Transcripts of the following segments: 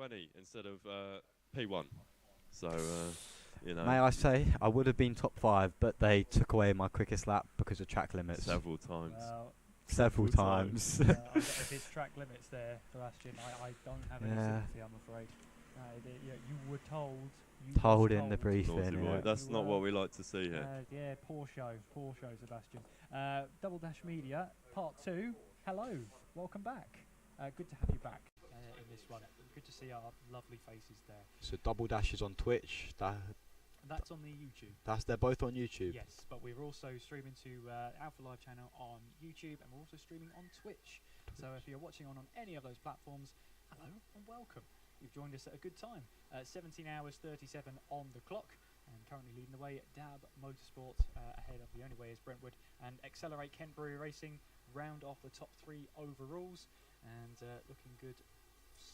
P20 instead of P1. So, you know. May I say, I would have been top 5, but they took away my quickest lap because of track limits. Several times. Well, Several times. if it's track limits there, Sebastian, I don't have any sympathy, I'm afraid. You were told. Told in the briefing. Naughty boy. That's not what we like to see here. Poor show, Sebastian. Double Dash Media, part 2. Hello, welcome back. Good to have you back in this one. Good to see our lovely faces there. So Double Dash is on Twitch. That's on the YouTube. They're both on YouTube. Yes, but we're also streaming to Alpha Live channel on YouTube, and we're also streaming on Twitch. So if you're watching on any of those platforms, hello and welcome. You've joined us at a good time. 17 hours 37 on the clock, and currently leading the way at Dab Motorsport, ahead of the only way is Brentwood, and Accelerate Kent Brewery Racing round off the top 3 overalls, and looking good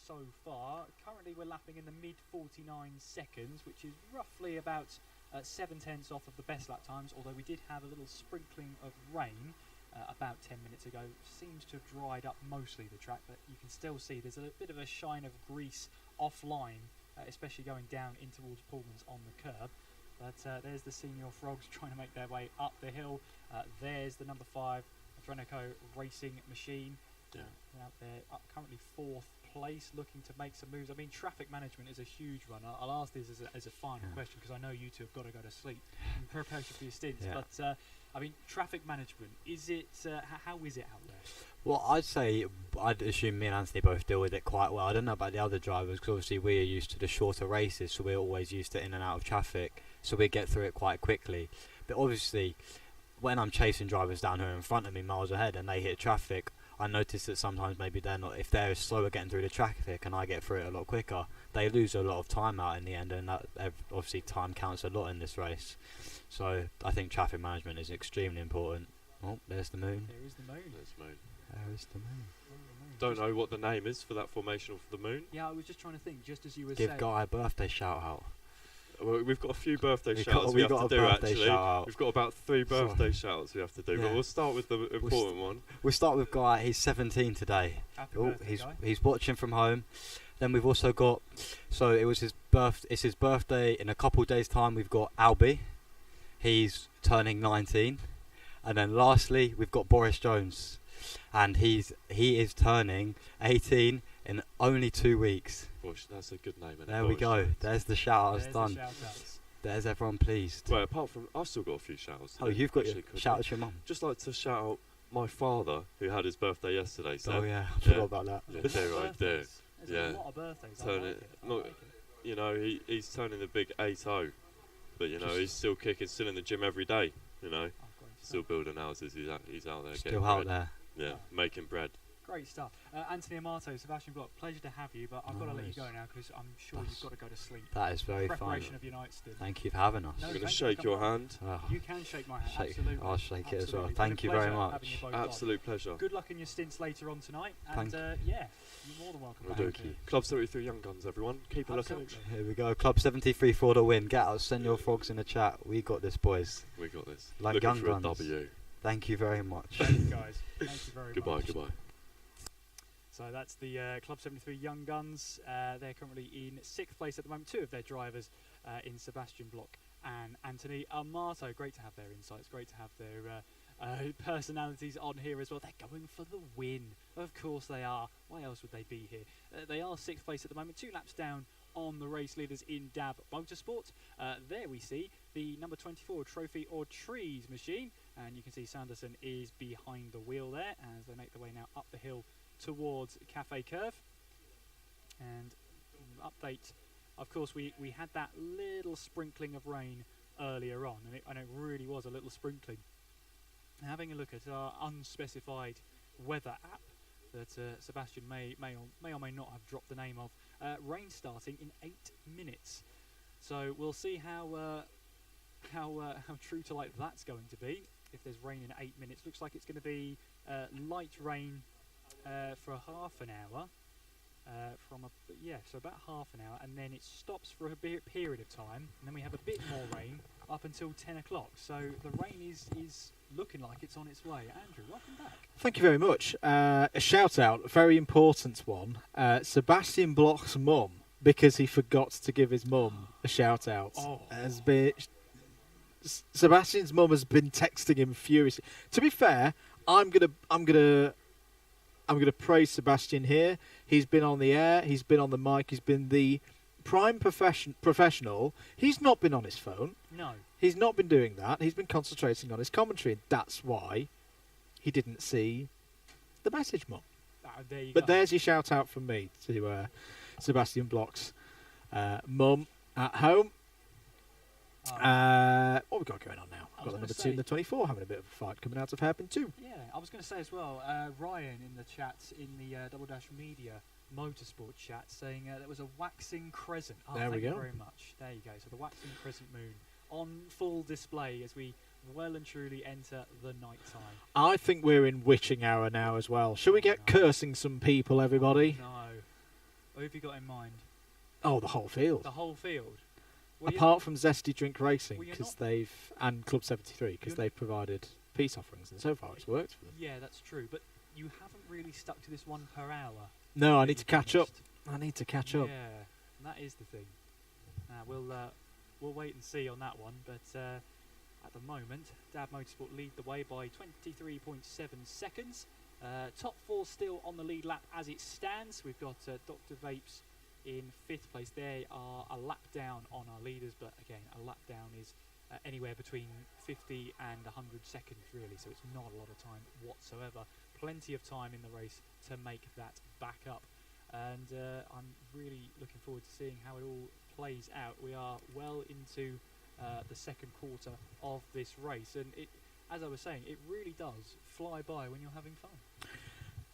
so far. Currently we're lapping in the mid 49 seconds, which is roughly about 7/10 off of the best lap times, although we did have a little sprinkling of rain about 10 minutes ago. Seems to have dried up mostly the track, but you can still see there's a bit of a shine of grease offline, especially going down in towards Pullman's on the curb. But there's the Senior Frogs trying to make their way up the hill. There's the number 5 Trenico Racing Machine out there, currently 4th place, looking to make some moves. I mean, traffic management is a huge one. I'll ask this as a final question, because I know you two have got to go to sleep in preparation for your stints. Yeah. But I mean, traffic management, is it? How is it out there? Well, I'd assume me and Anthony both deal with it quite well. I don't know about the other drivers, because obviously we are used to the shorter races, so we're always used to in and out of traffic, so we get through it quite quickly. But obviously, when I'm chasing drivers down here in front of me miles ahead and they hit traffic, I notice that sometimes maybe they're not, if they're slower getting through the traffic and I get through it a lot quicker, they lose a lot of time out in the end, and that obviously time counts a lot in this race. So I think traffic management is extremely important. Oh, there's the moon. There is the moon. There's the moon. There is the moon. Don't know what the name is for that formation of the moon. Yeah, I was just trying to think, just as you were saying. saying. Give Guy a birthday shout out. Well, we've got a few birthday shouts we have to do, actually. We've got about 3 birthday shouts we have to do, but we'll start with the important one. We'll start with Guy. He's 17 today. Happy birthday, Guy. He's watching from home. Then we've also got, so it was it's his birthday in a couple days' time. We've got Albie. He's turning 19. And then lastly, we've got Boris Jones. And he is turning 18 in only 2 weeks. Gosh, that's a good name. There we go. There's the shout-outs done. There's everyone pleased. Well, apart from, I've still got a few shout-outs. Oh, you've got your shout-outs to your mum. Just like to shout out my father, who had his birthday yesterday. So oh yeah, I forgot about that. Yeah, dear. There's a lot of birthdays. Turn it. You know, he's turning the big 8-0, but you know he's still kicking, still in the gym every day. You know, still building houses. He's out there. Still out there. Yeah, making bread. Great stuff. Anthony Amato, Sebastian Block, pleasure to have you, but I've got to let you go now because I'm sure you've got to go to sleep. That is very fine. Preparation of your night stint. Thank you for having us. I'm going to shake your hand. You can shake my hand, absolutely. I'll shake it as well. It's Thank you very much. Absolute pleasure. Good luck in your stints later on tonight, and yeah, you're more than welcome back. Thank you. Club 73 Young Guns, everyone. Keep a looking. Here we go. Club 73 for the win. Get out, send your frogs in the chat. We got this, boys. We got this. Like looking Young for Guns. A W. Thank you very much. Thank you, guys. Thank you very much. Goodbye. So that's the Club 73 Young Guns. They're currently in 6th place at the moment. 2 of their drivers in Sebastian Block and Anthony Amato. Great to have their insights. Great to have their personalities on here as well. They're going for the win. Of course they are. Why else would they be here? They are 6th place at the moment. 2 laps down on the race leaders in Dab Motorsport. There we see the number 24 Trophy or Trees machine. And you can see Sanderson is behind the wheel there as they make their way now up the hill towards Cafe Curve. And update, of course, we had that little sprinkling of rain earlier on, and it really was a little sprinkling. Having a look at our unspecified weather app that Sebastian may or may not have dropped the name of, rain starting in 8 minutes. So we'll see how true to life that's going to be. If there's rain in 8 minutes, looks like it's going to be light rain for half an hour, so about half an hour, and then it stops for a period of time, and then we have a bit more rain up until 10 o'clock. So the rain is looking like it's on its way. Andrew, welcome back. Thank you very much. A shout out, a very important one. Sebastian Block's mum because he forgot to give his mum a shout out. Sebastian's mum has been texting him furiously. To be fair, I'm gonna praise Sebastian here. He's been on the air, he's been on the mic, he's been the prime professional. He's not been on his phone. No. He's not been doing that. He's been concentrating on his commentary, and that's why he didn't see the message, Mum. But there's your shout out from me to Sebastian Block's mum at home. What we got going on now? We've got the number 2 and the 24 having a bit of a fight coming out of Hairpin 2. Yeah, I was going to say as well, Ryan in the chat, in the Double Dash Media Motorsport chat, saying there was a waxing crescent. There we go. Thank you very much. There you go. So the waxing crescent moon on full display as we well and truly enter the night time. I think we're in witching hour now as well. Shall we get cursing some people, everybody? No. What have you got in mind? Oh, the whole field. The whole field? Well, apart from Zesty Drink Racing, well, because and Club 73, because they've provided peace offerings, and so far it's worked for them. Yeah, that's true, but you haven't really stuck to this 1 per hour. No, I need to catch up. I need to catch up. Yeah, that is the thing. We'll wait and see on that one, but at the moment, Dab Motorsport lead the way by 23.7 seconds. Top 4 still on the lead lap as it stands. We've got Dr. Vapes in 5th place. They are a lap down on our leaders, but again, a lap down is anywhere between 50 and 100 seconds, really, so it's not a lot of time whatsoever. Plenty of time in the race to make that back up, and I'm really looking forward to seeing how it all plays out. We are well into the second quarter of this race, and it, as I was saying, it really does fly by when you're having fun.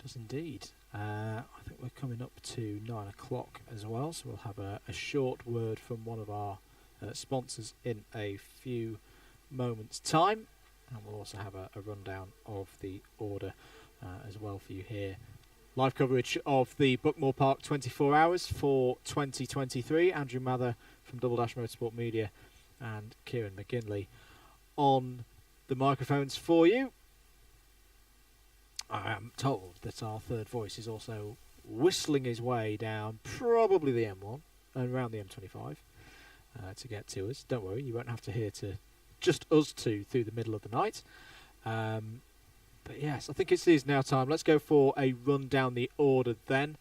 Does indeed. I think we're coming up to 9 o'clock as well, so we'll have a short word from one of our sponsors in a few moments' time, and we'll also have a rundown of the order as well for you here. Live coverage of the Buckmore Park 24 hours for 2023. Andrew Mather from Double Dash Motorsport Media and Kieran McGinley on the microphones for you. I am told that our third voice is also whistling his way down probably the M1 and around the M25 to get to us. Don't worry, you won't have to hear to just us two through the middle of the night. But yes, I think it is now time. Let's go for a run down the order then,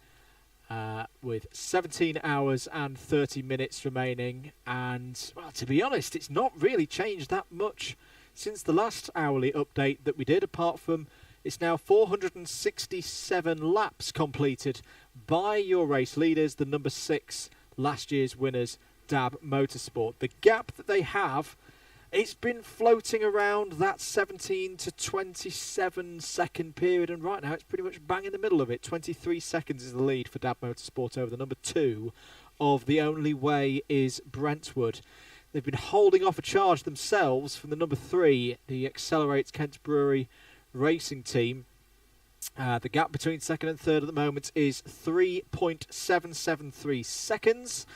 with 17 hours and 30 minutes remaining. And, well, to be honest, it's not really changed that much since the last hourly update that we did, apart from it's now 467 laps completed by your race leaders, the number 6 last year's winners, Dab Motorsport. The gap that they have, it's been floating around that 17 to 27 second period, and right now it's pretty much bang in the middle of it. 23 seconds is the lead for Dab Motorsport over the number 2 of The Only Way is Brentwood. They've been holding off a charge themselves from the number 3, the Accelerates Kent Brewery Racing Team. The gap between second and third at the moment is 3.773 seconds.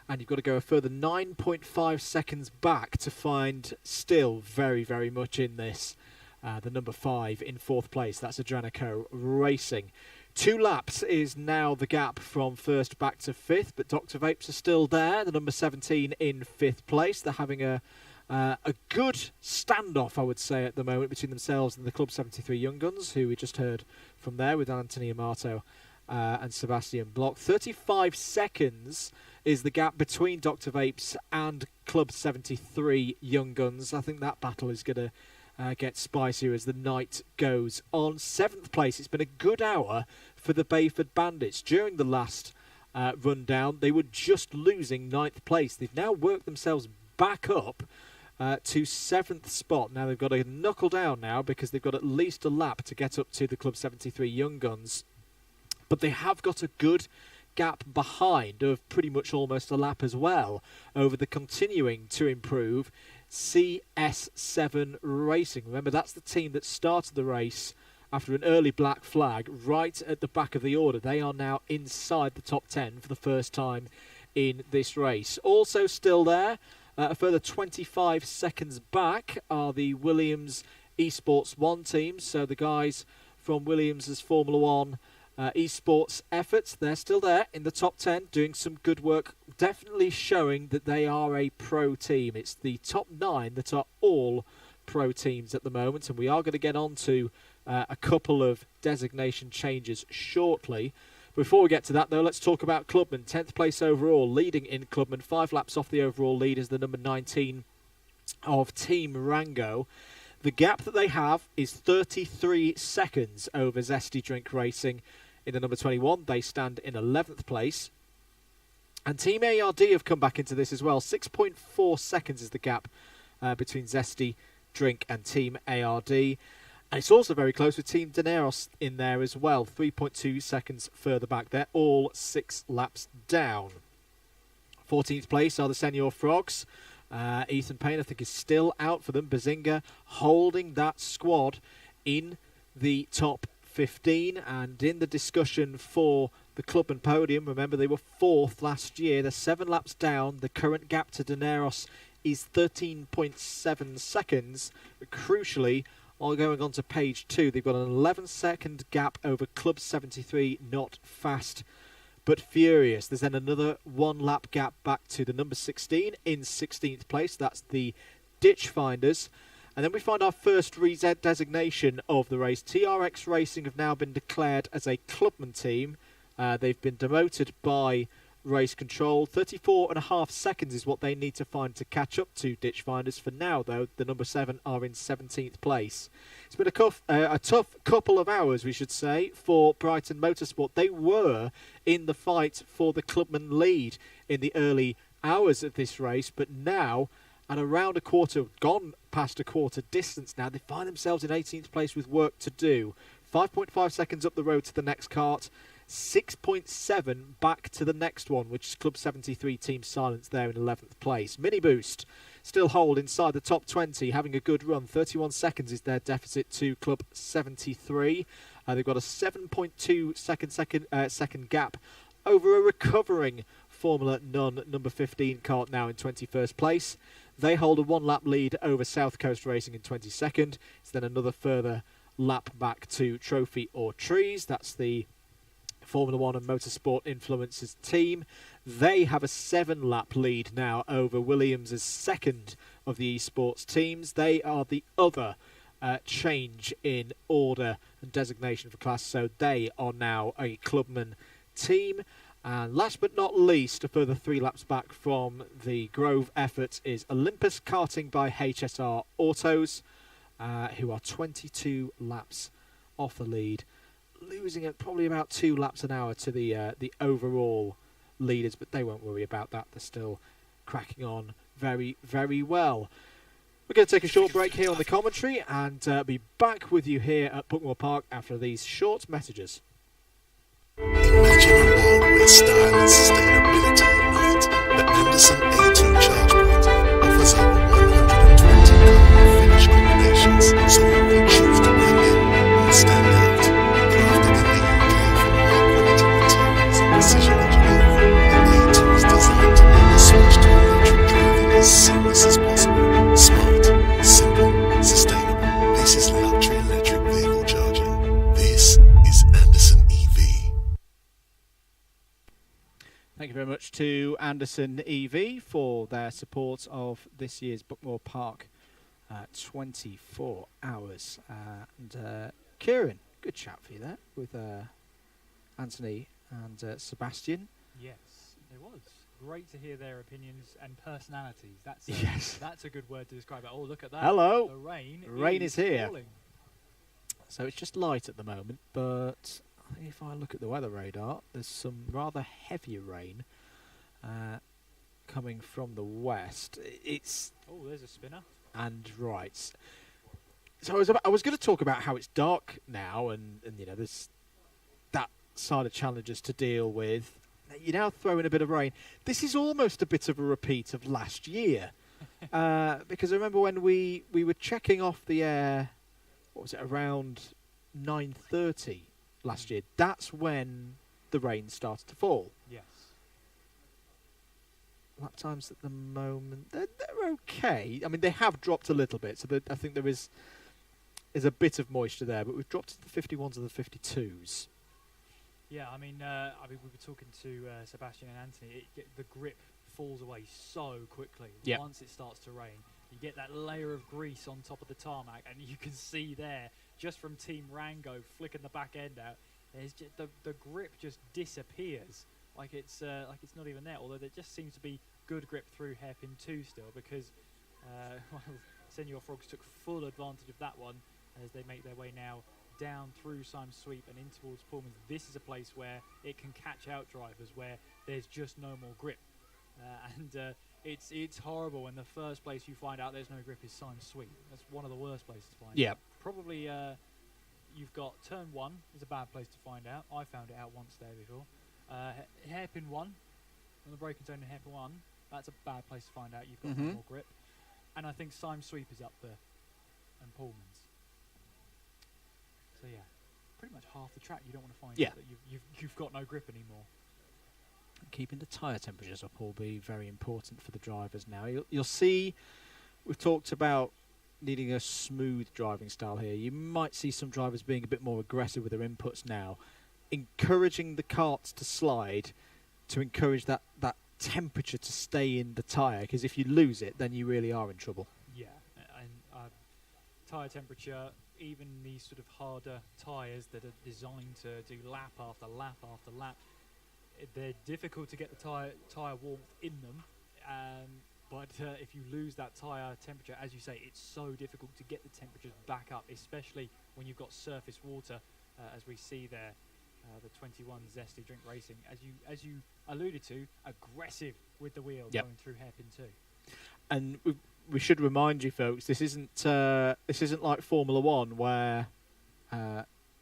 And you've got to go a further 9.5 seconds back to find still very, very much in this. The number 5 in 4th place. That's Adrenico Racing. 2 laps is now the gap from first back to 5th, but Dr. Vapes are still there. The number 17 in 5th place. They're having a good standoff, I would say, at the moment between themselves and the Club 73 Young Guns, who we just heard from there with Anthony Amato and Sebastian Block. 35 seconds is the gap between Dr. Vapes and Club 73 Young Guns. I think that battle is going to get spicier as the night goes on. 7th place, it's been a good hour for the Bayford Bandits. During the last rundown, they were just losing 9th place. They've now worked themselves back up to 7th spot. Now they've got to knuckle down now because they've got at least a lap to get up to the Club 73 Young Guns. But they have got a good gap behind of pretty much almost a lap as well over the continuing to improve CS7 Racing. Remember, that's the team that started the race after an early black flag right at the back of the order. They are now inside the top 10 for the first time in this race. Also still there, a further 25 seconds back are the Williams Esports 1 teams. So the guys from Williams' Formula 1 esports efforts. They're still there in the top 10, doing some good work, definitely showing that they are a pro team. It's the top 9 that are all pro teams at the moment, and we are going to get on to a couple of designation changes shortly. Before we get to that, though, let's talk about Clubman. 10th place overall, leading in Clubman. 5 laps off the overall lead is the number 19 of Team Rango. The gap that they have is 33 seconds over Zesty Drink Racing. In the number 21, they stand in 11th place. And Team ARD have come back into this as well. 6.4 seconds is the gap between Zesty Drink and Team ARD. And it's also very close with Team Daneros in there as well. 3.2 seconds further back. They're all 6 laps down. 14th place are the Senior Frogs. Ethan Payne, I think, is still out for them. Bazinga holding that squad in the top 15 and in the discussion for the Clubman podium. Remember, they were 4th last year. They're 7 laps down. The current gap to Daneros is 13.7 seconds. But crucially, going on to page 2, they've got an 11-second gap over Club 73, Not Fast but Furious. There's then another 1-lap gap back to the number 16 in 16th place. That's the Ditch Finders. And then we find our first designation of the race. TRX Racing have now been declared as a Clubman team. They've been demoted by Race Control. 34.5 seconds is what they need to find to catch up to Ditch Finders. For now, though, the number 7 are in 17th place. It's been a tough couple of hours, we should say, for Brighton Motorsport. They were in the fight for the Clubman lead in the early hours of this race, but now, at around gone past a quarter distance now, they find themselves in 18th place with work to do. 5.5 seconds up the road to the next kart. 6.7 back to the next one, which is Club 73 Team Silence there in 11th place. Mini Boost still hold inside the top 20, having a good run. 31 seconds is their deficit to Club 73. They've got a 7.2 second gap over a recovering Formula None number 15 kart now in 21st place. They hold a 1-lap lead over South Coast Racing in 22nd. It's then another further lap back to Trophy or Trees. That's the Formula 1 and Motorsport Influencers team. They have a 7-lap lead now over Williams' second of the esports teams. They are the other change in order and designation for class, so they are now a Clubman team. And last but not least, a further 3 laps back from the Grove effort is Olympus Karting by HSR Autos, who are 22 laps off the lead, losing at probably about 2 laps an hour to the overall leaders, but they won't worry about that. They're still cracking on very, very well. We're going to take a short break here on the commentary and be back with you here at Buckmore Park after these short messages. Imagine a world where style and sustainability unite. The Anderson A2 charge point offers over 120 carbon finish combinations so you can choose to blend in or stand out. Crafted in the UK from high-quality materials and precision engineering, the A2 is designed to make the switch to electric driving as seamless as possible. Smart, simple, sustainable. This is luxury electric vehicle charging. This is Anderson EV. Thank you very much to Anderson EV for their support of this year's Buckmore Park 24 hours. Kieran, good chat for you there with Anthony and Sebastian. Yes, it was. Great to hear their opinions and personalities. That's Yes. That's a good word to describe it. Oh, look at that. Hello. The Rain is here. falling. So it's just light at the moment, but I think if I look at the weather radar, there's some rather heavier rain coming from the west. It's Oh, there's a spinner. and right. So I was going to talk about how it's dark now, and you know there's that side of challenges to deal with. You're now throwing a bit of rain. This is almost a bit of a repeat of last year, because I remember when we were checking off the air. What was it, around 9:30 last year? That's when the rain started to fall. Yes. Lap times at the moment, they're okay. I mean, they have dropped a little bit, so I think there is a bit of moisture there, but we've dropped to the 51s and the 52s. Yeah, I mean, we were talking to Sebastian and Anthony. The grip falls away so quickly Yep. once it starts to rain. You get that layer of grease on top of the tarmac, and you can see there, just from Team Rango flicking the back end out, there's the grip just disappears, like it's not even there. Although there just seems to be good grip through hairpin 2 still, because well, Senior Frogs took full advantage of that one as they make their way now down through Symes Sweep and in towards Pullman's. This is a place where it can catch out drivers where there's just no more grip, and it's horrible when the first place you find out there's no grip is Symes Sweep. That's one of the worst places to find out. Probably you've got turn 1 is a bad place to find out. I found it out once there before. Hairpin 1 on the braking zone in hairpin 1, that's a bad place to find out you've got no more grip. And I think Symes Sweep is up there, and Pullman's. So yeah, pretty much half the track you don't want to find out that you've got no grip anymore. Keeping the tyre temperatures up will be very important for the drivers now. You'll see, we've talked about needing a smooth driving style here. You might see some drivers being a bit more aggressive with their inputs now, encouraging the carts to slide to encourage that temperature to stay in the tyre, because if you lose it, then you really are in trouble. Yeah, and tyre temperature, even these sort of harder tyres that are designed to do lap after lap after lap, they're difficult to get the tyre warmth in them. But if you lose that tyre temperature, as you say, it's so difficult to get the temperatures back up, especially when you've got surface water, as we see there. The 21 Zesty Drink Racing, as you alluded to, aggressive with the wheel going through hairpin 2. And we should remind you, folks, this isn't like Formula 1 where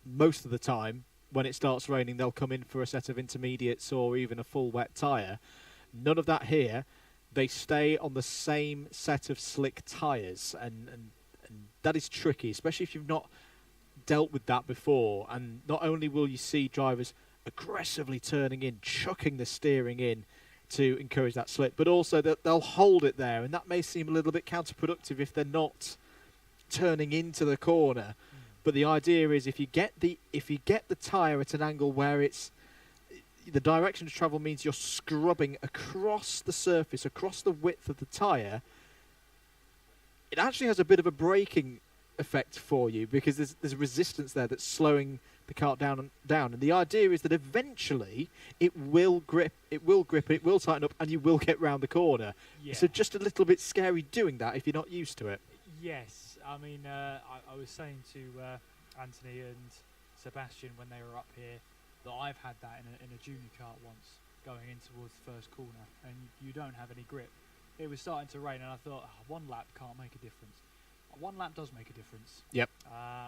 most of the time when it starts raining they'll come in for a set of intermediates or even a full wet tyre. None of that here. They stay on the same set of slick tyres, and that is tricky, especially if you've not dealt with that before. And not only will you see drivers aggressively turning in, chucking the steering in to encourage that slip, but also they'll hold it there, and that may seem a little bit counterproductive if they're not turning into the corner. But the idea is if you get the tyre at an angle where it's the direction of travel means you're scrubbing across the surface, across the width of the tyre, it actually has a bit of a braking effect for you, because there's a resistance there that's slowing the cart down. And the idea is that eventually it will grip, it will tighten up, and you will get round the corner. Yeah. So just a little bit scary doing that if you're not used to it. Yes, I mean, I was saying to Anthony and Sebastian when they were up here that I've had that in a junior kart once, going in towards the first corner, and you don't have any grip. It was starting to rain, and I thought, one lap can't make a difference. One lap does make a difference. Yep.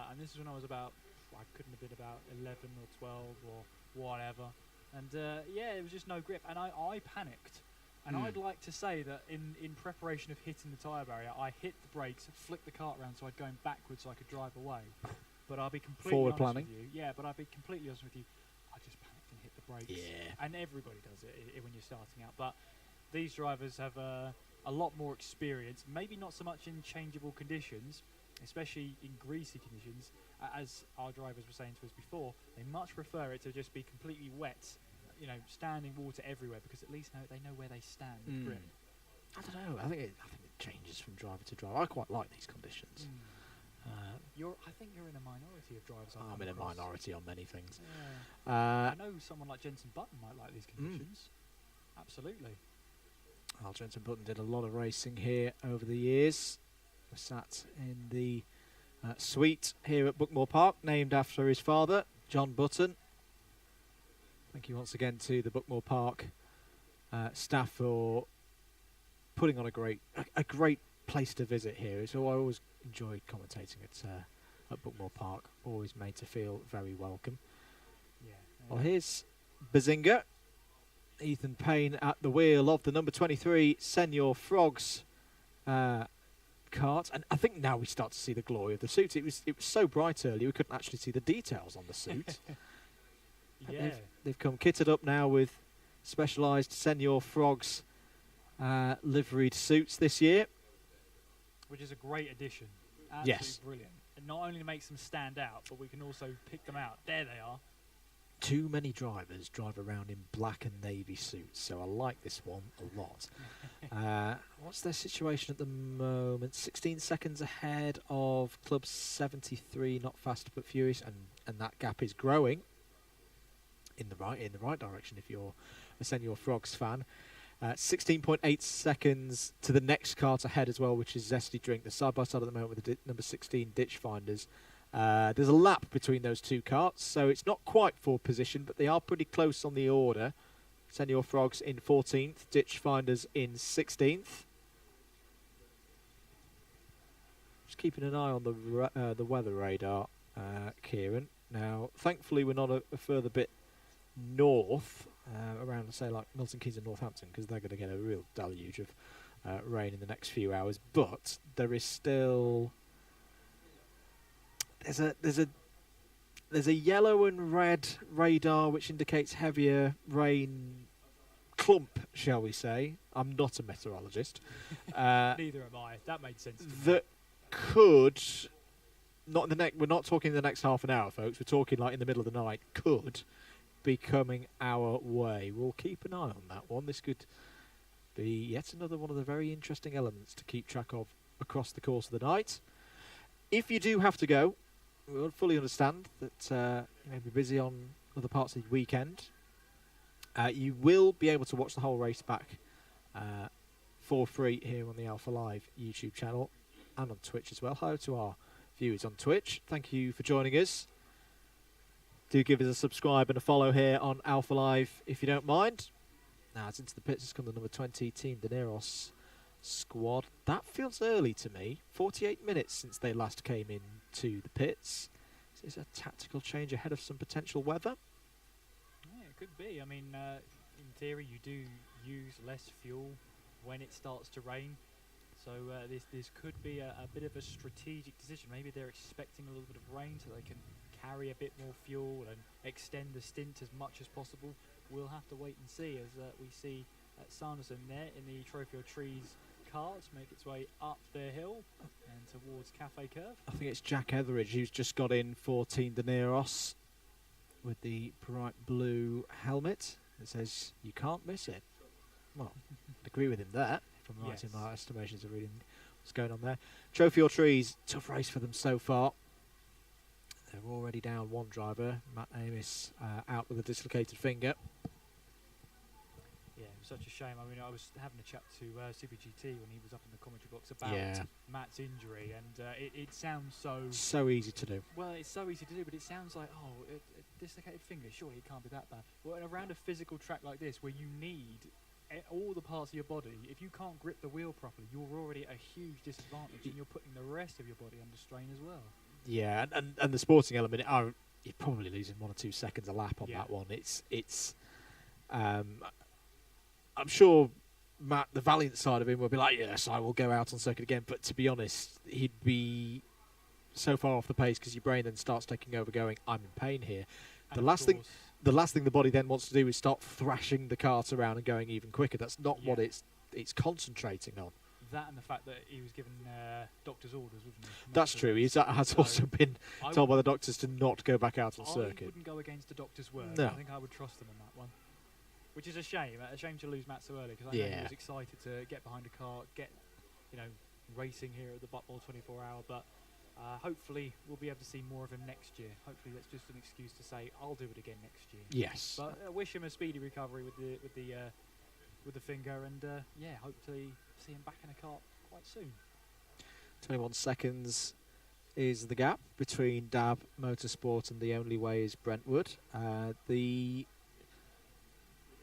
And this is when I was I couldn't have been about 11 or 12 or whatever. And it was just no grip. And I panicked. And I'd like to say that in preparation of hitting the tyre barrier, I hit the brakes, flicked the cart around so I'd go backwards so I could drive away. But I'll be completely honest with you. Yeah, but I'll be completely honest with you. I just panicked and hit the brakes. Yeah. And everybody does it when you're starting out. But these drivers have a lot more experience, maybe not so much in changeable conditions, especially in greasy conditions. As our drivers were saying to us before, they much prefer it to just be completely wet, standing water everywhere, because at least they know where they stand with grip. I don't know. I think it changes from driver to driver. I quite like these conditions. I think you're in a minority of drivers. I'm in a minority on many things. Yeah. I know someone like Jenson Button might like these conditions. Absolutely. Well, Jenson Button did a lot of racing here over the years. Was sat in the suite here at Buckmore Park, named after his father, John Button. Thank you once again to the Buckmore Park staff for putting on a great place to visit here. So I always enjoyed commentating at Buckmore Park. Always made to feel very welcome. Yeah. Well, here's Bazinga. Ethan Payne at the wheel of the number 23 Senior Frogs kart, and I think now we start to see the glory of the suit. It was so bright earlier we couldn't actually see the details on the suit. Yeah. They've come kitted up now with specialised Senior Frogs liveried suits this year, which is a great addition. Absolutely yes, brilliant. It not only makes them stand out, but we can also pick them out. There they are. too many drivers drive around in black and navy suits, so I like this one a lot. What's their situation at the moment? 16 seconds ahead of Club 73, Not Fast but Furious, and that gap is growing in the right direction if you're a Senor Frogs fan. 16.8 seconds to the next cart ahead as well, which is Zesty Drink. They're side by side at the moment with the number 16 Ditch Finders. There's a lap between those two carts, so it's not quite for position, but they are pretty close on the order. Senor Frogs in 14th, Ditch Finders in 16th. Just keeping an eye on the weather radar, Kieran. Now, thankfully, we're not a further bit north, around, say, like Milton Keynes and Northampton, because they're going to get a real deluge of rain in the next few hours. But there is still... There's a yellow and red radar which indicates heavier rain clump, shall we say. I'm not a meteorologist. Neither am I. That made sense to me. That could, not in the we're not talking the next half an hour, folks. We're talking like in the middle of the night. Could be coming our way. We'll keep an eye on that one. This could be yet another one of the very interesting elements to keep track of across the course of the night. If you do have to go, we'll fully understand that you may be busy on other parts of the weekend. You will be able to watch the whole race back for free here on the Alpha Live YouTube channel and on Twitch as well. Hello to our viewers on Twitch. Thank you for joining us. Do give us a subscribe and a follow here on Alpha Live if you don't mind. Now it's into the pits. Has come the number 20 Team De Niros squad. That feels early to me. 48 minutes since they last came into the pits. Is this a tactical change ahead of some potential weather? Yeah, it could be. I mean, in theory, you do use less fuel when it starts to rain. So this could be a bit of a strategic decision. Maybe they're expecting a little bit of rain so they can carry a bit more fuel and extend the stint as much as possible. We'll have to wait and see as we see Sanderson there in the Trophy of Trees cars make its way up the hill and towards Cafe Curve. I think it's Jack Etheridge who's just got in for Team De Niros with the bright blue helmet that says you can't miss it. Well, I'd agree with him there, if I'm right in my estimations of reading what's going on there. Trophy or Trees, tough race for them so far. They're already down one driver, Matt Amos, out with a dislocated finger. Yeah, it was such a shame. I mean, I was having a chat to CBGT when he was up in the commentary box about Matt's injury, and it sounds so easy to do. Well, it's so easy to do, but it sounds like, a dislocated finger, surely it can't be that bad. Well, around a physical track like this, where you need all the parts of your body, if you can't grip the wheel properly, you're already at a huge disadvantage, and you're putting the rest of your body under strain as well. Yeah, and the sporting element, you're probably losing 1 or 2 seconds a lap on that one. It's I'm sure Matt, the valiant side of him, will be like, yes, I will go out on circuit again. But to be honest, he'd be so far off the pace because your brain then starts taking over going, I'm in pain here. The last thing the body then wants to do is start thrashing the cart around and going even quicker. That's not what it's concentrating on. That and the fact that he was given doctor's orders, wasn't he? That's true. He has also been told by the doctors to not go back out on circuit. I wouldn't go against the doctor's word. No. I think I would trust them on that one. Which is a shame. A shame to lose Matt so early because I know he was excited to get behind a car, get racing here at the Buckmore 24-hour. But hopefully we'll be able to see more of him next year. Hopefully that's just an excuse to say I'll do it again next year. Yes. But I wish him a speedy recovery with the finger, and hopefully see him back in a kart quite soon. 21 seconds is the gap between Dab Motorsport and The Only Way is Brentwood.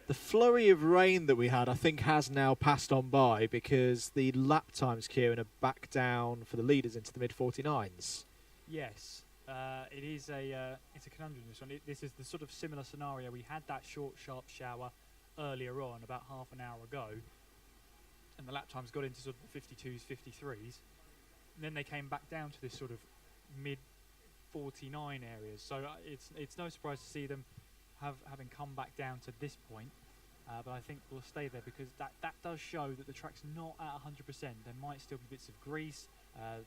The flurry of rain that we had, I think, has now passed on by because the lap times, Kieran, are back down for the leaders into the mid-49s. Yes, it is it's a conundrum, this one. This is the sort of similar scenario. We had that short, sharp shower earlier on, about half an hour ago, and the lap times got into sort of the 52s, 53s, and then they came back down to this sort of mid-49 areas. So it's no surprise to see them having come back down to this point, but I think we'll stay there because that does show that the track's not at 100%. There might still be bits of grease,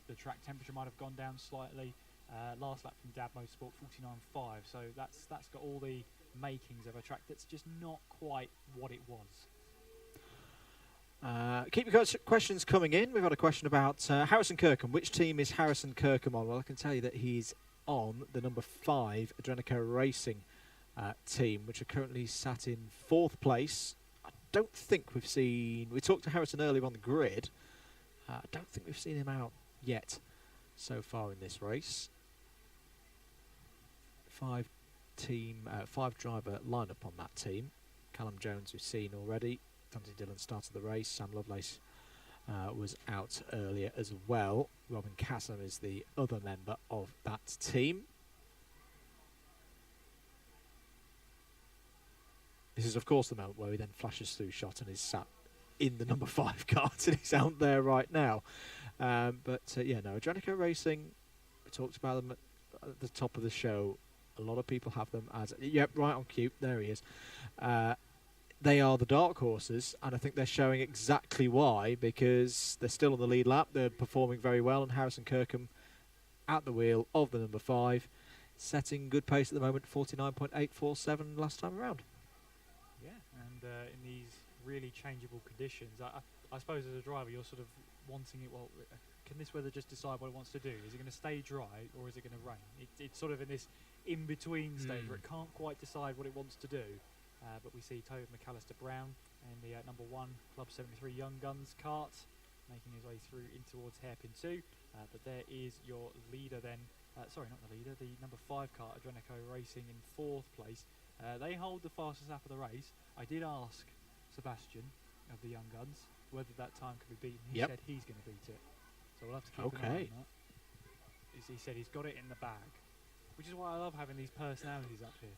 the track temperature might have gone down slightly, Last lap from Dab Motorsport 49.5. So that's got all the makings of a track that's just not quite what it was. Keep your questions coming in. We've had a question about Harrison Kirkham. Which team is Harrison Kirkham on? Well, I can tell you that he's on the number 5 Adrenico Racing team, which are currently sat in 4th place. I don't think we've seen... We talked to Harrison earlier on the grid. I don't think we've seen him out yet so far in this race. 5-driver lineup on that team. Callum Jones we've seen already. Dante Dillon started the race. Sam Lovelace was out earlier as well. Robin Cassom is the other member of that team. This is, of course, the moment where he then flashes through shot and is sat in the number 5 car, and he's out there right now. Adrenico Racing, we talked about them at the top of the show. A lot of people have them as... Yep, right on cue. There he is. They are the dark horses, and I think they're showing exactly why, because they're still on the lead lap. They're performing very well, and Harrison Kirkham at the wheel of the number 5, setting good pace at the moment, 49.847 last time around. Yeah, and in these really changeable conditions, I suppose as a driver you're sort of wanting it, well, can this weather just decide what it wants to do? Is it going to stay dry or is it going to rain? It's sort of in this in-between stage where it can't quite decide what it wants to do. But we see Toby McAllister Brown in the number 1 Club 73 Young Guns kart making his way through in towards hairpin 2. But there is your leader then. Sorry, not the leader, the number 5 kart, Adrenico Racing in 4th place. They hold the fastest lap of the race. I did ask Sebastian of the Young Guns whether that time could be beaten. He said he's going to beat it. So we'll have to keep an eye on that. He said he's got it in the bag, which is why I love having these personalities up here.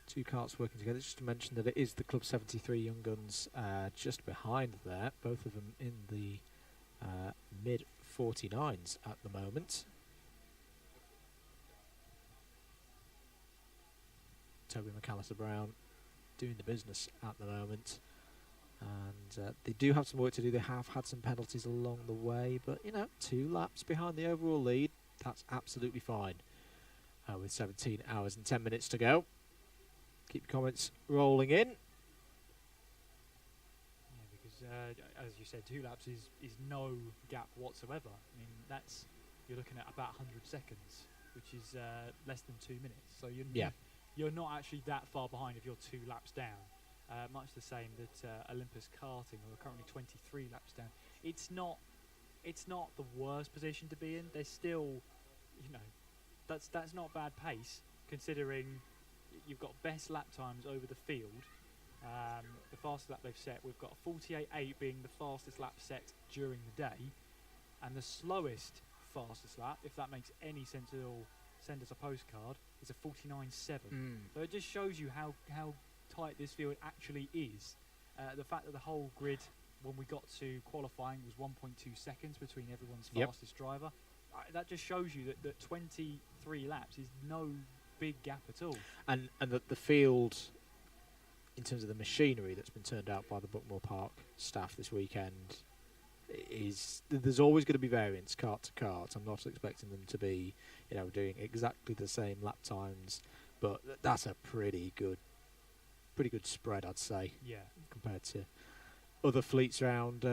2 karts working together. Just to mention that it is the Club 73 Young Guns just behind there. Both of them in the mid-49s at the moment. Toby McAllister Brown doing the business at the moment. And they do have some work to do. They have had some penalties along the way. But, 2 laps behind the overall lead. That's absolutely fine. With 17 hours and 10 minutes to go. Keep your comments rolling in. Yeah, because as you said, 2 laps is no gap whatsoever. I mean, you're looking at about 100 seconds, which is less than 2 minutes. So you're not actually that far behind if you're 2 laps down. Much the same that Olympus Karting, who are currently 23 laps down. It's not the worst position to be in. There's still, that's not bad pace considering you've got best lap times over the field. The fastest lap they've set, we've got a 48.8 being the fastest lap set during the day, and the slowest fastest lap, if that makes any sense at all, send us a postcard, is a 49.7. So it just shows you how tight this field actually is. The fact that the whole grid, when we got to qualifying, was 1.2 seconds between everyone's fastest driver. That just shows you that 23 laps is no big gap at all. And that the field, in terms of the machinery that's been turned out by the Buckmore Park staff this weekend, there's always going to be variance kart to kart. I'm not expecting them to be, doing exactly the same lap times, but that's a pretty good spread, I'd say. Yeah. Compared to other fleets around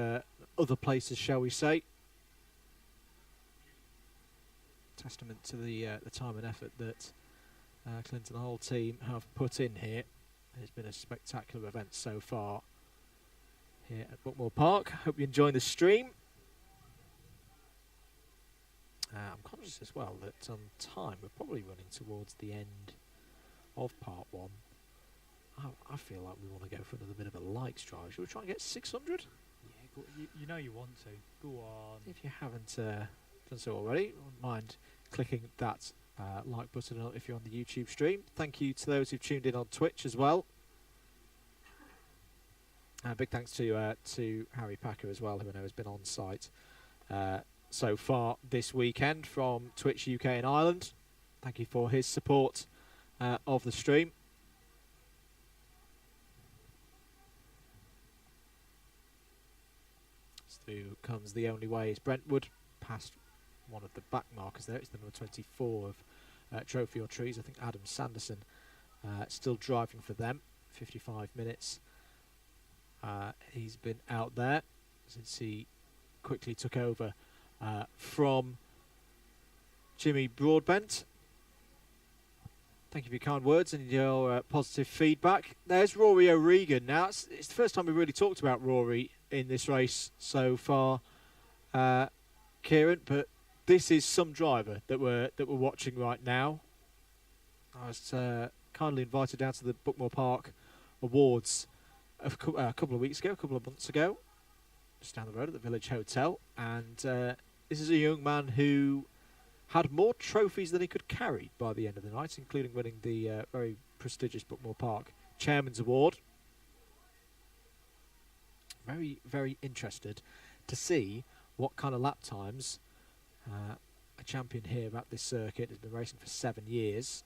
other places, shall we say. Testament to the time and effort that Clint and the whole team have put in here. It's been a spectacular event so far here at Buckmore Park. Hope you're enjoying the stream. I'm conscious as well that on time we're probably running towards the end of part 1. I feel like we want to go for another bit of a likes drive. Should we try and get 600? Yeah, you want to. Go on. If you haven't done so already, wouldn't mind clicking that like button if you're on the YouTube stream. Thank you to those who've tuned in on Twitch as well. Big thanks to Harry Packer as well, who I know has been on site so far this weekend from Twitch UK and Ireland. Thank you for his support of the stream. Through comes the only way is Brentwood, past one of the back markers there. It's the number 24 of Trophy or Trees. I think Adam Sanderson still driving for them. 55 minutes. He's been out there since he quickly took over from Jimmy Broadbent. Thank you for your kind words and your positive feedback. There's Rory O'Regan. Now, it's the first time we've really talked about Rory in this race so far, Kieran, but this is some driver that we're watching right now. I was kindly invited down to the Buckmore Park Awards a couple of weeks ago, a couple of months ago, just down the road at the Village Hotel, and this is a young man who had more trophies than he could carry by the end of the night, including winning the very prestigious Buckmore Park Chairman's Award. Very, very interested to see what kind of lap times a champion here at this circuit, has been racing for 7 years,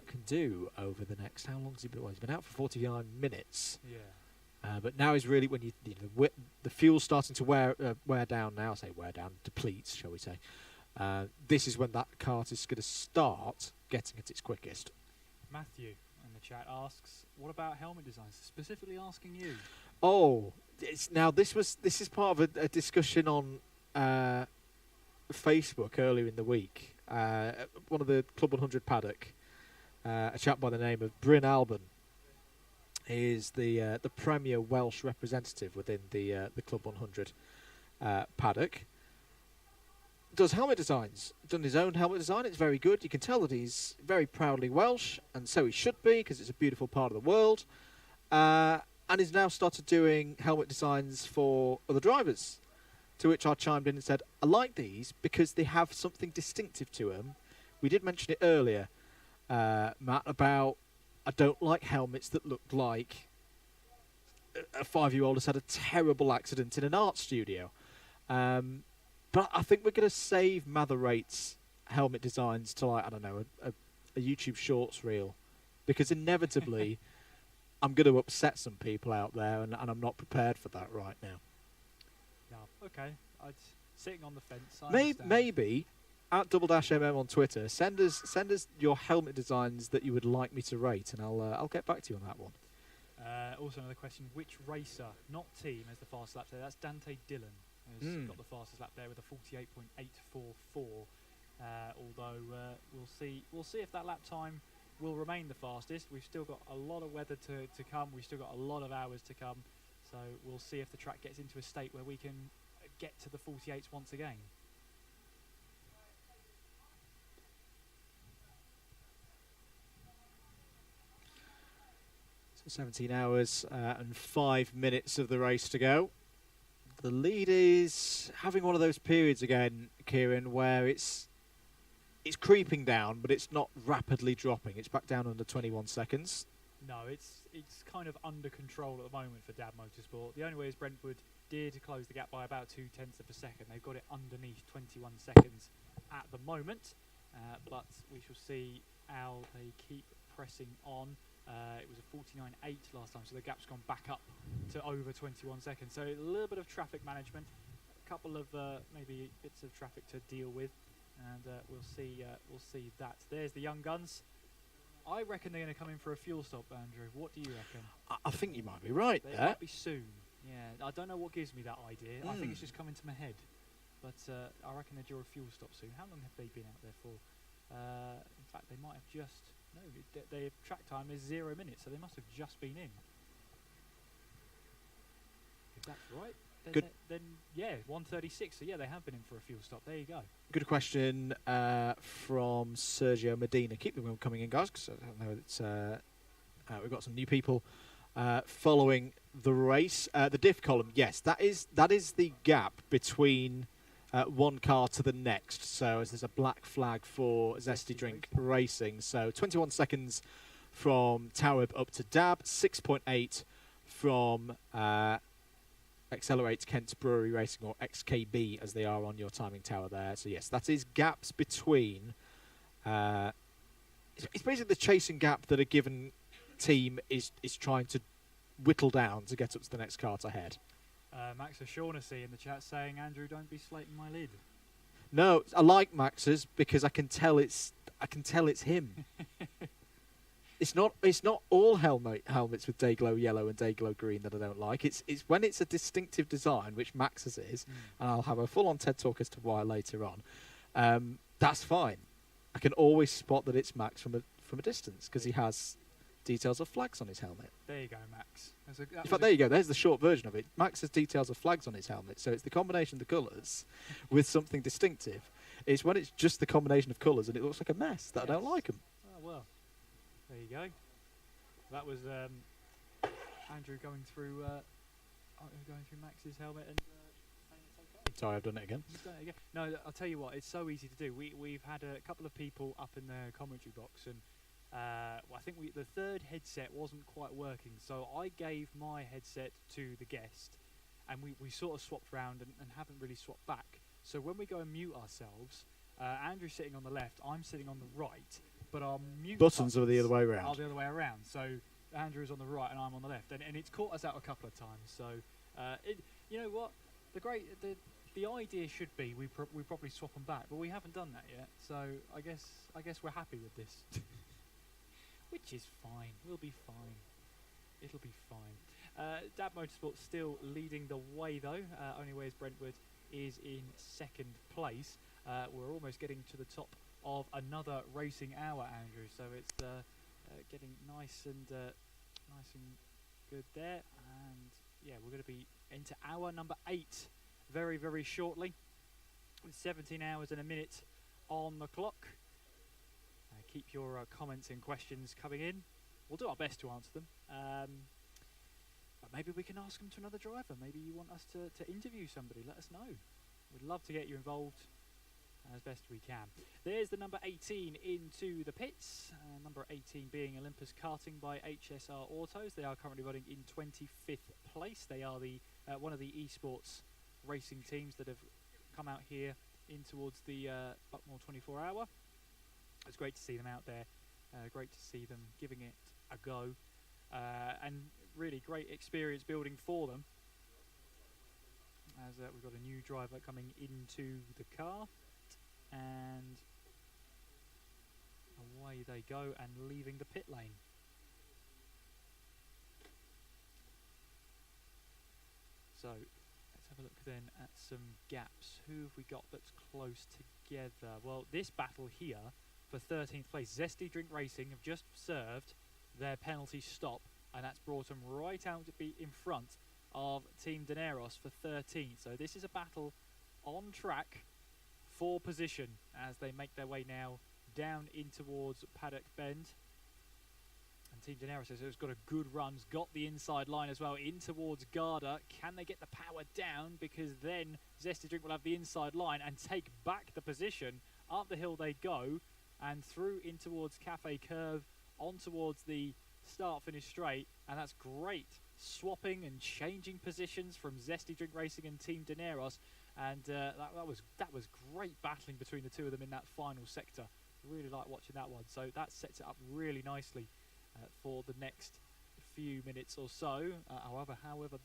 can do over the next... How long has he been? Well, he's been out for 49 minutes. Yeah. But now is really when the fuel's starting to wear down now. I say wear down, depletes, shall we say. This is when that kart is going to start getting at its quickest. Matthew in the chat asks, what about helmet designs? Specifically asking you. Oh, this is part of a discussion on Facebook earlier in the week. One of the Club 100 paddock, a chap by the name of Bryn Alban, is the premier Welsh representative within the Club 100 paddock. Does helmet designs, done his own helmet design. It's very good. You can tell that he's very proudly Welsh, and so he should be, because it's a beautiful part of the world. And he's now started doing helmet designs for other drivers, to which I chimed in and said, I like these because they have something distinctive to them. We did mention it earlier, Matt, about I don't like helmets that look like a 5-year-old has had a terrible accident in an art studio. But I think we're going to save Mather Rate's helmet designs to, like, I don't know, a YouTube Shorts reel. Because inevitably, I'm going to upset some people out there, and I'm not prepared for that right now. Yeah, okay. Sitting on the fence. Maybe, at @MM on Twitter, send us your helmet designs that you would like me to rate, and I'll get back to you on that one. Also another question, which racer, not team, has the fastest lap there? That's Dante Dillon. Has got the fastest lap there with a 48.844. Although we'll see if that lap time will remain the fastest. We've still got a lot of weather to come. We've still got a lot of hours to come. So we'll see if the track gets into a state where we can get to the 48s once again. So 17 hours and 5 minutes of the race to go. The lead is having one of those periods again, Kieran, where it's creeping down, but it's not rapidly dropping. It's back down under 21 seconds. No, it's kind of under control at the moment for Dab Motorsport. The only way is Brentwood did close the gap by about 0.2 of a second. They've got it underneath 21 seconds at the moment, but we shall see how they keep pressing on. It was a 49.8 last time, so the gap's gone back up to over 21 seconds. So a little bit of traffic management, a couple of maybe bits of traffic to deal with, and we'll see that. There's the Young Guns. I reckon they're going to come in for a fuel stop, Andrew. What do you reckon? I think you might be right They there. might be soon. Yeah, I don't know what gives me that idea. I think it's just coming to my head. But I reckon they're due a fuel stop soon. How long have they been out there for? In fact, they might have just... No, their track time is 0 minutes, so they must have just been in. If that's right, then yeah, 1:36. So yeah, they have been in for a fuel stop. There you go. Good question from Sergio Medina. Keep them coming in, guys, because I know it's we've got some new people following the race. The diff column, yes, that is the gap between one car to the next. So as there's a black flag for Zesty Drink Racing. So 21 seconds from Taweb up to Dab, 6.8 from Accelerate Kent Brewery Racing, or XKB as they are on your timing tower there. So yes, that is gaps between... it's basically the chasing gap that a given team is trying to whittle down to get up to the next cart ahead. Max O'Shaughnessy in the chat saying, Andrew, don't be slating my lid. No, I like Max's because I can tell it's him. It's not all helmets with Dayglow yellow and Dayglow green that I don't like. It's when it's a distinctive design, which Max's is, and I'll have a full-on TED talk as to why later on. That's fine. I can always spot that it's Max from a distance because he has details of flags on his helmet. There you go, Max. In fact, there you go. There's the short version of it. Max has details of flags on his helmet, so it's the combination of the colours with something distinctive. It's when it's just the combination of colours and it looks like a mess that I don't like them. Oh, well. There you go. That was Andrew going through Max's helmet and saying it's okay. Sorry, I've done it again. You've done it again. No, I'll tell you what, it's so easy to do. We've had a couple of people up in the commentary box, and I think the third headset wasn't quite working, so I gave my headset to the guest, and we sort of swapped around and haven't really swapped back. So when we go and mute ourselves, Andrew's sitting on the left, I'm sitting on the right, but our mute Buttons are the other way around. Are the other way around. So Andrew's on the right and I'm on the left, and it's caught us out a couple of times. So you know what? The idea should be we probably swap them back, but we haven't done that yet. So I guess we're happy with this, which is fine. We'll be fine. It'll be fine. Dab Motorsport still leading the way though. Only way is Brentwood is in second place. We're almost getting to the top of another racing hour, Andrew. So it's getting nice and good there. And yeah, we're going to be into hour number 8 very, very shortly, with 17 hours and a minute on the clock. Keep your comments and questions coming in. We'll do our best to answer them. But maybe we can ask them to another driver. Maybe you want us to interview somebody. Let us know. We'd love to get you involved as best we can. There's the number 18 into the pits. Number 18 being Olympus Karting by HSR Autos. They are currently running in 25th place. They are the one of the esports racing teams that have come out here in towards the Buckmore 24 hour. It's great to see them out there. Great to see them giving it a go. And really great experience building for them. As we've got a new driver coming into the car. And away they go and leaving the pit lane. So let's have a look then at some gaps. Who have we got that's close together? Well, this battle here for 13th place, Zesty Drink Racing have just served their penalty stop, and that's brought them right out to be in front of Team Daneros for 13th. So this is a battle on track for position as they make their way now down in towards Paddock Bend. And Team Daenerys has got a good run, got the inside line as well in towards Garda. Can they get the power down? Because then Zesty Drink will have the inside line and take back the position. Up the hill they go and through in towards Cafe Curve, on towards the start-finish straight, and that's great swapping and changing positions from Zesty Drink Racing and Team Daenerys. And that was great battling between the two of them in that final sector. Really like watching that one. So that sets it up really nicely for the next few minutes or so. However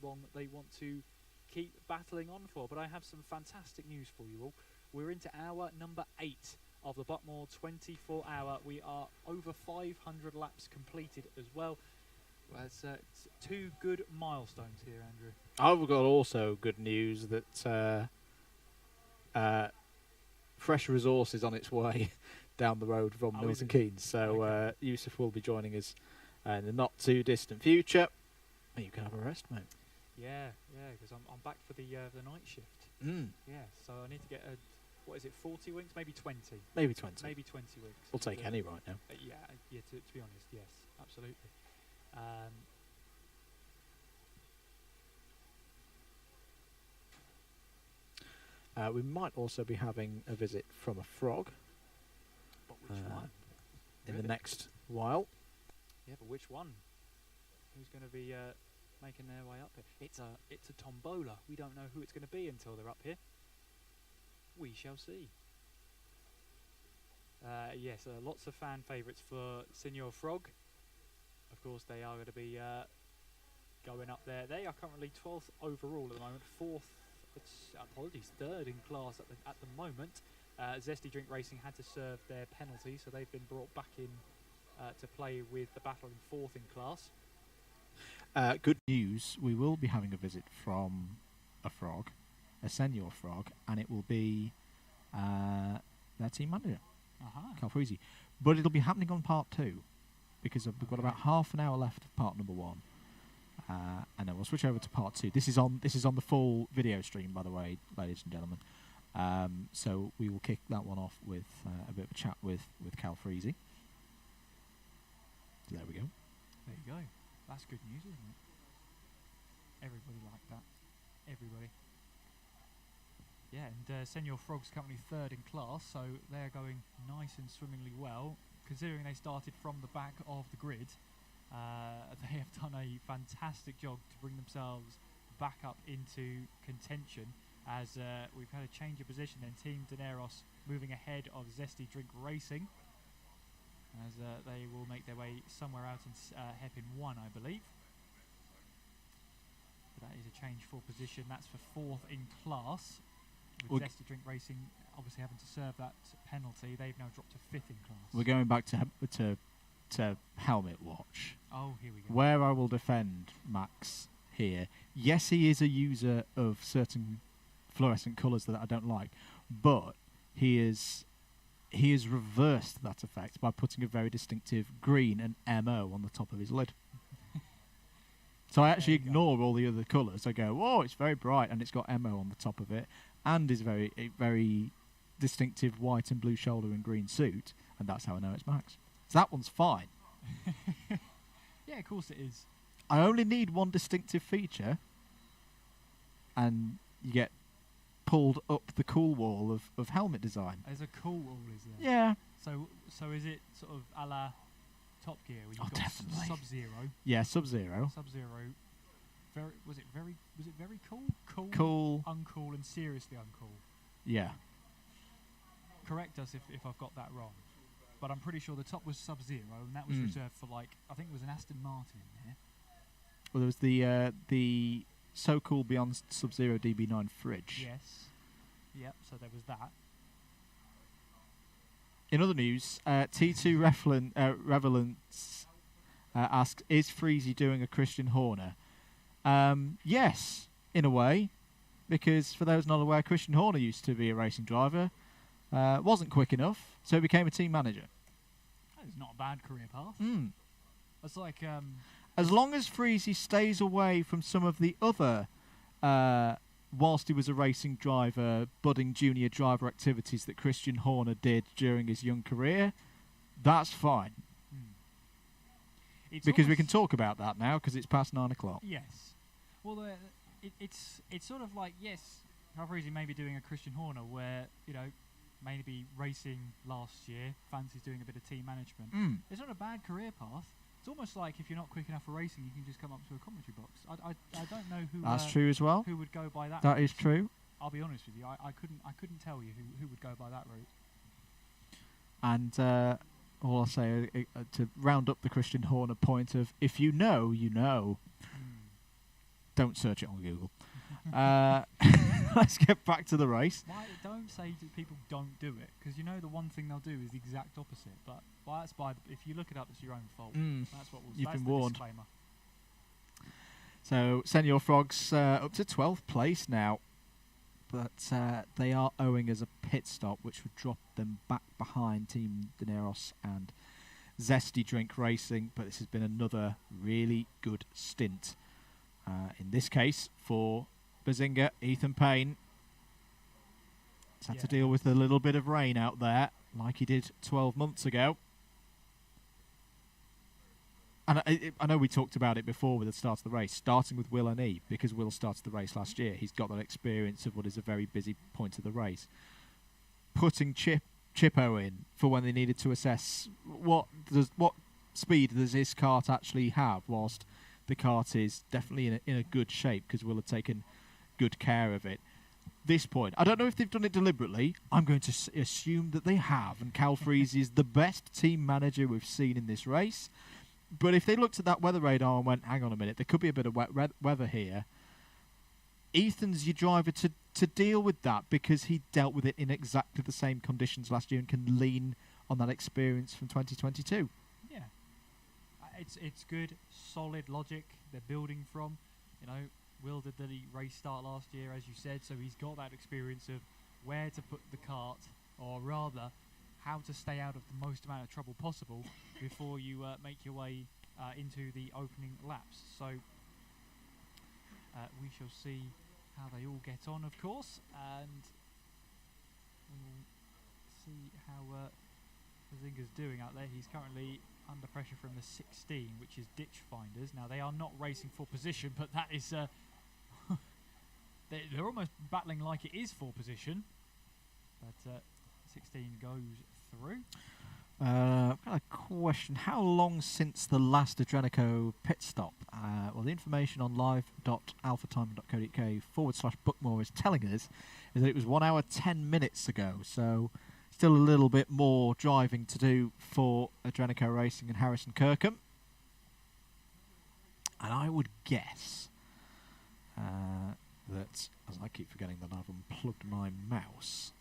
long they want to keep battling on for. But I have some fantastic news for you all. We're into hour number 8 of the Buckmore 24 hour. We are over 500 laps completed as well. It's 2 good milestones here, Andrew. I've got also good news that fresh resources on its way down the road from Milton Keynes. So Yousuf will be joining us in the not too distant future. Well, you can have a rest, mate. Yeah, because I'm back for the night shift. Yeah, so I need to get 40 winks, maybe 20. Maybe 20. Maybe 20 winks. We'll take any right now. Yeah. To be honest, yes, absolutely. We might also be having a visit from a frog. But which one? In the next while. Yeah, but which one? Who's going to be making their way up here? It's a tombola. We don't know who it's going to be until they're up here. We shall see. Yes, lots of fan favourites for Senor Frog. Of course, they are going to be going up there. They are currently 12th overall at the moment, 4th. Apologies, 3rd in class at the moment. Zesty Drink Racing had to serve their penalty, so they've been brought back in to play with the battle in fourth in class. Good news, we will be having a visit from a frog, a senior frog, and it will be their team manager, Calfreezy. But it'll be happening on part 2, because we've got about half an hour left of part number 1. And then we'll switch over to part 2. This is on the full video stream, by the way, ladies and gentlemen. So we will kick that one off with a bit of a chat with Calfreezy. So there we go. There you go. That's good news, isn't it? Everybody liked that. Everybody. Yeah, and Senior Frogs currently third in class, so they're going nice and swimmingly well. Considering they started from the back of the grid, they have done a fantastic job to bring themselves back up into contention, as we've had a change of position then. Team Daneros moving ahead of Zesty Drink Racing, as they will make their way somewhere out in hairpin 1, I believe. But that is a change for position. That's for fourth in class, with Zesty Drink Racing obviously having to serve that penalty. They've now dropped to fifth in class. We're going back to helmet watch. Oh, here we go. Where I will defend Max here. Yes, he is a user of certain fluorescent colours that I don't like, but he is reversed that effect by putting a very distinctive green and MO on the top of his lid. So I actually ignore all the other colours. I go, oh, it's very bright, and it's got MO on the top of it, and is a very distinctive white and blue shoulder and green suit, and that's how I know it's Max. So that one's fine. Yeah, of course it is. I only need one distinctive feature, and you get pulled up the cool wall of helmet design. There's a cool wall, is there? Yeah. So is it sort of a la Top Gear, where you've got definitely. Sub-Zero? Yeah, Sub-Zero. Sub-Zero. Was it very cool? Cool. Uncool, and seriously uncool. Yeah. Correct us if I've got that wrong. But I'm pretty sure the top was Sub-Zero, and that was reserved for, like, I think it was an Aston Martin in there. Well, there was the So Cool Beyond Sub-Zero DB9 fridge. Yes. Yep, so there was that. In other news, T2 Revelance asks, is Freezy doing a Christian Horner? Yes, in a way, because for those not aware, Christian Horner used to be a racing driver, wasn't quick enough, so he became a team manager. That is not a bad career path. That's like... as long as Freezy stays away from some of the other, whilst he was a racing driver, budding junior driver activities that Christian Horner did during his young career, that's fine. Because we can talk about that now, because it's past 9 o'clock. Yes. Well, it's sort of like, yes, Freezy may be doing a Christian Horner where, you know, maybe racing last year, fancies doing a bit of team management. It's not a bad career path. It's almost like if you're not quick enough for racing, you can just come up to a commentary box. I don't know who. That's true as well. Who would go by that? That is true. I'll be honest with you. I couldn't tell you who would go by that route. And all I'll say to round up the Christian Horner point of, if you know, you know. Don't search it on Google. Let's get back to the race. Don't say that people don't do it, because you know the one thing they'll do is the exact opposite. But if you look it up, it's your own fault. That's what You've been warned. Disclaimer. So Senior Frogs up to 12th place now, but they are owing us a pit stop, which would drop them back behind Team Daneros and Zesty Drink Racing. But this has been another really good stint. In this case, for Bazinga, Ethan Payne has had to deal with a little bit of rain out there, like he did 12 months ago. And I know we talked about it before with the start of the race, starting with Will and E, because Will started the race last year. He's got that experience of what is a very busy point of the race. Putting Chippo in for when they needed to assess what speed does this kart actually have, whilst the kart is definitely in a good shape, because Will have taken good care of it. This point, I don't know if they've done it deliberately. I'm going to assume that they have, and Calfreezy is the best team manager we've seen in this race. But if they looked at that weather radar and went, hang on a minute, there could be a bit of wet weather here, Ethan's your driver to deal with that because he dealt with it in exactly the same conditions last year and can lean on that experience from 2022. Yeah. It's good, solid logic they're building from. You know, Will did the race start last year, as you said, so he's got that experience of where to put the cart, or rather, how to stay out of the most amount of trouble possible before you make your way into the opening laps. So we shall see how they all get on, of course, and we'll see how Bazinga's doing out there. He's currently under pressure from the 16, which is Ditch Finders. Now, they are not racing for position, but that is... they're almost battling like it is for position. But 16 goes through. I've got a question. How long since the last Adrenico pit stop? Well, the information on live.alphatime.co.uk/Buckmore is telling us is that it was 1 hour 10 minutes ago. So still a little bit more driving to do for Adrenico Racing and Harrison Kirkham. And I would guess that, as I keep forgetting that I've unplugged my mouse,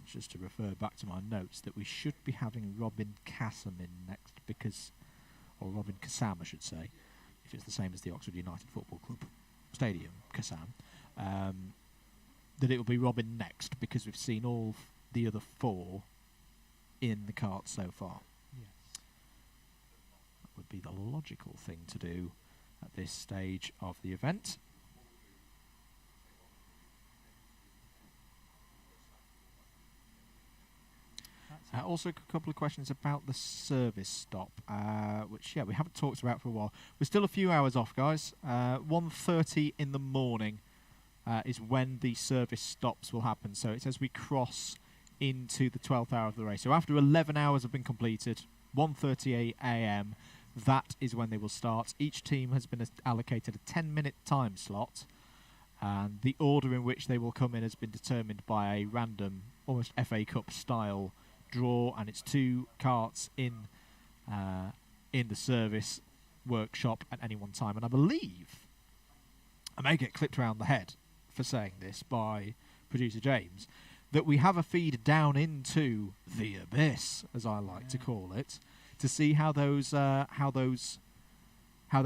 just to refer back to my notes, that we should be having Robin Kassam in next because, or Robin Kassam I should say, if it's the same as the Oxford United Football Club Stadium, Kassam, that it will be Robin next because we've seen all the other four in the cart so far. Yes. That would be the logical thing to do at this stage of the event. Also, a couple of questions about the service stop, which, we haven't talked about for a while. We're still a few hours off, guys. 1:30 in the morning is when the service stops will happen. So it's as we cross into the 12th hour of the race. So after 11 hours have been completed, 1:30 a.m., that is when they will start. Each team has been allocated a 10-minute time slot, and the order in which they will come in has been determined by a random, almost FA Cup style draw, and it's 2 carts in the service workshop at any one time. And I believe I may get clipped around the head for saying this by producer James, that we have a feed down into the abyss, as I like to call it, to see how those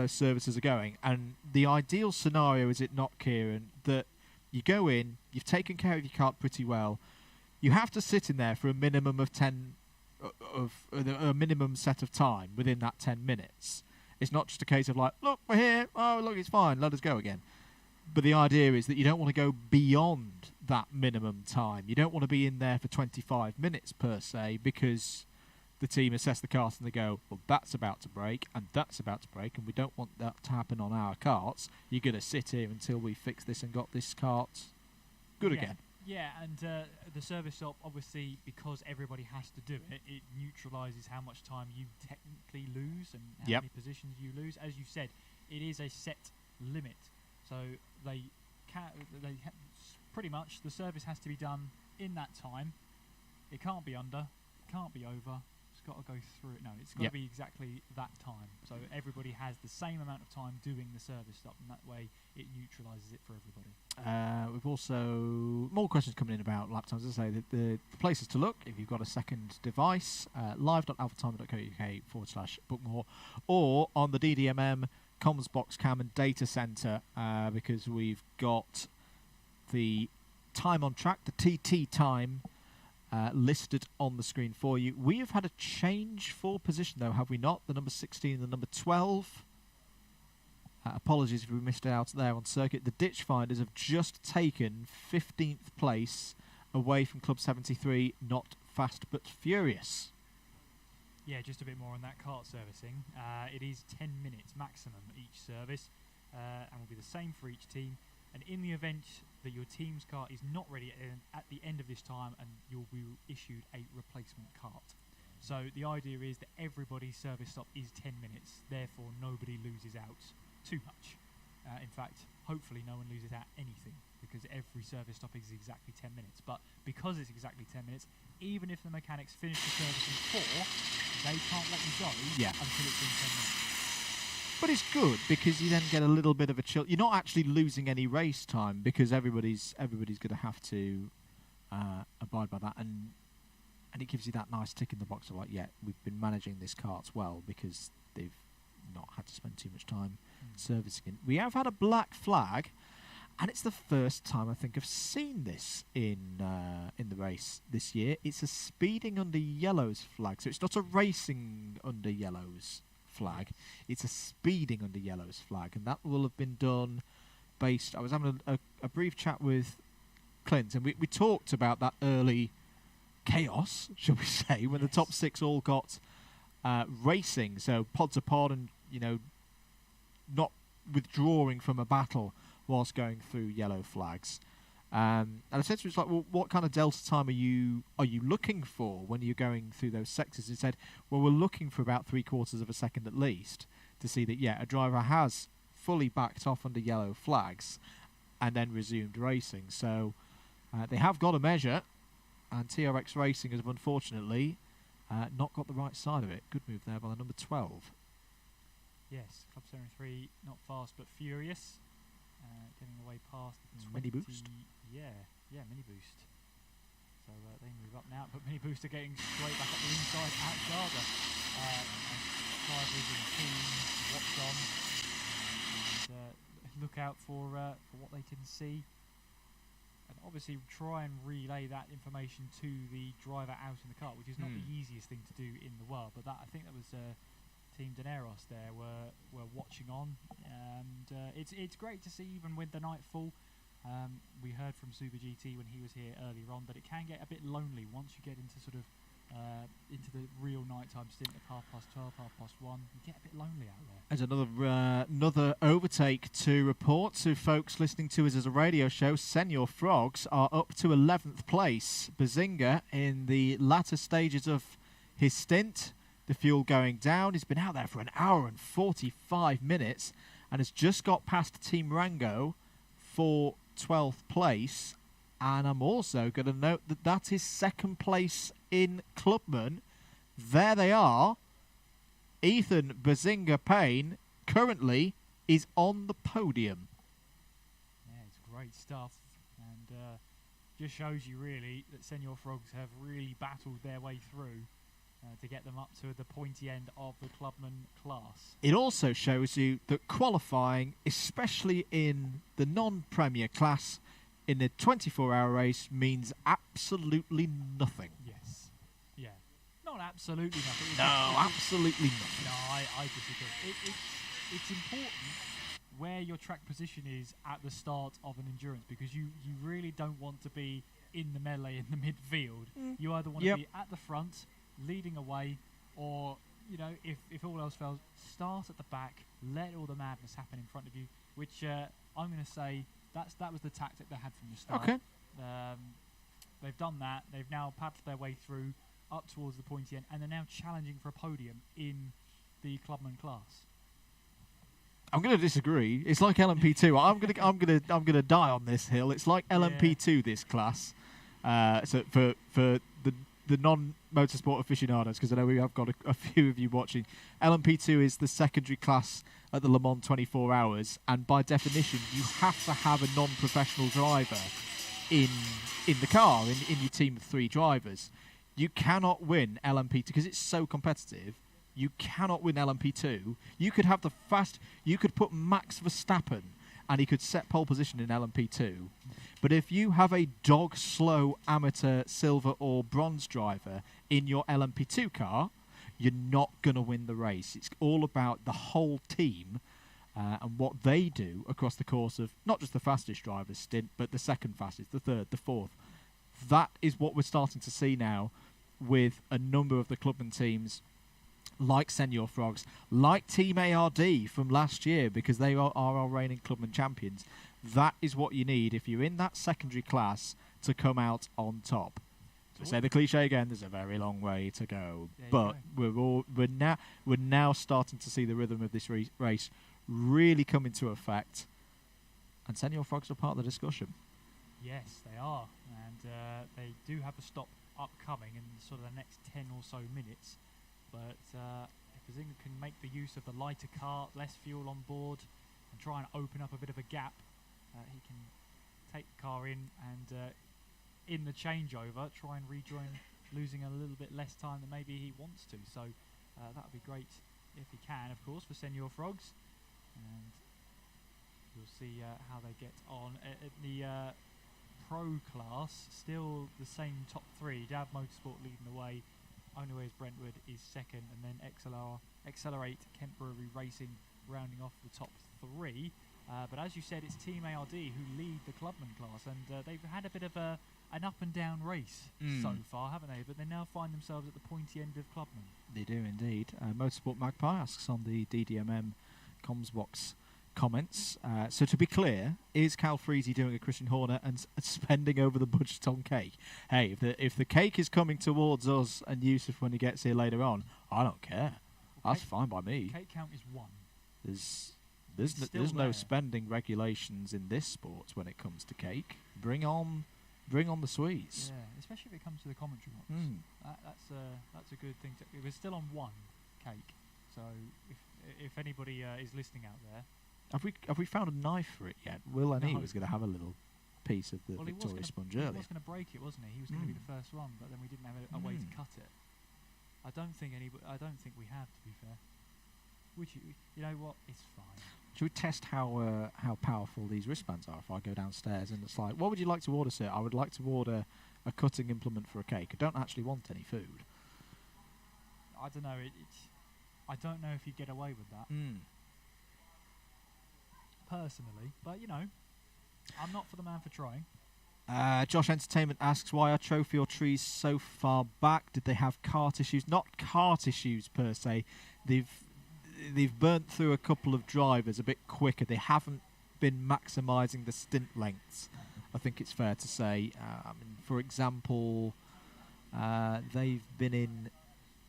services are going. And the ideal scenario, is it not, Kieran, that you go in, you've taken care of your cart pretty well. You have to sit in there for a minimum of a minimum set of time within that 10 minutes. It's not just a case of like, look, we're here. Oh, look, it's fine. Let us go again. But the idea is that you don't want to go beyond that minimum time. You don't want to be in there for 25 minutes per se, because the team assess the cart and they go, well, that's about to break and that's about to break, and we don't want that to happen on our carts. You're going to sit here until we fix this and got this cart good again. Yeah, and the service stop, obviously, because everybody has to do it, it neutralises how much time you technically lose and how many positions you lose. As you said, it is a set limit, so pretty much the service has to be done in that time. It can't be under, it can't be over. It's got to go through it. No, it's got to be exactly that time. So everybody has the same amount of time doing the service stop, and that way it neutralises it for everybody. We've also more questions coming in about lap times. As I say, the places to look if you've got a second device, live.alphatime.co.uk/Buckmore, or on the DDMM comms box cam and data centre, because we've got the time on track, the TT time, listed on the screen for you. We have had a change for position, though, have we not? The number 16 and the number 12. Apologies if we missed out there on circuit. The Ditch Finders have just taken 15th place away from Club 73, Not Fast But Furious. Yeah, just a bit more on that cart servicing. It is 10 minutes maximum each service, and will be the same for each team. And in the event that your team's cart is not ready at the end of this time, and you'll be issued a replacement cart. So the idea is that everybody's service stop is 10 minutes, therefore nobody loses out too much. In fact, hopefully no one loses out anything, because every service stop is exactly 10 minutes. But because it's exactly 10 minutes, even if the mechanics finish the service in 4, they can't let you go until it's been 10 minutes. But it's good because you then get a little bit of a chill. You're not actually losing any race time because everybody's going to have to abide by that, and it gives you that nice tick in the box of like, yeah, we've been managing this kart well because they've not had to spend too much time servicing it. We have had a black flag, and it's the first time I think I've seen this in the race this year. It's a speeding under yellows flag, so it's not a racing under yellows flag. It's a speeding under yellows flag, and that will have been done based. I was having a brief chat with Clint, and we talked about that early chaos, shall we say, when the top 6 all got racing, so pod to pod, and not withdrawing from a battle whilst going through yellow flags. And I said to him, it's like, well, what kind of delta time are you looking for when you're going through those sectors? He said, well, we're looking for about 3/4 of a second at least to see that, yeah, a driver has fully backed off under yellow flags and then resumed racing. So they have got a measure, and TRX Racing has unfortunately not got the right side of it. Good move there by the number 12. Yes, Club 73, not fast but furious. Getting away past Mini Boost. Yeah, Mini Boost. So they move up now, but Mini Boost are getting straight back up the inside at Garda. And drivers and teams watch on. And, look out for what they can see. And obviously try and relay that information to the driver out in the car, which is not the easiest thing to do in the world. But I think that was Team Daneros there were watching on, and it's great to see even with the nightfall. We heard from Super GT when he was here earlier on that it can get a bit lonely once you get into sort of into the real nighttime stint of 12:30, 1:30. You get a bit lonely out there. There's another overtake to report to folks listening to us as a radio show. Senior Frogs are up to 11th place. Bazinga in the latter stages of his stint. The fuel going down. He's been out there for an hour and 45 minutes and has just got past Team Rango for 12th place. And I'm also going to note that that is second place in Clubman. There they are. Ethan Bazinga Payne currently is on the podium. Yeah, it's great stuff. And just shows you really that Senior Frogs have really battled their way through to get them up to the pointy end of the Clubman class. It also shows you that qualifying, especially in the non-Premier class, in a 24-hour race means absolutely nothing. Yes. Yeah. Not absolutely nothing. No, absolutely nothing. No, I disagree. It's important where your track position is at the start of an endurance, because you really don't want to be in the melee in the midfield. You either want to be at the front, leading away, or, if all else fails, start at the back, let all the madness happen in front of you, which I'm going to say that was the tactic they had from the start. Okay. They've done that. They've now paddled their way through up towards the pointy end, and they're now challenging for a podium in the Clubman class. I'm going to disagree. It's like LMP2. I'm going to die on this hill. It's like LMP2 this class. So for the non-motorsport aficionados, because I know we have got a few of you watching, LMP2 is the secondary class at the Le Mans 24 Hours, and by definition, you have to have a non-professional driver in the car, in your team of 3 drivers. You cannot win LMP2 because it's so competitive. You cannot win LMP2. You could have you could put Max Verstappen and he could set pole position in LMP2. But if you have a dog-slow amateur silver or bronze driver in your LMP2 car, you're not going to win the race. It's all about the whole team and what they do across the course of not just the fastest driver's stint, but the second fastest, the third, the fourth. That is what we're starting to see now with a number of the Clubman teams, like Senior Frogs, like Team ARD from last year, because they are our reigning Clubman champions. That is what you need if you're in that secondary class to come out on top. To say the cliche again, there's a very long way to go, but we're now starting to see the rhythm of this race really come into effect, and Senior Frogs are part of the discussion. Yes, they are, and they do have a stop upcoming in sort of the next 10 or so minutes. But if England can make the use of the lighter car, less fuel on board, and try and open up a bit of a gap, he can take the car in and in the changeover try and rejoin, losing a little bit less time than maybe he wants to. So that would be great if he can, of course, for Senor Frogs. And you'll see how they get on. At the pro class, still the same top three. Dav Motorsport leading the way. Only way is Brentwood is second, and then Accelerate Kent Brewery Racing rounding off the top three. But as you said, it's Team ARD who lead the Clubman class, and they've had a bit of an up and down race so far, haven't they? But they now find themselves at the pointy end of Clubman. They do indeed. Motorsport Magpie asks on the DDMM comms box comments. So to be clear, is Cal Freezy doing a Christian Horner and spending over the budget on cake? Hey, if the cake is coming towards us and Yousuf when he gets here later on, I don't care. Well, that's fine by me. Cake count is 1. There's no spending regulations in this sport when it comes to cake. Bring on the sweets. Yeah, especially if it comes to the commentary box. That's a good thing. We're still on 1 cake, so if anybody is listening out there, have we found a knife for it yet? Will and he was going to have a little piece of the Victoria sponge earlier. He was going to break it, wasn't he? He was going to be the first one, but then we didn't have a way to cut it. I don't think we have, to be fair. Would you? You know what? It's fine. Should we test how powerful these wristbands are? If I go downstairs and it's like, what would you like to order, sir? I would like to order a cutting implement for a cake. I don't actually want any food. I don't know. I don't know if you'd get away with that. Personally, but you know, I'm not for the man for trying. Josh Entertainment asks, why are Trophy or Trees so far back? Did they have cart issues? Not cart issues per se. They've burnt through a couple of drivers a bit quicker. They haven't been maximising the stint lengths, I think it's fair to say. For example, they've been in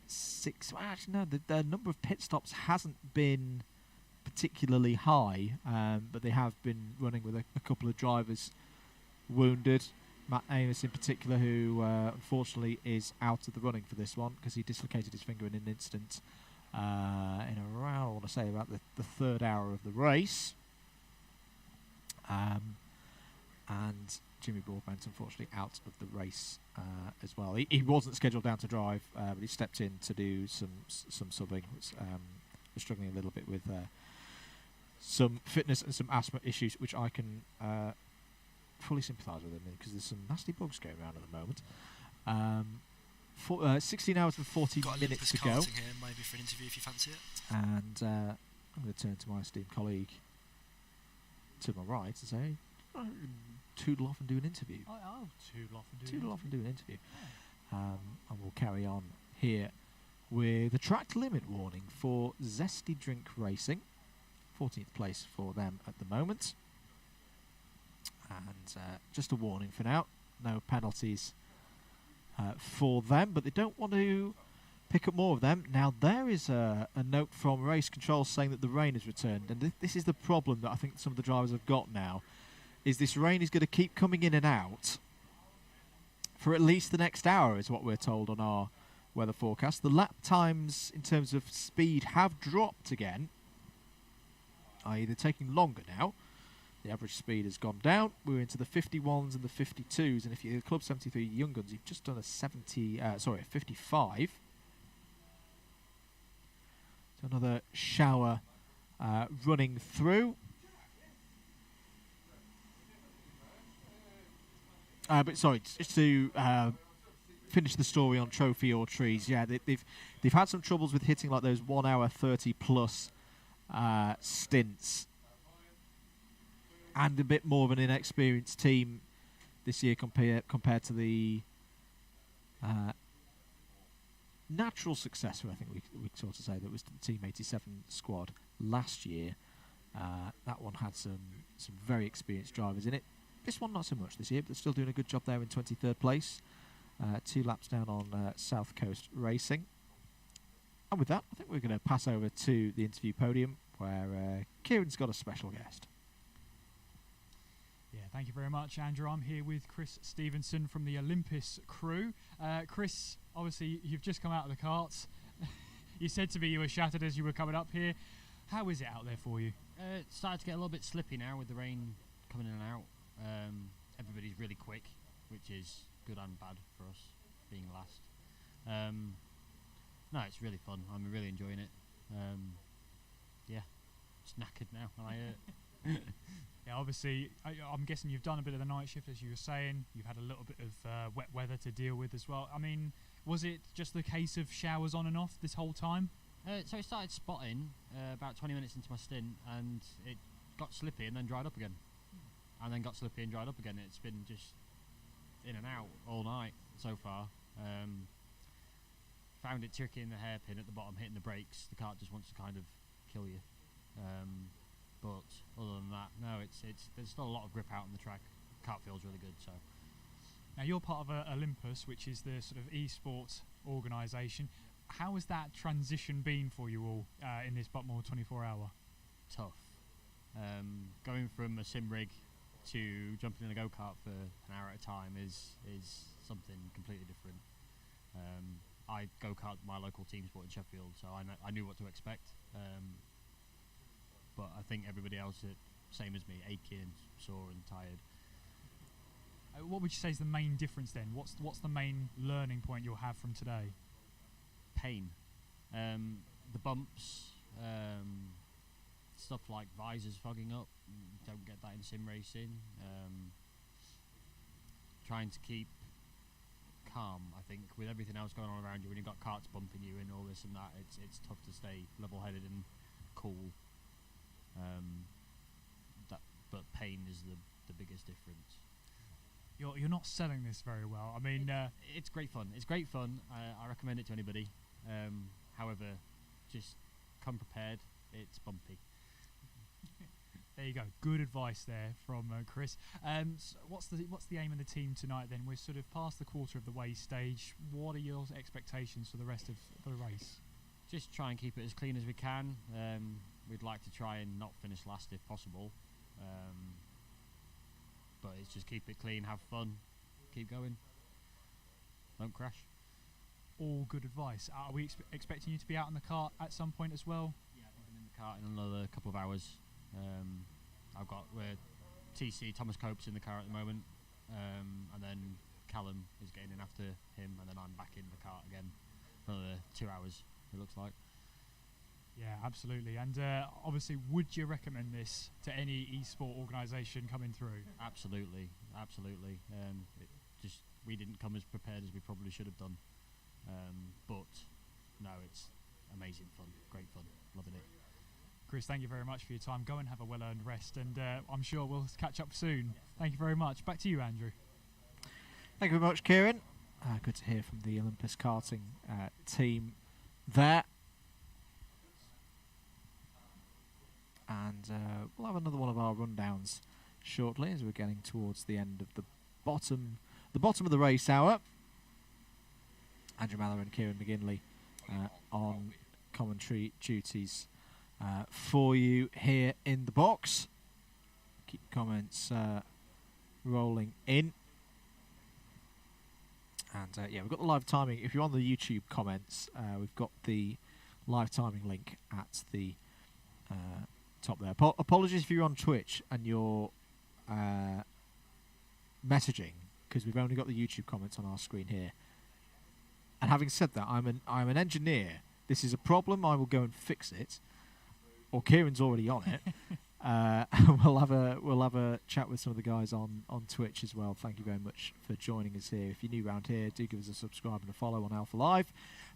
6... Well, actually, no, the number of pit stops hasn't been particularly high, but they have been running with a couple of drivers wounded. Matt Amos in particular, who unfortunately is out of the running for this one because he dislocated his finger in an incident in around, I want to say, about the third hour of the race. And Jimmy Broadbent, unfortunately, out of the race as well. He wasn't scheduled down to drive, but he stepped in to do some subbing. Was struggling a little bit with some fitness and some asthma issues, which I can fully sympathise with him in, because there's some nasty bugs going around at the moment. 16 hours and 40 minutes to go. Here, maybe for an interview if you fancy it. And I'm going to turn to my esteemed colleague to my right and say, toodle off and do an interview. I'll toodle off and do an interview. And we'll carry on here with a track limit warning for Zesty Drink Racing. 14th place for them at the moment. And just a warning for now. No penalties for them, but they don't want to pick up more of them. Now, there is a note from race control saying that the rain has returned, and this is the problem that I think some of the drivers have got now, is this rain is going to keep coming in and out for at least the next hour, is what we're told on our weather forecast. The lap times in terms of speed have dropped again, i.e. they're taking longer now. The average speed has gone down. We're into the 51s and the 52s, and if you're Club 73 Young Guns, you've just done a 55. So another shower running through. But sorry, just to finish the story on Trophy or Trees. Yeah, they've had some troubles with hitting like those 1 hour 30 plus stints. And a bit more of an inexperienced team this year compared to the natural successor, I think we sort of say, that was the Team 87 squad last year. That one had some very experienced drivers in it. This one not so much this year, but still doing a good job there in 23rd place. 2 laps down on South Coast Racing. And with that, I think we're going to pass over to the interview podium, where Kieran's got a special guest. Yeah, thank you very much, Andrew. I'm here with Chris Stevenson from the Olympus crew. Chris, obviously, you've just come out of the karts. You said to me you were shattered as you were coming up here. How is it out there for you? It's started to get a little bit slippy now with the rain coming in and out. Everybody's really quick, which is good and bad for us, being last. No, it's really fun. I'm really enjoying it. Yeah, it's knackered now. Yeah, obviously, I'm guessing you've done a bit of the night shift, as you were saying. You've had a little bit of wet weather to deal with as well. I mean, was it just the case of showers on and off this whole time? So it started spotting about 20 minutes into my stint, and it got slippy and then dried up again. And then got slippy and dried up again. It's been just in and out all night so far. Found it tricky in the hairpin at the bottom, hitting the brakes. The cart just wants to kind of kill you. But other than that, no, there's still a lot of grip out on the track. Cart feels really good. So now you're part of Olympus, which is the sort of esports organisation. How has that transition been for you all in this Buckmore 24-hour? Tough. Going from a sim rig to jumping in a go-kart for an hour at a time is something completely different. I go-kart my local team sport in Sheffield, so I knew what to expect. But I think everybody else, same as me, achy and sore and tired. What would you say is the main difference then? What's the main learning point you'll have from today? Pain. The bumps, stuff like visors fogging up, don't get that in sim racing. Trying to keep calm, I think, with everything else going on around you. When you've got carts bumping you and all this and that, it's tough to stay level-headed and cool. But pain is the biggest difference. You're not selling this very well. I mean, it's great fun. It's great fun. I recommend it to anybody. However, just come prepared. It's bumpy. There you go. Good advice there from Chris. So what's the aim of the team tonight then? We're sort of past the quarter of the way stage. What are your expectations for the rest of the race? Just try and keep it as clean as we can. We'd like to try and not finish last if possible. But it's just keep it clean, have fun, keep going, don't crash. All good advice. Are we expecting you to be out in the cart at some point as well? Yeah, I think I'm in the cart in another couple of hours. I've got TC Thomas Cope's in the car at the moment, and then Callum is getting in after him, and then I'm back in the cart again for another 2 hours, it looks like. Yeah, absolutely. And obviously, would you recommend this to any esport organisation coming through? Absolutely. We didn't come as prepared as we probably should have done. But no, it's amazing fun, great fun, loving it. Chris, thank you very much for your time. Go and have a well-earned rest, and I'm sure we'll catch up soon. Thank you very much. Back to you, Andrew. Thank you very much, Kieran. Good to hear from the Olympus karting team there. And we'll have another one of our rundowns shortly as we're getting towards the end of the bottom of the race hour. Andrew Mallow and Kieran McGinley on commentary duties for you here in the box. Keep comments rolling in. And yeah, we've got the live timing. If you're on the YouTube comments, we've got the live timing link at the top there. Apologies if you're on Twitch and you're messaging, because we've only got the YouTube comments on our screen here. And having said that, I'm an engineer. This is a problem. I will go and fix it. Or Kieran's already on it. We'll have a chat with some of the guys on Twitch as well. Thank you very much for joining us here. If you're new around here, do give us a subscribe and a follow on Alpha Live.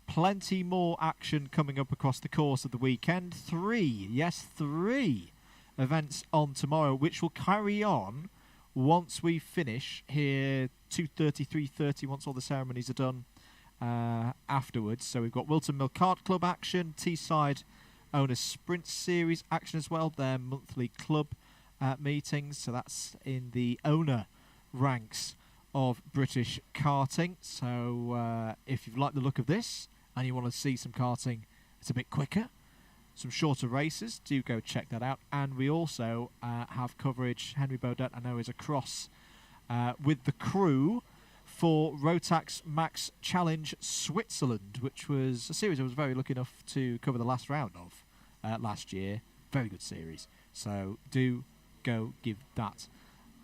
Plenty more action coming up across the course of the weekend. 3 events on tomorrow, which will carry on once we finish here 2:30, 3:30, once all the ceremonies are done afterwards. So we've got Wilton Mill Kart Club action, Teesside Owners Sprint Series action as well, their monthly club meetings. So that's in the owner ranks of British karting. So if you've liked the look of this and you want to see some karting, it's a bit quicker, some shorter races, do go check that out. And we also have coverage. Henry Baudet, I know, is across with the crew for Rotax Max Challenge Switzerland, which was a series I was very lucky enough to cover the last round of last year. Very good series. So do go give that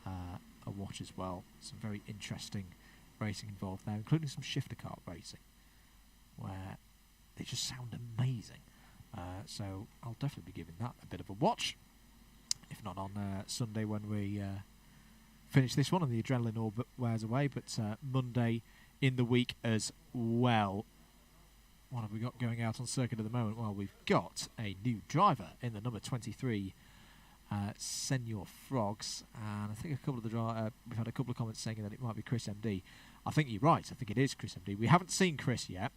a watch as well. Some very interesting racing involved there, including some shifter kart racing, where they just sound amazing. So I'll definitely be giving that a bit of a watch, if not on Sunday when we finish this one and the adrenaline all but wears away, but Monday in the week as well. What have we got going out on circuit at the moment? Well, we've got a new driver in the number 23 Senior Frogs, and I think a couple of the we've had a couple of comments saying that it might be Chris MD. I think you're right. I think it is Chris MD. We haven't seen Chris yet,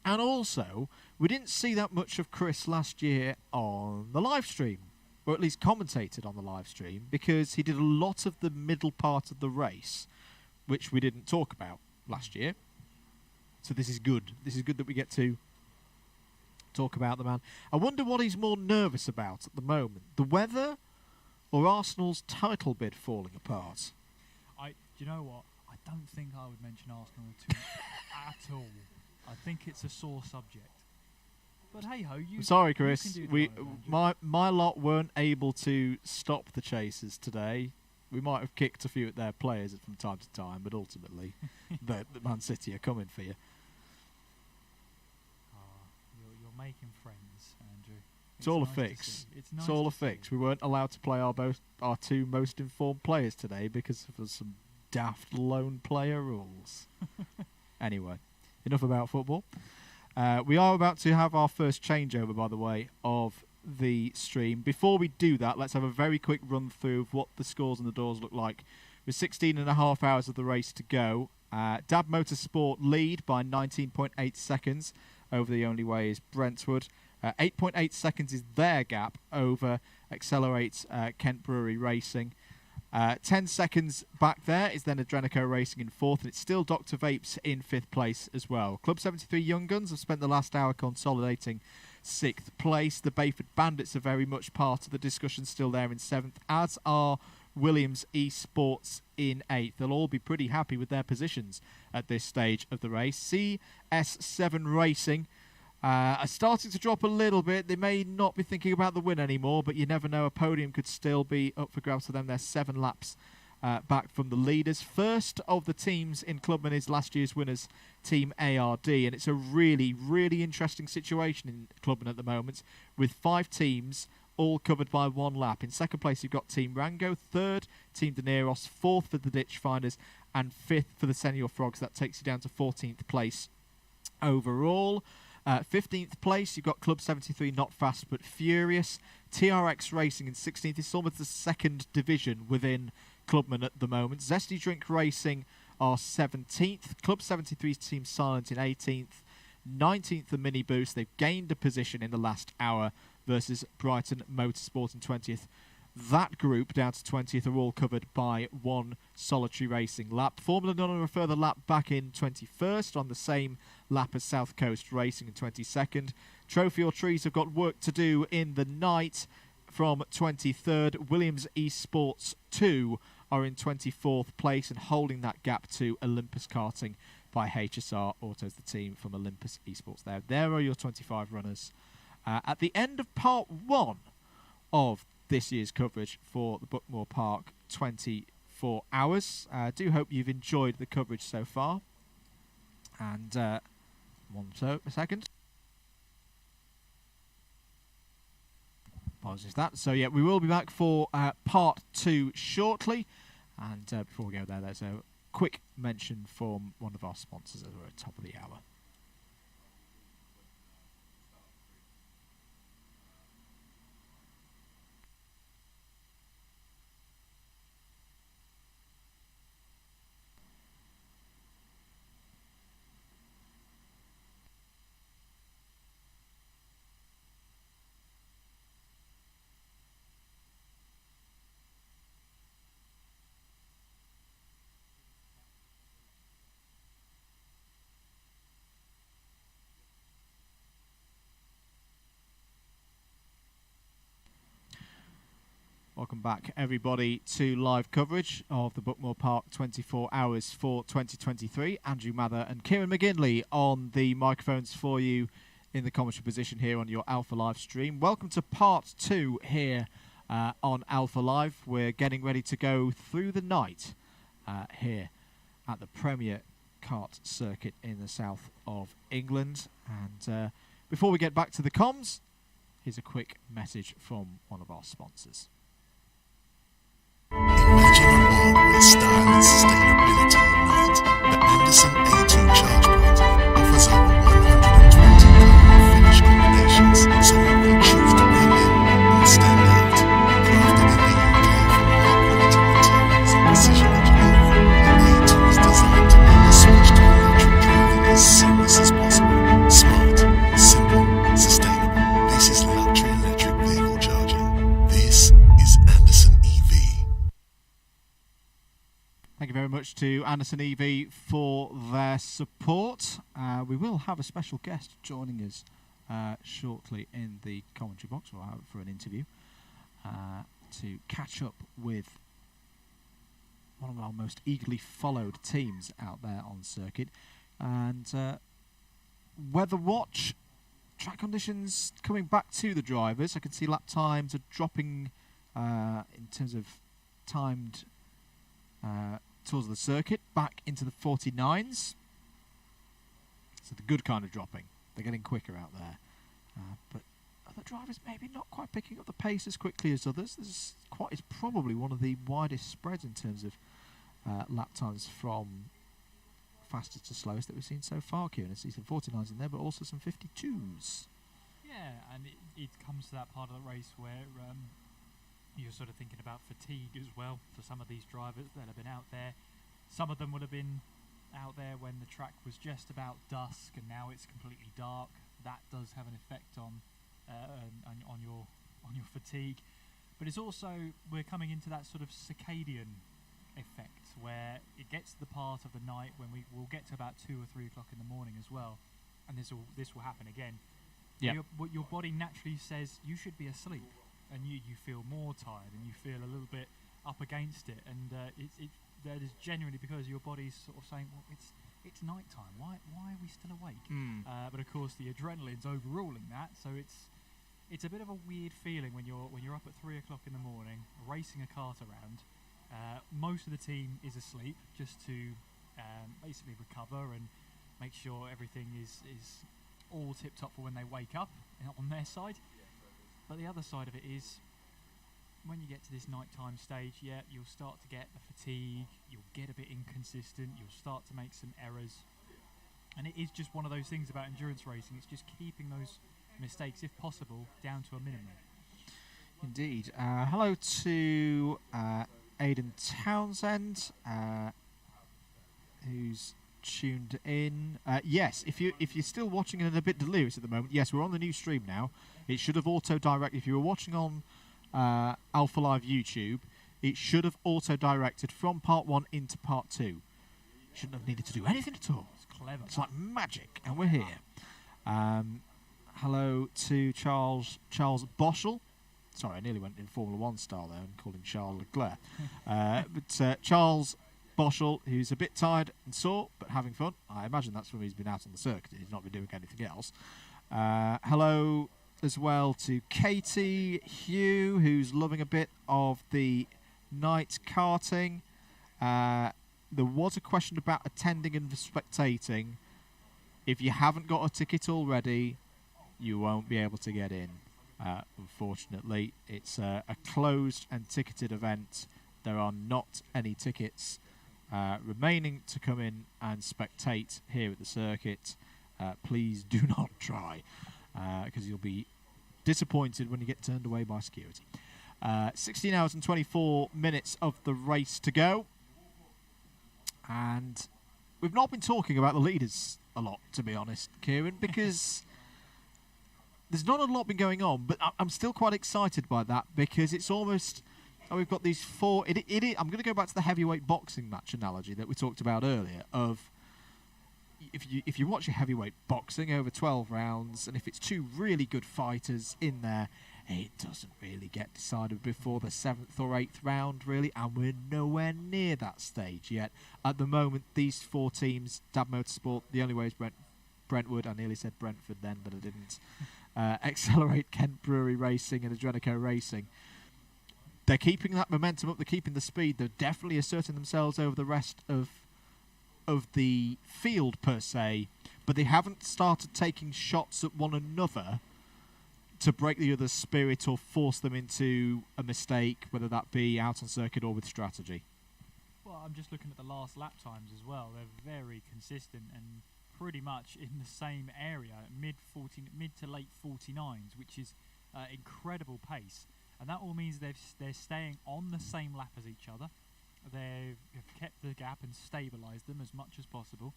and also we didn't see that much of Chris last year on the live stream, or at least commentated on the live stream, because he did a lot of the middle part of the race, which we didn't talk about last year. So this is good. This is good that we get to talk about the man. I wonder what he's more nervous about at the moment: the weather, or Arsenal's title bid falling apart. You know what? I don't think I would mention Arsenal to at all. I think it's a sore subject. But hey ho, you. Sorry, you Chris. can do We the right, my lot weren't able to stop the chasers today. We might have kicked a few at their players from time to time, but ultimately, the Man City are coming for you. You're making friends, Andrew. It's all a nice to fix. see. It's It's nice all a to see. fix. We weren't allowed to play our two most informed players today because of some daft lone player rules. Anyway, enough about football. We are about to have our first changeover, by the way, of the stream. Before we do that, let's have a very quick run through of what the scores and the doors look like. With 16 and a half hours of the race to go, Dab Motorsport lead by 19.8 seconds over The Only Way is Brentwood. 8.8 seconds is their gap over Accelerate Kent Brewery Racing. 10 seconds back there is then Adrenico Racing in fourth, and it's still Dr. Vapes in fifth place as well. Club 73 Young Guns have spent the last hour consolidating sixth place. The Bayford Bandits are very much part of the discussion, still there in seventh, as are Williams Esports in eighth. They'll all be pretty happy with their positions at this stage of the race. CS7 Racing are starting to drop a little bit. They may not be thinking about the win anymore, but you never know. A podium could still be up for grabs for them. They're 7 laps back from the leaders. First of the teams in Clubman is last year's winners, Team ARD, and it's a really, really interesting situation in Clubman at the moment, with 5 teams all covered by 1 lap. In second place, you've got Team Rango, third, Team De Neros, fourth for the Ditch Finders, and fifth for the Senior Frogs. That takes you down to 14th place overall. 15th place, you've got Club 73, Not Fast But Furious. TRX Racing in 16th. It's almost the second division within Clubman at the moment. Zesty Drink Racing are 17th. Club 73's Team Silent in 18th. 19th, the Mini Boost. They've gained a position in the last hour versus Brighton Motorsport in 20th. That group down to 20th are all covered by 1 solitary racing lap. Formula None are a further lap back in 21st on the same lap as South Coast Racing in 22nd. Trophy or Trees have got work to do in the night from 23rd. Williams Esports 2 are in 24th place and holding that gap to Olympus Karting by HSR Autos, the team from Olympus Esports there. There are your 25 runners. At the end of part 1 of this year's coverage for the Buckmore Park 24 hours. I do hope you've enjoyed the coverage so far. And a second. Apologies for that. So yeah, we will be back for part 2 shortly. And before we go there, there's a quick mention from one of our sponsors as we're at the top of the hour. Welcome back, everybody, to live coverage of the Buckmore Park 24 Hours for 2023. Andrew Mather and Kieran McGinley on the microphones for you in the commentary position here on your Alpha Live stream. Welcome to part 2 here on Alpha Live. We're getting ready to go through the night here at the Premier Kart Circuit in the south of England. And before we get back to the comms, here's a quick message from one of our sponsors. Imagine a world where style and sustainability unite. The Anderson A2 charge point offers over 120 car finish combinations, so you can choose to win in or stand out. Crafted in the UK from high-quality materials and precision engineering, the A2 is designed to make the switch to electric driving as seamless as possible. Smart, simple, sustainable. This is luxury electric vehicle charging. This is Anderson EV. Thank you very much to Anderson EV for their support. We will have a special guest joining us shortly in the commentary box. We'll have it for an interview to catch up with one of our most eagerly followed teams out there on circuit. And weather watch, track conditions coming back to the drivers. I can see lap times are dropping in terms of timed tours of the circuit back into the 49s. So the good kind of dropping. They're getting quicker out there. But other drivers maybe not quite picking up the pace as quickly as others. It's probably one of the widest spreads in terms of lap times from fastest to slowest that we've seen so far, Kieran. I see some 49s in there, but also some 52s. Yeah, and it comes to that part of the race where you're sort of thinking about fatigue as well for some of these drivers that have been out there. Some of them would have been out there when the track was just about dusk, and now it's completely dark. That does have an effect on your fatigue. But it's also, we're coming into that sort of circadian effect where it gets to the part of the night when we'll get to about 2 or 3 o'clock in the morning as well, and this will happen again. Yeah. Your body naturally says you should be asleep, and you feel more tired and you feel a little bit up against it, and that is genuinely because your body's sort of saying, well, it's night time. Why are we still awake? But of course the adrenaline's overruling that, so it's a bit of a weird feeling when you're up at 3 o'clock in the morning racing a kart around. Most of the team is asleep just to basically recover and make sure everything is all tip-top for when they wake up on their side. But the other side of it is, when you get to this nighttime stage, you'll start to get the fatigue, you'll get a bit inconsistent, you'll start to make some errors. And it is just one of those things about endurance racing, it's just keeping those mistakes, if possible, down to a minimum. Indeed. Hello to Aidan Townsend, who's tuned in. Yes, if you're still watching and a bit delirious at the moment, yes, we're on the new stream now. It should have auto-directed. If you were watching on Alpha Live YouTube, it should have auto-directed from part 1 into part 2. Shouldn't have needed to do anything at all. It's clever. It's like magic, and we're here. Hello to Charles Boschel. Sorry, I nearly went in Formula 1 style there and called him Charles Leclerc. But Charles Boschel, who's a bit tired and sore, but having fun. I imagine that's when he's been out on the circuit. He's not been doing anything else. Hello as well to Katie Hugh, who's loving a bit of the night karting. There was a question about attending and spectating. If you haven't got a ticket already, you won't be able to get in. Unfortunately, it's a closed and ticketed event. There are not any tickets remaining to come in and spectate here at the circuit. Please do not try, because you'll be disappointed when you get turned away by security. 16 hours and 24 minutes of the race to go. And we've not been talking about the leaders a lot, to be honest, Kieran, because there's not a lot been going on, but I'm still quite excited by that, because it's almost... we've got these four... I'm going to go back to the heavyweight boxing match analogy that we talked about earlier, of if you watch your heavyweight boxing over 12 rounds, and if it's two really good fighters in there, it doesn't really get decided before the 7th or 8th round, really, and we're nowhere near that stage yet. At the moment, these 4 teams, Dab Motorsport, the only way is Brentwood, I nearly said Brentford then, but I didn't. Accelerate, Kent Brewery Racing and Adrenico Racing. They're keeping that momentum up, they're keeping the speed, they're definitely asserting themselves over the rest of the field per se, but they haven't started taking shots at one another to break the other's spirit or force them into a mistake, whether that be out on circuit or with strategy. Well, I'm just looking at the last lap times as well. They're very consistent and pretty much in the same area, mid to late 49s, which is incredible pace. And that all means they're staying on the same lap as each other. They've kept the gap and stabilised them as much as possible.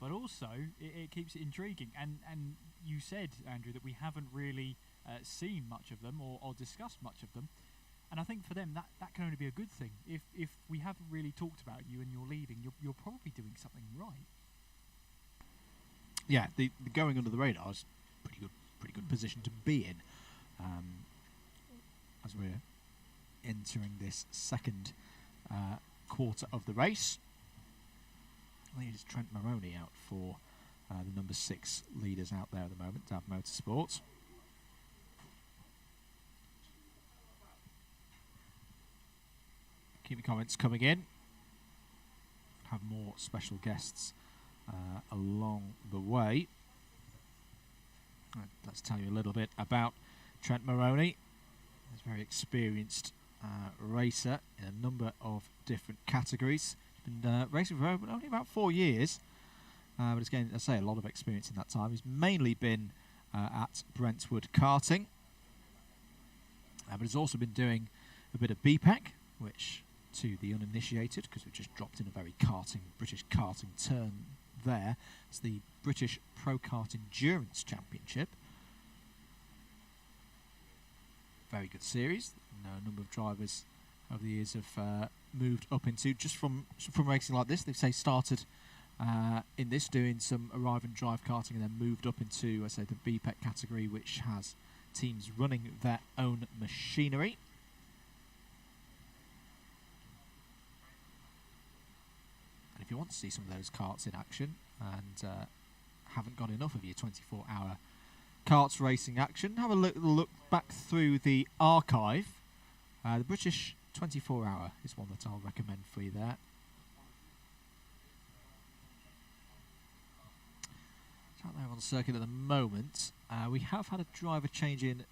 But also, it keeps it intriguing. And you said, Andrew, that we haven't really seen much of them or discussed much of them. And I think for them, that can only be a good thing. If we haven't really talked about you and you're leading, you're probably doing something right. Yeah, the going under the radar is pretty good position to be in as we're entering this second quarter of the race. I think it's Trent Maroney out for the number 6 leaders out there at the moment, Dav Motorsport. Keep your comments coming in. Have more special guests along the way. Let's tell you a little bit about Trent Maroney. He's a very experienced racer in a number of different categories. He's been racing for only about 4 years, but he's gained, I say, a lot of experience in that time. He's mainly been at Brentwood karting, but he's also been doing a bit of BPEC, which to the uninitiated, because we've just dropped in a very British karting term there, it's the British Pro Kart Endurance Championship. Very good series. A number of drivers over the years have moved up into, just from racing like this, they say started in this doing some arrive and drive karting and then moved up into, I say, the BPEC category, which has teams running their own machinery. And if you want to see some of those karts in action and haven't got enough of your 24-hour karts racing action, have a look back through the archive. The British 24-hour is one that I'll recommend for you there. It's out there on the circuit at the moment. We have had a driver change in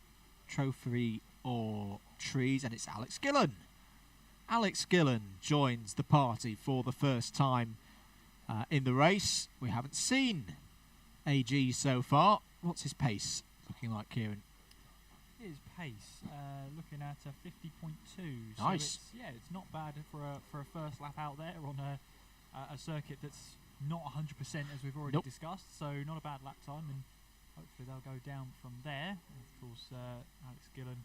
Trophy or Trees, and it's Alex Gillen. Alex Gillen joins the party for the first time in the race. We haven't seen AG so far. What's his pace looking like, Kieran? His pace, looking at a 50.2. Nice. So it's not bad for a first lap out there on a circuit that's not 100% as we've already discussed. So not a bad lap time, and hopefully they'll go down from there. And of course, Alex Gillen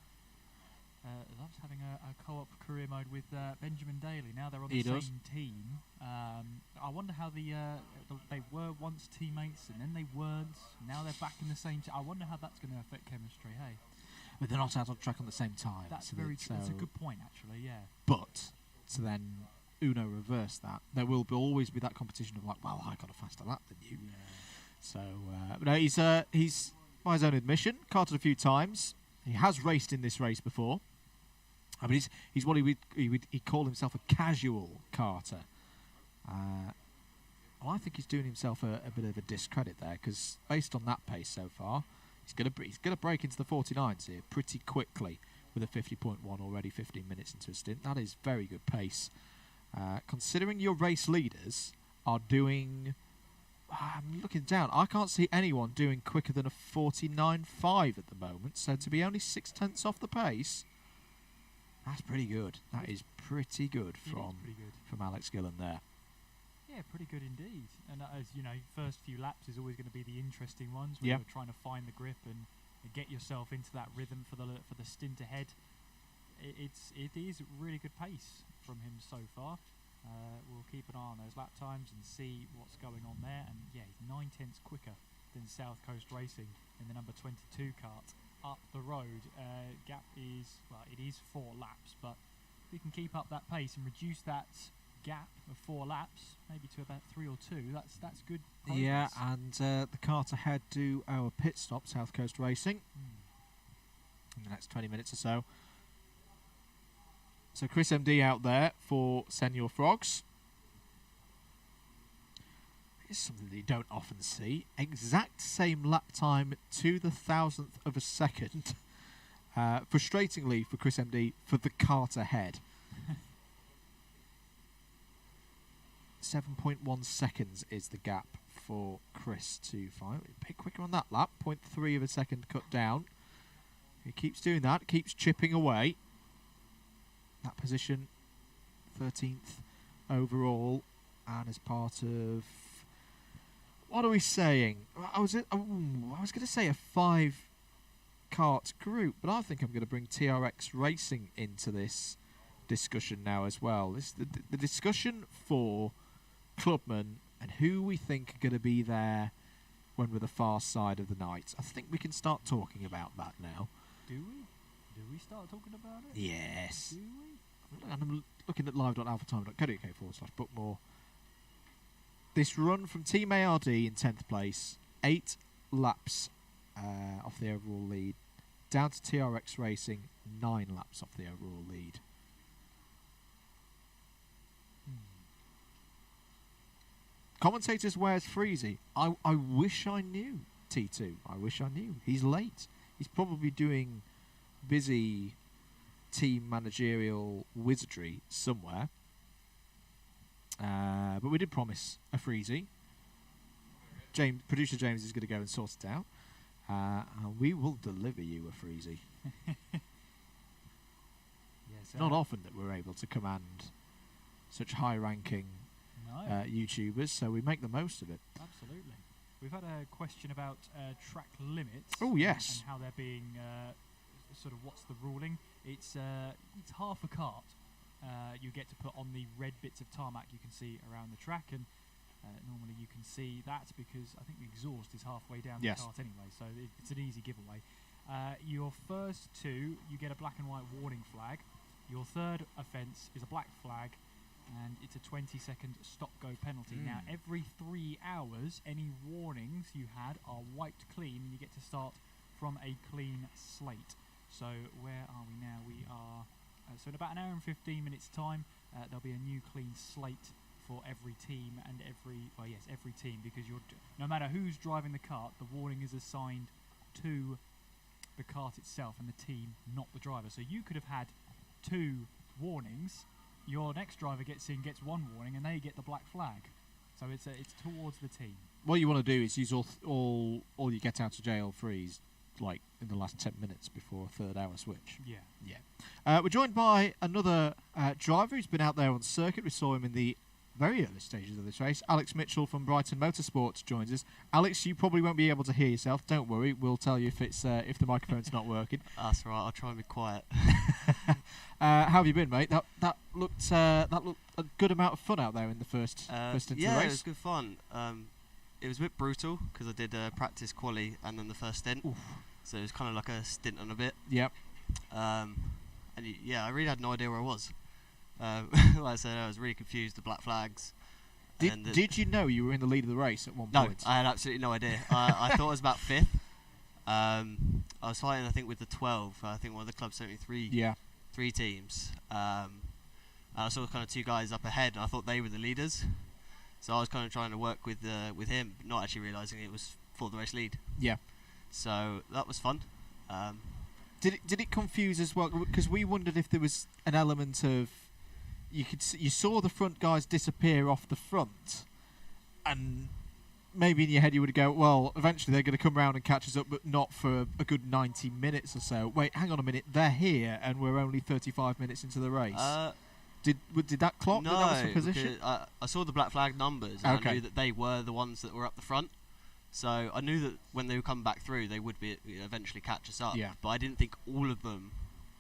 loves having a co-op career mode with Benjamin Daly. Now they're on the same team. I wonder how they were once teammates and then they weren't. Now they're back in the same team. I wonder how that's going to affect chemistry. Hey, But they're not out on track on the same time. That's very true. That's a good point, actually. Yeah. But to then Uno reverse that, there will always be that competition of like, well, I got a faster lap than you. Yeah. So no, he's by his own admission karted a few times. He has raced in this race before. I mean, he's what he'd call himself a casual karter. Well, I think he's doing himself a bit of a discredit there, because based on that pace so far, he's gonna break into the 49s here pretty quickly with a 50.1 already 15 minutes into a stint. That is very good pace. Considering your race leaders are doing, I'm looking down, I can't see anyone doing quicker than a 49.5 at the moment. So to be only 6/10 off the pace, that's pretty good. That is pretty good from Alex Gillen there. Yeah, pretty good indeed. And as you know, first few laps is always going to be the interesting ones when you're trying to find the grip and get yourself into that rhythm for the stint ahead. It is really good pace from him so far. We'll keep an eye on those lap times and see what's going on there. And yeah, he's 9/10 quicker than South Coast Racing in the number 22 kart. up the road. Gap is, well, it is 4 laps, but if we can keep up that pace and reduce that gap of 4 laps, maybe to about 3 or 2, that's good progress. Yeah, and the cart ahead do our pit stop, South Coast Racing, in the next 20 minutes or so. So Chris MD out there for Senior Frogs. It's something that you don't often see. Exact same lap time to the 1,000th of a second. Frustratingly for Chris MD, for the cart ahead. 7.1 seconds is the gap for Chris to find. A bit quicker on that lap. 0.3 of a second cut down. He keeps doing that, keeps chipping away. That position, 13th overall, and as part of, what are we saying? I was going to say a 5-kart group, but I think I'm going to bring TRX Racing into this discussion now as well. This the discussion for clubmen and who we think are going to be there when we're the far side of the night. I think we can start talking about that now. Do we? Do we start talking about it? Yes. Do we? And I'm looking at live.alphatime.co.uk/Buckmore. This run from Team ARD in 10th place, 8 laps off the overall lead, down to TRX Racing, 9 laps off the overall lead. Commentators, where's Freezy? I wish I knew, T2. I wish I knew. He's late. He's probably doing busy team managerial wizardry somewhere. But we did promise a Freezy. Producer James is going to go and sort it out. And we will deliver you a Freezy. Yes, Not often that we're able to command such high-ranking YouTubers, so we make the most of it. Absolutely. We've had a question about track limits. Oh, yes. And how they're being sort of, what's the ruling? It's half a cart. You get to put on the red bits of tarmac you can see around the track, and normally you can see that because I think the exhaust is halfway down the cart anyway, so it's an easy giveaway. Your first 2, you get a black and white warning flag. Your third offence is a black flag, and it's a 20-second stop-go penalty. Now, every 3 hours, any warnings you had are wiped clean, and you get to start from a clean slate. So where are we now? We are... so in about an hour and 15 minutes' time, there'll be a new clean slate for every team and every team, because no matter who's driving the cart, the warning is assigned to the cart itself and the team, not the driver. So you could have had 2 warnings. Your next driver gets 1 warning, and they get the black flag. So it's towards the team. What you want to do is use all your get out of jail frees, like in the last 10 minutes before a 3rd hour switch. Yeah. We're joined by another driver who's been out there on circuit. We saw him in the very early stages of this race. Alex Mitchell from Brighton Motorsports joins us. Alex, you probably won't be able to hear yourself. Don't worry, we'll tell you if the microphone's not working. That's right. I'll try and be quiet. How have you been, mate? That looked a good amount of fun out there in the first into the race. Yeah, it was good fun. It was a bit brutal because I did practice quali and then the first stint. Oof. So it was kind of like a stint on a bit. Yep. I really had no idea where I was. Like I said, I was really confused. The black flags. Did you know you were in the lead of the race at one point? No, I had absolutely no idea. I thought I was about 5th. I was fighting, I think, with the 12. I think one of the clubs sent me 3 teams. And I saw kind of 2 guys up ahead, and I thought they were the leaders. So I was kind of trying to work with him, not actually realising it was for the race lead. Yeah. So that was fun. Did it confuse as well? Because we wondered if there was an element of you saw the front guys disappear off the front, and maybe in your head you would go, well, eventually they're going to come round and catch us up, but not for a good 90 minutes or so. Wait, hang on a minute, they're here, and we're only 35 minutes into the race. Did that clock? No, that was the position? I saw the black flag numbers, and I knew that they were the ones that were up the front. So I knew that when they would come back through, they would eventually catch us up. Yeah. But I didn't think all of them.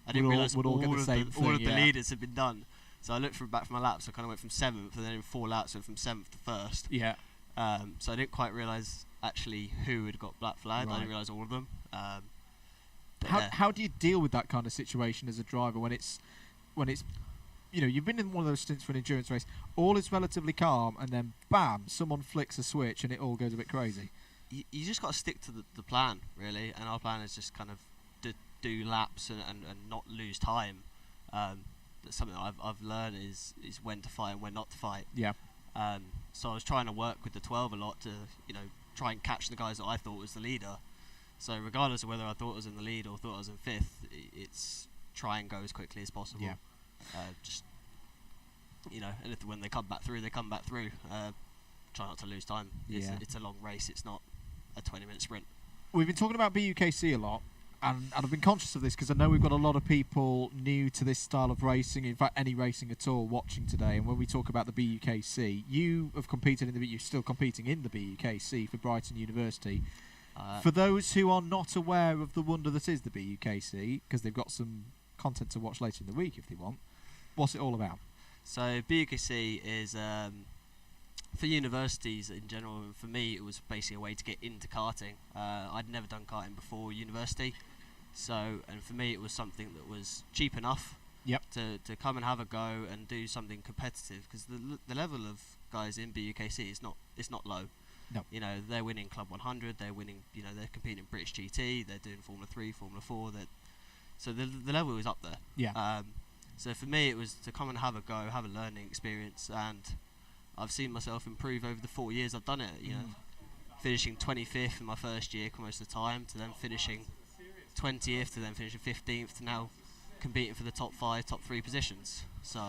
I didn't realise all of the leaders had been done. So I looked back from my laps. I kind of went from 7th, and then in 4 laps went from 7th to 1st. Yeah. So I didn't quite realise actually who had got black flagged. Right. I didn't realise all of them. How do you deal with that kind of situation as a driver when it's you've been in one of those stints for an endurance race, all is relatively calm, and then bam, someone flicks a switch and it all goes a bit crazy? You just got to stick to the plan, really, and our plan is just kind of do laps and not lose time. That's something that I've learned is when to fight and when not to fight. Yeah. So I was trying to work with the 12 a lot to try and catch the guys that I thought was the leader. So regardless of whether I thought I was in the lead or thought I was in fifth, it's try and go as quickly as possible. Yeah. And when they come back through, they come back through. Try not to lose time. It's a long race. It's not a 20-minute sprint. We've been talking about BUKC a lot, and I've been conscious of this because I know we've got a lot of people new to this style of racing, in fact any racing at all, watching today. And when we talk about the BUKC, you have competed you're still competing in the BUKC for Brighton University. For those who are not aware of the wonder that is the BUKC, because they've got some content to watch later in the week if they want, what's it all about? So BUKC is for universities in general, and for me it was basically a way to get into karting. I'd never done karting before university, and for me it was something that was cheap enough to come and have a go and do something competitive, because the level of guys in BUKC is not low. No. They're winning Club 100, they're winning, they're competing in British GT, they're doing Formula 3, Formula 4, so the level is up there. Yeah. So for me it was to come and have a go, have a learning experience, and I've seen myself improve over the 4 years I've done it, finishing 25th in my first year most of the time, to then finishing 20th, to then finishing 15th, to now competing for the top 5, top 3 positions. So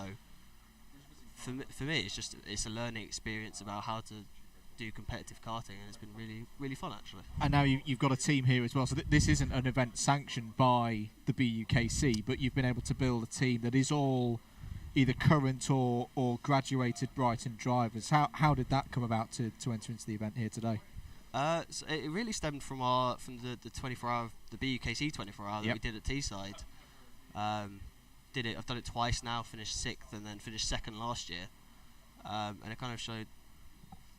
for me it's a learning experience about how to do competitive karting, and it's been really, really fun actually. And now you've got a team here as well, so this isn't an event sanctioned by the BUKC, but you've been able to build a team that is all either current or graduated Brighton drivers. How did that come about to enter into the event here today? So it really stemmed from the 24-hour, the BUKC 24-hour that we did at Teesside. I've done it twice now, finished 6th and then finished 2nd last year, and it kind of showed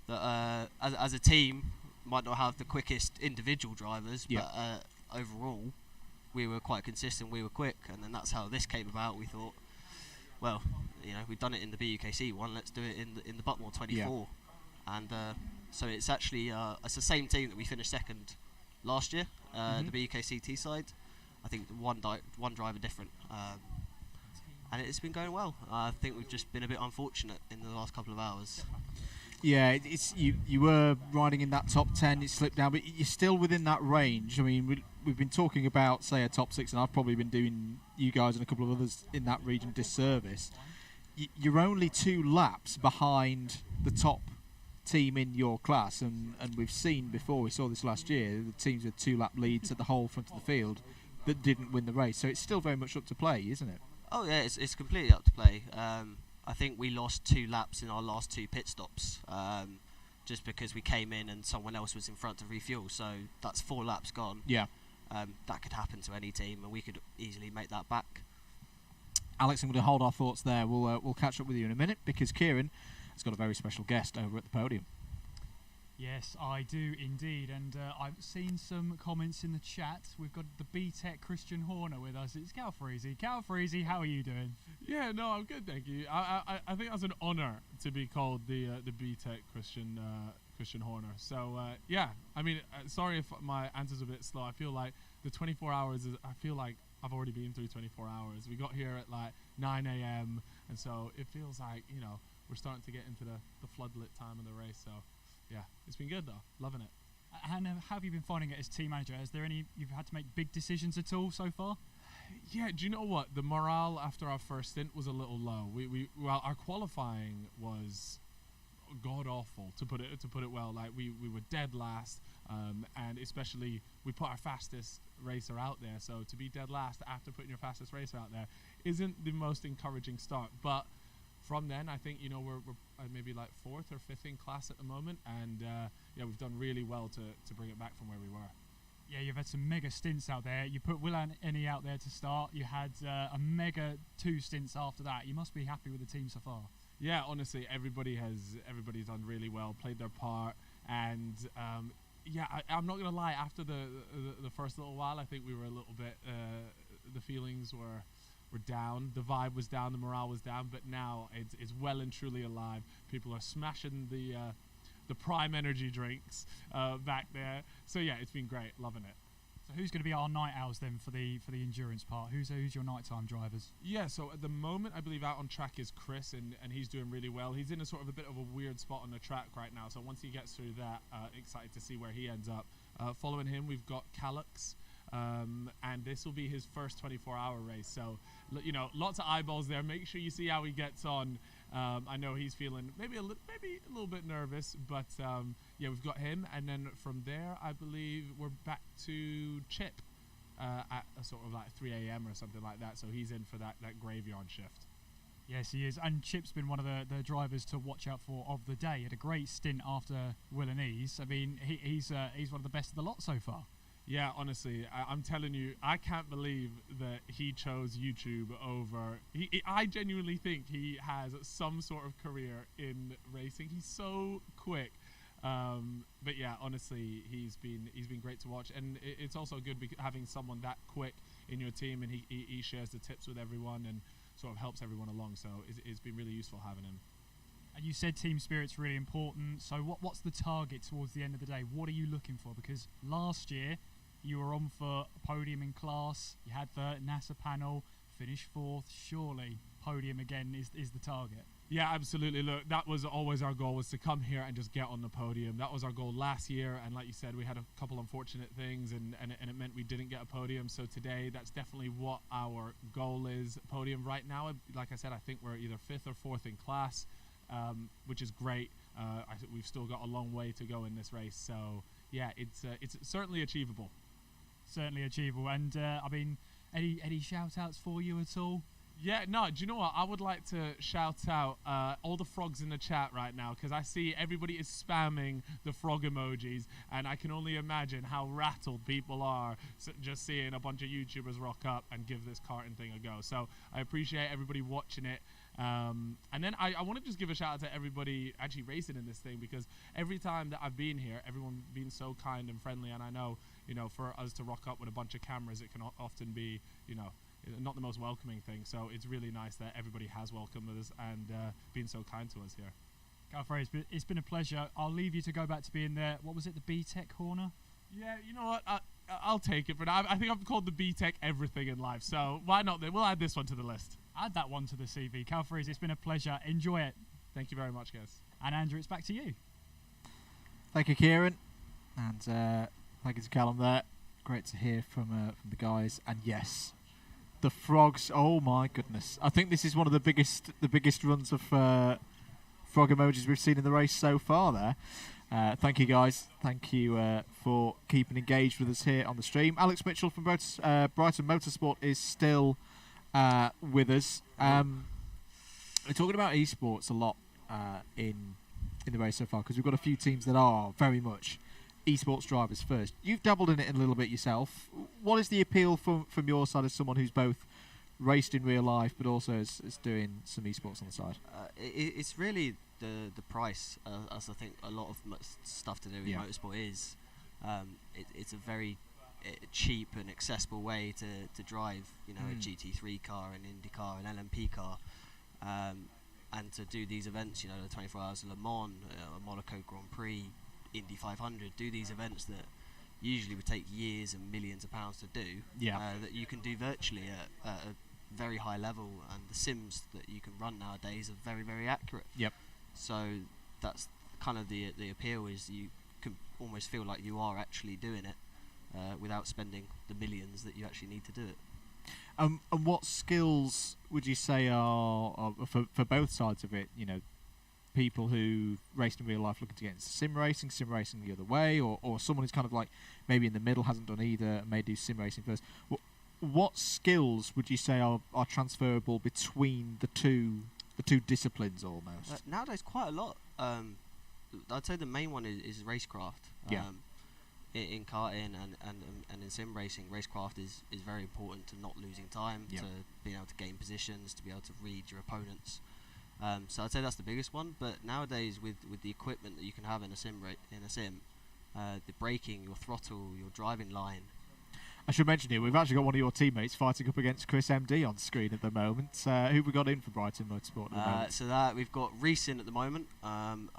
that as a team might not have the quickest individual drivers, but overall we were quite consistent, we were quick, and then that's how this came about. We thought, well, we've done it in the BUKC one, let's do it in the Buckmore 24, and so it's actually it's the same team that we finished 2nd last year, the BUKC Teesside. I think one driver different, and it's been going well. I think we've just been a bit unfortunate in the last couple of hours. Yeah, it's you were riding in that top 10, it slipped down, but you're still within that range. I mean, we've been talking about, say, a top 6, and I've probably been doing you guys and a couple of others in that region disservice. You're only 2 laps behind the top team in your class, and we've seen before, we saw this last year, the teams with 2-lap leads at the whole front of the field that didn't win the race. So it's still very much up to play, isn't it? Oh yeah, it's completely up to play. I think we lost 2 laps in our last 2 pit stops, just because we came in and someone else was in front to refuel. So that's 4 laps gone. Yeah. That could happen to any team, and we could easily make that back. Alex, I'm going to hold our thoughts there. We'll catch up with you in a minute, because Kieran has got a very special guest over at the podium. Yes, I do indeed, and I've seen some comments in the chat. We've got the B-Tech Christian Horner with us. It's Cal Freezy. Cal Freezy, how are you doing? Yeah, no, I'm good, thank you. I think that's an honour to be called the B-Tech Christian Horner. So yeah, I mean, sorry if my answer's a bit slow. I feel like the 24 hours I feel like I've already been through 24 hours. We got here at like 9 a.m. and so it feels like we're starting to get into the floodlit time of the race. So. Yeah, it's been good though, loving it. And how have you been finding it as team manager? Is there you've had to make big decisions at all so far? Yeah, do you know what? The morale after our first stint was a little low. Well, our qualifying was god awful, to put it well. Like we were dead last, and especially we put our fastest racer out there. So to be dead last after putting your fastest racer out there isn't the most encouraging start. But from then, I think we're maybe like 4th or 5th in class at the moment, and yeah, we've done really well to bring it back from where we were. Yeah, you've had some mega stints out there. You put Will and Ennie out there to start. You had a mega 2 stints after that. You must be happy with the team so far. Yeah, honestly, everybody's done really well, played their part, and yeah, I'm not gonna lie. After the first little while, I think we were a little bit. The feelings were down. The vibe was down. The morale was down. But now it's well and truly alive. People are smashing the Prime Energy drinks back there. So yeah, it's been great. Loving it. So who's going to be our night owls then for the endurance part? Who's your nighttime drivers? Yeah, so at the moment I believe out on track is Chris, and he's doing really well. He's in a sort of a bit of a weird spot on the track right now, so once he gets through that, excited to see where he ends up. Following him we've got Calux, and this will be his first 24-hour race, so lots of eyeballs there. Make sure you see how he gets on. I know he's feeling maybe a little bit nervous, but yeah, we've got him, and then from there I believe we're back to Chip at a sort of like 3 a.m. or something like that, so he's in for that graveyard shift. Yes, he is, and Chip's been one of the drivers to watch out for of the day. He had a great stint after Will and Ease. I mean, he's one of the best of the lot so far. Yeah, honestly, I'm telling you, I can't believe that he chose YouTube over. I genuinely think he has some sort of career in racing. He's so quick. But yeah, honestly, he's been great to watch, and it's also good having someone that quick in your team, and he shares the tips with everyone and sort of helps everyone along. So it's been really useful having him. And you said team spirit's really important. So what's the target towards the end of the day? What are you looking for? Because last year you were on for a podium in class. You had the NASA panel, finished 4th. Surely podium again is the target. Yeah, absolutely. Look, that was always our goal, was to come here and just get on the podium. That was our goal last year, and like you said, we had a couple unfortunate things, and it meant we didn't get a podium. So today, that's definitely what our goal is. Podium right now, like I said, I think we're either 5th or 4th in class, which is great. I think we've still got a long way to go in this race. So yeah, it's certainly achievable. Certainly achievable. And I mean, any shout outs for you at all? Yeah, no, do you know what? I would like to shout out all the frogs in the chat right now, because I see everybody is spamming the frog emojis, and I can only imagine how rattled people are just seeing a bunch of YouTubers rock up and give this karting thing a go. So I appreciate everybody watching it. And then I want to just give a shout out to everybody actually racing in this thing, because every time that I've been here, everyone's been so kind and friendly, and I know, for us to rock up with a bunch of cameras, it can often be, not the most welcoming thing. So it's really nice that everybody has welcomed us and been so kind to us here. Galfrey, it's been a pleasure. I'll leave you to go back to being there. What was it, the B-Tech corner? Yeah, you know what? I'll take it for now. I think I've called the B-Tech everything in life, so why not then? We'll add this one to the list. Add that one to the CV. Galfrey, it's been a pleasure. Enjoy it. Thank you very much, guys. And Andrew, it's back to you. Thank you, Kieran, and thank you to Callum there. Great to hear from the guys. And yes, the frogs. Oh my goodness! I think this is one of the biggest runs of frog emojis we've seen in the race so far. There. Thank you, guys. Thank you for keeping engaged with us here on the stream. Alex Mitchell from Brighton Motorsport is still with us. We're talking about esports a lot in the race so far, because we've got a few teams that are very much esports drivers first. You've dabbled in it a little bit yourself. What is the appeal from your side as someone who's both raced in real life but also is doing some esports on the side? It's really the price, as I think a lot of stuff to do with motorsport is. It's a very cheap and accessible way to drive, a GT3 car, an Indy car, an LMP car, and to do these events, the 24 Hours of Le Mans, a Monaco Grand Prix, Indy 500, do these events that usually would take years and millions of pounds to do, that you can do virtually at a very high level, and the sims that you can run nowadays are very, very accurate. Yep. So that's kind of the appeal, is you can almost feel like you are actually doing it without spending the millions that you actually need to do it. And what skills would you say are for both sides of it? People who raced in real life looking to get into sim racing the other way, or someone who's kind of like maybe in the middle, hasn't done either, and may do sim racing first. What skills would you say are transferable between the two disciplines almost? Nowadays, quite a lot. I'd say the main one is racecraft. In karting and in sim racing, racecraft is very important to not losing time, to being able to gain positions, to be able to read your opponents. So I'd say that's the biggest one. But nowadays, with the equipment that you can have in a sim, the braking, your throttle, your driving line. I should mention here, we've actually got one of your teammates fighting up against Chris MD on screen at the moment. Who have we got in for Brighton Motorsport at the moment? So that we've got Reece in at the moment.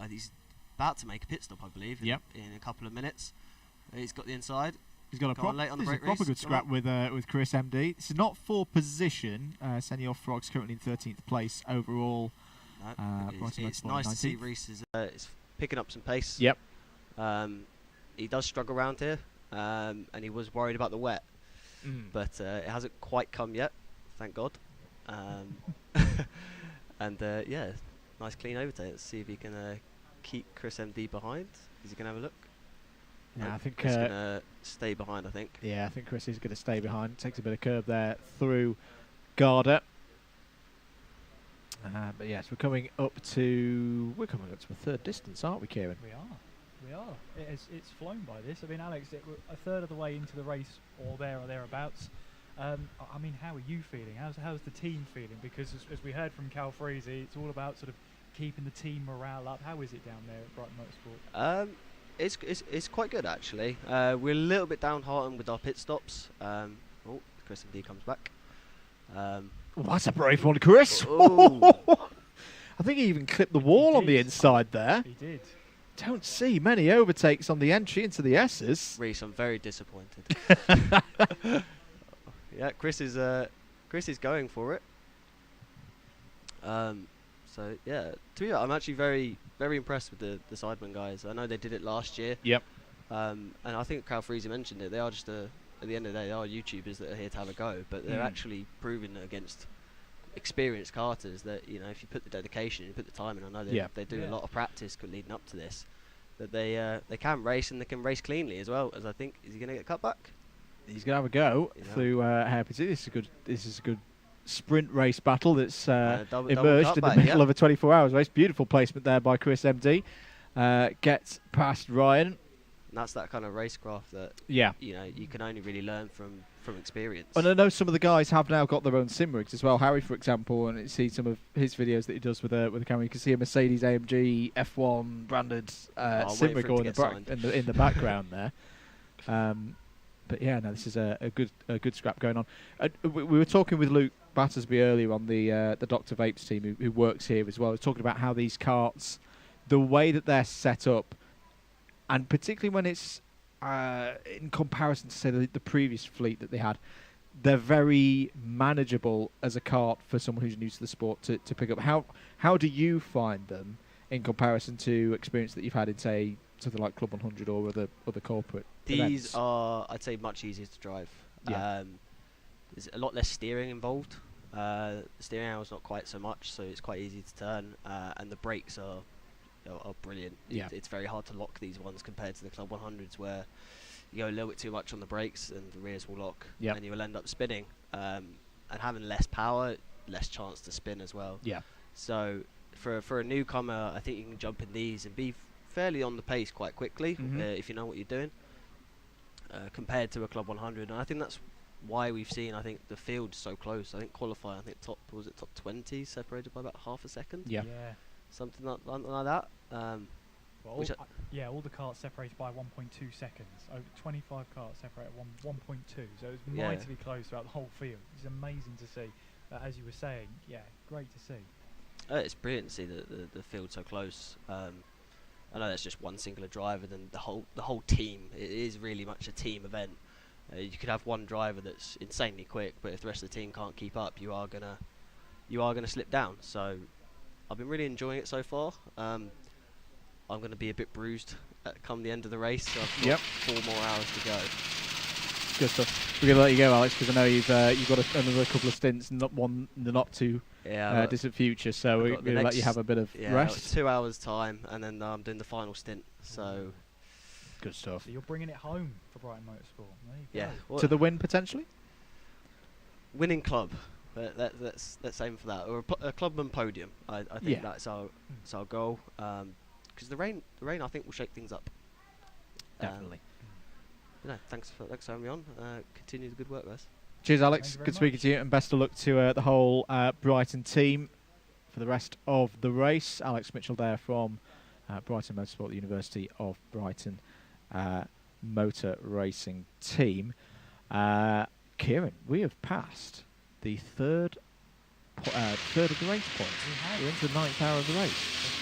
He's about to make a pit stop, I believe, in a couple of minutes. He's got the inside. He's got a proper good scrap with Chris MD. This is not for position. Senor Frog's currently in 13th place overall. It's nice to see Reece is picking up some pace. Yep. He does struggle around here. And he was worried about the wet, but it hasn't quite come yet, thank God. And nice clean overtake. Let's see if he can keep Chris MD behind. Is he going to have a look? Yeah, I think he's going to stay behind, I think. Yeah, I think Chris is going to stay behind. Takes a bit of curb there through Garda. But yes, we're coming up to a third distance, aren't we, Kieran? We are. It's flown by this. I mean, Alex, we're a third of the way into the race, or thereabouts. I mean, how are you feeling? How's the team feeling? Because as we heard from Cal Freezy, it's all about sort of keeping the team morale up. How is it down there at Brighton Motorsport? It's quite good actually. We're a little bit downhearted with our pit stops. Chris MD comes back. That's a brave one, Chris. I think he even clipped the wall on the inside there. He did. Don't see many overtakes on the entry into the S's. Reece, I'm very disappointed. Yeah, Chris is going for it. So yeah, to be honest, I'm actually very, very impressed with the Sidemen guys. I know they did it last year. Yep. And I think Cal Freezy mentioned it. They are just at the end of the day, they are YouTubers that are here to have a go, but they're actually proving against experienced karters that, you know, if you put the dedication, you put the time in. I know they do a lot of practice leading up to this. That they can race, and they can race cleanly as well. As I think, is he going to get cut back? He's going to have a go through Hairpin. This is a good sprint race battle that's emerged in the middle of a 24 hours race. Beautiful placement there by Chris MD. Gets past Ryan. And that's that kind of racecraft that you know you can only really learn from experience. And I know some of the guys have now got their own sim rigs as well. Harry, for example, and you see some of his videos that he does with a camera. You can see a Mercedes AMG F1 branded sim rig in the background there. But yeah, no, this is a good scrap going on. We were talking with Luke Battersby earlier on the Dr. Vapes team who works here as well. He was talking about how these karts, the way that they're set up, and particularly when it's in comparison to, say, the previous fleet that they had, they're very manageable as a kart for someone who's new to the sport to pick up. How do you find them in comparison to experience that you've had in, say, something like Club 100 or other corporate These events? are, I'd say, much easier to drive. Yeah. There's a lot less steering involved. The steering hour's not quite so much, so it's quite easy to turn. And the brakes are brilliant. Yeah. It's very hard to lock these ones compared to the Club 100s, where you go a little bit too much on the brakes and the rears will lock, and you will end up spinning. And having less power, less chance to spin as well. Yeah. So for a newcomer, I think you can jump in these and be fairly on the pace quite quickly if you know what you're doing, compared to a Club 100. And I think that's why we've seen, I think, the field so close. I think qualifying, I think top 20 separated by about half a second. Yeah. Something like that. All the karts separated by 1.2 seconds. Over 25 karts separated 1.2. So it was mightily close throughout the whole field. It's amazing to see. As you were saying, great to see. It's brilliant to see the field so close. I know that's just one singular driver, then the whole team. It is really much a team event. You could have one driver that's insanely quick, but if the rest of the team can't keep up, you are gonna slip down. So I've been really enjoying it so far. I'm going to be a bit bruised come the end of the race, so I've got 4 more hours to go. Good stuff. We're going to let you go, Alex, because I know you've got another couple of stints, not one in the not too distant future, so we're going to let you have a bit of rest. 2 hours time, and then I'm doing the final stint. So good stuff. So you're bringing it home for Brighton Motorsport. There you go. To the win, potentially? Winning club. Let's aim for that, or a clubman podium. I think that's our goal. Because the rain I think will shake things up. Definitely. Thanks for having me on. Continue the good work, guys. Cheers, Alex. Good speaking to you, and best of luck to the whole Brighton team for the rest of the race. Alex Mitchell there from Brighton Motorsport, the University of Brighton motor racing team. Kieran, we have passed the third of the race point. We're into the 9th hour of the race. The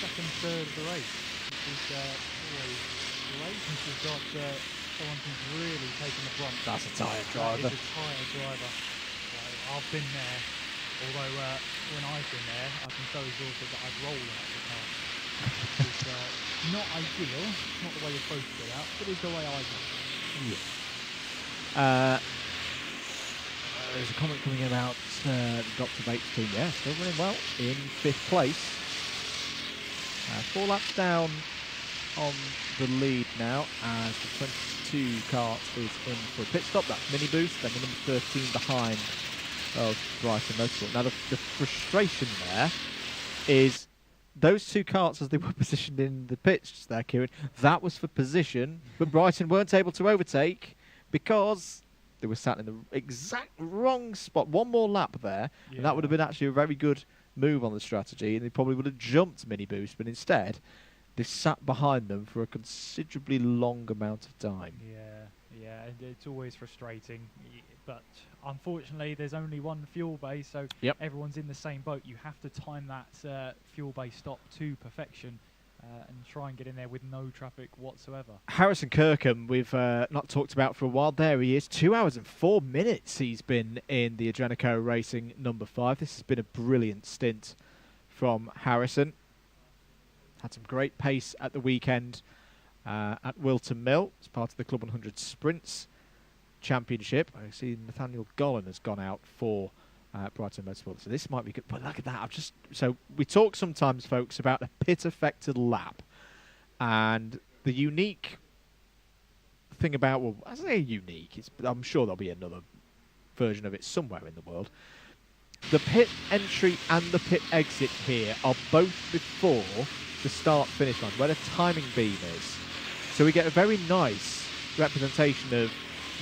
second third of the race, which is always great. We've got someone who's really taken the brunt. That's a tyre driver. That is a tyre driver. I've been there, although when I've been there, I've been so exhausted that I've rolled out the car. It's not ideal, not the way you're supposed to get out, but it's the way I go. Yeah. There's a comment coming in about Dr. Bates' team. Yeah, still running well in 5th place. 4 laps down on the lead now as the 22 kart is in for a pit stop. That's Mini Boost, then the number 13 behind of Brighton Motorsport. Now the frustration there is those 2 karts as they were positioned in the pits there, Kieran, that was for position, but Brighton weren't able to overtake because they were sat in the exact wrong spot. One more lap there, and that would have been actually a very good move on the strategy, and they probably would have jumped Mini Boost, but instead they sat behind them for a considerably long amount of time. Yeah, and it's always frustrating, but unfortunately there's only one fuel bay, so everyone's in the same boat. You have to time that fuel bay stop to perfection and try and get in there with no traffic whatsoever. Harrison Kirkham, we've not talked about for a while. There he is. 2 hours and 4 minutes he's been in the Adrenico Racing number 5. This has been a brilliant stint from Harrison. Had some great pace at the weekend at Wilton Mill as part of the Club 100 Sprints Championship. I see Nathaniel Gollan has gone out for Brighton Motorsport, so this might be good. But look at that! So we talk sometimes, folks, about a pit-affected lap, and the unique thing about, well, I say unique, I'm sure there'll be another version of it somewhere in the world. The pit entry and the pit exit here are both before the start-finish line, where the timing beam is. So we get a very nice representation of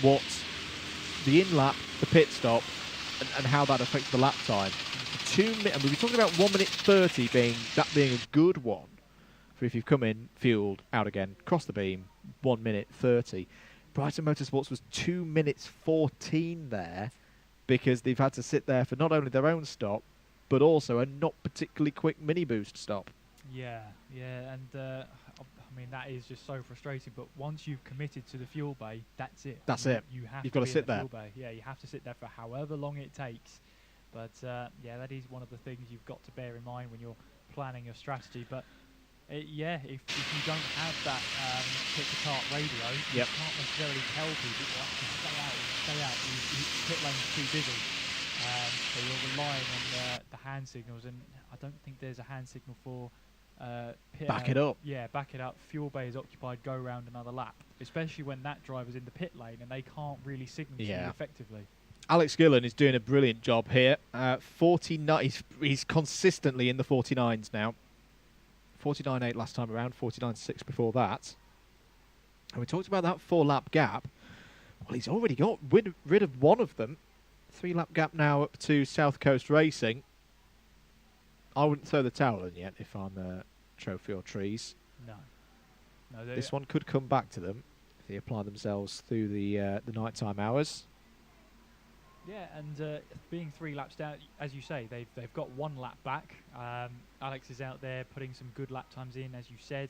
what the in-lap, the pit stop, and how that affects the lap time. 2 minutes, and we were talking about 1 minute 30 being a good one for if you've come in, fueled, out again, cross the beam, 1 minute 30. Brighton Motorsports was 2 minutes 14 there because they've had to sit there for not only their own stop, but also a not particularly quick Mini Boost stop. Yeah, and I mean that is just so frustrating. But once you've committed to the fuel bay, that's it. You've got to sit there. Yeah, you have to sit there for however long it takes. But yeah, that is one of the things you've got to bear in mind when you're planning your strategy. But if you don't have that pit to kart radio, you can't necessarily tell people to actually stay out. Pit lane's too busy. So you're relying on the hand signals, and I don't think there's a hand signal for back it up. Yeah, back it up. Fuel bay is occupied. Go round another lap. Especially when that driver's in the pit lane and they can't really signal to you effectively. Alex Gillen is doing a brilliant job here. 49. He's consistently in the 49s now. 49.8 last time around. 49.6 before that. And we talked about that 4-lap gap. Well, he's already got rid of one of them. 3-lap gap now up to South Coast Racing. I wouldn't throw the towel in yet if I'm Trophy or Trees. No, this one could come back to them if they apply themselves through the nighttime hours. Yeah, and being 3 laps down, as you say, they've got 1 lap back. Alex is out there putting some good lap times in, as you said.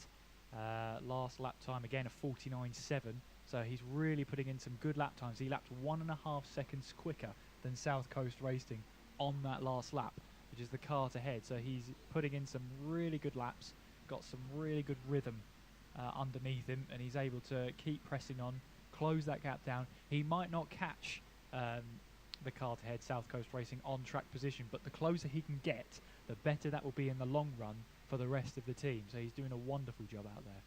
Last lap time again a 49.7, so he's really putting in some good lap times. He lapped 1.5 seconds quicker than South Coast Racing on that last lap, which is the kart ahead. So he's putting in some really good laps, got some really good rhythm underneath him, and he's able to keep pressing on, close that gap down. He might not catch the kart ahead, South Coast Racing, on track position, but the closer he can get, the better that will be in the long run for the rest of the team. So he's doing a wonderful job out there.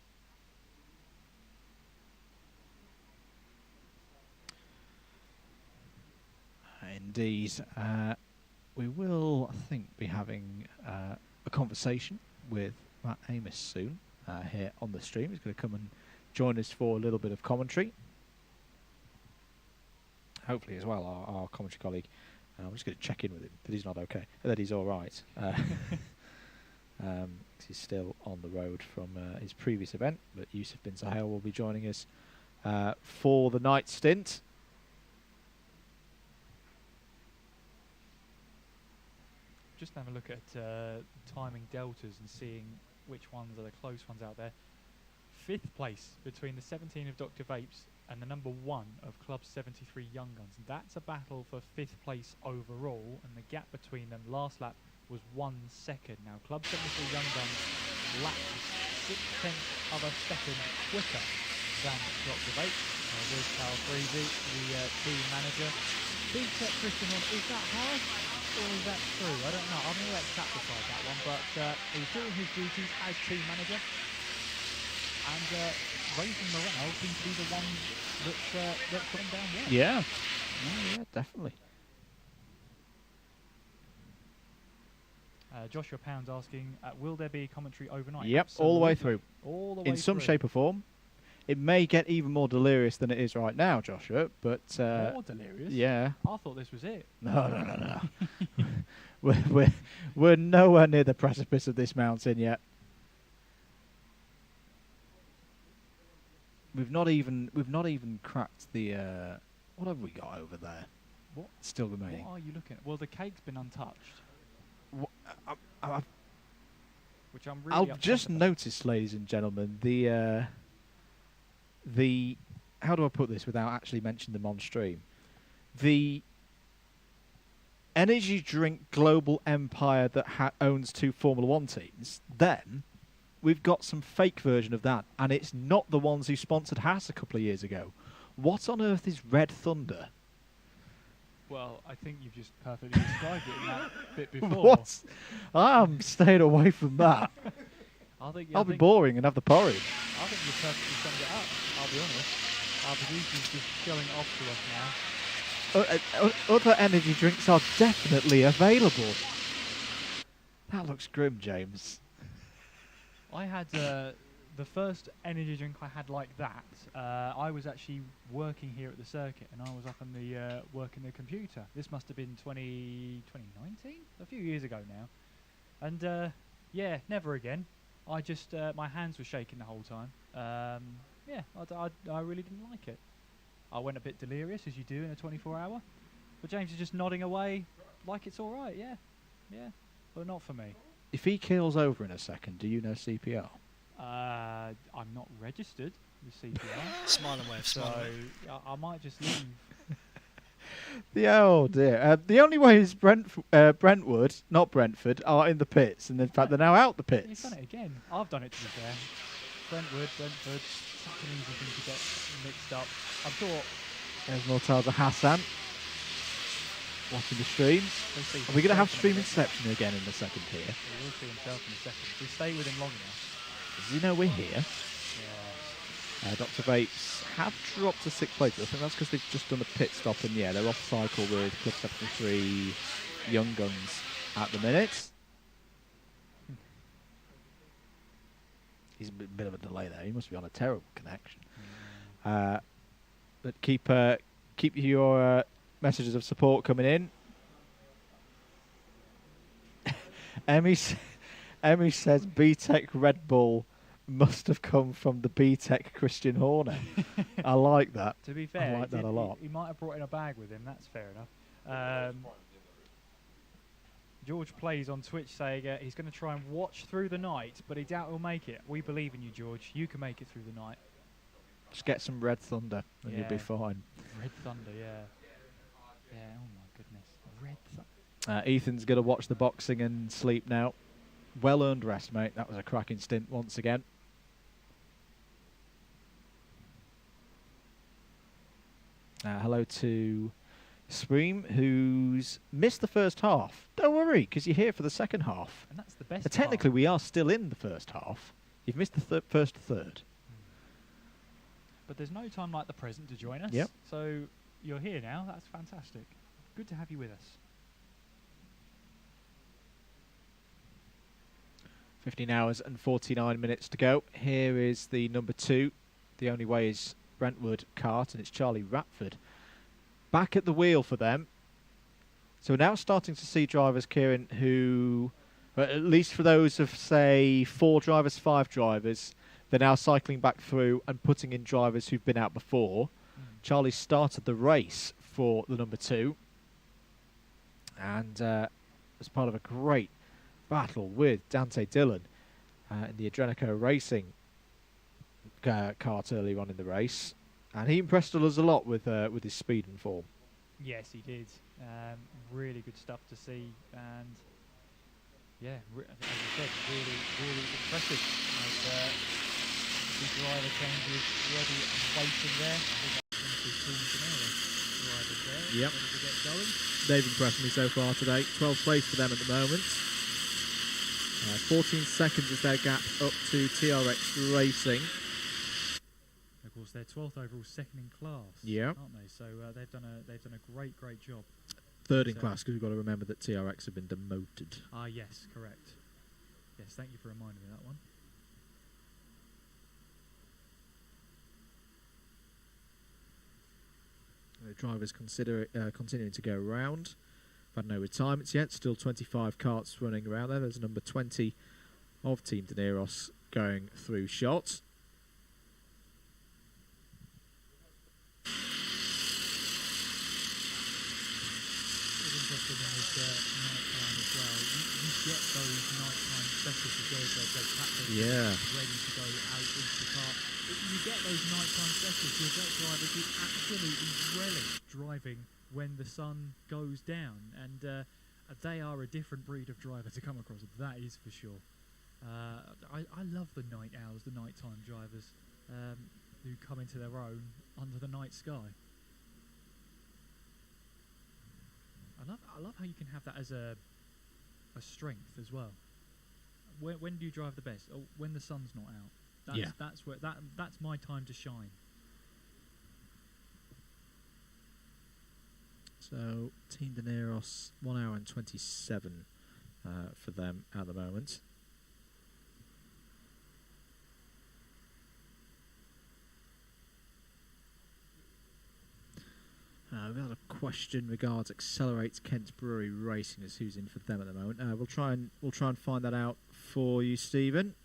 Indeed. We will, I think, be having a conversation with Matt Amos soon here on the stream. He's going to come and join us for a little bit of commentary. Hopefully as well, our commentary colleague. I'm just going to check in with him that he's not okay, that he's all right. He's still on the road from his previous event, but Yousuf Bin-Suhayl will be joining us for the night stint. Just have a look at timing deltas and seeing which ones are the close ones out there. 5th place between the 17 of Dr. Vapes and the number 1 of Club 73 Young Guns. And that's a battle for 5th place overall, and the gap between them last lap was 1 second. Now, Club 73 Young Guns lapped 6/10 of a second quicker than Dr. Vapes. There's Cal Freezy, the team manager. Big Tech Christian on, is that harsh or is that true? I don't know. I'm going to let Cat decide that one, but he's doing his duties as team manager. And Raven Morel seems to be the one that's gone down well. Yeah. Yeah, definitely. Joshua Pound's asking, will there be commentary overnight? Yep, Absolutely. all the way through. All the way in some through. shape or form. It may get even more delirious than it is right now, Joshua, but... more delirious? Yeah. I thought this was it. No. we're nowhere near the precipice of this mountain yet. We've not even cracked the... what have we got over there? What? Still remaining. What are you looking at? Well, the cake's been untouched. Which I'm really I'll upset just about. notice, ladies and gentlemen, the how do I put this without actually mentioning them on stream? The energy drink global empire that owns 2 Formula 1 teams, then we've got some fake version of that, and it's not the ones who sponsored Haas a couple of years ago. What on earth is Red Thunder? Well, I think you've just perfectly described it in that bit before. What? I'm staying away from that. I'll be boring and have the porridge. I think you perfectly summed it up, I'll be honest. Our producer's just showing it off to us now. Other energy drinks are definitely available. That looks grim, James. I had the first energy drink I had like that. I was actually working here at the circuit, and I was up on the working the computer. This must have been 2019, a few years ago now. And yeah, never again. I just my hands were shaking the whole time. Yeah, I really didn't like it. I went a bit delirious, as you do in a 24-hour. But James is just nodding away like it's all right. Yeah, but not for me. If he keels over in a second, do you know CPR? I'm not registered with CPR. Smile and wave. So I might just leave. Oh dear. The only way is Brentwood, not Brentford, are in the pits, and in fact they're now out the pits. He's done it again. I've done it, to be fair. Brentford, such an easy thing to get mixed up. I thought... There's Mortaza Hassan watching the streams. Are we going to have stream inception again in the second here? He will see himself in a second. If we stay with him long enough. Does he know we're here? Yeah. Dr. Vapes have dropped to 6th place. I think that's because they've just done a pit stop, and yeah, they're off cycle with Club 73 Young Guns at the minute. He's a bit of a delay there. He must be on a terrible connection. But keep your messages of support coming in. Emmy says B-Tech Red Bull must have come from the B-Tech Christian Horner. I like that. To be fair, I like that a lot. He might have brought in a bag with him. That's fair enough. George Plays on Twitch saying he's going to try and watch through the night, but he doubt he'll make it. We believe in you, George. You can make it through the night. Just get some Red Thunder and you'll be fine. Red Thunder, yeah. Yeah, oh my goodness. Red Thunder. Ethan's going to watch the boxing and sleep now. Well-earned rest, mate. That was a cracking stint once again. Hello to Scream, who's missed the first half. Don't worry, because you're here for the second half. And that's the best technically, we are still in the first half. You've missed the first third. But there's no time like the present to join us. Yep. So you're here now. That's fantastic. Good to have you with us. 15 hours and 49 minutes to go. Here is the number 2. The only way is Brentwood kart, and it's Charlie Ratford back at the wheel for them. So we're now starting to see drivers, Kieran, who But at least for those of, say, 4 drivers, 5 drivers, they're now cycling back through and putting in drivers who've been out before. Charlie started the race for the number 2. And as part of a great battle with Dante Dillon in the Adrenico Racing kart earlier on in the race. And he impressed us a lot with his speed and form. Yes, he did. Really good stuff to see. And yeah, as you said, really impressive. As the driver changes ready and waiting there. I think that's one of the drivers there. Yep. Ready to get going. They've impressed me so far today. 12th place for them at the moment. 14 seconds is their gap up to TRX Racing. Of course, they're 12th overall, second in class. Yeah. Aren't they? So they've done a great job. Third in class, because we've got to remember that TRX have been demoted. Ah, yes, correct. Yes, thank you for reminding me of that one. The drivers continuing to go around. We've had no retirements yet. Still 25 karts running around there. There's number 20 of Team Dineros going through shot. Interesting in this night time as well. You get those nighttime specials as well as those captains ready to go out into the car. You get those nighttime specials. You'll get drivers who absolutely relish driving when the sun goes down, and they are a different breed of driver to come across. That is for sure. I love the night owls, the nighttime drivers who come into their own under the night sky. I love how you can have that as a strength as well. When do you drive the best? Oh, when the sun's not out. That's my time to shine. So Team Dineros 1 hour and 27 for them at the moment. We've had a question regards Accelerate Kent Brewery Racing as who's in for them at the moment. We'll try and find that out for you, Stephen.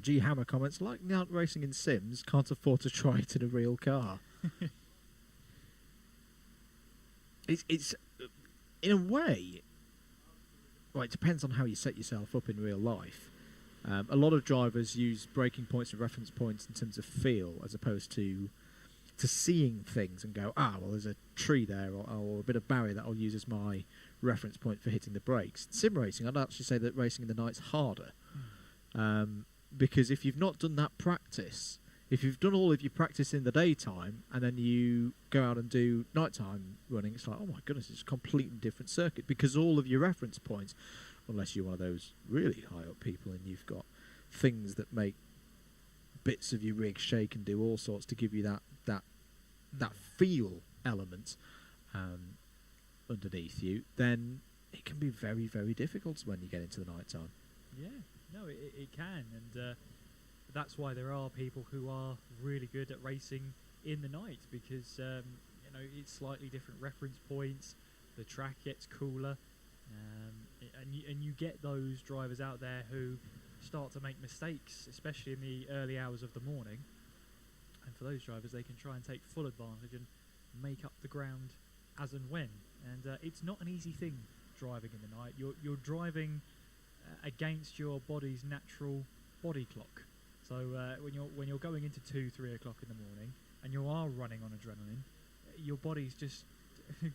G Hammer comments, like out racing in Sims, can't afford to try it in a real car. It's in a way, well, it depends on how you set yourself up in real life. A lot of drivers use braking points and reference points in terms of feel, as opposed to seeing things and go, well, there's a tree there or a bit of barrier that I'll use as my reference point for hitting the brakes. Sim racing, I'd actually say that racing in the night's harder. Because if you've not done that practice, if you've done all of your practice in the daytime and then you go out and do nighttime running, it's like, oh my goodness, it's a completely different circuit, because all of your reference points, unless you're one of those really high up people and you've got things that make bits of your rig shake and do all sorts to give you that feel element underneath you, then it can be very, very difficult when you get into the night time. Yeah, no, it can, and that's why there are people who are really good at racing in the night, because it's slightly different reference points, the track gets cooler, and you get those drivers out there who start to make mistakes, especially in the early hours of the morning. And for those drivers, they can try and take full advantage and make up the ground as and when. And it's not an easy thing driving in the night. You're driving against your body's natural body clock. So when you're going into 2-3 o'clock in the morning and you are running on adrenaline, your body's just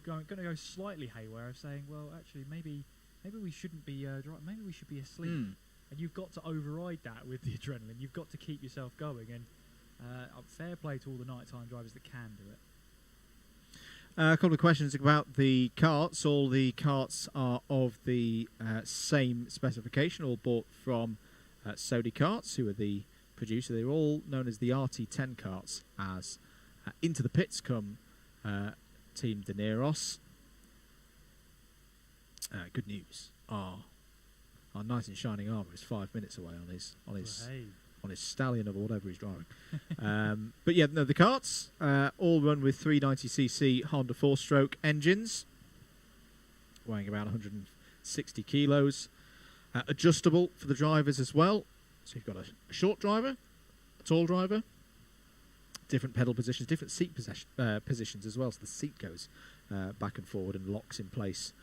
going to go slightly haywire, saying, well, actually, maybe we shouldn't be driving. Maybe we should be asleep. And you've got to override that with the adrenaline. You've got to keep yourself going. And fair play to all the nighttime drivers that can do it. A couple of questions about the karts. All the karts are of the same specification, all bought from Sodi Karts, who are the producer. They're all known as the RT10 karts, as into the pits come Team Dineros. Good news. Our nice and shining armour is 5 minutes away on his stallion or whatever he's driving. But yeah, no, the karts all run with 390cc Honda 4-stroke engines, weighing about 60 kilos. Adjustable for the drivers as well. So you've got a short driver, a tall driver, different pedal positions, different seat positions as well. So the seat goes back and forward and locks in place,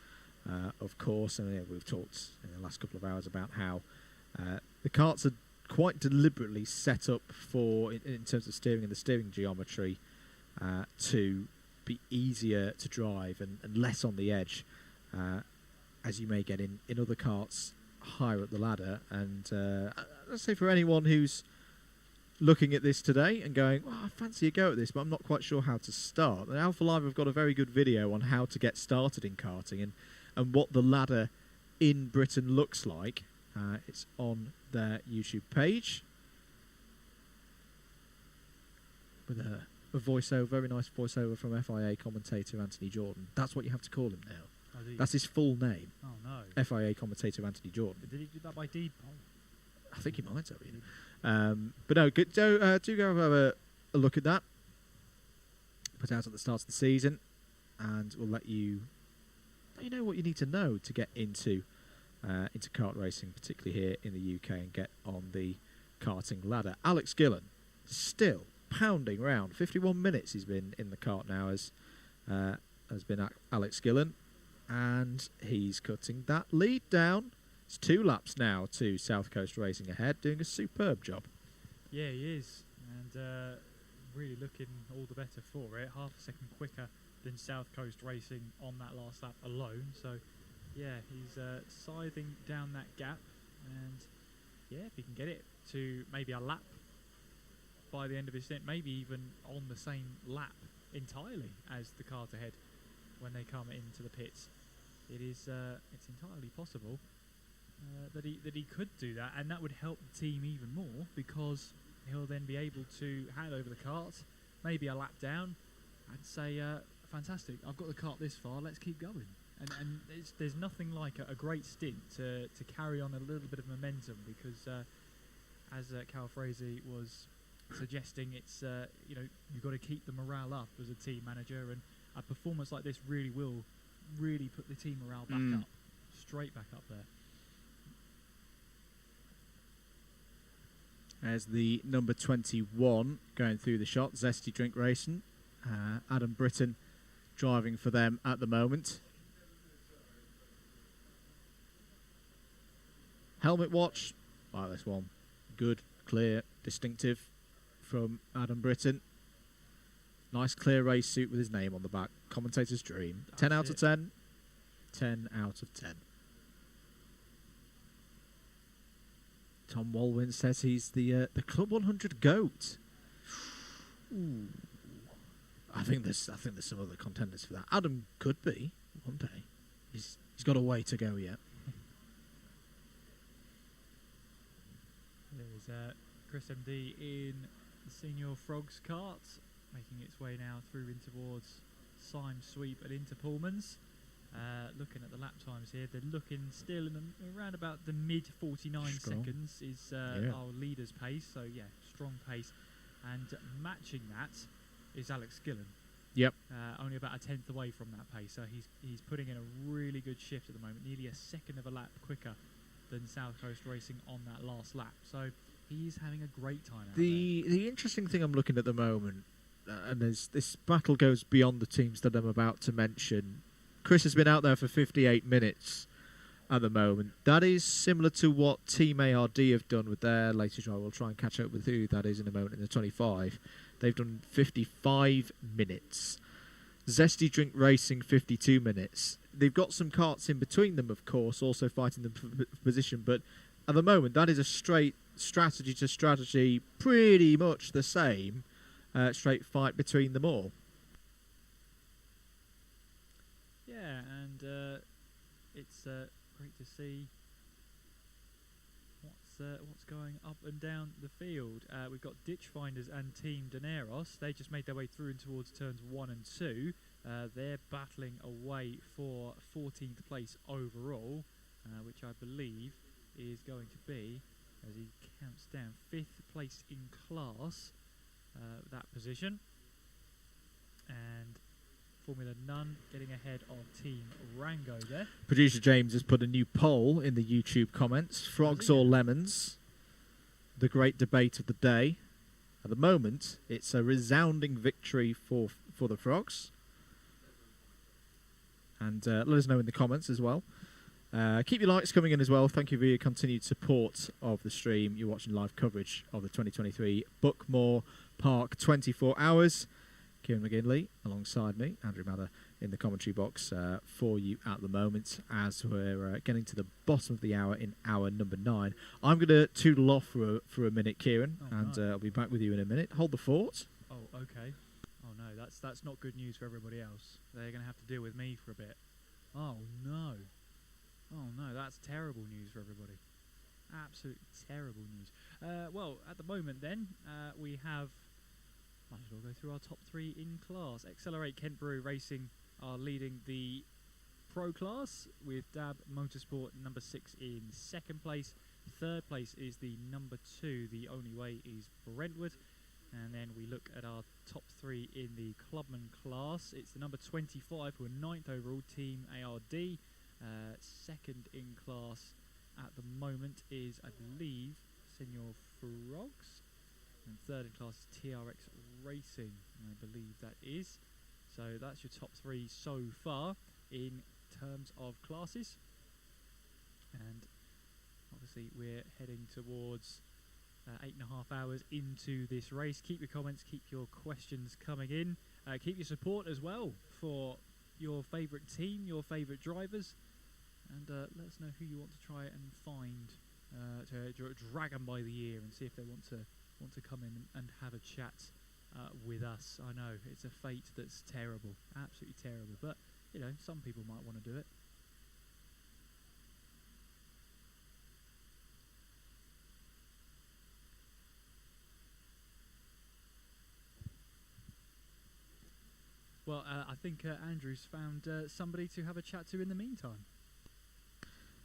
of course. And we've talked in the last couple of hours about how the carts are quite deliberately set up for, in terms of steering and the steering geometry, to be easier to drive and less on the edge, as you may get in other carts higher up the ladder. And let's say for anyone who's looking at this today and going, well, I fancy a go at this, but I'm not quite sure how to start. And Alpha Live have got a very good video on how to get started in karting and what the ladder in Britain looks like. It's on their YouTube page with a voiceover, very nice voiceover from FIA commentator Anthony Jordan. That's what you have to call him now. Oh, that's his full name. Oh no. FIA commentator Anthony Jordan. Did he do that by deed poll? I think he might have. But no, do go have a look at that. Put out at the start of the season, and we'll let you know what you need to know to get into kart racing, particularly here in the UK, and get on the karting ladder. Alex Gillen still pounding round. 51 minutes he's been in the kart now, has been Alex Gillen, and he's cutting that lead down. It's 2 laps now to South Coast Racing ahead, doing a superb job. Yeah, he is, and really looking all the better for it. Half a second quicker than South Coast Racing on that last lap alone. So, yeah, he's scything down that gap, and yeah, if he can get it to maybe a lap by the end of his stint, maybe even on the same lap entirely as the kart ahead when they come into the pits, it's entirely possible that he could do that, and that would help the team even more, because he'll then be able to hand over the kart, maybe a lap down, and say, fantastic, I've got the kart this far, let's keep going. And there's nothing like a great stint to carry on a little bit of momentum, because as Cal Frazee was suggesting, it's you've got to keep the morale up as a team manager, and a performance like this really will put the team morale back up, straight back up there. As the number 21 going through the shot, Zesty Drink Racing, Adam Britton driving for them at the moment. Helmet watch, like this one, good, clear, distinctive from Adam Britton. Nice clear race suit with his name on the back. Commentator's dream. 10 out of 10. 10 out of 10. Tom Walwyn says he's the Club 100 GOAT. Ooh. I think there's some other contenders for that. Adam could be one day. He's got a way to go yet. There's Chris MD in the Senior Frogs kart, making its way now through in towards Symes Sweep and into Pullmans. Looking at the lap times here, they're looking still in around about the mid 49 seconds is our leader's pace. So yeah, strong pace, and matching that is Alex Gillen. Yep. Only about a tenth away from that pace, so he's putting in a really good shift at the moment, nearly a second of a lap quicker than South Coast Racing on that last lap. So he's having a great time out there. The interesting thing I'm looking at the moment, and as this battle goes beyond the teams that I'm about to mention, Chris has been out there for 58 minutes at the moment. That is similar to what Team ARD have done with their latest drive. We'll try and catch up with who that is in a moment in the 25. They've done 55 minutes. Zesty Drink Racing, 52 minutes. They've got some karts in between them, of course, also fighting the position. But at the moment, that is a straight strategy to strategy, pretty much the same. Straight fight between them all. Yeah, and it's great to see what's going up and down the field. We've got Ditch Finders and Team Daneros. They just made their way through and towards turns 1 and 2. They're battling away for 14th place overall, which I believe is going to be, as he counts down, 5th place in class, that position. And Formula None getting ahead of Team Rango there. Producer James has put a new poll in the YouTube comments. Frogs or lemons? The great debate of the day. At the moment, it's a resounding victory for the Frogs. And let us know in the comments as well. Keep your likes coming in as well. Thank you for your continued support of the stream. You're watching live coverage of the 2023 Buckmore Park 24 Hours. Kieran McGinley alongside me, Andrew Mather in the commentary box for you at the moment as we're getting to the bottom of the hour in hour number 9. I'm going to tootle off for a minute, Kieran, and I'll be back with you in a minute. Hold the fort. Oh, okay. Oh no, that's not good news for everybody else. They're going to have to deal with me for a bit. Oh no. Oh no, that's terrible news for everybody. Absolutely terrible news. Well, at the moment then, we have... Might as well go through our top 3 in class. Accelerate Kent Brew Racing are leading the Pro class with Dab Motorsport number 6 in 2nd place. 3rd place is the number 2, The Only Way is Brentwood. And then we look at our top 3 in the Clubman class. It's the number 25 who are 9th overall, Team ARD. 2nd in class at the moment is, I believe, Senor Frogs. And 3rd in class is TRX Racing, I believe that is. So that's your top 3 so far in terms of classes. And obviously we're heading towards 8.5 hours into this race. Keep your comments, keep your questions coming in. Keep your support as well for your favourite team, your favourite drivers. And let us know who you want to try and find to drag them by the ear and see if they want to come in and have a chat with us. I know it's a fate that's terrible, absolutely terrible, but you know, some people might want to do it. Well, I think Andrew's found somebody to have a chat to in the meantime.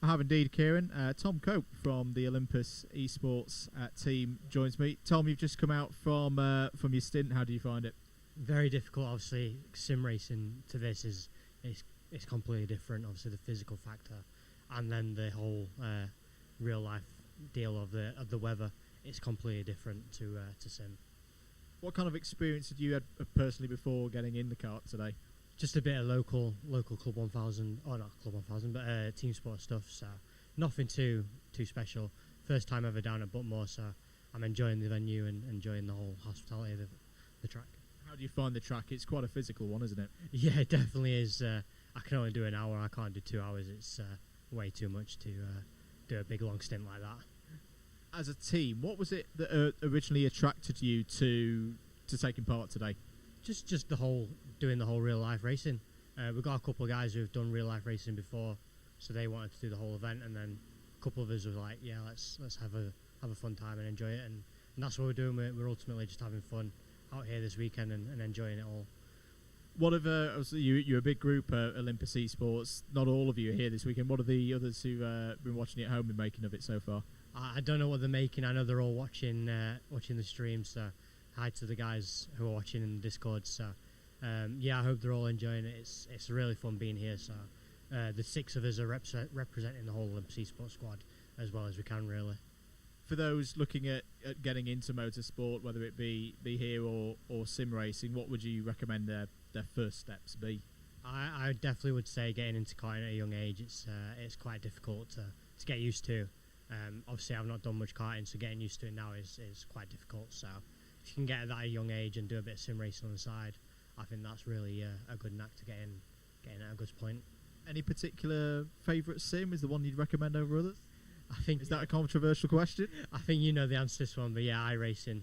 I have indeed, Kieran. Tom Cope from the Olympus Esports team joins me. Tom, you've just come out from your stint. How do you find it? Very difficult. Obviously, sim racing to this is completely different. Obviously, the physical factor, and then the whole real life deal of the weather. It's completely different to sim. What kind of experience did you have personally before getting in the kart today? Just a bit of local Club 1000, or not Club 1000, but team sport stuff. So nothing too special. First time ever down at Buckmore, so I'm enjoying the venue and enjoying the whole hospitality of the track. How do you find the track? It's quite a physical one, isn't it? Yeah, it definitely is. I can only do an hour. I can't do 2 hours. It's way too much to do a big long stint like that. As a team, what was it that originally attracted you to taking part today? Just doing the whole real life racing. We've got a couple of guys who've done real life racing before, so they wanted to do the whole event, and then a couple of us were like, yeah, let's have a fun time and enjoy it, and that's what we're doing. We're ultimately just having fun out here this weekend and enjoying it all. What of you're a big group, Olympus Esports. Not all of you are here this weekend. What are the others who've been watching it at home been making of it so far? I don't know what they're making. I know they're all watching the stream, so hi to the guys who are watching in the Discord. So yeah, I hope they're all enjoying it. It's really fun being here. So the 6 of us are representing the whole Olympus Esports squad as well as we can, really. For those looking at getting into motorsport, whether it be here or sim racing, what would you recommend their first steps be? I definitely would say getting into karting at a young age. It's quite difficult to get used to. Obviously, I've not done much karting, so getting used to it now is quite difficult. So if you can get at that at a young age and do a bit of sim racing on the side, I think that's really a good knack to getting at a good point. Any particular favourite sim is the one you'd recommend over others? I think is that a controversial question? I think you know the answer to this one, but yeah, iRacing.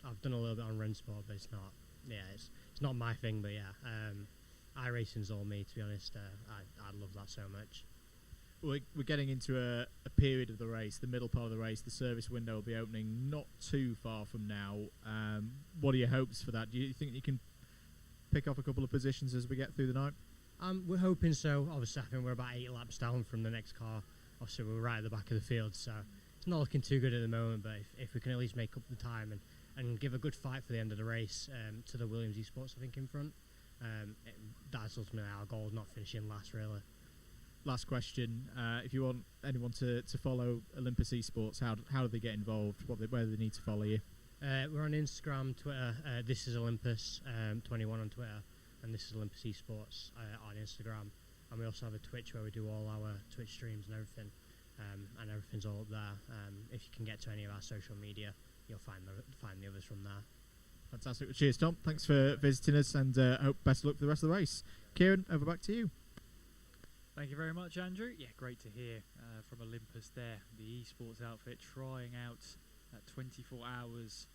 I've done a little bit on Rensport, but it's not my thing. But yeah, iRacing's all me, to be honest. I love that so much. We're getting into a period of the race, the middle part of the race. The service window will be opening not too far from now. What are your hopes for that? Do you think you can pick up a couple of positions as we get through the night? We're hoping so. Obviously, I think we're about 8 laps down from the next car. Obviously, we're right at the back of the field, so it's not looking too good at the moment. But if we can at least make up the time and give a good fight for the end of the race to the Williams Esports, I think, in front, That's ultimately our goal, not finishing last, really. Last question: if you want anyone to follow Olympus Esports, how do they get involved? Where do they need to follow you? We're on Instagram, Twitter. This is Olympus 21 on Twitter, and this is Olympus Esports on Instagram. And we also have a Twitch where we do all our Twitch streams and everything, and everything's all up there. If you can get to any of our social media, you'll find the others from there. Fantastic. Cheers, Tom. Thanks for visiting us, and hope best of luck for the rest of the race. Kieran, over back to you. Thank you very much, Andrew. Yeah, great to hear from Olympus there, the esports outfit, trying out 24 hours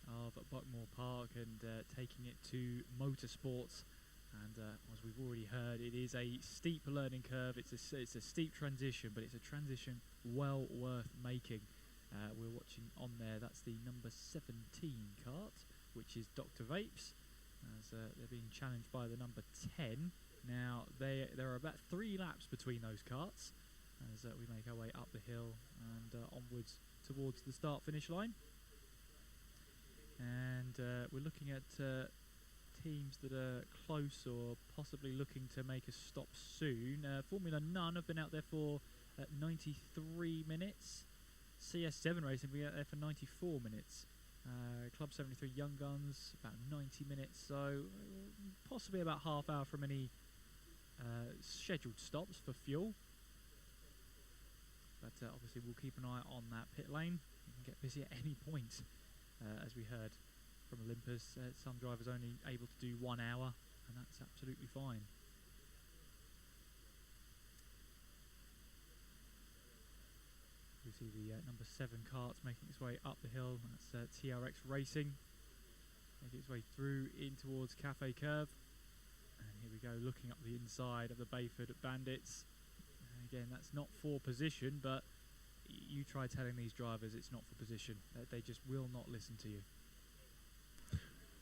of Buckmore Park and taking it to motorsports. And as we've already heard, it is a steep learning curve. It's a steep transition, but it's a transition well worth making. We're watching on there. That's the number 17 kart, which is Dr. Vapes, as they're being challenged by the number 10. Now, there are about 3 laps between those karts as we make our way up the hill and onwards towards the start-finish line. And we're looking at teams that are close or possibly looking to make a stop soon. Formula None have been out there for 93 minutes. CS7 Racing will be out there for 94 minutes. Club 73 Young Guns about 90 minutes, so possibly about half hour from any scheduled stops for fuel. But obviously we'll keep an eye on that pit lane. You can get busy at any point, as we heard from Olympus. Some drivers only able to do 1 hour, and that's absolutely fine. We see the number 7 karts making its way up the hill. That's TRX Racing, making its way through in towards Cafe Curve. And here we go, looking up the inside of the Bayford Bandits. Again, that's not for position, but you try telling these drivers it's not for position. They just will not listen to you.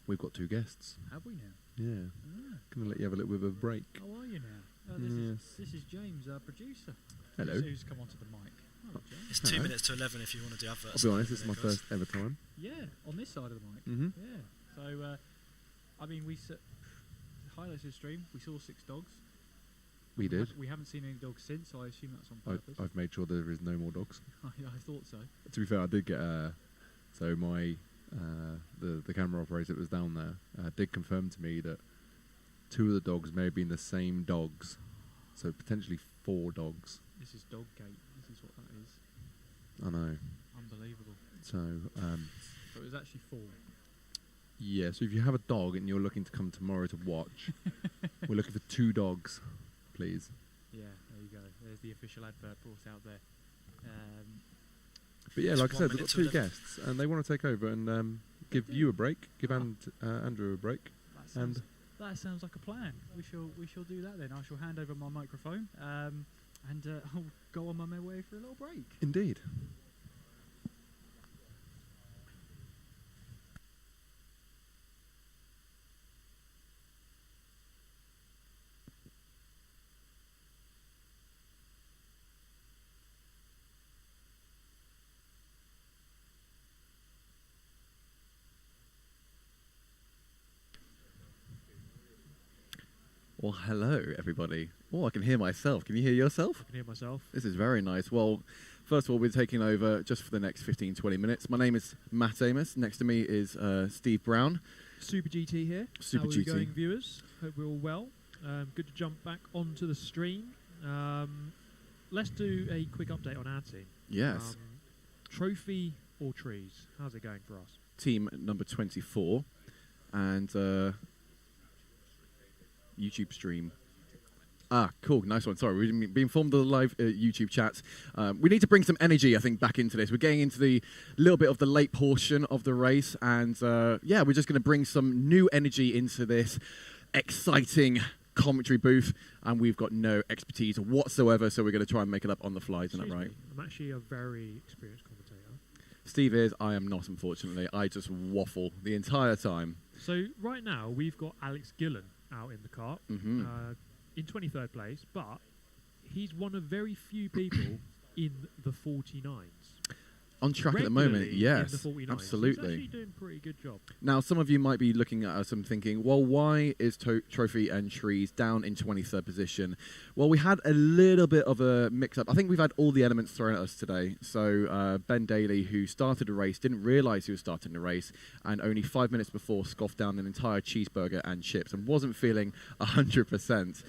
We've got 2 guests. Have we now? Yeah. Ah. Going to let you have a little bit of a break. How are you now? This is James, our producer. Hello. Who's come onto the mic. Oh, it's 2 minutes to 11 if you want to do adverts. I'll be honest, this is my first ever time. Yeah, on this side of the mic. Mm-hmm. Yeah. So, I mean, highlights of the stream, we saw 6 dogs. We did. We haven't seen any dogs since, so I assume that's on purpose. I've made sure there is no more dogs. I thought so. To be fair, I did get so my the camera operator that was down there did confirm to me that 2 of the dogs may have been the same dogs, so potentially 4 dogs. This is Doggate. This is what that is. I know. Unbelievable. So it was actually 4. Yeah, so if you have a dog and you're looking to come tomorrow to watch, we're looking for 2 dogs, please. Yeah, there you go. There's the official advert brought out there. But yeah, like I said, we've got 2 guests, and they want to take over and give you a break, give Andrew a break. That sounds like a plan. We shall do that then. I shall hand over my microphone, and I'll go on my way for a little break. Indeed. Well, hello, everybody. Oh, I can hear myself. Can you hear yourself? I can hear myself. This is very nice. Well, first of all, we're taking over just for the next 15, 20 minutes. My name is Matt Amos. Next to me is Steve Brown. Super GT here. Super How are we GT. going, viewers? Hope we're all well. Good to jump back onto the stream. Let's do a quick update on our team. Yes. Trophy or trees? How's it going for us? Team number 24. And YouTube stream. Ah, cool. Nice one. Sorry, we've been informed of the live YouTube chats. We need to bring some energy, I think, back into this. We're getting into the little bit of the late portion of the race. And, yeah, we're just going to bring some new energy into this exciting commentary booth. And we've got no expertise whatsoever, so we're going to try and make it up on the fly. Isn't that right? I'm actually a very experienced commentator. Steve is. I am not, unfortunately. I just waffle the entire time. So right now, we've got Alex Gillen out in the cart. Mm-hmm. In 23rd place, but he's one of very few people in the 49s. on track at the moment. regularly Yes, in the 49. absolutely. He's actually doing a pretty good job. Now, some of you might be looking at us and thinking, well, why is Trophy and Trees down in 23rd position? Well, we had a little bit of a mix-up. I think we've had all the elements thrown at us today. So Ben Daly, who started the race, didn't realise he was starting the race, and only 5 minutes before scoffed down an entire cheeseburger and chips and wasn't feeling 100%.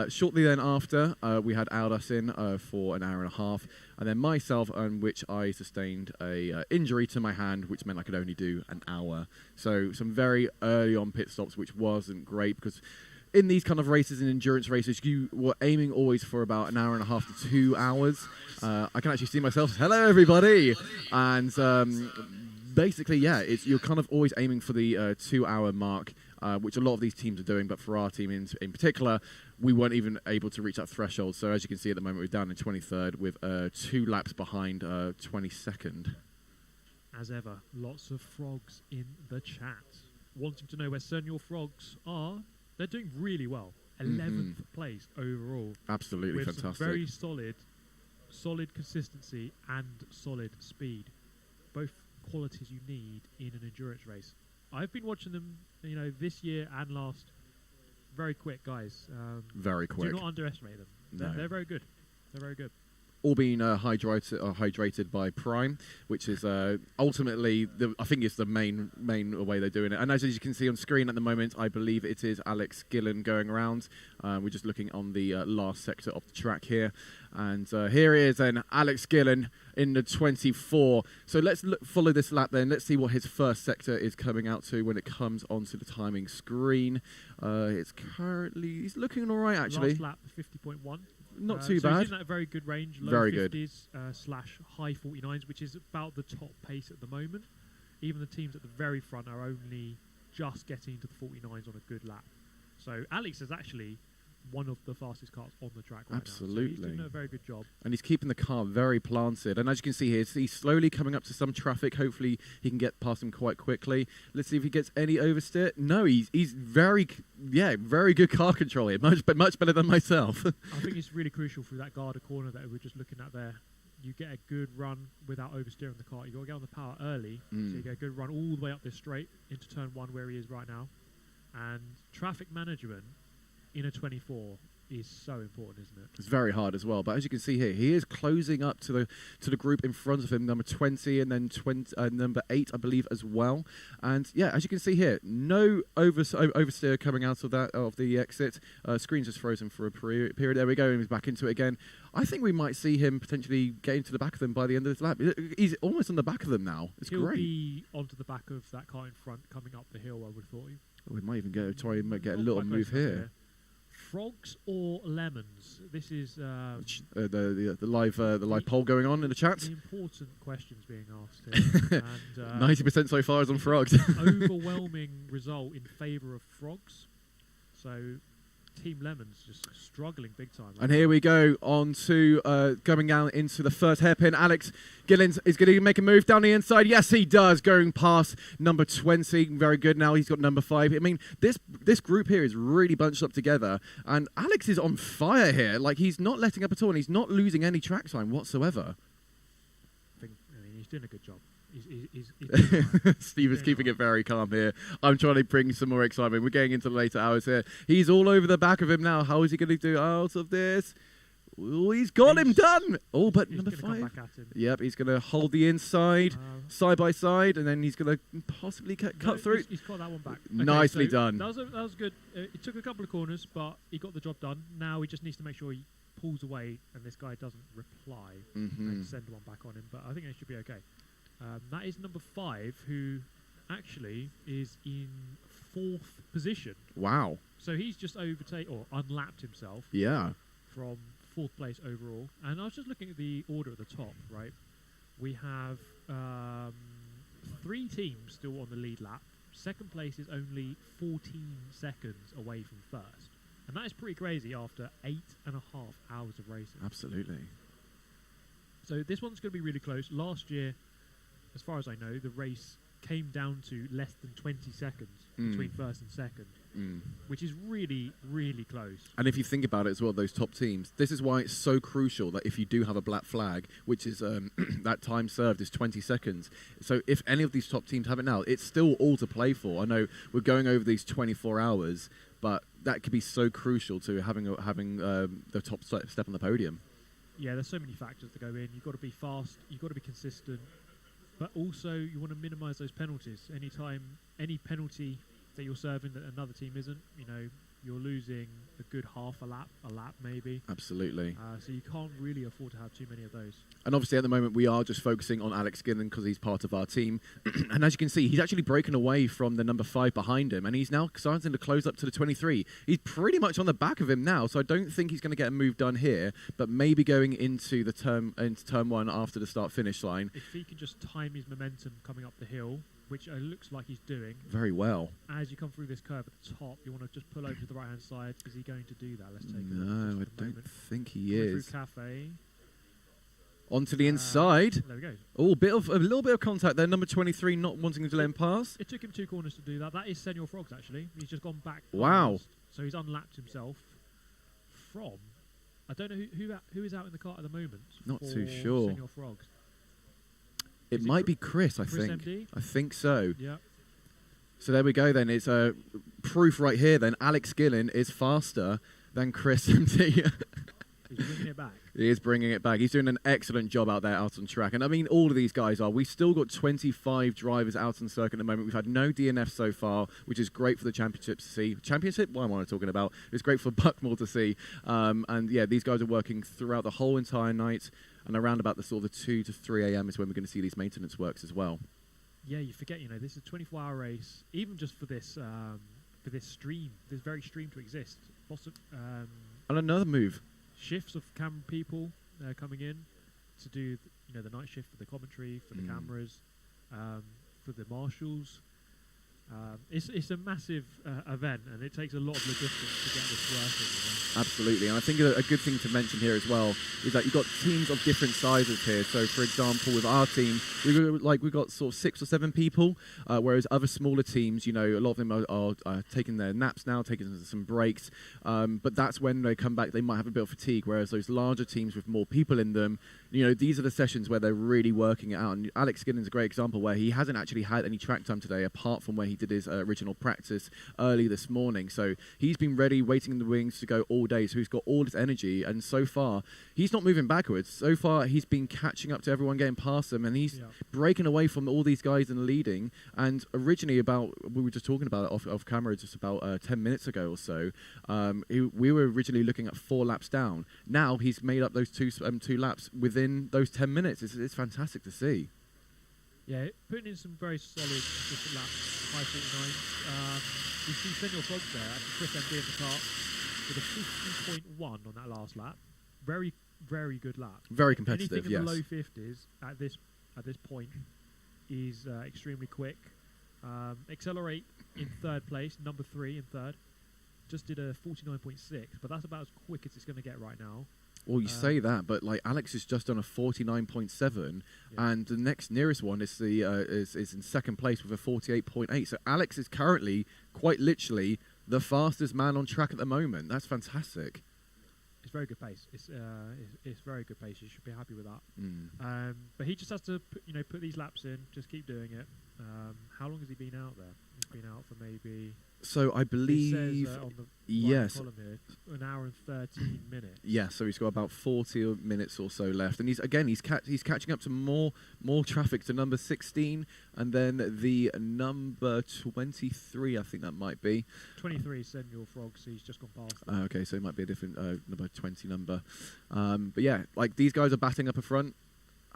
Shortly then after, we had Aldas in for an hour and a half, and then myself, on which I sustained a injury to my hand, which meant I could only do an hour. So some very early on pit stops, which wasn't great, because in these kind of races and endurance races, you were aiming always for about an hour and a half to 2 hours. I can actually see myself. Hello, everybody! And basically, yeah, you're kind of always aiming for the 2 hour mark, which a lot of these teams are doing, but for our team in particular, we weren't even able to reach that threshold. So as you can see at the moment, we're down in 23rd with 2 laps behind 22nd. As ever, lots of frogs in the chat. Wanting to know where Senior Frogs are, they're doing really well. 11th place overall. Absolutely with fantastic. Some very solid consistency and solid speed. Both qualities you need in an endurance race. I've been watching them, this year and last. Very quick guys. Very quick. Do not underestimate them. They're very good. They're very good. All being hydrated by Prime, which is ultimately, I think it's the main way they're doing it. And as you can see on screen at the moment, I believe it is Alex Gillen going around. We're just looking on the last sector of the track here. And here he is then, Alex Gillen in the 24. So let's follow this lap then. Let's see what his first sector is coming out to when it comes onto the timing screen. He's looking all right, actually. Last lap, 50.1. Not too so bad. He's in that very good range, low very 50s / high 49s, which is about the top pace at the moment. Even the teams at the very front are only just getting to the 49s on a good lap. So Alex is actually one of the fastest cars on the track right Absolutely. now. So he's doing a very good job. And he's keeping the car very planted. And as you can see here, he's slowly coming up to some traffic. Hopefully he can get past him quite quickly. Let's see if he gets any oversteer. No, he's very good car control here. Much better than myself. I think it's really crucial through that Garda corner that we're just looking at there. You get a good run without oversteering the car. You've got to get on the power early. So you get a good run all the way up this straight into turn 1 where he is right now. And traffic management in a 24 is so important, isn't it? It's very hard as well. But as you can see here, he is closing up to the group in front of him, number 20 and then number 8, I believe, as well. And yeah, as you can see here, no oversteer coming out of the exit. Screen's just frozen for a period. There we go. And he's back into it again. I think we might see him potentially getting to the back of them by the end of this lap. He's almost on the back of them now. It's He'll great. be onto the back of that car in front coming up the hill, I would have thought. We might even try and get a little move here. Frogs or lemons? This is the live poll going on in the chat. The important questions being asked here. 90% so far is on frogs. Overwhelming result in favour of frogs. So Team Lemons just struggling big time. And here we go on to going down into the first hairpin. Alex Gillens is going to make a move down the inside. Yes, he does, going past number 20. Very good. Now he's got number 5. I mean, this group here is really bunched up together. And Alex is on fire here. Like, he's not letting up at all, and he's not losing any track time whatsoever. I mean, he's doing a good job. He's Steve is keeping it very calm here. I'm trying to bring some more excitement. We're getting into the later hours here. He's all over the back of him now. How is he going to do out of this? Oh, he's got him done. Oh, but number 5. Yep, he's going to hold the inside, side by side, and then he's going to possibly cut through. He's got that one back. Nicely done. That was good. It took a couple of corners, but he got the job done. Now he just needs to make sure he pulls away and this guy doesn't reply and send one back on him. But I think it should be okay. That is number 5, who actually is in 4th position. Wow. So he's just unlapped himself. Yeah. From 4th place overall. And I was just looking at the order at the top, right? We have 3 teams still on the lead lap. 2nd place is only 14 seconds away from 1st. And that is pretty crazy after 8.5 hours of racing. Absolutely. So this one's going to be really close. Last year, as far as I know, the race came down to less than 20 seconds between 1st and 2nd. which is really, really close. And if you think about it as well, those top teams, this is why it's so crucial that if you do have a black flag, which is that time served is 20 seconds. So if any of these top teams have it now, it's still all to play for. I know we're going over these 24 hours, but that could be so crucial to having the top step on the podium. Yeah, there's so many factors that go in. You've got to be fast, you've got to be consistent, but also you want to minimise those penalties. Any penalty that you're serving that another team isn't, you're losing a good half a lap maybe. Absolutely. So you can't really afford to have too many of those. And obviously at the moment we are just focusing on Alex Gillen because he's part of our team. And as you can see, he's actually breaking away from the number 5 behind him, and he's now starting to close up to the 23. He's pretty much on the back of him now, so I don't think he's going to get a move done here, but maybe going into turn 1 after the start-finish line. If he can just time his momentum coming up the hill, which looks like he's doing very well. As you come through this curve at the top, you want to just pull over to the right-hand side. Is he going to do that? Let's take a look. No, I don't think he is. Through Cafe. Onto the inside. There we go. Oh, a little bit of contact there. Number 23 not wanting to let him pass. It took him 2 corners to do that. That is Senor Frogs, actually. He's just gone back. Wow. Past, so he's unlapped himself from... I don't know who is out in the cart at the moment. Not too sure. Senor Frogs. It might be Chris, I think. MD? I think so. Yeah. So there we go then. It's proof right here then. Alex Gillen is faster than Chris MD. He's bringing it back. He is bringing it back. He's doing an excellent job out there out on track. And I mean, all of these guys are. We've still got 25 drivers out on circuit at the moment. We've had no DNF so far, which is great for the championship to see. Championship? What am I talking about? It's great for Buckmore to see. And yeah, these guys are working throughout the whole entire night. And around about the sort of 2 to 3 a.m. is when we're going to see these maintenance works as well. Yeah, you forget, this is a 24-hour race, even just for this stream, this very stream to exist. Lots of and another move. Shifts of camera people coming in to do the night shift for the commentary, for the cameras, for the marshals. It's a massive event, and it takes a lot of logistics to get this working. Absolutely, and I think a good thing to mention here as well is that you've got teams of different sizes here. So, for example, with our team, we've got sort of 6 or 7 people, whereas other smaller teams, a lot of them are taking their naps now, taking some breaks. But that's when they come back, they might have a bit of fatigue. Whereas those larger teams with more people in them, these are the sessions where they're really working it out. And Alex Gillen's a great example where he hasn't actually had any track time today, apart from where he did his original practice early this morning. So he's been ready, waiting in the wings to go all day. So he's got all his energy, and so far he's not moving backwards. So far he's been catching up to everyone, getting past them, and he's breaking away from all these guys and leading. And originally, we were just talking about it off camera just about 10 minutes ago or so, we were originally looking at 4 laps down. Now he's made up those two laps within those 10 minutes. It's fantastic to see. Yeah, putting in some very solid, consistent laps, high 49s. We see Senor Frogs there, actually Chris MD in the cart with a 50.1 on that last lap. Very, very good lap. Very competitive, Anything yes. in the low 50s at this point is extremely quick. Accelerate in 3rd place, number 3 in 3rd. Just did a 49.6, but that's about as quick as it's going to get right now. Well, you say that, but Alex is just on a 49.7, and the next nearest one is is in 2nd place with a 48.8. So Alex is currently quite literally the fastest man on track at the moment. That's fantastic. It's very good pace. It's very good pace. You should be happy with that. But he just has to put these laps in. Just keep doing it. How long has he been out there? He's been out for maybe. So I believe, it says, on the yes, column here, an hour and 13 minutes. Yeah, so he's got about 40 minutes or so left, and he's catching up to more traffic to number 16, and then the number 23, I think that might be. 23 is Senor Frogs. So he's just gone past. Okay, so it might be a different number 20 number, but yeah, these guys are batting up a front.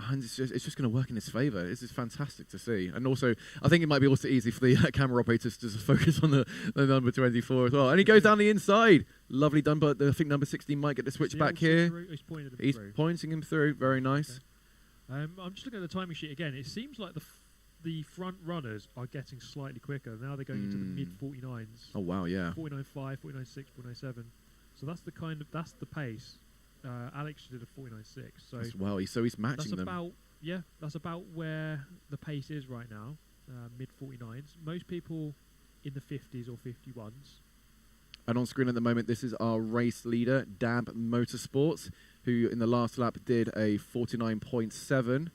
And it's just going to work in his favour. This is fantastic to see. And also, I think it might be also easy for the camera operators to just focus on the number 24 as well. And he goes down the inside. Lovely done, but I think number 16 might get the switch back here. He's pointing him through. Very nice. Okay. I'm just looking at the timing sheet again. It seems like the front runners are getting slightly quicker. Now they're going into the mid-49s. Oh, wow, yeah. 49.5, 49.6, 49.7. So that's the pace. Alex did a 49.6. So he's matching them. That's about where the pace is right now, mid 49s. Most people in the 50s or 51s. And on screen at the moment, this is our race leader, Dab Motorsports, who in the last lap did a 49.7.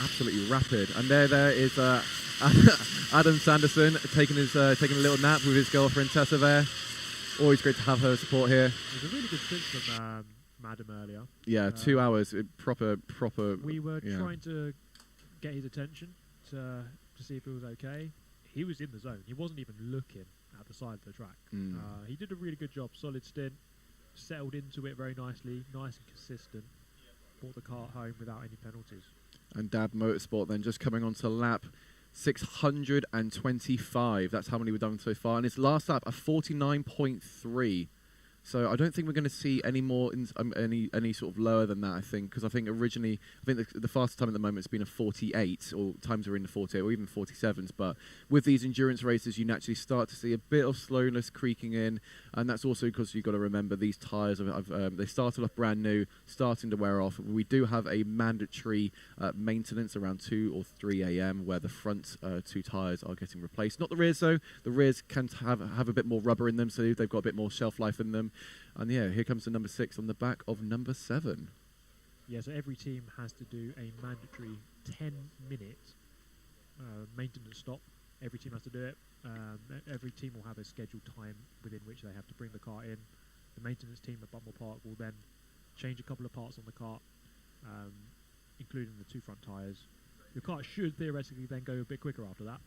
Absolutely rapid. And there is Adam Sanderson taking a little nap with his girlfriend Tessa there. Always great to have her support here. It was a really good stint from Madam earlier. Yeah, 2 hours, proper. We were trying to get his attention to see if it was okay. He was in the zone. He wasn't even looking at the side of the track. He did a really good job. Solid stint. Settled into it very nicely. Nice and consistent. Brought the car home without any penalties. And Dab Motorsport then just coming on to lap 625. That's how many we've done so far. And his last lap, a 49.3. So I don't think we're going to see any more, any sort of lower than that, I think. Because I think originally, the fastest time at the moment has been a 48, or times are in the 48, or even 47s. But with these endurance races, you naturally start to see a bit of slowness creaking in. And that's also because you've got to remember these tyres, they started off brand new, starting to wear off. We do have a mandatory maintenance around 2 or 3 a.m. where the front 2 tyres are getting replaced. Not the rears, though. The rears can have a bit more rubber in them, so they've got a bit more shelf life in them. And yeah, here comes the number 6 on the back of number 7. Yeah, so every team has to do a mandatory 10-minute maintenance stop. Every team has to do it. Every team will have a scheduled time within which they have to bring the car in. The maintenance team at Buckmore Park will then change a couple of parts on the car, including the 2 front tyres. Your car should theoretically then go a bit quicker after that.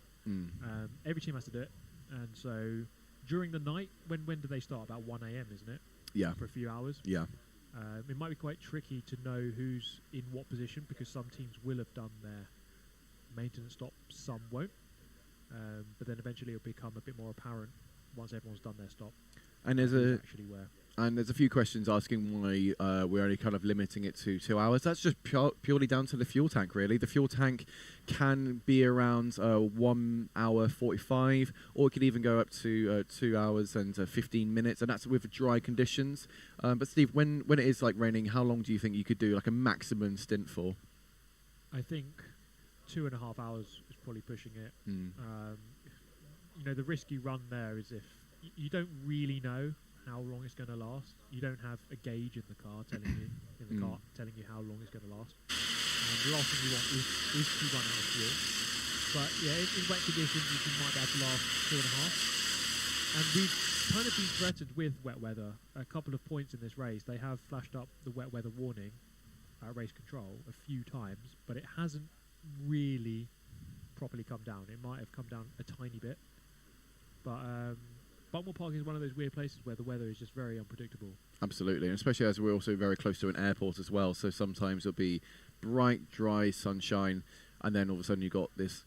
Every team has to do it. And so during the night, when do they start? About 1 a.m., isn't it? Yeah. For a few hours? Yeah. It might be quite tricky to know who's in what position because some teams will have done their maintenance stop, some won't. But then eventually it'll become a bit more apparent once everyone's done their stop. And there's a few questions asking why we're only kind of limiting it to 2 hours. That's just purely down to the fuel tank, really. The fuel tank can be around 1 hour 45, or it could even go up to 2 hours and 15 minutes, and that's with dry conditions. But Steve, when it is like raining, how long do you think you could do like a maximum stint for? I think 2.5 hours is probably pushing it. The risk you run there is if you don't really know how long it's going to last. You don't have a gauge in the car telling you telling you how long it's going to last. And the last thing you want is to run out of fuel. But yeah, in wet conditions, you might be able to last 2.5. And we've kind of been threatened with wet weather. A couple of points in this race, they have flashed up the wet weather warning at race control a few times, but it hasn't really properly come down. It might have come down a tiny bit, but Buckmore Park is one of those weird places where the weather is just very unpredictable. Absolutely, and especially as we're also very close to an airport as well, so sometimes it'll be bright, dry sunshine, and then all of a sudden you've got this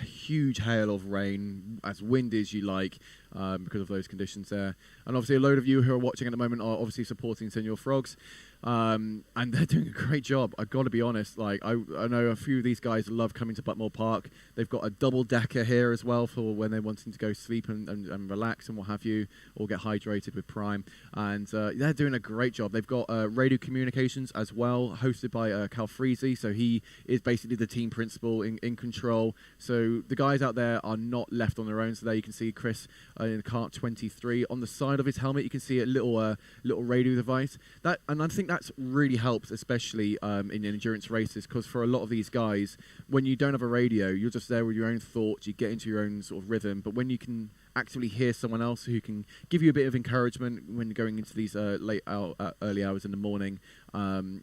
huge hail of rain, as windy as you like, because of those conditions there. And obviously a load of you who are watching at the moment are obviously supporting Senor Frogs, and they're doing a great job. I've got to be honest, like I know a few of these guys love coming to Buckmore Park. They've got a double decker here as well for when they're wanting to go sleep and relax and what have you, or get hydrated with Prime. And they're doing a great job. They've got radio communications as well, hosted by Cal Freezy, so he is basically the team principal in control. So the guys out there are not left on their own. So there you can see Chris in kart 23. On the side of his helmet, you can see a little radio device. And I think that's really helps, especially in endurance races, because for a lot of these guys, when you don't have a radio, you're just there with your own thoughts, you get into your own sort of rhythm. But when you can actively hear someone else who can give you a bit of encouragement when going into these early hours in the morning,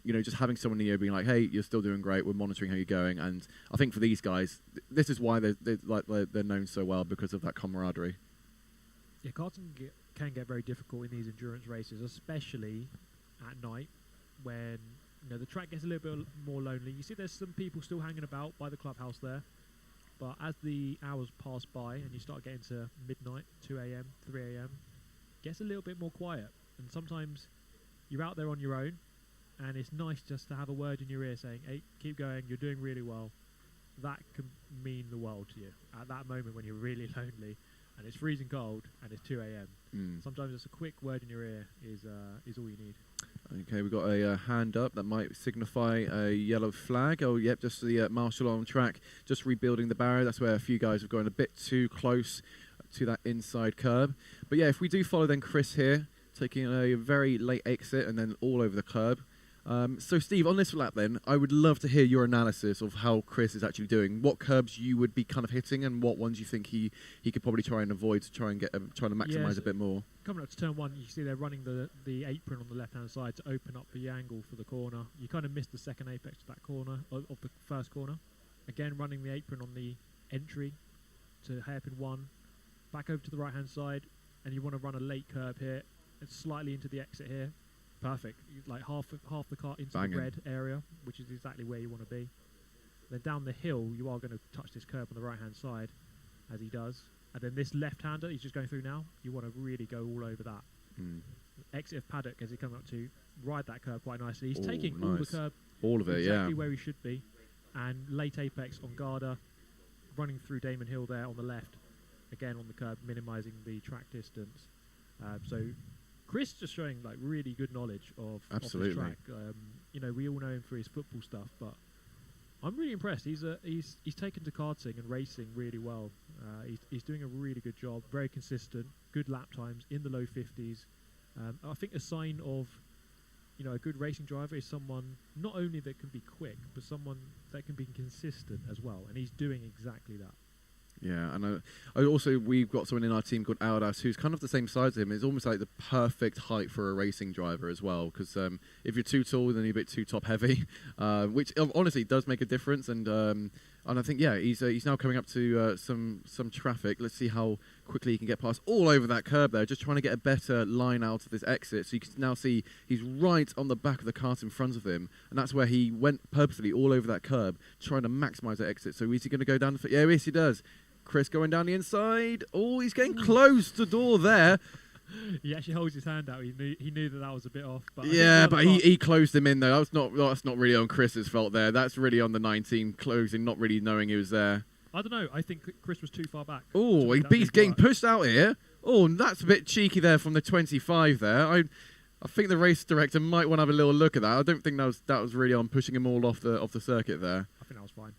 just having someone near being like, hey, you're still doing great, we're monitoring how you're going. And I think for these guys, this is why they're known so well, because of that camaraderie. Yeah, karting can get very difficult in these endurance races, especially at night when the track gets a little bit more lonely. You see there's some people still hanging about by the clubhouse there, but as the hours pass by and you start getting to midnight, 2 a.m, 3 a.m, it gets a little bit more quiet, and sometimes you're out there on your own and it's nice just to have a word in your ear saying, hey, keep going, you're doing really well. That can mean the world to you at that moment when you're really lonely and it's freezing cold and it's 2 a.m. Sometimes just a quick word in your ear is all you need. Okay, we've got a hand up that might signify a yellow flag. Oh, yep, just the marshal on track, just rebuilding the barrier. That's where a few guys have gone a bit too close to that inside curb. But yeah, if we do follow then Chris here, taking a very late exit and then all over the curb. So Steve, on this lap then, I would love to hear your analysis of how Chris is actually doing. What curbs you would be kind of hitting, and what ones you think he could probably try and avoid to try and get trying to maximise a bit more. Coming up to turn 1, you see they're running the apron on the left-hand side to open up the angle for the corner. You kind of missed the second apex of that corner, of the first corner. Again, running the apron on the entry to hairpin 1, back over to the right-hand side, and you want to run a late curb here, and slightly into the exit here. Perfect. Like half the car into the red area, which is exactly where you want to be. Then down the hill, you are going to touch this curb on the right-hand side, as he does. And then this left-hander he's just going through now, you want to really go all over that. Exit of paddock as he comes up to ride that curb quite nicely. He's taking all the curb, all of it, exactly where he should be. And late apex on Garda, running through Damon Hill there on the left, again on the curb, minimising the track distance. So Chris just showing like really good knowledge of the track. You know, we all know him for his football stuff, but I'm really impressed. He's taken to karting and racing really well. He's doing a really good job, very consistent, good lap times in the low 50s. I think a sign of, you know, a good racing driver is someone not only that can be quick, but someone that can be consistent as well. And he's doing exactly that. Yeah, and we've got someone in our team called Aldas who's kind of the same size as him. It's almost like the perfect height for a racing driver as well, because if you're too tall, then you're a bit too top heavy, which honestly does make a difference. And I think he's now coming up to some traffic. Let's see how quickly he can get past all over that curb there, just trying to get a better line out of this exit. So you can now see he's right on the back of the cart in front of him, and that's where he went purposely all over that curb, trying to maximise that exit. So is he going to go down the... Yeah, yes, he does. Chris going down the inside. Oh, he's getting close to the door there. He actually holds his hand out. He knew that was a bit off. But yeah, but he closed him in though. That's not really on Chris's fault there. That's really on the 19 closing, not really knowing he was there. I don't know. I think Chris was too far back. Oh, he's getting pushed out here. Oh, that's a bit cheeky there from the 25 there. I think the race director might want to have a little look at that. I don't think that was really on pushing him all off the circuit there. I think that was fine.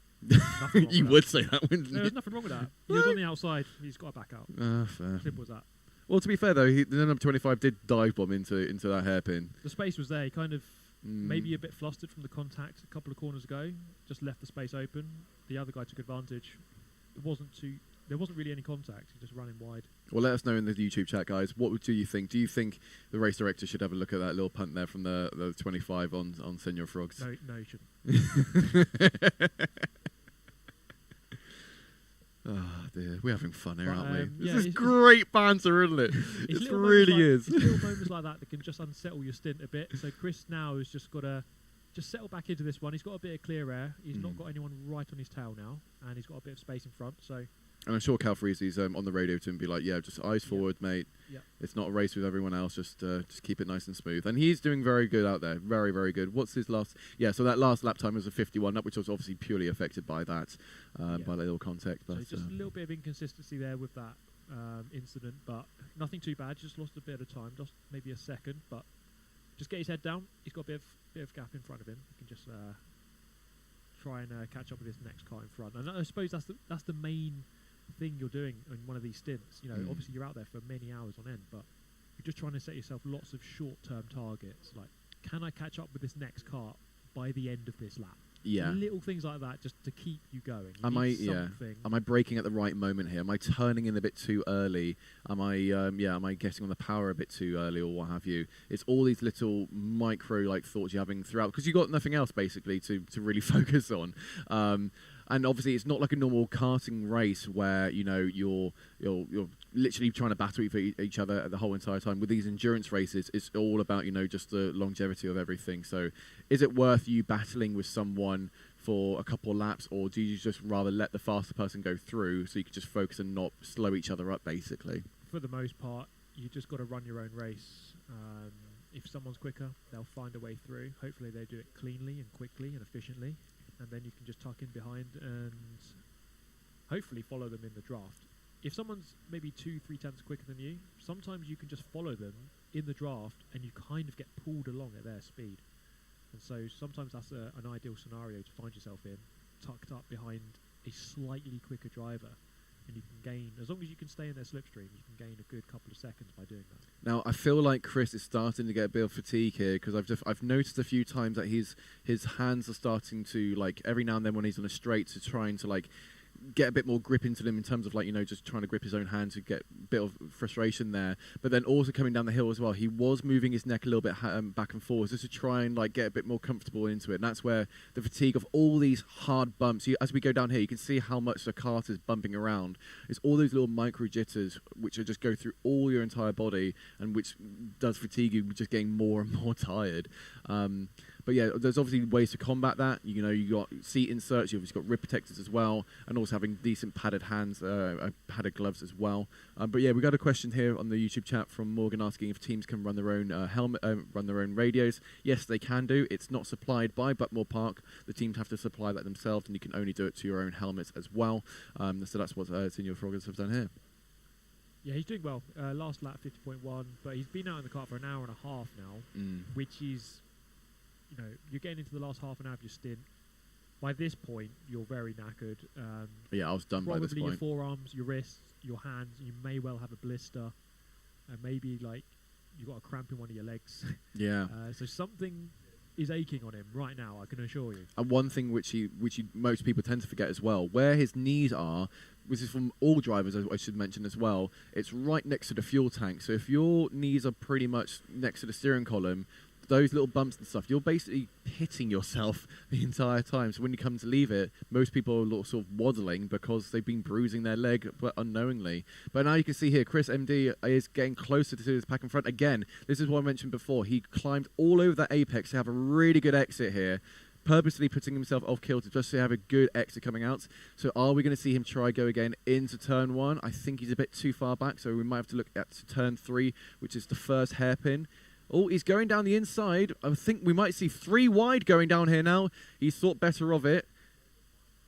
You would say that, wouldn't you? There's nothing wrong with that. He was on the outside. He's got to back out. Fair. Simple as that. Well, to be fair though, the number 25 did dive bomb into that hairpin. The space was there. He kind of maybe a bit flustered from the contact a couple of corners ago. Just left the space open. The other guy took advantage. There wasn't really any contact. He just ran him wide. Well, let us know in the YouTube chat, guys. What do you think? Do you think the race director should have a look at that little punt there from the 25 on Senor Frogs? No, he shouldn't. Oh dear, we're having fun here, aren't we? Yeah, this is great banter, isn't it? It really is. It's little moments like that can just unsettle your stint a bit. So Chris now has just got to just settle back into this one. He's got a bit of clear air. He's not got anyone right on his tail now, and he's got a bit of space in front. So. And I'm sure Cal Freezy's on the radio to him, be like, "Yeah, just eyes forward, mate. Yeah. It's not a race with everyone else. Just keep it nice and smooth." And he's doing very good out there, very, very good. What's his last? Yeah, so that last lap time was a 51, which was obviously purely affected by that, by the little contact. So But just a little bit of inconsistency there with that incident, but nothing too bad. Just lost a bit of time, just maybe a second, but just get his head down. He's got a bit of gap in front of him. He can just try and catch up with his next car in front. And I suppose that's the main thing you're doing in one of these stints. You know, obviously you're out there for many hours on end, but you're just trying to set yourself lots of short-term targets. Like, can I catch up with this next car by the end of this lap? Yeah. Little things like that just to keep you going. Am I braking at the right moment here? Am I turning in a bit too early? Am I getting on the power a bit too early, or what have you? It's all these little micro thoughts you're having throughout, because you've got nothing else basically to really focus on. And obviously, it's not like a normal karting race where you're literally trying to battle each other the whole entire time. With these endurance races, it's all about just the longevity of everything. So, is it worth you battling with someone for a couple of laps, or do you just rather let the faster person go through so you can just focus and not slow each other up, basically? For the most part, you just got to run your own race. If someone's quicker, they'll find a way through. Hopefully, they do it cleanly and quickly and efficiently. And then you can just tuck in behind and hopefully follow them in the draft. if someone's maybe 2-3 tenths quicker than you, sometimes you can just follow them in the draft and you kind of get pulled along at their speed. And so sometimes that's an ideal scenario to find yourself in, tucked up behind a slightly quicker driver. And you can gain, as long as you can stay in their slipstream, you can gain a good couple of seconds by doing that. Now, I feel like Chris is starting to get a bit of fatigue here, because I've noticed a few times that his hands are starting to, like, every now and then when he's on a straight, to trying to, like, get a bit more grip into them in terms of, like, you know, just trying to grip his own hand to get a bit of frustration there. But then also coming down the hill as well, he was moving his neck a little bit back and forth just to try and, like, get a bit more comfortable into it. And that's where the fatigue of all these hard bumps, as we go down here, you can see how much the cart is bumping around. It's all those little micro jitters which are just go through all your entire body and which does fatigue you, just getting more and more tired. But yeah, there's obviously ways to combat that. You know, you got seat inserts, you've obviously got rib protectors as well, and also having decent padded hands, padded gloves as well. But yeah, we got a question here on the YouTube chat from Morgan asking if teams can run their own helmet, run their own radios. Yes, they can do. It's not supplied by Buckmore Park. The teams have to supply that themselves, and you can only do it to your own helmets as well. So that's what Senior Froggers have done here. Yeah, he's doing well. Last lap 50.1, but he's been out in the car for an hour and a half now, which is, you know, you're getting into the last half an hour of your stint. By this point, you're very knackered. Yeah, I was done by this point. Probably your forearms, your wrists, your hands. You may well have a blister, and maybe like you've got a cramp in one of your legs. Yeah. So something is aching on him right now, I can assure you. And one thing which most people tend to forget as well, where his knees are, which is from all drivers, I should mention as well, it's right next to the fuel tank. So if your knees are pretty much next to the steering column, those little bumps and stuff, you're basically hitting yourself the entire time. So when you come to leave it, most people are sort of waddling because they've been bruising their leg, but unknowingly. But now you can see here, Chris MD is getting closer to his pack in front. Again, this is what I mentioned before. He climbed all over that apex to have a really good exit here, purposely putting himself off kilter just to have a good exit coming out. So are we going to see him try go again into turn 1? I think he's a bit too far back, so we might have to look at turn 3, which is the first hairpin. Oh, he's going down the inside. I think we might see 3 wide going down here now. He's thought better of it.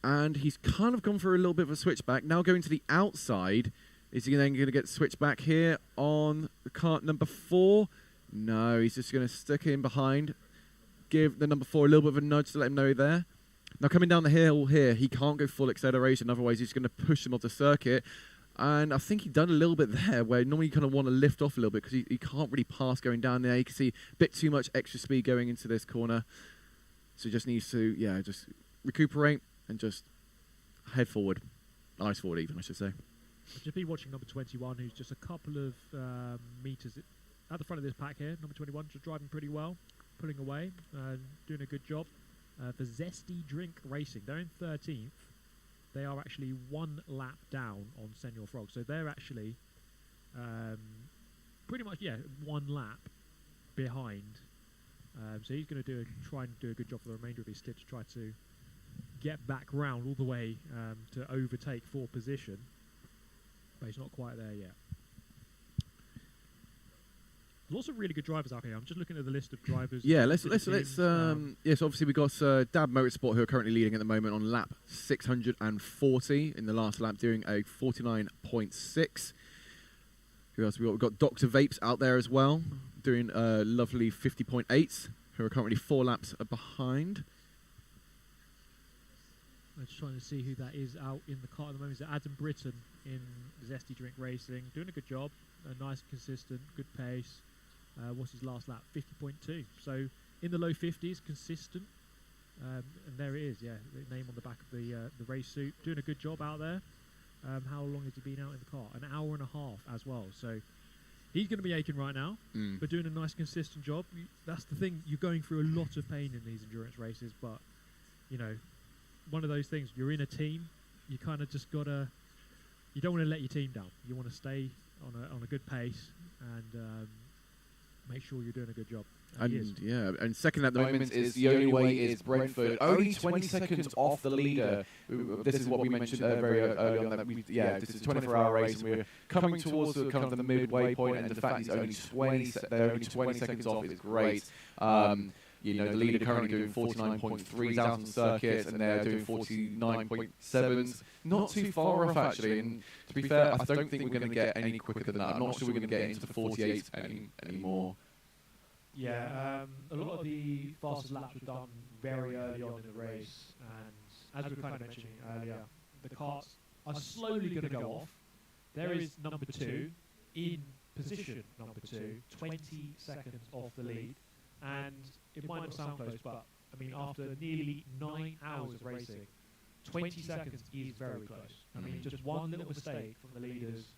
And he's kind of gone for a little bit of a switchback. Now going to the outside. Is he then going to get switched back here on cart number 4? No, he's just going to stick in behind. Give the number 4 a little bit of a nudge to let him know there. Now coming down the hill here, he can't go full acceleration. Otherwise, he's going to push him off the circuit. And I think he's done a little bit there where normally you kind of want to lift off a little bit because he can't really pass going down there. You can see a bit too much extra speed going into this corner. So he just needs to, yeah, just recuperate and just head forward. Eyes forward even, I should say. I've just been watching number 21, who's just a couple of meters at the front of this pack here. Number 21 just driving pretty well, pulling away, doing a good job. For Zesty Drink Racing, they're in 13th. They are actually 1 lap down on Senor Frog. So they're actually pretty much, 1 lap behind. So he's going to try and do a good job for the remainder of his stint to try to get back round all the way to overtake 4th position. But he's not quite there yet. There's also really good drivers out here. I'm just looking at the list of drivers. Yeah, let's yes, obviously we got Dab Motorsport, who are currently leading at the moment on lap 640 in the last lap, doing a 49.6. Who else we got? We've got Dr. Vapes out there as well, doing a lovely 50.8, who are currently 4 laps behind. I'm just trying to see who that is out in the car at the moment. Is Adam Britton in Zesty Drink Racing, doing a good job, a nice, consistent, good pace. What's his last lap? 50.2. So in the low 50s, consistent. And there it is, yeah, the name on the back of the race suit. Doing a good job out there. How long has he been out in the car? An hour and a half as well. So he's going to be aching right now, but doing a nice, consistent job. That's the thing. You're going through a lot of pain in these endurance races, but, you know, one of those things, you're in a team. You kind of just got to... You don't want to let your team down. You want to stay on a good pace and make sure you're doing a good job. And second at the moment is The Only Way is Brentford. Only 20 seconds off the leader. This is what we mentioned very early on. This is a 24-hour race, and we're coming towards the midway point, and the fact he's only 20 seconds off is great. You know, the leader currently doing 49.3s out on circuit, and they're doing 49.7s. Not too far off, actually. And to be fair, I don't think we're going to get any quicker than that. I'm not sure we're going to get into the 48s anymore. Yeah, a lot of the fastest laps were done very early on in the race, and as we were kind of mentioning earlier, the carts are slowly going to go off. There is number 2 in position number 2, 20 seconds off the lead, and it might not sound close, but I mean, after nearly 9 hours of racing, 20 seconds is very close. I mean, just one little mistake from the leaders,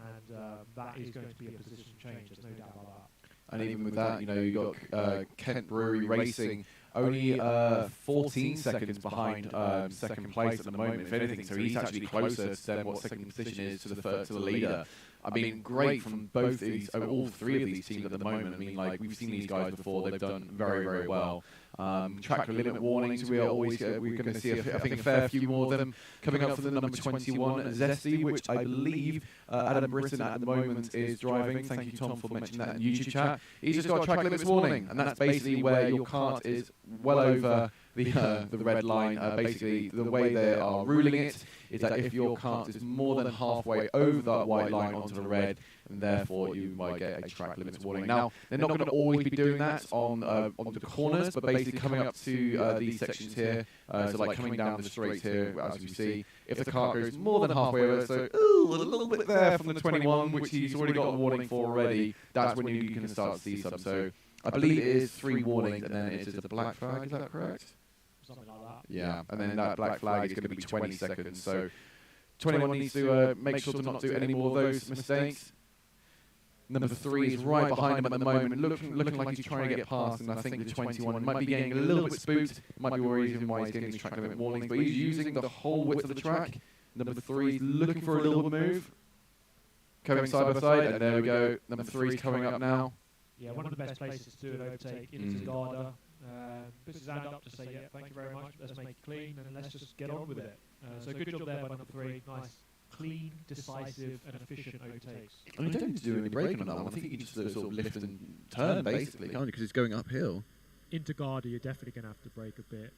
and that is going to be a position change, there's no doubt about that. And even with that, you know, you got Kent Brewery Racing only 14 seconds behind second place at the moment, if anything. So he's actually closer to what second position is to the leader. I mean, great from both these, all three of these teams at the moment. I mean, like, we've seen these guys before; they've done very, very well. Track limit warnings, we're going to see, I think, a fair few more of them coming up for the number 21 Zesty, which I believe Adam Britton at the moment is driving. Thank you, Tom, for mentioning that in YouTube chat. He's just got a track limits warning, and that's basically where your cart is well over the red line. Basically, the way they are ruling it is that if your cart is more than halfway over that white line onto the red, and therefore you might get a track limits warning. Now, they're not going to always be doing that on the corners, but basically coming up to these sections here, so like coming down the straight here, as we see, if the cart goes more than halfway over, so a little bit there from the 21, which he's already got a warning for already, that's when you can start to see some. So I believe it is 3 warnings, and then it is a black flag, is that correct? Something like that. Yeah, and then that black flag is going to be 20 seconds. So 21 needs to make sure to not do any more of those mistakes. Number 3 is right behind him at the moment, looking like he's trying to get past, and I think the 21 might be getting a little bit spooked. Might be worried why he's getting these track limit warnings, but he's using the whole width of the track. Number 3 is looking for a little move. Coming side by side, and there we go. Number 3 is coming up now. Yeah, one of the best places to do an overtake into Garda. Puts his hand up to say, yeah, thank you very much, let's make it clean, and let's just get on with it. So good job there by number 3. Nice, clean, decisive, and efficient overtakes. And you don't need to do any braking on that one. I think you can just sort of lift and turn, basically, can't you? Because it's going uphill. Into Garda, you're definitely going to have to brake a bit.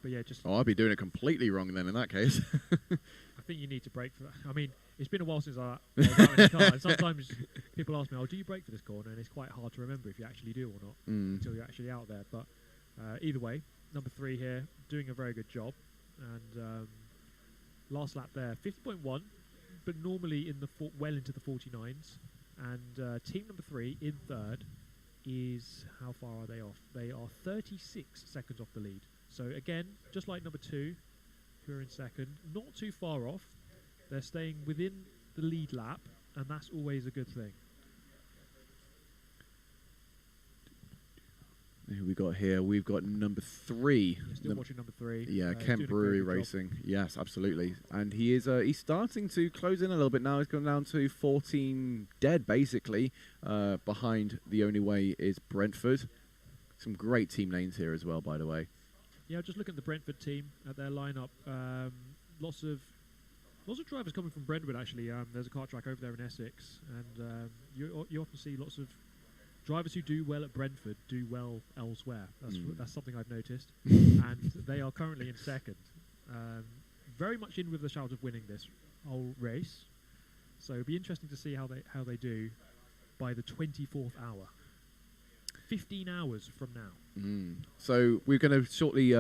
But yeah, just... Oh, I'd be doing it completely wrong then in that case. I think you need to brake for that. I mean, it's been a while since I was out in the car, and sometimes people ask me, oh, do you brake for this corner? And it's quite hard to remember if you actually do or not until you're actually out there. But either way, number 3 here, doing a very good job. And last lap there, 50.1, but normally in the well into the 49s. And team number 3 in 3rd is, how far are they off? They are 36 seconds off the lead. So again, just like number 2, who are in 2nd, not too far off. They're staying within the lead lap, and that's always a good thing. Who we got here? We've got number 3. You're still watching number 3. Yeah, Kent Brewery Racing. Yes, absolutely. And he is he's starting to close in a little bit now. He's gone down to 14 dead, basically. Behind the only way is Brentford. Some great team names here as well, by the way. Yeah, just look at the Brentford team, at their lineup. Lots of drivers coming from Brentwood, actually. There's a kart track over there in Essex, and you often see lots of drivers who do well at Brentford do well elsewhere. That's something I've noticed. And they are currently in 2nd. Very much in with the shout of winning this whole race. So it'll be interesting to see how they do by the 24th hour. 15 hours from now. So we're going to shortly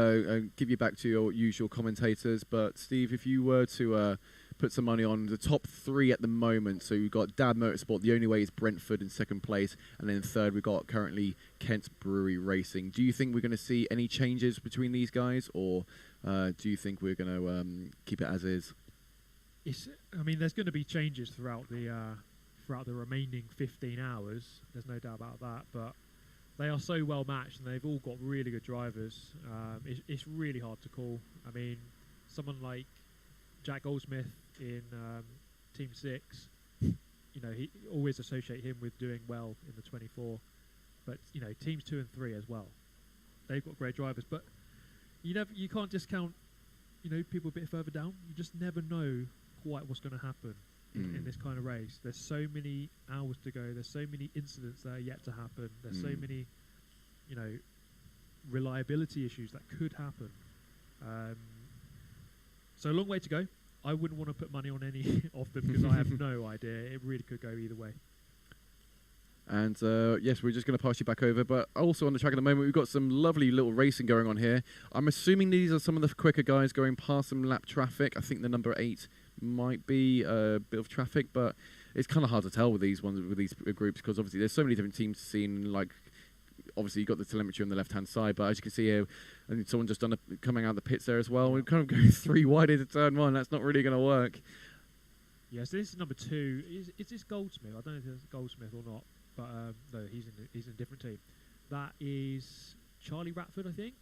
give you back to your usual commentators, but Steve, if you were to put some money on the top 3 at the moment, so we've got Dad Motorsport, the only way is Brentford in 2nd place, and then in 3rd we've got currently Kent Brewery Racing. Do you think we're going to see any changes between these guys, or do you think we're going to keep it as is? I mean, there's going to be changes throughout the remaining 15 hours. There's no doubt about that, but they are so well matched, and they've all got really good drivers. It's really hard to call. I mean, someone like Jack Goldsmith in Team 6, he always associate him with doing well in the 24. But teams 2 and 3 as well, they've got great drivers. But you can't discount people a bit further down. You just never know quite what's going to happen in this kind of race. There's so many hours to go. There's so many incidents that are yet to happen. There's so many reliability issues that could happen. So a long way to go. I wouldn't want to put money on any of them because I have no idea. It really could go either way. And yes, we're just going to pass you back over. But also on the track at the moment, we've got some lovely little racing going on here. I'm assuming these are some of the quicker guys going past some lap traffic. I think the number 8 might be a bit of traffic, but it's kind of hard to tell with these ones, with these groups, because obviously there's so many different teams to see. And like, obviously you've got the telemetry on the left-hand side, but as you can see here, I think someone just done coming out the pits there as well. We're kind of going 3 wide into turn 1. That's not really going to work. Yeah, so this is number 2. Is this Goldsmith? I don't know if it's Goldsmith or not. But no, he's in a different team. That is Charlie Ratford, I think.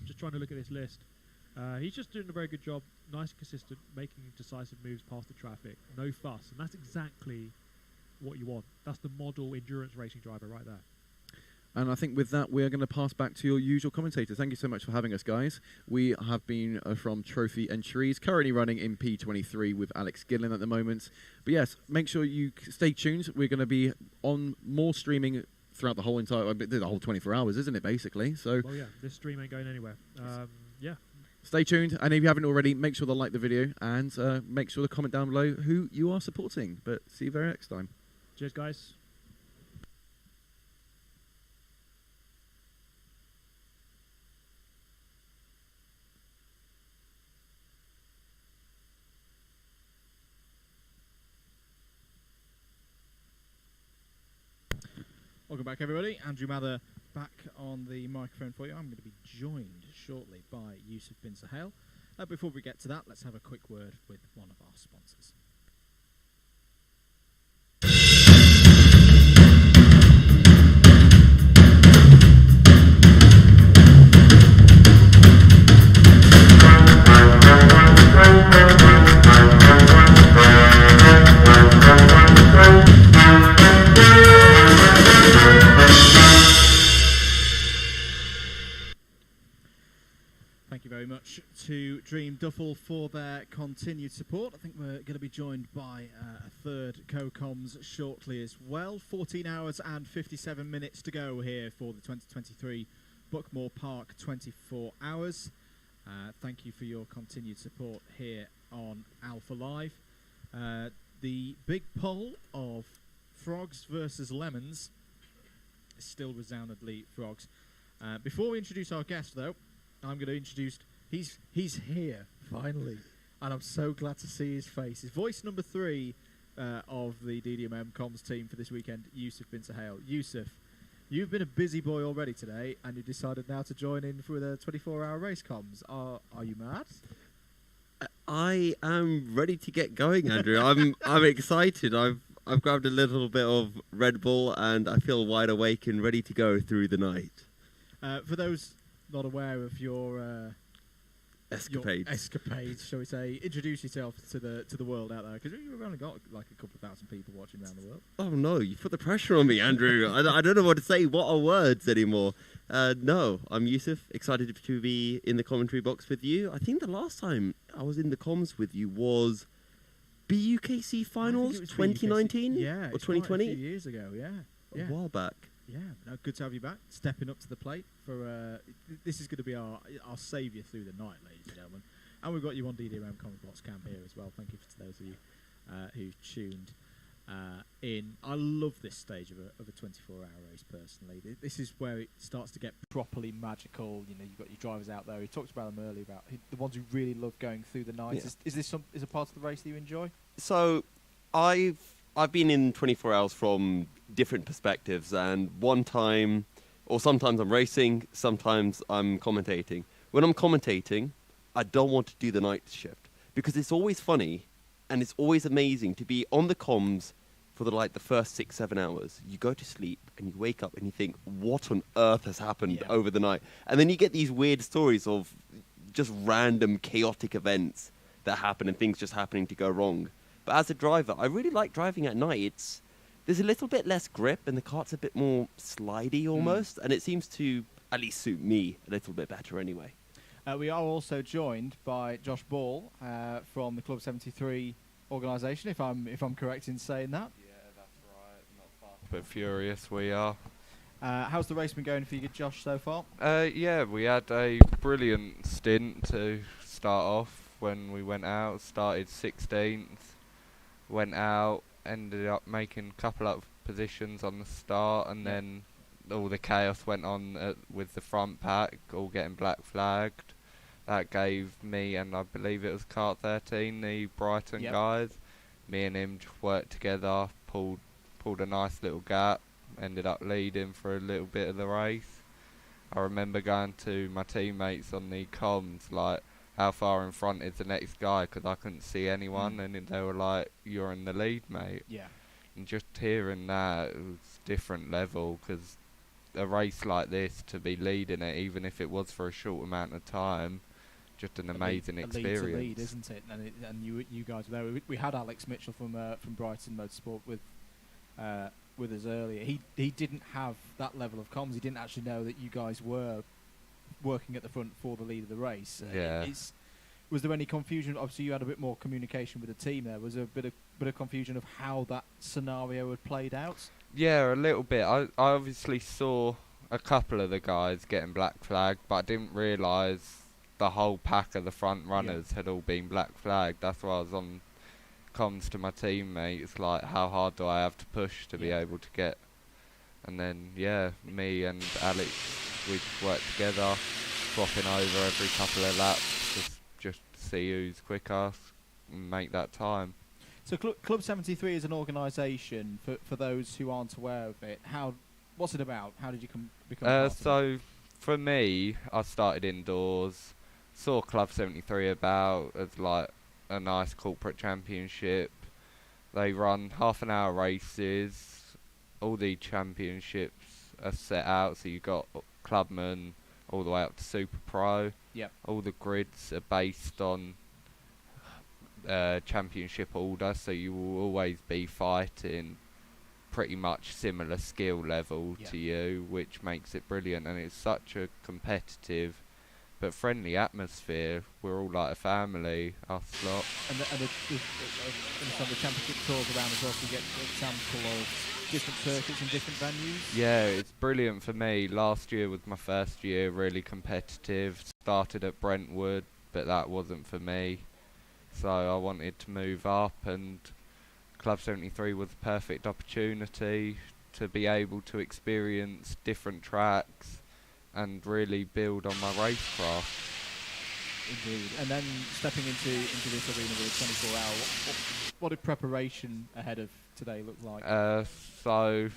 Just trying to look at this list. He's just doing a very good job, nice and consistent, making decisive moves past the traffic, no fuss, and that's exactly what you want. That's the model endurance racing driver right there. And I think with that, we're going to pass back to your usual commentators. Thank you so much for having us, guys. We have been from Trophy Entries, currently running in P23 with Alex Gillen at the moment. But yes, make sure you stay tuned. We're going to be on more streaming throughout the whole the whole 24 hours, isn't it, basically? So. Well, yeah, this stream ain't going anywhere. Yeah. Stay tuned, and if you haven't already, make sure to like the video and make sure to comment down below who you are supporting. But see you very next time. Cheers, guys. Welcome back, everybody. Andrew Mather back on the microphone for you. I'm going to be joined shortly by Yousuf Bin-Suhayl. Before we get to that, let's have a quick word with one of our sponsors. Thank you very much to Dream Duffel for their continued support. I think we're going to be joined by a third co-coms shortly as well. 14 hours and 57 minutes to go here for the 2023 Buckmore Park 24 hours. Thank you for your continued support here on Alpha Live. The big poll of frogs versus lemons is still resoundingly frogs. Before we introduce our guest, though, I'm going to introduce. He's here finally, and I'm so glad to see his face. His voice number 3 of the DDMM comms team for this weekend, Yousuf Bin-Suhayl. Yousuf, you've been a busy boy already today, and you decided now to join in for the 24-hour race comms. Are you mad? I am ready to get going, Andrew. I'm excited. I've grabbed a little bit of Red Bull, and I feel wide awake and ready to go through the night. For those not aware of your escapades, shall we say, introduce yourself to the world out there, because you've only got like a couple of thousand people watching around the world. Oh no, you put the pressure on me, Andrew. I don't know what to say. What are words anymore? No, I'm Yousuf, excited to be in the commentary box with you. I think the last time I was in the comms with you was BUKC Finals 2019? Yeah, or 2020? A few years ago, yeah. A while back. Yeah, no, good to have you back, stepping up to the plate for this is going to be our saviour through the night, ladies and gentlemen. And we've got you on DDMM Comic Box Cam here as well. Thank you to those of you who tuned in. I love this stage of a 24-hour race, personally. This is where it starts to get properly magical. You know, you've got your drivers out there. We talked about them earlier, about the ones who really love going through the night. Yeah. Is this a part of the race that you enjoy? So, I've been in 24 hours from different perspectives, and one time, or sometimes I'm racing, sometimes I'm commentating. When I'm commentating, I don't want to do the night shift, because it's always funny, and it's always amazing to be on the comms for the first 6-7 hours. You go to sleep, and you wake up, and you think, what on earth has happened over the night? And then you get these weird stories of just random chaotic events that happen, and things just happening to go wrong. But as a driver, I really like driving at night. There's a little bit less grip, and the kart's a bit more slidey almost, and it seems to at least suit me a little bit better anyway. We are also joined by Josh Ball from the Club 73 organisation, if I'm correct in saying that. Yeah, that's right. Not fast but furious we are. How's the race been going for you, Josh, so far? Yeah, we had a brilliant stint to start off when we went out. Started 16th, went out, ended up making a couple of positions on the start, and then all the chaos went on with the front pack, all getting black flagged. That gave me, and I believe it was Cart 13, the Brighton guys. Me and him just worked together, pulled a nice little gap. Ended up leading for a little bit of the race. I remember going to my teammates on the comms, like, how far in front is the next guy, because I couldn't see anyone, and they were like, you're in the lead, mate. Yeah. And just hearing that, it was different level, because a race like this, to be leading it, even if it was for a short amount of time, just an amazing experience. A lead to lead, isn't it? And you guys were there. We had Alex Mitchell from Brighton Motorsport with us earlier. He didn't have that level of comms. He didn't actually know that you guys were working at the front for the lead of the race. Was there any confusion? Obviously, you had a bit more communication with the team there. Was there a bit of confusion of how that scenario had played out? Yeah, a little bit. I obviously saw a couple of the guys getting black flagged, but I didn't realise the whole pack of the front runners had all been black flagged. That's why I was on comms to my teammates, like, how hard do I have to push to be able to get, and then me and Alex, we just worked together, swapping over every couple of laps, just to see who's quicker and make that time. So Club 73 is an organisation, for those who aren't aware of it. What's it about? How did you become part of it? So for me, I started indoors, saw Club 73 about as like a nice corporate championship. They run half-an-hour races. All the championships are set out, so you got clubman all the way up to Super Pro. Yep. All the grids are based on championship order, so you will always be fighting pretty much similar skill level to you, which makes it brilliant. And it's such a competitive but friendly atmosphere. We're all like a family, us lot. And the championship tours around as well, so you get an example of different circuits and different venues. Yeah, it's brilliant for me. Last year was my first year, really competitive. Started at Brentwood, but that wasn't for me. So I wanted to move up, and Club 73 was the perfect opportunity to be able to experience different tracks and really build on my racecraft. Indeed. And then stepping into this arena with a 24-hour, what did preparation ahead of today look like? So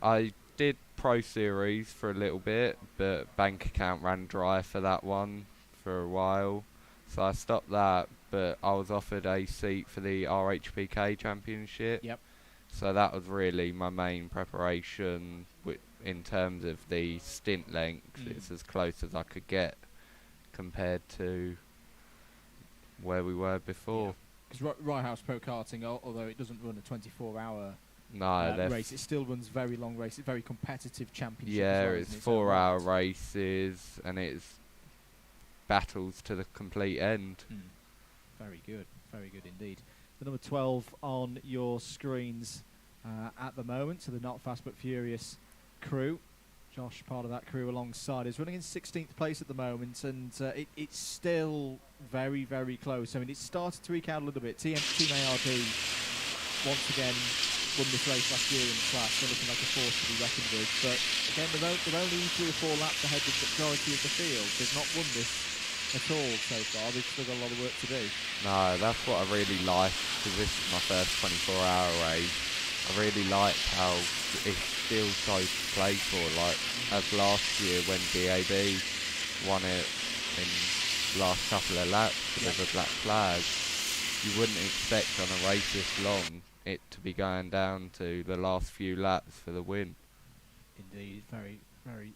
I did Pro Series for a little bit, but bank account ran dry for that one for a while. So I stopped that, but I was offered a seat for the RHPK Championship. Yep. So that was really my main preparation in terms of the stint length. It's as close as I could get compared to where we were before. Because Rye House Pro Karting, although it doesn't run a 24-hour race, it still runs very long races, very competitive championship. Yeah, it's 4-hour races, and it's battles to the complete end. Very good indeed. The number 12 on your screens at the moment, so the Not Fast But Furious crew. Josh, part of that crew alongside, is running in 16th place at the moment, and it's still very, very close. I mean, it's started to eke out a little bit. Team ARD once again won this race last year in the class. They're looking like a force to be reckoned with, but again, they're only 3 or 4 laps ahead of the majority of the field. They've not won this at all so far. They've still got a lot of work to do. No, that's what I really like, because this is my first 24-hour race. I really like how it's still so to play for, like as last year when DAB won it in the last couple of laps because of a black flag. You wouldn't expect on a race this long it to be going down to the last few laps for the win. Indeed, very, very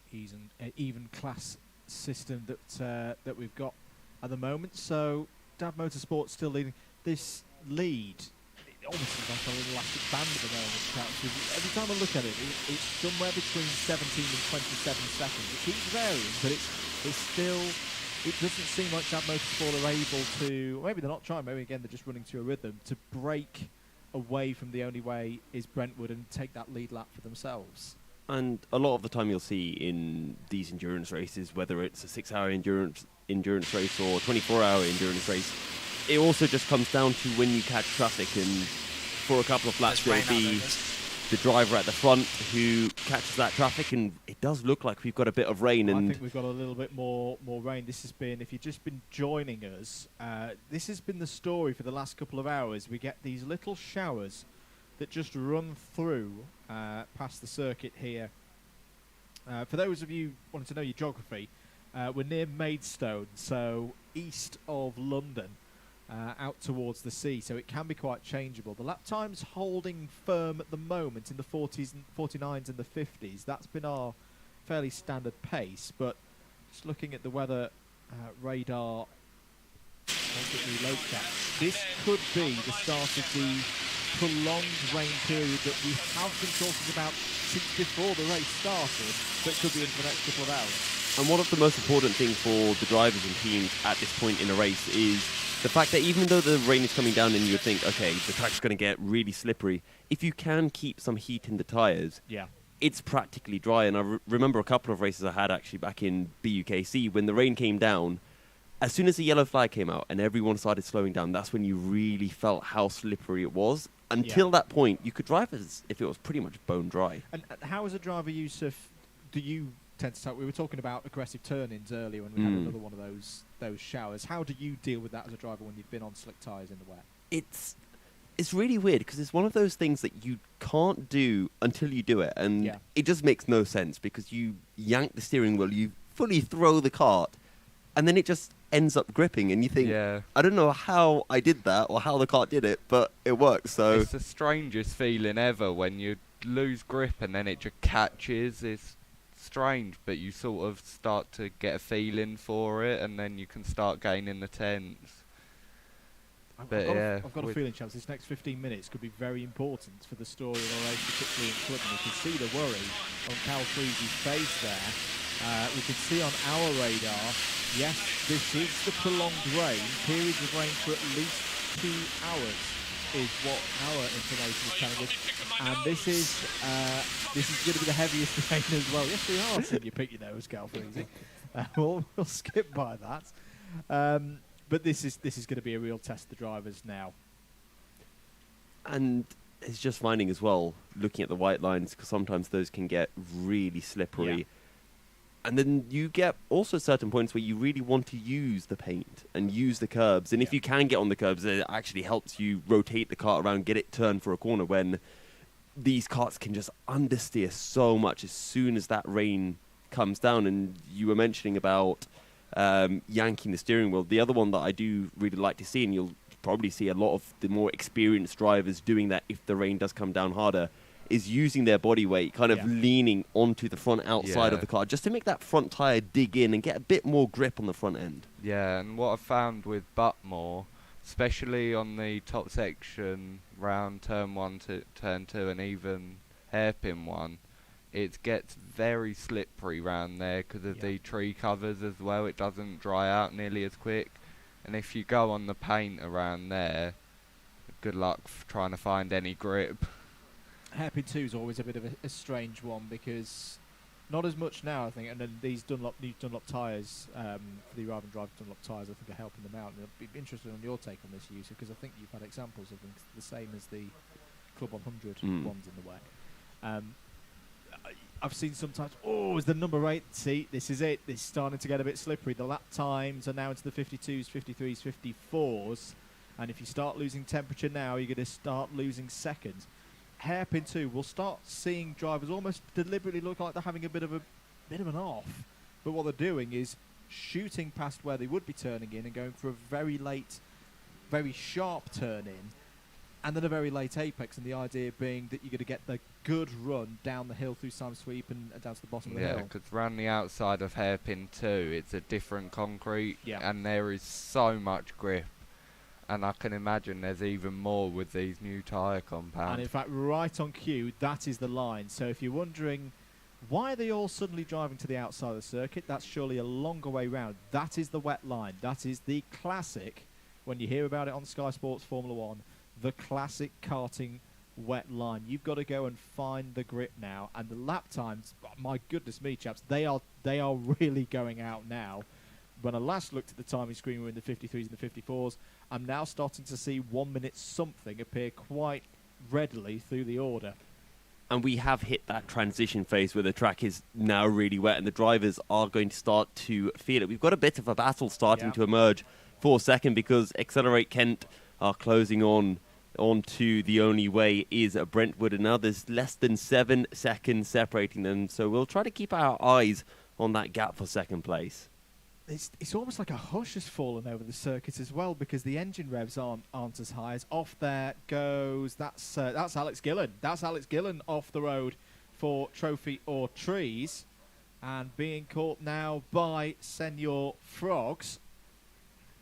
even class system that we've got at the moment. So Dab Motorsport still leading. This lead, it almost seems like an elastic band at the moment. Every time I look at it, it's somewhere between 17 and 27 seconds. It keeps varying, but it's still. It doesn't seem like Dab Motorsport are able to. Maybe they're not trying. Maybe again they're just running to a rhythm to break away from the only way is Brentwood and take that lead lap for themselves. And a lot of the time you'll see in these endurance races, whether it's a 6-hour endurance race or a 24-hour endurance race, it also just comes down to when you catch traffic, and for a couple of laps there'll be the driver at the front who catches that traffic, and it does look like we've got a bit of rain. And I think we've got a little bit more rain. This has been, if you've just been joining us, this has been the story for the last couple of hours. We get these little showers that just run through past the circuit here. For those of you wanting to know your geography, we're near Maidstone, so east of London, out towards the sea, so it can be quite changeable. The lap time's holding firm at the moment in the 40s and 49s and the 50s. That's been our fairly standard pace, but just looking at the weather radar, this could be the start of the prolonged rain period that we have been talking about since before the race started, that could be in for the next couple of hours. And one of the most important things for the drivers and teams at this point in a race is the fact that even though the rain is coming down and you think, okay, the track's going to get really slippery, if you can keep some heat in the tyres, it's practically dry. And I remember a couple of races I had actually back in BUKC when the rain came down. As soon as the yellow flag came out and everyone started slowing down, that's when you really felt how slippery it was. Until that point, you could drive as if it was pretty much bone dry. And how, as a driver, Yousuf, do you tend to start? We were talking about aggressive turn-ins earlier when we had another one of those showers. How do you deal with that as a driver when you've been on slick tyres in the wet? It's really weird because it's one of those things that you can't do until you do it, and it just makes no sense because you yank the steering wheel, you fully throw the cart, and then it just ends up gripping, and you think, I don't know how I did that or how the cart did it, but it works. So it's the strangest feeling ever when you lose grip and then it just catches. It's strange, but you sort of start to get a feeling for it, and then you can start gaining the tense. I've got a feeling, Chance, this next 15 minutes could be very important for the story of the race, particularly in Club. You can see the worry on Cal Freezy's face there. We can see on our radar, yes, this is the prolonged rain. Periods of rain for at least 2 hours is what our information is telling us. And this is going to be the heaviest rain as well. Yes, we are seeing you pick your nose, Cal Freezy. We'll skip by that. But this is going to be a real test of the drivers now. And it's just finding as well, looking at the white lines, because sometimes those can get really slippery. Yeah. And then you get also certain points where you really want to use the paint and use the curbs. And if you can get on the curbs, it actually helps you rotate the cart around, get it turned for a corner, when these carts can just understeer so much as soon as that rain comes down. And you were mentioning about yanking the steering wheel. The other one that I do really like to see, and you'll probably see a lot of the more experienced drivers doing that if the rain does come down harder, is using their body weight, kind of leaning onto the front outside of the car, just to make that front tyre dig in and get a bit more grip on the front end. Yeah, and what I've found with Buckmore, especially on the top section, round turn 1 to turn 2 and even hairpin 1, it gets very slippery round there because of the tree covers as well. It doesn't dry out nearly as quick. And if you go on the paint around there, good luck trying to find any grip. Hairpin 2 is always a bit of a strange one because not as much now, I think, and then these new Dunlop tyres, for the arrive and drive Dunlop tyres, I think are helping them out. And I'd be interested on your take on this, Yousuf, because I think you've had examples of them the same as the Club 100 ones in the wet. I've seen sometimes, is the number 8 seat, this is it, this is starting to get a bit slippery. The lap times are now into the 52s, 53s, 54s, and if you start losing temperature now, you're going to start losing seconds. Hairpin 2, we'll start seeing drivers almost deliberately look like they're having a bit of an off, but what they're doing is shooting past where they would be turning in and going for a very late, very sharp turn in, and then a very late apex, and the idea being that you're going to get the good run down the hill through Sam Sweep and down to the bottom of the hill. Yeah, because around the outside of Hairpin 2, it's a different concrete, and there is so much grip. And I can imagine there's even more with these new tyre compounds. And in fact, right on cue, that is the line. So if you're wondering why are they all suddenly driving to the outside of the circuit, that's surely a longer way round. That is the wet line. That is the classic, when you hear about it on Sky Sports Formula 1, the classic karting wet line. You've got to go and find the grip now, and the lap times, my goodness me, chaps, they are really going out now. When I last looked at the timing screen, we were in the 53s and the 54s. I'm now starting to see 1 minute something appear quite readily through the order. And we have hit that transition phase where the track is now really wet and the drivers are going to start to feel it. We've got a bit of a battle starting to emerge for second because Accelerate Kent are closing onto the only way is Brentwood, and now there's less than 7 seconds separating them. So we'll try to keep our eyes on that gap for second place. It's almost like a hush has fallen over the circuit as well, because the engine revs aren't as high. As off there goes, that's Alex Gillen. That's Alex Gillen off the road for Trophy or Trees, and being caught now by Senior Frogs.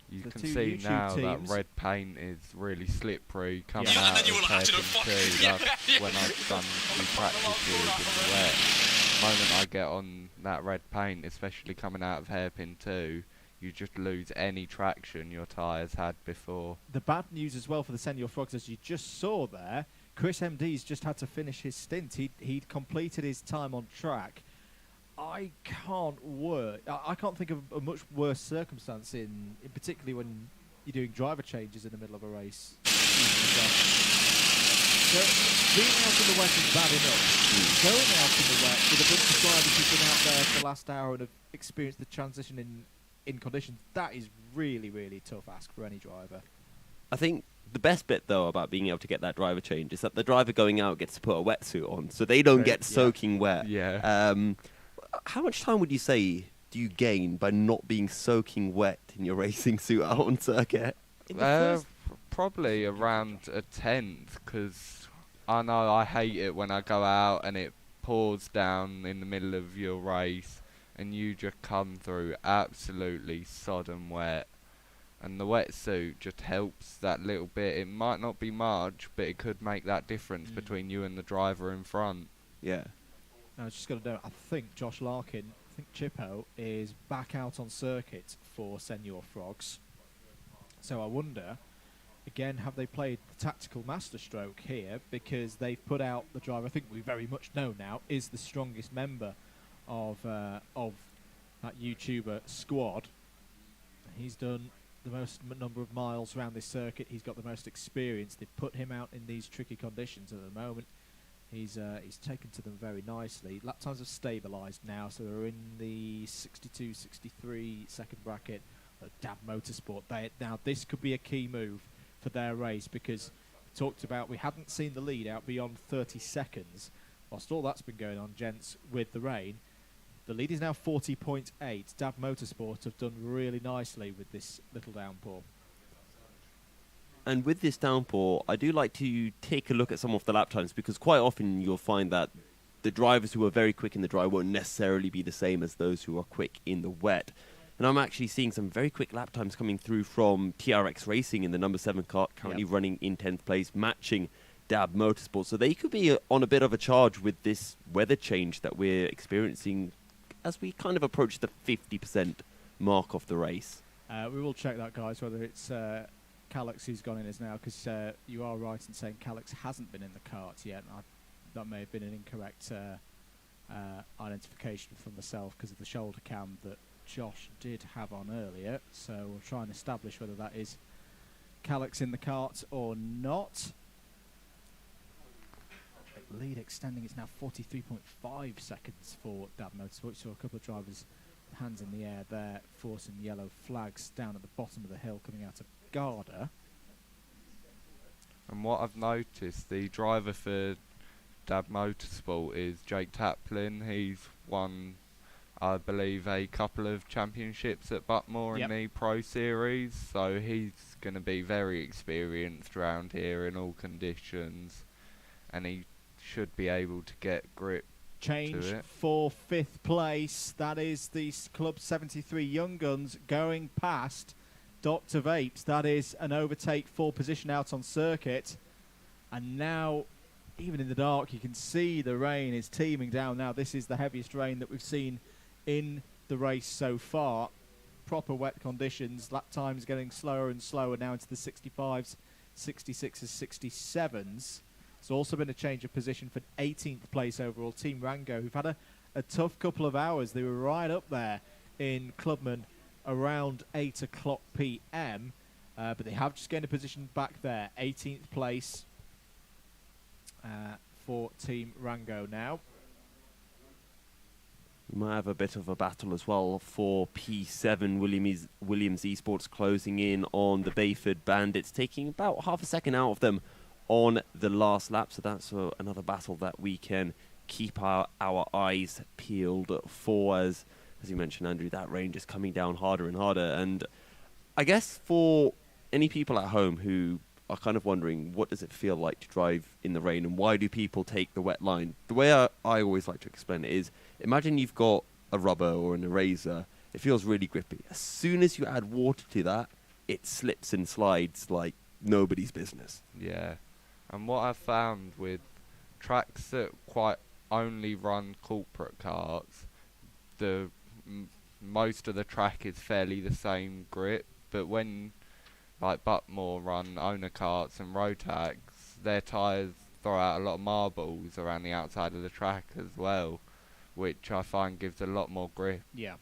You can see now that red paint is really slippery coming out of hairpin 2. That's when I've done the practices in the wet. The moment I get on that red paint, especially coming out of hairpin 2, you just lose any traction your tyres had before. The bad news as well for the Senior Frogs, as you just saw there, Chris MD's just had to finish his stint. He'd completed his time on track. I can't think of a much worse circumstance in particularly when you're doing driver changes in the middle of a race. So being out in the wet is bad enough. Going out in the wet with a bunch of drivers who've been out there for the last hour and have experienced the transition in conditions, that is really, really tough ask for any driver. I think the best bit, though, about being able to get that driver change is that the driver going out gets to put a wetsuit on, so they don't get soaking wet. Yeah. How much time would you say do you gain by not being soaking wet in your racing suit out on circuit? Probably around a tenth, because I know I hate it when I go out and it pours down in the middle of your race and you just come through absolutely sodden wet. And the wetsuit just helps that little bit. It might not be much, but it could make that difference between you and the driver in front. Yeah. I was just going to know, I think Josh Larkin, Chippo, is back out on circuit for Senior Frogs. So I wonder, again, have they played the tactical masterstroke here? Because they've put out the driver, I think we very much know now, is the strongest member of that YouTuber squad. He's done the most number of miles around this circuit. He's got the most experience. They've put him out in these tricky conditions at the moment. He's taken to them very nicely. Lap times have stabilised now, so we're in the 62-63 second bracket. Dab Motorsport. Now this could be a key move for their race, because we talked about we hadn't seen the lead out beyond 30 seconds. Whilst all that's been going on, gents, with the rain, the lead is now 40.8. Dab Motorsport have done really nicely with this little downpour. And with this downpour, I do like to take a look at some of the lap times, because quite often you'll find that the drivers who are very quick in the dry won't necessarily be the same as those who are quick in the wet. And I'm actually seeing some very quick lap times coming through from TRX Racing in the number 7 car, currently running in 10th place, matching Dab Motorsport. So they could be on a bit of a charge with this weather change that we're experiencing as we kind of approach the 50% mark of the race. We will check that, guys, whether it's Calix who's gone in as now, because you are right in saying Calix hasn't been in the kart yet. That may have been an incorrect identification from myself because of the shoulder cam that Josh did have on earlier. So we'll try and establish whether that is Calix in the kart or not. Lead extending, it's now 43.5 seconds for Dab Motorsport. So a couple of drivers hands in the air there, forcing yellow flags down at the bottom of the hill coming out of Garda. And what I've noticed, the driver for Dab Motorsport is Jake Taplin. He's won, I believe, a couple of championships at Buckmore in the Pro Series, so he's going to be very experienced around here in all conditions, and he should be able to get grip. Change for 5th place. That is the Club 73 Young Guns going past Dr. Vapes. That is an overtake for position out on circuit. And now, even in the dark, you can see the rain is teeming down now. This is the heaviest rain that we've seen in the race so far. Proper wet conditions. Lap times getting slower and slower now into the 65s, 66s, 67s. There's also been a change of position for 18th place overall, Team Rango, who've had a tough couple of hours. They were right up there in Clubman around 8 o'clock p.m., but they have just gained a position back there. 18th place for Team Rango now. We might have a bit of a battle as well for P7. Williams Esports closing in on the Bayford Bandits, taking about half a second out of them on the last lap. So that's another battle that we can keep our eyes peeled for. As you mentioned, Andrew, that range is coming down harder and harder. And I guess for any people at home who are kind of wondering, what does it feel like to drive in the rain, and why do people take the wet line? The way I always like to explain it is, imagine you've got a rubber or an eraser. It feels really grippy. As soon as you add water to that, it slips and slides like nobody's business. Yeah. And what I've found with tracks that quite only run corporate carts, most of the track is fairly the same grip, but when like Buckmore run owner carts and Rotax, their tyres throw out a lot of marbles around the outside of the track as well, which I find gives a lot more grip. Yeah.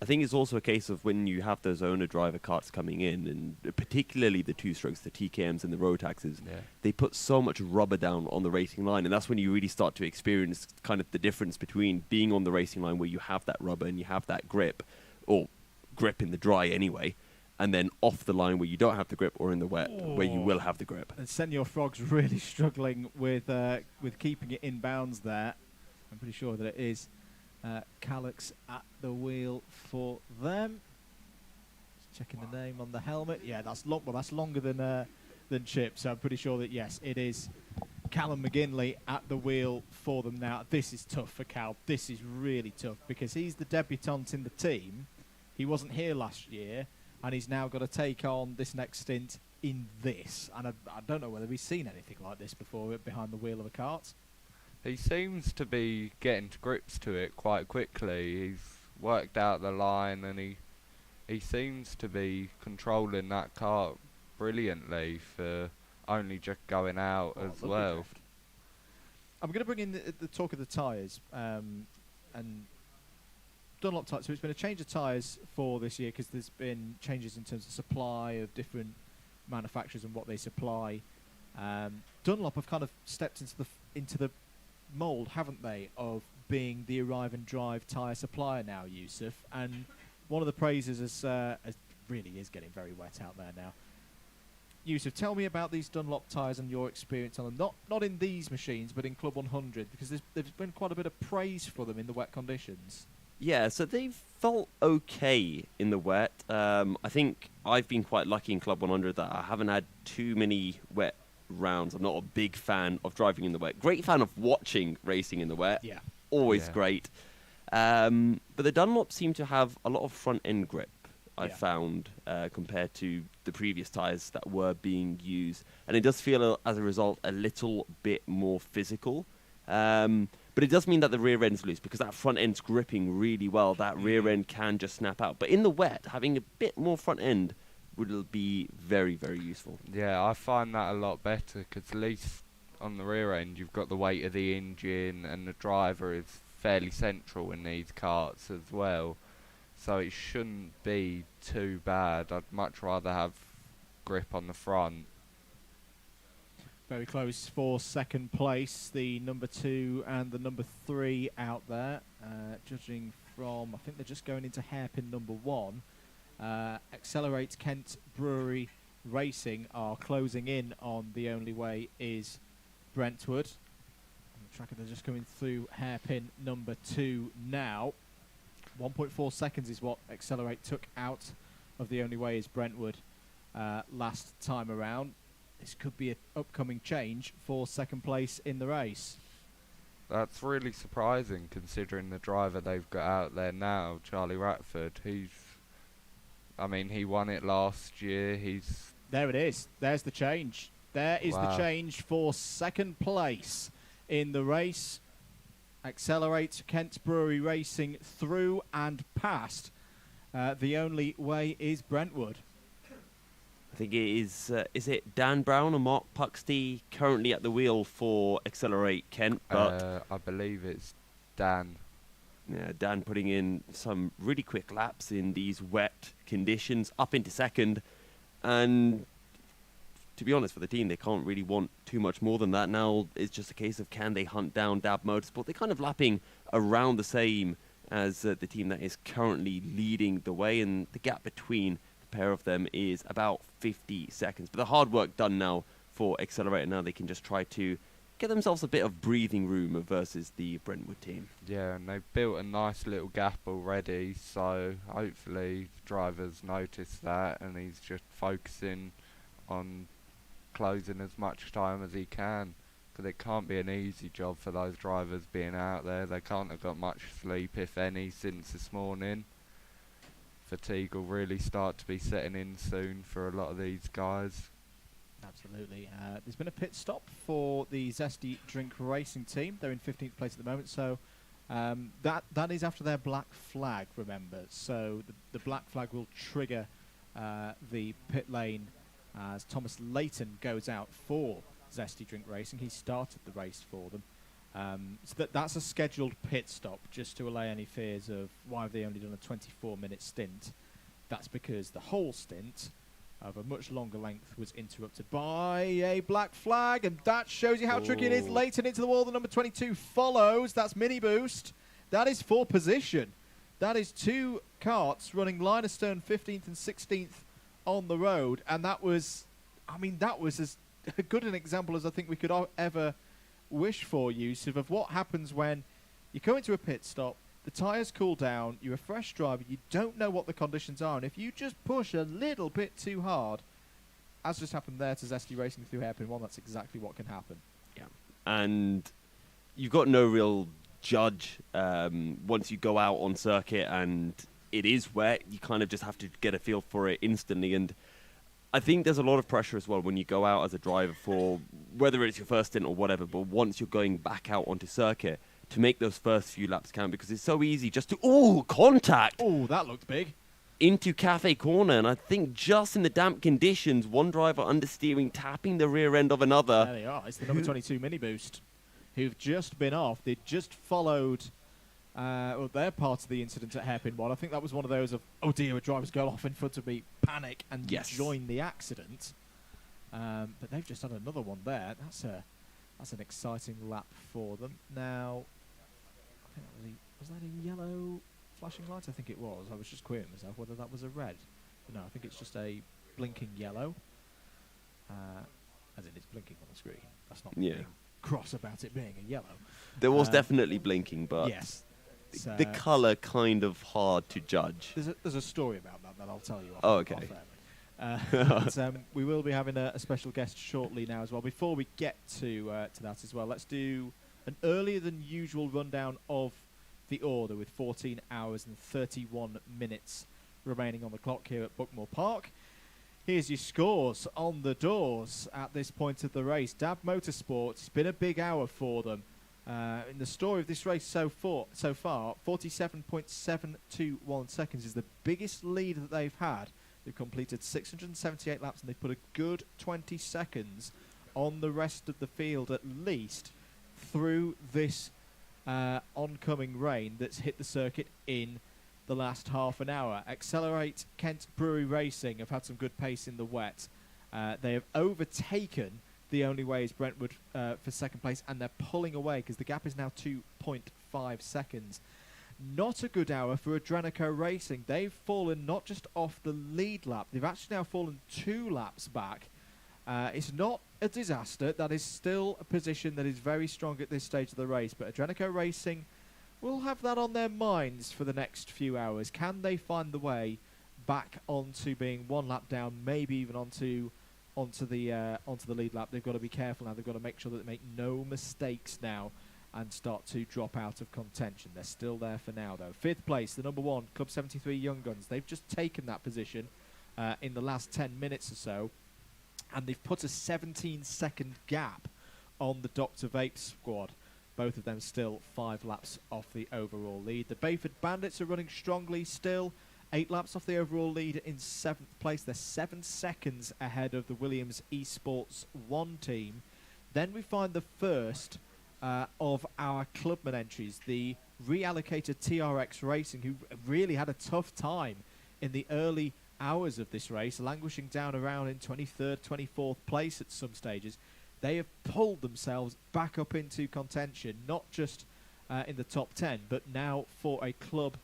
I think it's also a case of when you have those owner-driver carts coming in, and particularly the two-strokes, the TKMs and the Rotaxes, they put so much rubber down on the racing line, and that's when you really start to experience kind of the difference between being on the racing line where you have that rubber and you have that grip, or grip in the dry anyway, and then off the line where you don't have the grip, or in the wet where you will have the grip. And Senor Frog's really struggling with keeping it in bounds there. I'm pretty sure that it is Calyx at the wheel for them. Just checking the name on the helmet. Yeah, that's that's longer than Chip. So I'm pretty sure that yes, it is Callum McGinley at the wheel for them now. This is tough for Cal. This is really tough because he's the debutant in the team. He wasn't here last year, and he's now got to take on this next stint in this. And I don't know whether we've seen anything like this before behind the wheel of a cart. He seems to be getting to grips to it quite quickly. He's worked out the line, and he seems to be controlling that cart brilliantly for only just going out as well. Drift. I'm going to bring in the talk of the tyres, and Dunlop tyres. So it's been a change of tyres for this year because there's been changes in terms of supply of different manufacturers and what they supply. Dunlop have kind of stepped into the mould, haven't they, of being the arrive and drive tyre supplier now, Yousuf. And one of the praises is really is getting very wet out there now. Yousuf, tell me about these Dunlop tyres and your experience on them. Not in these machines, but in Club 100, because there's been quite a bit of praise for them in the wet conditions. Yeah, so they've felt okay in the wet. I think I've been quite lucky in Club 100 that I haven't had too many wet rounds. I'm not a big fan of driving in the wet. Great fan of watching racing in the wet. Yeah. Always great. But the Dunlop seem to have a lot of front-end grip, I've found, compared to the previous tyres that were being used. And it does feel, as a result, a little bit more physical. But it does mean that the rear end's loose because that front end's gripping really well. That rear end can just snap out. But in the wet, having a bit more front end would be very, very useful. Yeah, I find that a lot better because at least on the rear end you've got the weight of the engine, and the driver is fairly central in these carts as well. So it shouldn't be too bad. I'd much rather have grip on the front. Very close for second place, the number 2 and the number 3 out there. Judging from, I think they're just going into hairpin number 1. Accelerate Kent Brewery Racing are closing in on The Only Way is Brentwood. On the tracker, they're just coming through hairpin number 2 now. 1.4 seconds is what Accelerate took out of The Only Way is Brentwood last time around. This could be an upcoming change for second place in the race. That's really surprising considering the driver they've got out there now, Charlie Ratford. He won it last year. There it is. There's the change. There is the change for second place in the race. Accelerate Kent Brewery Racing through and past. The Only Way is Brentwood. I think it is it Dan Brown or Mark Puxty currently at the wheel for Accelerate Kent? But I believe it's Dan. Yeah, Dan putting in some really quick laps in these wet conditions, up into second. And to be honest, for the team, they can't really want too much more than that. Now it's just a case of can they hunt down Dab Motorsport. They're kind of lapping around the same as the team that is currently leading the way, and the gap between the pair of them is about 50 seconds. But the hard work done now for Accelerator. Now they can just try to get themselves a bit of breathing room versus the Brentwood team. Yeah, and they've built a nice little gap already, so hopefully drivers notice that, and he's just focusing on closing as much time as he can, because it can't be an easy job for those drivers being out there. They can't have got much sleep, if any, since this morning. Fatigue will really start to be setting in soon for a lot of these guys. Absolutely. There's been a pit stop for the Zesty Drink Racing team. They're in 15th place at the moment, so that is after their black flag, remember. So the black flag will trigger the pit lane as Thomas Layton goes out for Zesty Drink Racing. He started the race for them. So that's a scheduled pit stop, just to allay any fears of why have they only done a 24-minute stint. That's because the whole stint of a much longer length was interrupted by a black flag, and that shows you how tricky it is. Layton into the wall, the number 22 follows. That's Mini Boost. That is for position. That is two karts running line astern 15th and 16th on the road, and that was as good an example as I think we could ever wish for, Yousuf, of what happens when you come into a pit stop, the tyres cool down, you're a fresh driver, you don't know what the conditions are, and if you just push a little bit too hard, as just happened there to Zesty Racing through hairpin 1, that's exactly what can happen. Yeah. And you've got no real judge once you go out on circuit and it is wet. You kind of just have to get a feel for it instantly, and I think there's a lot of pressure as well when you go out as a driver for whether it's your first stint or whatever, but once you're going back out onto circuit, to make those first few laps count, because it's so easy just to contact. Oh, that looked big. Into Cafe Corner, and I think just in the damp conditions, one driver understeering, tapping the rear end of another. There they are. It's the number 22 Mini Boost, who've just been off. They just followed their part of the incident at hairpin 1. I think that was one of those of, oh dear, a driver's go off in front of me, panic, and join the accident. But they've just had another one there. That's an exciting lap for them. Now, I think was that a yellow flashing light? I think it was. I was just querying myself whether that was a red. But no, I think it's just a blinking yellow. As in it's blinking on the screen. That's not being cross about it being a yellow. There was definitely blinking, but yes, the colour kind of hard to judge. There's a story about that I'll tell you. Okay. But, we will be having a special guest shortly now as well. Before we get to that as well, let's do an earlier than usual rundown of the order with 14 hours and 31 minutes remaining on the clock here at Buckmore Park. Here's your scores on the doors at this point of the race. Dab Motorsport, it's been a big hour for them. In the story of this race so far, 47.721 seconds is the biggest lead that they've had. They've completed 678 laps, and they've put a good 20 seconds on the rest of the field at least through this oncoming rain that's hit the circuit in the last half an hour. Accelerate Kent Brewery Racing have had some good pace in the wet. They have overtaken The Only Way is Brentwood for second place, and they're pulling away because the gap is now 2.5 seconds. Not a good hour for Adrenico Racing. They've fallen not just off the lead lap, they've actually now fallen 2 laps back. It's not a disaster. That is still a position that is very strong at this stage of the race, but Adrenico Racing will have that on their minds for the next few hours. Can they find the way back onto being 1 lap down, maybe even onto the lead lap? They've got to be careful now. They've got to make sure that they make no mistakes now and start to drop out of contention. They're still there for now, though. 5th place, the number 1, Club 73 Young Guns. They've just taken that position in the last 10 minutes or so, and they've put a 17-second gap on the Dr. Vape squad. Both of them still 5 laps off the overall lead. The Bayford Bandits are running strongly still. 8 laps off the overall lead in 7th place. They're 7 seconds ahead of the Williams Esports 1 team. Then we find the first of our clubman entries, the reallocated TRX Racing, who really had a tough time in the early hours of this race, languishing down around in 23rd, 24th place at some stages. They have pulled themselves back up into contention, not just in the top 10, but now for a clubman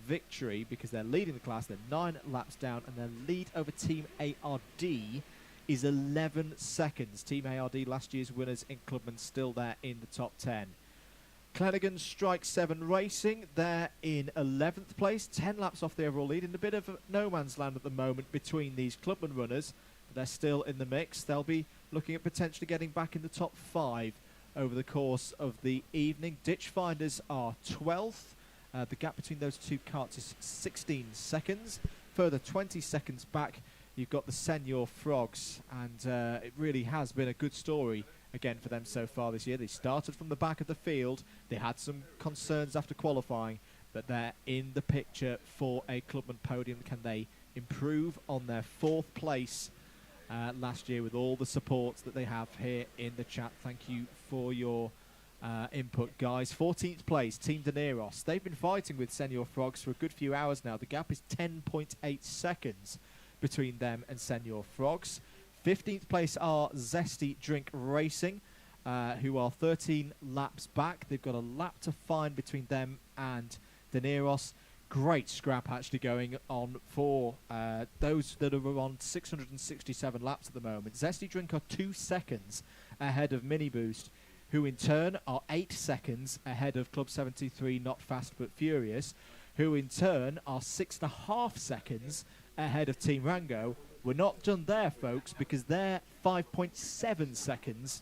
victory, because they're leading the class. They're 9 laps down, and their lead over Team ARD is 11 seconds. Team ARD, last year's winners in clubman, still there in the top 10. Clenaghan Strike 7 Racing, they're in 11th place, 10 laps off the overall lead, in a bit of no man's land at the moment between these clubman runners. They're still in the mix. They'll be looking at potentially getting back in the top 5 over the course of the evening. Ditch Finders are 12th. The gap between those two carts is 16 seconds. Further 20 seconds back, you've got the Senior Frogs, and it really has been a good story again for them so far this year. They started from the back of the field. They had some concerns after qualifying, but they're in the picture for a clubman podium. Can they improve on their 4th place last year with all the support that they have here in the chat? Thank you for your input, guys. 14th place, Team Daneros. They've been fighting with Senior Frogs for a good few hours now. The gap is 10.8 seconds between them and Senior Frogs. 15th place are Zesty Drink Racing, who are 13 laps back. They've got a lap to find between them and Daneros. Great scrap actually going on for those that are on 667 laps at the moment. Zesty Drink are 2 seconds ahead of Mini Boost, who in turn are 8 seconds ahead of Club 73 Not Fast But Furious, who in turn are 6.5 seconds ahead of Team Rango. We're not done there, folks, because they're 5.7 seconds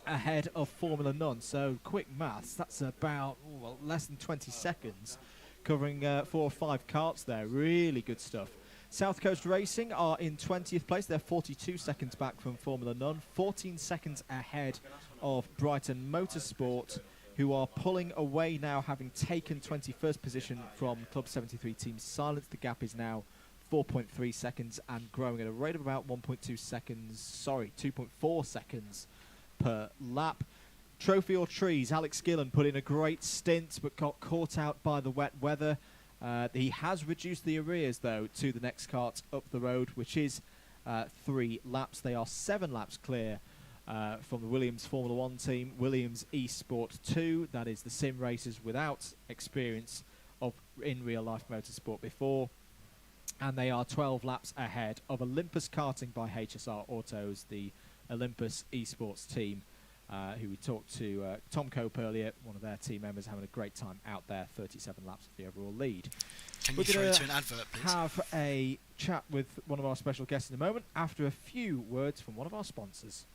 ahead of Formula None. So quick maths, that's about less than 20 seconds, covering 4 or 5 carts there. Really good stuff. South Coast Racing are in 20th place. They're 42 seconds back from Formula None, 14 seconds ahead of Brighton Motorsport, who are pulling away now, having taken 21st position from Club 73 Team Silence. The gap is now 4.3 seconds and growing at a rate of about 2.4 seconds per lap. Trophy or Trees, Alex Gillen put in a great stint but got caught out by the wet weather. He has reduced the arrears, though, to the next cart up the road, which is 3 laps. They are 7 laps clear from the Williams Formula 1 team. Williams eSport 2, that is the sim racers without experience of in real-life motorsport before. And they are 12 laps ahead of Olympus Karting by HSR Autos, the Olympus eSports team, who we talked to Tom Cope earlier, one of their team members, having a great time out there, 37 laps of the overall lead. Can you throw it to an advert, please? Have a chat with one of our special guests in a moment after a few words from one of our sponsors.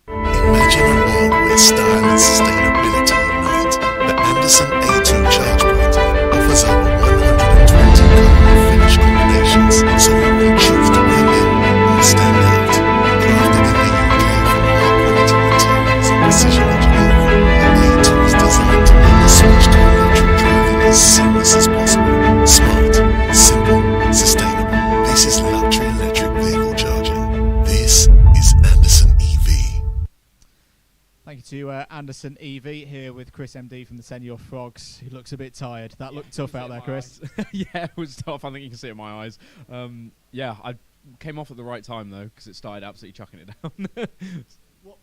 Imagine a world where style and sustainability unite. The Anderson A2 charge point offers over 120 colorful finish combinations, so you can choose to blend in or stand out. Crafted in the UK from high-quality materials and precision engineering, the A2 is designed to make the switch to electric driving as seamless as possible. Smart, simple, sustainable. This is luxury electric vehicle charging. This is Anderson EV. Thank you to Anderson EV here with Chris MD from the Senior Frogs. He looks a bit tired. That looked tough out there, Chris. Yeah, it was tough. I think you can see it in my eyes. Yeah, I came off at the right time, though, because it started absolutely chucking it down.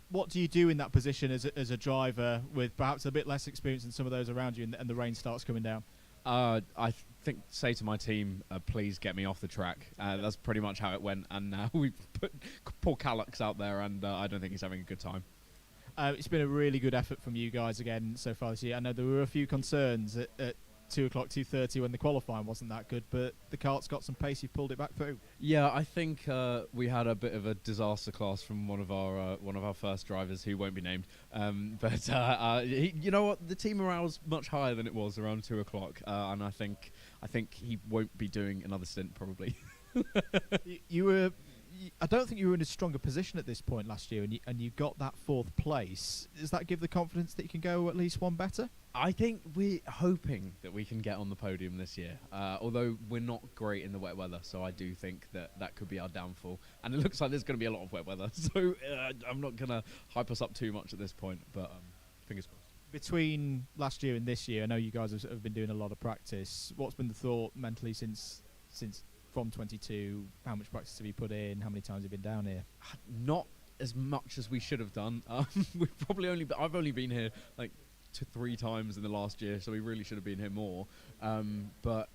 What do you do in that position as a driver with perhaps a bit less experience than some of those around you and the rain starts coming down? I think say to my team, please get me off the track. That's pretty much how it went. And we put poor Callux out there, and I don't think he's having a good time. It's been a really good effort from you guys again so far this year. I know there were a few concerns at 2 o'clock, 2:30 when the qualifying wasn't that good, but the cart's got some pace. You've pulled it back through. Yeah, I think we had a bit of a disaster class from one of our first drivers who won't be named. But you know what, the team morale's much higher than it was around 2 o'clock, and I think he won't be doing another stint probably. You were I don't think you were in a stronger position at this point last year, and you got that 4th place. Does that give the confidence that you can go at least one better? I think we're hoping that we can get on the podium this year, although we're not great in the wet weather, so I do think that could be our downfall. And it looks like there's going to be a lot of wet weather, so I'm not going to hype us up too much at this point, but fingers crossed. Between last year and this year, I know you guys have been doing a lot of practice. What's been the thought mentally since from 22? How much practice have you put in? How many times have you been down here? Not as much as we should have done. I've only been here like 2-3 times in the last year, so we really should have been here more. But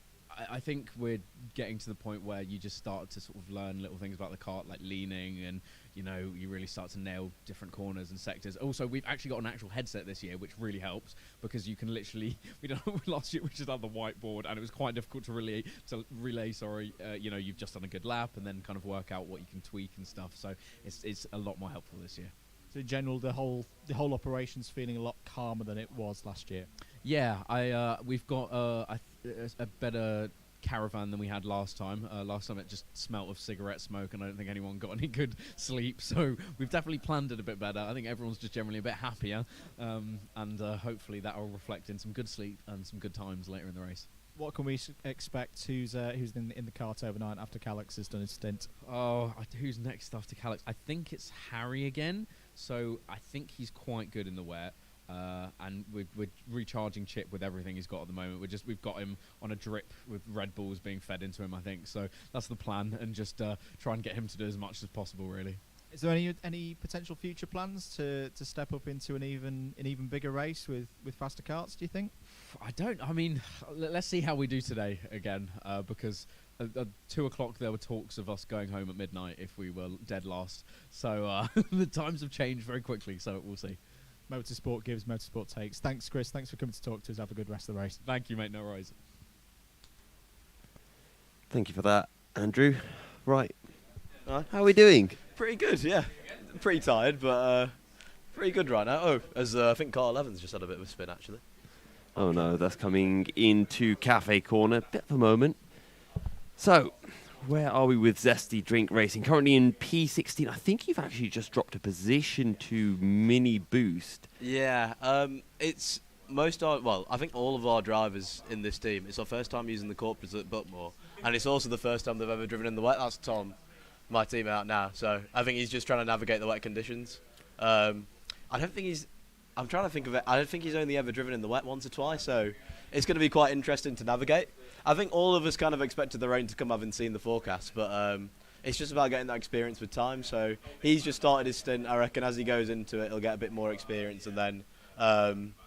I think we're getting to the point where you just start to sort of learn little things about the kart, like leaning, and you really start to nail different corners and sectors. Also, we've actually got an actual headset this year, which really helps because you can literally. We don't know, last year we just had the whiteboard, and it was quite difficult to relay. You've just done a good lap, and then kind of work out what you can tweak and stuff. So it's a lot more helpful this year. So in general, the whole operation's feeling a lot calmer than it was last year. Yeah, we've got a better caravan than we had last time. Last time it just smelt of cigarette smoke, and I don't think anyone got any good sleep. So we've definitely planned it a bit better. I think everyone's just generally a bit happier, and hopefully that will reflect in some good sleep and some good times later in the race. What can we expect? Who's in the kart overnight after Calix has done his stint? Oh, who's next after Calix? I think it's Harry again. So I think he's quite good in the wet. And we're recharging Chip with everything he's got at the moment. We've got him on a drip with Red Bulls being fed into him, I think. So that's the plan, and just try and get him to do as much as possible, really. Is there any potential future plans to step up into an even bigger race with faster karts, do you think? I mean, let's see how we do today again, because at 2 o'clock there were talks of us going home at midnight if we were dead last. So the times have changed very quickly, so we'll see. Motorsport gives, motorsport takes. Thanks, Chris. Thanks for coming to talk to us. Have a good rest of the race. Thank you, mate. No worries. Thank you for that, Andrew. Right. How are we doing? Pretty good, yeah. Pretty tired, but pretty good right now. Oh, as I think car 11's just had a bit of a spin, actually. Oh no, that's coming into Cafe Corner. Bit of a moment. So, where are we with Zesty Drink Racing? Currently in P16. I think you've actually just dropped a position to Mini Boost. Yeah, it's I think all of our drivers in this team, it's our first time using the corporates at Buckmore, and it's also the first time they've ever driven in the wet. That's Tom, my team out now, so I think he's just trying to navigate the wet conditions. I'm trying to think of it. I don't think he's only ever driven in the wet once or twice, so it's going to be quite interesting to navigate. I think all of us kind of expected the rain to come, having seen the forecast, but it's just about getting that experience with time. So he's just started his stint. I reckon as he goes into it, he'll get a bit more experience, and then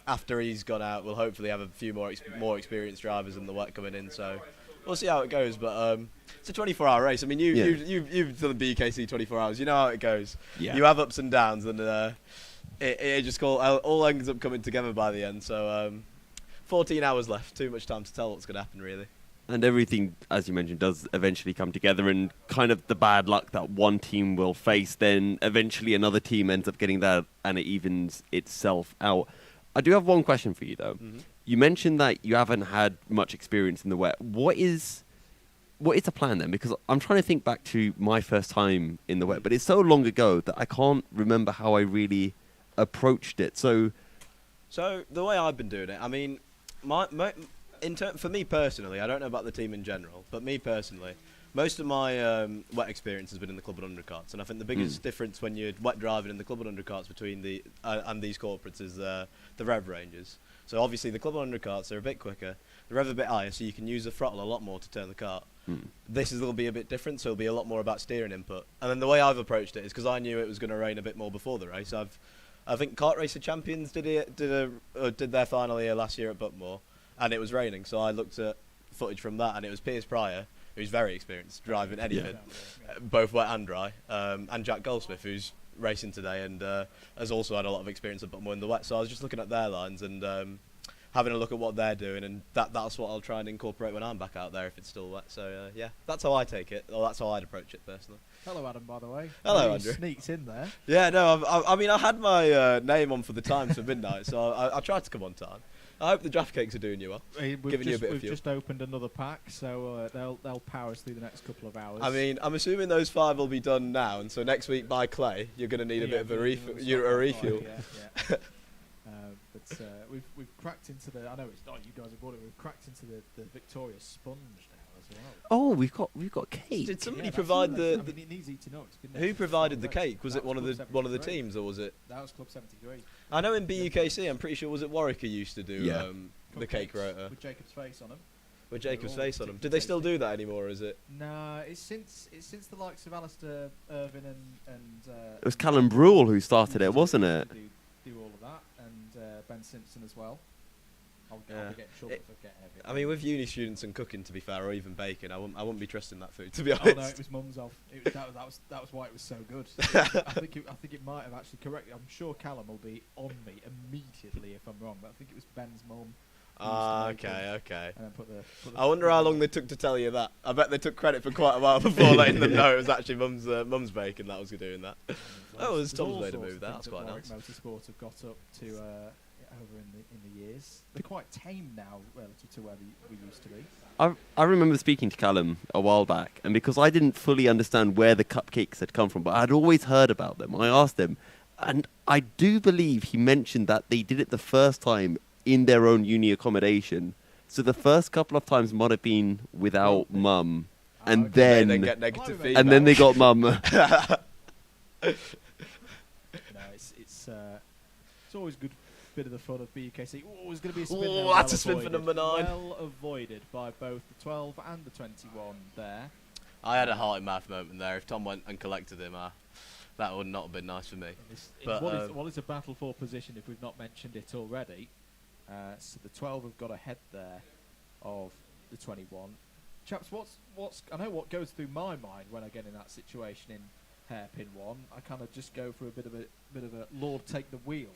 after he's gone out, we'll hopefully have a few more experienced drivers in the wet coming in. So we'll see how it goes, but it's a 24-hour race. I mean, you've done the BKC 24 hours. You know how it goes. Yeah. You have ups and downs, and it just all ends up coming together by the end. So 14 hours left. Too much time to tell what's going to happen, really. And everything, as you mentioned, does eventually come together, and kind of the bad luck that one team will face, then eventually another team ends up getting that, and it evens itself out. I do have one question for you, though. Mm-hmm. You mentioned that you haven't had much experience in the wet. What is the plan then? Because I'm trying to think back to my first time in the wet, but it's so long ago that I can't remember how I really approached it. So the way I've been doing it, I mean, for me personally, I don't know about the team in general, but me personally, most of my wet experience has been in the club and undercarts, and I think the biggest difference when you're wet driving in the club and undercarts between and these corporates is the rev ranges. So obviously the club and undercarts are a bit quicker, the rev a bit higher, so you can use the throttle a lot more to turn the kart. This will be a bit different, so it'll be a lot more about steering input. And then the way I've approached it is because I knew it was going to rain a bit more before the race. I think Kart Racer Champions did their final here last year at Buckmore, and it was raining, so I looked at footage from that, and it was Piers Pryor, who's very experienced driving anything, both wet and dry, and Jack Goldsmith, who's racing today and has also had a lot of experience at Buckmore in the wet. So I was just looking at their lines, and having a look at what they're doing, and that's what I'll try and incorporate when I'm back out there if it's still wet. So yeah, that's how I take it, or that's how I'd approach it personally. Hello, Adam, by the way. Hello, You Andrew. sneaked in there. Yeah, no, I mean, I had my name on for the Times for midnight, so I tried to come on time. I hope the draft cakes are doing you well, giving you a bit of We've fuel. just opened another pack, so they'll power us through the next couple of hours. I mean, I'm assuming those 5 will be done now, and so next week by Clay, you're going to need a bit of a refuel. Yeah. But we've cracked into the. I know it's not you guys have bought it. We've cracked into the Victoria sponge now as well. Oh, we've got cake. Did somebody provide the? I mean, it needs eating up. It's been there Who since provided the already. cake? Was That it one of the Club teams, or was it? That was Club 73. I know in BUKC, I'm pretty sure was it Warwick who used to do the cake Cupcakes rotor with Jacob's face on them. with Jacob's They're all face on them. Did they still do that anymore? Or is it? No, it's since the likes of Alistair Irvin and It was Callum Brule who started it, wasn't it? do all of that, and Ben Simpson as well. I'll be getting trouble if I get everything. I mean, with uni students and cooking, to be fair, or even baking, I wouldn't be trusting that food, to be Oh honest. no, it was Mum's off. That was why it was so good. I think it might have actually corrected. I'm sure Callum will be on me immediately if I'm wrong, but I think it was Ben's mum. Okay. And then put the I wonder how long they took to tell you that. I bet they took credit for quite a while before letting them know it was actually Mum's bacon that was doing that. Oh, there's Tom's made a move there. That's quite nice. Motorsport have got up to over in the years. They're quite tame now relative to where we used to be. I remember speaking to Callum a while back, and because I didn't fully understand where the cupcakes had come from, but I'd always heard about them, I asked him, and I do believe he mentioned that they did it the first time in their own uni accommodation. So the first couple of times might have been without mum, and then get negative feedback. and then they got mum. No, it's always good. Bit of the fun of BUKC. Oh, there's going to be a spin. Oh, that's a spin for number 9. Well avoided by both the 12 and the 21 there. I had a heart in mouth moment there. If Tom went and collected him, that would not have been nice for me. But what is a battle for position if we've not mentioned it already? So the 12 have got ahead there of the 21. Chaps, what's I know what goes through my mind when I get in that situation in hairpin 1. I kind of just go for a bit of a Lord take the wheel.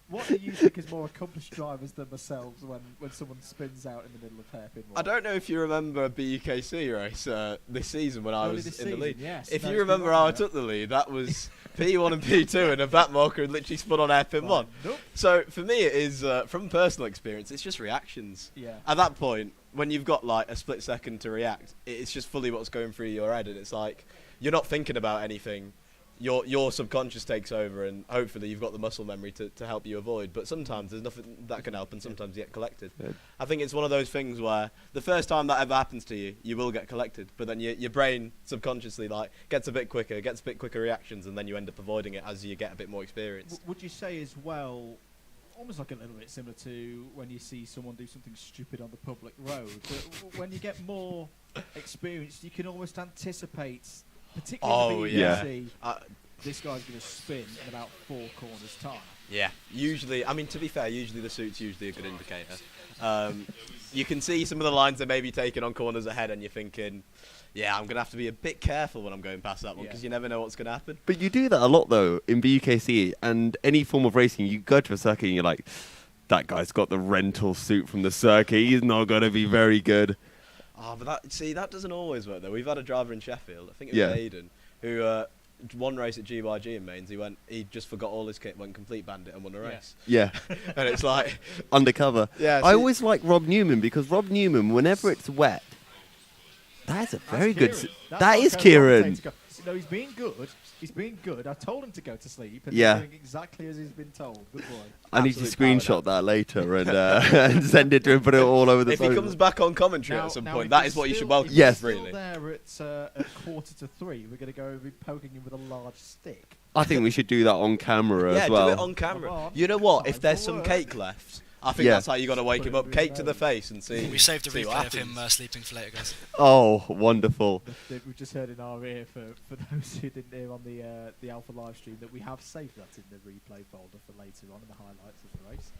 What do you think is more accomplished drivers than themselves when someone spins out in the middle of hairpin 1? I don't know if you remember a BUKC race this season when I Early was this in the season, lead. yes. If No, you it's been remember longer how I now. took the lead, that was P1 and P2, and a back marker had literally spun on hairpin 1. Nope. So for me, it is from personal experience. It's just reactions. Yeah. At that point, when you've got like a split second to react, it's just fully what's going through your head, and it's like you're not thinking about anything. Your subconscious takes over, and hopefully you've got the muscle memory to help you avoid. But sometimes there's nothing that can help, and sometimes you get collected. Yeah. I think it's one of those things where the first time that ever happens to you, you will get collected. But then your brain subconsciously gets a bit quicker reactions, and then you end up avoiding it as you get a bit more experience. Would you say as well, almost like a little bit similar to when you see someone do something stupid on the public road, but when you get more experience, you can almost anticipate, particularly in the BUKC, this guy's going to spin in about 4 corners time. Yeah, usually, I mean, to be fair, usually the suit's usually a good indicator. You can see some of the lines they may be taking on corners ahead, and you're thinking, yeah, I'm going to have to be a bit careful when I'm going past that one, because you never know what's going to happen. But you do that a lot, though, in BUKC and any form of racing. You go to a circuit and you're like, that guy's got the rental suit from the circuit. He's not going to be very good. Oh, but that doesn't always work, though. We've had a driver in Sheffield, I think it was Aidan, who one race at GYG in Mains, he just forgot all his kit, went complete bandit and won a race. Yeah. And it's like... Undercover. Yeah, I always like Rob Newman, because Rob Newman, whenever it's wet, that's a very good... That is Kieran. No, he's being good. He's being good. I told him to go to sleep, and Yeah. he's doing exactly as he's been told. Good boy. I need to screenshot that later and and send it to him, put it all over the If social. he comes back on commentary at some point, that is what you should welcome. Yes. Really. There at 2:45, we're going to go and be poking him with a large stick. I think we should do that on camera as well. Do it on camera. You know what? If there's some cake left, I think that's how you got to wake him up. Cake to the face and see. We saved a see what replay of happens. him sleeping for later, guys. Oh, wonderful. We've just heard in our ear, for those who didn't hear on the Alpha live stream, that we have saved that in the replay folder for later on in the highlights of the race.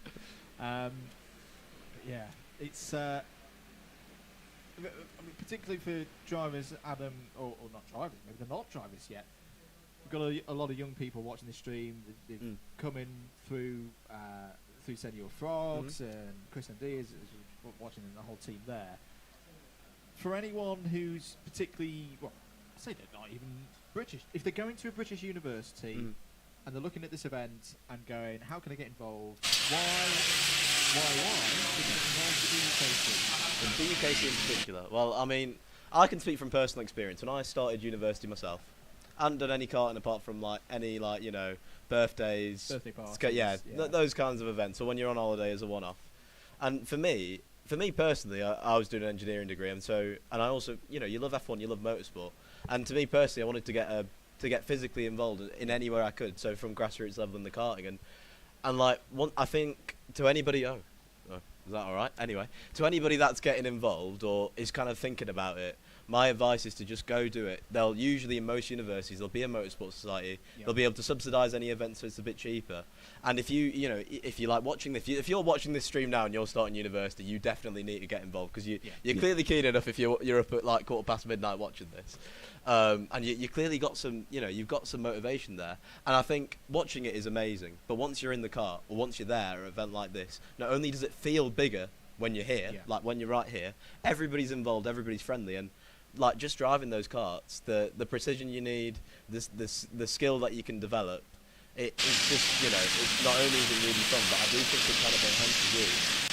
Yeah, it's I mean, particularly for drivers, Adam, or not drivers, maybe they're not drivers yet. We've got a lot of young people watching the stream. They've come in through through Senior Frogs and Chris and D is watching the whole team there. For anyone who's particularly, well, I say they're not even British. If they're going to a British university and they're looking at this event and going, how can I get involved? Why should I get involved with the UKC? The UKC in particular. Well, I mean, I can speak from personal experience. When I started university myself, I hadn't done any karting apart from like any birthdays, birthday parties, those kinds of events, or when you're on holiday as a one-off. And for me personally, I was doing an engineering degree, and I also, you love F1, you love motorsport, and to me personally, I wanted to get physically involved in anywhere I could. So from grassroots level in the karting, and like I think to anybody, is that all right? Anyway, to anybody that's getting involved or is kind of thinking about it, my advice is to just go do it. They'll usually, in most universities, there'll be a motorsport society. Yep. They'll be able to subsidise any events, so it's a bit cheaper. And if you like watching, if you're watching this stream now and you're starting university, you definitely need to get involved, because you're clearly keen enough if you're up at like midnight watching this, and you clearly got some, you've got some motivation there. And I think watching it is amazing, but once you're in the car or once you're there at an event like this, not only does it feel bigger when you're here, like when you're right here, everybody's involved, everybody's friendly, and like just driving those karts, the precision you need, the skill that you can develop, it's just, it's not only is it really fun, but I do think it kind of enhances you,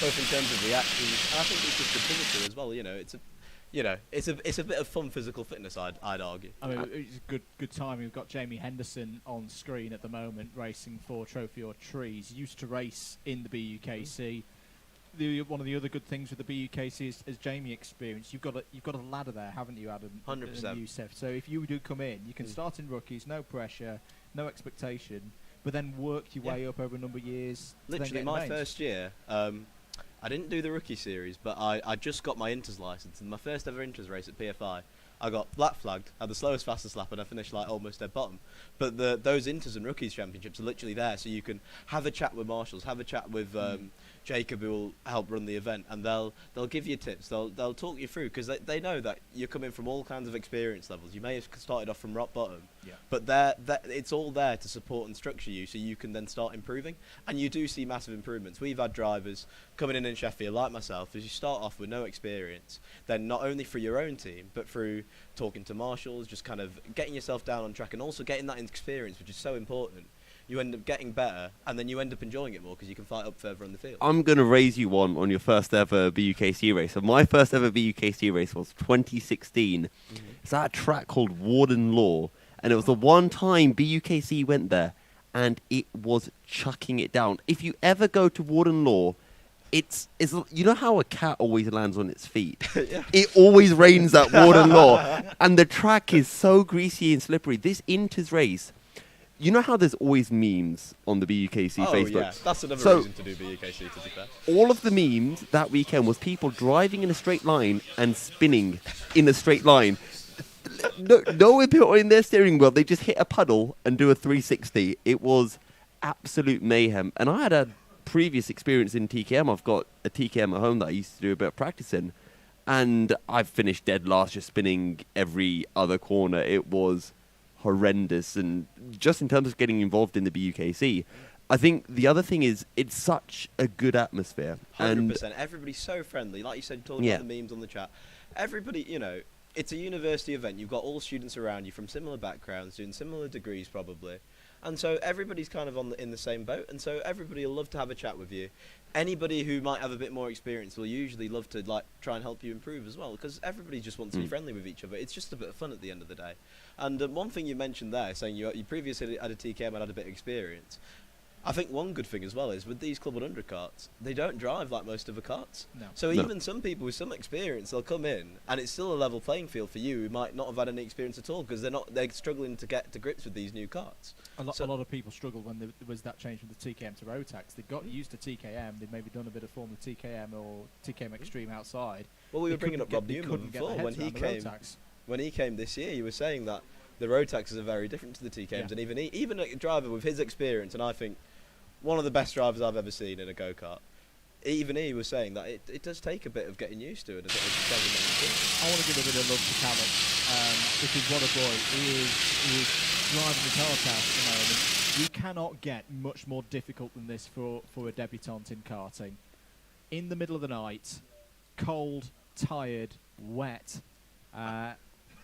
both in terms of reactions, and I think it's just good physically as well. It's a bit of fun physical fitness, I'd argue. I mean, it's a good time. We've got Jamie Henderson on screen at the moment, racing for Trophy or Trees. Used to race in the BUKC. One of the other good things with the BUKC is, as Jamie experienced, you've got a ladder there, haven't you, Adam? 100%. Yousuf. So if you do come in, you can start in rookies, no pressure, no expectation, but then work your way up over a number of years. Literally, my first year, I didn't do the rookie series, but I just got my Inters license, and my first ever Inters race at PFI, I got black flagged, had the slowest fastest lap, and I finished like almost dead bottom. But those Inters and Rookies Championships are literally there, so you can have a chat with marshals, have a chat with Jacob, who will help run the event, and they'll give you tips, they'll talk you through, because they know that you're coming from all kinds of experience levels. You may have started off from rock bottom, but it's all there to support and structure you, so you can then start improving, and you do see massive improvements. We've had drivers coming in Sheffield, like myself, as you start off with no experience, then not only through your own team, but through talking to marshals, just kind of getting yourself down on track, and also getting that experience, which is so important. You end up getting better, and then you end up enjoying it more because you can fight up further on the field. I'm going to raise you one on your first ever BUKC race. So my first ever BUKC race was 2016. It's at a track called Warden Law, and it was the one time BUKC went there, and it was chucking it down. If you ever go to Warden Law, it's you know how a cat always lands on its feet? It always rains at Warden Law, and the track is so greasy and slippery. This Inters race, you know how there's always memes on the BUKC Facebook? Yeah, that's another reason to do BUKC, to be fair. All of the memes that weekend was people driving in a straight line and spinning in a straight line. No input in their steering wheel. They just hit a puddle and do a 360. It was absolute mayhem. And I had a previous experience in TKM. I've got a TKM at home that I used to do a bit of practice in. And I've finished dead last, just spinning every other corner. It was horrendous. And just in terms of getting involved in the BUKC, I think the other thing is it's such a good atmosphere. 100%. Everybody's so friendly. Like you said, talking about the memes on the chat. Everybody, it's a university event. You've got all students around you from similar backgrounds, doing similar degrees probably. And so everybody's kind of in the same boat. And so everybody will love to have a chat with you. Anybody who might have a bit more experience will usually love to try and help you improve as well, because everybody just wants to be friendly with each other. It's just a bit of fun at the end of the day. And one thing you mentioned there, saying you previously had a TKM and had a bit of experience, I think one good thing as well is with these Club 100 karts, they don't drive like most of the karts. No. So even some people with some experience, they'll come in and it's still a level playing field for you who might not have had any experience at all, because they're struggling to get to grips with these new karts. A lot of people struggled when there was that change from the TKM to Rotax. They got used to TKM. They'd maybe done a bit of form of TKM or TKM Extreme outside. Well, we were bringing up Rob Newman before when he came this year. You were saying that the Rotaxes are very different to the TKMs, and even a driver with his experience, and I think one of the best drivers I've ever seen in a go-kart, even he was saying that it does take a bit of getting used to it. I want to give a bit of love to Callum, because what a boy. He is driving his heart out at the moment. You cannot get much more difficult than this for a debutant in karting. In the middle of the night, cold, tired, wet. I'm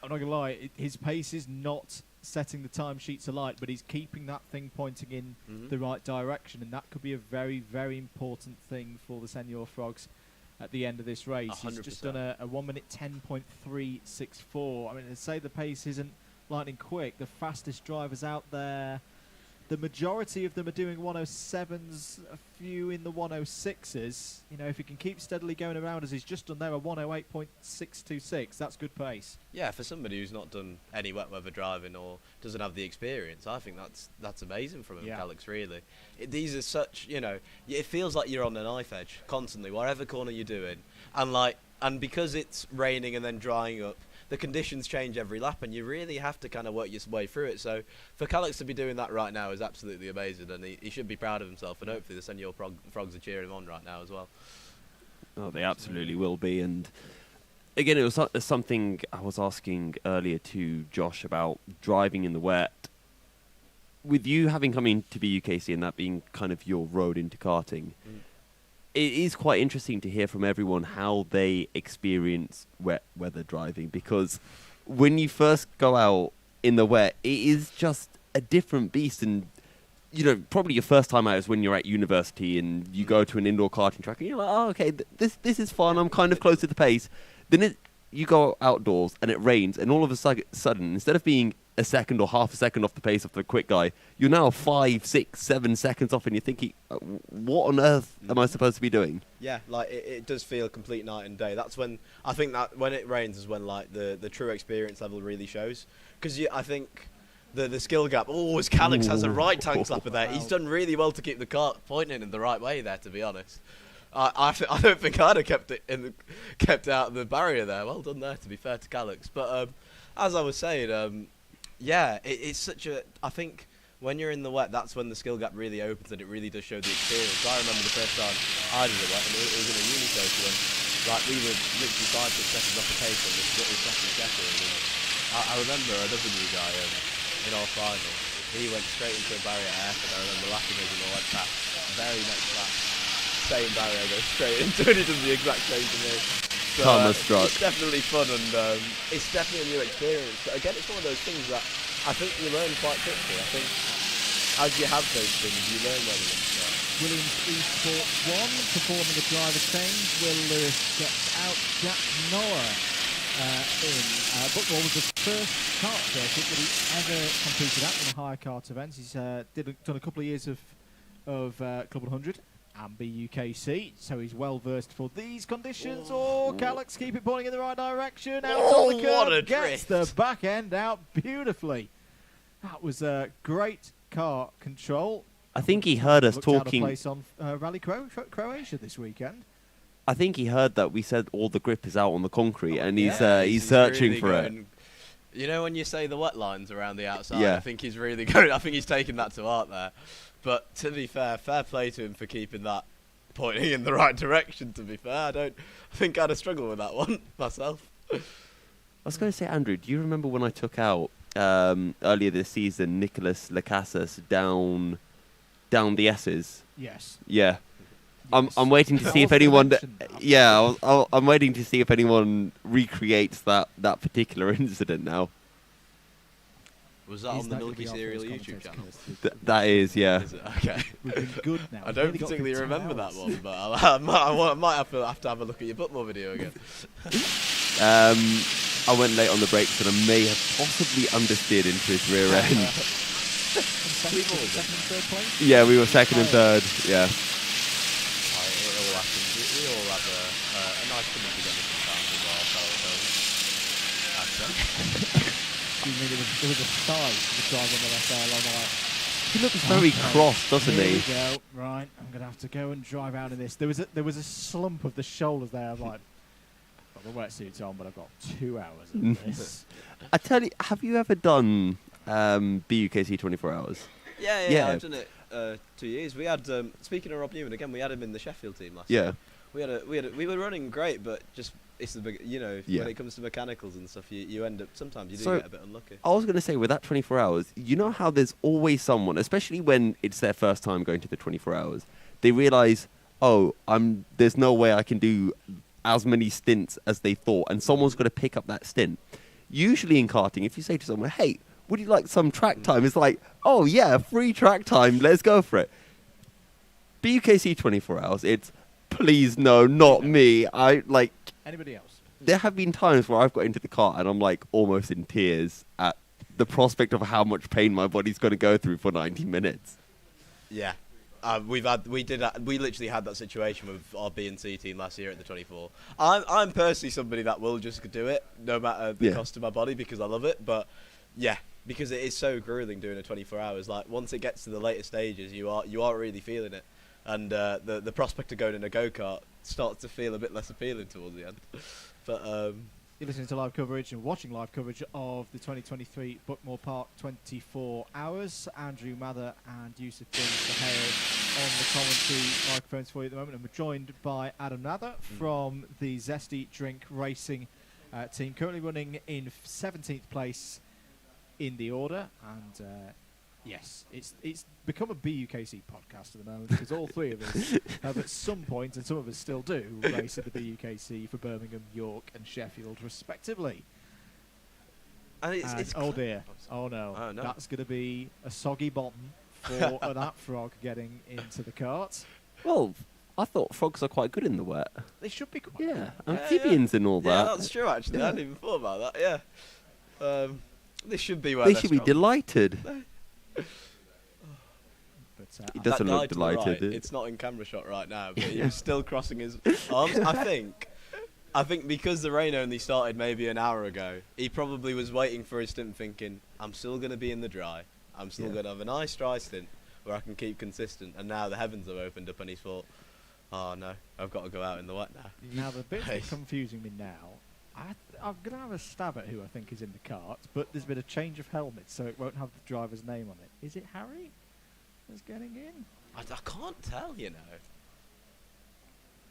not going to lie, his pace is not setting the timesheets alight, but he's keeping that thing pointing in the right direction, and that could be a very, very important thing for the Senior Frogs at the end of this race. 100%. He's just done a 1 minute 10.364. I mean, to say the pace isn't lightning quick, the fastest drivers out there, the majority of them are doing 107s, a few in the 106s. You know, if he can keep steadily going around as he's just done there, a 108.626, that's good pace. Yeah, for somebody who's not done any wet weather driving or doesn't have the experience, I think that's amazing from him, Yeah. Alex, really. These are such, you know, it feels like you're on a knife edge constantly, whatever corner you're doing. And because it's raining and then drying up, the conditions change every lap, and you really have to kind of work your way through it. So for Calix to be doing that right now is absolutely amazing, and he should be proud of himself, and hopefully the Senior Frogs are cheering him on right now as well. Oh, they absolutely will be. And again, it was something I was asking earlier to Josh about driving in the wet. With you having come into the UKC and that being kind of your road into karting, it is quite interesting to hear from everyone how they experience wet weather driving, because when you first go out in the wet, it is just a different beast. And you know, probably your first time out is when you're at university and you go to an indoor karting track and you're like, oh, okay, this is fun. I'm kind of close to the pace. Then you go outdoors and it rains, and all of a sudden, instead of being a second or half a second off the pace of the quick guy, you're now 5, 6, 7 seconds off, and you're thinking, what on earth am I supposed to be doing? Yeah, like it does feel a complete night and day. That's when I think that when it rains is when like the true experience level really shows. Because I think the skill gap. Oh, as Calix has a right tank slapper there. He's done really well to keep the car pointing in the right way there, to be honest. I don't think I'd have kept out the barrier there. Well done there, to be fair to Calix. But as I was saying, yeah, it's such a. I think when you're in the wet, that's when the skill gap really opens, and it really does show the experience. I remember the first time I did it wet, and it was in a Unisocial, and like we were literally 5, 6 seconds off the pace on this little track in Sheffield. And I remember another new guy in our final. He went straight into a barrier at F, and I remember laughing as he went past. Very next lap, same barrier, goes straight into it. He does the exact same to me. So, it's definitely fun, and it's definitely a new experience. But again, it's one of those things that I think you learn quite quickly. I think as you have those things, you learn where they are. Williams Esports 1 performing a driver change. Will Lewis gets out. Jack Noah in. Buckmore was the first kart circuit that he ever competed at in a higher kart event. He's done a couple of years of Club 100. And BUKC, so he's well versed for these conditions. Oh, Calix, keep it pointing in the right direction. Out on the curve, what a gets drift. the back end out beautifully. That was a great car control. I think he heard us Looked out of talking. place on Rally Croatia this weekend. I think he heard that we said all the grip is out on the concrete, and he's searching really for it. going, you know when you say the wet lines around the outside, Yeah. I think he's really going. I think he's taken that to heart there. But to be fair play to him for keeping that pointing in the right direction. To be fair, I think I'd have struggled with that one myself. I was going to say, Andrew, do you remember when I took out earlier this season Nicolas Lacasas down the S's? Yes. Yeah. I'm waiting to see if anyone. I'm waiting to see if anyone recreates that particular incident now. Was that on the Milky Cereal YouTube channel? That is, yeah. Is it? Okay. We've been good now. I don't particularly remember that one, but I might have to have a look at your Buckmore video again. I went late on the brakes, and I may have possibly understeered into his rear end. Second and third place? Yeah, we were second and third. Yeah. It all happens. We all have a nice coming together sometimes as well. You mean it was a sight to the driver on the left there along the line. He looks very cross, doesn't Here he? we go. Right, I'm going to have to go and drive out of this. There was a slump of the shoulders there. I'm like, I've got the wetsuits on, but I've got 2 hours of this. I tell you, have you ever done BUKC 24 hours? Yeah, I've done it 2 years. We had speaking of Rob Newman again, we had him in the Sheffield team last year. We were running great, but just it's the big, you know, Yeah. when it comes to mechanicals and stuff, you end up sometimes you do So, get a bit unlucky. I was going to say, with that 24 hours, you know how there's always someone, especially when it's their first time going to the 24 hours, they realise, oh, there's no way I can do as many stints as they thought, and someone's got to pick up that stint. Usually in karting, if you say to someone, hey, would you like some track time? It's like, oh yeah, free track time, let's go for it. BUKC 24 hours, it's, please no, not me. Anybody else? There have been times where I've got into the car and I'm like almost in tears at the prospect of how much pain my body's going to go through for 90 minutes. Yeah. We literally had that situation with our B&C team last year at the 24. I'm personally somebody that will just do it no matter the cost to my body because I love it. But yeah, because it is so grueling doing a 24 hours. Like once it gets to the later stages, you are really feeling it, and the prospect of going in a go-kart starts to feel a bit less appealing towards the end. But you're listening to live coverage and watching live coverage of the 2023 Buckmore Park 24 Hours. Andrew Mather and Yousuf Bin-Suhayl on the commentary microphones for you at the moment, and we're joined by Adam Mather from the Zesty Drink Racing team, currently running in 17th place in the order. And yes, it's become a BUKC podcast at the moment because all three of us have at some point, and some of us still do, race at the BUKC for Birmingham, York and Sheffield respectively. And it's oh dear, oh no, that's going to be a soggy bottom for that frog getting into the cart. Well, I thought frogs are quite good in the wet. They should be quite good. Amphibians and all that. Yeah, that's true actually. I hadn't even thought about that, yeah. They should be where they they're should be strong. delighted. But, he doesn't that look guy to the delighted. right, it's not in camera shot right now, but he was still crossing his arms. I think because the rain only started maybe an hour ago, he probably was waiting for his stint thinking, I'm still going to be in the dry. I'm still going to have a nice dry stint where I can keep consistent. And now the heavens have opened up and he's thought, oh no, I've got to go out in the wet now. Now the bit that's confusing me now, I'm going to have a stab at who I think is in the cart, but there's been a change of helmet, so it won't have the driver's name on it. Is it Harry that's getting in? I can't tell, you know.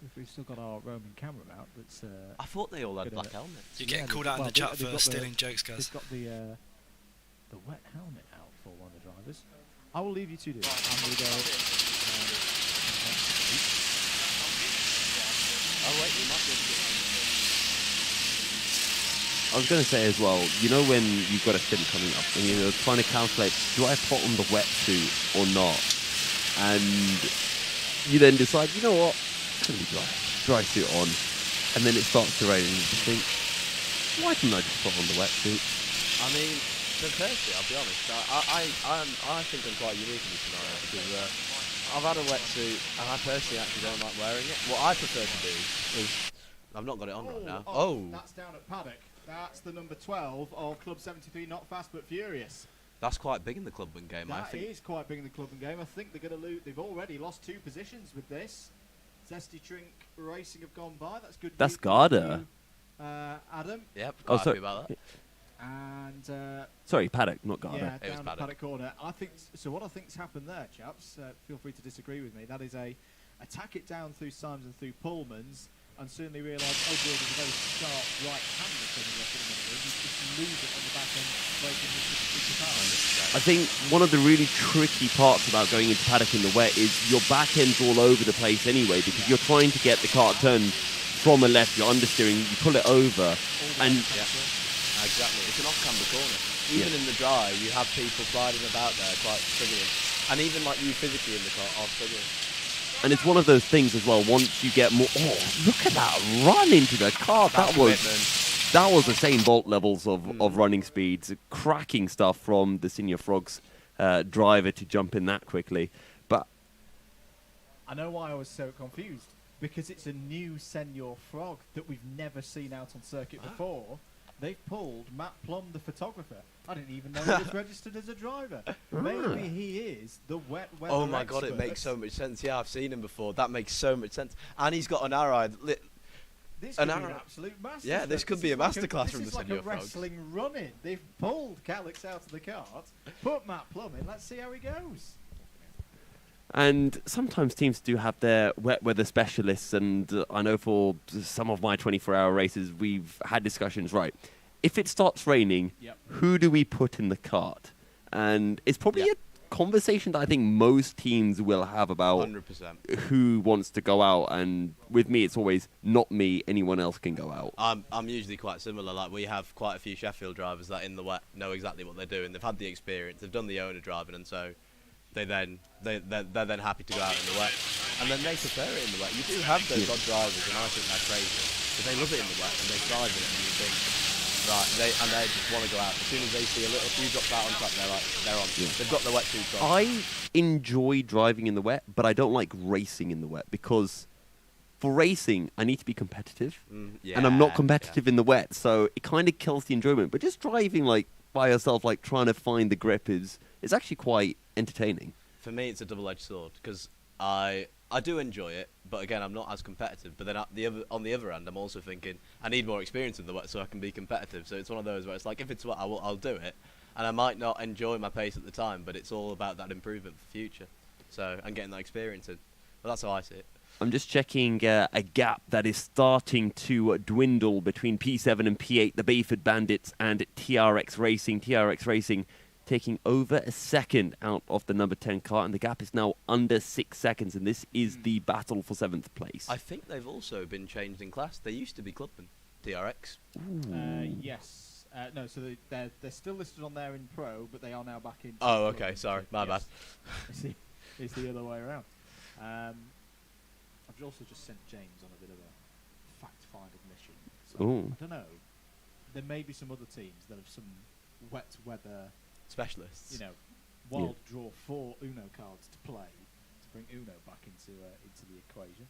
If we've still got our roaming camera out, that's... I thought they all had black helmets. You're getting called out in the chat for stealing jokes, guys. They've got the wet helmet out for one of the drivers. I will leave you to do that. I'm going to go... Oh wait, you might be able to get I was going to say as well, you know when you've got a stint coming up and you're trying to calculate, do I put on the wetsuit or not? And you then decide, you know what, it's going to be dry suit on. And then it starts to rain and you just think, why didn't I just put on the wetsuit? I mean, firstly, I'll be honest, I think I'm quite unique in this scenario because I've had a wetsuit and I personally actually don't like wearing it. What I prefer to do is, I've not got it on right now. That's down at paddock. That's the number 12 of Club 73, Not Fast But Furious. That's quite big in the club win game, I think. That is quite big in the club win game. I think they're going to lose. They've already lost 2 positions with this. Zesty Drink Racing have gone by. That's good. That's Garda. Adam. Yep, Oh, happy about that. And sorry, paddock, not Garda. yeah, It was down paddock. paddock corner. I think so. What I think's happened there, chaps. Feel free to disagree with me. That is a attack it down through Symes and through Pullman's, and suddenly realise, oh boy, there's a very sharp right-hander coming up in the middle. You just lose it on the back end, breaking the car. I think one of the really tricky parts about going into paddock in the wet is your back end's all over the place anyway, because you're trying to get the car turned from a left, you're understeering, you pull it over, and exactly, it's an off-camber corner. Even in the dry, you have people sliding about there, quite struggling, and even like you physically in the car are struggling. and it's one of those things as well. Once you get more, look at that run into the car. That was the Usain Bolt levels of running speeds. Cracking stuff from the Senior Frogs driver to jump in that quickly. But I know why I was so confused, because it's a new Senior Frog that we've never seen out on circuit before. They've pulled Matt Plum, the photographer. I didn't even know he was registered as a driver. Maybe he is the wet weather Oh my god, it makes so much sense. Yeah, I've seen him before. That makes so much sense. And he's got an arrow. This could be an absolute masterclass. Yeah, this could be a masterclass from the Senior Frogs. This is like a wrestling run-in. They've pulled Calix out of the cart, put Matt Plum in. Let's see how he goes. And sometimes teams do have their wet weather specialists, and I know for some of my 24-hour races, we've had discussions, right, if it starts raining, who do we put in the kart? And it's probably a conversation that I think most teams will have about 100%. Who wants to go out. And with me, it's always not me, anyone else can go out. I'm usually quite similar. Like, we have quite a few Sheffield drivers that in the wet know exactly what they're doing. They've had the experience, they've done the owner driving, and so they're then happy to go out in the wet, and then they prefer it in the wet. You do have those odd drivers, and I think they're crazy, but they love it in the wet and they thrive in it. And you think, right, they just want to go out. As soon as they see a few drops out on track, they're on. Yeah. They've got the wetsuits on. I enjoy driving in the wet, but I don't like racing in the wet, because for racing I need to be competitive, and I'm not competitive in the wet, so it kind of kills the enjoyment. But just driving like by yourself, like trying to find the grip, is actually quite entertaining. For me, it's a double-edged sword, because I do enjoy it, but again, I'm not as competitive. But then on the other hand, I'm also thinking I need more experience in the wet so I can be competitive. So it's one of those where it's like, if it's wet, I'll do it, and I might not enjoy my pace at the time, but it's all about that improvement for future. So I'm getting that experience in. Well, that's how I see it. I'm just checking a gap that is starting to dwindle between P7 and P8, the Bayford Bandits, and TRX Racing. TRX Racing taking over a second out of the number 10 car, and the gap is now under 6 seconds, and this is the battle for 7th place. I think they've also been changed in class. They used to be clubmen, TRX. Yes. No, so they're still listed on there in Pro, but they are now back in... Oh, okay, sorry, my bad. It's the other way around. I've also just sent James on a bit of a fact-finding mission. So, I don't know. There may be some other teams that have some wet weather... specialists. You know, wild draw 4 Uno cards to play to bring Uno back into the equation.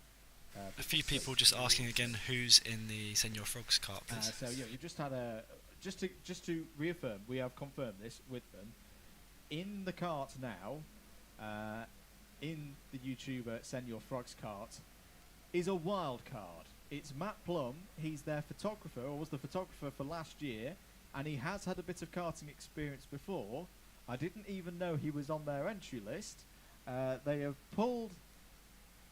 A few people just asking again who's in the Senior Frogs cart, please. So you've just had a just to reaffirm, we have confirmed this with them. In the cart now, in the YouTuber Senior Frogs cart, is a wild card. It's Matt Plum. He's their photographer, or was the photographer for last year. And he has had a bit of karting experience before. I didn't even know he was on their entry list. They have pulled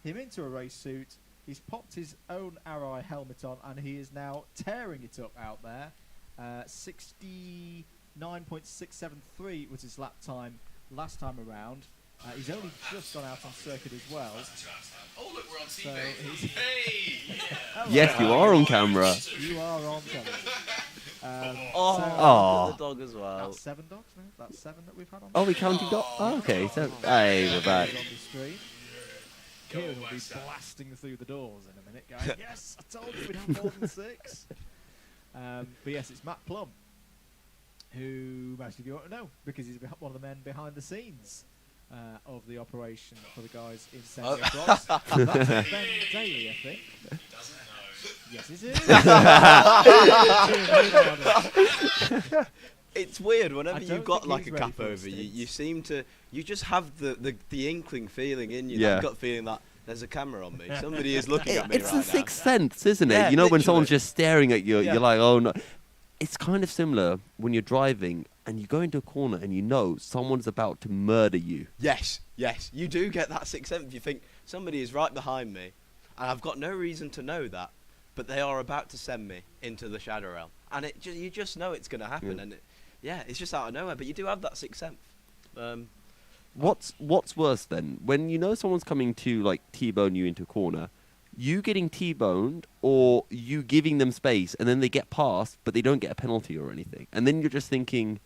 him into a race suit. He's popped his own Arai helmet on, and he is now tearing it up out there. 69.673 was his lap time last time around. He's only just gone out on circuit as well. Oh, look, we're on TV. So hey! Yes, you are on camera. You are on camera. The dog as well. That's 7 dogs now. That's 7 that we've had on. Oh, we counting dogs? Oh, okay. So, hey, we're back. On the screen. Kieran will be blasting through the doors in a minute, going, yes, I told you we'd have more than 6. But yes, it's Matt Plum, who most of you won't know, because he's one of the men behind the scenes of the operation for the guys in Senior Frogs. That's Ben Daly, I think. Doesn't know. Yes, it is. It's weird, whenever you've got like a cap over, you seem to, you just have the inkling feeling in you, that gut feeling that there's a camera on me, somebody is looking at me It's right the sixth sense, isn't it? Yeah, you know, when literally. someone's just staring at you, you're like, oh no. It's kind of similar when you're driving and you go into a corner and you know someone's about to murder you. Yes, you do get that sixth sense. You think somebody is right behind me, and I've got no reason to know that, but they are about to send me into the shadow realm, and you just know it's going to happen, and it's just out of nowhere. But you do have that sixth sense. What's worse then? When you know someone's coming to like T-bone you into a corner, you getting T-boned or you giving them space and then they get past but they don't get a penalty or anything. And then you're just thinking,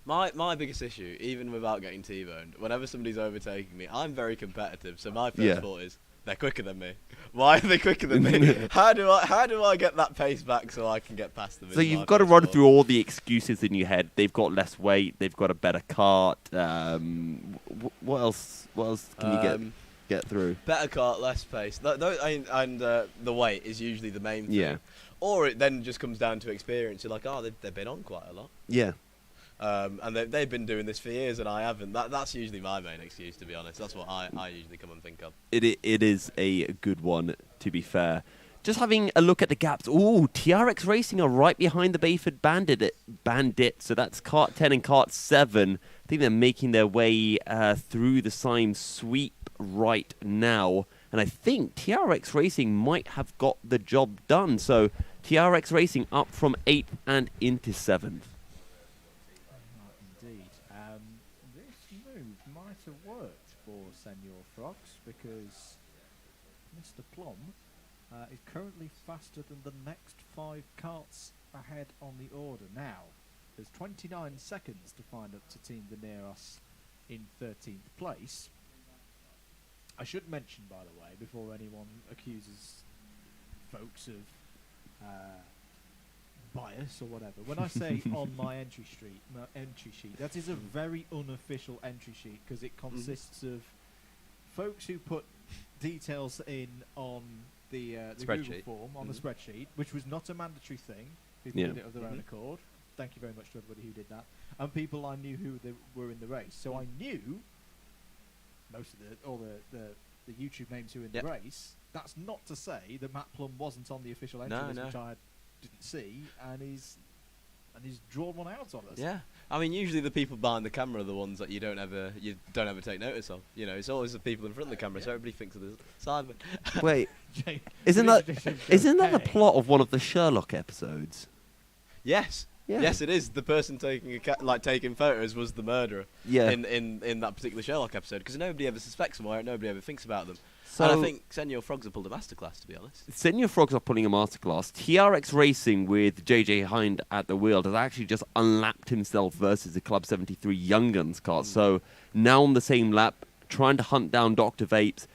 My biggest issue, even without getting T-boned, whenever somebody's overtaking me, I'm very competitive. So my first thought is, they're quicker than me. Why are they quicker than me? How do I get that pace back so I can get past them? So you've got to run through all the excuses in your head. They've got less weight. They've got a better cart. What else? What else can you get through? Better cart, less pace. And the weight is usually the main thing. Yeah. Or it then just comes down to experience. You're like, they've been on quite a lot. Yeah. And they've been doing this for years and I haven't. That's usually my main excuse, to be honest. That's what I usually come and think of. It is a good one, to be fair. Just having a look at the gaps. Ooh, TRX Racing are right behind the Bayford Bandit. So that's Kart 10 and Kart 7. I think they're making their way through the Symes sweep right now. And I think TRX Racing might have got the job done. So TRX Racing up from 8th and into 7th. Indeed. This move might have worked for Senor Frogs because Mr. Plum is currently faster than the next 5 carts ahead on the order. Now, there's 29 seconds to find up to Team Daneros in 13th place. I should mention, by the way, before anyone accuses folks of bias or whatever, when I say on my entry sheet, that is a very unofficial entry sheet because it consists of folks who put details in on the Google form on the spreadsheet, which was not a mandatory thing. People did it of their own accord. Thank you very much to everybody who did that. And people I knew who they were in the race. So I knew most of all the YouTube names who were in the race. That's not to say that Matt Plum wasn't on the official entry list, which I didn't see, and he's drawn one out on us. Yeah, I mean, usually the people behind the camera are the ones that you don't ever take notice of. You know, it's always the people in front of the camera, so everybody thinks of the Simon. Wait, isn't that the plot of one of the Sherlock episodes? Yes. Yeah. Yes, it is. The person taking taking photos was the murderer. Yeah. In that particular Sherlock episode, because nobody ever suspects them, or nobody ever thinks about them. So and I think Senor Frogs have pulled a masterclass, to be honest. Senor Frogs are pulling a masterclass. TRX Racing with JJ Hind at the wheel has actually just unlapped himself versus the Club 73 Young Guns car. So now on the same lap, trying to hunt down Dr. Vapes,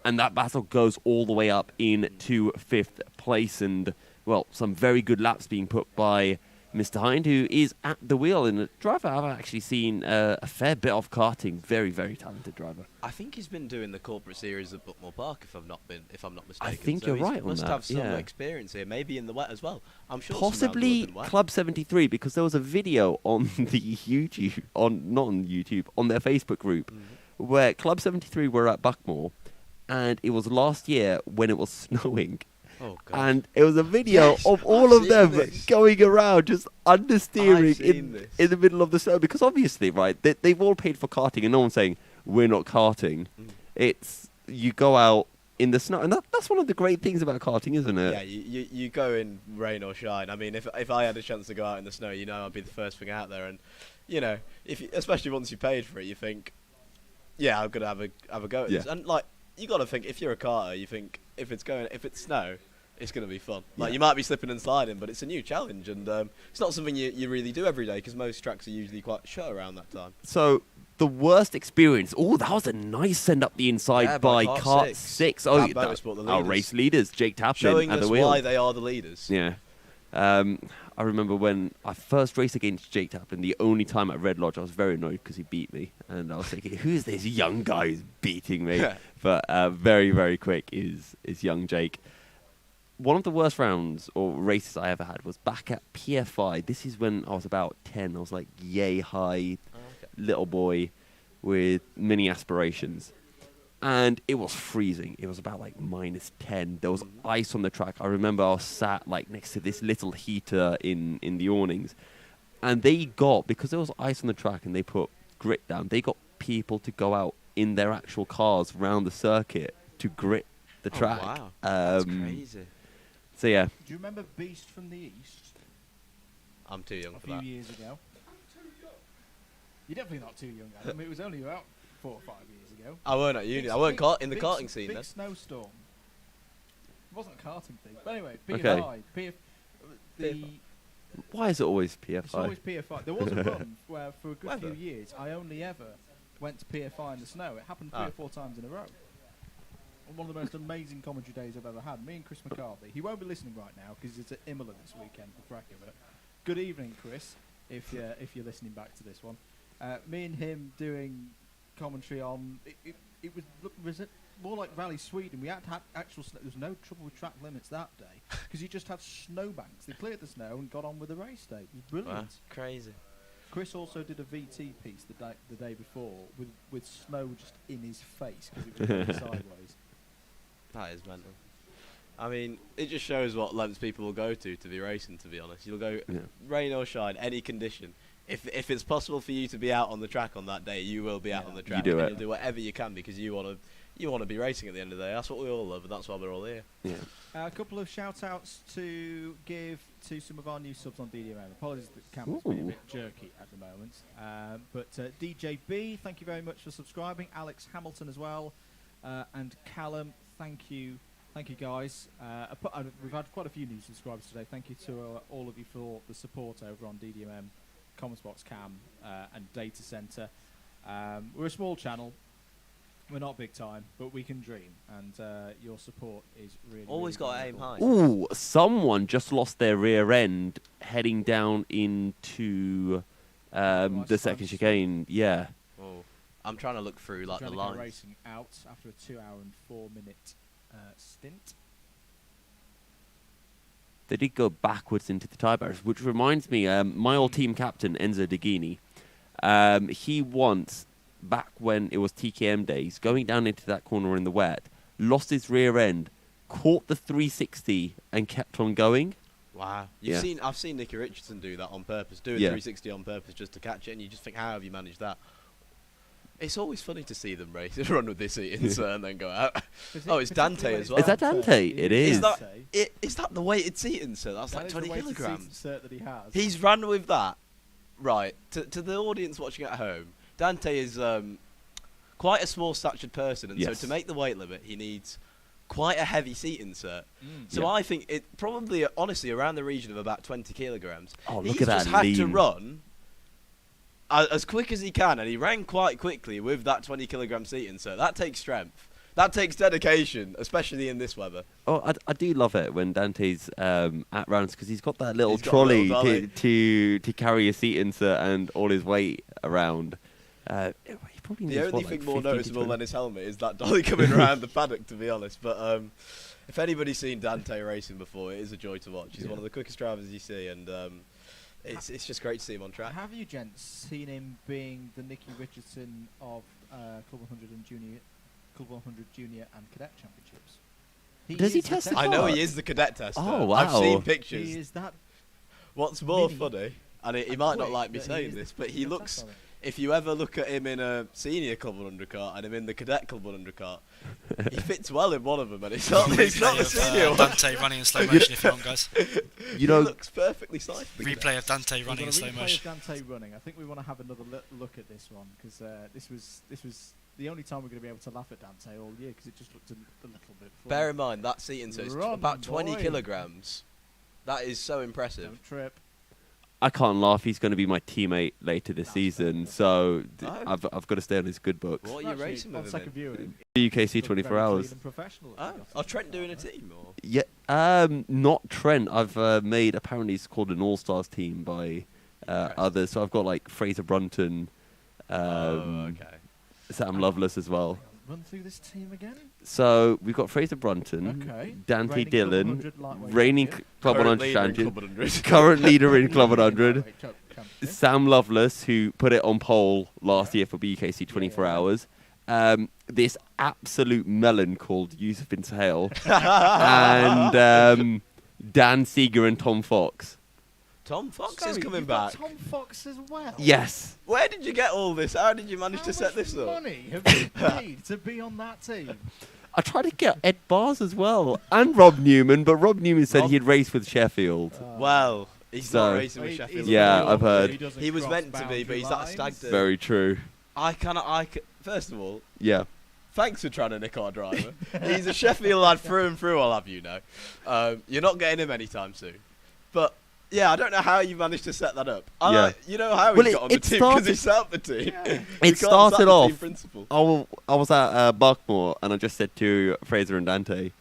and that battle goes all the way up into 5th place. And, well, some very good laps being put by Mr. Hind, who is at the wheel, and a driver I've actually seen a fair bit of karting. Very, very talented driver. I think he's been doing the corporate series at Buckmore Park, if I'm not mistaken. I think so you're right on that. Must have some experience here, maybe in the wet as well. I'm sure. Possibly Club 73, because there was a video on the YouTube, not on YouTube, on their Facebook group, where Club 73 were at Buckmore, and it was last year when it was snowing. Oh, God. And it was a video of all of them going around, just understeering in the middle of the snow. Because obviously, right, they've all paid for karting, and no one's saying, we're not karting. It's, you go out in the snow. And that's one of the great things about karting, isn't it? Yeah, you go in rain or shine. I mean, if I had a chance to go out in the snow, I'd be the first thing out there. And, especially once you paid for it, you think, yeah, I'm going to have a go at this. And, you got to think, if you're a karter, you think, if it's snow, it's going to be fun. You might be slipping and sliding, but it's a new challenge, and it's not something you really do every day, because most tracks are usually quite shut around that time. So, the worst experience... Oh, that was a nice send up the inside by Kart 6. Oh, our race leaders, Jake Taplin Showing at the us wheel. why they are the leaders. Yeah. I remember when I first raced against Jake Taplin, the only time at Red Lodge, I was very annoyed because he beat me. And I was thinking, who's this young guy who's beating me? But very, very quick is young Jake. One of the worst rounds or races I ever had was back at PFI. This is when I was about 10. I was like yay high, little boy with mini aspirations. And it was freezing. It was about -10. There was ice on the track. I remember I was sat next to this little heater in the awnings. And they got, because there was ice on the track and they put grit down, they got people to go out in their actual cars round the circuit to grit the track. Oh, wow. That's crazy. So yeah. Do you remember Beast from the East? I'm too young for that. A few years ago. You're definitely not too young, Adam. It was only about 4 or 5 years ago. I weren't at uni. I weren't in the karting scene then. Big snowstorm. It wasn't a karting thing. But anyway, PFI. Why is it always PFI? It's always PFI. There was a run where for a good few years I only ever went to PFI in the snow. It happened 3 or 4 times in a row. One of the most amazing commentary days I've ever had. Me and Chris McCarthy. He won't be listening right now because it's at Imola this weekend for Fracker. But good evening, Chris, if you're listening back to this one. Me and him doing commentary on it was more like Rally Sweden. We had actual snow. There was no trouble with track limits that day because you just had snowbanks. They cleared the snow and got on with the race day. It was brilliant. Wow, crazy. Chris also did a VT piece the day before with snow just in his face because it was going sideways. That is mental. I mean, it just shows what lengths people will go to be racing, to be honest. You'll go rain or shine, any condition. if it's possible for you to be out on the track on that day, you will be out on the track. do and it. You'll do whatever you can because you want to be racing at the end of the day. That's what we all love, and that's why we're all here. Yeah. A couple of shout-outs to give to some of our new subs on DDMM. Apologies that the camera's being a bit jerky at the moment. But DJ B, thank you very much for subscribing. Alex Hamilton as well. And Callum, thank you. Thank you, guys. We've had quite a few new subscribers today. Thank you to all of you for the support over on DDMM, Commonsbox Cam, and Data Center. We're a small channel. We're not big time, but we can dream, and your support is really Always really got to aim high. Ooh, someone just lost their rear end heading down into the second chicane. Yeah. Oh, I'm trying to look through like the lines. Racing out after a 2 hour and 4 minute stint. They did go backwards into the tie barriers, which reminds me, my old team captain, Enzo Deghini, he once, back when it was TKM days, going down into that corner in the wet, lost his rear end, caught the 360 and kept on going. Wow. I've seen Nicky Richardson do that on purpose, do a 360 on purpose just to catch it, and you just think, how have you managed that? It's always funny to see them race, run with this insert and then go out. Oh, it's Dante as well. Is that Dante? It is. Is that the weighted seat insert? That's like 20 kilograms. Insert that he has. He's run with that. Right. To the audience watching at home, Dante is quite a small-statured person, and so to make the weight limit, he needs quite a heavy seat insert. So I think it probably, honestly, around the region of about 20 kilograms. Oh, look He's at that just had to lean. run as quick as he can, and he ran quite quickly with that 20 kilogram seat insert. That takes strength. That takes dedication, especially in this weather. Oh, I do love it when Dante's at rounds because he's got that little trolley to carry a seat insert and all his weight around. He probably The needs, only thing more noticeable than his helmet is that dolly coming around the paddock, to be honest. But if anybody's seen Dante racing before, it is a joy to watch. He's one of the quickest drivers you see, and it's just great to see him on track. Have you, gents, seen him being the Nicky Richardson of Club 100 and Club 100 Junior and Cadet Championships? Does he test? I know he is the cadet tester. Oh wow! I've seen pictures. He is that. What's more funny, and he might not like me saying this, but he looks. If you ever look at him in a senior Club 100 car and him in the cadet Club 100 car, he fits well in one of them, and it's not the senior one. Dante running in slow motion if you want, guys. You know, he looks perfectly safe. Replay of Dante running in slow motion. Replay of Dante running. I think we want to have another look at this one because this was the only time we're going to be able to laugh at Dante all year because it just looked a little bit funny. Bear in mind that seat insert is about 20 kilograms. That is so impressive. Don't trip. I can't laugh. He's going to be my teammate later this season, so I've got to stay on his good books. What are you racing with him in? UKC 24 hours. Oh, Trent doing a team? Or? Yeah, not Trent. I've made, apparently it's called an all-stars team by others. So I've got like Fraser Brunton, Sam Lovelace as well. Run through this team again. So we've got Fraser Brunton, Dante Dillon, reigning Club 100 champion, current leader in Club 100, Sam Lovelace, who put it on pole last year for BKC 24 hours. This absolute melon called Yousuf Bin-Suhayl, and Dan Seeger and Tom Fox. Tom Fox is coming back. Tom Fox as well. Yes. Where did you get all this? How did you manage to set this up? How much money have you paid to be on that team? I tried to get Ed Bars as well, and Rob Newman, but Rob Newman said he'd race with Sheffield. Well, he's not racing with Sheffield. Yeah, I've heard. He was meant to be, but he's that stag do. Very true. First of all, yeah. Thanks for trying to nick our driver. He's a Sheffield lad through and through, I'll have you know. You're not getting him anytime soon. But yeah, I don't know how you managed to set that up. You know how he got on the team because he set up the team. Yeah. It started off. I was at Buckmore and I just said to Fraser and Dante,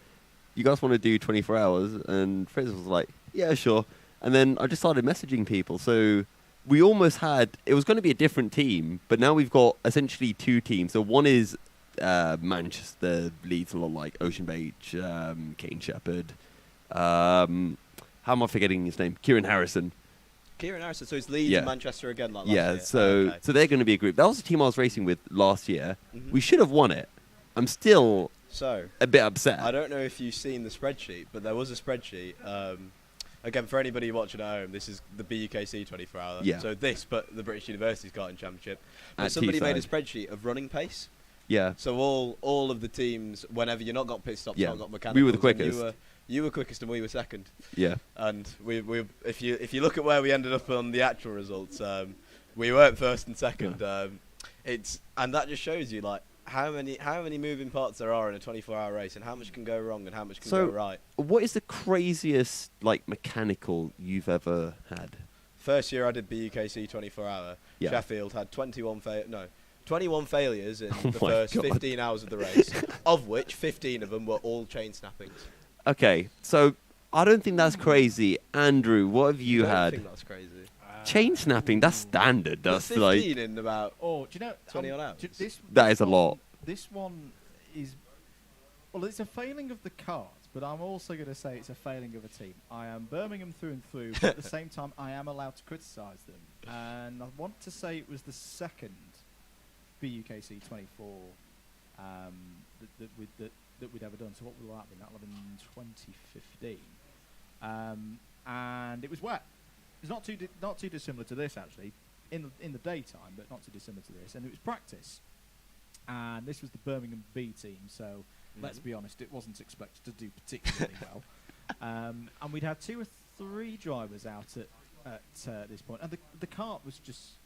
"You guys want to do 24 hours?" And Fraser was like, "Yeah, sure." And then I just started messaging people. So we almost had. It was going to be a different team, but now we've got essentially two teams. So one is Manchester, Leeds, a lot like Ocean Beach, Kane Shepherd. How am I forgetting his name? Kieran Harrison. Kieran Harrison. So it's Leeds and Manchester again like last year. So they're going to be a group. That was the team I was racing with last year. Mm-hmm. We should have won it. I'm still a bit upset. I don't know if you've seen the spreadsheet, but there was a spreadsheet again, for anybody watching at home, this is the BUKC 24 hour. Yeah. So this, but the British Universities Karting Championship. But At somebody made a Teesside. spreadsheet of running pace. Yeah. So all of the teams, whenever you're not got pit stops, Yeah. not got mechanicals, We were the and quickest. You were quickest, and we were second. Yeah. And we if you look at where we ended up on the actual results, we weren't first and second. And that just shows you like how many moving parts there are in a 24-hour race, and how much can go wrong and how much can go right. What is the craziest like mechanical you've ever had? First year I did BUKC 24 hour. Yeah. Sheffield had 21 failures in Oh the my first God. 15 hours of the race, of which 15 of them were all chain snappings. Okay, so I don't think that's crazy. Andrew, what have you I don't had? think that's crazy. Chain snapping, that's standard. That's 15 like in about do you know 20 odd hours. that is a lot. This one is, well, it's a failing of the cart, but I'm also going to say it's a failing of a team. I am Birmingham through and through, but at the same time, I am allowed to criticise them. And I want to say it was the second BUKC 24 that we'd ever done. So what will that be? That would have been 2015. And it was wet. It's not too dissimilar to this, actually, in the daytime, but not too dissimilar to this. And it was practice. And this was the Birmingham B team, so let's be honest, it wasn't expected to do particularly well. And we'd had 2 or 3 drivers out at this point, and the kart was just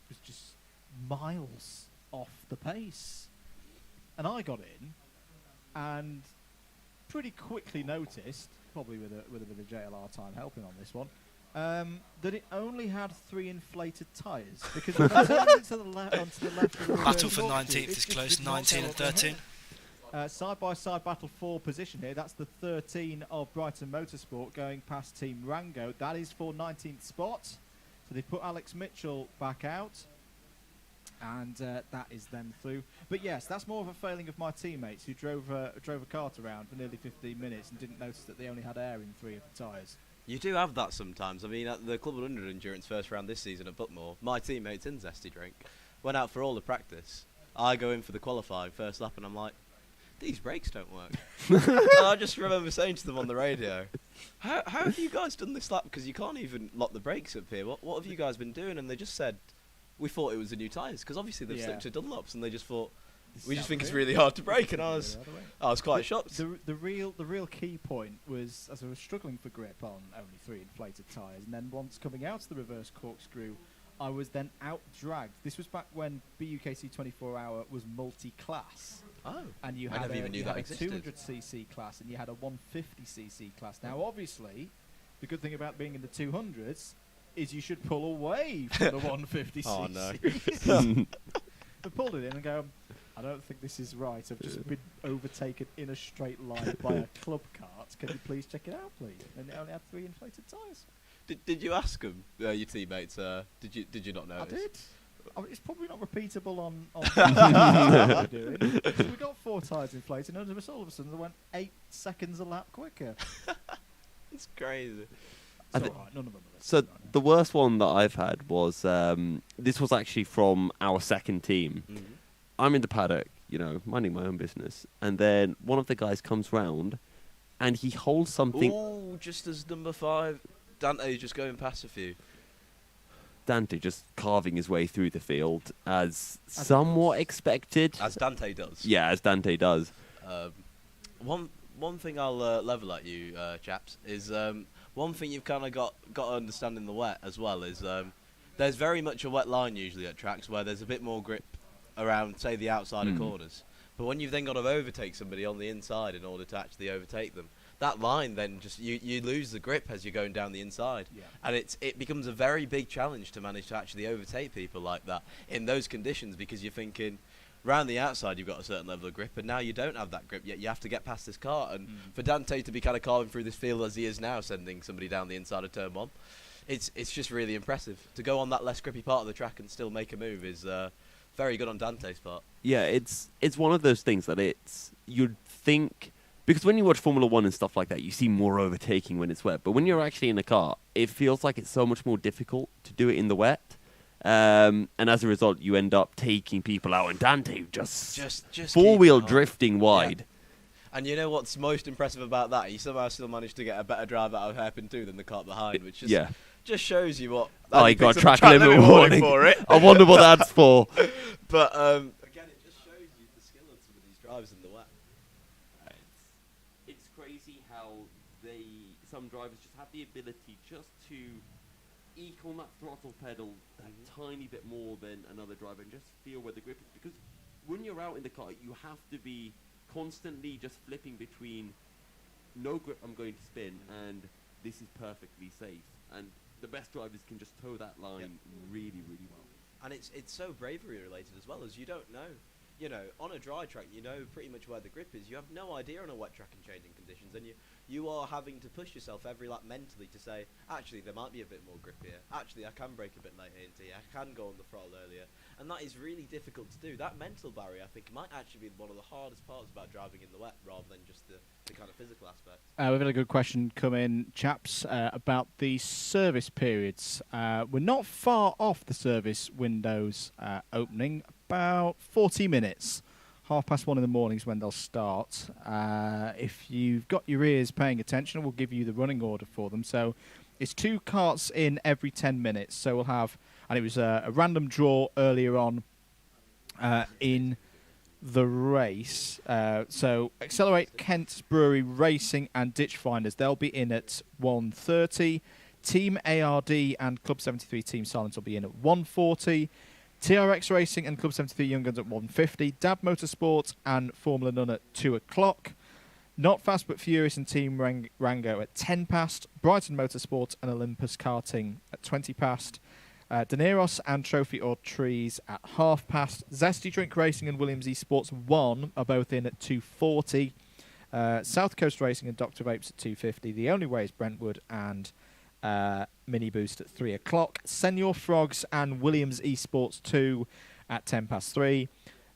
miles off the pace. And I got in, and pretty quickly noticed, probably with a bit of JLR time helping on this one, that it only had 3 inflated tyres, because when I turned it to the left of the Battle for reverse 19th is it close, just did not 19 go and up the 13. hill. Side-by-side battle 4 position here. That's the 13 of Brighton Motorsport going past Team Rango. That is for 19th spot. So they put Alex Mitchell back out, and that is them through. But yes, that's more of a failing of my teammates who drove a kart around for nearly 15 minutes and didn't notice that they only had air in 3 of the tyres. You do have that sometimes. I mean, at the Club 100 Endurance first round this season at Buckmore, my teammates in Zesty Drink went out for all the practice. I go in for the qualifying first lap, and I'm like, these brakes don't work. And I just remember saying to them on the radio, how have you guys done this lap? Because you can't even lock the brakes up here. What have you guys been doing? And they just said, we thought it was the new tyres, because obviously they've slipped to Dunlops, and they just thought, we just think it's really hard to brake. And I was quite shocked. The real key point was, as I was struggling for grip on only 3 inflated tyres, and then once coming out to the reverse corkscrew, I was then out-dragged. This was back when BUKC 24-hour was multi-class. Oh, and you I had never even knew you that had a existed. 200cc class, and you had a 150cc class. Now, obviously, the good thing about being in the 200s is you should pull away from the 150cc. Oh, no. I pulled it in and go, I don't think this is right. I've just been overtaken in a straight line by a club cart. Can you please check it out, please? And it only had 3 inflated tyres. Did you ask them, your teammates? Did you not notice? I did. I mean, it's probably not repeatable on what we're doing. So we got 4 tyres inflated, and all of a sudden they went 8 seconds a lap quicker. It's crazy. It's all right, none of them are So the worst one that I've had was this was actually from our second team. Mhm. I'm in the paddock, minding my own business, and then one of the guys comes round, and he holds something. Ooh, just as number 5, Dante just going past a few. Dante just carving his way through the field as somewhat expected. As Dante does. Yeah, as Dante does. One thing I'll level at you, chaps, is one thing you've kind of got to understand in the wet as well is there's very much a wet line usually at tracks where there's a bit more grip around, say, the outside of corners. But when you've then got to overtake somebody on the inside in order to actually overtake them, that line then just you lose the grip as you're going down the inside, and it becomes a very big challenge to manage to actually overtake people like that in those conditions, because you're thinking round the outside you've got a certain level of grip, and now you don't have that grip yet. You have to get past this cart, and for Dante to be kind of carving through this field as he is now, sending somebody down the inside of turn 1, it's just really impressive to go on that less grippy part of the track and still make a move. Is very good on Dante's part. Yeah, it's one of those things that you'd think, because when you watch Formula 1 and stuff like that, you see more overtaking when it's wet. But when you're actually in a car, it feels like it's so much more difficult to do it in the wet. And as a result, you end up taking people out. And Dante just four-wheel drifting wide. And you know what's most impressive about that? He somehow still managed to get a better drive out of hairpin 2 than the cart behind, which just shows you what. Oh, he got a track limit limit warning for it. I wonder what that's for. But again, it just shows you the skill of some of these drivers in the wet. It's crazy how some drivers just have the ability just to eke on that throttle pedal that tiny bit more than another driver and just feel where the grip is. Because when you're out in the car, you have to be constantly just flipping between no grip, I'm going to spin, and this is perfectly safe. And the best drivers can just toe that line really, really well. And it's so bravery related as well, as you don't know. You know, on a dry track, you know pretty much where the grip is. You have no idea on a wet track in changing conditions, and you are having to push yourself every lap mentally to say, actually, there might be a bit more grip here. Actually, I can brake a bit later into here. I can go on the throttle earlier. And that is really difficult to do. That mental barrier, I think, might actually be one of the hardest parts about driving in the wet, rather than just the kind of physical aspect. We've had a good question come in, chaps, about the service periods. We're not far off the service windows opening, about 40 minutes. 1:30 in the morning is when they'll start. If you've got your ears paying attention, we'll give you the running order for them. So it's 2 carts in every 10 minutes. So we'll have, and it was a random draw earlier on in the race. So Accelerate, Kent Brewery Racing and Ditch Finders, they'll be in at 1:30. Team ARD and Club 73 Team Silence will be in at 1:40. TRX Racing and Club 73 Young Guns at 1:50. Dab Motorsports and Formula None at 2 o'clock. Not Fast But Furious and Team Rango at 10 past. Brighton Motorsport and Olympus Karting at 20 past. Daneros and Trophy or Trees at 50 Zesty Drink Racing and Williams Esports 1 are both in at 2:40. South Coast Racing and Dr. Vapes at 2:50. The Only Way is Brentwood and Mini Boost at 3 o'clock. Senior Frogs and Williams Esports 2 at 3:10.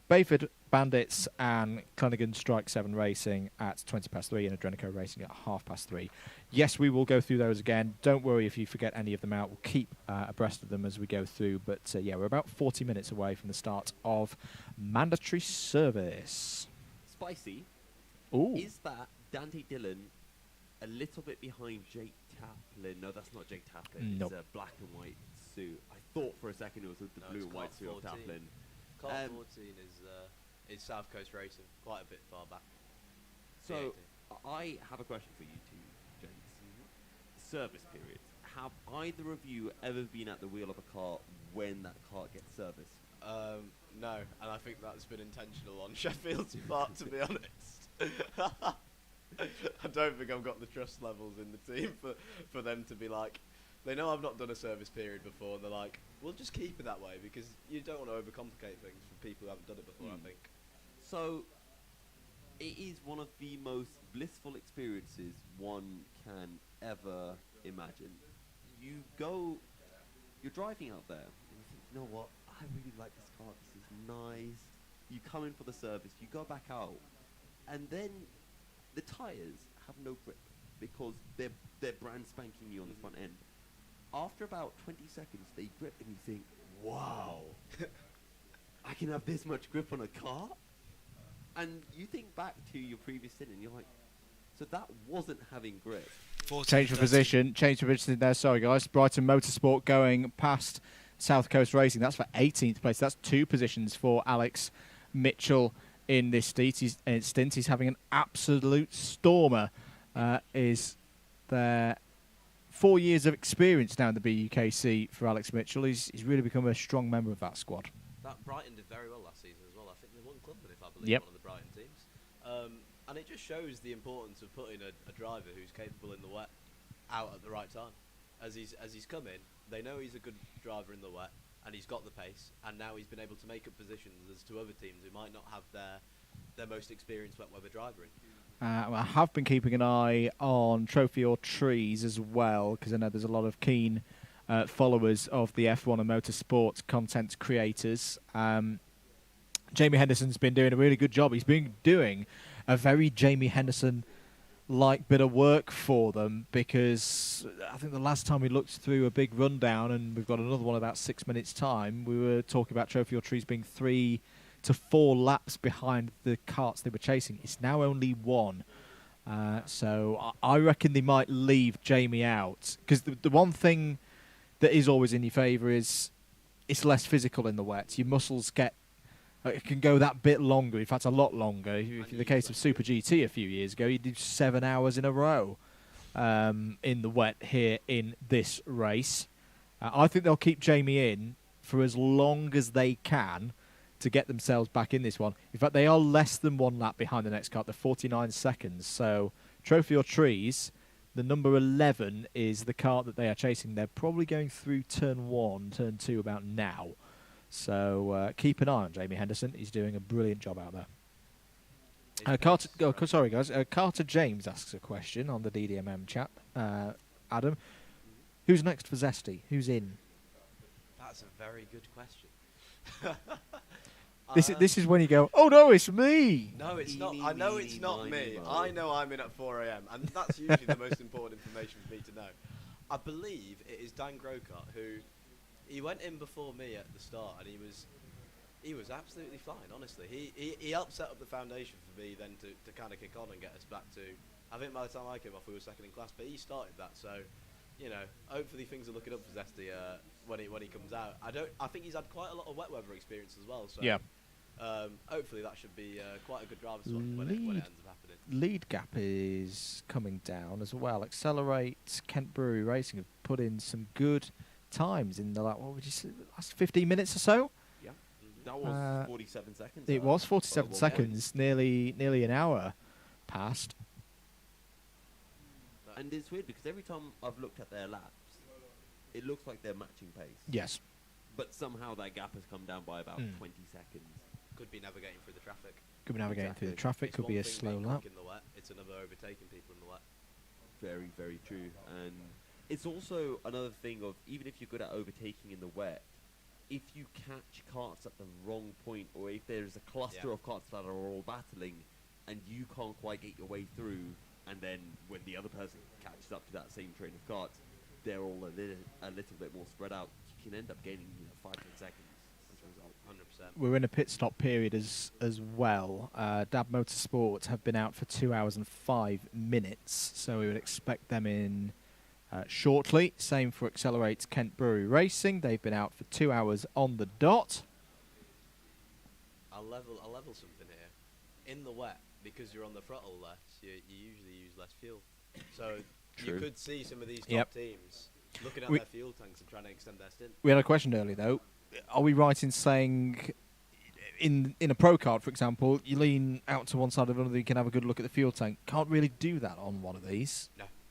Bayford Bandits and Clunigan Strike 7 Racing at 3:20 and Adrenico Racing at 3:30. Yes, we will go through those again. Don't worry if you forget any of them out. We'll keep abreast of them as we go through. But yeah, we're about 40 minutes away from the start of mandatory service. Spicy. Ooh. Is that Dante Dillon a little bit behind Jake Taplin? No, that's not Jake Taplin. Nope. It's a black and white suit. I thought for a second it was the blue and white suit of Taplin. Car 14 is South Coast Racing, quite a bit far back. So, I have a question for you two, gents. Service periods. Have either of you ever been at the wheel of a car when that car gets serviced? No, and I think that's been intentional on Sheffield's part, to be honest. I don't think I've got the trust levels in the team for them to be like, they know I've not done a service period before, and they're like, we'll just keep it that way, because you don't want to overcomplicate things for people who haven't done it before, I think. So, it is one of the most blissful experiences one can ever imagine. You're driving out there, and you think, you know what, I really like this car, this is nice. You come in for the service, you go back out, and then the tyres have no grip, because they're brand spanking new on the front end. After about 20 seconds, they grip, and you think, wow, I can have this much grip on a car? And you think back to your previous stint, and you're like, so that wasn't having grip. Change for position there. Sorry, guys. Brighton Motorsport going past South Coast Racing. That's for 18th place. That's 2 positions for Alex Mitchell in this stint. He's having an absolute stormer. Is there 4 years of experience now in the BUKC for Alex Mitchell. He's really become a strong member of that squad. That Brighton did very well last season as well. I think they won Clubman, if I believe, Yep. one of the Brighton teams. And it just shows the importance of putting a driver who's capable in the wet out at the right time. As he's come in, they know he's a good driver in the wet, and he's got the pace, and now he's been able to make up positions as to other teams who might not have their most experienced wet weather driver in. I have been keeping an eye on Trophy or Trees as well, because I know there's a lot of keen followers of the F1 and motorsport content creators. Jamie Henderson's been doing a really good job. He's been doing a very Jamie Henderson-like bit of work for them, because I think the last time we looked through a big rundown, and we've got another one about 6 minutes' time, we were talking about Trophy or Trees being 3 to 4 laps behind the karts they were chasing. It's now only 1. So I reckon they might leave Jamie out. Because the one thing that is always in your favour is it's less physical in the wet. Your muscles it can go that bit longer. In fact, a lot longer. If in the case of Super GT a few years ago, you did 7 hours in a row in the wet here in this race. I think they'll keep Jamie in for as long as they can to get themselves back in this one. In fact, they are less than 1 lap behind the next car. They're 49 seconds. So, Trophy or Trees, the number 11 is the car that they are chasing. They're probably going through turn 1, turn 2 about now. So, keep an eye on Jamie Henderson. He's doing a brilliant job out there. Sorry, guys. Carter James asks a question on the DDMM chat. Adam, who's next for Zesty? Who's in? That's a very good question. This is when you go, oh no, it's me. No, it's not. I know it's not me. I know I'm in at 4 a.m. and that's usually the most important information for me to know. I believe it is Dan Grocott who he went in before me at the start, and he was absolutely fine. Honestly, he helped set up the foundation for me then to kind of kick on and get us back to. I think by the time I came off, we were second in class, but he started that, so. You know, hopefully things are looking up for Zesty when he comes out. I think he's had quite a lot of wet weather experience as well. So yeah. Hopefully that should be quite a good driver swap when it ends up happening. Lead gap is coming down as well. Accelerate Kent Brewery Racing have put in some good times in the last 15 minutes or so. Yeah, that was 47 seconds. It was 47 seconds, nearly an hour passed. And it's weird because every time I've looked at their laps, it looks like they're matching pace. Yes. But somehow that gap has come down by about 20 seconds. Could be navigating through the traffic. Could be navigating through the traffic. Could be a slow lap. In the wet. It's another overtaking people in the wet. Very, very true. And it's also another thing of, even if you're good at overtaking in the wet, if you catch carts at the wrong point, or if there's a cluster of carts that are all battling, and you can't quite get your way through, and then when the other person catches up to that same train of carts, they're all a little bit more spread out. You can end up gaining 5-10 seconds as a result. 100%. We're in a pit stop period as well. Dab Motorsport have been out for 2 hours and 5 minutes, so we would expect them in shortly. Same for Accelerate Kent Brewery Racing. They've been out for 2 hours on the dot. I'll level something here. In the wet, because you're on the throttle less, you usually use less fuel. So you could see some of these top teams looking at their fuel tanks and trying to extend their stint. We had a question earlier, though. Are we right in saying in a pro kart, for example, you lean out to one side of another, you can have a good look at the fuel tank? Can't really do that on one of these.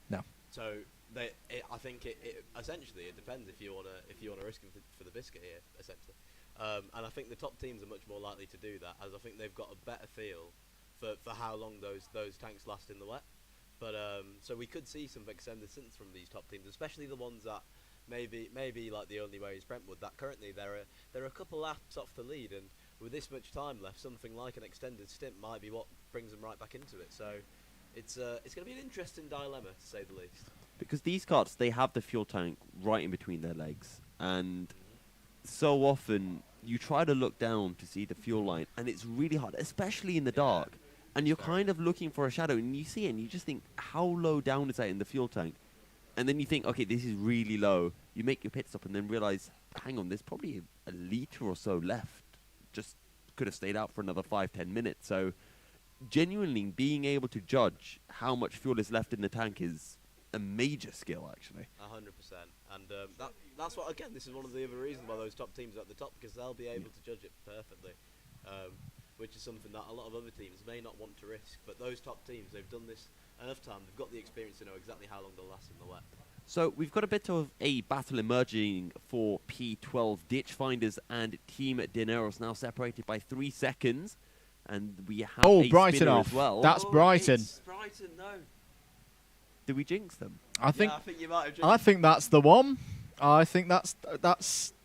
No. So I think it essentially it depends if you want to risk it for the biscuit here, essentially. And I think the top teams are much more likely to do that, as I think they've got a better feel for how long those tanks last in the wet. But so we could see some extended stints from these top teams, especially the ones that maybe like the only way is Brentwood, that currently they're a couple laps off the lead, and with this much time left, something like an extended stint might be what brings them right back into it. So it's going to be an interesting dilemma, to say the least. Because these carts, they have the fuel tank right in between their legs, and so often you try to look down to see the fuel line, and it's really hard, especially in the dark. And you're kind of looking for a shadow, and you see it, and you just think, how low down is that in the fuel tank? And then you think, okay, this is really low. You make your pit stop, and then realize, hang on, there's probably a litre or so left. Just could have stayed out for another 5-10 minutes. So genuinely being able to judge how much fuel is left in the tank is a major skill, actually. 100%. And that's what, again, this is one of the other reasons why those top teams are at the top, because they'll be able to judge it perfectly. Which is something that a lot of other teams may not want to risk. But those top teams, they've done this enough time, they've got the experience to know exactly how long they'll last in the wet. So we've got a bit of a battle emerging for P12 Ditch Finders and Team Dineros, now separated by 3 seconds. And we have a Brighton spinner off. as well. That's Brighton. It's Brighton, no. Did we jinx them? I think you might have jinxed I think that's the one. I think that's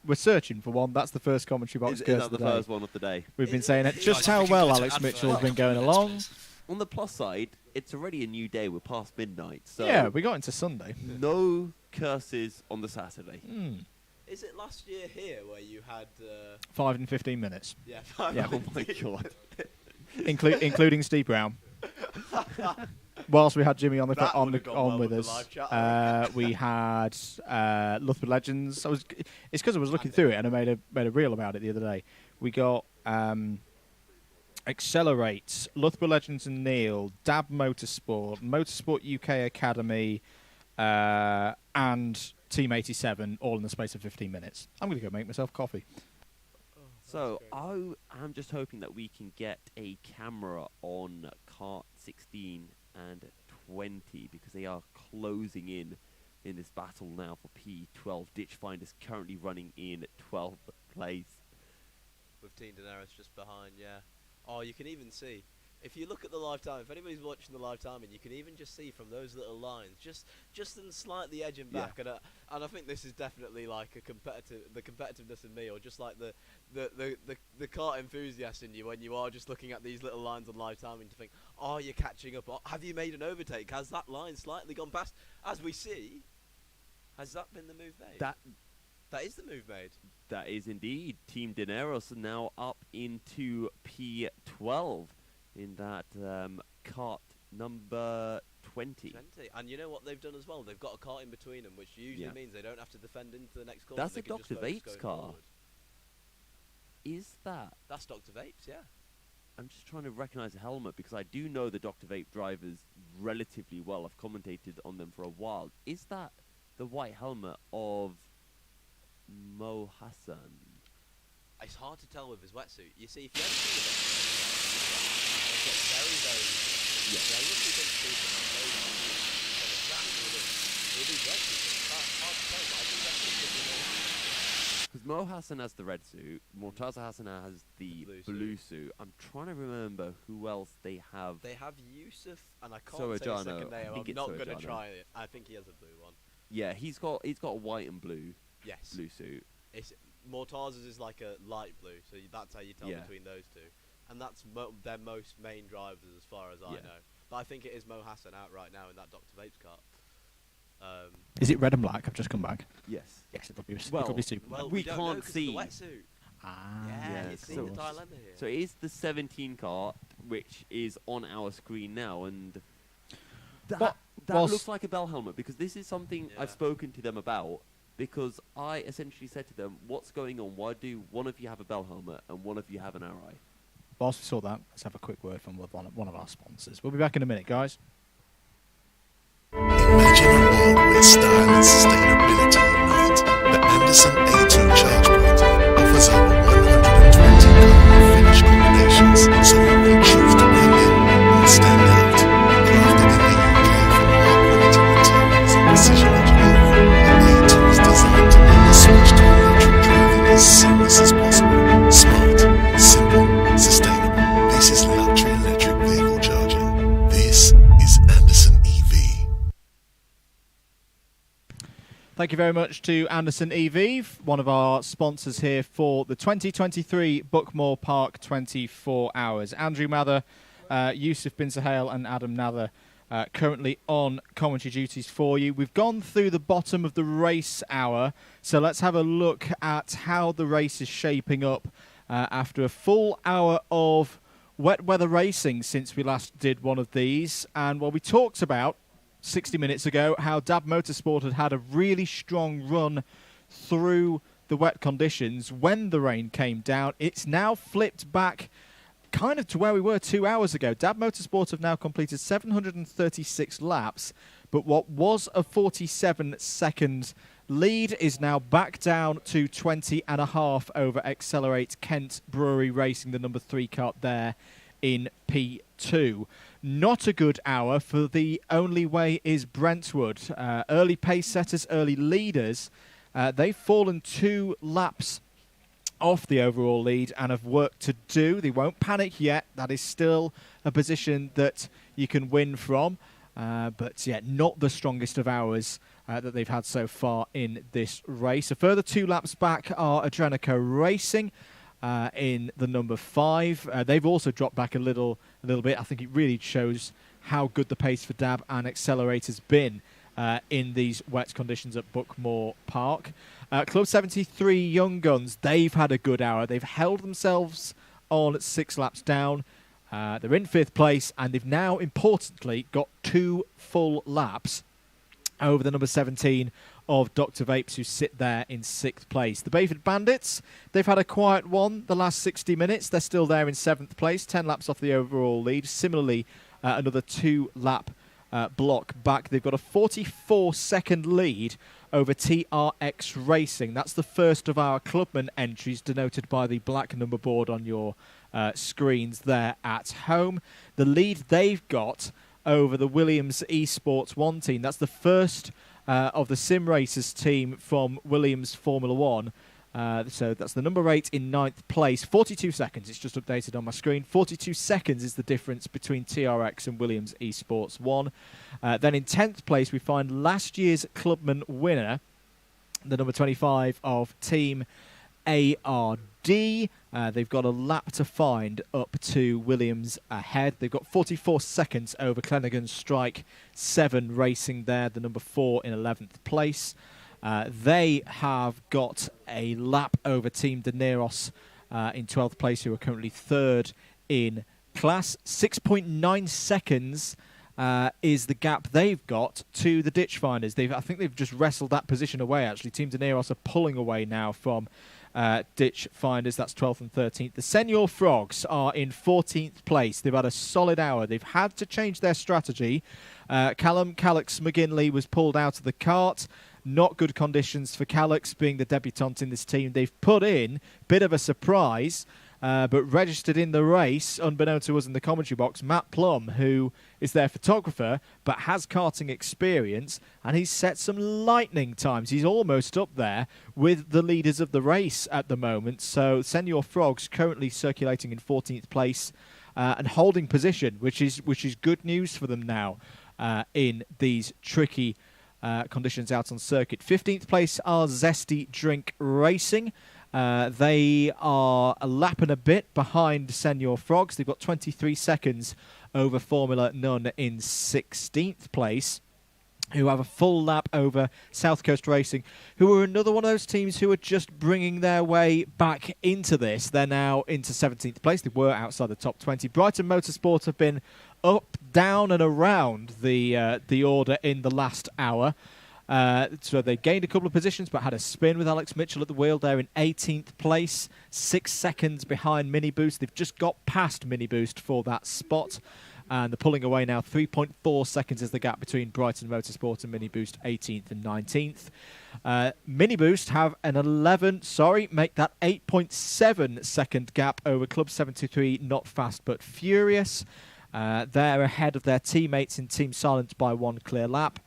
we're searching for one. That's the first commentary box. Is that the first one of the day? We've been saying it. Just how well Alex Mitchell's been going along. On the plus side, it's already a new day. We're past midnight. So yeah, we got into Sunday. No curses on the Saturday. Is it last year here where you had 5 and 15 minutes. Yeah, 5 Yeah. and Oh my 15 God. Including Steve Brown. Whilst we had Jimmy on That on would've gone well with with the us, live chat, I we had Loughborough Legends. It's because I was looking through it and I made a reel about it the other day. We got Accelerate, Loughborough Legends and Neil, Dab Motorsport, Motorsport UK Academy, and Team 87, all in the space of 15 minutes. I'm going to go make myself coffee. So I'm just hoping that we can get a camera on kart 16 and 20 because they are closing in this battle now for P12. Ditchfinder's currently running in 12th place. with Team Daenerys just behind, yeah. Oh, you can even see, if you look at the live time, if anybody's watching the live timing, you can even just see from those little lines, just them slightly edging back, and I think this is definitely like the competitiveness in me, or just like the kart enthusiast in you when you are just looking at these little lines on live timing to think, oh, you're catching up, or have you made an overtake? Has that line slightly gone past? As we see, has that been the move made? That is the move made. That is indeed. Team Daenerys now up into P12 in that kart number 20. And you know what they've done as well? They've got a kart in between them, which usually means they don't have to defend into the next corner. That's a Dr. Vapes car. Forward. Is that? That's Dr. Vapes, yeah. I'm just trying to recognise the helmet because I do know the Dr. Vape drivers relatively well. I've commentated on them for a while. Is that the white helmet of Mo Hassan? It's hard to tell with his wetsuit. You see, if you ever see the wetsuit, it's got very, very, very roughly done stupid. With these wetsuits, it's hard to tell, but I think that's what could be more. Because Mo Hassan has the red suit, Mortaza Hassan has the blue suit. I'm trying to remember who else they have. They have Yousuf, and I can't say his second name. I'm not going to try it. I think he has a blue one. Yeah, he's got a white and blue. Yes. Blue suit. Mortaz's is like a light blue, so that's how you tell between those two. And that's their most main drivers as far as I know. But I think it is Mo Hassan out right now in that Dr. Vapes kart. Is it red and black? I've just come back. Yes. Yes, it'll be super. Well, we can't see. The wetsuit. Yeah, you see the dilemma here. So it is the 17 kart, which is on our screen now, and that looks like a bell helmet because this is something I've spoken to them about. Because I essentially said to them, what's going on? Why do one of you have a bell helmet and one of you have an RI? Whilst we saw that, let's have a quick word from one of our sponsors. We'll be back in a minute, guys. Imagine a world where style and sustainability unite. The Anderson A2 charge point offers over 120 finish combinations, so you can choose to bring in or stand out. Crafted in the UK from high-quality materials and precision engineering, the A2 is designed to make the switch to electric driving as seamless as possible. Smart, simple, sustainable. This is luxury electric vehicle charging. This is Anderson EV. Thank you very much to Anderson EV, one of our sponsors here for the 2023 Buckmore Park 24 Hours. Andrew Mather, Yousuf Bin-Suhayl and Adam Nather currently on commentary duties for you. We've gone through the bottom of the race hour, so let's have a look at how the race is shaping up after a full hour of wet weather racing since we last did one of these. And we talked about 60 minutes ago how Dab Motorsport had a really strong run through the wet conditions when the rain came down. It's now flipped back kind of to where we were 2 hours ago. Dab Motorsport have now completed 736 laps, but what was a 47-second lead is now back down to 20.5 over Accelerate Kent Brewery Racing, the number 3 kart there in P2. Not a good hour for the only way is Brentwood. Early pace setters, early leaders, they've fallen 2 laps off the overall lead and have work to do. They won't panic yet. That is still a position that you can win from. But yeah, not the strongest of hours that they've had so far in this race. A further 2 laps back are Adrenico Racing in the number 5. They've also dropped back a little bit. I think it really shows how good the pace for Dab and Accelerate has been. in these wet conditions at Buckmore Park. Club 73 Young Guns, they've had a good hour. They've held themselves on 6 laps down. They're in 5th place, and they've now, importantly, got 2 full laps over the number 17 of Dr. Vapes, who sit there in 6th place. The Bayford Bandits, they've had a quiet one the last 60 minutes. They're still there in 7th place, 10 laps off the overall lead. Similarly, another 2-lap block back. They've got a 44-second lead over TRX Racing. That's the first of our clubman entries, denoted by the black number board on your screens there at home. The lead they've got over the Williams Esports 1 team. That's the first of the Sim Racers team from Williams Formula 1. So that's the number 8 in 9th place. 42 seconds. It's just updated on my screen. 42 seconds is the difference between TRX and Williams Esports 1. Then in 10th place, we find last year's clubman winner, the number 25 of Team ARD. They've got a lap to find up to Williams ahead. They've got 44 seconds over Clenaghan Strike 7 Racing there, the number 4 in 11th place. They have got a lap over Team De Neros in 12th place, who are currently 3rd in class. 6.9 seconds is the gap they've got to the Ditch Finders. I think they've just wrestled that position away, actually. Team De Neros are pulling away now from Ditch Finders. That's 12th and 13th. The Senior Frogs are in 14th place. They've had a solid hour. They've had to change their strategy. Callum Calix McGinley was pulled out of the cart. Not good conditions for Calix, being the debutant in this team. They've put in a bit of a surprise, but registered in the race, unbeknown to us in the commentary box, Matt Plum, who is their photographer but has karting experience, and he's set some lightning times. He's almost up there with the leaders of the race at the moment. So Senior Frogs currently circulating in 14th place and holding position, which is good news for them now in these tricky conditions out on circuit. 15th place are Zesty Drink Racing. They are a lap and a bit behind Senior Frogs. They've got 23 seconds over Formula None in 16th place, who have a full lap over South Coast Racing, who are another one of those teams who are just bringing their way back into this. They're now into 17th place. They were outside the top 20. Brighton Motorsport have been up, down and around the order in the last hour. So they gained a couple of positions but had a spin with Alex Mitchell at the wheel there in 18th place. 6 seconds behind Mini Boost. They've just got past Mini Boost for that spot. And they're pulling away now. 3.4 seconds is the gap between Brighton Motorsport and Mini Boost 18th and 19th. Mini Boost have an 8.7 second gap over Club 73 Not Fast But Furious. They're ahead of their teammates in Team Silent by 1 clear lap,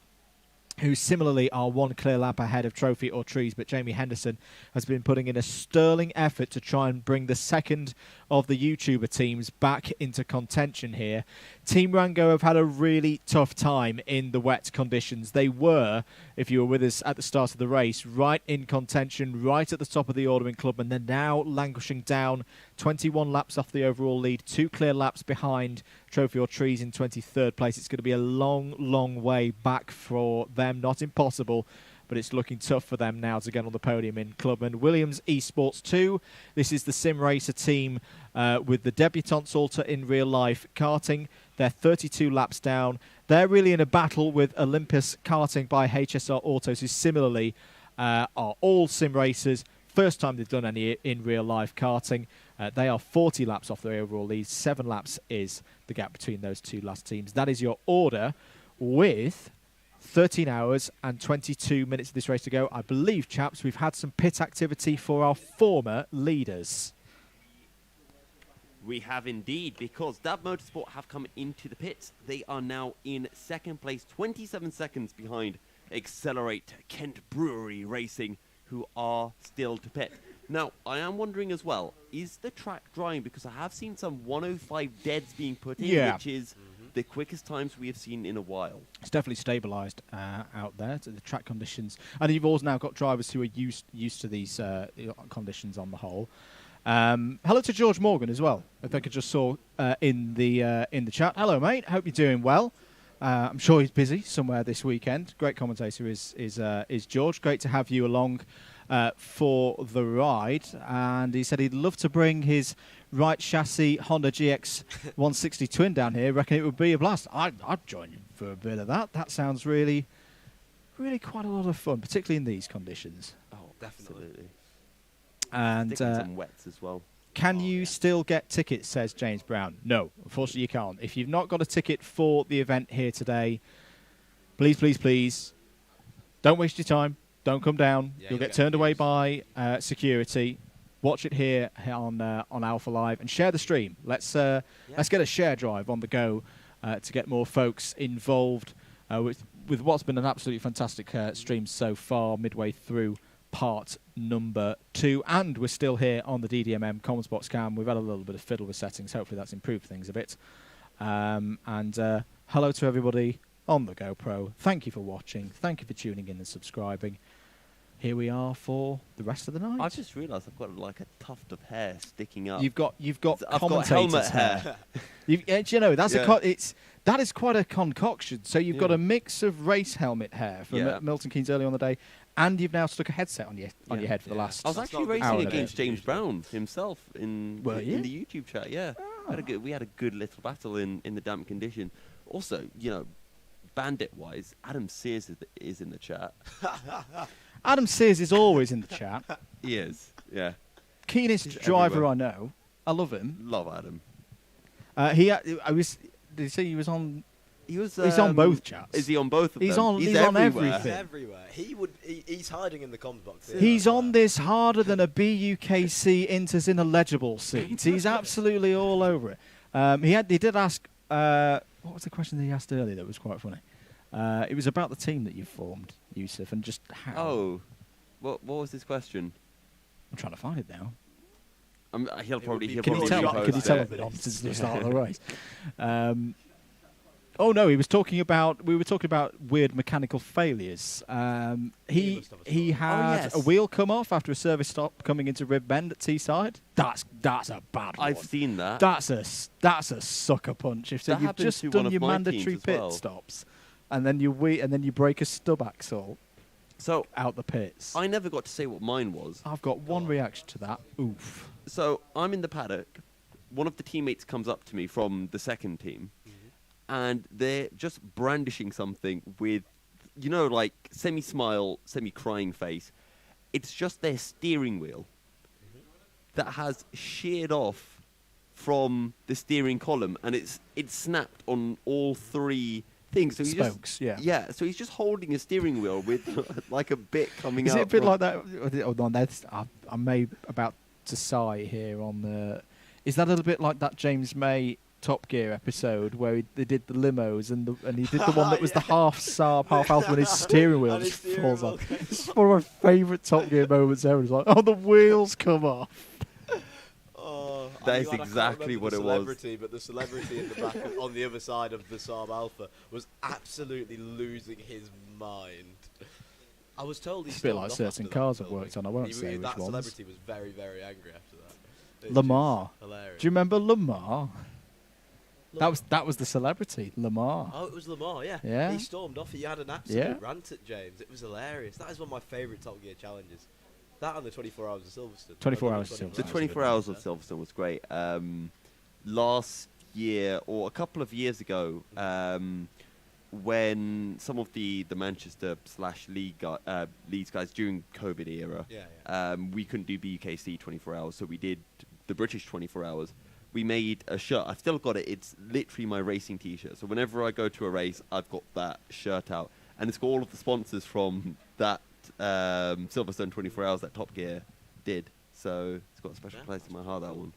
who similarly are 1 clear lap ahead of Trophy or Trees, but Jamie Henderson has been putting in a sterling effort to try and bring the second of the YouTuber teams back into contention here. Team Rango have had a really tough time in the wet conditions. They were, if you were with us at the start of the race, right in contention, right at the top of the order in club, and they're now languishing down 21 laps off the overall lead, 2 clear laps behind Trophy or Trees in 23rd place. It's going to be a long, long way back for them. Not impossible, but it's looking tough for them now to get on the podium in Clubman. Williams Esports 2. This is the Sim Racer team with the debutantes alter in real life karting. They're 32 laps down. They're really in a battle with Olympus Karting by HSR Autos, who similarly are all sim racers. First time they've done any in real life karting. They are 40 laps off their overall lead. 7 laps is the gap between those two last teams. That is your order with 13 hours and 22 minutes of this race to go. I believe, chaps, we've had some pit activity for our former leaders. We have indeed, because Dab Motorsport have come into the pits. They are now in 2nd place, 27 seconds behind Accelerate Kent Brewery Racing, who are still to pit. Now, I am wondering as well, is the track drying? Because I have seen some 105 deads being put in, which is the quickest times we have seen in a while. It's definitely stabilised out there to the track conditions. And you've also now got drivers who are used to these conditions on the whole. Hello to George Morgan as well. I think I just saw in the chat. Hello, mate. Hope you're doing well. I'm sure he's busy somewhere this weekend. Great commentator is George. Great to have you along for the ride. And he said he'd love to bring his right chassis Honda GX 160 twin down here. Reckon it would be a blast. I'd join you for a bit of that. That sounds really quite a lot of fun, particularly in these conditions. Oh, definitely. And some wets as well. Can you still get tickets, says James Brown? No, unfortunately you can't. If you've not got a ticket for the event here today, please, please, please, don't waste your time. Don't come down. You'll get turned away by security. Watch it here on Alpha Live and share the stream. Let's get a share drive on the go to get more folks involved with what's been an absolutely fantastic stream so far, midway through part number 2, and we're still here on the DDMM Commons Box Cam. We've had a little bit of fiddle with settings. Hopefully that's improved things a bit. And hello to everybody on the GoPro. Thank you for watching. Thank you for tuning in and subscribing. Here we are for the rest of the night. I just realised I've got like a tuft of hair sticking up. You've got I've got commentator's helmet hair. You know, that's that is quite a concoction. So you've got a mix of race helmet hair from Milton Keynes early on the day, and you've now stuck a headset on your head for the last. I was actually racing against James Brown himself in the YouTube chat. Yeah, we had a good little battle in the damp condition. Also, you know, bandit-wise, Adam Sears is in the chat. Adam Sears is always in the chat. He is, yeah. Keenest driver I know. I love him. Love Adam. Did you see he was on? He's on both chats. Is he on both of them? He's on everything. He's everywhere. He's hiding in the comment box. He's on this harder than a BUKC enters in a legible seat. He's absolutely all over it. He did ask. What was the question that he asked earlier that was quite funny? It was about the team that you formed, Yousuf, and just how. Oh, what was his question? I'm trying to find it now. He'll probably. Can you tell me on since the start of the race? Oh no, we were talking about weird mechanical failures. He had a wheel come off after a service stop coming into Rib Bend at Teesside. That's a bad one. I've seen that. That's a sucker punch. If so you've just done your mandatory pit stops, and then you break a stub axle. So out the pits. I never got to say what mine was. I've got one reaction to that. Oof. So I'm in the paddock. One of the teammates comes up to me from the second team, and they're just brandishing something with, you know, like semi-smile, semi-crying face. It's just their steering wheel that has sheared off from the steering column, and it's snapped on all three things. So spokes, yeah. So he's just holding a steering wheel with like a bit coming up. Is it a bit like that? Hold on, I may about to sigh here on the. Is that a little bit like that James May Top Gear episode where they did the limos and he did the one that was the half Saab, half Alpha, and his steering wheel just falls off. It's one of my favourite Top Gear moments ever. It's like, oh, the wheels come off. That is exactly what it was. But the celebrity in the back, on the other side of the Saab Alpha, was absolutely losing his mind. I was told he's a bit like certain cars I've worked on. I won't say which that ones. Celebrity was very, very angry after that. Lamar. Hilarious. Do you remember Lamar? That was the celebrity, Lamar. Oh, it was Lamar, yeah. Yeah. He stormed off. He had an absolute rant at James. It was hilarious. That is one of my favourite Top Gear challenges. That and the 24 Hours of Silverstone. 24 Hours of The 24 Hours of Silverstone was great. Last year, or a couple of years ago, when some of the Manchester / Leeds guys during COVID era, we couldn't do BUKC 24 hours, so we did the British 24 hours. We made a shirt. I've still got it. It's literally my racing T-shirt. So whenever I go to a race, I've got that shirt out, and it's got all of the sponsors from that Silverstone 24 hours that Top Gear did. So it's got a special place in my heart, that one.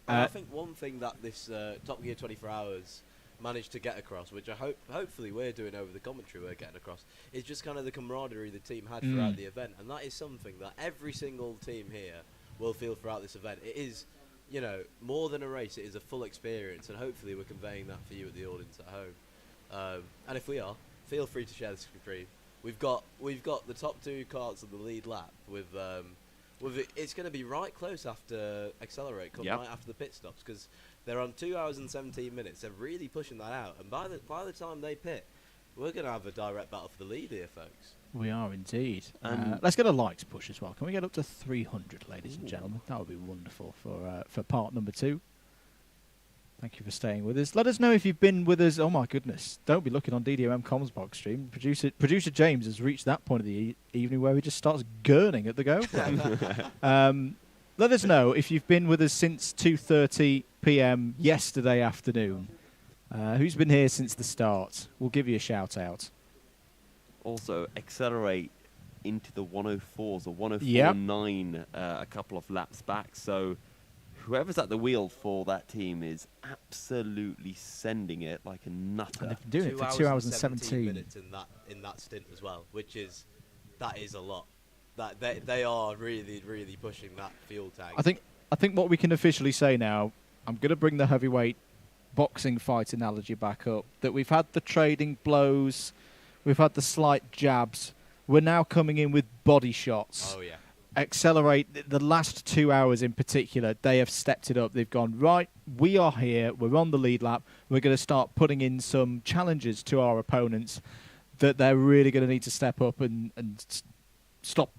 I think one thing that this Top Gear 24 hours managed to get across, which hopefully we're doing over the commentary we're getting across, is just kind of the camaraderie the team had throughout the event, and that is something that every single team here will feel throughout this event. It is, you know, more than a race, it is a full experience, and hopefully we're conveying that for you at the audience at home. And if we are, feel free to share the screen. We've got the top two carts of the lead lap with it's going to be right close after Accelerate, right after the pit stops, because They're on 2 hours and 17 minutes. They're really pushing that out. And by the time they pit, we're going to have a direct battle for the lead here, folks. We are indeed. Let's get a likes push as well. Can we get up to 300, ladies and gentlemen? That would be wonderful for part number 2. Thank you for staying with us. Let us know if you've been with us. Oh my goodness! Don't be looking on DDOM Comms box stream. Producer James has reached that point of the evening where he just starts gurning at the GoPro. Let us know if you've been with us since 2:30 p.m. yesterday afternoon. Who's been here since the start? We'll give you a shout out. Also, accelerate into the 104s or 104.9 a couple of laps back. So whoever's at the wheel for that team is absolutely sending it like a nutter. And they've been doing it for 2 hours and 17 minutes in that stint as well, that is a lot. That they are really pushing that fuel tank. I think what we can officially say now, I'm going to bring the heavyweight boxing fight analogy back up, that we've had the trading blows, we've had the slight jabs, we're now coming in with body shots. Oh yeah. Accelerate, the last 2 hours in particular, they have stepped it up. They've gone, right, we are here, we're on the lead lap, we're going to start putting in some challenges to our opponents that they're really going to need to step up and stop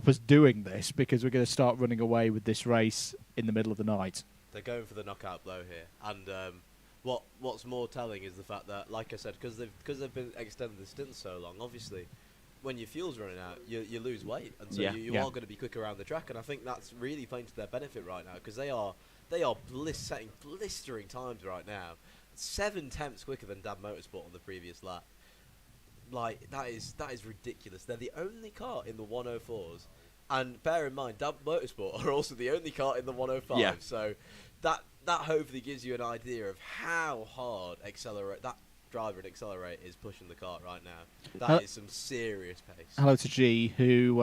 us doing this, because we're going to start running away with this race in the middle of the night. They're going for the knockout blow here, and what's more telling is the fact that, like I said, because they've been extending the stint so long, obviously, when your fuel's running out, you lose weight, and so you are going to be quick around the track, and I think that's really playing to their benefit right now, because they are setting blistering times right now, 7/10 quicker than Dab Motorsport on the previous lap. Like, that is ridiculous. They're the only car in the 104s, and bear in mind, Dab Motorsport are also the only car in the 105. Yeah. So that hopefully gives you an idea of how hard that driver and Accelerate is pushing the car right now. That is some serious pace. Hello to G, who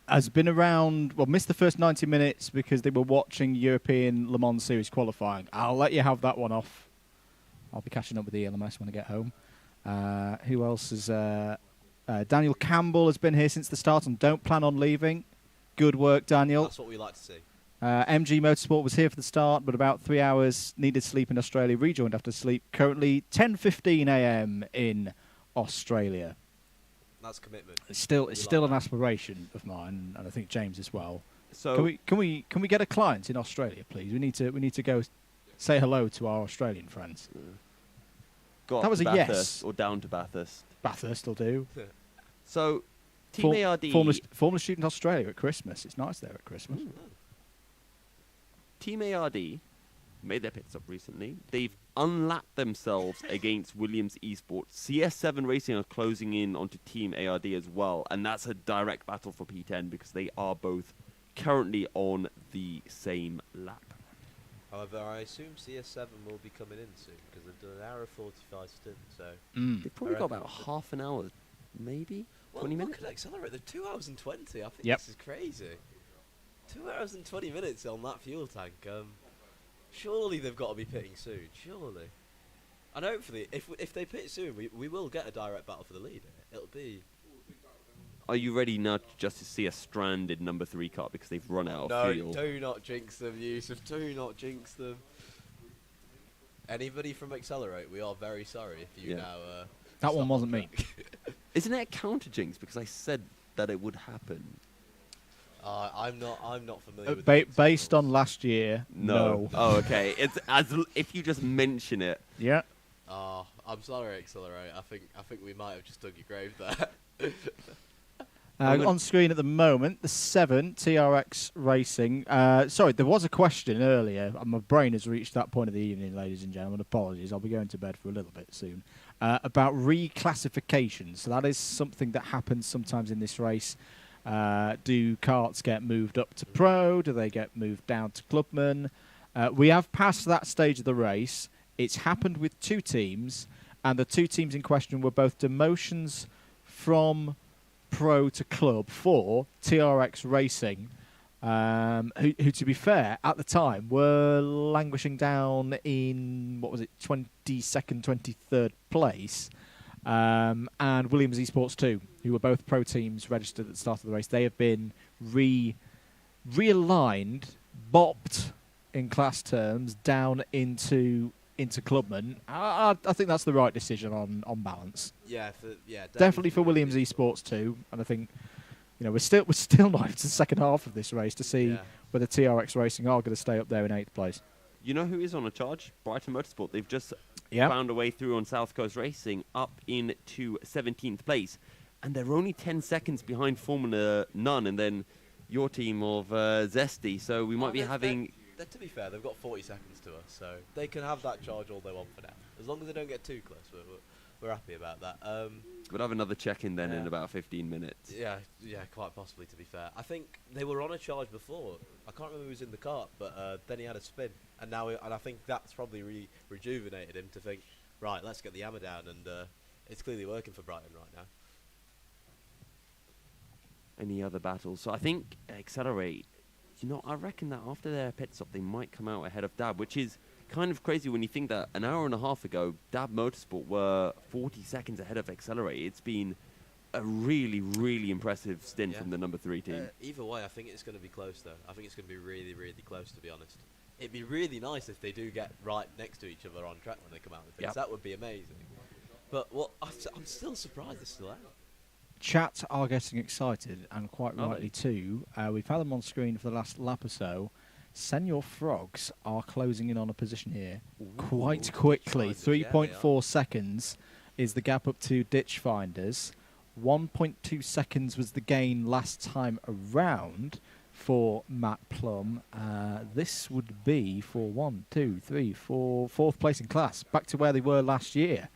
has been around, missed the first 90 minutes because they were watching European Le Mans Series qualifying. I'll let you have that one off. I'll be catching up with the LMS when I get home. Who else is... Daniel Campbell has been here since the start and don't plan on leaving. Good work, Daniel. That's what we like to see. MG Motorsport was here for the start, but about 3 hours needed sleep in Australia, rejoined after sleep. Currently 10:15 a.m. in Australia. That's commitment. It's still an aspiration of mine, and I think James as well. So can we get a client in Australia, please? We need to go say hello to our Australian friends. Got that was a Bathurst yes. or down to Bathurst. Bathurst will do. So Team ARD... Former student Australia at Christmas. It's nice there at Christmas. Team ARD made their pit stop recently. They've unlapped themselves against Williams Esports. CS7 Racing are closing in onto Team ARD as well, and that's a direct battle for P10 because they are both currently on the same lap. However, I assume CS7 will be coming in soon because they've done an hour 45 stint. So they've probably got about half an hour, maybe 20 minutes. Look at Accelerate. They're 2 hours and 20. I think Yep. this is crazy. 2 hours and 20 minutes on that fuel tank. Surely they've got to be pitting soon. Surely. And hopefully, if they pit soon, we will get a direct battle for the lead. It'll be... Are you ready now just to see a stranded number 3 car because they've run out of fuel? No, do not jinx them, Yousuf. Do not jinx them. Anybody from Accelerate, we are very sorry if you now... that one wasn't me. Isn't it a counter jinx? Because I said that it would happen. I'm not familiar with based on last year, no. Oh, okay. It's if you just mention it. Yeah. I'm sorry, Accelerate. I think we might have just dug your grave there. On screen at the moment, the 7 TRX Racing. Sorry, there was a question earlier. My brain has reached that point of the evening, ladies and gentlemen. Apologies. I'll be going to bed for a little bit soon. About reclassification. So that is something that happens sometimes in this race. Do karts get moved up to pro? Do they get moved down to clubman? We have passed that stage of the race. It's happened with 2 teams, and the 2 teams in question were both demotions from pro to club for TRX Racing, who, to be fair, at the time were languishing down in, 22nd, 23rd place. And Williams Esports 2, who were both pro teams registered at the start of the race. They have been realigned, bopped, in class terms down into Clubman. I think that's the right decision on balance. Yeah, definitely for Williams Esports too. And I think we're still not into the second half of this race to see whether TRX Racing are going to stay up there in 8th place. You know who is on a charge? Brighton Motorsport. They've just found a way through on South Coast Racing up into 17th place. And they're only 10 seconds behind Formula None and then your team of Zesty. So we might be having... To be fair, they've got 40 seconds to us, so they can have that charge all they want for now. As long as they don't get too close, we're happy about that. We'll have another check-in then in about 15 minutes. Yeah, quite possibly, to be fair. I think they were on a charge before. I can't remember who was in the kart, but then he had a spin. And I think that's probably rejuvenated him to think, right, let's get the hammer down. And it's clearly working for Brighton right now. Any other battles? So I think Accelerate, I reckon that after their pit stop, they might come out ahead of Dab, which is kind of crazy when you think that an hour and a half ago, Dab Motorsport were 40 seconds ahead of Accelerate. It's been a really, really impressive stint from the number 3 team. Either way, I think it's going to be close, though. I think it's going to be really, really close, to be honest. It'd be really nice if they do get right next to each other on track when they come out of the pits. That would be amazing. But I'm still surprised they're still out. Chat are getting excited, and quite rightly too. We've had them on screen for the last lap or so. Senior Frogs are closing in on a position here quite quickly. 3.4 seconds is the gap up to Ditch Finders. 1.2 seconds was the gain last time around for Matt Plum. This would be for 4th place in class, back to where they were last year.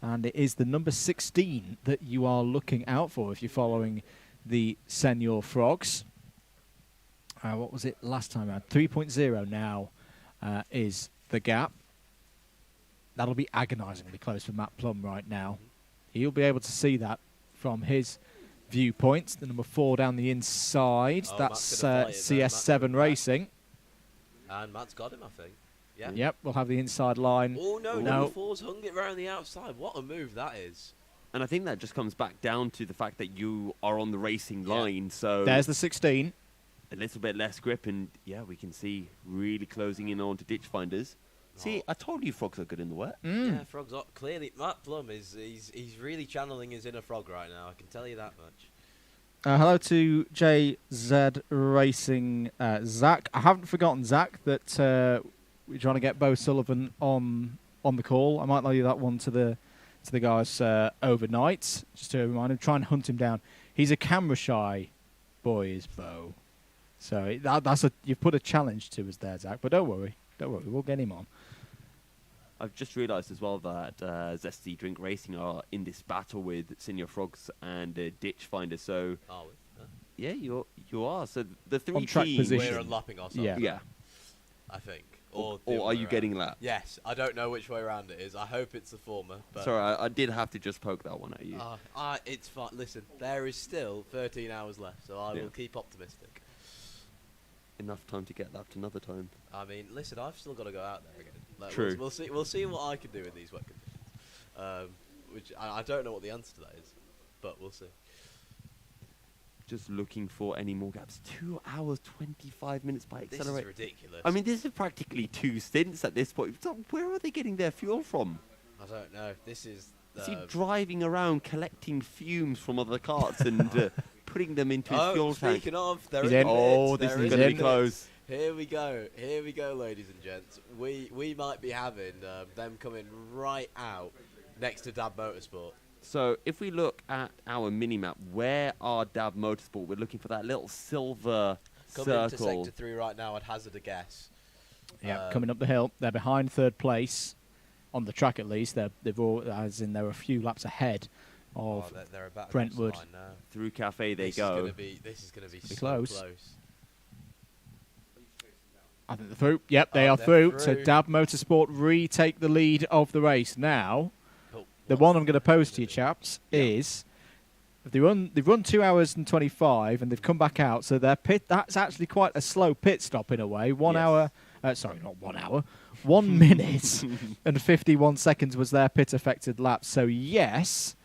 And it is the number 16 that you are looking out for if you're following the Senior Frogs. What was it last time around? 3.0 now is the gap. That'll be agonisingly close for Matt Plum right now. He'll be able to see that from his viewpoint. The number 4 down the inside. That's CS7 Racing. And Matt's got him, I think. Yeah. Yep, we'll have the inside line. Oh, no, number 4's hung it round the outside. What a move that is. And I think that just comes back down to the fact that you are on the racing line. So there's the 16. A little bit less grip, and we can see really closing in onto Ditch Finders. See, I told you Frogs are good in the wet. Yeah, Frogs are clearly. Matt Plum he's really channeling his inner Frog right now. I can tell you that much. Hello to JZ Racing, Zach. I haven't forgotten Zach that we're trying to get Bo Sullivan on the call. I might leave that one to the guys overnight, just to remind him. Try and hunt him down. He's a camera shy boy, is Bo. So you've put a challenge to us there, Zach. But don't worry, we'll get him on. I've just realised as well that Zesty Drink Racing are in this battle with Senior Frogs and Ditch Finder. So are we? Yeah, you are. So the 3 on track teams. Position. We're unlapping ourselves. Yeah. I think. Or are you getting lapped? Yes, I don't know which way around it is. I hope it's the former. But Sorry, I did have to just poke that one at you. It's fine. Listen, there is still 13 hours left, so I will keep optimistic. Enough time to get lapped another time. I mean, listen, I've still got to go out there again. True. We'll see what I can do in these wet conditions. Which I don't know what the answer to that is, but we'll see. Just looking for any more gaps. 2 hours, 25 minutes by Accelerate. This is ridiculous. I mean, this is practically 2 stints at this point. So where are they getting their fuel from? I don't know. This is... Is he driving around collecting fumes from other carts and putting them into his fuel tank? Speaking of, they're He's in in. the Oh, pits. this is going to be close. Here we go, ladies and gents. We might be having them coming right out next to Dab Motorsport. So if we look at our mini-map, where are Dab Motorsport? We're looking for that little silver Coming circle. into Sector 3 right now, I'd hazard a guess. Yeah, coming up the hill. They're behind 3rd place, on the track at least. They're a few laps ahead of they're about Brentwood. Through Cafe they go. This is going to be so close. close. I think they're through. Yep, they are through. So Dab Motorsport retake the lead of the race now. The one I'm going to pose to you, chaps, is they've run 2 hours and 25, and they've come back out. So their pit, that's actually quite a slow pit stop in a way. 1 hour, sorry, not 1 hour, 1 minute and 51 seconds was their pit affected lap. So yes,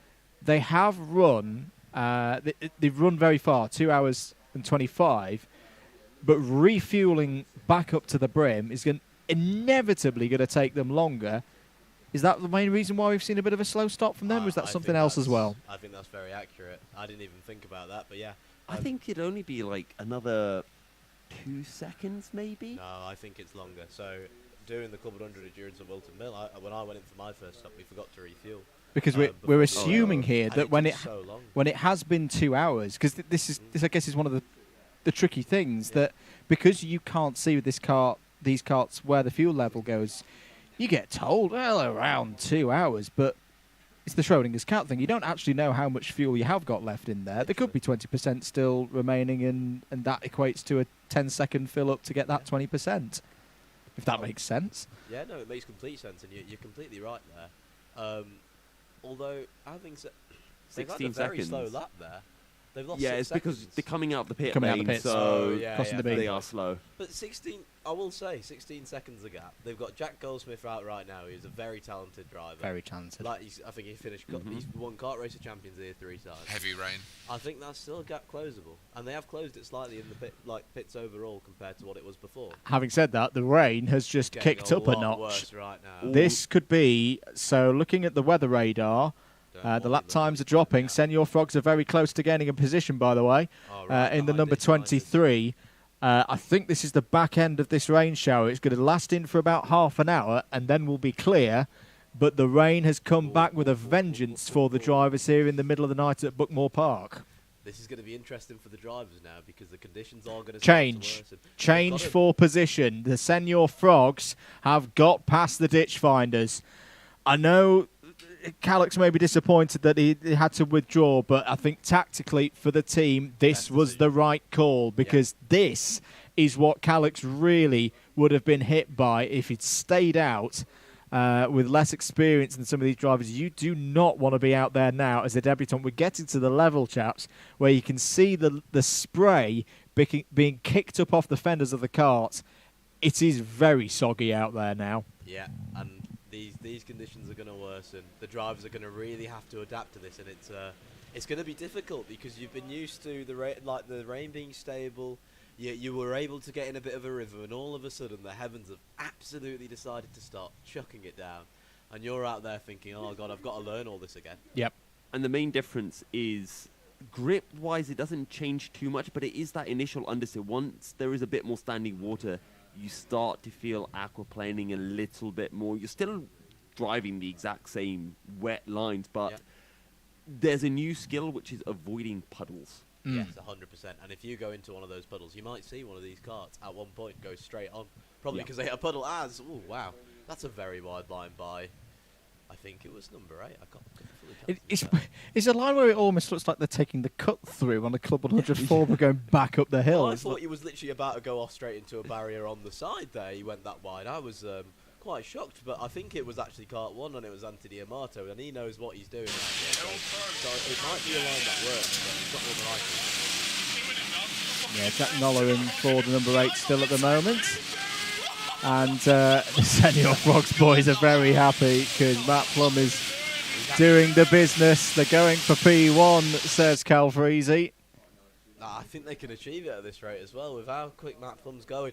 they have run. They've run very far, 2 hours and 25. but refueling back up to the brim is inevitably going to take them longer. Is that the main reason why we've seen a bit of a slow stop from them, or is that something else as well? I think that's very accurate. I didn't even think about that, but yeah. I think it'd only be like another 2 seconds, maybe. No, I think it's longer. So, doing the Club 100 endurance at Wilton Mill, when I went in for my first stop, we forgot to refuel. Because we're assuming here And that when took it so long. when it has been 2 hours, because this I guess is one of the tricky things, that because you can't see with these carts where the fuel level goes, you get told, well, around 2 hours, but it's the Schrodinger's cat thing. You don't actually know how much fuel you have got left in there. There could be 20% still remaining, and that equates to a 10-second fill up to get that 20%, if that makes sense. Yeah, no, it makes complete sense, and you're completely right there. Although, having said, they've had a 16 very seconds. slow lap there. They've lost Yeah, 6 it's because seconds. they're coming out the pit Coming out lane, the pits. so Crossing they are slow. But 16, I will say, 16 seconds a gap. They've got Jack Goldsmith out right now, who's a very talented driver. Very talented. Like I think he finished. He's won Kart Racer Champions here 3 times. Heavy rain. I think that's still a gap closable, and they have closed it slightly in the pits overall compared to what it was before. Having said that, the rain has just Getting kicked a up a lot notch. worse right now. This could be, so looking at the weather radar, the lap times are dropping. Senor Frogs are very close to gaining a position, by the way, in the number 23. I think this is the back end of this rain shower. It's going to last in for about half an hour and then will be clear. But the rain has come back with a vengeance for the drivers here in the middle of the night at Buckmore Park. This is going to be interesting for the drivers now because the conditions are going to Change for position. The Senor Frogs have got past the ditch finders. I know Calix may be disappointed that he had to withdraw, but I think tactically for the team, this was the right call, because this is what Calix really would have been hit by if he'd stayed out with less experience than some of these drivers. You do not want to be out there now as a debutant. We're getting to the level, chaps, where you can see the spray being kicked up off the fenders of the cart. It is very soggy out there now. Yeah, and these conditions are going to worsen. The drivers are going to really have to adapt to this, and it's going to be difficult because you've been used to the rain being stable. You were able to get in a bit of a rhythm, and all of a sudden the heavens have absolutely decided to start chucking it down, and you're out there thinking, "Oh God, I've got to learn all this again." Yep. And the main difference is grip-wise, it doesn't change too much, but it is that initial understeer. Once there is a bit more standing water, you start to feel aquaplaning a little bit more. You're still driving the exact same wet lines, but there's a new skill, which is avoiding puddles. Yes, 100%. And if you go into one of those puddles, you might see one of these carts at one point go straight on. Probably because they hit a puddle as. Oh, wow. That's a very wide line by, I think it was number 8. I can't fully It's a line where it almost looks like they're taking the cut through on a Club 100 form and going back up the hill. I thought he was literally about to go off straight into a barrier on the side there. He went that wide. I was quite shocked, but I think it was actually Kart 1 and it was Anthony Amato, and he knows what he's doing. So it might be a line that works, but he's got all the right. Yeah, Jack Noller in for the number 8 still at the moment. And the Senor Frogs boys are very happy because Matt Plum is doing the business. They're going for P1, says Calfreezy. I think they can achieve it at this rate as well with how quick Matt Plum's going.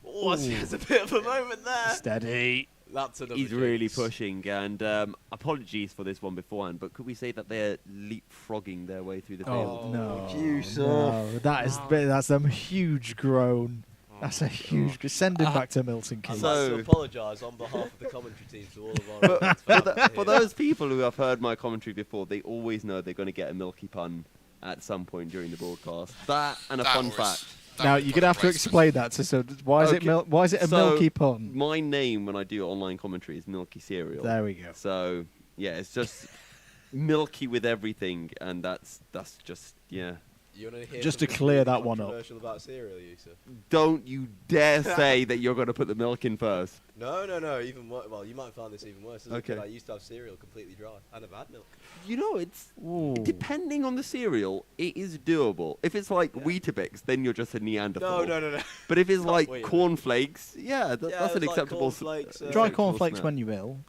Oh, he has a bit of a moment there. Steady. That's another He's jinx. really pushing, and apologies for this one beforehand, but could we say that they're leapfrogging their way through the field? No, that's a huge groan. That's a huge. Send him back to Milton Keynes. I'd like to apologise on behalf of the commentary team to all of our for those people who have heard my commentary before, they always know they're going to get a milky pun at some point during the broadcast. That and a fun fact. Now you're gonna have to explain that. So why is it a milky pun? My name when I do online commentary is Milky Cereal. There we go. So yeah, it's just milky with everything, and that's just yeah. You wanna hear Just to something clear really that one up. controversial about cereal, Yousuf? Don't you dare say that you're going to put the milk in first. No. Even well, you might find this even worse. As a kid, I used to have cereal completely dry, and I've had milk. You know, it's depending on the cereal, it is doable. If it's like Weetabix, then you're just a Neanderthal. No. But if it's Not like Weetabix. cornflakes, that's an like acceptable. cornflakes, Dry cornflakes when you ill.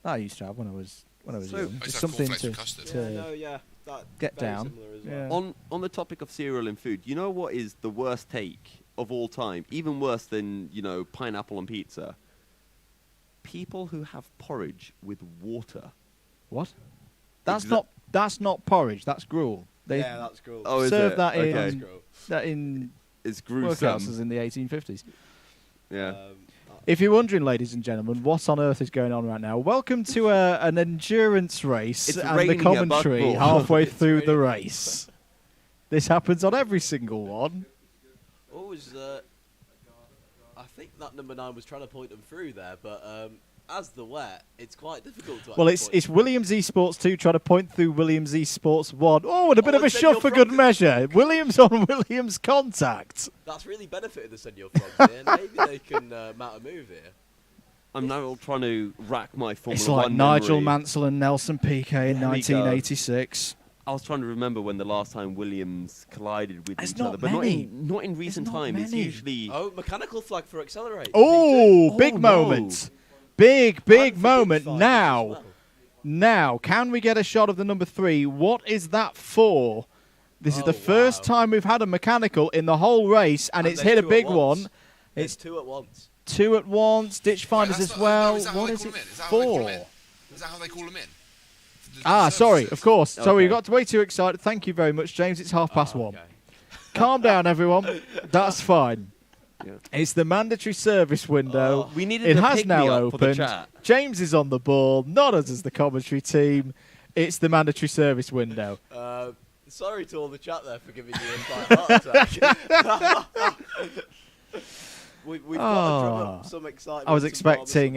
I used to have when I was young. Just something to get down. On the topic of cereal and food, you know what is the worst take of all time, even worse than, pineapple on pizza. People who have porridge with water. What? That's not porridge. That's gruel. They that's gruel. Oh, is served it? that Okay. in It's gruesome. workhouses in the 1850s. Yeah. If you're wondering, ladies and gentlemen, what on earth is going on right now, welcome to an endurance race It's and the raining at commentary Buckmore. halfway through the race. This happens on every single one. I think that number 9 was trying to point them through there, but as the wet, it's quite difficult to. Well, it's Williams Esports 2 trying to point through Williams Esports 1. Oh, and a bit of a shove for good measure. Williams on Williams contact. That's really benefited the Senior Frogs here. Maybe they can mount a move here. I'm now trying to rack my Formula It's like 1 Nigel memory. Mansell and Nelson Piquet in There we go. 1986. I was trying to remember when the last time Williams collided with There's each not other, but many. not in recent There's not time. It's many. usually Mechanical flag for Accelerate. Oh, big no. moment. Big moment. Now, can we get a shot of the number 3? What is that for? This is the first time we've had a mechanical in the whole race, and it's hit a big one. It's 2 at once. 2 at once, ditch finders as well. Is that how What they is call it them in? Is that how they call them for? in? Is that how they call them in? Sorry, of course. Sorry, Okay. you got way too excited. Thank you very much, James. It's 1:30. Calm down, everyone. That's fine. Yeah. It's the mandatory service window. We needed It to has pick me now up for the opened. chat. James is on the ball, not us as the commentary team. It's the mandatory service window. Sorry to all the chat there for giving you a heart attack. We've got to drum up some excitement. I was some expecting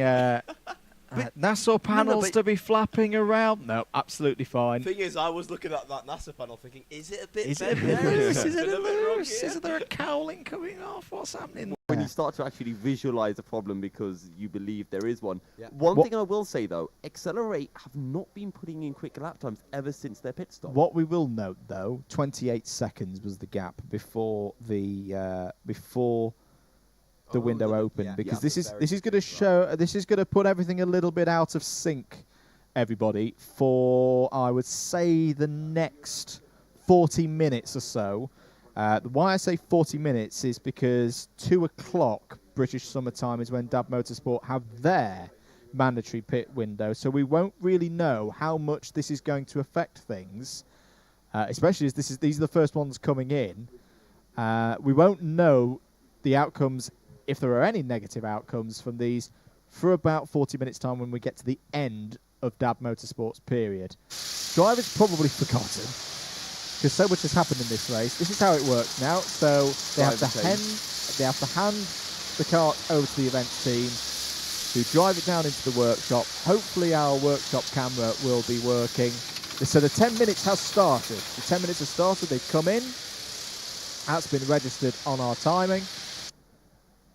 Nassau panels but- to be flapping around. No, absolutely fine. Thing is, I was looking at that NASA panel thinking, is it a bit Is it a bent bit there? loose? Is Is it a a bit bit wrong loose? here? Is there a cowling coming off? What's happening when there? you start to actually visualize a problem because you believe there is one. Yeah. One What- thing I will say though, Accelerate have not been putting in quick lap times ever since their pit stop. What we will note, though, 28 seconds was the gap before the window opened, because this is going to show this is going to put everything a little bit out of sync, everybody, for I would say the next 40 minutes or so. Why I say 40 minutes is because 2 o'clock British summertime is when Dab Motorsport have their mandatory pit window, so we won't really know how much this is going to affect things, especially as these are the first ones coming in. We won't know the outcomes, if there are any negative outcomes from these, for about 40 minutes time when we get to the end of Dab Motorsport's period. Drivers probably forgotten, because so much has happened in this race. This is how it works now. So they have to hand the cart over to the events team, who drive it down into the workshop. Hopefully our workshop camera will be working. So the 10 minutes has started. The 10 minutes has started. They've come in. That's been registered on our timing.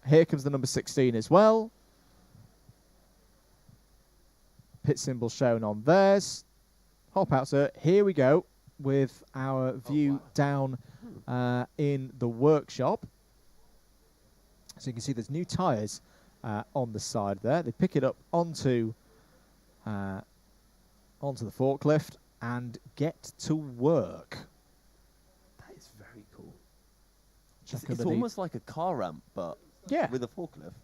Here comes the number 16 as well. Pit symbol shown on theirs. Hop out, sir. Here we go with our view down in the workshop. So you can see there's new tyres on the side there. They pick it up onto the forklift and get to work. That is very cool. Check It's underneath. almost like a car ramp, but with a forklift.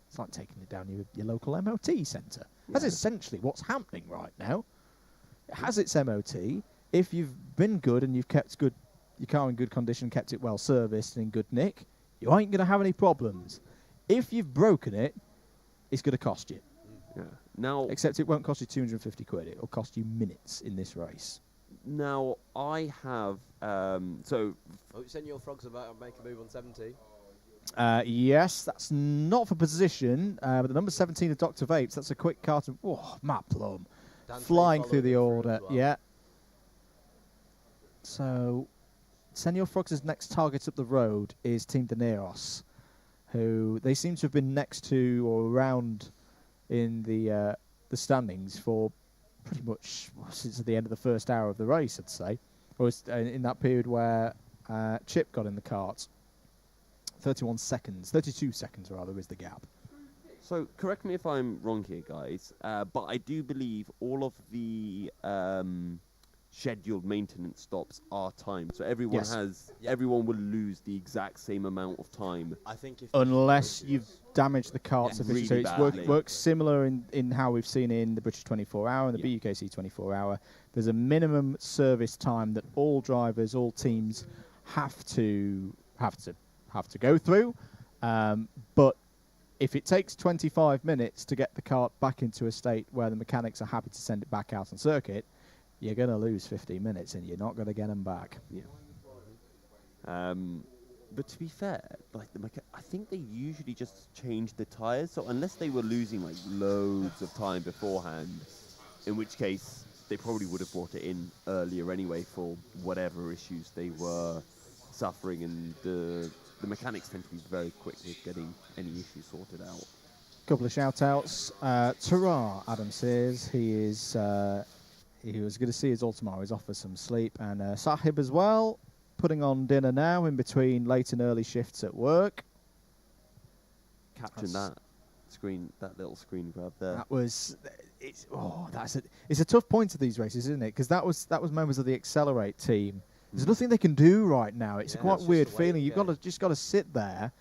It's like taking it down your local MOT centre. That's essentially what's happening right now. It has its MOT. If you've been good and you've kept your car in good condition, kept it well serviced and in good nick, you ain't going to have any problems. If you've broken it, it's going to cost you. Yeah. Now, except it won't cost you 250 quid. It'll cost you minutes in this race. Now, I have Senior Frogs about to make a move on 17. Yes, that's not for position, but the number 17 of Dr. Vapes, that's a quick carton. Oh, Matt Plum. Flying through the order, yeah. So, Senior Frogs' next target up the road is Team De Neros, who they seem to have been next to or around in the standings for pretty much since the end of the first hour of the race, I'd say. Or in that period where Chip got in the cart. 32 seconds rather is the gap. So, correct me if I'm wrong here, guys, but I do believe all of the scheduled maintenance stops are timed, so everyone Yes. everyone will lose the exact same amount of time. I think if Unless you've damaged the cart Yeah, sufficiently. really So it's badly. works similar in how we've seen in the British 24 hour and the BUKC 24 hour. There's a minimum service time that all drivers, all teams have to go through. But if it takes 25 minutes to get the cart back into a state where the mechanics are happy to send it back out on circuit, you're going to lose 15 minutes and you're not going to get them back. Yeah. But to be fair, like I think they usually just change the tires. So unless they were losing like loads of time beforehand, in which case they probably would have brought it in earlier anyway for whatever issues they were suffering, and the mechanics tend to be very quick with getting any issues sorted out. Couple of shout-outs. Tara, Adam says he was going to see us all tomorrow. He's off for some sleep. And Sahib as well, putting on dinner now in between late and early shifts at work. Capturing that little screen grab there. That was, it's a tough point to these races, isn't it? Because that was members of the Accelerate team. There's nothing they can do right now. It's a quite weird feeling. You've just got to sit there.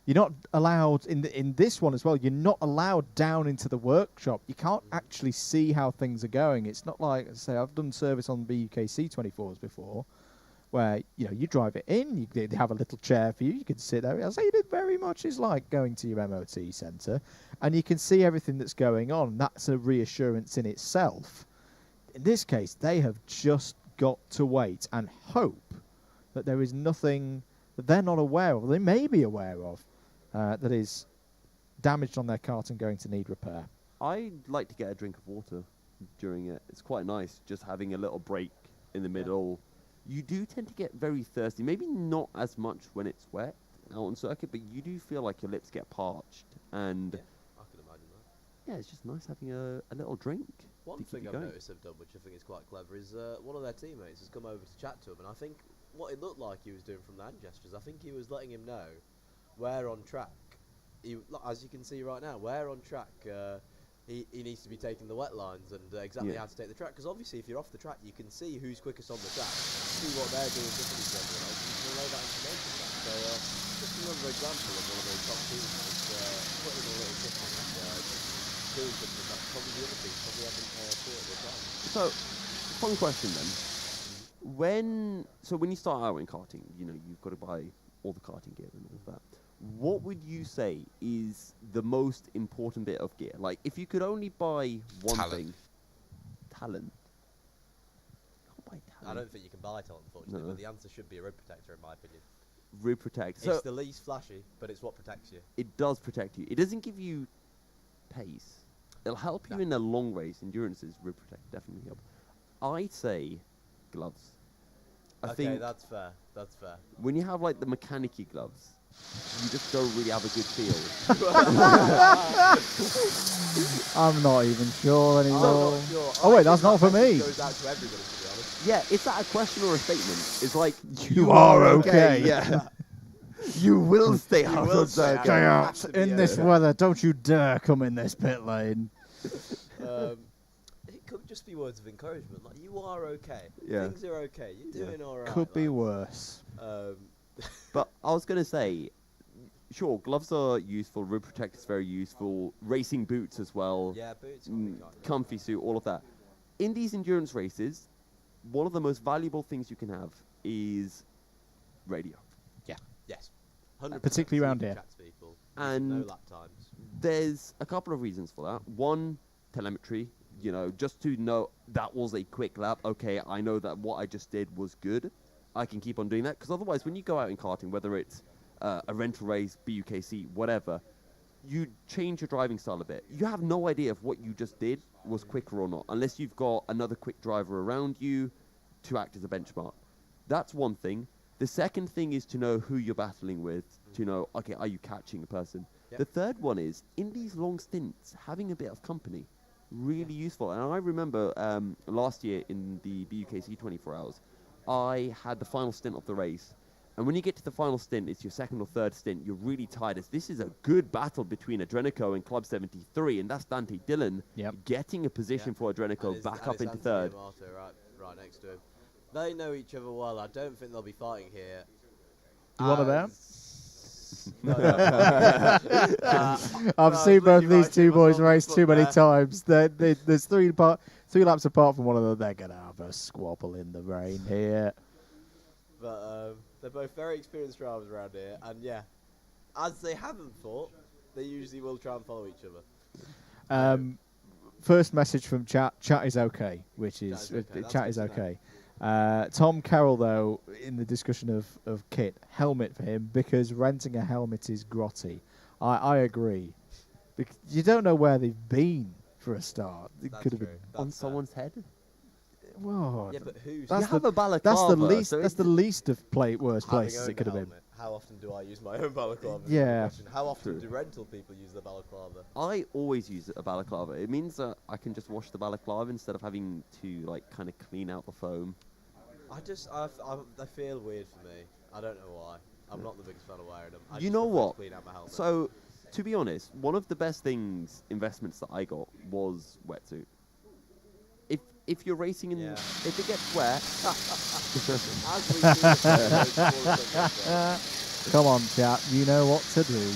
You're not allowed in this one as well. You're not allowed down into the workshop. You can't actually see how things are going. It's not like, say, I've done service on BUKC 24s before, where you drive it in. They have a little chair for you. You can sit there. I'll say it very much is like going to your MOT centre, and you can see everything that's going on. That's a reassurance in itself. In this case, they have just got to wait and hope that there is nothing that they're not aware of, or they may be aware of, that is damaged on their cart and going to need repair. I like to get a drink of water during it. It's quite nice just having a little break in the middle. You do tend to get very thirsty. Maybe not as much when it's wet out on circuit, but you do feel like your lips get parched. And I can imagine that. yeah, it's just nice having a little drink. One to keep thing you I've going. noticed they've done, which I think is quite clever, is one of their teammates has come over to chat to him, and I think what it looked like he was doing from the hand gestures, I think he was letting him know where on track, as you can see right now, where on track he needs to be taking the wet lines and exactly how to take the track. Because obviously if you're off the track, you can see who's quickest on the track, see what they're doing differently to everyone else, and you can relay that information back. So just another example of one of those top teams that's putting in a little different and doing something that probably the other teams probably haven't thought at the time. So, fun question then. When you start out in karting, you've got to buy all the karting gear and all of that. What would you say is the most important bit of gear? Like, if you could only buy one thing, talent. I don't think you can buy talent, unfortunately, but the answer should be a rib protector, in my opinion. Rib protect. It's the least flashy, but it's what protects you. It does protect you. It doesn't give you pace. It'll help you in a long race. Endurance is rib protect, definitely help. I'd say gloves. I think that's fair. That's fair. When you have like the mechanic-y gloves, you just don't really have a good feel. I'm not even sure anymore. Oh wait, that's not for me. Goes out to everybody, to be honest. Yeah, is that a question or a statement? It's like You are okay. Yeah. You will stay out of circuit. Stay out in this weather. Don't you dare come in this pit lane. It could just be words of encouragement, like you are okay. Yeah. Things are okay. You're doing all right. Could be worse. But I was going to say, sure, gloves are useful. Rib protect is very useful. Racing boots as well. Yeah, boots. Comfy suit, all of that. In these endurance races, one of the most valuable things you can have is radio. Yeah. Yes. 100%. Particularly around here. Chat to people. And no lap times. There's a couple of reasons for that. One, telemetry. Just to know that was a quick lap. Okay, I know that what I just did was good. I can keep on doing that, because otherwise when you go out in karting, whether it's a rental race, BUKC, whatever, you change your driving style a bit. You have no idea if what you just did was quicker or not, unless you've got another quick driver around you to act as a benchmark. That's one thing. The second thing is to know who you're battling with, to know, okay, are you catching a person? Yep. The third one is, in these long stints, having a bit of company, really useful. And I remember last year in the BUKC 24 hours, I had the final stint of the race. And when you get to the final stint, it's your second or third stint, you're really tired. This is a good battle between Adrenico and Club 73, and that's Dante Dillon getting a position for Adrenico back up into third. Right right next to him. They know each other well. I don't think they'll be fighting here. You one of them? No, I've seen both of these two boys race too many times. There's three laps apart from one of them. They're going to have a squabble in the rain here. But they're both very experienced drivers around here. And yeah, as they haven't fought, they usually will try and follow each other. First message from chat. Chat is okay, which is chat is okay. Tom Carroll, though, in the discussion of kit, helmet for him because renting a helmet is grotty. I agree. You don't know where they've been for a start. It could have been on someone's head. Whoa, Yeah, but who's? that's You have the a balaclava, that's the least. so That's the least of worst places it could have been. How often do I use my own balaclava? Yeah. How often do rental people use the balaclava? I always use a balaclava. It means that I can just wash the balaclava instead of having to like kind of clean out the foam. They feel weird for me. I don't know why. I'm not the biggest fan of wearing them. You know what? So, to be honest, one of the best investments that I got was wetsuit. If you're racing in, if it gets wet, come on, chat. You know what to do.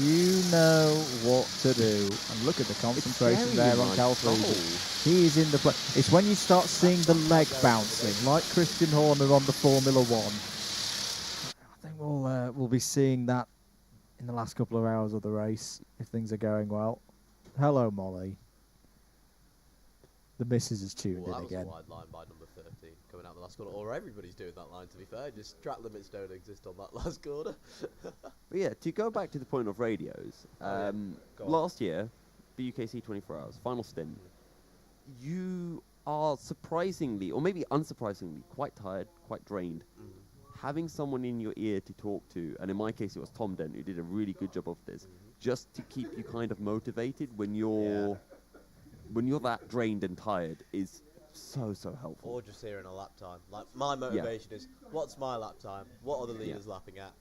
You know what to do. And look at the concentration there on Cal Friesen. He is in the play. It's when you start seeing the leg bouncing, like Christian Horner on the Formula One. I think we'll be seeing that in the last couple of hours of the race if things are going well. Hello, Molly. The missus is tuned in again. That was a wide line by number 13 coming out the last corner. Or everybody's doing that line, to be fair. Just track limits don't exist on that last corner. But yeah, to go back to the point of radios, last year, the UKC 24 Hours, final stint, you are surprisingly, or maybe unsurprisingly, quite tired, quite drained. Having someone in your ear to talk to, and in my case it was Tom Dent, who did a really good job of this, just to keep you kind of motivated when you're that drained and tired is so helpful. Or just hearing a lap time. Like, my motivation is, what's my lap time? What are the leaders lapping at?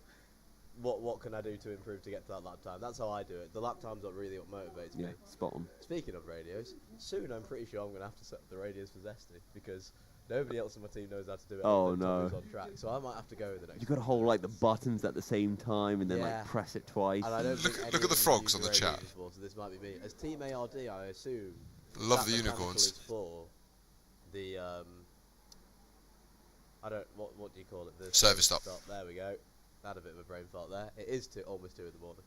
What can I do to improve to get to that lap time? That's how I do it. The lap time's not really what motivates me. Spot on. Speaking of radios, soon I'm pretty sure I'm going to have to set up the radios for Zesty because nobody else on my team knows how to do it. Oh no! On track, so I might have to go with the next. You got to hold like the buttons at the same time and then like press it twice. And I don't think Look at the frogs on the chat. Before, so this might be me. As Team ARD, I assume. Love the unicorns. Is for the I don't what do you call it? The service stop. There we go. Had a bit of a brain fart there. It is almost 2 in the morning.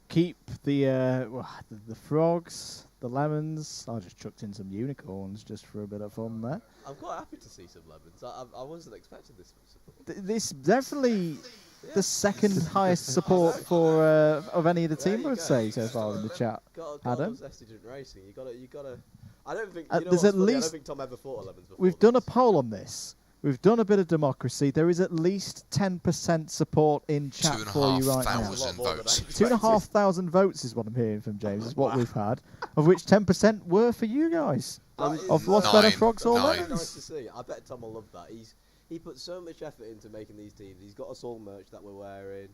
Keep the frogs, the lemons. I just chucked in some unicorns just for a bit of fun there. I'm quite happy to see some lemons. I wasn't expecting this much support. This definitely the second highest support for of any of the team, I would say, so far in the chat. Adam, Zesty racing. You gotta. I don't think. There's at least. I don't think Tom ever fought a lemons before. We've done a poll on this. We've done a bit of democracy. There is at least 10% support in chat for you right now. 2,500 votes. 2,500 votes is what I'm hearing from James, is what we've had, of which 10% were for you guys. Of what's better, frogs or lemons? Nice to see. I bet Tom will love that. He put so much effort into making these teams. He's got us all merch that we're wearing.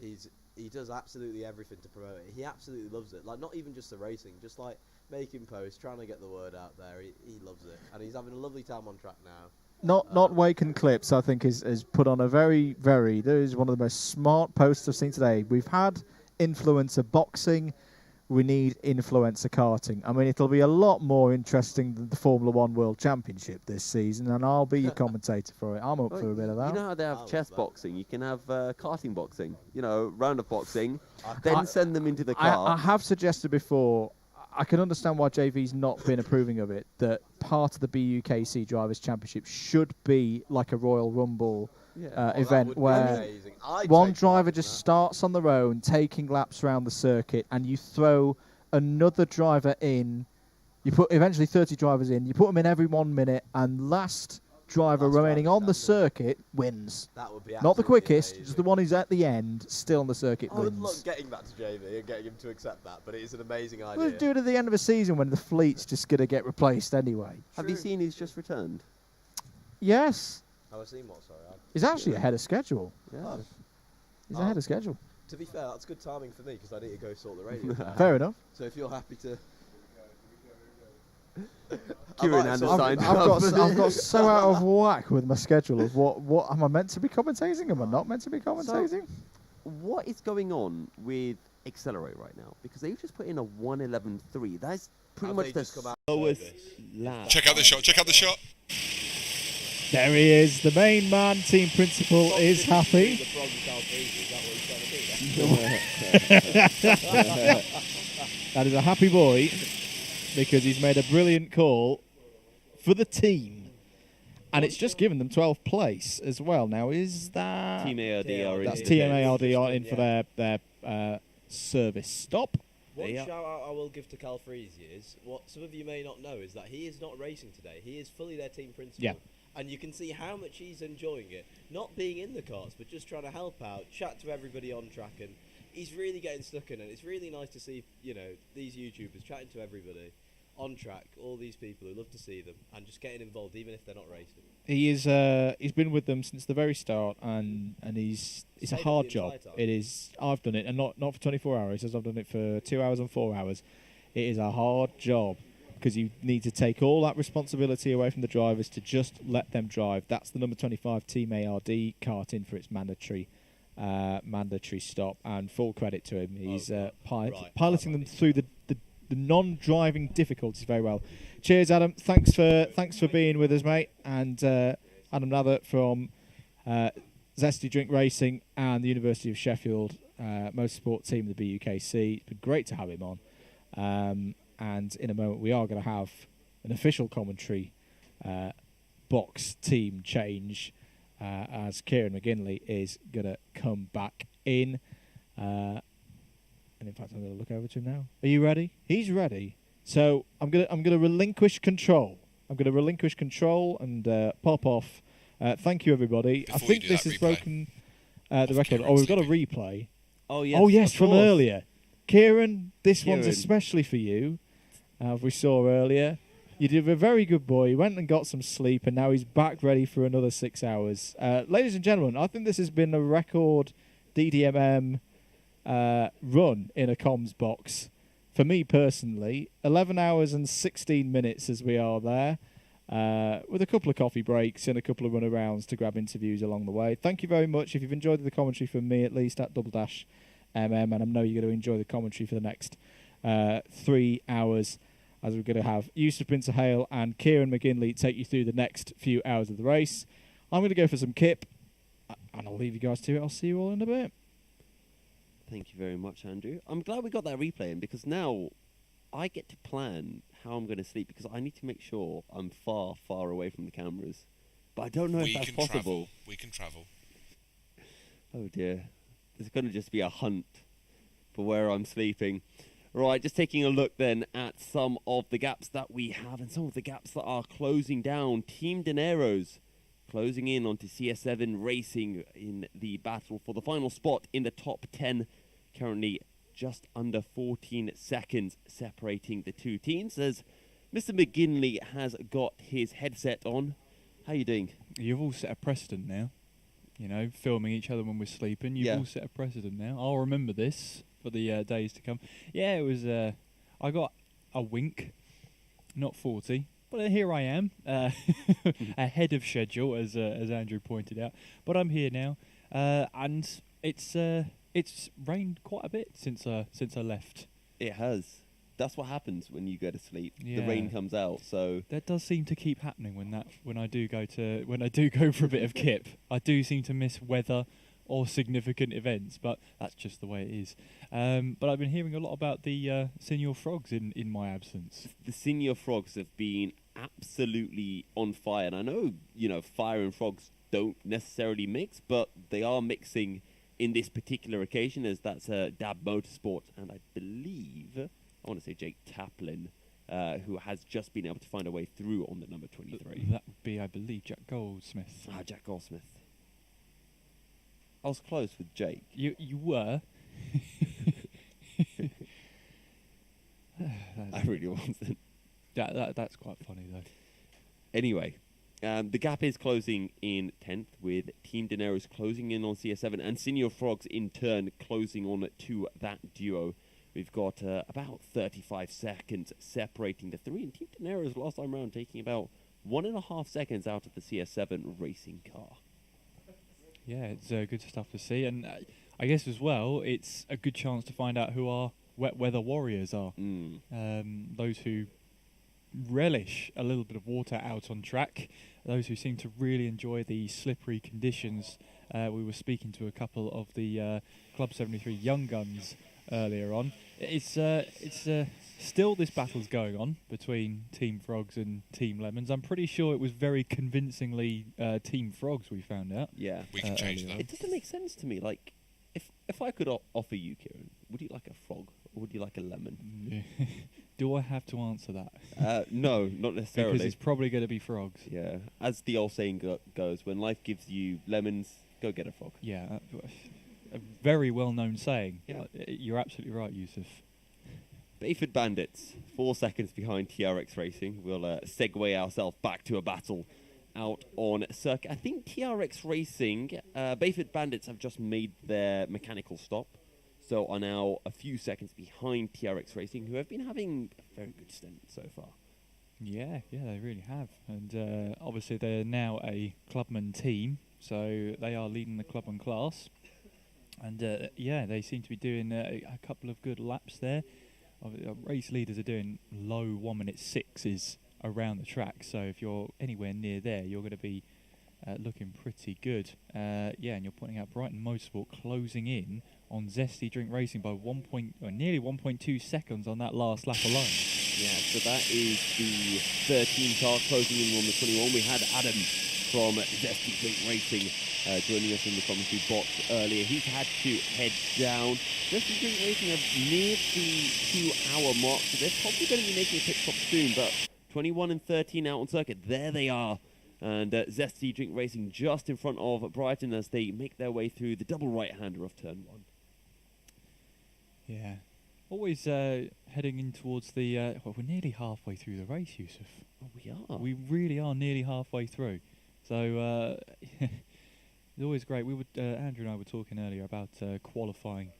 He does absolutely everything to promote it. He absolutely loves it. Like, not even just the racing, just like making posts, trying to get the word out there. He loves it. And he's having a lovely time on track now. Not Waken Clips, I think, is put on a very, very... There is one of the most smart posts I've seen today. We've had influencer boxing. We need influencer karting. I mean, it'll be a lot more interesting than the Formula One World Championship this season, and I'll be your commentator for it. I'm up for a bit of that. You know how they have chess boxing? You can have karting boxing. You know, round of boxing. Then send them into the car. I have suggested before... I can understand why JV's not been approving of it, that part of the BUKC Drivers' Championship should be like a Royal Rumble event where one driver just starts on their own, taking laps around the circuit, and you throw another driver in. You put eventually 30 drivers in, you put them in every 1 minute, and last driver remaining on the circuit wins. That would be not the quickest, just the one who's at the end, still on the circuit, I would wins. love getting that to JV and getting him to accept that, but it is an amazing idea. We'll do it at the end of a season when the fleet's just going to get replaced anyway. Have you seen he's just returned? Yes. Have I seen what? Sorry. He's actually ahead of schedule. Yeah. He's ahead of schedule. To be fair, that's good timing for me because I need to go sort the radio. Fair enough. So if you're happy to... Kieran I've signed I've got so out of whack with my schedule of what am I meant to be commentating? Am I not meant to be commentating? What is going on with Accelerate right now? Because they just put in a 1:11.3. That's pretty much the slowest lap. Check out the shot. Check out the shot. There he is. The main man, team principal, is happy. That is a happy boy because he's made a brilliant call for the team. And it's just given them 12th place as well. Now, is that... Team ARD are in. That's Team ARD are in for their service stop. One shout out I will give to Cal Freezy is, what some of you may not know is that he is not racing today. He is fully their team principal. Yeah. And you can see how much he's enjoying it. Not being in the karts, but just trying to help out, chat to everybody on track, and he's really getting stuck in it. It's really nice to see, these YouTubers chatting to everybody on track, all these people who love to see them, and just getting involved, even if they're not racing. He is. He's been with them since the very start, and it's a hard job. It is. I've done it, and not for 24 hours. As I've done it for 2 hours and 4 hours. It is a hard job because you need to take all that responsibility away from the drivers to just let them drive. That's the number 25 Team ARD kart in for its mandatory stop, and full credit to him. He's piloting them through the non-driving difficulties very well. Cheers, Adam. Thanks for being with us, mate. And Adam Nather from Zesty Drink Racing and the University of Sheffield Motorsport team of the BUKC. It's been great to have him on. And in a moment, we are going to have an official commentary box team change as Kieran McGinley is going to come back in. And in fact, I'm going to look over to him now. Are you ready? He's ready. So I'm gonna relinquish control. I'm going to relinquish control and pop off. Thank you, everybody. I think this has broken the record. Oh, we've got a replay. Oh yes. Oh yes, from course. earlier. Kieran, this one's especially for you. As we saw earlier, you did a very good boy. He went and got some sleep, and now he's back ready for another 6 hours. Ladies and gentlemen, I think this has been a record DDMM run in a comms box. For me personally, 11 hours and 16 minutes as we are there, with a couple of coffee breaks and a couple of run-arounds to grab interviews along the way. Thank you very much. If you've enjoyed the commentary from me, at least at _MM, and I know you're going to enjoy the commentary for the next 3 hours, as we're going to have Yousuf Bin-Suhayl and Kieran McGinley take you through the next few hours of the race. I'm going to go for some kip, and I'll leave you guys to it. I'll see you all in a bit. Thank you very much, Andrew. I'm glad we got that replay in, because now I get to plan how I'm going to sleep, because I need to make sure I'm far, far away from the cameras. But I don't know if that's possible. We can travel. Oh dear. There's going to just be a hunt for where I'm sleeping. Right, just taking a look then at some of the gaps that we have and some of the gaps that are closing down. Team Dinero's closing in onto CS7 Racing in the battle for the final spot in the top 10. Currently just under 14 seconds separating the two teams as Mr. McGinley has got his headset on. How are you doing? You've all set a precedent now. Filming each other when we're sleeping. You've all set a precedent now. I'll remember this for the days to come. Yeah, it was... I got a wink, not 40. But here I am, ahead of schedule, as Andrew pointed out. But I'm here now, and it's rained quite a bit since I left. It has. That's what happens when you go to sleep. Yeah. The rain comes out. So that does seem to keep happening when I do go for a bit of kip. I do seem to miss weather or significant events, but that's just the way it is. But I've been hearing a lot about the Senior Frogs in my absence. The Senior Frogs have been absolutely on fire. And I know, fire and frogs don't necessarily mix, but they are mixing in this particular occasion, as that's Dab Motorsport. And I believe, I want to say Jake Taplin, who has just been able to find a way through on the number 23. That would be, I believe, Jack Goldsmith. Ah, Jack Goldsmith. I was close with Jake. You were. I really wasn't. That's quite funny though. Anyway, the gap is closing in 10th, with Team Dinero's closing in on CS7 and Senior Frogs in turn closing on to that duo. We've got about 35 seconds separating the three, and Team Daenerys last time around taking about 1.5 seconds out of the CS7 racing car. Yeah, it's good stuff to see, and I guess as well, it's a good chance to find out who our wet weather warriors are. Those who relish a little bit of water out on track, those who seem to really enjoy the slippery conditions. We were speaking to a couple of the Club 73 young guns earlier on. It's still this battle's going on between Team Frogs and Team Lemons. I'm pretty sure it was very convincingly Team Frogs, we found out. Yeah. We can change that. It doesn't make sense to me. Like, if I could offer you, Kieran, would you like a frog or would you like a lemon? Do I have to answer that? No, not necessarily. Because it's probably going to be frogs. Yeah. As the old saying goes, when life gives you lemons, go get a frog. Yeah. A very well-known saying. Yeah. You're absolutely right, Yousuf. Bayford Bandits, 4 seconds behind TRX Racing. We'll segue ourselves back to a battle out on circuit. I think TRX Racing, Bayford Bandits have just made their mechanical stop, so are now a few seconds behind TRX Racing, who have been having a very good stint so far. Yeah, they really have. And obviously they're now a Clubman team, so they are leading the Clubman class. And they seem to be doing a couple of good laps there. Race leaders are doing low 1 minute 6s around the track, so if you're anywhere near there, you're going to be looking pretty good. And you're pointing out Brighton Motorsport closing in on Zesty Drink Racing by nearly 1.2 seconds on that last lap alone. Yeah, so that is the 13 car closing in on the 21. We had Adam from Zesty Drink Racing joining us in the commentary box earlier. He's had to head down. Zesty Drink Racing have neared the 2-hour mark, so they're probably going to be making a pit stop soon, but 21 and 13 out on circuit, there they are. And Zesty Drink Racing just in front of Brighton as they make their way through the double right-hander of turn 1. Yeah. Always heading in towards the... we're nearly halfway through the race, Yousuf. Oh, we are. We really are nearly halfway through. So, it's always great. We would Andrew and I were talking earlier about qualifying.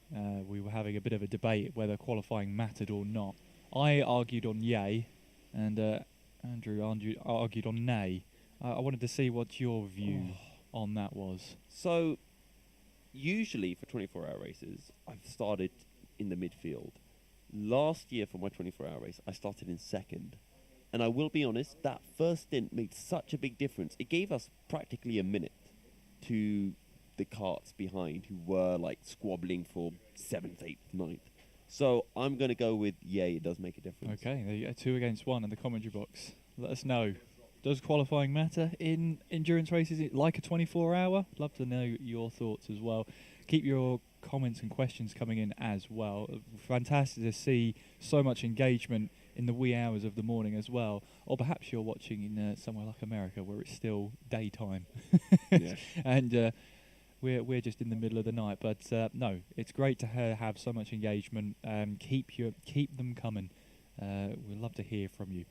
We were having a bit of a debate whether qualifying mattered or not. I argued on yay, and Andrew argued on nay. I wanted to see what your view on that was. So, usually for 24-hour races, I've started in the midfield. Last year for my 24-hour race, I started in second. And I will be honest, that first stint made such a big difference. It gave us practically a minute to the carts behind who were like squabbling for 7th, 8th, 9th. So I'm going to go with yay, it does make a difference. Okay, there you go, 2 against 1 in the commentary box. Let us know. Does qualifying matter in endurance races like a 24-hour? Love to know your thoughts as well. Keep your comments and questions coming in as well. Fantastic to see so much engagement in the wee hours of the morning as well. Or perhaps you're watching in somewhere like America where it's still daytime. And we're just in the middle of the night. But no, it's great to have so much engagement. Keep them coming. We'd love to hear from you.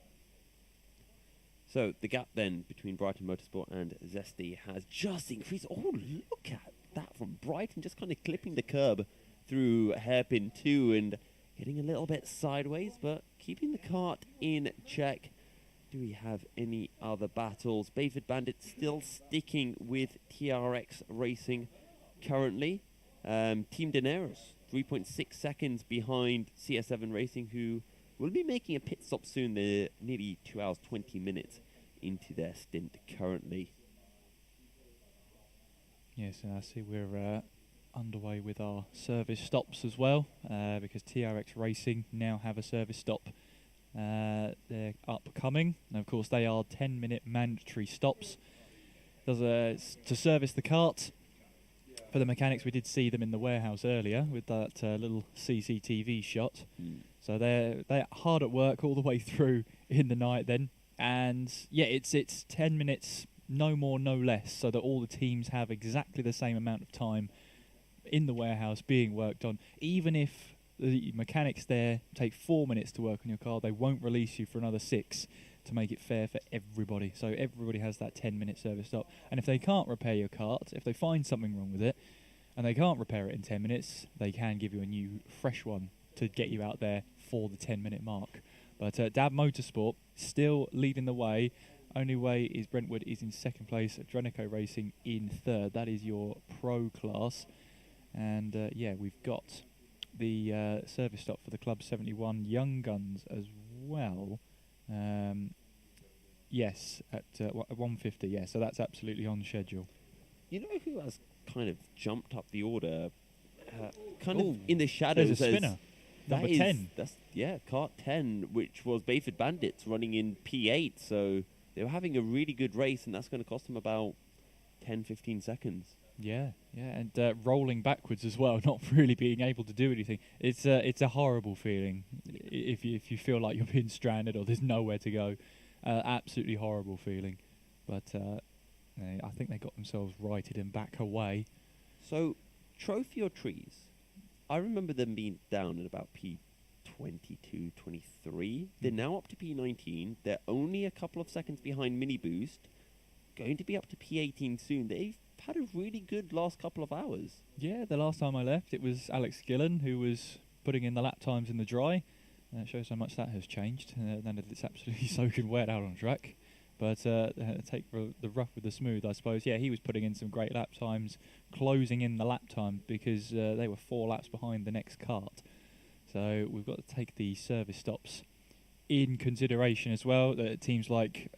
So the gap then between Brighton Motorsport and Zesty has just increased. Oh, look at that from Brighton, just kind of clipping the curb through hairpin 2 and getting a little bit sideways, but keeping the kart in check. Do we have any other battles? Bayford Bandits still sticking with TRX Racing currently. Team Daenerys, 3.6 seconds behind CS7 Racing, who will be making a pit stop soon. They're nearly 2 hours, 20 minutes into their stint currently. Yes, and I see we're underway with our service stops as well, because TRX Racing now have a service stop. They're upcoming, and of course they are 10-minute mandatory stops. To service the cart. For the mechanics, we did see them in the warehouse earlier with that little CCTV shot. So they're hard at work all the way through in the night then. And yeah, it's 10 minutes, no more, no less, so that all the teams have exactly the same amount of time in the warehouse being worked on. Even if the mechanics there take 4 minutes to work on your car, they won't release you for another 6 to make it fair for everybody. So everybody has that 10-minute service stop. And if they can't repair your cart, if they find something wrong with it, and they can't repair it in 10 minutes, they can give you a new, fresh one to get you out there for the 10-minute mark. But Dab Motorsport still leading the way. Only way is Brentwood is in second place, Drenico Racing in third. That is your pro class. And we've got the service stop for the Club 71 Young Guns as well. Yes, at 1:50. Yeah, so that's absolutely on schedule. You know who has kind of jumped up the order, kind of in the shadows? There's a spinner. Number 10. That's Kart 10, which was Bayford Bandits running in P8. So they were having a really good race, and that's going to cost them about 10-15 seconds. Yeah, and rolling backwards as well, not really being able to do anything. It's a horrible feeling if you feel like you're being stranded or there's nowhere to go. Absolutely horrible feeling. But I think they got themselves righted and back away. So, Trophy or Trees? I remember them being down at about P22, 23. They're now up to P19. They're only a couple of seconds behind Mini Boost. Going to be up to P18 soon. They've had a really good last couple of hours. Yeah, the last time I left, it was Alex Gillen who was putting in the lap times in the dry. It shows how much that has changed. Then it's absolutely soaking wet out on track. But take the rough with the smooth, I suppose. Yeah, he was putting in some great lap times, closing in the lap time because they were 4 laps behind the next kart. So we've got to take the service stops in consideration as well. Teams like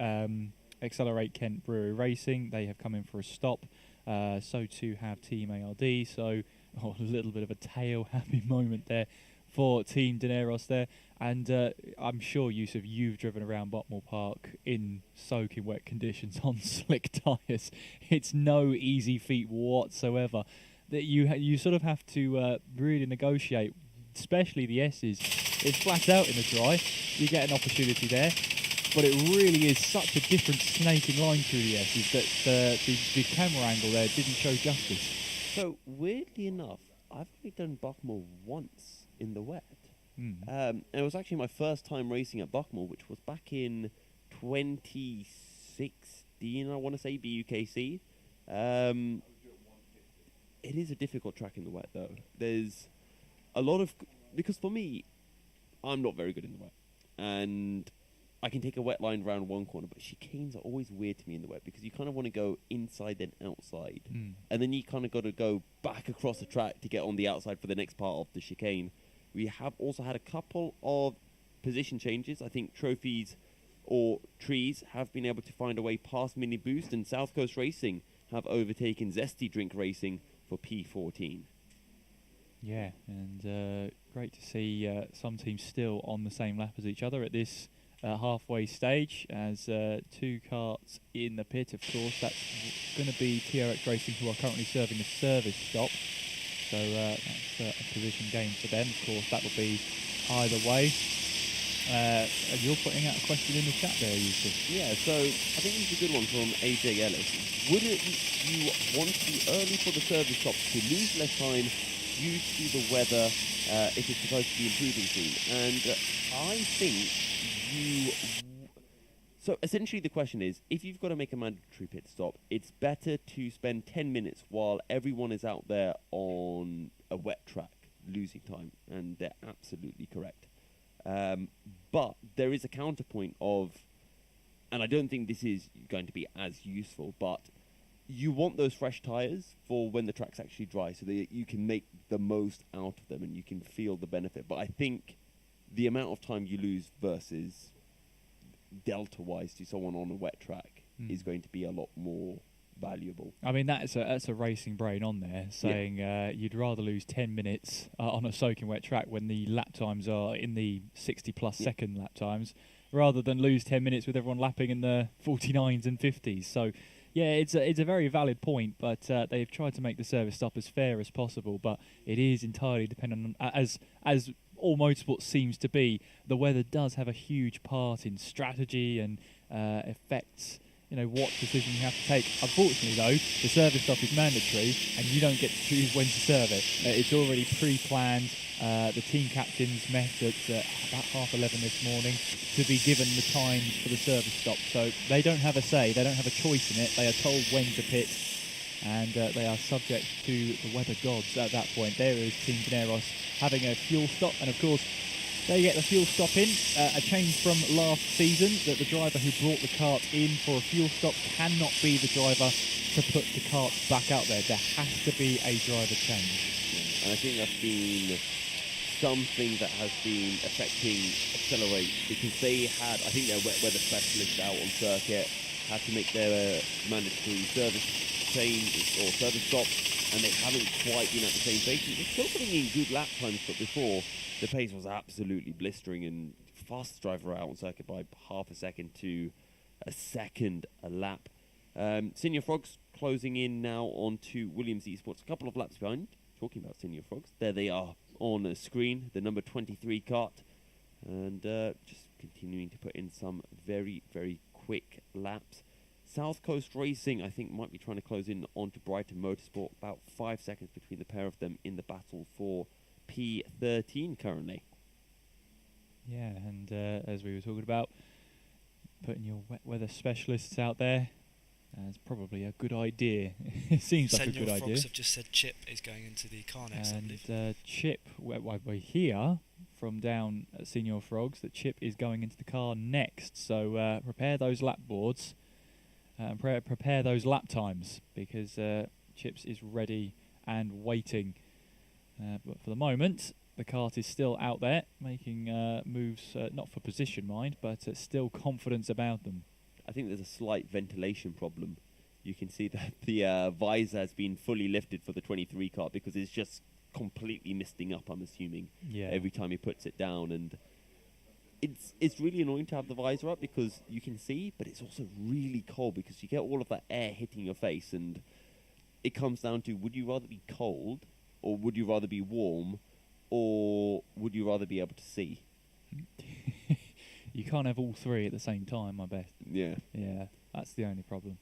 Accelerate Kent Brewery Racing, they have come in for a stop. So too have Team ARD. So a little bit of a tail-happy moment there for Team Dineros there. And I'm sure, Yousuf, you've driven around Buckmore Park in soaking wet conditions on slick tyres. It's no easy feat whatsoever. That you sort of have to really negotiate, especially the S's. It's flat out in the dry. You get an opportunity there. But it really is such a different snaking line through the S's that the camera angle there didn't show justice. So, weirdly enough, I've only done Buckmore once in the wet. And it was actually my first time racing at Buckmore, which was back in 2016, I want to say, BUKC. It is a difficult track in the wet, though. There's a lot of... Because for me, I'm not very good in the wet. And I can take a wet line around one corner, but chicanes are always weird to me in the wet because you kind of want to go inside then outside. And then you kind of got to go back across the track to get on the outside for the next part of the chicane. We have also had a couple of position changes. I think Trophies or Trees have been able to find a way past Mini Boost, and South Coast Racing have overtaken Zesty Drink Racing for P14. Yeah, and great to see some teams still on the same lap as each other at this halfway stage as 2 karts in the pit. Of course, that's going to be TRX Racing, who are currently serving the service stop. So that's a position gain for them. Of course, that will be either way. You're putting out a question in the chat there, Yousuf. Yeah, so I think it's a good one from AJ Ellis. Wouldn't you want to be early for the service stop to lose less time due to the weather if it's supposed to be improving soon? And I think you... So essentially the question is, if you've got to make a mandatory pit stop, it's better to spend 10 minutes while everyone is out there on a wet track, losing time. And they're absolutely correct. But there is a counterpoint of, and I don't think this is going to be as useful, but you want those fresh tyres for when the track's actually dry so that you can make the most out of them and you can feel the benefit. But I think the amount of time you lose versus delta-wise to someone on a wet track is going to be a lot more valuable. I mean, that's a racing brain on there, saying you'd rather lose 10 minutes on a soaking wet track when the lap times are in the 60-plus second lap times, rather than lose 10 minutes with everyone lapping in the 49s and 50s. So, yeah, it's a very valid point, but they've tried to make the service stop as fair as possible, but it is entirely dependent on, as all motorsport seems to be, the weather does have a huge part in strategy and affects what decision you have to take. Unfortunately, though, the service stop is mandatory, and you don't get to choose when to serve it. It's already pre-planned. The team captains met at about 11:30 this morning to be given the times for the service stop. So they don't have a say. They don't have a choice in it. They are told when to pit, and they are subject to the weather gods at that point. There is Team Daenerys having a fuel stop, and of course they get the fuel stop in. A change from last season, that the driver who brought the cart in for a fuel stop cannot be the driver to put the cart back out there. There has to be a driver change. And I think that's been something that has been affecting Accelerate, because they had, I think their wet weather specialists out on circuit had to make their mandatory service change or service stop, and they haven't quite been at the same pace. They're still putting in good lap times, but before, the pace was absolutely blistering, and fastest driver out on circuit by half a second to a second a lap. Senior Frogs closing in now onto Williams Esports, a couple of laps behind. Talking about Senior Frogs, there they are on a screen, the number 23 cart, and just continuing to put in some very, very quick laps. South Coast Racing, I think, might be trying to close in onto Brighton Motorsport, about 5 seconds between the pair of them in the battle for P13 currently. Yeah, and as we were talking about, putting your wet weather specialists out there is probably a good idea. It seems like a good idea. Frogs have just said Chip is going into the car next, I believe. And Chip, we hear from down at Senior Frogs that Chip is going into the car next. So prepare those lap boards and prepare those lap times, because Chips is ready and waiting. But for the moment, the cart is still out there making moves, not for position, mind, but still confidence about them. I think there's a slight ventilation problem. You can see that the visor has been fully lifted for the 23 cart, because it's just completely misting up, I'm assuming, every time he puts it down. And it's really annoying to have the visor up, because you can see, but it's also really cold, because you get all of that air hitting your face, and it comes down to, would you rather be cold, or would you rather be warm, or would you rather be able to see? You can't have all three at the same time, I bet. Yeah. Yeah, that's the only problem.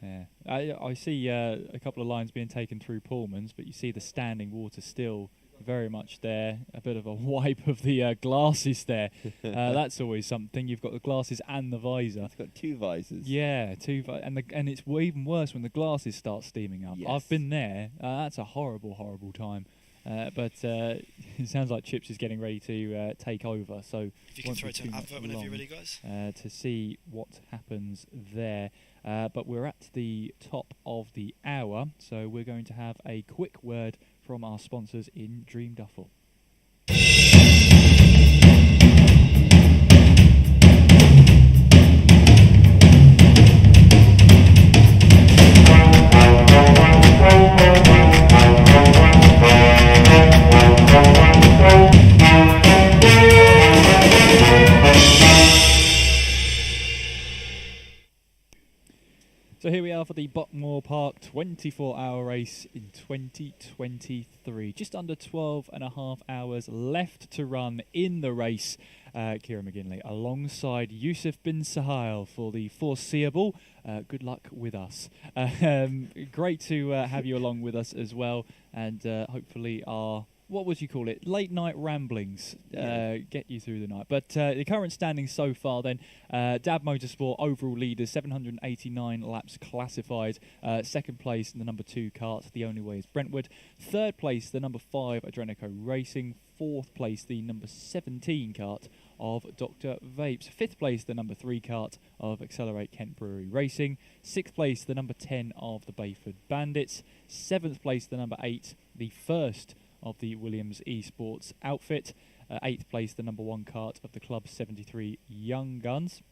Yeah. I see a couple of lines being taken through Pullmans, but you see the standing water still very much there. A bit of a wipe of the glasses there. That's always something. You've got the glasses and the visor. It's got two visors. Yeah, and it's even worse when the glasses start steaming up. Yes. I've been there. That's a horrible, horrible time. But it sounds like Chips is getting ready to take over. So if you can throw to an advert whenever you're ready, guys. To see what happens there. But we're at the top of the hour, so we're going to have a quick word from our sponsors in Dream Duffel. So here we are for the Buckmore Park 24-hour race in 2023. Just under 12 and a half hours left to run in the race. Kieran McGinley alongside Yousuf Bin-Suhayl for the foreseeable. Good luck with us. Great to have you along with us as well, and hopefully our... what would you call it? Late night ramblings get you through the night. But the current standings so far then, Dab Motorsport overall leaders, 789 laps classified. Second place in the number 2 cart, The Only Way is Brentwood. Third place, the number 5 Adrenico Racing. Fourth place, the number 17 cart of Dr. Vapes. Fifth place, the number 3 cart of Accelerate Kent Brewery Racing. Sixth place, the number 10 of the Bayford Bandits. Seventh place, the number 8, the first of the Williams Esports outfit. 8th place, the number 1 cart of the Club 73 Young Guns.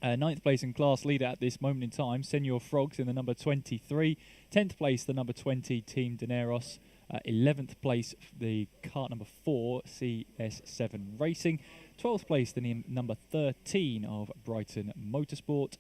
9th place in class leader at this moment in time, Senior Frogs in the number 23. 10th place, the number 20 Team Daenerys. 11th place, the cart number 4 CS7 Racing. 12th place, the number 13 of Brighton Motorsport.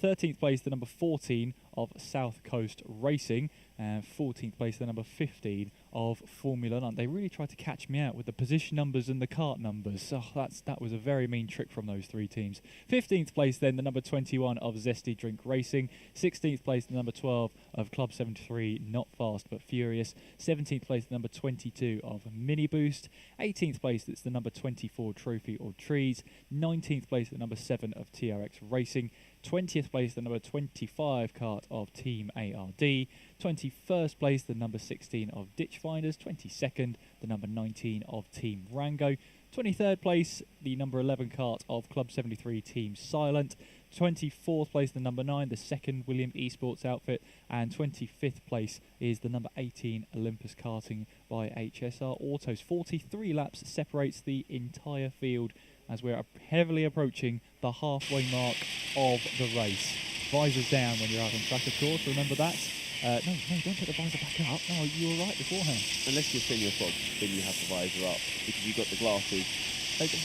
13th place, the number 14 of South Coast Racing. and 14th place, the number 15 of Formula 9. They really tried to catch me out with the position numbers and the kart numbers. Oh, that was a very mean trick from those three teams. 15th place then, the number 21 of Zesty Drink Racing. 16th place, the number 12 of Club 73, Not Fast But Furious. 17th place, the number 22 of Mini Boost. 18th place, it's the number 24 Trophy or Trees. 19th place, the number 7 of TRX Racing. 20th place, the number 25 kart of Team ARD. 21st place, the number 16 of Ditch Finders. 22nd, the number 19 of Team Rango. 23rd place, the number 11 kart of Club 73 Team Silent. 24th place, the number 9, the second William Esports outfit. And 25th place is the number 18 Olympus Karting by HSR Autos. 43 laps separates the entire field as we're heavily approaching the halfway mark of the race. Visors down when you're out on track, of course, remember that. No, don't put the visor back up. No, you were right beforehand. Unless you're Senior Frog, then you have the visor up because you've got the glasses.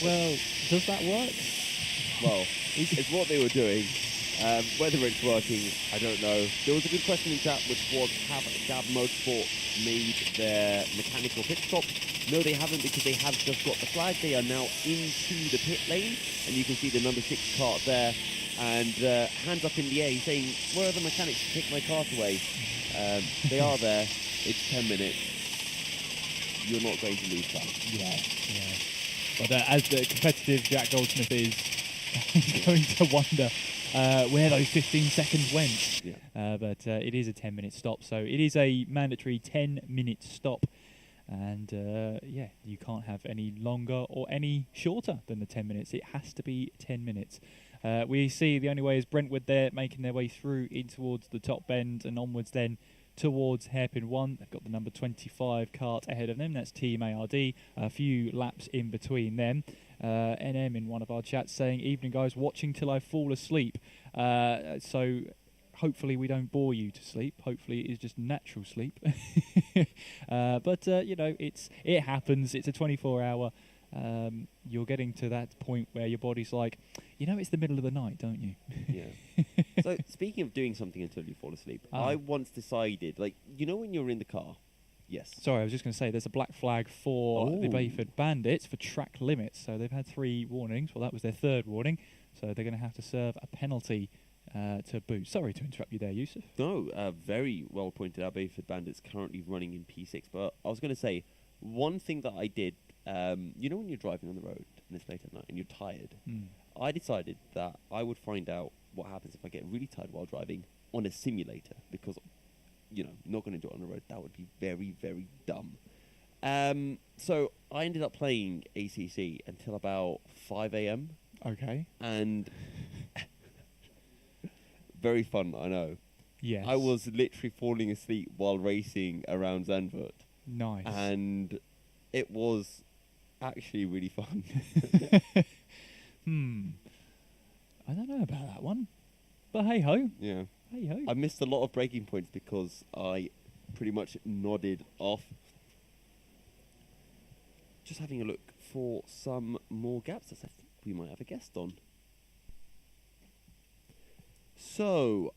Well, does that work? Well, it's what they were doing. Whether it's working, I don't know. There was a good question in chat, which was, have Gab Motorsport made their mechanical pit stop? No, they haven't, because they have just got the flag. They are now into the pit lane, and you can see the number 6 kart there. And hands up in the air, he's saying, where are the mechanics to take my kart away? They are there. It's 10 minutes. You're not going to lose time. Yeah. But as the competitive Jack Goldsmith is going to wonder where those 15 seconds went. Yeah. But it is a 10-minute stop, so it is a mandatory 10-minute stop. And yeah, you can't have any longer or any shorter than the 10 minutes. It has to be 10 minutes. We see the only way is Brentwood there making their way through in towards the top bend and onwards then towards hairpin 1. They've got the number 25 kart ahead of them. That's Team ARD. A few laps in between them. NM in one of our chats saying, evening guys, watching till I fall asleep. So hopefully we don't bore you to sleep. Hopefully it is just natural sleep. But you know, it happens. It's a 24-hour. You're getting to that point where your body's like, you know, it's the middle of the night, don't you? Yeah. So speaking of doing something until you fall asleep, I once decided, like, you know, when you're in the car. Yes. Sorry, I was just going to say there's a black flag for the Bayford Bandits for track limits. So they've had 3 warnings. Well, that was their 3rd warning. So they're going to have to serve a penalty to boot. Sorry to interrupt you there, Yousuf. No, very well pointed out. Bayford Bandits currently running in P6. But I was going to say, one thing that I did, you know when you're driving on the road and it's late at night and you're tired, I decided that I would find out what happens if I get really tired while driving on a simulator, because, you know, not going to do it on the road. That would be very, very dumb. So I ended up playing ACC until about 5 a.m. Okay. And very fun, I know. Yes. I was literally falling asleep while racing around Zandvoort. Nice. And it was actually really fun. I don't know about that one. But hey-ho. Yeah. Hey-ho. I missed a lot of braking points because I pretty much nodded off. Just having a look for some more gaps. I think we might have a guest on. So,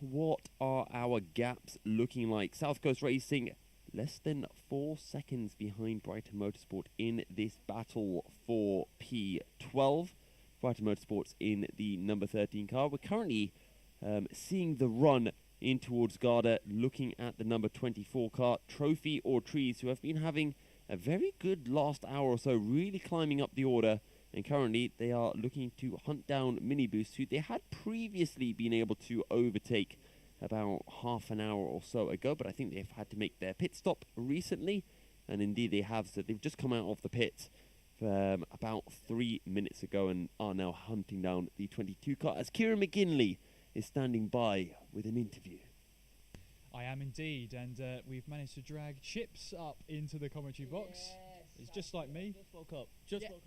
what are our gaps looking like? South Coast Racing, less than 4 seconds behind Brighton Motorsport in this battle for P12. Brighton Motorsport's in the number 13 car. We're currently seeing the run in towards Garda, looking at the number 24 car, Trophy or Trees, who have been having a very good last hour or so, really climbing up the order. And currently they are looking to hunt down Mini Boost, who they had previously been able to overtake about half an hour or so ago, but I think they've had to make their pit stop recently, and indeed they have. So they've just come out of the pit about 3 minutes ago and are now hunting down the 22 car, as Kieran McGinley is standing by with an interview. I am indeed, and we've managed to drag Chips up into the commentary box. It's just like me. Just woke up.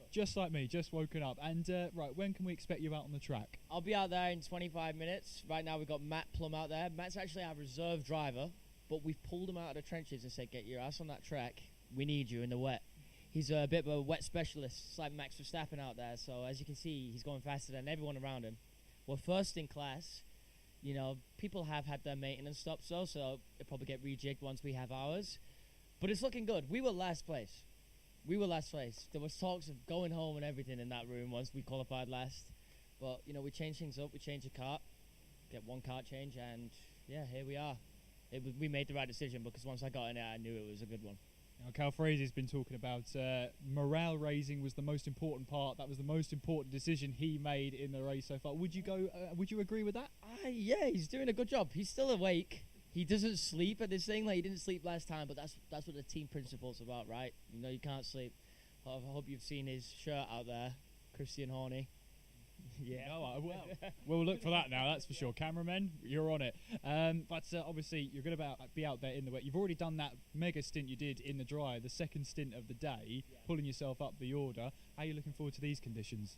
Just like me, just woken up. And right, when can we expect you out on the track? I'll be out there in 25 minutes. Right now we've got Matt Plum out there. Matt's actually our reserve driver, but we've pulled him out of the trenches and said, get your ass on that track. We need you in the wet. He's a bit of a wet specialist. It's like Max Verstappen out there. So as you can see, he's going faster than everyone around him. We're first in class. You know, people have had their maintenance stops though, so it'll probably get rejigged once we have ours. But it's looking good. We were last place. There was talks of going home and everything in that room once we qualified last. But, you know, we changed things up. We changed the cart, get one cart change, and, yeah, here we are. We made the right decision because once I got in it, I knew it was a good one. Now, Cal Fraser's been talking about morale raising was the most important part. That was the most important decision he made in the race so far. Would you agree with that? Yeah, he's doing a good job. He's still awake. He doesn't sleep at this thing. Like, he didn't sleep last time, but that's what the team principle's about, right? You know, you can't sleep. I hope you've seen his shirt out there, Christian Horny. Yeah. No, I will. We'll look for that now, that's for sure. Cameramen, you're on it. But obviously, you're going to be out there in the wet. You've already done that mega stint you did in the dry, the second stint of the day, pulling yourself up the order. How are you looking forward to these conditions?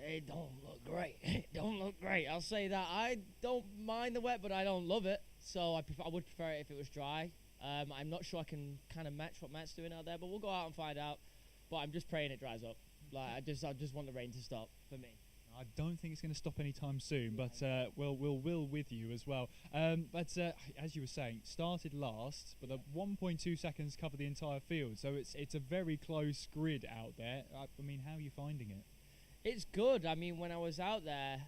It don't look great. It don't look great. I'll say that. I don't mind the wet, but I don't love it. So I would prefer it if it was dry. I'm not sure I can kind of match what Matt's doing out there, but we'll go out and find out. But I'm just praying it dries up. Like I just want the rain to stop for me. I don't think it's going to stop anytime soon, but we'll with you as well. But as you were saying, started last, but the 1.2 seconds cover the entire field, so it's a very close grid out there. I mean, how are you finding it? It's good. I mean, when I was out there,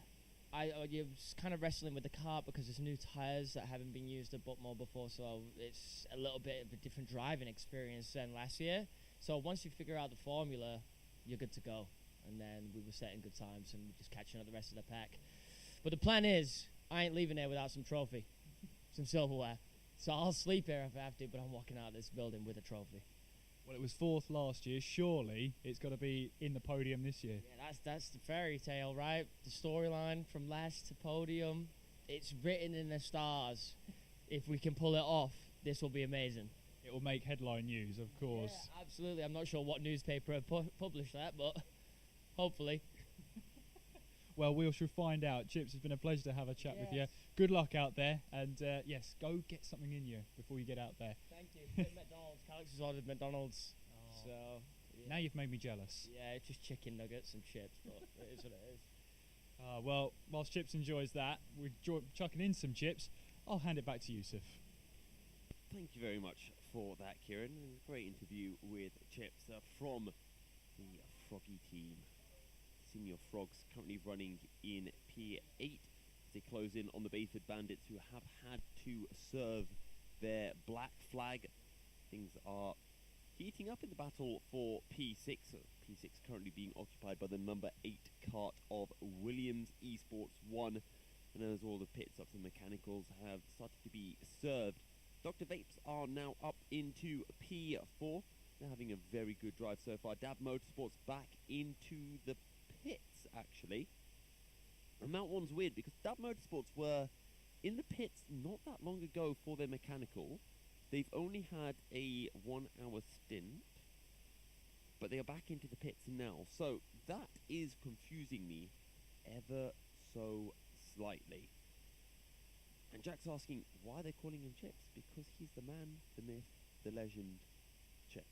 I was kind of wrestling with the cart because there's new tyres that haven't been used at Buckmore before, so it's a little bit of a different driving experience than last year. So once you figure out the formula, you're good to go. And then we were setting good times and just catching up the rest of the pack. But the plan is, I ain't leaving here without some trophy, some silverware. So I'll sleep here if I have to, but I'm walking out of this building with a trophy. Well, it was fourth last year. Surely it's got to be in the podium this year. Yeah, that's the fairy tale, right? The storyline from last to podium. It's written in the stars. If we can pull it off, this will be amazing. It will make headline news, of course. Yeah, absolutely. I'm not sure what newspaper published that, but hopefully. Well, we shall find out. Chips, it's been a pleasure to have a chat with you. Good luck out there, and yes, go get something in you before you get out there. Thank you. McDonald's. Alex has ordered McDonald's. Oh. So now you've made me jealous. Yeah, it's just chicken nuggets and chips, but it is what it is. Well, whilst Chips enjoys that, we're chucking in some chips. I'll hand it back to Yousuf. Thank you very much for that, Kieran. Great interview with Chips from the Froggy team. Senior Frogs currently running in P8 as they close in on the Bayford Bandits, who have had to serve their black flag. Things are heating up in the battle for P6. P6 currently being occupied by the number 8 cart of Williams Esports 1. And as all the pit stops and mechanicals have started to be served, Dr. Vapes are now up into P4. They're having a very good drive so far. Dab Motorsports back into the pits, actually. And that one's weird because Dab Motorsports were in the pits not that long ago for their mechanical. They've only had a 1 hour stint, but they are back into the pits now. So that is confusing me ever so slightly. And Jack's asking why they're calling him Chips, because he's the man, the myth, the legend, Chips.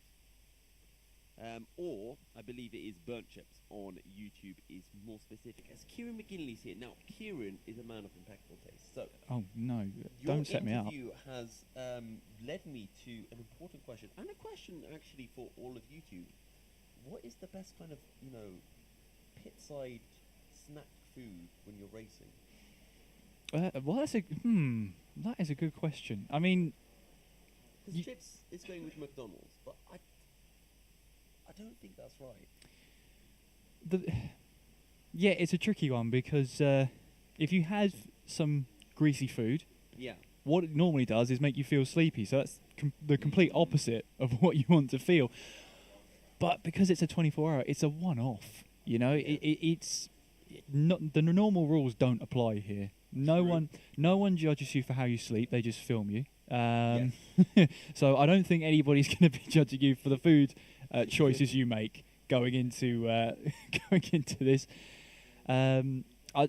Or, I believe it is Burnt Chips on YouTube is more specific. As Kieran McGinley's here. Now, Kieran is a man of impeccable taste. So, oh no, don't set me up. Your interview has led me to an important question, and a question actually for all of YouTube. What is the best kind of, pit-side snack food when you're racing? Well, that is a good question. I mean, because Chips is going with McDonald's, but I don't think that's right. Yeah, it's a tricky one because if you have some greasy food, what it normally does is make you feel sleepy. So that's the complete opposite of what you want to feel. But because it's a 24-hour, it's a one-off. It's not, the normal rules don't apply here. No one judges you for how you sleep. They just film you. So I don't think anybody's going to be judging you for the food choices you make going into this. I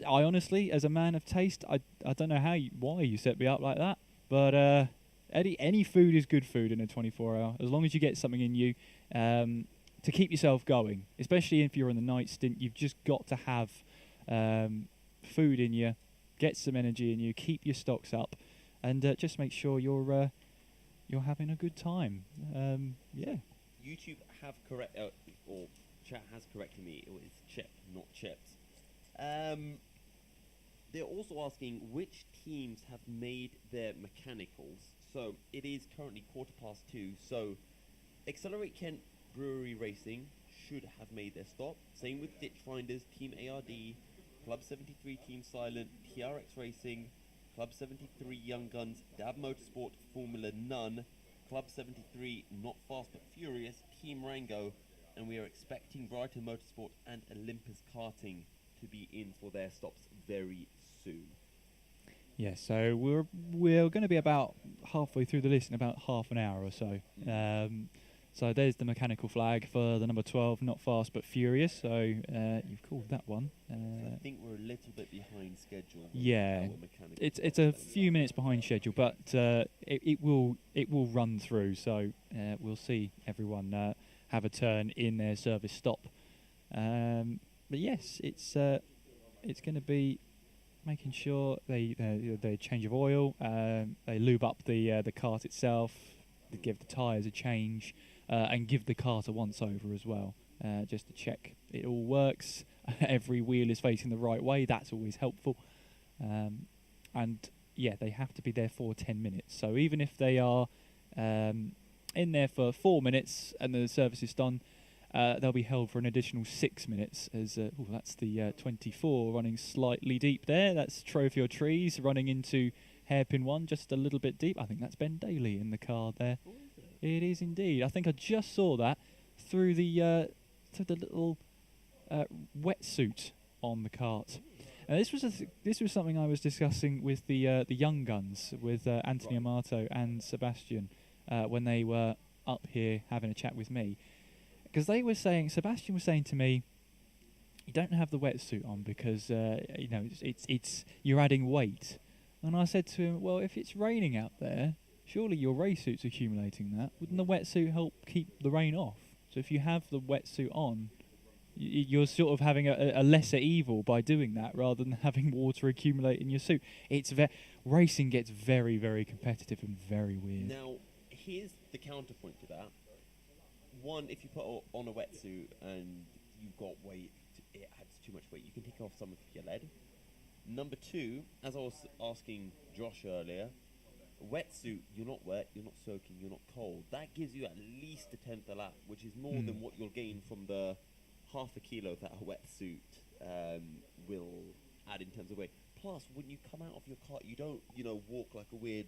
honestly, as a man of taste, I don't know why you set me up like that. But any food is good food in a 24-hour, as long as you get something in you to keep yourself going. Especially if you're on the night stint, you've just got to have food in you get some energy in you, keep your stocks up, and just make sure you're having a good time. Yeah. YouTube have correct or chat has corrected me. It was chip, not chips. They're also asking which teams have made their mechanicals. So it is currently 2:15. So Accelerate Kent Brewery Racing should have made their stop. Same with Ditch Finders, Team ARD, Club 73, Team Silent, TRX Racing, Club 73 Young Guns, Dab Motorsport, Formula None, Club 73 Not Fast But Furious, Team Rango, and we are expecting Brighton Motorsport and Olympus Karting to be in for their stops very soon. Yeah, so we're going to be about halfway through the list in about half an hour or so. So there's the mechanical flag for the number 12, Not Fast But Furious. So you've called that one. I think we're a little bit behind schedule. Yeah, it's a few minutes behind schedule, but it will run through. So we'll see everyone have a turn in their service stop. But yes, it's going to be making sure they change of oil, they lube up the kart itself, they give the tyres a change, and give the kart a once over as well, just to check it all works. Every wheel is facing the right way. That's always helpful. And yeah, they have to be there for 10 minutes. So even if they are in there for 4 minutes and the service is done, they'll be held for an additional 6 minutes. As that's the 24 running slightly deep there. That's Trophy or Trees running into hairpin 1 just a little bit deep. I think that's Ben Daly in the car there. It is indeed. I think I just saw that through the little wetsuit on the cart. And this was something I was discussing with the young guns, with Anthony Amato and Sebastian, when they were up here having a chat with me. Because Sebastian was saying to me, you don't have the wetsuit on because it's you're adding weight. And I said to him, well, if it's raining out there, surely your race suit's accumulating that. Wouldn't the wetsuit help keep the rain off? So if you have the wetsuit on, you're sort of having a lesser evil by doing that rather than having water accumulate in your suit. Racing gets very, very competitive and very weird. Now, here's the counterpoint to that. One, if you put on a wetsuit and you've got weight, it adds too much weight. You can take off some of your lead. Number two, as I was asking Josh earlier, wetsuit, you're not wet, you're not soaking, you're not cold. That gives you at least a tenth a lap, which is more than what you'll gain from the half a kilo that a wetsuit will add in terms of weight. Plus, when you come out of your car, you don't, walk like a weird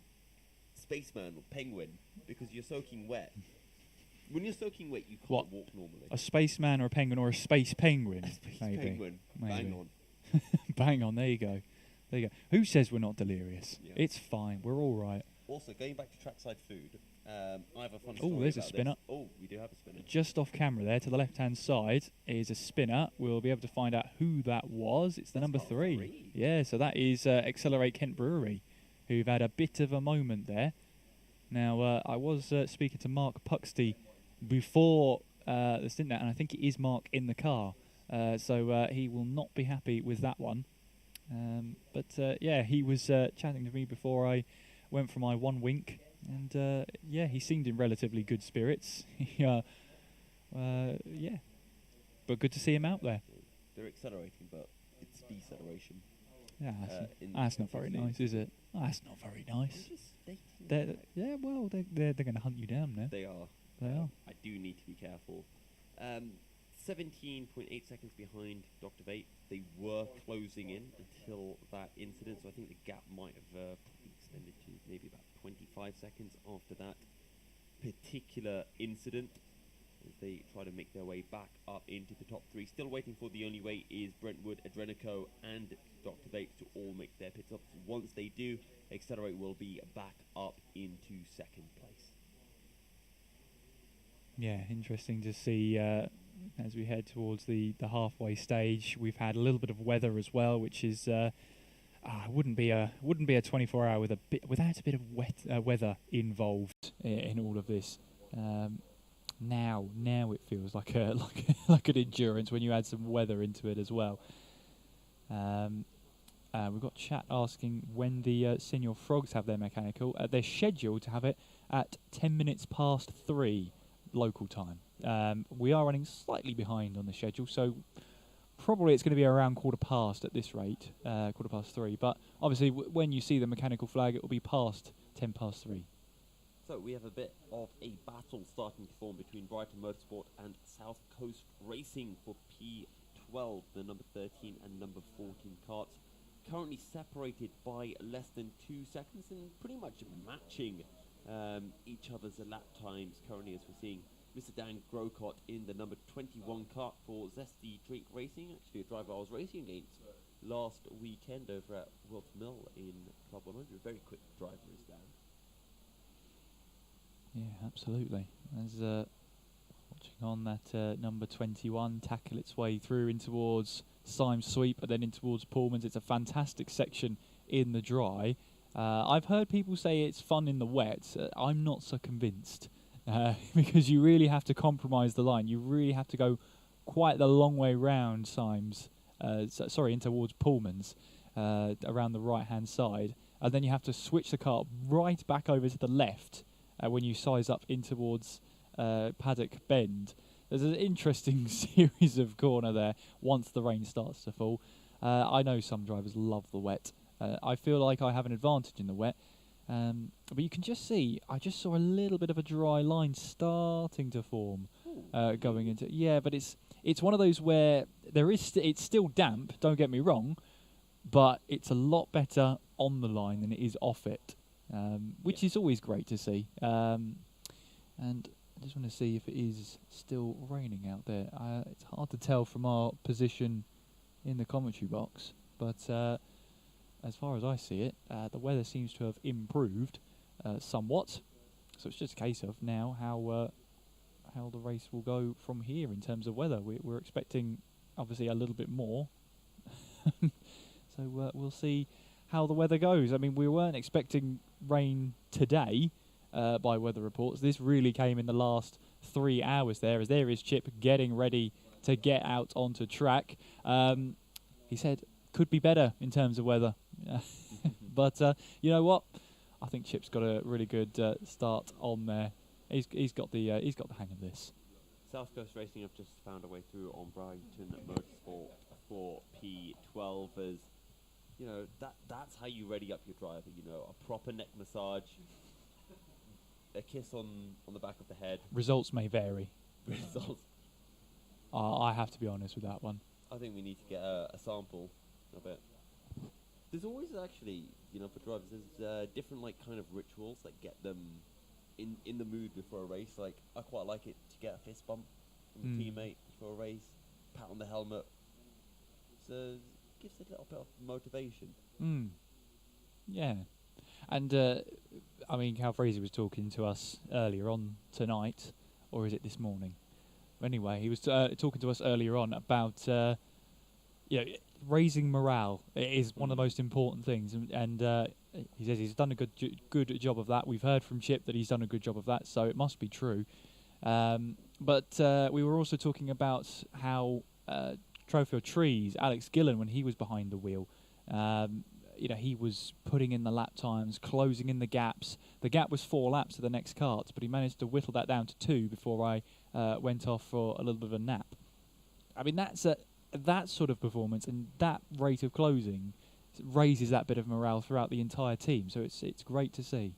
spaceman or penguin because you're soaking wet. When you're soaking wet, you can't walk normally. A spaceman or a penguin or a space penguin? A space penguin. Bang on. Bang on, there you go. Who says we're not delirious? Yeah. It's fine, we're all right. Also, going back to trackside food, I have a fun story. Oh, there's a about spinner. this. Oh, we do have a spinner. Just off camera there, to the left-hand side, is a spinner. We'll be able to find out who that was. It's the number 3. Yeah, so that is Accelerate Kent Brewery, who've had a bit of a moment there. Now, I was speaking to Mark Puxty before the stint, and I think it is Mark in the car. So he will not be happy with that one. But yeah, he was chatting to me before I went for my one wink, and yeah, he seemed in relatively good spirits. Yeah, but good to see him out there. They're accelerating, but it's deceleration. Yeah, that's not very nice, is it? That's not very nice. They're going to hunt you down now. They are. They are. I do need to be careful. 17.8 seconds behind Dr. Vape. They were closing in until that incident, so I think the gap might have probably extended to maybe about 25 seconds after that particular incident as they try to make their way back up into the top 3. Still waiting for the only way is Brentwood, Adrenico and Dr. Vape to all make their pit stops. Once they do, Accelerate will be back up into second place. Yeah, interesting to see as we head towards the halfway stage. We've had a little bit of weather as well, which is wouldn't be a 24-hour without a bit of weather involved in all of this. Now it feels like like an endurance when you add some weather into it as well. We've got chat asking when the Senior Frogs have their mechanical. They're scheduled to have it at 10 minutes past 3 local time. We are running slightly behind on the schedule, so probably it's going to be around 3:15 at this rate, 3:15. But obviously, when you see the mechanical flag, it will be past 10 past 3. So we have a bit of a battle starting to form between Brighton Motorsport and South Coast Racing for P12, the number 13 and number 14 karts. Currently separated by less than 2 seconds and pretty much matching each other's lap times currently, as we're seeing Mr. Dan Grocott in the number 21 kart for Zesty Drink Racing, actually a driver I was racing against last weekend over at Wilton Mill in Club 100. Very quick driver is Dan. Yeah, absolutely. As watching on that number 21 tackle its way through in towards Symes Sweep and then in towards Pullman's. It's a fantastic section in the dry. I've heard people say it's fun in the wet. I'm not so convinced because you really have to compromise the line. You really have to go quite the long way round Symes, in towards Pullman's, around the right-hand side. And then you have to switch the car right back over to the left when you size up in towards Paddock Bend. There's an interesting series of corner there once the rain starts to fall. I know some drivers love the wet. I feel like I have an advantage in the wet. But you can just see, I just saw a little bit of a dry line starting to form going into... Yeah, but it's one of those where it's still damp, don't get me wrong, but it's a lot better on the line than it is off it, which is always great to see. And I just want to see if it is still raining out there. It's hard to tell from our position in the commentary box, but as far as I see it, the weather seems to have improved somewhat. So it's just a case of now how the race will go from here in terms of weather. We're expecting obviously a little bit more, so we'll see how the weather goes. I mean, we weren't expecting rain today. By weather reports, this really came in the last 3 hours there, as there is Chip getting ready to get out onto track. He said could be better in terms of weather, but you know what? I think Chip's got a really good start on there. He's got the hang of this. South Coast Racing have just found a way through on Brighton Motorsport for P12, as you know that's how you ready up your driver. You know, a proper neck massage. A kiss on the back of the head. Results may vary. Results. I have to be honest with that one. I think we need to get a sample of it. There's always actually, for drivers, there's different kind of rituals that get them in the mood before a race. Like, I quite like it to get a fist bump from a teammate before a race, pat on the helmet. So it gives a little bit of motivation. Yeah. And, I mean, Cal Fraser was talking to us earlier on tonight, or is it this morning? Anyway, he was talking to us earlier on about, raising morale. It is one of the most important things, and he says he's done a good job of that. We've heard from Chip that he's done a good job of that, so it must be true. But we were also talking about how Trophy of Trees, Alex Gillen, when he was behind the wheel, he was putting in the lap times, closing in the gaps. The gap was 4 laps to the next kart, but he managed to whittle that down to 2 before I went off for a little bit of a nap. I mean, that sort of performance and that rate of closing raises that bit of morale throughout the entire team. So it's great to see.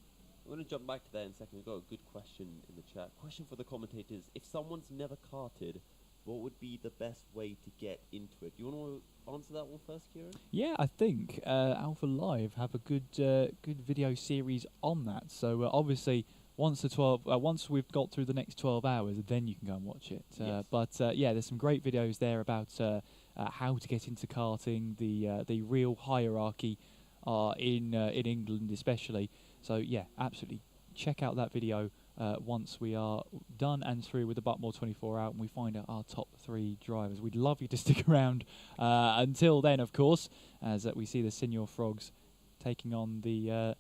I'm going to jump back to that in a second. We've got a good question in the chat. Question for the commentators. If someone's never karted, what would be the best way to get into it? Do you want to answer that one first, Kieran? Yeah, I think Alpha Live have a good video series on that. So obviously, once we've got through the next 12 hours, then you can go and watch it. Yes. But there's some great videos there about how to get into karting, the real hierarchy in England especially. So yeah, absolutely check out that video. Once we are done and through with the Buckmore 24 Hour and we find out our top 3 drivers. We'd love you to stick around until then, of course, as we see the Senior Frogs taking on the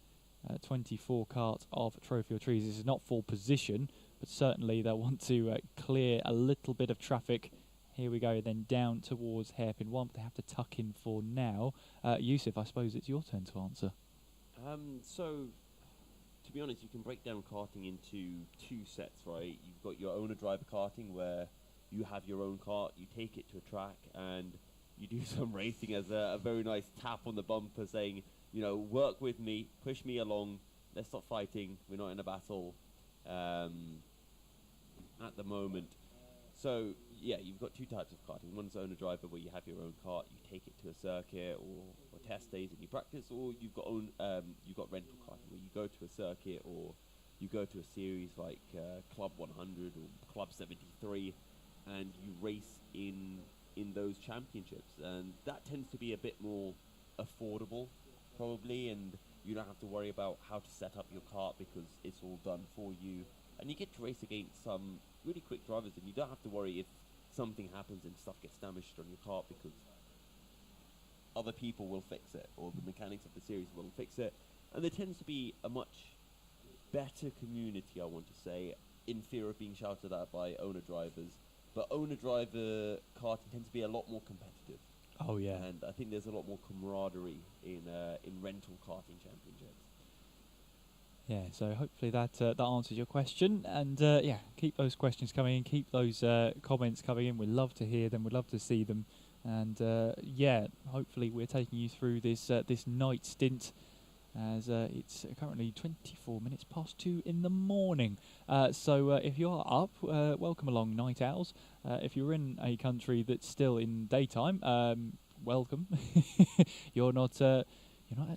24 kart of Trophy of Trees. This is not full position, but certainly they'll want to clear a little bit of traffic Here we go, then down towards hairpin 1, but they have to tuck in for now. Yousuf, I suppose it's your turn to answer. So, to be honest, you can break down karting into 2 sets, right? You've got your owner-driver karting, where you have your own kart, you take it to a track, and you do some racing as a very nice tap on the bumper saying, work with me, push me along, let's stop fighting, we're not in a battle at the moment. So, yeah, you've got 2 types of karting. One's owner-driver, where you have your own kart, you take it to a circuit or test days and you practice, or you've got rental karting, where you go to a circuit or you go to a series like Club 100 or Club 73, and you race in those championships, and that tends to be a bit more affordable, probably, and you don't have to worry about how to set up your kart because it's all done for you, and you get to race against some really quick drivers, and you don't have to worry if something happens and stuff gets damaged on your kart, because other people will fix it, or the mechanics of the series will fix it, and there tends to be a much better community, I want to say, in fear of being shouted at by owner drivers. But owner-driver karting tends to be a lot more competitive. Oh, yeah. And I think there's a lot more camaraderie in rental karting championships. Yeah, so hopefully that answers your question. And, keep those questions coming in. Keep those comments coming in. We'd love to hear them. We'd love to see them. And, hopefully we're taking you through this night stint, as it's currently 24 minutes past 2 in the morning. So if you're up, welcome along, night owls. If you're in a country that's still in daytime, welcome. You're not at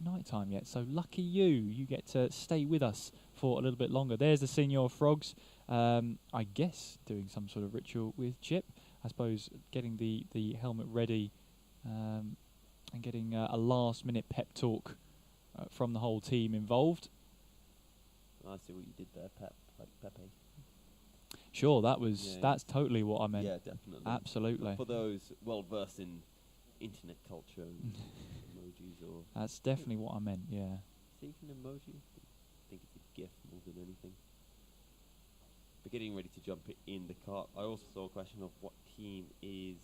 night time yet, so lucky you. You get to stay with us for a little bit longer. There's the Senior Frogs, I guess doing some sort of ritual with Chip. I suppose getting the helmet ready and getting a last-minute pep talk from the whole team involved. I see what you did there, Pepe. Sure, that's totally what I meant. Yeah, definitely. Absolutely. For those well versed in internet culture and emojis, or that's definitely what I meant. Yeah. Is it an emoji? I think it's a GIF more than anything. But getting ready to jump in the cart, I also saw a question of what team is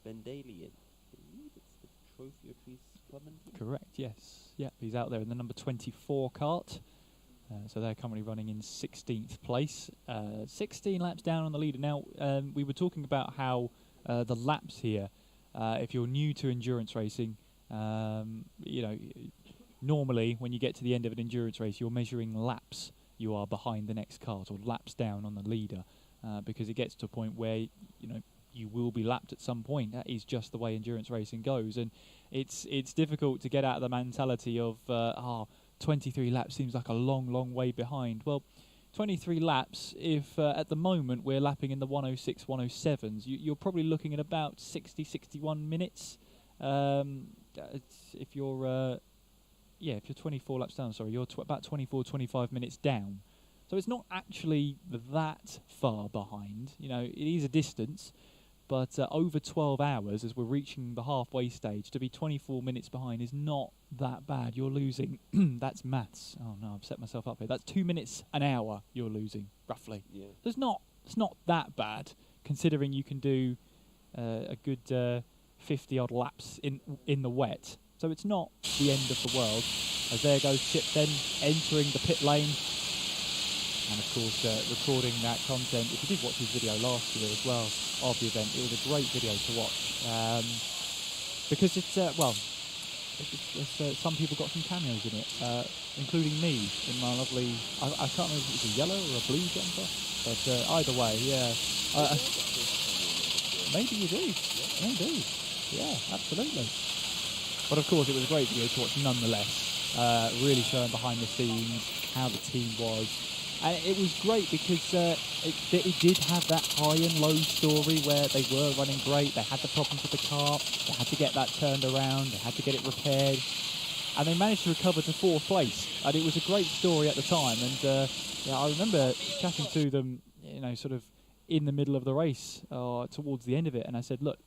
Ben Daly in. I believe it's the Trophy or Trees Clubman team. Correct. Yes. Yeah. He's out there in the number 24 cart. So they're currently running in 16th place, 16 laps down on the leader. Now, we were talking about how the laps here, if you're new to endurance racing, normally when you get to the end of an endurance race, you're measuring laps you are behind the next cart, or laps down on the leader, because it gets to a point where, you will be lapped at some point. That is just the way endurance racing goes, and it's difficult to get out of the mentality of, 23 laps seems like a long way behind. Well, 23 laps, if at the moment we're lapping in the 106, 107s, you're probably looking at about 60, 61 minutes. If you're 24 laps down, sorry, you're about 24, 25 minutes down. So it's not actually that far behind. It is a distance, but over 12 hours, as we're reaching the halfway stage, to be 24 minutes behind is not that bad. You're losing, that's maths. Oh no, I've set myself up here. That's 2 minutes an hour you're losing, roughly. Yeah. It's not that bad, considering you can do a good 50 odd laps in the wet. So it's not the end of the world. As there goes Chip then entering the pit lane. And of course, recording that content. If you did watch his video last year as well of the event, it was a great video to watch. Because it's some people got some cameos in it, including me in my lovely, I can't remember if it was a yellow or a blue jumper, but either way, yeah. Maybe you do. Maybe. Yeah, absolutely. But of course, it was a great video to watch nonetheless. Really showing behind the scenes how the team was. And it was great because it did have that high and low story where they were running great. They had the problems with the car. They had to get that turned around. They had to get it repaired. And they managed to recover to 4th place. And it was a great story at the time. And I remember chatting to them, sort of in the middle of the race towards the end of it. And I said, look,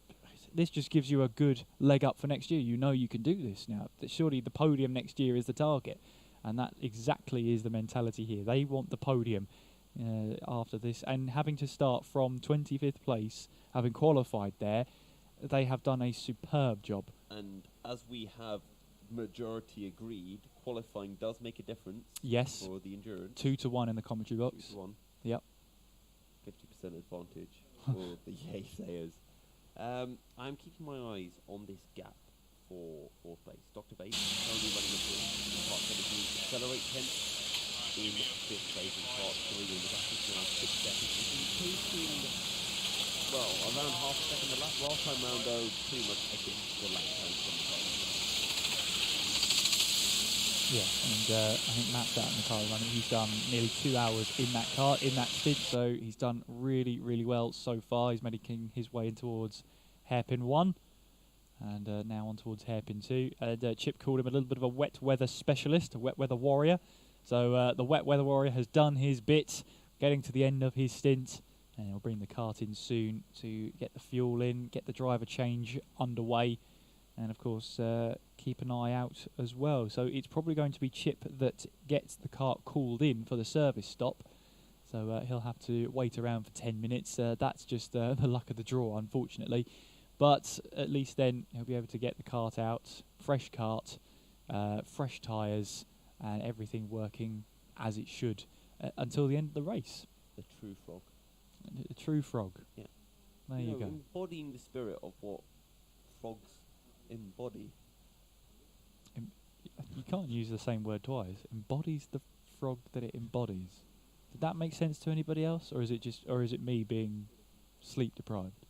this just gives you a good leg up for next year. You can do this now. Surely the podium next year is the target. And that exactly is the mentality here. They want the podium. after this, and having to start from 25th place, having qualified there, they have done a superb job. And as we have majority agreed, qualifying does make a difference. Yes. For the endurance. 2-1 in the commentary box. 2-1. Yep. 50% advantage for the Yaysayers. I'm keeping my eyes on this gap for fourth place. Dr. Bates currently running a part 17. Accelerate 10th in fifth place in part 3, and the gap is now 6 seconds. It's increasing, well, around half a second. The last time round, though, pretty much I think the lap time from the car. Yeah, and I think Matt's out in the car at the moment. He's done nearly 2 hours in that car, in that stint, so he's done really, really well so far. He's making his way in towards hairpin 1, and now on towards hairpin 2. And Chip called him a little bit of a wet weather specialist, a wet weather warrior. So the wet weather warrior has done his bit, getting to the end of his stint, and he'll bring the kart in soon to get the fuel in, get the driver change underway, and of course keep an eye out as well. So it's probably going to be Chip that gets the kart called in for the service stop. So he'll have to wait around for 10 minutes. That's just the luck of the draw, unfortunately. But at least then he'll be able to get the kart out, fresh kart, fresh tyres, and everything working as it should until the end of the race. The true frog. A true frog. Yeah. There you go. Embodying the spirit of what frogs embody. You can't use the same word twice. Embodies the frog that it embodies. Did that make sense to anybody else, or is it me being sleep deprived?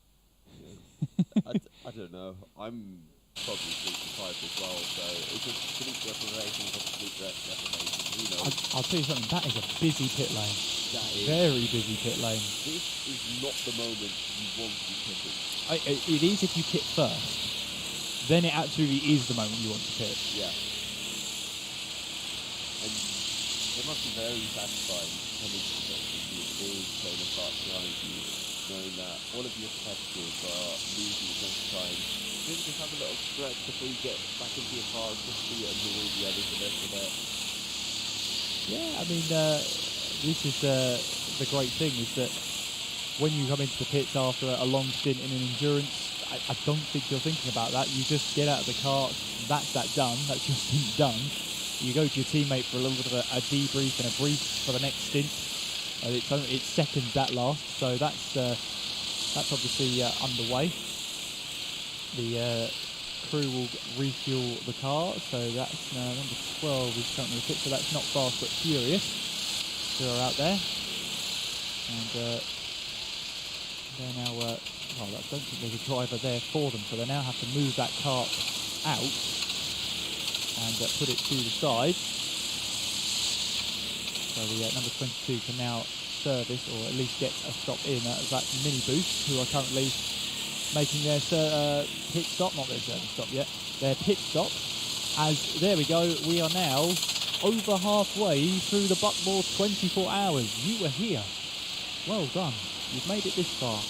I don't know. I'm probably sleep deprived as well, so it's just sleep deprivation of sleep deprivation. Who knows? I'll tell you something. That is a busy pit lane. That is very busy pit lane. This is not the moment you want to be pitting. It is if you pit first. Then it absolutely is the moment you want to pit. Yeah. And it must be very satisfying coming to the big train of cars behind you, knowing that all of your competitors are losing a bunch of time. Maybe just have a little stretch before you get back into your car, just to annoy the others a little bit. Yeah, I mean, this is the great thing is that when you come into the pits after a long stint in an endurance, I don't think you're thinking about that. You just get out of the car, that's that done, that's your stint done. You go to your teammate for a little bit of a debrief and a brief for the next stint. It's seconds that last, so that's obviously underway. The crew will refuel the car, so that's number 12 is currently fit, so that's not Fast but Furious who are out there. And they're now, I don't think there's a driver there for them, so they now have to move that kart out and put it to the side. So the number 22 can now service, or at least get a stop in that Mini Boost, who are currently making their pit stop, not their service stop yet, their pit stop. As there we go, we are now over halfway through the Buckmore 24 hours. You were here. Well done. You've made it this far.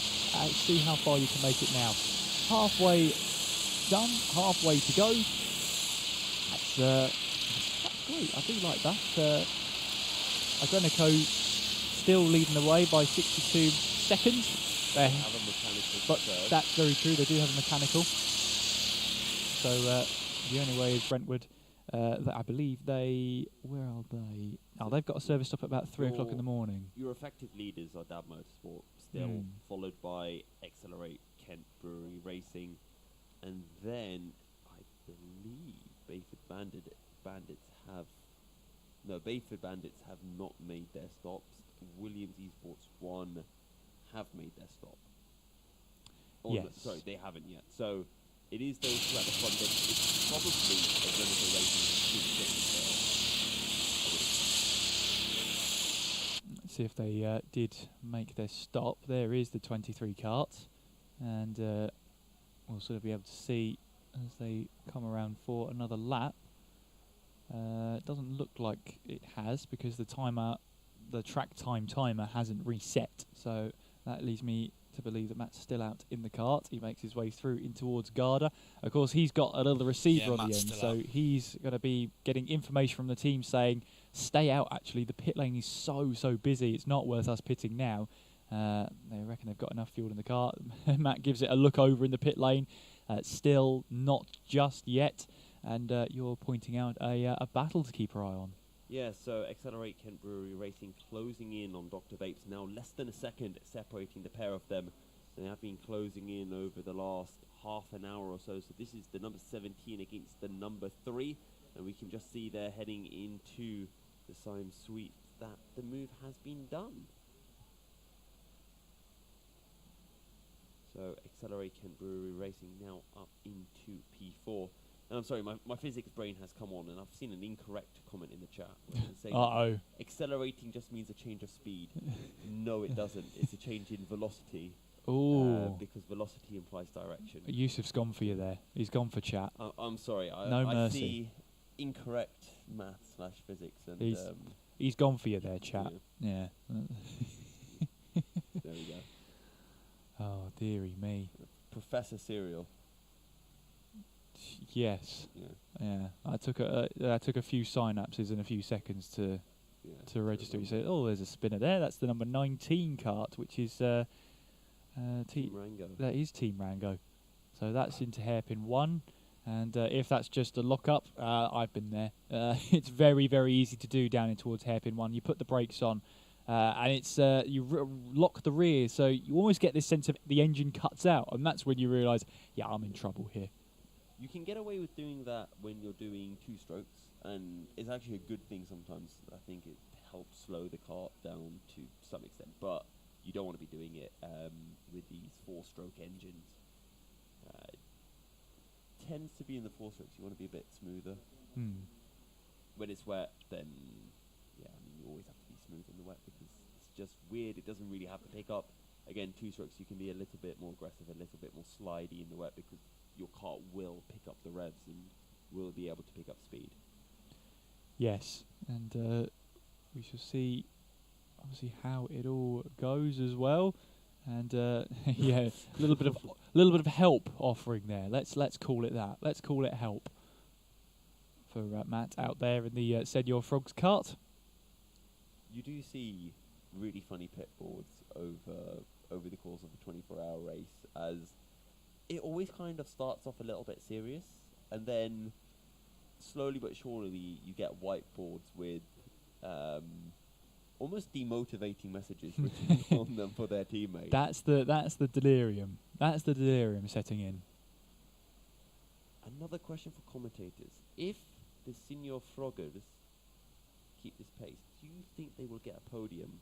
Let's see how far you can make it now. Halfway done, halfway to go. That's great. I do like that. Agrenico still leading the way by 62 seconds. But that's very true, they do have a mechanical. So the only way is Brentwood. That I believe where are they? Oh, they've got a service stop at about 3 o'clock in the morning. Your effective leaders are Dab Motorsport still, followed by Accelerate, Kent Brewery Racing, and then I believe Bayford Bandits have not made their stops. Williams Esports 1 have made their stop. Yes. Sorry, they haven't yet. So it is those two at the front. It's probably a Renault Racing Let's see if they did make their stop. There is the 23 kart, and we'll sort of be able to see as they come around for another lap. It doesn't look like it has, because the track time timer hasn't reset. So that leads me to believe that Matt's still out in the kart. He makes his way through in towards Garda. Of course, he's got a little receiver on the end, so he's going to be getting information from the team saying stay out. Actually, the pit lane is so busy. It's not worth us pitting now. They reckon they've got enough fuel in the car. Matt gives it a look over in the pit lane. Still not just yet. And you're pointing out a battle to keep our eye on. Yeah, so Accelerate Kent Brewery Racing closing in on Dr. Vapes. Now less than a second separating the pair of them. They have been closing in over the last half an hour or so. So this is the number 17 against the number 3. And we can just see they're heading into the Syme Suite that the move has been done. So Accelerate Kent Brewery Racing now up into P4. And I'm sorry, my physics brain has come on, and I've seen an incorrect comment in the chat. Uh-oh. Accelerating just means a change of speed. No, it doesn't. It's a change in velocity. Ooh. Because velocity implies direction. Yusuf's gone for you there. He's gone for chat. I'm sorry. No I mercy. see incorrect math/physics. And He's gone for you there, chat. Yeah. There we go. Oh, dearie me. Professor Serial. Yes. Yeah. I took a few synapses in a few seconds to register. You say, oh, there's a spinner there. That's the number 19 cart, which is Team Rango. That is Team Rango. So that's into hairpin 1. And if that's just a lock-up, I've been there. It's very, very easy to do down in towards hairpin 1. You put the brakes on, and it's you lock the rear, so you almost get this sense of the engine cuts out, and that's when you realise, yeah, I'm in trouble here. You can get away with doing that when you're doing 2 strokes, and it's actually a good thing sometimes. I think it helps slow the car down to some extent, but you don't want to be doing it with these 4-stroke engines. Tends to be in the 4 strokes. You want to be a bit smoother. When it's wet, then yeah, I mean, you always have to be smooth in the wet because it's just weird. It doesn't really have to pick up. Again, 2 strokes, you can be a little bit more aggressive, a little bit more slidey in the wet because your car will pick up the revs and will be able to pick up speed. Yes, and we shall see obviously how it all goes as well. And yeah, a little bit of help offering there. Let's call it that. Let's call it help for Matt out there in the Senor Frogs cart. You do see really funny pit boards over the course of a 24-hour race, as it always kind of starts off a little bit serious, and then slowly but surely you get whiteboards with almost demotivating messages written on them for their teammates. That's the delirium. That's the delirium setting in. Another question for commentators: if the Senor Froggers keep this pace, do you think they will get a podium?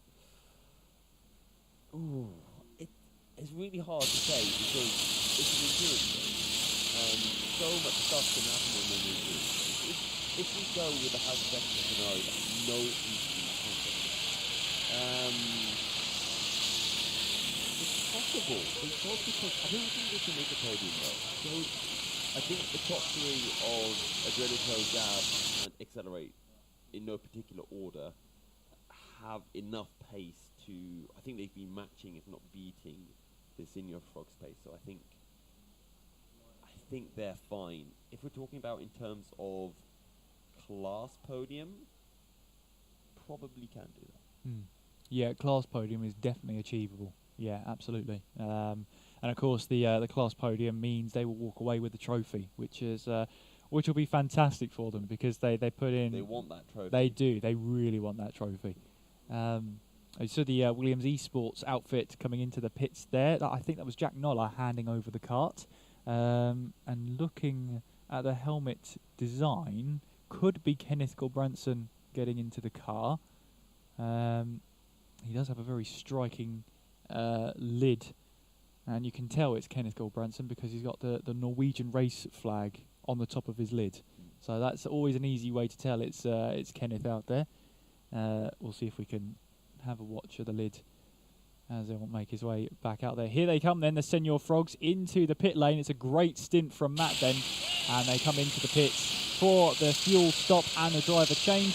Ooh, it's really hard to say because it's an endurance race. So much stuff can happen in an endurance race. If we go with the house of extra scenario, that's no easy happen. It's possible because I don't think they can make a podium though. So I think the top 3 of Adrenico, Gab, and Accelerate, in no particular order, have enough pace to. I think they've been matching, if not beating, the Senor Frogs pace. So I think they're fine. If we're talking about in terms of class podium, probably can do that. Yeah, class podium is definitely achievable. Yeah, absolutely. And of course, the class podium means they will walk away with the trophy, which will be fantastic for them because they put in. They want that trophy. They do. They really want that trophy. I saw the Williams Esports outfit coming into the pits there. I think that was Jack Noller handing over the cart. And looking at the helmet design, could be Kenneth Gulbranson getting into the car. He does have a very striking lid, and you can tell it's Kenneth Gulbranson because he's got the Norwegian race flag on the top of his lid. So that's always an easy way to tell it's Kenneth out there. We'll see if we can have a watch of the lid as they won't make his way back out there. Here they come then, the Senor Frogs into the pit lane. It's a great stint from Matt then, and they come into the pits for the fuel stop and the driver change.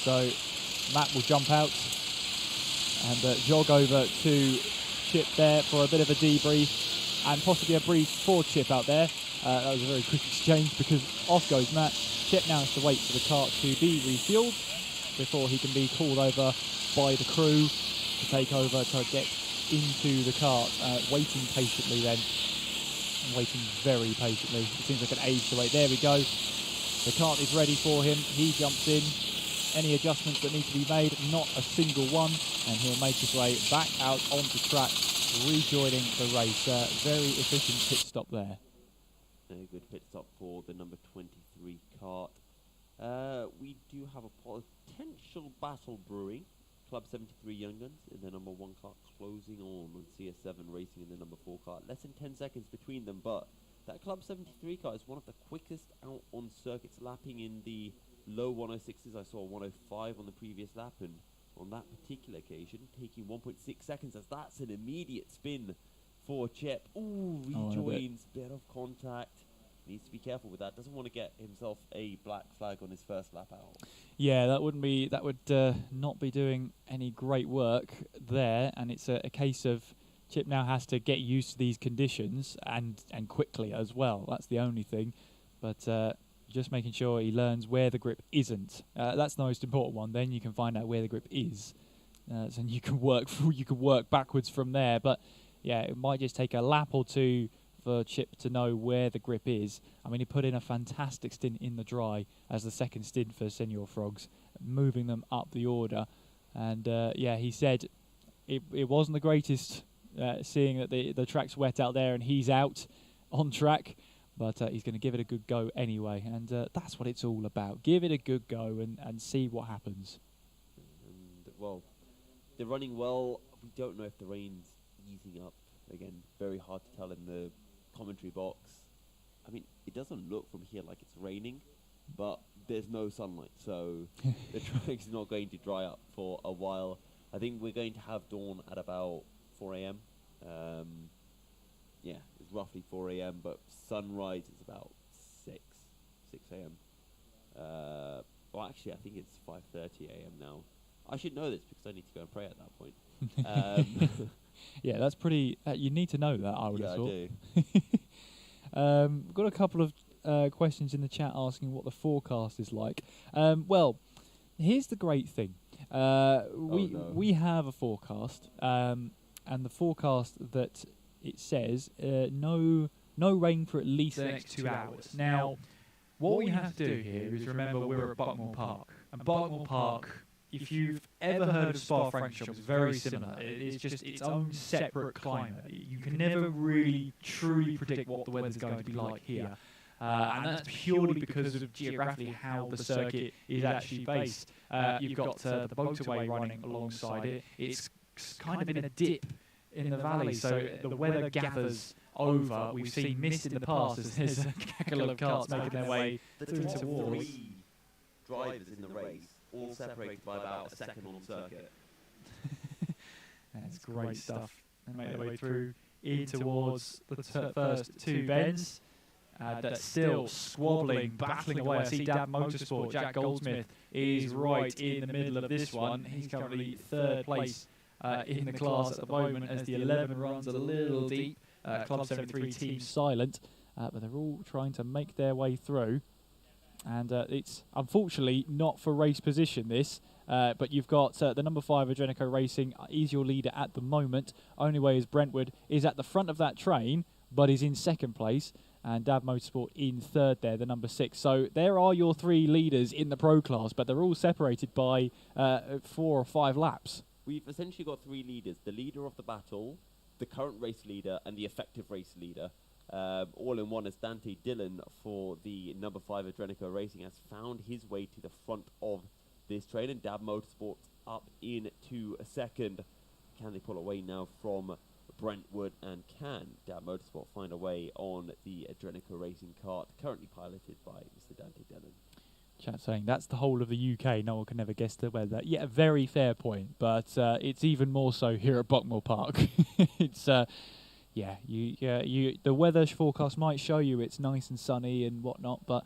So Matt will jump out and jog over to Chip there for a bit of a debrief and possibly a brief for Chip out there. That was a very quick exchange because off goes Matt. Chip now has to wait for the cart to be refueled. before he can be called over by the crew to take over to get into the cart, waiting patiently then. And waiting very patiently. It seems like an age to wait. There we go. The cart is ready for him. He jumps in. Any adjustments that need to be made, not a single one, and he'll make his way back out onto track, rejoining the race. Very efficient pit stop there. A good pit stop for the number 23 cart. We do have a potential battle brewing. Club 73 Young Guns in the number 1 cart closing on CS7 Racing in the number 4 cart. Less than 10 seconds between them, but that Club 73 car is one of the quickest out on circuits, lapping in the low 106s. I saw 105 on the previous lap, and on that particular occasion, taking 1.6 seconds, as that's an immediate spin for Chip. Ooh, rejoins, bit of contact. Needs to be careful with that. Doesn't want to get himself a black flag on his first lap out. Yeah, that would not be doing any great work there, and it's a case of Chip now has to get used to these conditions and quickly as well. That's the only thing, but just making sure he learns where the grip isn't. That's the most important one. Then you can find out where the grip is, so you can work backwards from there. But yeah, it might just take a lap or two for Chip to know where the grip is. I mean, he put in a fantastic stint in the dry as the second stint for Senior Frogs, moving them up the order. And yeah, he said it wasn't the greatest, seeing that the track's wet out there and he's out on track, but he's going to give it a good go anyway. And that's what it's all about. Give it a good go and see what happens. And, well, they're running well. We don't know if the rain's easing up. Again, very hard to tell in the commentary box. I mean, it doesn't look from here like it's raining, but there's no sunlight, so the track's not going to dry up for a while. I think we're going to have dawn at about 4 a.m. Yeah, it's roughly 4 a.m., but sunrise is about 6 a.m. Well, actually, I think it's 5:30 a.m. now. I should know this because I need to go and pray at that point. Yeah, that's pretty. You need to know that, I would have thought. I do. We've got a couple of questions in the chat asking what the forecast is like. Well, here's the great thing. We have a forecast, and the forecast that it says no rain for at least the next 2 hours. Now, what we have to do here is remember we're at Buckmore Park, and Buckmore Park, if you've ever heard of Spa-Francorchamps, it's very similar. It is just its own separate climate. You can never really truly predict what the weather's going to be like here. And that's purely because of geographically how the circuit is actually based. You've got the motorway running alongside it. It's kind of in a dip in the valley, so the weather gathers over. We've seen mist in the past as there's a cackle of carts making their way through towards. Drivers in the race, all separated by about a second on circuit. That's great stuff. They make their way through in towards the first two bends. That's still squabbling, battling away. I see Dab Motorsport, Jack Goldsmith, is right in the middle of this one. He's currently third place in the class at the moment as the 11 runs a little deep. Club 73 team silent, but they're all trying to make their way through. And it's unfortunately not for race position this, but you've got the number 5 Adrenico Racing is your leader at the moment. Only way is Brentwood is at the front of that train, but is in second place, and Dab Motorsport in third there, the number 6. So there are your 3 leaders in the pro class, but they're all separated by 4 or 5 laps. We've essentially got 3 leaders: the leader of the battle, the current race leader, and the effective race leader. All in one, as Dante Dillon for the number 5 Adrenico Racing has found his way to the front of this train, and Dab Motorsport up into a second. Can they pull away now from Brentwood, and can Dab Motorsport find a way on the Adrenico Racing cart, currently piloted by Mr. Dante Dillon? Chat saying that's the whole of the UK. No one can ever guess the weather. Yeah, very fair point, but it's even more so here at Buckmore Park. It's yeah, the weather forecast might show you it's nice and sunny and whatnot, but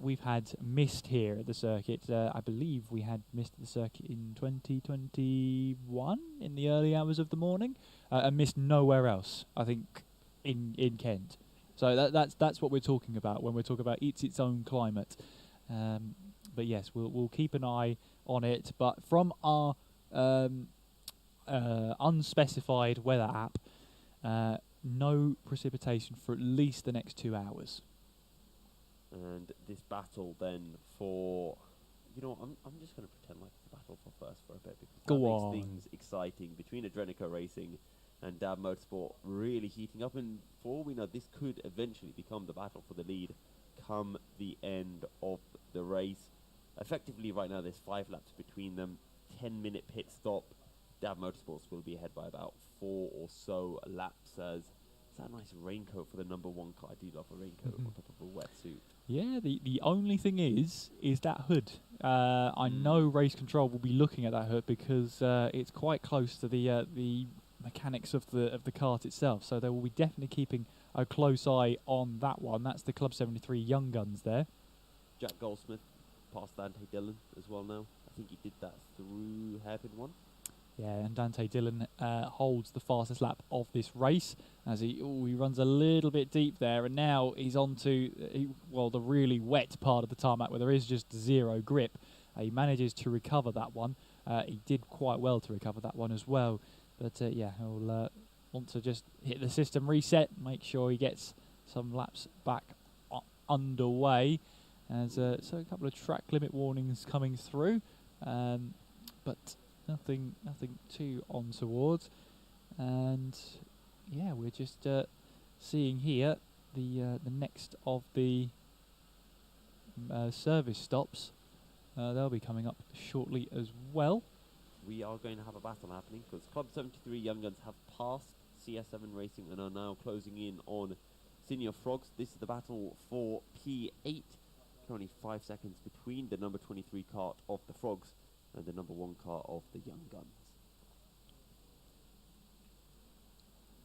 we've had mist here at the circuit. I believe we had mist at the circuit in 2021 in the early hours of the morning, and mist nowhere else, I think, in Kent. So that's what we're talking about when we're talking about it's its own climate. But yes, we'll keep an eye on it. But from our unspecified weather app, no precipitation for at least the next 2 hours. And this battle then for, you know, I'm just going to pretend like it's a battle for first for a bit, because that Go makes on. things exciting between Adrenico Racing and Dab Motorsport really heating up. And for all we know, this could eventually become the battle for the lead come the end of the race. Effectively, right now, there's 5 laps between them. 10-minute pit stop. Dab Motorsports will be ahead by about 4 or so laps. As it's that nice raincoat for the number 1 car. I do love a raincoat on top of a wetsuit. Yeah, the only thing is that hood. I know race control will be looking at that hood because it's quite close to the mechanics of the kart itself. So they will be definitely keeping a close eye on that one. That's the Club 73 Young Guns there. Jack Goldsmith past Dante Dillon as well now. I think he did that through hairpin 1. Yeah, and Dante Dillon holds the fastest lap of this race as he runs a little bit deep there, and now he's on to the really wet part of the tarmac where there is just zero grip. He manages to recover that one. He did quite well to recover that one as well, but he'll want to just hit the system reset, make sure he gets some laps back underway. So a couple of track limit warnings coming through, but nothing too untoward. And yeah, we're just seeing here the next of the service stops. They'll be coming up shortly as well. We are going to have a battle happening because Club 73 Young Guns have passed CS7 Racing and are now closing in on Senior Frogs. This is the battle for P8. Currently 5 seconds between the number 23 kart of the Frogs and the number 1 car of the Young Guns.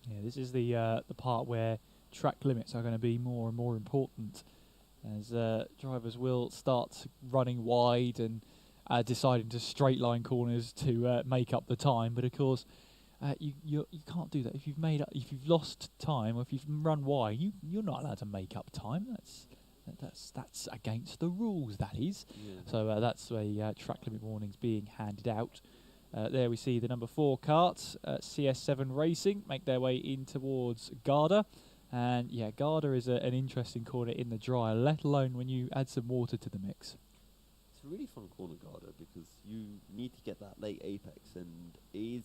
Yeah, this is the part where track limits are going to be more and more important, as drivers will start running wide and deciding to straight line corners to make up the time. But of course, you can't do that if you've lost time or if you've run wide. You're not allowed to make up time. That's against the rules, that is. Yeah. So that's a track limit warnings being handed out. There we see the number 4 kart, CS7 Racing, make their way in towards Garda. And yeah, Garda is an interesting corner in the dry, let alone when you add some water to the mix. It's a really fun corner, Garda, because you need to get that late apex and it is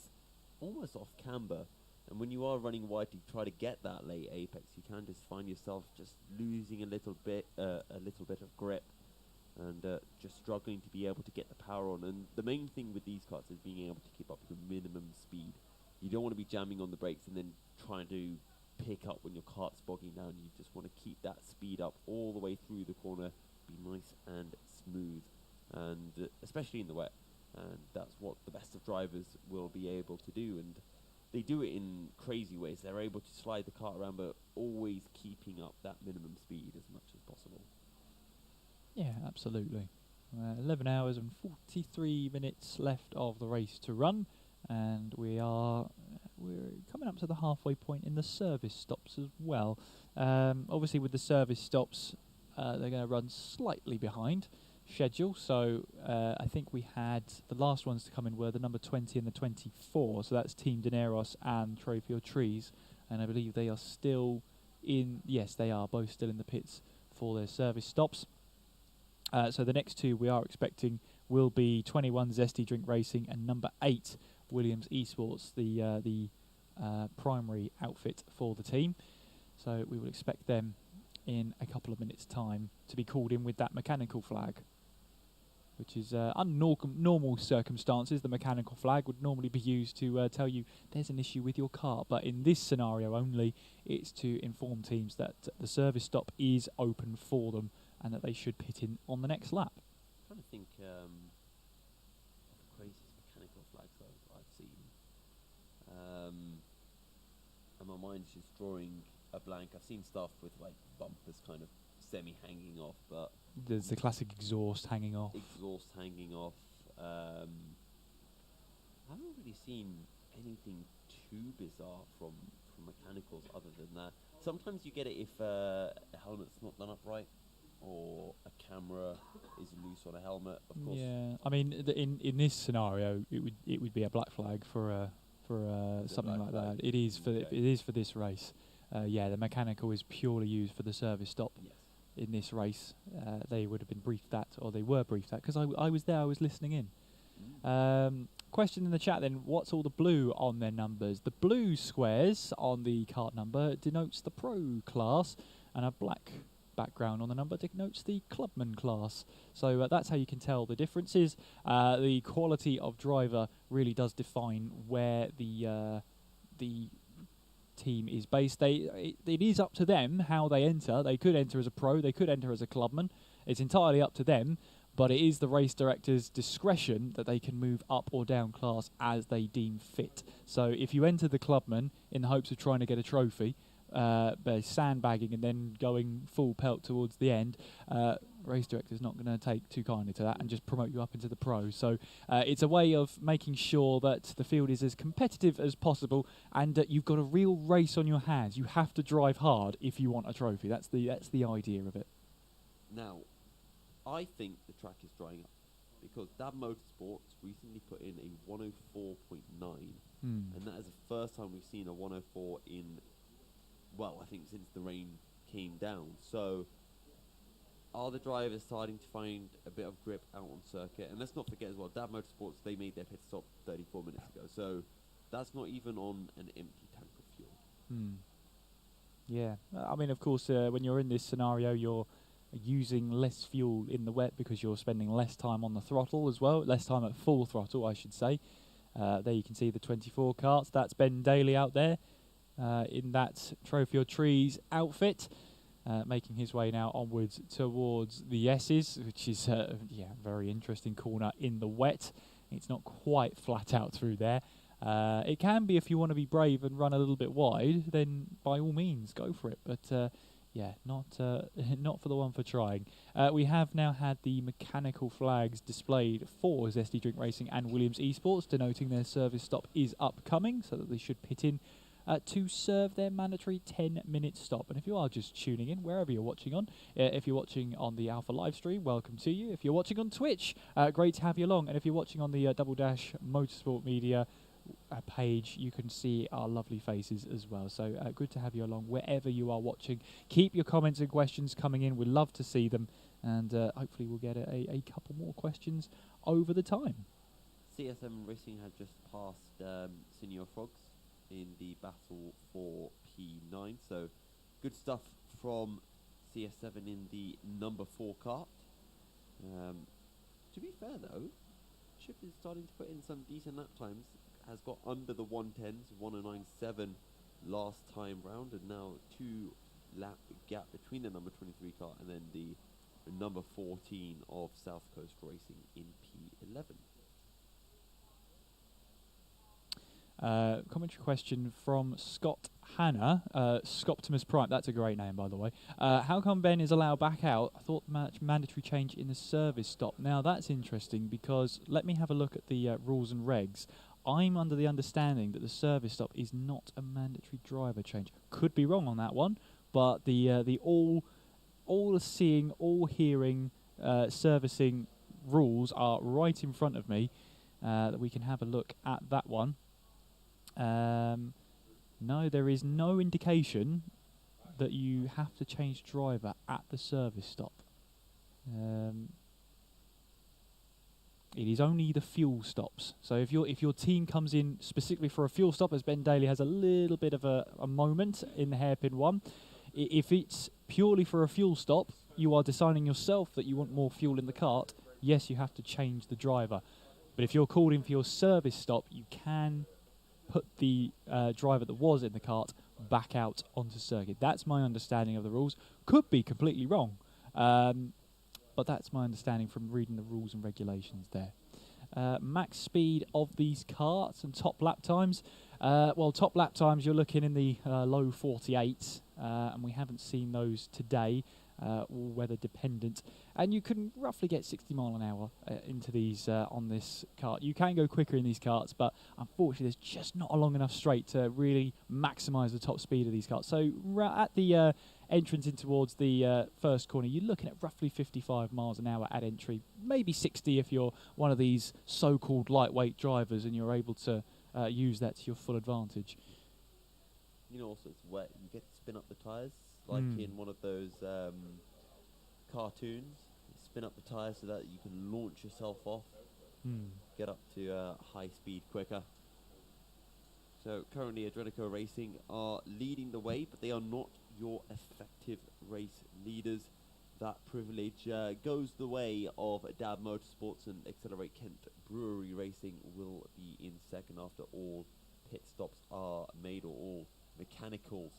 almost off camber. And when you are running wide to try to get that late apex, you can just find yourself just losing a little bit of grip and just struggling to be able to get the power on. And the main thing with these karts is being able to keep up with minimum speed. You don't want to be jamming on the brakes and then trying to pick up when your kart's bogging down. You just want to keep that speed up all the way through the corner, be nice and smooth, and especially in the wet. And that's what the best of drivers will be able to do. And they do it in crazy ways. They're able to slide the kart around, but always keeping up that minimum speed as much as possible. Yeah, absolutely. 11 hours and 43 minutes left of the race to run, and we're coming up to the halfway point in the service stops as well. Obviously, with the service stops, they're going to run slightly behind schedule. So I think we had the last ones to come in were the number 20 and the 24. So that's Team Dineros and Trofield Trees, and I believe they are still in. Yes, they are both still in the pits for their service stops. So the next 2 we are expecting will be 21 Zesty Drink Racing and number 8 Williams Esports, the primary outfit for the team. So we will expect them in a couple of minutes' time to be called in with that mechanical flag, which is under normal circumstances. The mechanical flag would normally be used to tell you there's an issue with your car, but in this scenario only, it's to inform teams that the service stop is open for them and that they should pit in on the next lap. I'm trying to think of the craziest mechanical flags I've seen. And my mind's just drawing a blank. I've seen stuff with like bumpers kind of semi-hanging off, but There's the classic exhaust hanging off. I haven't really seen anything too bizarre from mechanicals other than that. Sometimes you get it if a helmet's not done up right. or a camera is loose on a helmet, of course. Yeah, I mean, in this scenario, it would be a black flag for something like that. It is for this race. Yeah, the mechanical is purely used for the service stop. Yes. In this race, they would have been briefed that, or they were briefed that, because I was there, I was listening in. Question in the chat then, what's all the blue on their numbers? The blue squares on the kart number denotes the pro class, and a black background on the number denotes the clubman class. So that's how you can tell the differences. The quality of driver really does define where the team is based. It is up to them how they enter. They could enter as a pro, they could enter as a clubman. It's entirely up to them, but it is the race director's discretion that they can move up or down class as they deem fit. So if you enter the clubman in the hopes of trying to get a trophy, by sandbagging and then going full pelt towards the end, race director's not going to take too kindly to that and just promote you up into the pros. So it's a way of making sure that the field is as competitive as possible, and that you've got a real race on your hands. You have to drive hard if you want a trophy. That's the idea of it. Now, I think the track is drying up because Dab Motorsports recently put in a 104.9, and that is the first time we've seen a 104 in, well, I think since the rain came down. So are the drivers starting to find a bit of grip out on circuit? And let's not forget as well, Dab Motorsports, they made their pit stop 34 minutes ago. So that's not even on an empty tank of fuel. Yeah, I mean, of course, when you're in this scenario, you're using less fuel in the wet because you're spending less time on the throttle as well, less time at full throttle, I should say. There you can see the 24 karts. That's Ben Daly out there in that Trophy or Trees outfit, making his way now onwards towards the S's, which is very interesting corner in the wet. It's not quite flat out through there. It can be if you want to be brave and run a little bit wide, then by all means go for it. But not for the one for trying. We have now had the mechanical flags displayed for Zesty Drink Racing and Williams Esports, denoting their service stop is upcoming, so that they should pit in to serve their mandatory 10-minute stop. And if you are just tuning in, wherever you're watching on, if you're watching on the Alpha live stream, welcome to you. If you're watching on Twitch, great to have you along. And if you're watching on the Double Dash Motorsport Media page, you can see our lovely faces as well. So good to have you along wherever you are watching. Keep your comments and questions coming in. We'd love to see them, and hopefully we'll get a couple more questions over the time. CSM Racing had just passed Senior Frogs in the battle for P9, so good stuff from CS7 in the number 4 kart. To be fair though, Chip is starting to put in some decent lap times, has got under the 110s, 109.7 last time round, and now 2 lap gap between the number 23 kart and then the number 14 of South Coast Racing in P11. Commentary question from Scott Hanna, Scoptimus Prime, that's a great name by the way. How come Ben is allowed back out? I thought mandatory change in the service stop. Now that's interesting, because let me have a look at the rules and regs. I'm under the understanding that the service stop is not a mandatory driver change. Could be wrong on that one, but the all-seeing, all-hearing servicing rules are right in front of me, that we can have a look at that one. No, there is no indication that you have to change driver at the service stop. It is only the fuel stops. So if your team comes in specifically for a fuel stop, as Ben Daly has a little bit of a moment in the hairpin one, if it's purely for a fuel stop, you are deciding yourself that you want more fuel in the kart, yes, you have to change the driver. But if you're called in for your service stop, you can put the driver that was in the kart back out onto circuit. That's my understanding of the rules. Could be completely wrong, but that's my understanding from reading the rules and regulations there. Max speed of these karts and top lap times. Well, top lap times you're looking in the low 48s, and we haven't seen those today. all weather dependent, and you can roughly get 60 mile an hour into these on this kart. You can go quicker in these karts, but unfortunately there's just not a long enough straight to really maximise the top speed of these karts. So at the entrance in towards the first corner, you're looking at roughly 55 miles an hour at entry, maybe 60 if you're one of these so-called lightweight drivers and you're able to use that to your full advantage. You know, also it's wet. You get to spin up the tyres, like in one of those cartoons. You spin up the tyres so that you can launch yourself off, get up to high speed quicker. So currently Adrenico Racing are leading the way, but they are not your effective race leaders. That privilege goes the way of Dab Motorsports, and Accelerate Kent Brewery Racing will be in second after all pit stops are made, or all mechanicals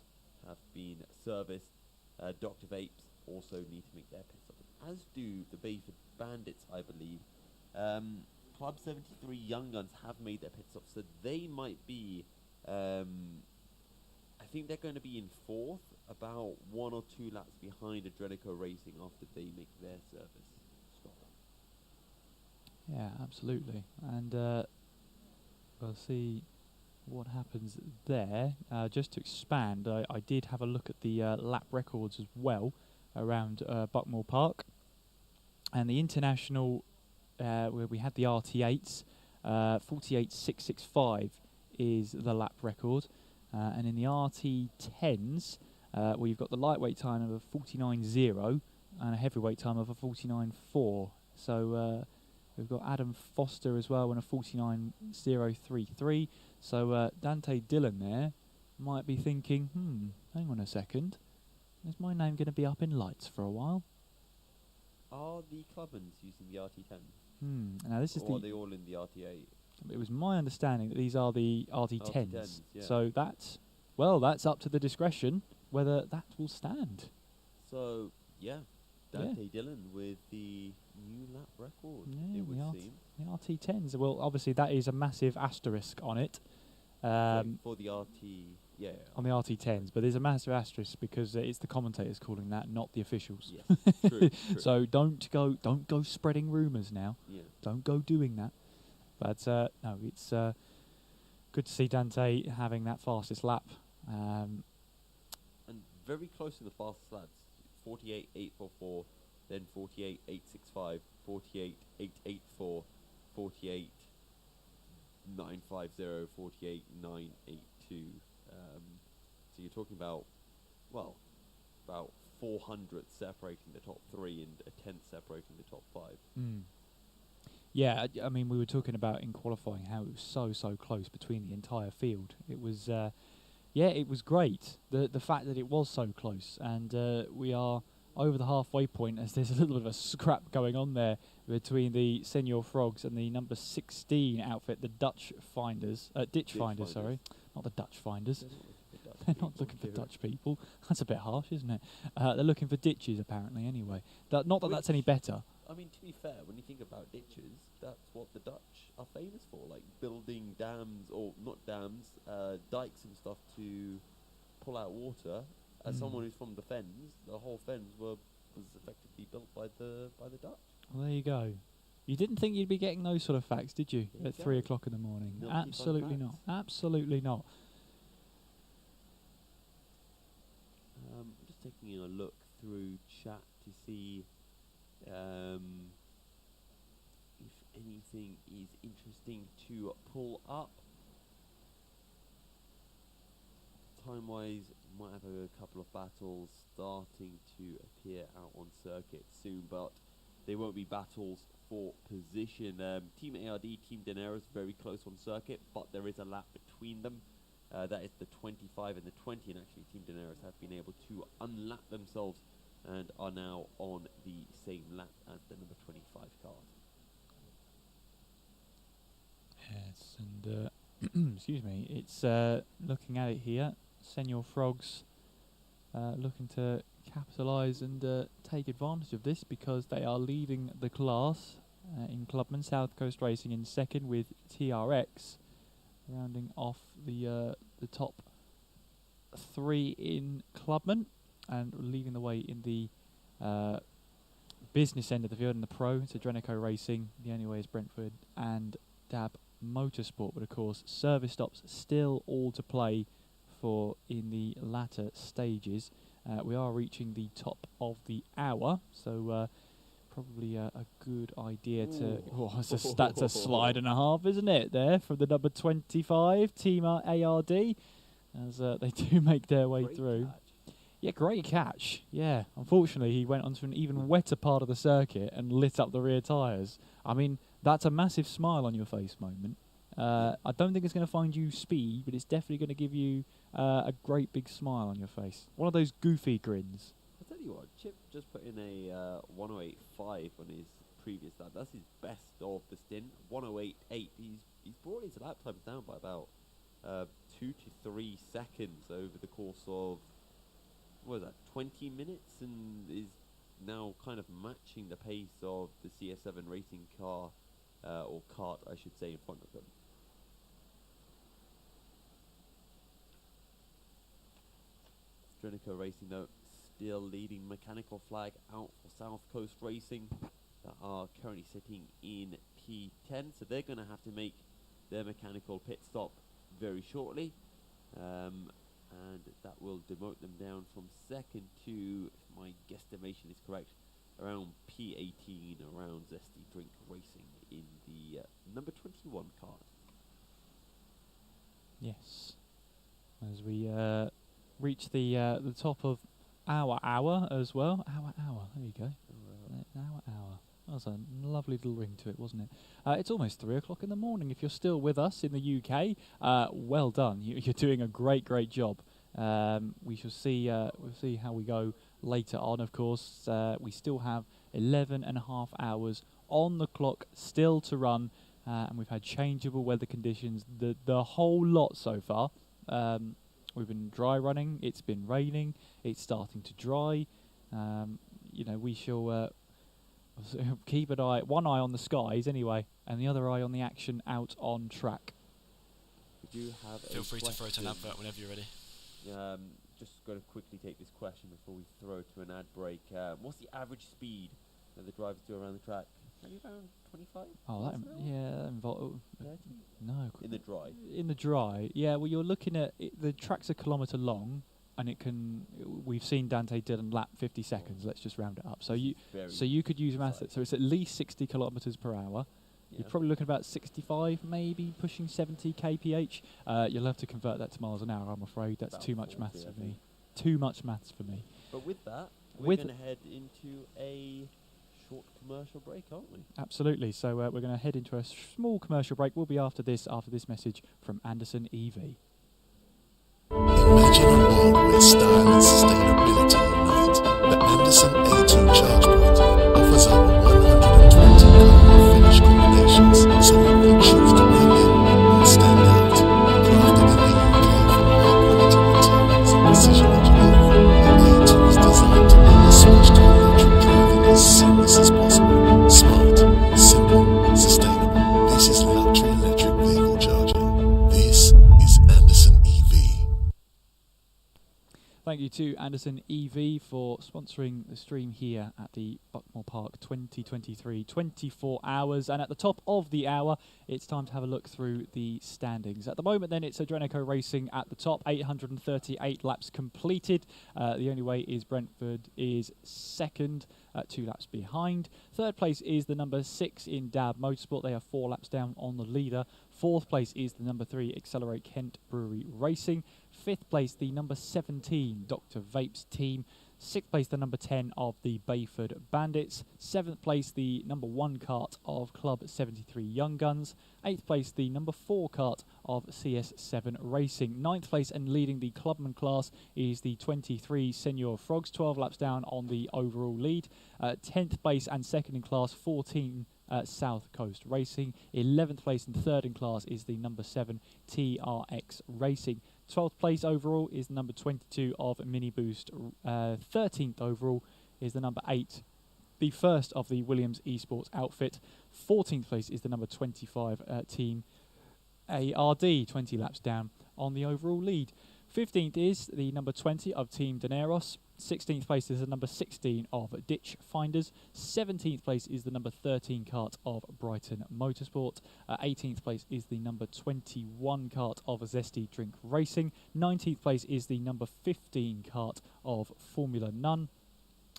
have been serviced. Dr. Vapes also need to make their pit stops, as do the Bayford Bandits, I believe. Club 73 Young Guns have made their pit stops, so they might be, I think they're going to be in fourth, about 1 or 2 laps behind Adrenico Racing after they make their service stop. Yeah, absolutely. And we'll see what happens there. Just to expand, I did have a look at the lap records as well around Buckmore Park. And the international, where we had the RT8s, 48.665 is the lap record. And in the RT10s, we've got the lightweight time of a 49.0 and a heavyweight time of a 49.4. So we've got Adam Foster as well and a 49.033. So Dante Dillon there might be thinking, hang on a second, is my name going to be up in lights for a while? Are the Clubbins using the RT10? Now this is or are they all in the RT8? It was my understanding that these are the RT10s. Yeah. So that's, well, that's up to the discretion whether that will stand. So, yeah, Dante Dillon with the new lap record, Yeah, it would seem. the RT10s. Well, obviously that is a massive asterisk on it. For the RT, yeah. On the RT10s, but there's a massive asterisk because it's the commentators calling that, not the officials. Yes, true. So don't go spreading rumours now. Yeah. Don't go doing that. But no, it's good to see Dante having that fastest lap. And very close to the fastest laps. 48.844, then 48.865, 48.884, 48.950, 48.982. So you're talking about, well, about 400 separating the top 3 and a tenth separating the top 5. Yeah, I mean, we were talking about in qualifying how it was so close between the entire field. It was, it was great. The fact that it was so close, and we are over the halfway point as there's a little bit of a scrap going on there between the Senior Frogs and the number 16 outfit, the Ditch Finders, sorry, not the Dutch Finders. They're not looking for Dutch people. That's a bit harsh, isn't it? They're looking for ditches, apparently, anyway. Not that that's any better. I mean, to be fair, when you think about ditches, that's what the Dutch are famous for, like building dams, or not dams, dikes and stuff to pull out water. As someone who's from the Fens, the whole Fens was effectively built by the Dutch. Well, there you go. You didn't think you'd be getting those sort of facts, did you, at 3 o'clock in the morning? Absolutely not. Absolutely not. Just taking a look through chat to see if anything is interesting to pull up. Time-wise, might have a couple of battles starting to appear out on circuit soon, but they won't be battles for position. Team ARD, Team Daenerys very close on circuit, but there is a lap between them. That is the 25 and the 20, and actually Team Daenerys have been able to unlap themselves and are now on the same lap as the number 25 car. Yes, and excuse me, it's looking at it here. Senior Frogs looking to capitalise and take advantage of this because they are leading the class in Clubman. South Coast Racing in second with TRX rounding off the top 3 in Clubman, and leading the way in the business end of the field in the pro, it's Adrenico Racing. The only way is Brentford and Dab Motorsport. But of course, service stops still all to play for in the latter stages. We are reaching the top of the hour, so probably a good idea to... Oh, that's a slide and a half, isn't it, there, from the number 25, Team ARD, as they do make their way through. Yeah, great catch. Yeah, unfortunately, he went onto an even wetter part of the circuit and lit up the rear tyres. I mean, that's a massive smile on your face moment. I don't think it's going to find you speed, but it's definitely going to give you a great big smile on your face. One of those goofy grins. I'll tell you what, Chip just put in a 108.5 on his previous lap. That's his best of the stint. 108.8. He's brought his lap times down by about 2 to 3 seconds over the course of, what was that, 20 minutes, and is now kind of matching the pace of the CS7 racing car, or kart, I should say, in front of them. Adrenico Racing, though, still leading. Mechanical flag out for South Coast Racing, that are currently sitting in P10, so they're going to have to make their mechanical pit stop very shortly, and that will demote them down from second to, if my guesstimation is correct, around P18, around Zesty Drink Racing in the number 21 car. Yes. As we reach the top of our hour as well. Hour. There you go. Hour. That was a lovely little ring to it, wasn't it? It's almost 3 o'clock in the morning. If you're still with us in the UK, well done. You're doing a great job. We shall see. We'll see how we go later on. Of course, we still have 11 and a half hours on the clock still to run, and we've had changeable weather conditions. The whole lot so far. We've been dry running. It's been raining. It's starting to dry. We shall keep one eye on the skies anyway, and the other eye on the action out on track. We do have Feel free to throw to an advert whenever you're ready. Just going to quickly take this question before we throw to an ad break. What's the average speed that the drivers do around the track? Maybe around 25? Oh, no. In the dry? In the dry, yeah. Well, you're looking at the track's a kilometre long, and we've seen Dante Dillon lap 50 seconds. Let's just round it up. So you could use math. So it's at least 60 kilometres per hour. Yeah. You're probably looking about 65, maybe pushing 70 kph. You'll have to convert that to miles an hour. I'm afraid that's too much maths for me. Too much maths for me. But with that, we're going to head into a short commercial break, aren't we? Absolutely. So we're going to head into a small commercial break. We'll be after this message from Anderson EV. Imagine a world where style and sustainability unite. The Anderson A2 charge point offers over 120 carbon finish combinations, so you can choose to bring in or stand out. Crafted in the UK from high-quality materials and precision engineering, the A2 is designed to make the switch to electric driving as seamless as possible. Smart, simple, sustainable. This is luxury electric vehicle charging. This is Anderson EV. Thank you to Anderson EV for sponsoring the stream here at the Buckmore Park 2023 24 hours. And at the top of the hour, it's time to have a look through the standings. At the moment, then, it's Adrenico Racing at the top, 838 laps completed. The only way is Brentford is second, 2 laps behind. Third place is the number 6 in Dab Motorsport. They are 4 laps down on the leader. Fourth place is the number 3 Accelerate Kent Brewery Racing. Fifth place, the number 17 Dr. Vapes team. Sixth place, the number 10 of the Bayford Bandits. Seventh place, the number 1 kart of Club 73 Young Guns. Eighth place, the number 4 kart of CS7 Racing. Ninth place and leading the clubman class is the 23 Senior Frogs, 12 laps down on the overall lead. 10th place and second in class, 14 South Coast Racing. 11th place and third in class is the number 7 TRX Racing. 12th place overall is the number 22 of Mini Boost. 13th overall is the number 8, the first of the Williams Esports outfit. 14th place is the number 25 Team ARD, 20 laps down on the overall lead. 15th is the number 20 of Team Daneros. 16th place is the number 16 of Ditch Finders. 17th place is the number 13 cart of Brighton Motorsport. 18th place is the number 21 cart of Zesty Drink Racing. 19th place is the number 15 cart of Formula None.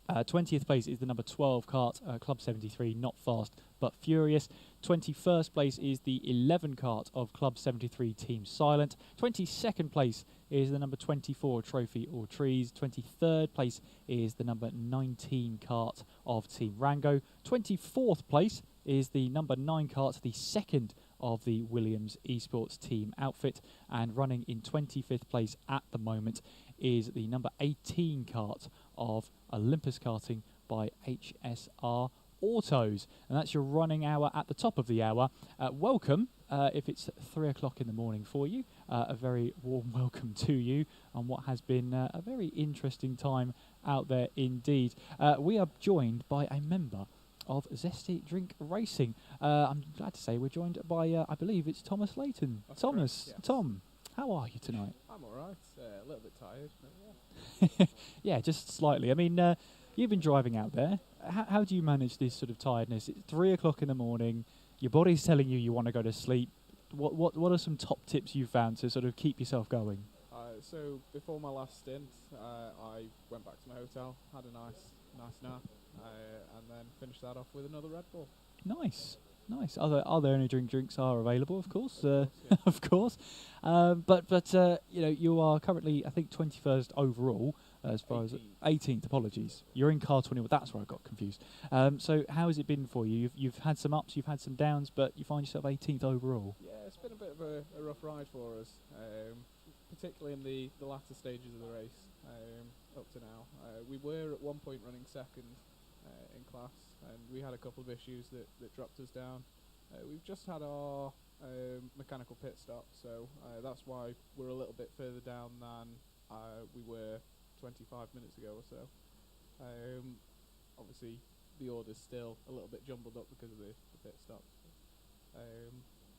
20th place is the number 12 cart, Club 73, Not Fast but Furious. 21st place is the 11 cart of Club 73, Team Silent. 22nd place is the number 24 Trophy or Trees. 23rd place is the number 19 cart of Team Rango. 24th place is the number 9 cart, the second of the Williams Esports team outfit. And running in 25th place at the moment is the number 18 cart of Olympus Karting by HSR Autos. And that's your running hour at the top of the hour. Welcome, if it's 3 o'clock in the morning for you, a very warm welcome to you on what has been a very interesting time out there indeed. We are joined by a member of Zesty Drink Racing. I'm glad to say we're joined by, I believe it's Thomas Layton. That's Thomas, correct, yes. Tom, how are you tonight? I'm alright, a little bit tired, but yeah. Yeah, just slightly. I mean, you've been driving out there. How do you manage this sort of tiredness? It's 3 o'clock in the morning. Your body's telling you want to go to sleep. What are some top tips you've found to sort of keep yourself going? So before my last stint, I went back to my hotel, had a nice nap, and then finished that off with another Red Bull. Nice. Other energy drinks are available, of course. Of course. But you know, you are currently, I think, 21st overall, as far 18th. As 18th. Apologies, you're in car 21. That's where I got confused. So how has it been for you? You've had some ups, you've had some downs, but you find yourself 18th overall. Yeah, it's been a bit of a rough ride for us, particularly in the latter stages of the race. Up to now, we were at one point running second in class, and we had a couple of issues that dropped us down. We've just had our mechanical pit stop, so that's why we're a little bit further down than we were 25 minutes ago or so. Obviously, the order's still a little bit jumbled up because of the pit stops.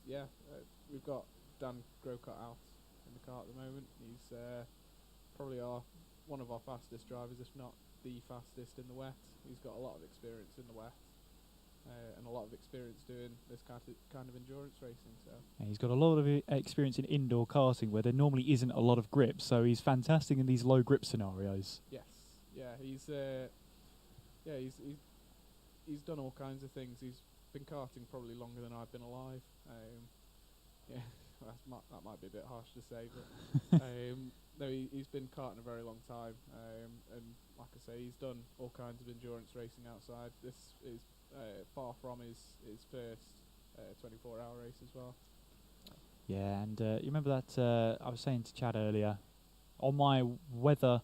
We've got Dan Grocott out in the car at the moment. He's probably one of our fastest drivers, if not the fastest in the wet. He's got a lot of experience in the wet, and a lot of experience doing this kind of endurance racing. So yeah, he's got a lot of experience in indoor karting where there normally isn't a lot of grip, so he's fantastic in these low grip scenarios. Yes, yeah, he's done all kinds of things. He's been karting probably longer than I've been alive. Yeah, that might be a bit harsh to say, but no, he's been karting a very long time, and like I say, he's done all kinds of endurance racing outside. This is far from his first 24-hour race as well. Yeah, and you remember that I was saying to Chad earlier, on my weather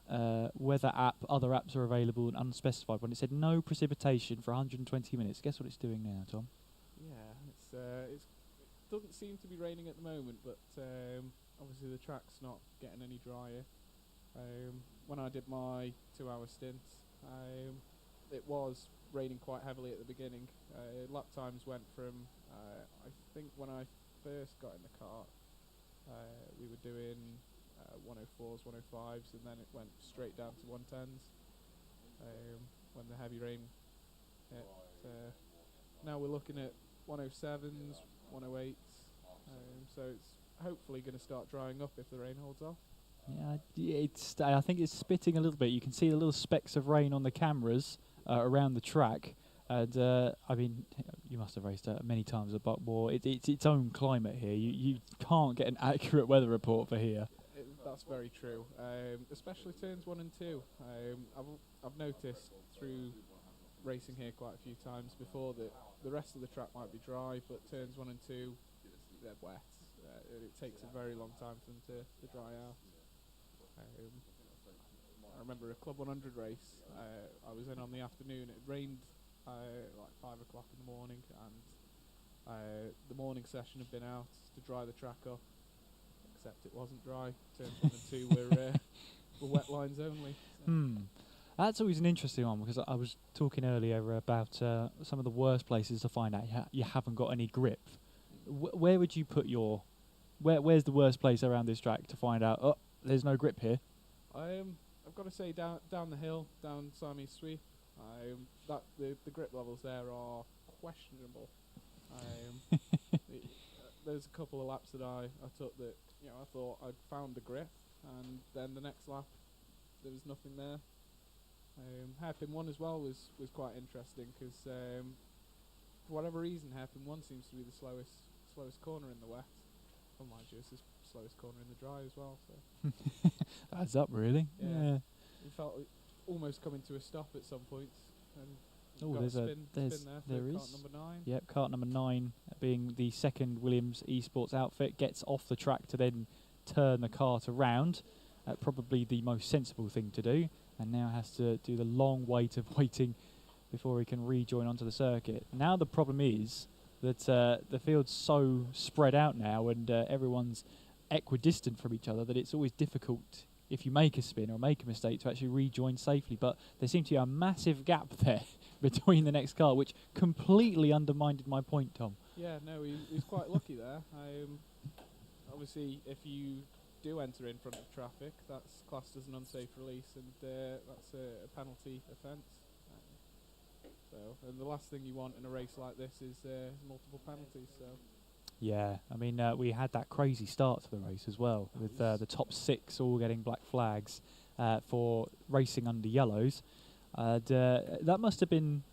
app, other apps are available and unspecified one. It said no precipitation for 120 minutes. Guess what it's doing now, Tom? Yeah, it doesn't seem to be raining at the moment, but obviously the track's not getting any drier. When I did my 2-hour stint, it was raining quite heavily at the beginning. Lap times went from, I think when I first got in the car, we were doing 104s, 105s, and then it went straight down to 110s when the heavy rain hit. Now we're looking at 107s, 108s, so it's hopefully going to start drying up if the rain holds off. Yeah, I think it's spitting a little bit. You can see the little specks of rain on the cameras around the track. And I mean, you must have raced many times at Buckmore. It's its own climate here. You can't get an accurate weather report for here. That's very true, especially turns 1 and 2. I've noticed through racing here quite a few times before that the rest of the track might be dry, but turns 1 and 2, they're wet. It takes a very long time for them to dry out. I remember a Club 100 race I was in on the afternoon. It rained like 5 o'clock in the morning, and the morning session had been out to dry the track up, except it wasn't dry. Turns 1 and 2 were wet lines only. So. That's always an interesting one, because I was talking earlier about some of the worst places to find out you haven't got any grip. Where would you put your Where's the worst place around this track to find out? Oh, there's no grip here. I've got to say down the hill, down Siamese Sweep, that the grip levels there are questionable. There's a couple of laps that I took that I thought I'd found the grip, and then the next lap there was nothing there. Hairpin 1 as well was quite interesting because for whatever reason Hairpin 1 seems to be the slowest corner in the wet. Oh mind you, it's the slowest corner in the dry as well. So Adds up, really. Yeah. We felt it almost coming to a stop at some points. And Oh, got there's a a spin there for is cart number 9. Yep, cart number 9 being the second Williams Esports outfit gets off the track to then turn the cart around. Probably the most sensible thing to do, and now has to do the long wait of waiting before he can rejoin onto the circuit. Now the problem is that the field's so spread out now, and everyone's equidistant from each other, that it's always difficult if you make a spin or make a mistake to actually rejoin safely. But there seemed to be a massive gap there between the next car, which completely undermined my point, Tom. Yeah, no, he's quite lucky there. Obviously, if you do enter in front of traffic, that's classed as an unsafe release, and that's a penalty offence. And the last thing you want in a race like this is multiple penalties. So. Yeah, I mean, we had that crazy start to the race as well, with the top 6 all getting black flags for racing under yellows. That must have been,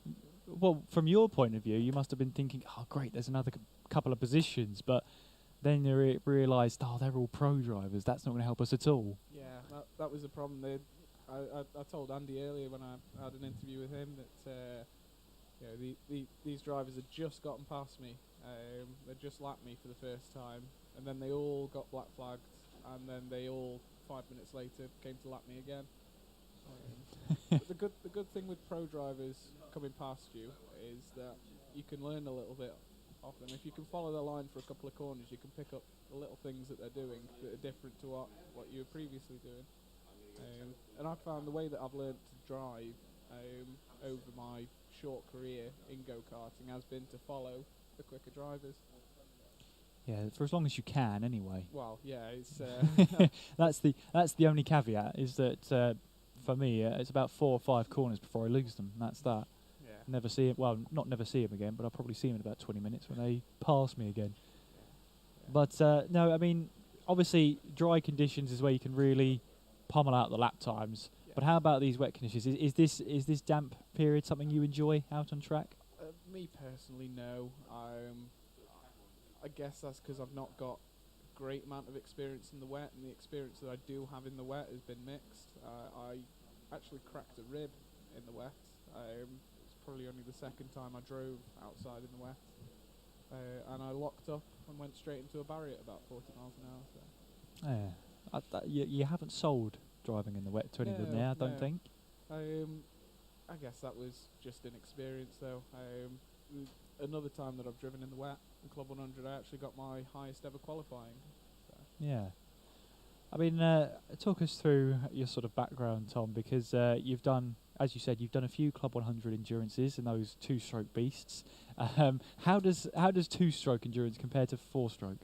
well, from your point of view, you must have been thinking, oh, great, there's another couple of positions, but then you realised, oh, they're all pro drivers, that's not going to help us at all. Yeah, that was the problem. I told Andy earlier when I had an interview with him that these drivers had just gotten past me. They just lapped me for the first time, and then they all got black flagged, and then they all 5 minutes later came to lap me again. But the good thing with pro drivers coming past you is that you can learn a little bit off them. If you can follow their line for a couple of corners, you can pick up the little things that they're doing that are different to what you were previously doing. And I've found the way that I've learned to drive over my short career in go-karting has been to follow the quicker drivers. Yeah, for as long as you can, anyway. Well, yeah, it's that's the only caveat, is that for me it's about 4 or 5 corners before I lose them. That's that. Yeah. Never see it. Well, not never see him again, but I'll probably see him in about 20 minutes when they pass me again. Yeah. But no, I mean, obviously dry conditions is where you can really pummel out the lap times. Yeah. But how about these wet conditions? Is this damp period something you enjoy out on track? Me personally, no. I guess that's because I've not got a great amount of experience in the wet, and the experience that I do have in the wet has been mixed. I actually cracked a rib in the wet. It's probably only the second time I drove outside in the wet. And I locked up and went straight into a barrier at about 40 miles an hour. So. Yeah. You haven't sold driving in the wet to anybody now, I don't think. I guess that was just inexperience, though. Another time that I've driven in the wet, in Club 100, I actually got my highest ever qualifying. So. Yeah. I mean, talk us through your sort of background, Tom, because you've done, as you said, you've done a few Club 100 endurances in those 2-stroke beasts. How does 2-stroke endurance compare to 4-stroke?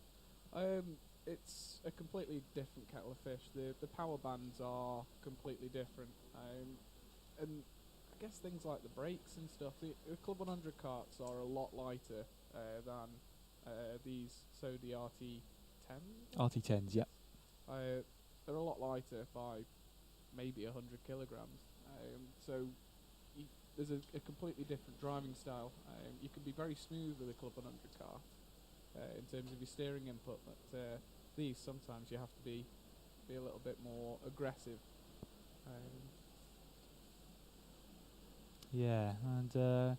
It's a completely different kettle of fish. The power bands are completely different. And I guess things like the brakes and stuff, the Club 100 carts are a lot lighter than these Sodi RT10s. RT10s, yeah. They're a lot lighter by maybe 100 kilograms. So there's a completely different driving style. You can be very smooth with a Club 100 kart in terms of your steering input, but these sometimes you have to be a little bit more aggressive. Yeah, and I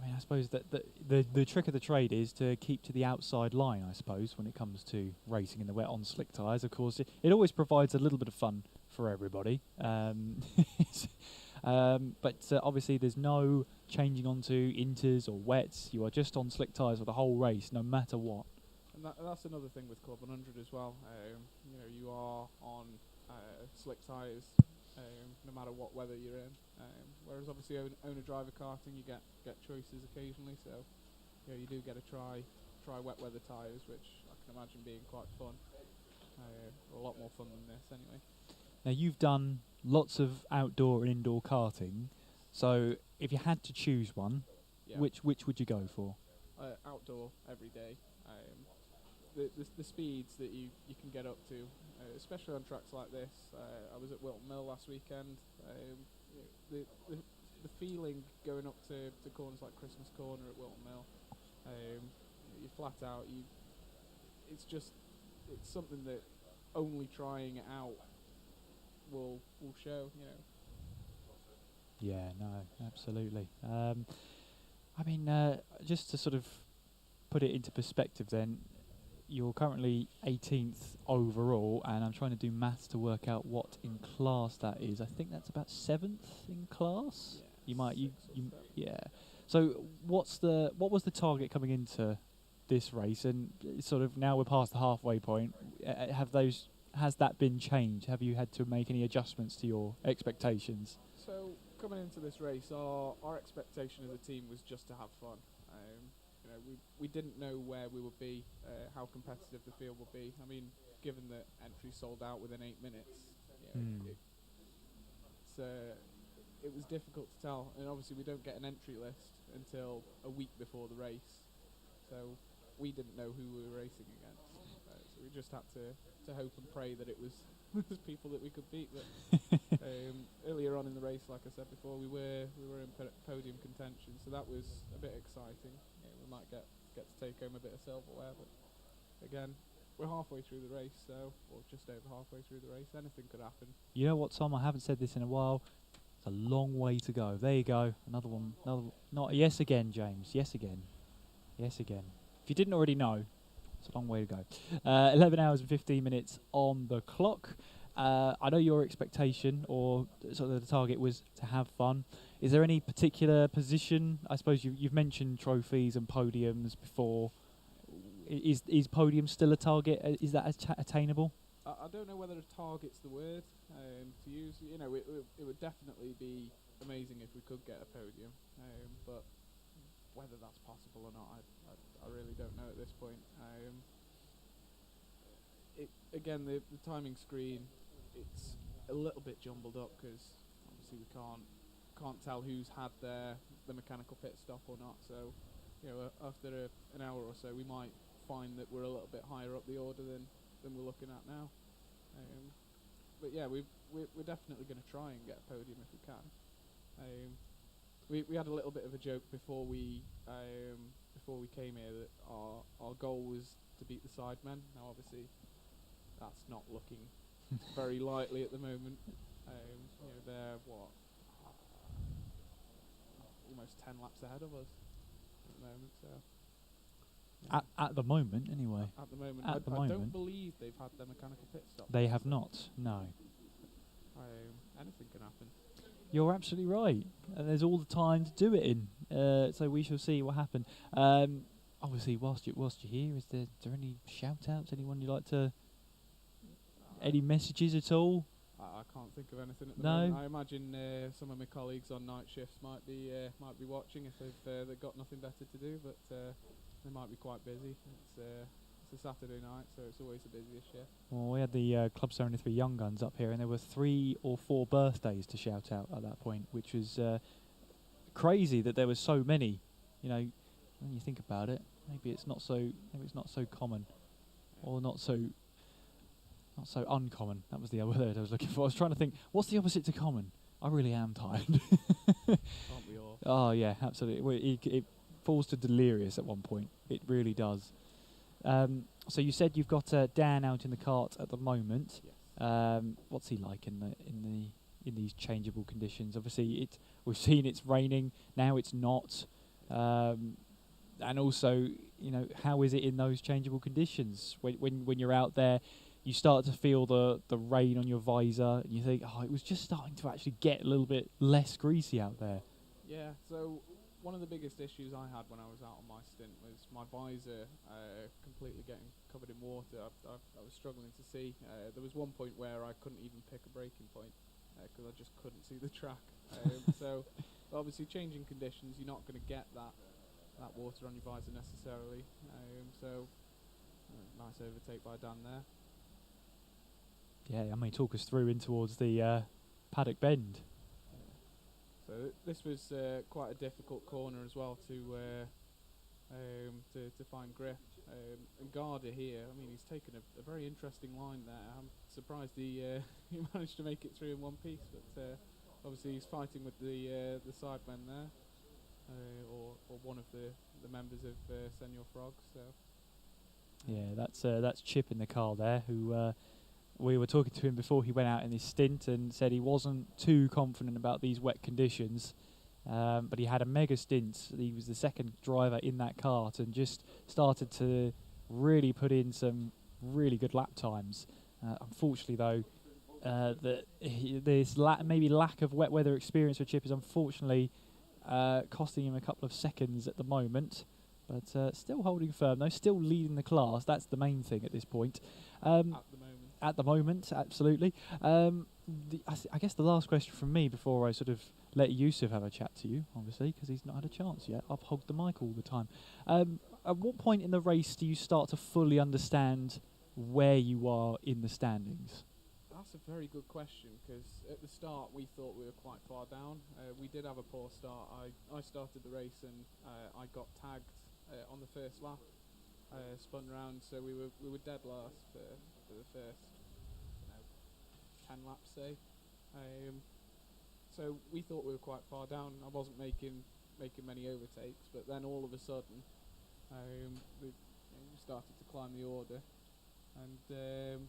mean, I suppose that the trick of the trade is to keep to the outside line, I suppose, when it comes to racing in the wet on slick tyres. Of course, it always provides a little bit of fun for everybody. But obviously there's no changing onto inters or wets. You are just on slick tyres for the whole race, no matter what. And that's another thing with Club 100 as well. You are on slick tyres no matter what weather you're in. Whereas obviously owner driver karting, you get choices occasionally, so you do get to try try wet weather tyres, which I can imagine being quite fun. A lot more fun than this, anyway. Now you've done lots of outdoor and indoor karting, so if you had to choose one, Yeah. which would you go for? Outdoor every day. The speeds that you can get up to, especially on tracks like this. I was at Wilton Mill last weekend. The feeling going up to corners like Christmas Corner at Wilton Mill, you're flat out. It's something that only trying it out will show. Yeah, no, absolutely. I mean, just to sort of put it into perspective then, you're currently 18th overall, and I'm trying to do maths to work out what in class that is. I think that's about 7th in class. Yeah. So what was the target coming into this race? And sort of now we're past the halfway point. Has that been changed? Have you had to make any adjustments to your expectations? So coming into this race, our expectation as a team was just to have fun. We didn't know where we would be, how competitive the field would be. I mean, given that entry sold out within 8 minutes, it was difficult to tell. And obviously, we don't get an entry list until a week before the race, so we didn't know who we were racing against. So we just had to hope and pray that it was people that we could beat. But earlier on in the race, like I said before, we were in podium contention, so that was a bit exciting. We might get to take home a bit of silverware, but again, we're halfway through the race, or just over halfway through the race. Anything could happen. You know what, Tom? I haven't said this in a while. It's a long way to go. There you go. Another one. Not yes again, James. Yes again. Yes again. If you didn't already know, it's a long way to go. 11 hours and 15 minutes on the clock. I know your expectation, or sort of the target, was to have fun. Is there any particular position? I suppose you've mentioned trophies and podiums before. Is podium still a target? Is that attainable? I don't know whether a target's the word to use. It would definitely be amazing if we could get a podium, but whether that's possible or not, I really don't know at this point. Again, the timing screen, it's a little bit jumbled up because obviously we can't tell who's had the mechanical pit stop or not. So, after an hour or so, we might find that we're a little bit higher up the order than we're looking at now. But yeah, we're definitely going to try and get a podium if we can. We had a little bit of a joke before we came here that our goal was to beat the Sidemen. Now, obviously, that's not looking very likely at the moment. They're almost 10 laps ahead of us at the moment. So at the moment, anyway. At the moment, I don't believe they've had their mechanical pit stop. They have not. No. Anything can happen. You're absolutely right. And there's all the time to do it in. So we shall see what happens. Obviously, whilst you're here, is there any shout-outs? Anyone you'd like to? Any messages at all? I can't think of anything at the No. moment. I imagine some of my colleagues on night shifts might be watching if they've got nothing better to do, but they might be quite busy. It's a Saturday night, so it's always the busiest shift. Well, we had the Club 73 Young Guns up here, and there were 3 or 4 birthdays to shout out at that point, which was crazy that there were so many. When you think about it, maybe it's not so common, or not so uncommon. That was the other word I was looking for. I was trying to think, what's the opposite to common? I really am tired. Aren't we all? Oh yeah, absolutely. Well, it falls to delirious at one point. It really does. So you said you've got Dan out in the kart at the moment. Yes. What's he like in these changeable conditions? Obviously, we've seen it's raining now. It's not, and also, how is it in those changeable conditions when you're out there? You start to feel the rain on your visor, and you think, it was just starting to actually get a little bit less greasy out there. Yeah, so one of the biggest issues I had when I was out on my stint was my visor completely getting covered in water. I was struggling to see. There was one point where I couldn't even pick a braking point because I just couldn't see the track. So obviously changing conditions, you're not going to get that that water on your visor necessarily. So nice overtake by Dan there. Yeah, I mean, talk us through in towards the paddock bend. So this was quite a difficult corner as well to find grip. And Garda here, I mean, he's taken a very interesting line there. I'm surprised he managed to make it through in one piece, but obviously he's fighting with the sidemen there, or one of the members of Senor Frogs. So Yeah, that's Chip in the car there, who we were talking to him before he went out in his stint and said he wasn't too confident about these wet conditions. But he had a mega stint. He was the second driver in that kart and just started to really put in some really good lap times. Unfortunately, though, this maybe lack of wet weather experience for Chip is unfortunately costing him a couple of seconds at the moment. But still holding firm, though, still leading the class. That's the main thing at this point. At the moment, absolutely. I guess the last question from me before I sort of let Yousuf have a chat to you, obviously, because he's not had a chance yet. I've hogged the mic all the time. At what point in the race do you start to fully understand where you are in the standings? that's a very good question, because at the start we thought we were quite far down. We did have a poor start. I started the race and I got tagged on the first lap, spun round, so we were dead last for the first 10 laps, say. So we thought we were quite far down. I wasn't making many overtakes, but then all of a sudden we started to climb the order, and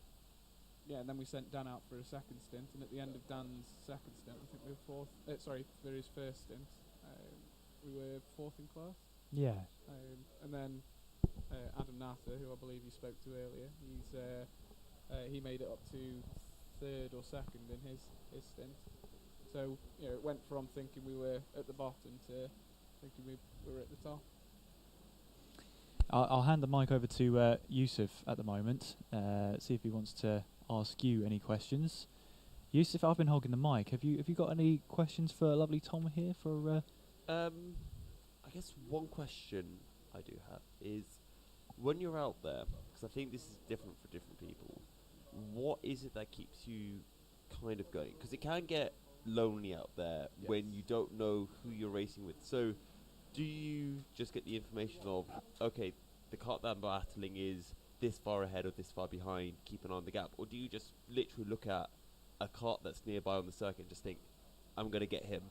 and then we sent Dan out for a second stint, and at the end of Dan's second stint, I think we were fourth. For his first stint, we were fourth in class. Yeah. And then Adam Natha, who I believe you spoke to earlier, he made it up to third or second in his stint. So it went from thinking we were at the bottom to thinking we were at the top. I'll hand the mic over to Yousuf at the moment. See if he wants to ask you any questions. Yousuf, I've been hogging the mic. Have you got any questions for lovely Tom here? For I guess one question I do have is, when you're out there, because I think this is different for different people, what is it that keeps you kind of going? Because it can get lonely out there when you don't know who you're racing with. So do you just get the information of, okay, the kart that I'm battling is this far ahead or this far behind, keep an eye on the gap? Or do you just literally look at a kart that's nearby on the circuit and just think, I'm going to get him?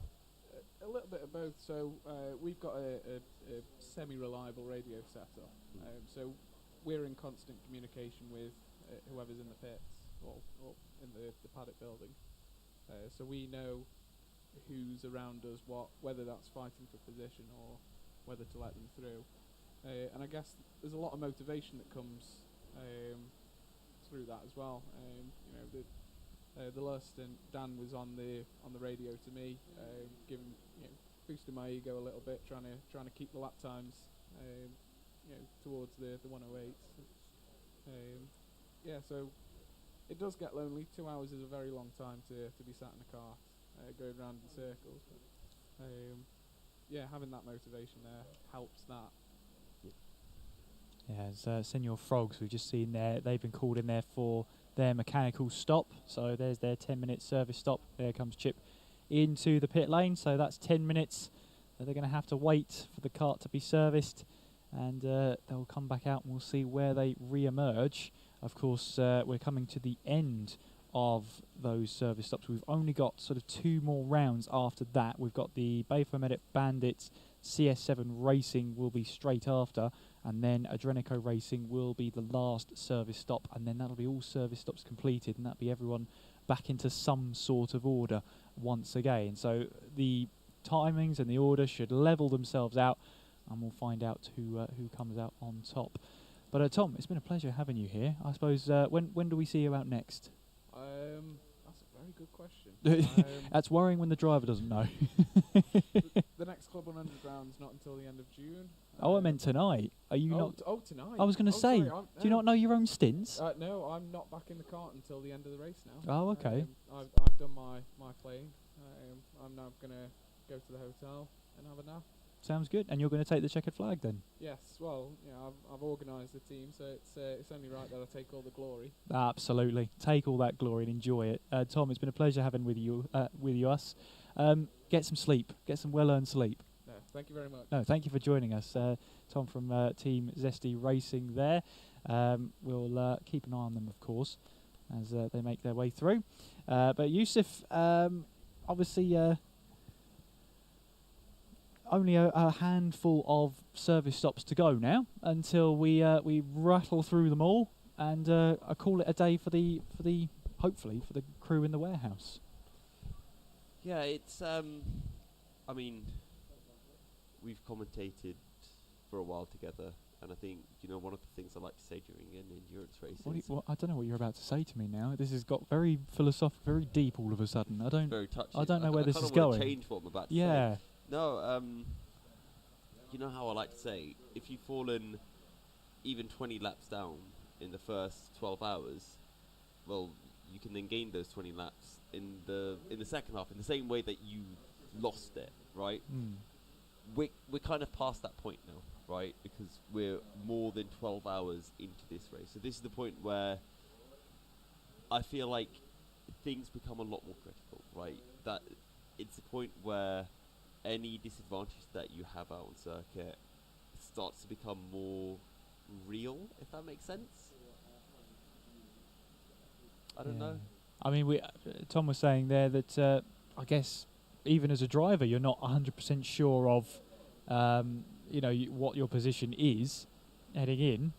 A little bit of both. So we've got a semi-reliable radio setup. So we're in constant communication with whoever's in the pits or in the paddock building. So we know who's around us, whether that's fighting for position or whether to let them through. And I guess there's a lot of motivation that comes through that as well. The last stint, Dan was on the radio to me, boosting my ego a little bit, trying to keep the lap times, towards the 108s. So it does get lonely. 2 hours is a very long time to be sat in a car, going round in circles. But, having that motivation there helps that. Yeah, Senor Frogs, we've just seen there, they've been called in there for their mechanical stop. So there's their 10-minute service stop. There comes Chip into the pit lane. So that's 10 minutes that they're going to have to wait for the kart to be serviced. And they'll come back out and we'll see where they re-emerge. Of course, we're coming to the end of those service stops. We've only got sort of 2 more rounds after that. We've got the Baphomet Bandits CS7 Racing will be straight after, and then Adrenico Racing will be the last service stop, and then that'll be all service stops completed, and that'll be everyone back into some sort of order once again. So the timings and the order should level themselves out, and we'll find out who comes out on top. But Tom, it's been a pleasure having you here. I suppose when do we see you out next? That's a very good question. That's worrying when the driver doesn't know. The next Club 100 round's not until the end of June. I meant tone. Are you not? Oh, tonight. I was going to say, sorry, do you not know your own stints? No, I'm not back in the kart until the end of the race now. Oh, okay. I've done my playing. I'm now going to go to the hotel and have a nap. Sounds good. And you're going to take the checkered flag then? Yes, well, I've organised the team, so it's only right that I take all the glory. Absolutely. Take all that glory and enjoy it. Tom, it's been a pleasure having us. Get some sleep. Get some well-earned sleep. No, thank you very much. No, thank you for joining us. Tom from Team Zesty Racing there. We'll keep an eye on them, of course, as they make their way through. But Yousuf, obviously only a handful of service stops to go now until we rattle through them all, and I call it a day for the hopefully for the crew in the warehouse. Yeah, it's I mean, we've commentated for a while together, and I think one of the things I like to say during an endurance race is I don't know what you're about to say to me now. This has got very philosophical, very deep all of a sudden. I don't know where this is going. Change what I'm about to say. No, you know how I like to say, if you've fallen even 20 laps down in the first 12 hours, well, you can then gain those 20 laps in the second half in the same way that you lost it, right? We're kind of past that point now, right? Because we're more than 12 hours into this race. So this is the point where I feel like things become a lot more critical, right? That it's a point where any disadvantage that you have out on circuit starts to become more real, if that makes sense. I don't know. I mean, Tom was saying there that I guess even as a driver, you're not 100% sure of what your position is heading in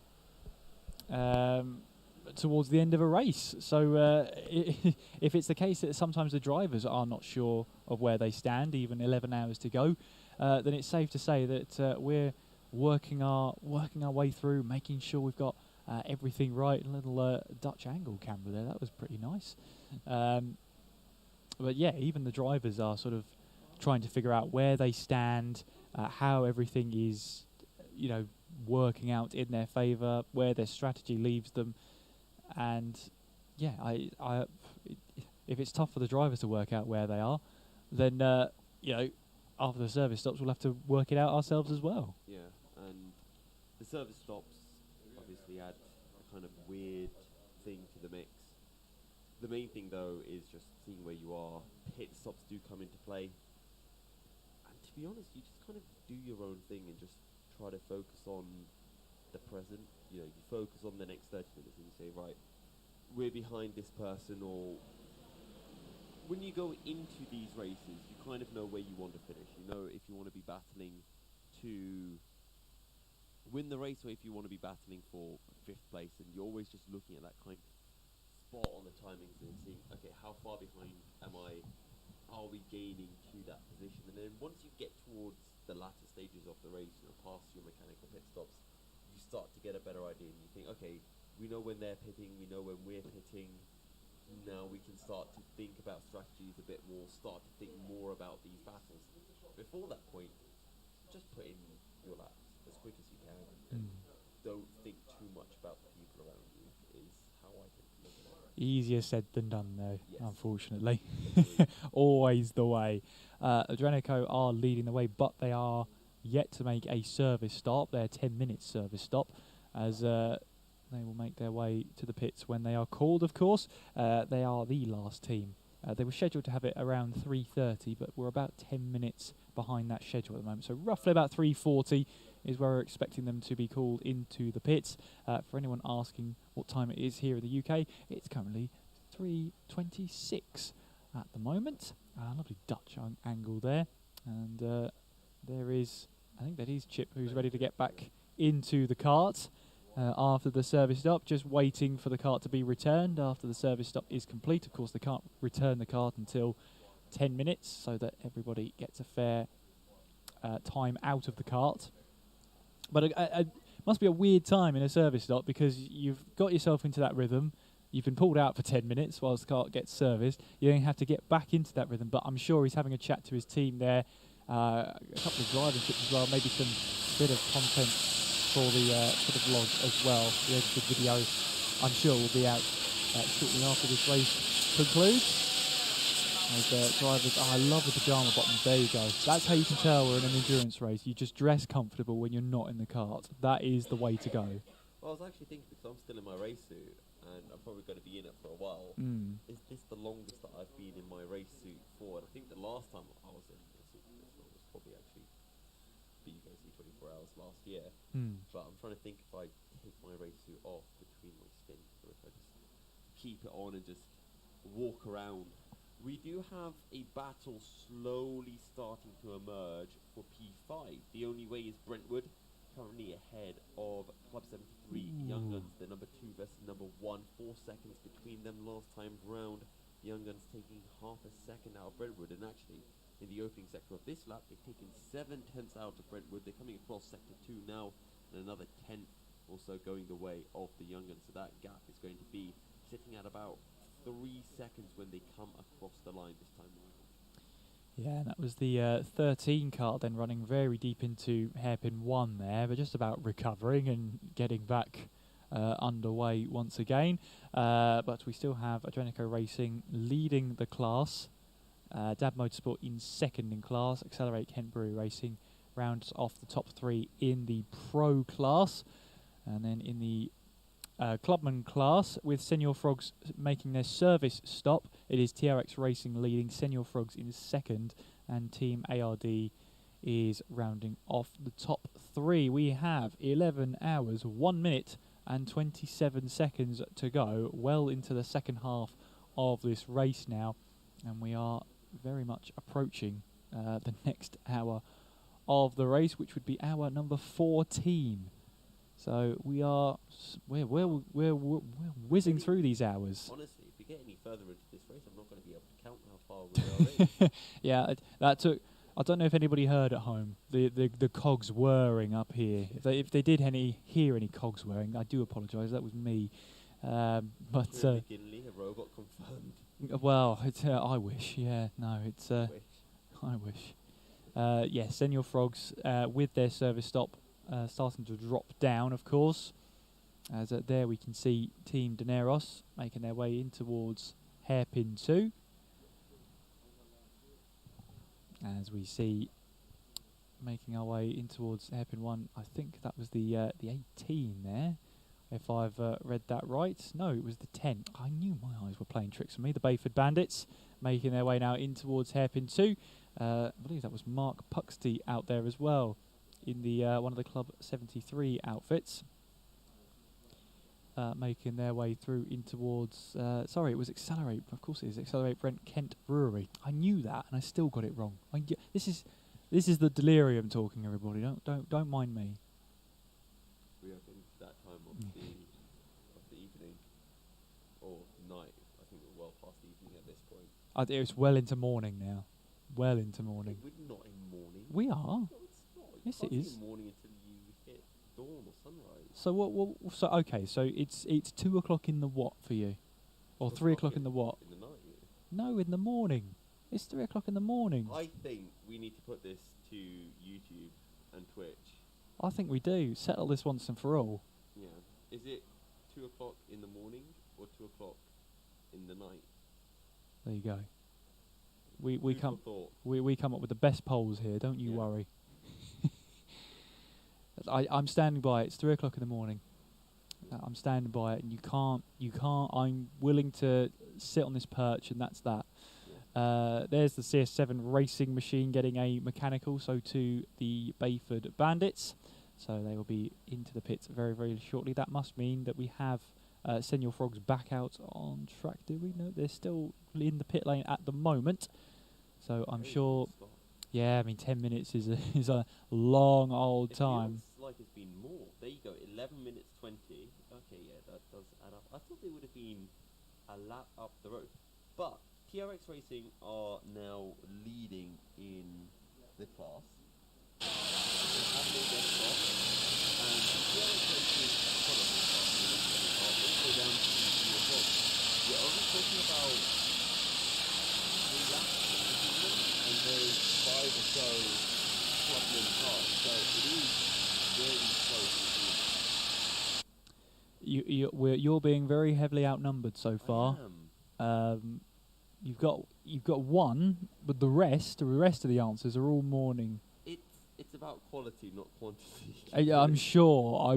towards the end of a race. So if it's the case that sometimes the drivers are not sure of where they stand, even 11 hours to go, then it's safe to say that we're working our way through, making sure we've got everything right. A little Dutch angle camera there, that was pretty nice. But yeah, even the drivers are sort of trying to figure out where they stand, how everything is, working out in their favour, where their strategy leaves them. And yeah, if it's tough for the drivers to work out where they are, then after the service stops, we'll have to work it out ourselves as well. Yeah, and the service stops obviously add a kind of weird thing to the mix. The main thing though is just seeing where you are. Pit stops do come into play, and to be honest, you just kind of do your own thing and just try to focus on the present. You focus on the next 30 minutes and you say, right, we're behind this person. Or when you go into these races, you kind of know where you want to finish. You know if you want to be battling to win the race or if you want to be battling for 5th place, and you're always just looking at that kind of spot on the timings and seeing, okay, how far behind am I? Are we gaining to that position? And then once you get towards the latter stages of the race, past your mechanical pit stops, you start to get a better idea, and you think, okay, we know when they're pitting, we know when we're pitting. Now we can start to think about strategies a bit more, start to think more about these battles. Before that point, just put in your laps as quick as you can, and don't think too much about the people around you, is how I think to look at it. Easier said than done, though, yes. Unfortunately. Always the way. Adrenico are leading the way, but they are yet to make a service stop, their 10-minute service stop, as they will make their way to the pits when they are called, of course. They are the last team. They were scheduled to have it around 3:30, but we're about 10 minutes behind that schedule at the moment. So roughly about 3:40 is where we're expecting them to be called into the pits. For anyone asking what time it is here in the UK, it's currently 3:26 at the moment. Lovely Dutch angle there. And there is, I think that is Chip, who's ready to get back into the cart after the service stop, just waiting for the cart to be returned after the service stop is complete. Of course, they can't return the cart until 10 minutes, so that everybody gets a fair time out of the cart. But it must be a weird time in a service stop, because you've got yourself into that rhythm. You've been pulled out for 10 minutes whilst the cart gets serviced. You then have to get back into that rhythm. But I'm sure he's having a chat to his team there. A couple of driving tips as well. Maybe some bit of content for the vlog as well. The edited video, I'm sure, will be out shortly after this race concludes. As drivers, I love the pajama bottoms. There you go. That's how you can tell we're in an endurance race. You just dress comfortable when you're not in the cart. That is the way to go. Well, I was actually thinking, because I'm still in my race suit, and I'm probably going to be in it for a while, is this the longest that I've been in my race suit for? And I think the last time I was in a suit for this long was probably actually BUKC 24 hours last year. But I'm trying to think if I take my race suit off between my stints, or if I just keep it on and just walk around. We do have a battle slowly starting to emerge for P5. The only way is Brentwood, currently ahead of Club 73. Young Guns, the number 2 versus number 1. 4 seconds between them last time round. Young Guns taking half a second out of Brentwood. And actually, in the opening sector of this lap, they've taken 7/10 out of Brentwood. They're coming across sector 2 now, and another 10th also going the way of the Young Guns. So that gap is going to be sitting at about 3 seconds when they come across the line this time around. Yeah, and that was the 13 car then running very deep into hairpin 1 there, but just about recovering and getting back underway once again. But we still have Adrenico Racing leading the class. Dab Motorsport in second in class. Accelerate Kent Brewery Racing rounds off the top 3 in the Pro class. And then in the Clubman class, with Senior Frogs making their service stop, it is TRX Racing leading, Senior Frogs in second, and Team ARD is rounding off the top 3. We have 11 hours, 1 minute and 27 seconds to go, well into the second half of this race now, and we are very much approaching the next hour of the race, which would be hour number 14. So we're whizzing through these hours. Honestly, if we get any further into this race, I'm not going to be able to count how far we are in. Yeah, that took. I don't know if anybody heard at home the cogs whirring up here. If they did hear any cogs whirring, I do apologise. That was me. But Kieran McGinley, a robot confirmed. Well, it's I wish. Yeah, no, it's I wish. Yes, Senior Frogs with their service stop. Starting to drop down, of course, as there we can see Team Daneros making their way in towards hairpin 2. As we see making our way in towards hairpin 1, I think that was the 18 there, if I've read that right. No, it was the 10. I knew my eyes were playing tricks on me. The Bayford Bandits making their way now in towards hairpin 2. I believe that was Mark Puxty out there as well, in the one of the Club 73 outfits, making their way through in towards. Sorry, it was Accelerate. Of course, it is Accelerate Brent Kent Brewery. I knew that, and I still got it wrong. This is the delirium talking. Everybody, don't mind me. We are getting to that time of the evening or night. I think we're well past evening at this point. It's well into morning now. Well into morning. We're not in morning. We are. Yes, it is. Morning until you hit dawn or sunrise. So what? So okay. So it's 2 o'clock in the what for you, or 3 o'clock in the what? In the night. No, in the morning. It's 3 o'clock in the morning. I think we need to put this to YouTube and Twitch. I think we do. Settle this once and for all. Yeah. Is it 2 o'clock in the morning or 2 o'clock in the night? There you go. We come up with the best polls here. Don't you worry. I'm standing by it. It's 3 o'clock in the morning. I'm standing by it, and you can't. I'm willing to sit on this perch, and that's that. There's the CS7 racing machine getting a mechanical, so to the Bayford Bandits. So they will be into the pits very, very shortly. That must mean that we have Senior Frogs back out on track. Do we know they're still in the pit lane at the moment? So I'm sure. Yeah, I mean 10 minutes is a long old time. Feels like it's been more. There you go, 11 minutes 20. Okay, yeah, that does add up. I thought they would have been a lap up the road, but TRX Racing are now leading in the class. They have made their stop, and TRX Racing go down to the top. We're only talking about 3 laps and there's 5 or so Clubman cars, so it is very close. You're being very heavily outnumbered so far. I am. you've got one, but the rest of the answers are all morning. It's about quality, not quantity. I'm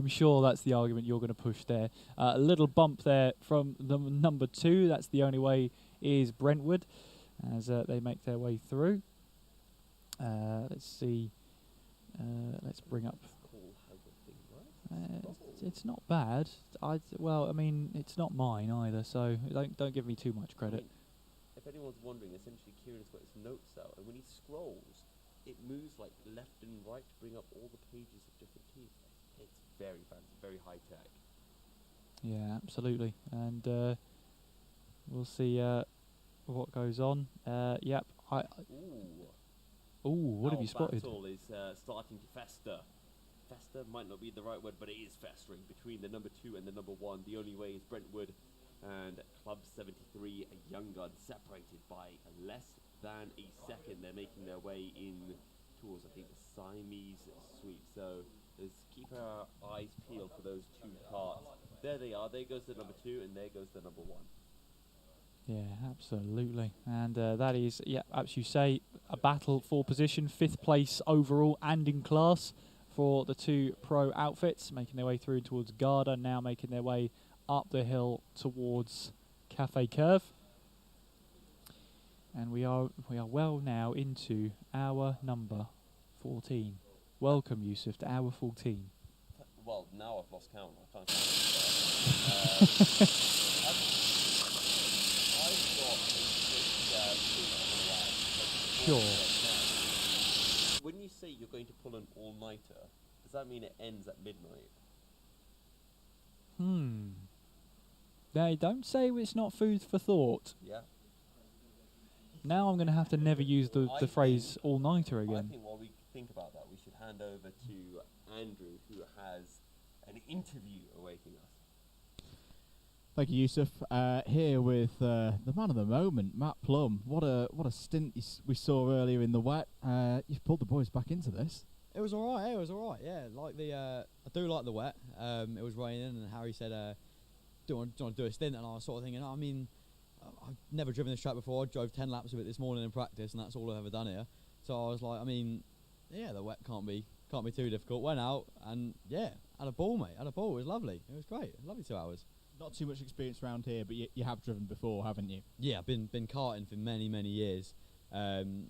sure that's the argument you're going to push there. A little bump there from the number 2. That's the only way is Brentwood, as they make their way through. Let's see. Let's bring up. It's not bad. It's not mine either. So don't give me too much credit. If anyone's wondering, essentially Kieran's got his notes out, and when he scrolls, it moves like left and right to bring up all the pages of different teams. It's very fancy, very high tech. Yeah, absolutely. And we'll see what goes on. Yep. What have you spotted? Battle is starting to fester. Fester might not be the right word, but it is festering between the number 2 and the number 1. The only way is Brentwood and Club 73, a young gun, separated by less than a second. They're making their way in towards, I think, the Siamese sweep. So let's keep our eyes peeled for those 2 carts. There they are. There goes the number 2, and there goes the number 1. Yeah, absolutely. And that is, as you say, a battle for position, 5th place overall and in class for the 2 pro outfits, making their way through towards Garda, now making their way up the hill towards Cafe Curve. And we are well now into hour number 14. Welcome, Yousuf, to hour 14. Well, now I've lost count. I can't count. Sure. When you say you're going to pull an all-nighter, does that mean it ends at midnight? They don't say it's not food for thought. Yeah. Now I'm going to have to never use the phrase all-nighter again. I think while we think about that, we should hand over to Andrew, who has an interview awaiting us. Thank you, Yousuf. Here with the man of the moment, Matt Plum. What a stint we saw earlier in the wet. You've pulled the boys back into this. It was all right. Yeah, like I do like the wet. It was raining, and Harry said, "Do you want to do a stint?" And I was sort of thinking, I've never driven this track before. I drove 10 laps of it this morning in practice, and that's all I've ever done here. So I was like, the wet can't be too difficult. Went out and had a ball, mate. Had a ball. It was lovely. It was great. Lovely 2 hours. Not too much experience around here, but you have driven before, haven't you? Yeah, I've been karting for many years.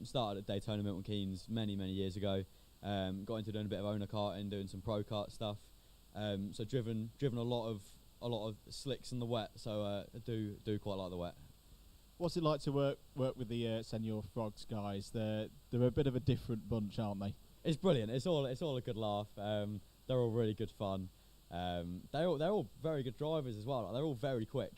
Started at Daytona Milton Keynes many years ago. Got into doing a bit of owner karting, doing some pro kart stuff. So driven a lot of slicks in the wet. So I do quite like the wet. What's it like to work with the Senior Frogs guys? They're a bit of a different bunch, aren't they? It's brilliant. It's all a good laugh. They're all really good fun. They're all very good drivers as well. Like, they're all very quick.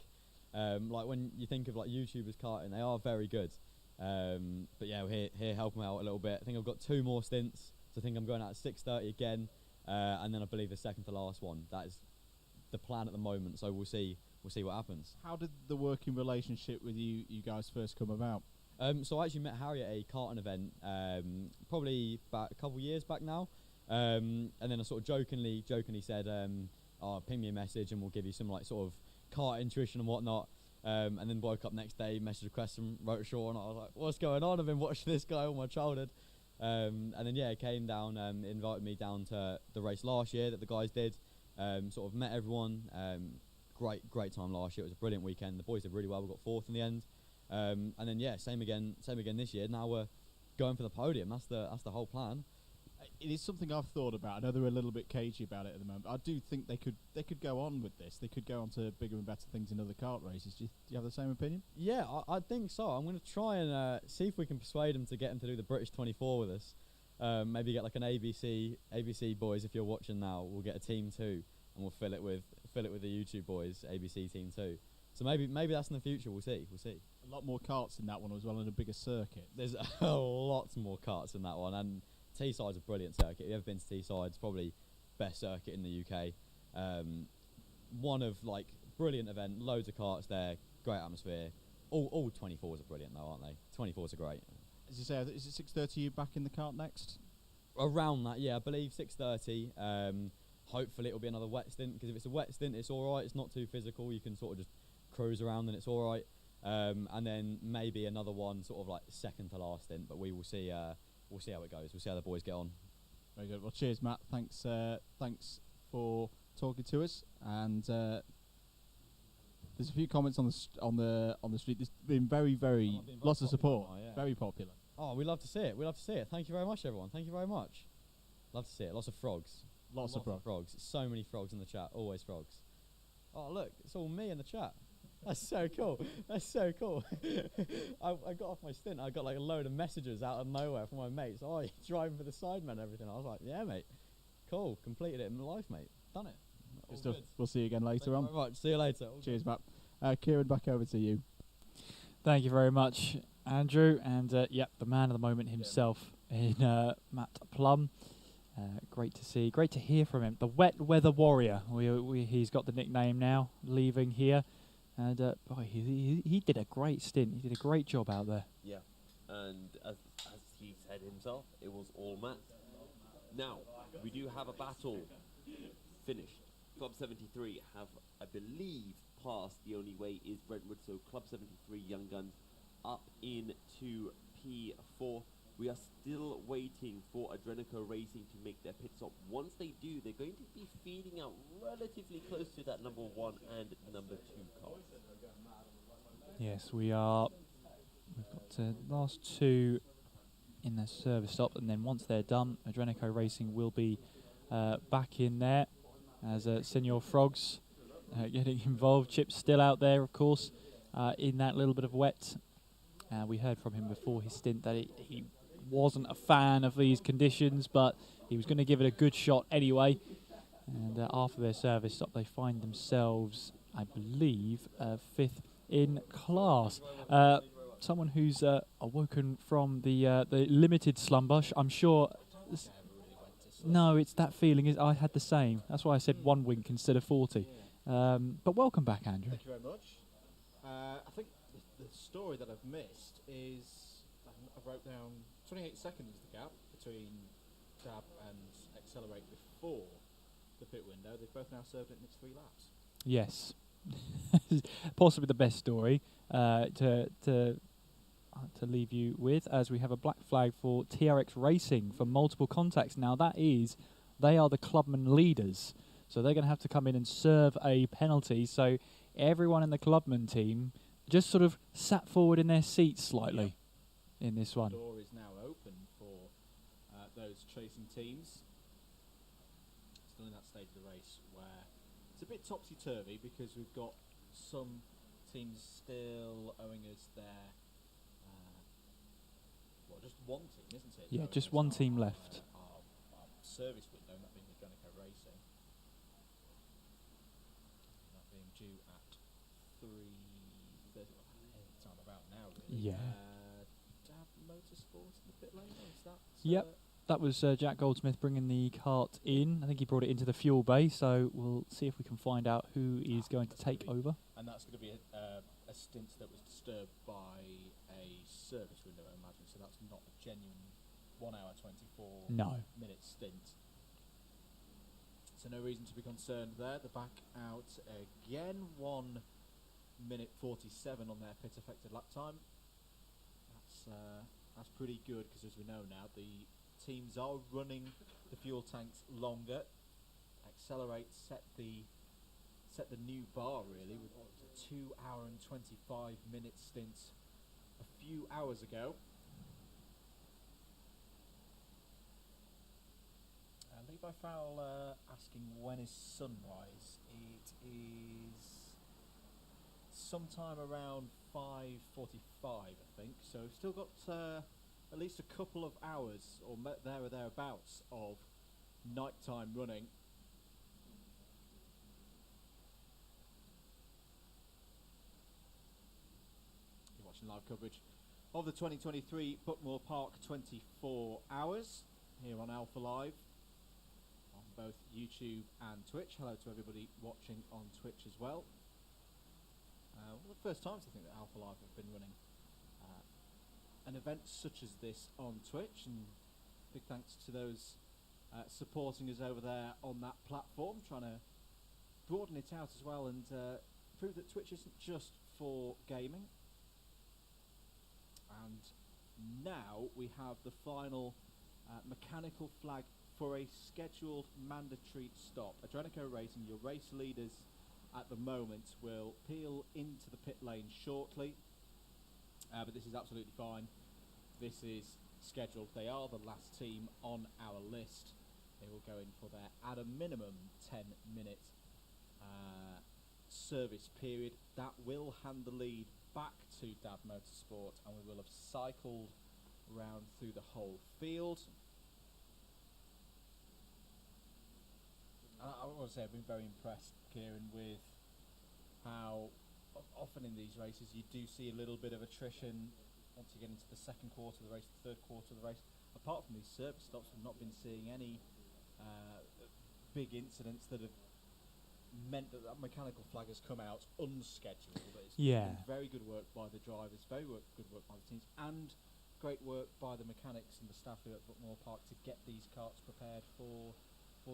Like when you think of like YouTubers karting, they are very good. But yeah, we're here helping out a little bit. I think I've got 2 more stints. So I think I'm going out at 6:30 again, and then I believe the second to last one. That is the plan at the moment. So we'll see what happens. How did the working relationship with you guys first come about? So I actually met Harry at a karting event, probably about a couple of years back now. And then I sort of jokingly said, ping me a message and we'll give you some like sort of kart intuition and whatnot. And then woke up next day, messaged request and wrote a short, and I was like, what's going on? I've been watching this guy all my childhood. And then he came down, invited me down to the race last year that the guys did. Sort of met everyone. Great time last year. It was a brilliant weekend. The boys did really well. We got 4th in the end. And then same again this year. Now we're going for the podium. That's the whole plan. It is something I've thought about. I know they're a little bit cagey about it at the moment. I do think they could go on with this. They could go on to bigger and better things in other kart races. Do you have the same opinion? Yeah, I think so. I'm going to try and see if we can persuade them to get them to do the British 24 with us. Maybe get like an ABC boys. If you're watching now, we'll get a team 2 and we'll fill it with the YouTube boys, ABC team 2. So maybe that's in the future. We'll see. A lot more karts in that one as well, and a bigger circuit. There's a lot more karts in that one, and Teesside's a brilliant circuit. If you've ever been to Teesside, it's probably best circuit in the UK. One of like brilliant event, loads of karts there, great atmosphere. All 24s are brilliant though, aren't they? 24s are great. As you say, is it 6:30 you back in the kart next? Around that, yeah, I believe 6:30. Hopefully it'll be another wet stint, because if it's a wet stint, it's all right. It's not too physical. You can sort of just cruise around and it's all right. and then maybe another one sort of like second to last stint. But we will see. We'll see how it goes. We'll see how the boys get on. Very good. Well, cheers, Matt. Thanks for talking to us. And there's a few comments on the street. There's been very lots of support. Very popular. Oh, we love to see it. We love to see it. Thank you very much, everyone. Thank you very much. Love to see it. Lots of frogs. Lots of frogs. So many frogs in the chat. Always frogs. Oh, look, it's all me in the chat. That's so cool. That's so cool. I got off my stint. I got like a load of messages out of nowhere from my mates. Oh, you're driving for the Sidemen and everything. I was like, yeah, mate. Cool. Completed it in life, mate. Done it. Good stuff. We'll see you again later Thank on. you very much. See you later. Cheers, Matt. Kieran, back over to you. Thank you very much, Andrew. And the man of the moment himself in Matt Plum. Great to see. Great to hear from him. The Wet Weather Warrior. He's got the nickname now, leaving here. And boy, he did a great stint. He did a great job out there. Yeah, and as he said himself, it was all Matt. Now, we do have a battle finished. Club 73 have, I believe, passed The Only Way is Brentwood, so Club 73 Young Guns up into P4. We are still waiting for Adrenico Racing to make their pit stop. Once they do, they're going to be feeding out relatively close to that number 1 and number 2 car. Yes, we are. We've got the last 2 in their service stop, and then once they're done, Adrenico Racing will be back in there as Senior Frogs getting involved. Chip's still out there, of course, in that little bit of wet. We heard from him before his stint that he wasn't a fan of these conditions, but he was going to give it a good shot anyway. And after their service stop, they find themselves, I believe, 5th in class. Someone who's awoken from the limited slumber. I'm sure. No, it's that feeling. I had the same. That's why I said 1 wink instead of 40. But welcome back, Andrew. Thank you very much. I think the story that I've missed is I wrote down 28 seconds the gap between Dab and Accelerate before the pit window. They've both now served it in its 3 laps. Yes. Possibly the best story to leave you with, as we have a black flag for TRX Racing for multiple contacts. Now they are the clubman leaders, so they're going to have to come in and serve a penalty. So everyone in the clubman team just sort of sat forward in their seats slightly in this one. The door is now open for those chasing teams. Still in that stage of the race where it's a bit topsy-turvy because we've got some teams still owing us their just one team, isn't it? Yeah, just one team left. Our service window, that being Adrenico Racing. That being due at 3:30, time about now, really. Yeah. Dab Motorsports in the pit lane, is that? Yep, that was Jack Goldsmith bringing the cart in. I think he brought it into the fuel bay, so we'll see if we can find out who is going to take over. And that's going to be a stint that was disturbed by a service window, I imagine, so that's not a genuine 1 hour 24 minute stint. So no reason to be concerned there. The back out again, 1 minute 47 on their pit affected lap time. That's pretty good, because as we know now, the teams are running the fuel tanks longer. Accelerate set the new bar, really, with a 2 hour and 25 minute stint a few hours ago. Levi Fowler asking when is sunrise. It is sometime around 5:45, I think. So we've still got at least a couple of hours, or there or thereabouts, of nighttime running. You're watching live coverage of the 2023 Buckmore Park 24 Hours here on Alpha Live on both YouTube and Twitch. Hello to everybody watching on Twitch as well. One of the first times I think that Alpha Live have been running an event such as this on Twitch, and big thanks to those supporting us over there on that platform, trying to broaden it out as well and prove that Twitch isn't just for gaming. And now we have the final mechanical flag for a scheduled mandatory stop. Adrenico Racing, your race leaders at the moment, will peel into the pit lane shortly. But this is absolutely fine. This is scheduled. They are the last team on our list. They will go in for their, at a minimum, 10-minute service period. That will hand the lead back to Dad Motorsport, and we will have cycled round through the whole field. I want to say I've been very impressed, Kieran, with how often in these races you do see a little bit of attrition once you get into the second quarter of the race, the third quarter of the race. Apart from these service stops, we've not been seeing any big incidents that have meant that that mechanical flag has come out unscheduled. It's been very good work by the drivers, good work by the teams, and great work by the mechanics and the staff here at Buckmore Park to get these karts prepared for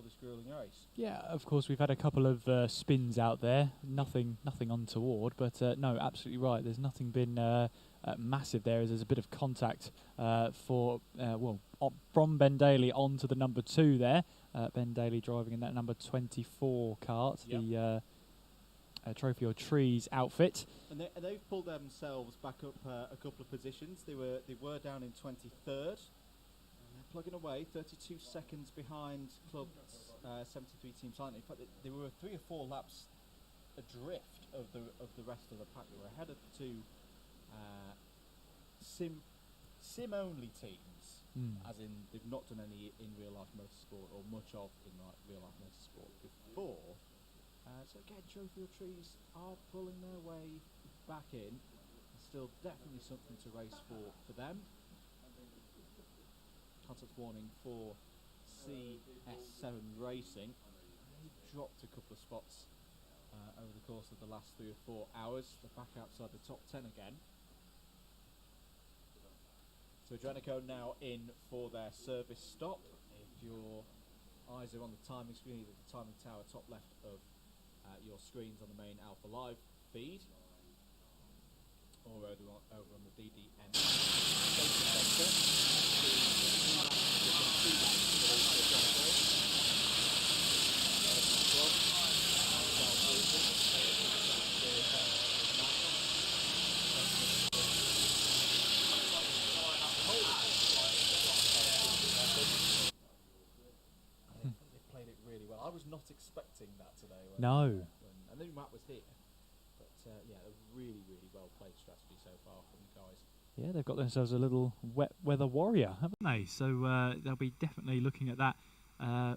this grueling race. Yeah, of course, we've had a couple of spins out there. Nothing untoward, but no, absolutely right. There's nothing been massive there. There's a bit of contact from Ben Daly onto the number 2 there. Ben Daly driving in that number 24 kart, the Trophy or Trees outfit. And they've pulled themselves back up a couple of positions. They were down in 23rd. Plugging away, 32 seconds behind Club 73 Team Silent. In fact, they were 3 or 4 laps adrift of the rest of the pack. They were ahead of the 2 sim-only teams, as in they've not done any in real-life motorsport or much of in real-life motorsport before. So again, Trophy or Trees are pulling their way back in. Still definitely something to race for them. Contact warning for CS7 Racing. They've dropped a couple of spots over the course of the last 3 or 4 hours. They're back outside the top 10 again. So Adrenico now in for their service stop. If your eyes are on the timing screen, either the timing tower top left of your screens on the main Alpha Live feed, or over on the DDM They played it really well. I was not expecting that today. No. I knew Matt was here, but yeah, a really, really well played strategy so far from the guys. Yeah, they've got themselves a little wet weather warrior, haven't they? So they'll be definitely looking at that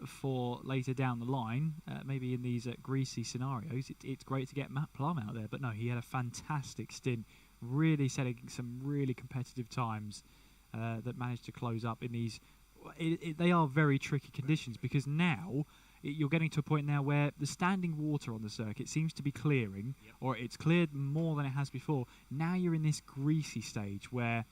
for later down the line, maybe in these greasy scenarios. It's great to get Matt Plum out there, but no, he had a fantastic stint, really setting some really competitive times that managed to close up in these. They are very tricky conditions, because now you're getting to a point now where the standing water on the circuit seems to be clearing, or it's cleared more than it has before. Now you're in this greasy stage where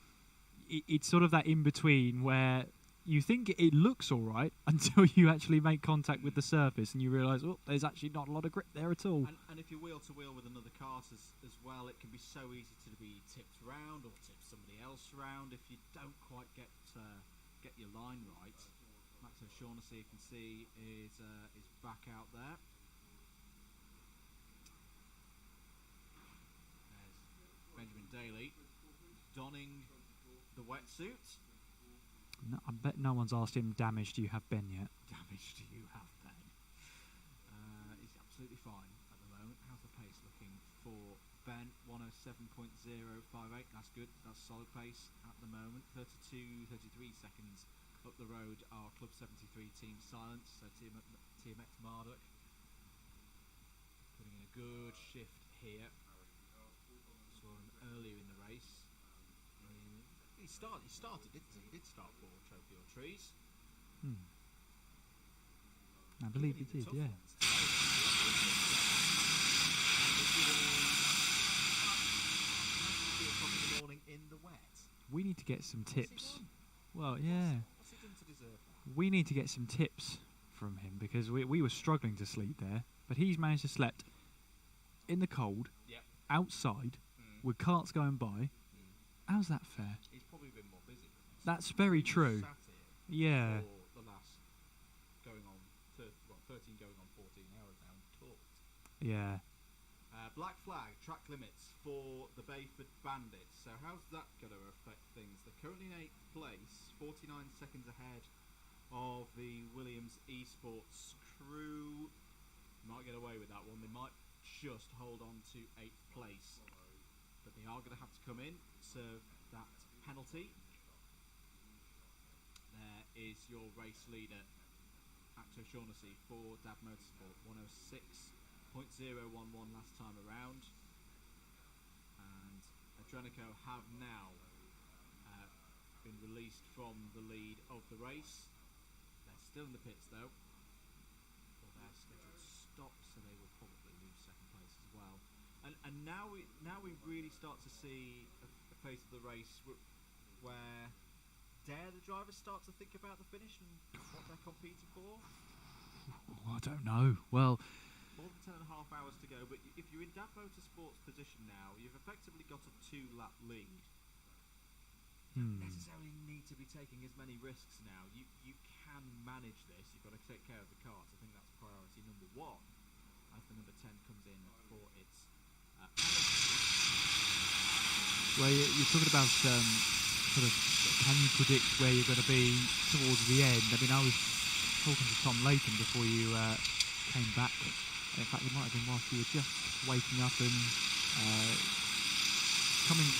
it's sort of that in-between where you think it looks all right until you actually make contact with the surface and you realise, oh, there's actually not a lot of grip there at all. And if you're wheel-to-wheel with another kart as well, it can be so easy to be tipped round or tip somebody else round if you don't quite get your line right. Max O'Shaughnessy, you can see, is back out there. There's Benjamin Daly donning the wetsuit. No, I bet no one's asked him, damage do you have Ben yet? Damage do you have Ben? He's absolutely fine at the moment. How's the pace looking for Ben? 107.058. That's good. That's solid pace at the moment. 33 seconds up the road are Club 73 Team Silence, so TMX Marduk putting in a good shift here. Saw him earlier in the race. He started, didn't he? He did start for Trophy or Trees. I believe he did, yeah. In the wet. We need to get some tips. Well, yeah. What's he done to deserve that? We need to get some tips from him, because we were struggling to sleep there, but he's managed to sleep in the cold, outside, with carts going by, How's that fair? He's probably been more busy. That's very true. Sat here Yeah. for the last going on 13 going on 14 hours now and talked. Yeah. Black flag track limits for the Bayford Bandits. So how's that going to affect things? They're currently in 8th place, 49 seconds ahead of the Williams Esports crew. Might get away with that one. They might just hold on to 8th place, but they are going to have to come in, serve that penalty. There is your race leader, Acto Shaughnessy for Dab Motorsport, 106.011 last time around. And Adrenico have now been released from the lead of the race. They're still in the pits though, for their scheduled stop, so they will probably lose second place as well. And now we really start to see a phase of the race where dare the drivers start to think about the finish and what they're competing for? I don't know. Well, more than 10.5 hours to go, but if you're in Dab Motorsport's position now, you've effectively got a 2-lap lead. You don't necessarily need to be taking as many risks now. You can manage this. You've got to take care of the cars. I think that's priority number 1 as the number 10 comes in for its well, you're talking about sort of, can you predict where you're going to be towards the end? I mean, I was talking to Tom Layton before you came back. In fact, it might have been whilst you were just waking up and coming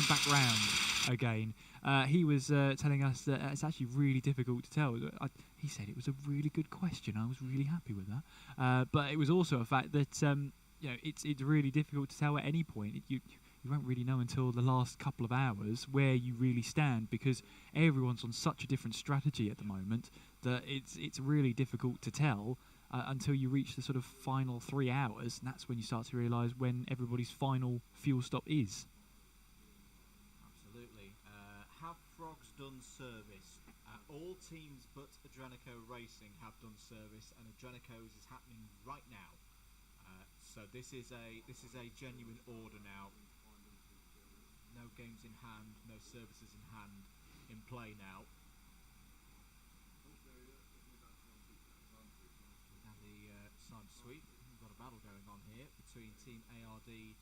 back round again. He was telling us that it's actually really difficult to tell. He said it was a really good question. I was really happy with that. But it was also a fact that it's really difficult to tell at any point. You won't really know until the last couple of hours where you really stand, because everyone's on such a different strategy at the moment that it's really difficult to tell until you reach the sort of final 3 hours, and that's when you start to realise when everybody's final fuel stop is. Absolutely. Have Frogs done service? All teams but Adrenico Racing have done service, and Adrenico's is happening right now. So this is a genuine order now. No games in hand, no services in hand, in play now. Now the sign sweep. We've got a battle going on here between Team ARD and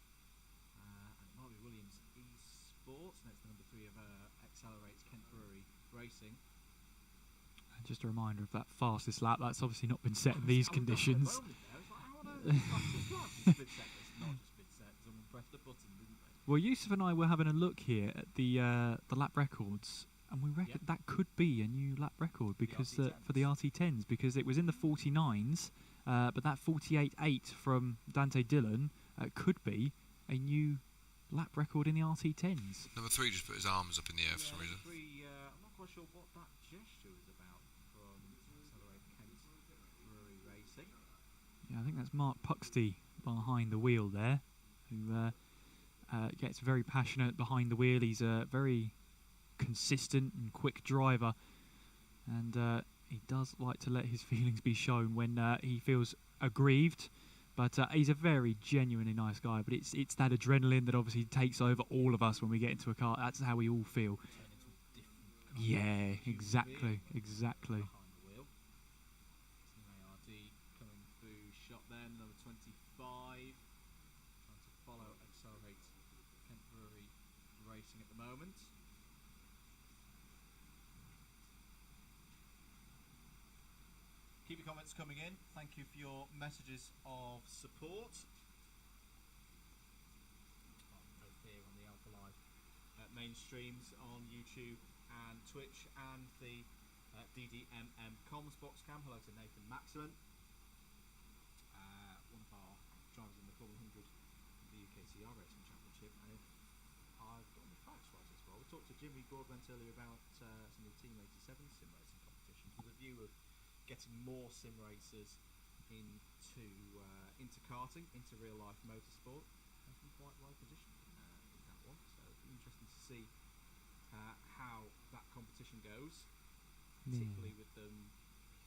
it might be Williams Esports. Next to number 3 of Accelerates Kent Brewery Racing. And just a reminder of that fastest lap. That's obviously not been set in these conditions. Someone pressed a button, didn't they? Well, Yousuf and I were having a look here at the lap records, and we reckon that could be a new lap record because for the RT10s, because it was in the 49s, but that 48.8 from Dante Dillon could be a new lap record in the RT10s. Number 3 just put his arms up in the air for some reason. I'm not quite sure what that gesture was about from Accelerate Kent Brewery Racing. Yeah, I think that's Mark Puxty behind the wheel there, who gets very passionate behind the wheel. He's a very consistent and quick driver, and he does like to let his feelings be shown when he feels aggrieved. But he's a very genuinely nice guy. But it's that adrenaline that obviously takes over all of us when we get into a car. That's how we all feel. Yeah, exactly. Behind the wheel. Team ARD coming through shot there, number 25. Trying to follow Accelerate Kent Brewery Racing at the moment. Keep your comments coming in. Thank you for your messages of support. Both here on the Alpha Live mainstreams on YouTube and Twitch, and the DDMM comms box cam. Hello to Nathan Maximin, one of our drivers in the 400 the UKCR Racing Championship. And if I've got the facts right as well, we talked to Jimmy Broadbent earlier about some of the Team 87 sim racing competitions with a view of getting more sim racers into karting, into real life motorsport. I think quite well positioned in that one, so it'll be interesting to see how that competition goes, particularly with them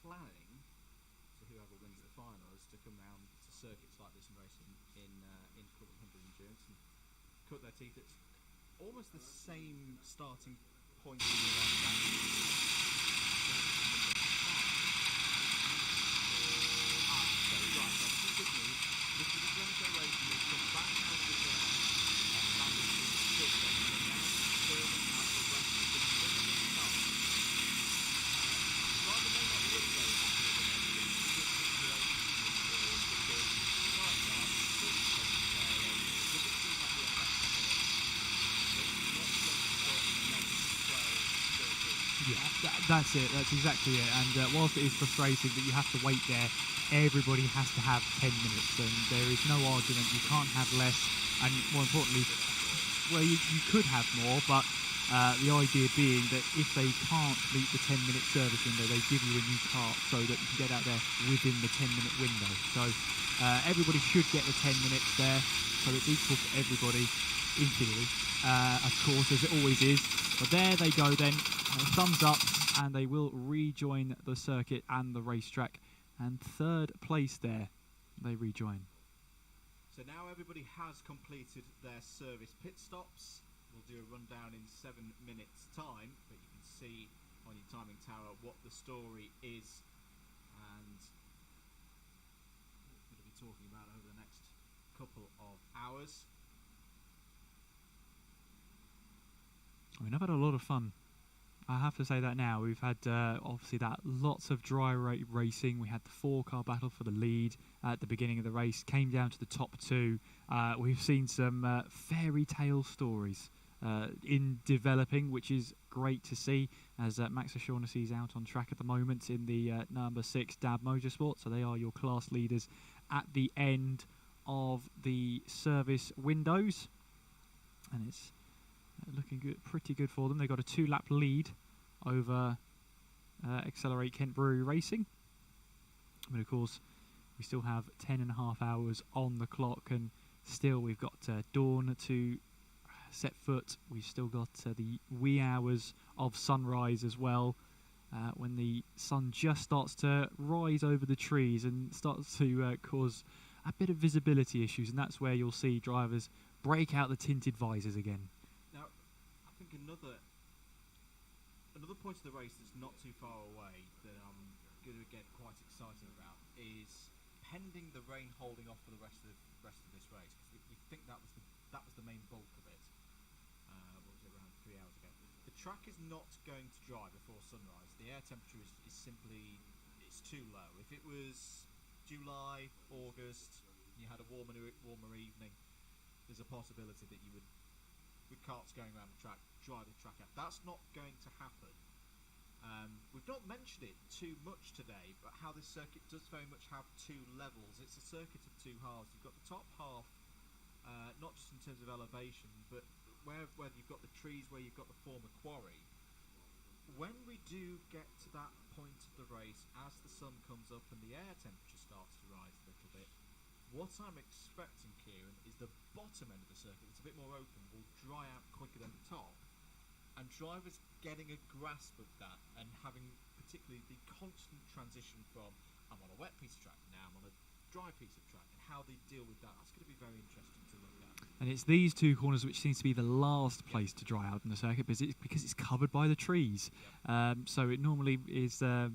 planning to whoever wins the finals to come round to circuits like this and racing in Club 100 Endurance and cut their teeth at almost the same starting point. Yeah, that's it. That's exactly it. And whilst it is frustrating that you have to wait there, everybody has to have 10 minutes, and there is no argument. You can't have less, and more importantly, well, you could have more, but the idea being that if they can't meet the 10-minute service window, they give you a new cart so that you can get out there within the 10-minute window. So everybody should get the 10 minutes there, so it's equal for everybody, in theory, of course, as it always is. But there they go then, thumbs up, and they will rejoin the circuit and the racetrack. And third place there, they rejoin. So now everybody has completed their service pit stops. We'll do a rundown in 7 minutes' time, but you can see on your timing tower what the story is and what we're going to be talking about over the next couple of hours. I mean, I've had a lot of fun. I have to say that now. We've had, obviously, that lots of dry racing. We had the 4-car battle for the lead at the beginning of the race. Came down to the top 2. We've seen some fairy tale stories in developing, which is great to see, as Max O'Shaughnessy is out on track at the moment in the number 6 Dab Motorsport. So they are your class leaders at the end of the service windows. And it's looking good, pretty good for them. They've got a 2-lap lead over Accelerate Kent Brewery Racing. But of course, we still have 10.5 hours on the clock, and still we've got dawn to set foot. We've still got the wee hours of sunrise as well, when the sun just starts to rise over the trees and starts to cause a bit of visibility issues, and that's where you'll see drivers break out the tinted visors again. I think another point of the race that's not too far away that I'm going to get quite excited about is pending the rain holding off for the rest of this race, because we think that was the main bulk of it. What was it, around 3 hours ago? The track is not going to dry before sunrise. The air temperature is simply, it's too low. If it was July, August, and you had a warmer evening, there's a possibility that you would, with carts going around the track, dry the track out. That's not going to happen. We've not mentioned it too much today, but how this circuit does very much have 2 levels. It's a circuit of 2 halves. You've got the top half, not just in terms of elevation, but where you've got the trees, where you've got the former quarry. When we do get to that point of the race, as the sun comes up and the air temperature starts to rise a little bit, what I'm expecting, Kieran, is the bottom end of the circuit, it's a bit more open, will dry out quicker than the top. And drivers getting a grasp of that and having particularly the constant transition from I'm on a wet piece of track, now I'm on a dry piece of track, and how they deal with that. That's going to be very interesting to look at. And it's these 2 corners which seems to be the last place to dry out in the circuit, because it's covered by the trees. So it normally is a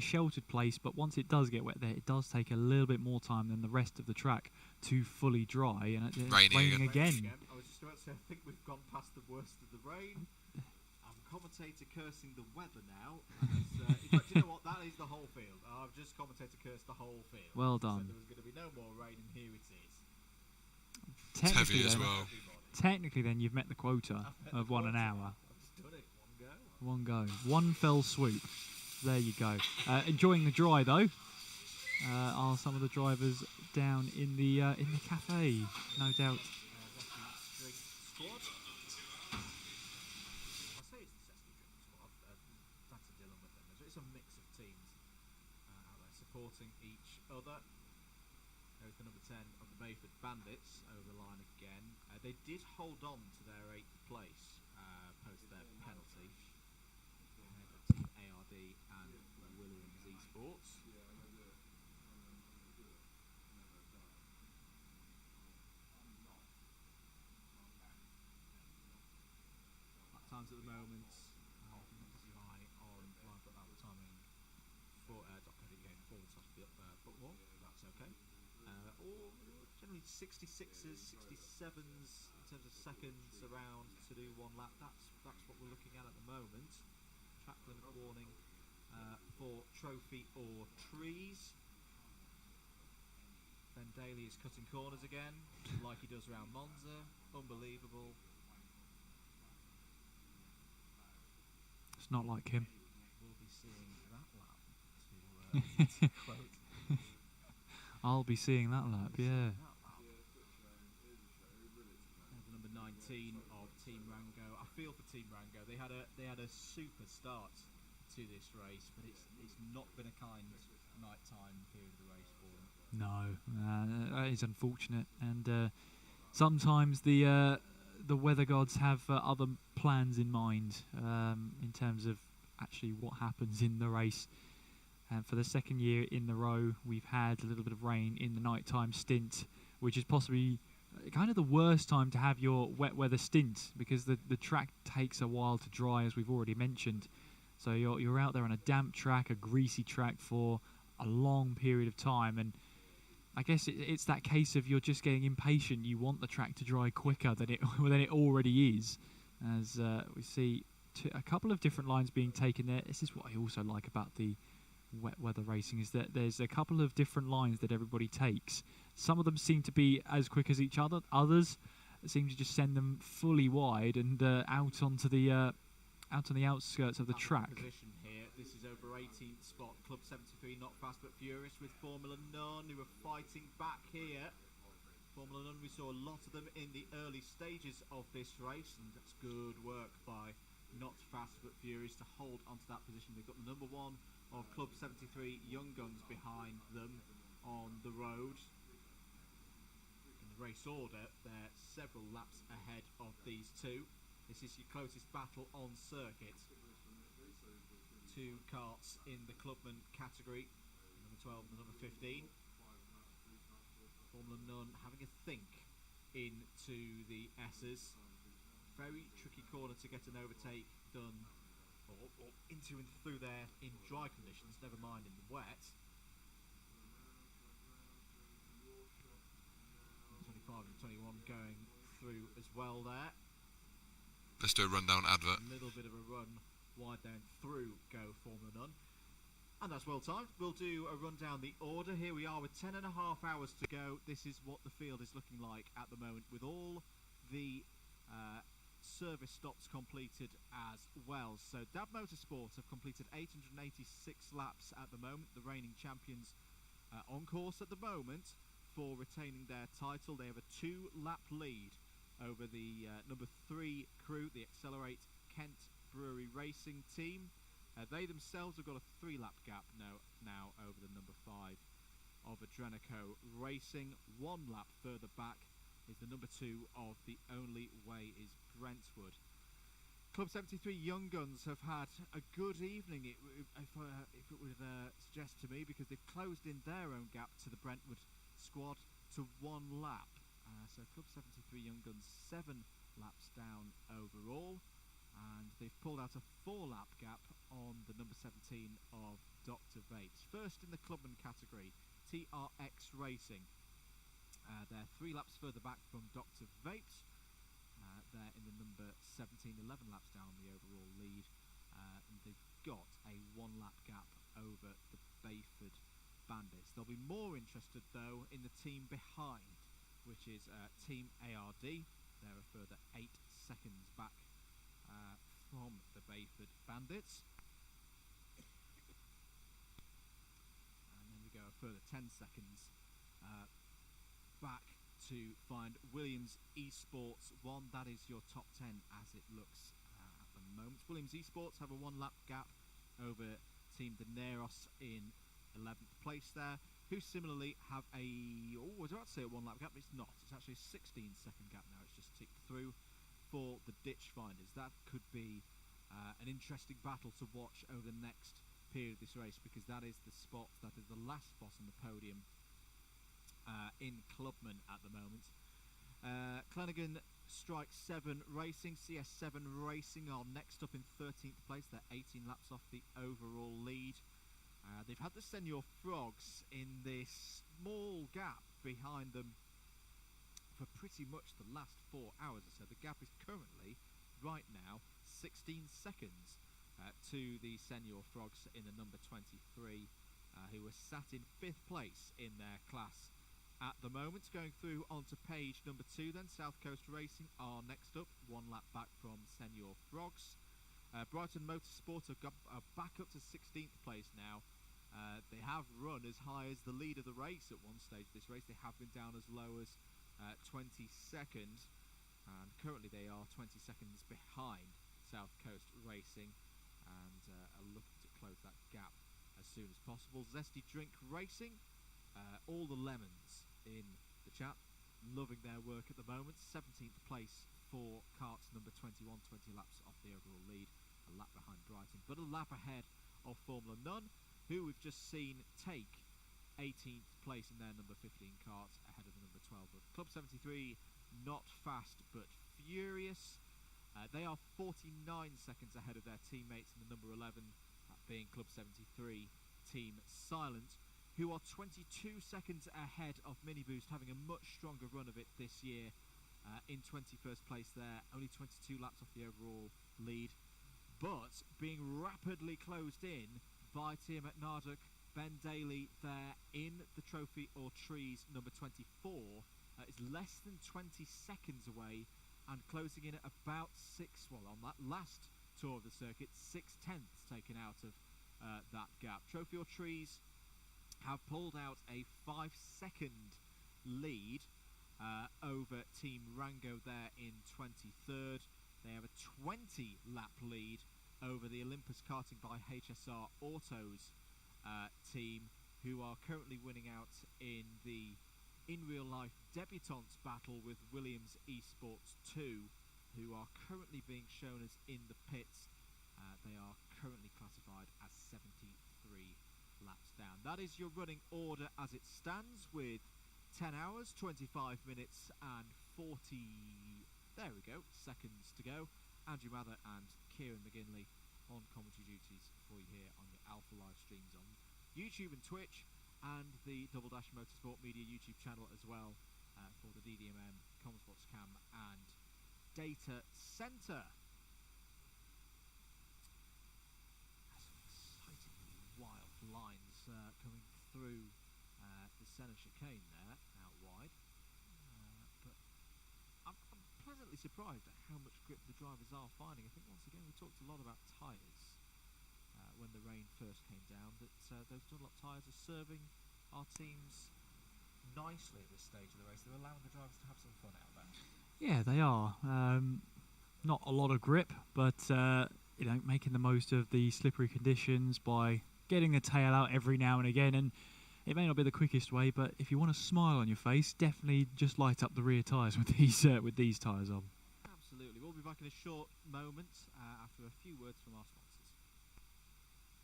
sheltered place, but once it does get wet there, it does take a little bit more time than the rest of the track to fully dry. And it's raining again. I was just about to say, I think we've gone past the worst of the rain. Commentator cursing the weather now. In fact, you know what? That is the whole field. I've just commentator cursed the whole field. Well done. Said there was going to be no more rain, and here it is. Technically, then you've met the quota of 1 an hour. I've done it. One go. 1 go. 1 fell swoop. There you go. Enjoying the dry though. Are some of the drivers down in the cafe? No doubt. Supporting each other. There's the number 10 of the Bayford Bandits over the line again. They did hold on to their 8th place post their penalty. Team ARD and Williams Esports. generally 66s, 67s in terms of seconds around to do one lap. That's what we're looking at the moment. Track limit warning for trophy or trees. Ben Daly is cutting corners again, like he does around Monza. Unbelievable. It's not like him. We'll be seeing that lap, to quote. I'll be seeing that lap, yeah. Number 19 of Team Rango. I feel for Team Rango. They had a super start to this race, but it's not been a kind night-time period of the race for them. No, that is unfortunate, and sometimes the weather gods have other plans in mind in terms of actually what happens in the race. And for the second year in a row, we've had a little bit of rain in the nighttime stint, which is possibly kind of the worst time to have your wet weather stint, because the track takes a while to dry, as we've already mentioned. So you're out there on a damp track, a greasy track for a long period of time, and I guess it's that case of you're just getting impatient. You want the track to dry quicker than it already is, as we see a couple of different lines being taken there. This is what I also like about the wet weather racing, is that there's a couple of different lines that everybody takes. Some of them seem to be as quick as each other. Others seem to just send them fully wide and out on the outskirts of the track. Position here. This is over 18th spot. Club 73, not fast but furious, with Formula None, who are fighting back here. Formula None, we saw a lot of them in the early stages of this race, and that's good work by Not Fast but Furious to hold onto that position. They've got the number 1 of Club 73 Young Guns behind them on the road. In the race order, they're several laps ahead of these two. This is your closest battle on circuit. 2 karts in the Clubman category, number 12 and number 15. Formula None having a think into the S's. Very tricky corner to get an overtake done, or into and through there in dry conditions, never mind in the wet. 25 and 21 going through as well there. Let's do a rundown advert. A little bit of a run wide down through go Formula None. And that's well timed. We'll do a run down the order. Here we are with 10.5 hours to go. This is what the field is looking like at the moment, with all the service stops completed as well. So Dab Motorsport have completed 886 laps at the moment. The reigning champions on course at the moment for retaining their title. They have a 2-lap lead over the number 3 crew, the Accelerate Kent Brewery Racing team. They themselves have got a 3-lap gap now over the number 5 of Adrenico Racing. 1 lap further back is the number 2 of The Only Way is Brentwood. Club 73 Young Guns have had a good evening, if it would suggest to me, because they've closed in their own gap to the Brentwood squad to 1 lap. So Club 73 Young Guns 7 laps down overall, and they've pulled out a 4-lap gap on the number 17 of Dr. Vapes. First in the Clubman category, TRX Racing. They're 3 laps further back from Dr. Vapes. They're in the number 17, 11 laps down the overall lead. And they've got a 1-lap gap over the Bayford Bandits. They'll be more interested, though, in the team behind, which is Team ARD. They're a further 8 seconds back from the Bayford Bandits. And then we go a further 10 seconds back to find Williams Esports 1. That is your top 10 as it looks at the moment. Williams Esports have a 1-lap gap over Team Daneros in 11th place there, who similarly have I was about to say a 1-lap gap, but it's not. It's actually a 16-second gap now. It's just ticked through for the Ditch Finders. That could be an interesting battle to watch over the next period of this race, because that is the spot, that is the last spot on the podium in Clubman at the moment. Clenaghan Strike 7 Racing, CS7 Racing are next up in 13th place. They're 18 laps off the overall lead. They've had the Senior Frogs in this small gap behind them for pretty much the last 4 hours or so. The gap is currently, right now, 16 seconds to the Senior Frogs in the number 23, who were sat in 5th place in their class at the moment. Going through onto page number 2 then, South Coast Racing are next up, 1 lap back from Senior Frogs. Brighton Motorsport are back up to 16th place now. They have run as high as the lead of the race at one stage of this race. They have been down as low as 22nd, and currently they are 20 seconds behind South Coast Racing, and are looking to close that gap as soon as possible. Zesty Drink Racing, all the lemons in the chat, loving their work at the moment. 17th place for karts number 21, 20 laps off the overall lead, a lap behind Brighton, but a lap ahead of Formula None, who we've just seen take 18th place in their number 15 kart, ahead of the number 12 of Club 73. Not fast but furious. They are 49 seconds ahead of their teammates in the number 11, that being Club 73 Team Silent, who are 22 seconds ahead of Mini Boost, having a much stronger run of it this year. In 21st place there, only 22 laps off the overall lead, but being rapidly closed in by Tia McNarduk. Ben Daly there in the Trophy or Trees number 24 is less than 20 seconds away, and closing in at about on that last tour of the circuit, 6/10 taken out of that gap. Trophy or Trees have pulled out a 5-second lead over Team Rango there in 23rd. They have a 20-lap lead over the Olympus Karting by HSR Autos team, who are currently winning out in the in-real-life debutantes battle with Williams Esports 2, who are currently being shown as in the pits. They are currently classified as 73 laps down. That is your running order as it stands, with 10 hours, 25 minutes and 40 seconds to go. Andrew Mather and Kieran McGinley on commentary duties for you here on your Alpha live streams on YouTube and Twitch, and the Double Dash Motorsport Media YouTube channel as well, for the DDMM, Comsbox Cam and Data Center. Some excitingly wild lines coming through the centre chicane there, out wide. But I'm pleasantly surprised at how much grip the drivers are finding. I think once again we talked a lot about tyres when the rain first came down, that those Dunlop tyres are serving our teams nicely at this stage of the race. They're allowing the drivers to have some fun out there. Yeah, they are. Not a lot of grip, but making the most of the slippery conditions by getting the tail out every now and again. And it may not be the quickest way, but if you want a smile on your face, definitely just light up the rear tyres with these tyres on. Absolutely. We'll be back in a short moment after a few words from our sponsors.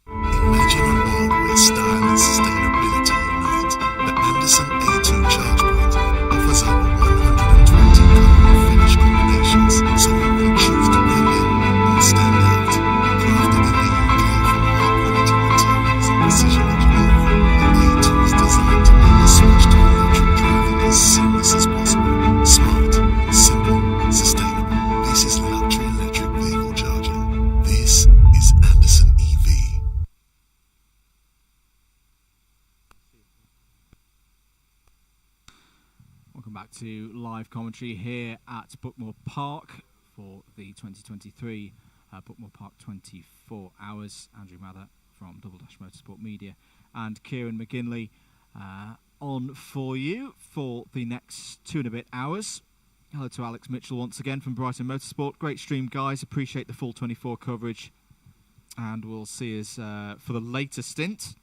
Imagine a world where style and sustainability unite. The Anderson A2 charge point offers over 120 color finish combinations, so you can choose to blend in or stand out. Crafted in the UK from high-quality materials and precision engineering, the A2 is designed to make the switch to electric driving as seamless as possible. Smart, simple, sustainable. This is luxury electric vehicle charging. This is Anderson EV. Welcome back to live commentary here at Buckmore Park for the 2023 Buckmore Park 24 Hours. Andrew Mather from Double Dash Motorsport Media and Kieran McGinley on for you for the next 2 and a bit hours. Hello to Alex Mitchell once again from Brighton Motorsport. Great stream, guys. Appreciate the full 24 coverage. And we'll see us for the later stint.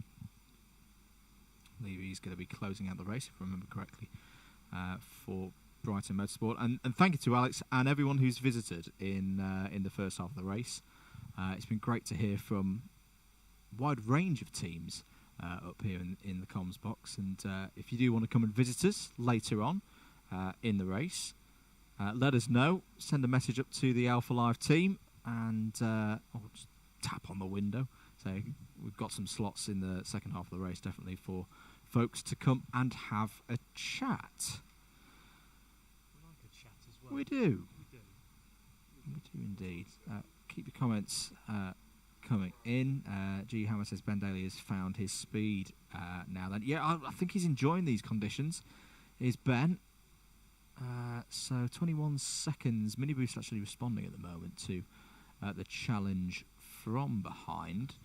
I believe he's going to be closing out the race, if I remember correctly, for Brighton Motorsport. And thank you to Alex and everyone who's visited in the first half of the race. It's been great to hear from a wide range of teams up here in the comms box. And if you do want to come and visit us later on in the race, let us know. Send a message up to the Alpha Live team and just tap on the window. So we've got some slots in the second half of the race, definitely, for folks to come and have a chat. We do. We do indeed. Keep your comments coming in. G Hammer says Ben Daly has found his speed now. Then, yeah, I think he's enjoying these conditions. Is Ben? So 21 seconds. Mini Boost actually responding at the moment to the challenge from behind.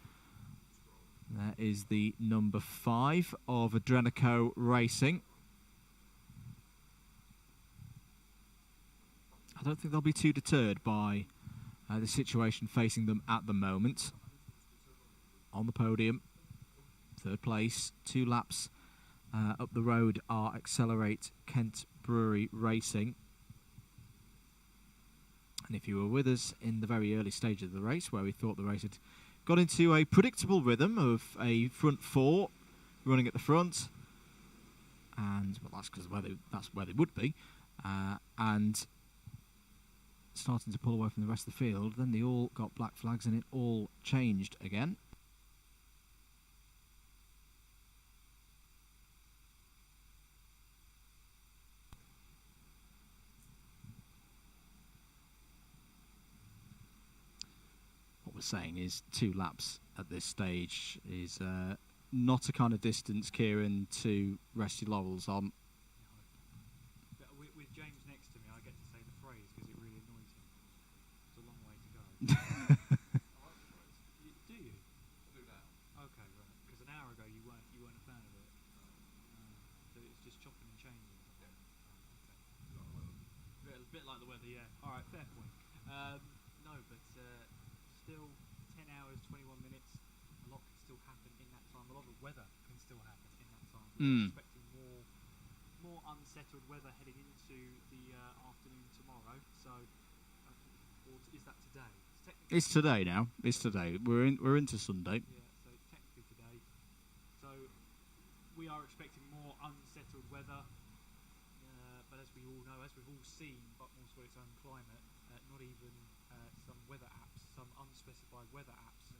There is the number 5 of Adrenico Racing. I don't think they'll be too deterred by the situation facing them at the moment. On the podium, 3rd place, 2 laps up the road are Accelerate Kent Brewery Racing. And if you were with us in the very early stage of the race, where we thought the race had got into a predictable rhythm of a front 4 running at the front, and well, that's because that's where they would be, and starting to pull away from the rest of the field, then they all got black flags and it all changed again. What we're saying is 2 laps at this stage is not a kind of distance, Kieran, to rest your laurels on. With James next to me, I get to say the phrase because it really annoys him. It's a long way to go. Do you? Do now. Okay, right. Because an hour ago you weren't a fan of it. So it's just chopping and changing. Yeah. Okay. A bit like the weather, yeah. All right, fair point. No, but still 10 hours, 21 minutes. A lot can still happen in that time. A lot of weather can still happen in that time. We're expecting more unsettled weather heading into the afternoon tomorrow. So, or is that today? It's today now. It's today. We're into Sunday. Yeah, so it's technically today. So we are expecting more unsettled weather. But as we all know, as we've all seen, Buckmore's got its own climate. Not even some weather apps, some unspecified weather apps,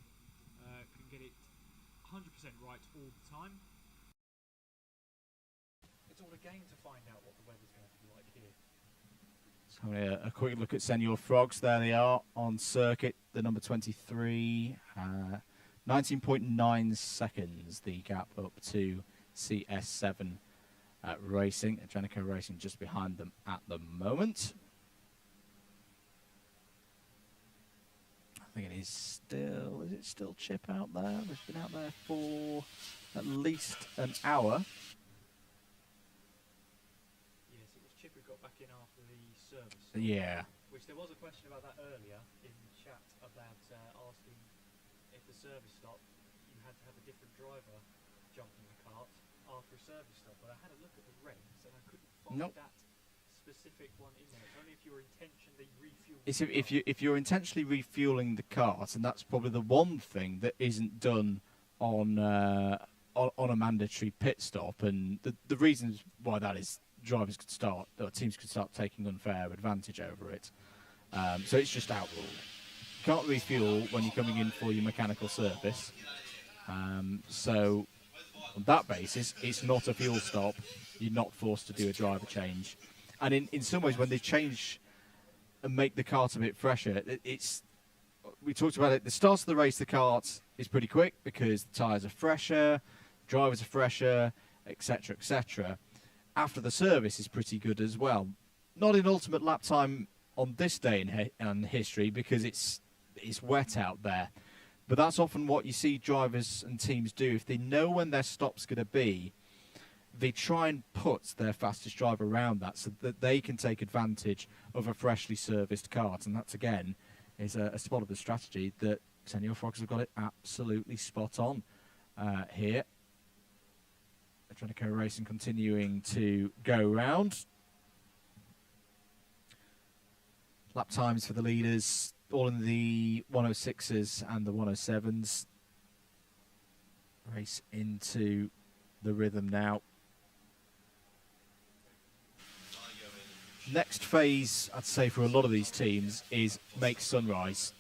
can get it 100% right all the time. It's all a game to find out what the weather's going to be like here. So a quick look at Senior Frogs. There they are on circuit. The number 23, 19.9 seconds. The gap up to CS7 Racing. Adrenico Racing just behind them at the moment. I think it is still. Is it still Chip out there? They've been out there for at least an hour. Yes, it was Chip who got back in after the service. Yeah. Which there was a question about that earlier in the chat about asking if the service stop you had to have a different driver jump in the cart after a service stop. But I had a look at the regs and I couldn't find that specific one in there. It's only if you're intentionally refueling. If you're intentionally refueling the cart, and that's probably the one thing that isn't done on a mandatory pit stop, and the reasons why that is, drivers could start, or teams could start taking unfair advantage over it. So it's just outruled. You can't refuel when you're coming in for your mechanical service. So on that basis, it's not a fuel stop. You're not forced to do a driver change. And in some ways, when they change and make the cart a bit fresher, we talked about it. The start of the race, the cart is pretty quick because the tyres are fresher, drivers are fresher, etc., etc. After the service is pretty good as well. Not in ultimate lap time on this day in history because it's wet out there. But that's often what you see drivers and teams do. If they know when their stop's going to be, they try and put their fastest driver around that so that they can take advantage of a freshly serviced cart. And that, again, is a spot of the strategy that Senior Frogs have got it absolutely spot on here. Adrenico Racing continuing to go round. Lap times for the leaders, all in the 106s and the 107s. Race into the rhythm now. Next phase, I'd say, for a lot of these teams is make sunrise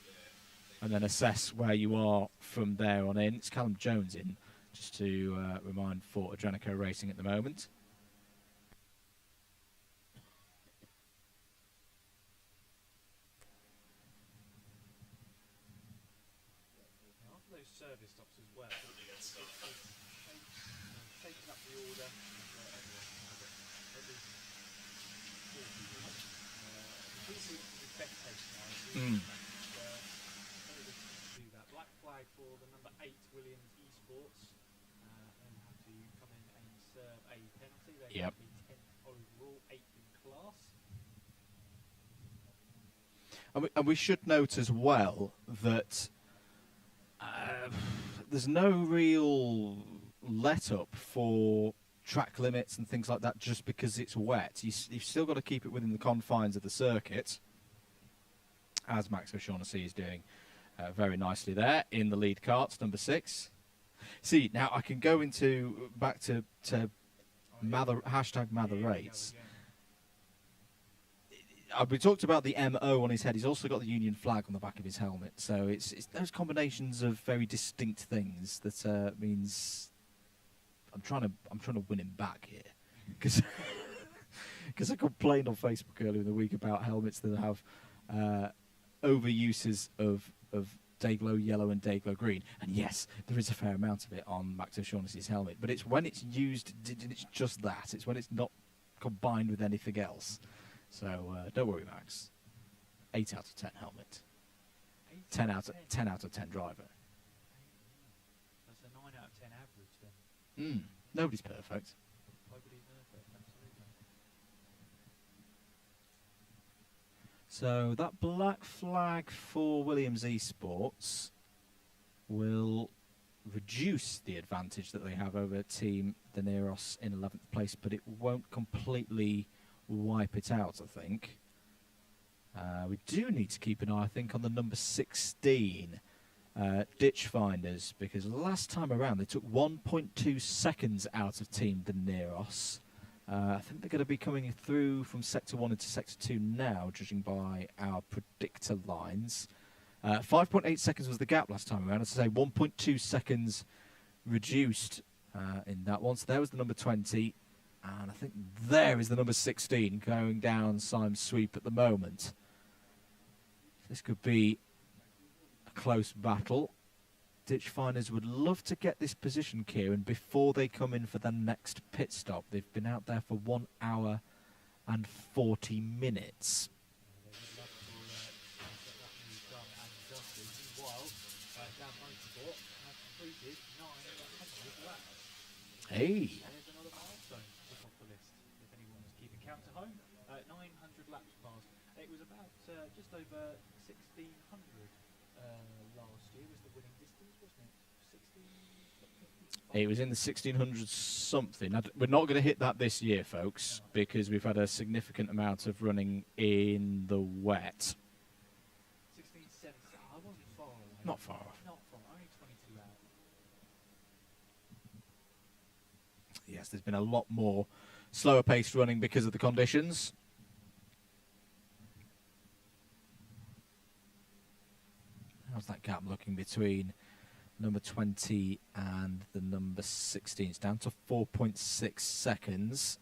and then assess where you are from there on in. It's Callum Jones in, just to remind, for Adrenico Racing at the moment. service stops as well. Taking up the order. At least 40 the best case scenario. Do that. Black flag for the number 8 Williams Esports. And have to come in and serve a penalty. They're going to be 10th overall, 8th in class. And we should note as well that there's no real let-up for track limits and things like that just because it's wet. You've still got to keep it within the confines of the circuit, as Max O'Shaughnessy is doing very nicely there in the lead karts, number 6. See, now I can go back to Mather, hashtag Mather rates. We talked about the MO on his head. He's also got the Union flag on the back of his helmet. So it's those combinations of very distinct things that means I'm trying to win him back here, because I complained on Facebook earlier in the week about helmets that have overuses of Dayglow yellow and Dayglow green. And yes, there is a fair amount of it on Max O'Shaughnessy's helmet, but it's when it's used, it's just that. It's when it's not combined with anything else. So don't worry, Max. 8 out of 10 helmet. 10 out of 10 driver. That's a 9 out of 10 average then. Nobody's perfect. Nobody's perfect, absolutely. So that black flag for Williams Esports will reduce the advantage that they have over Team Daneros in 11th place, but it won't completely wipe it out, I think. We do need to keep an eye, I think, on the number 16 Ditch Finders, because last time around they took 1.2 seconds out of Team Daneros. I think they're going to be coming through from Sector 1 into Sector 2 now, judging by our predictor lines. 5.8 seconds was the gap last time around. As I say, 1.2 seconds reduced in that one. So there was the number 20. And I think there is the number 16 going down Simon's sweep at the moment. This could be a close battle. Ditch Finders would love to get this position, Kieran, before they come in for the next pit stop. They've been out there for 1 hour and 40 minutes. Hey! There's another milestone off the list, if anyone was keeping count at home. 900 laps passed. It was about just over 1,600 last year was the winning distance, wasn't it? It was in the 1,600 something. We're not going to hit that this year, folks, because we've had a significant amount of running in the wet. 1670. I wasn't far away. Not far off. Not far. Only 22 out. Yes, there's been a lot more slower paced running because of the conditions. How's that gap looking between number 20 and the number 16? It's down to 4.6 seconds.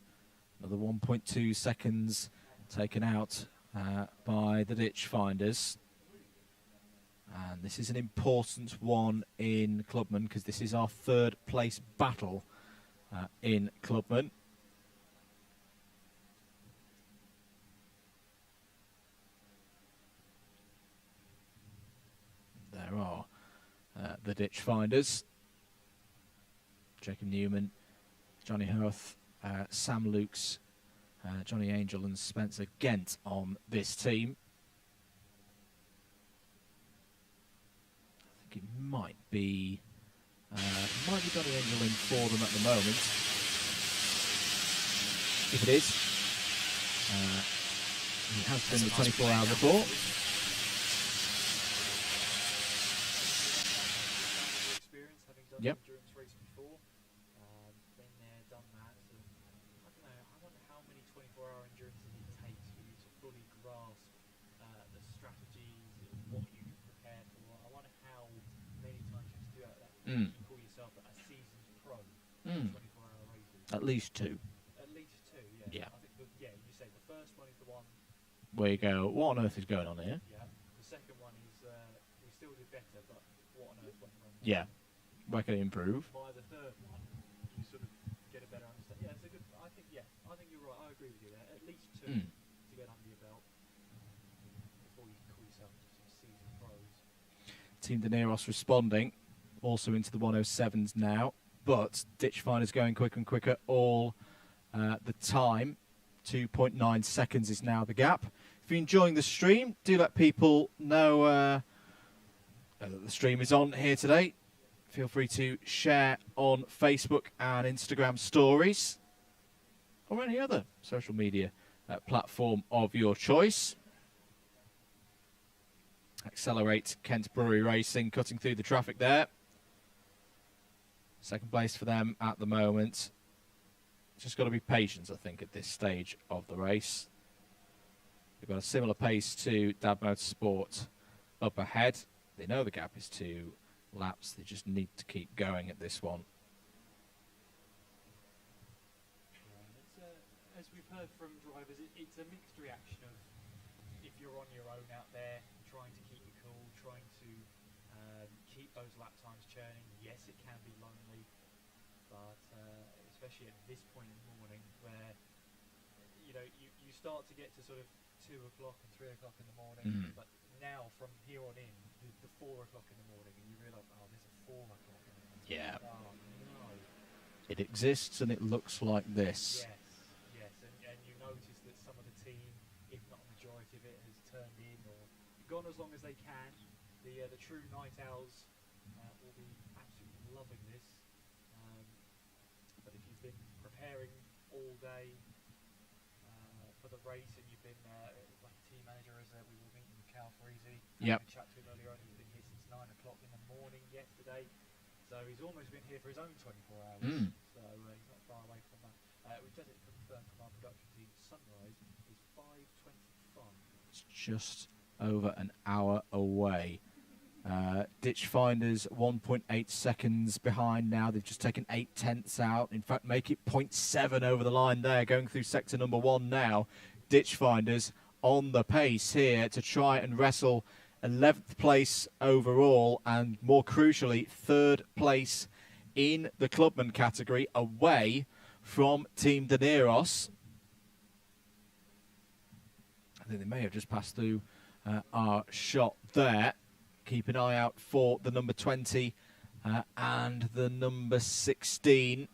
Another 1.2 seconds taken out by the Ditch Finders. And this is an important one in Clubman, because this is our third place battle in Clubman. There are the Ditch Finders. Jacob Newman, Johnny Hoth, Sam Lukes, Johnny Angel and Spencer Gent on this team. I think it might be Johnny Angel in for them at the moment. If it is, he has been the 24 hour before. Yep. Endurance race before. Been there, done that. So, I don't know. I wonder how many 24-hour endurances it takes for you to fully grasp the strategies, what you can prepare for. I wonder how many times you have to do that. You call yourself a seasoned pro. 24-hour races. At least 2. At least 2, yeah. Yeah. I think you say the first one is the one Where you go, what on earth is going on here? Yeah. The second one is we still did better, but what on earth went wrong? Yeah. Where can it improve? By the third one, you sort of get a better understanding. Yeah, it's a good. I think you're right. I agree with you there. At least two to get under your belt before you can call yourself some seasoned pros. Team De Niros responding, also into the 107s now, but Ditchfinder's going quicker and quicker all the time. 2.9 seconds is now the gap. If you're enjoying the stream, do let people know that the stream is on here today. Feel free to share on Facebook and Instagram stories or any other social media platform of your choice. Accelerate Kent Brewery Racing, cutting through the traffic there. Second place for them at the moment. Just got to be patient, I think, at this stage of the race. They've got a similar pace to Dad Motorsport up ahead. They know the gap is 2 laps. They just need to keep going at this one. As we've heard from drivers, it's a mixed reaction of if you're on your own out there, trying to keep it cool, trying to keep those lap times churning. Yes, it can be lonely, but especially at this point in the morning where you start to get to sort of 2 o'clock and 3 o'clock in the morning, but now from here on in, the 4 o'clock in the morning, and you realise, oh, there's a 4 o'clock in the morning. Yeah. Oh, no. It exists and it looks like this. Yes, and you notice that some of the team, if not a majority of it, has turned in or gone as long as they can. The true night owls will be absolutely loving this. But if you've been preparing all day for the race and you've been like a team manager, as we were meeting with Cal Freezy, chat to him earlier on, he's been here since 9 o'clock in the morning yesterday. So he's almost been here for his own 24 hours. So he's not far away from that. We've just confirmed from our production team, sunrise is 5:25. It's just over an hour away. Ditchfinders 1.8 seconds behind now. They've just taken 8/10 out. In fact, make it 0.7 over the line there, going through sector number 1 now. Ditchfinders on the pace here to try and wrestle 11th place overall and, more crucially, 3rd place in the clubman category, away from Team De Niros. I think they may have just passed through our shot there. Keep an eye out for the number 20 and the number 16.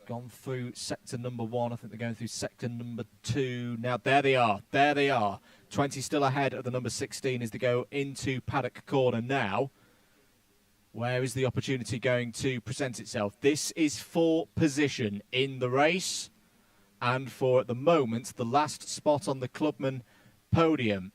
Gone through sector number 1. I think they're going through sector number 2. Now, there they are. There they are. 20 still ahead of the number 16 as they go into paddock corner now. Where is the opportunity going to present itself? This is for position in the race and for, at the moment, the last spot on the clubman podium.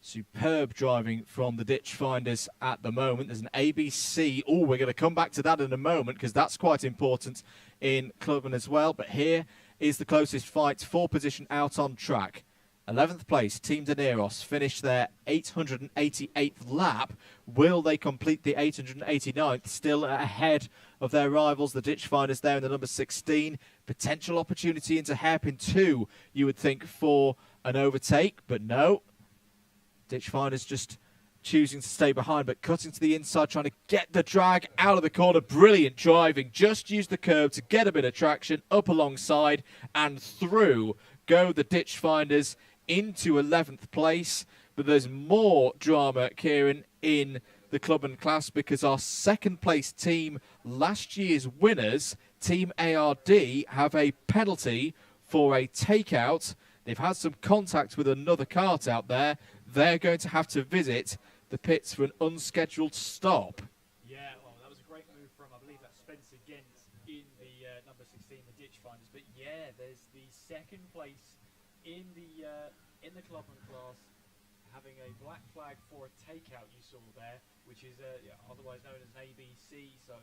Superb driving from the Ditchfinders at the moment. There's an ABC. Oh, we're going to come back to that in a moment because that's quite important in clubman as well. But here is the closest fight for position out on track. 11th place, Team De Niros, finished their 888th lap. Will they complete the 889th? Still ahead of their rivals, the Ditchfinders there in the number 16. Potential opportunity into hairpin 2, you would think, for an overtake, but no. Ditchfinders just choosing to stay behind, but cutting to the inside, trying to get the drag out of the corner. Brilliant driving. Just use the curb to get a bit of traction up alongside and through go the Ditchfinders into 11th place. But there's more drama, Kieran, in the clubman class because our second place team, last year's winners, Team ARD, have a penalty for a takeout. They've had some contact with another cart out there. They're going to have to visit the pits for an unscheduled stop. Yeah, well, that was a great move from, I believe that's Spencer Gent in the number 16, the Ditchfinders. But yeah, there's the second place in the clubman class having a black flag for a takeout you saw there, which is otherwise known as an ABC. So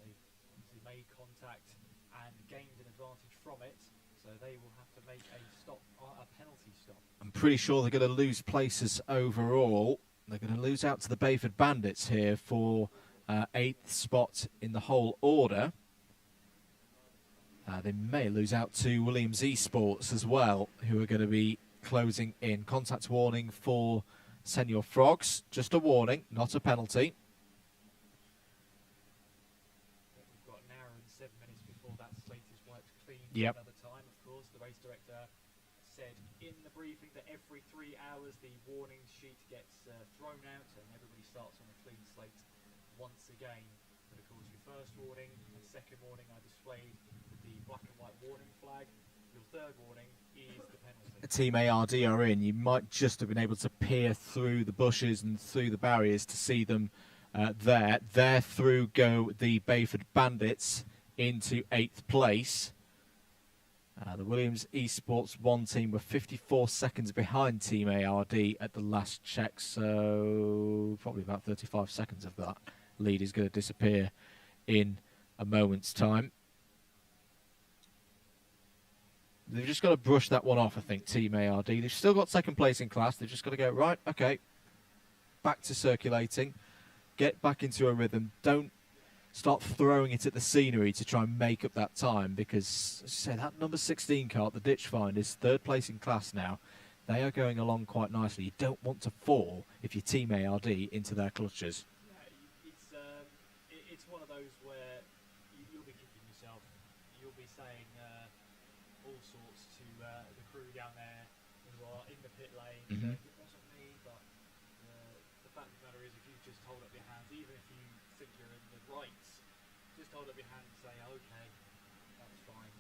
they've obviously made contact and gained an advantage from it. So they will have to make a penalty stop. I'm pretty sure they're going to lose places overall. They're going to lose out to the Bayford Bandits here for 8th spot in the whole order. They may lose out to Williams Esports as well, who are going to be closing in. Contact warning for Senior Frogs. Just a warning, not a penalty. We've got an hour and 7 minutes before that slate is wiped clean. Yep. Another time, of course. The race director said in the briefing that every 3 hours the warning sheet gets thrown out and everybody starts on a clean slate once again. But of course, your first warning and second warning are displayed with the black and white warning flag. Your third warning is the penalty. Team ARD are in. You might just have been able to peer through the bushes and through the barriers to see them there. There through go the Bayford Bandits into 8th place. The Williams Esports 1 team were 54 seconds behind Team ARD at the last check, so probably about 35 seconds of that lead is going to disappear in a moment's time. They've just got to brush that one off, I think, Team ARD. They've still got second place in class. They've just got to go, right, okay, back to circulating, get back into a rhythm. Don't start throwing it at the scenery to try and make up that time, because, as I say, that number 16 cart, the Ditch Find, is third place in class now. They are going along quite nicely. You don't want to fall if you're Team ARD into their clutches. It's one of those where you'll be kicking yourself. You'll be saying all sorts to the crew down there who are in the pit lane. Mhm. It wasn't me, but the fact of the matter is, if you just hold up your hands, even if you think you're in the right, just hold up your hands and say, okay, that's fine.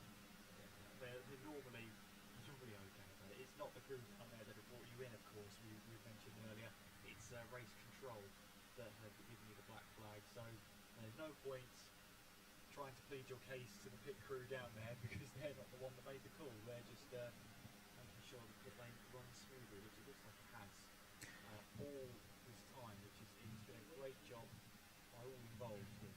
They're normally okay, but it's not the crew down there that have brought you in, of course, we mentioned earlier. It's race control that have given you the black flag, so there's no point trying to plead your case to the pit crew down there, because they're not the one that made the call. They're just making sure the pit lane runs smoothly, which it looks like it has all this time, which is it's been a great job by all involved here.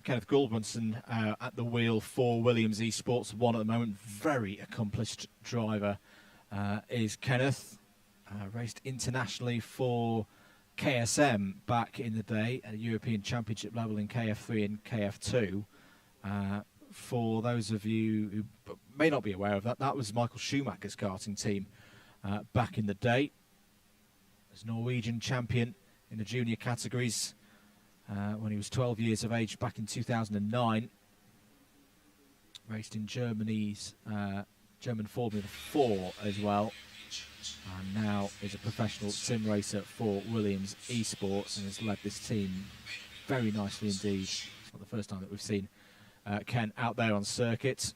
Kenneth Goldbranson at the wheel for Williams Esports 1 at the moment. Very accomplished driver is Kenneth. Raced internationally for KSM back in the day at a European Championship level in KF3 and KF2. For those of you who may not be aware of that, that was Michael Schumacher's karting team back in the day. As Norwegian champion in the junior categories when he was 12 years of age back in 2009. Raced in Germany's German Formula 4 as well. And now is a professional sim racer for Williams Esports and has led this team very nicely indeed. It's not the first time that we've seen Ken out there on circuit.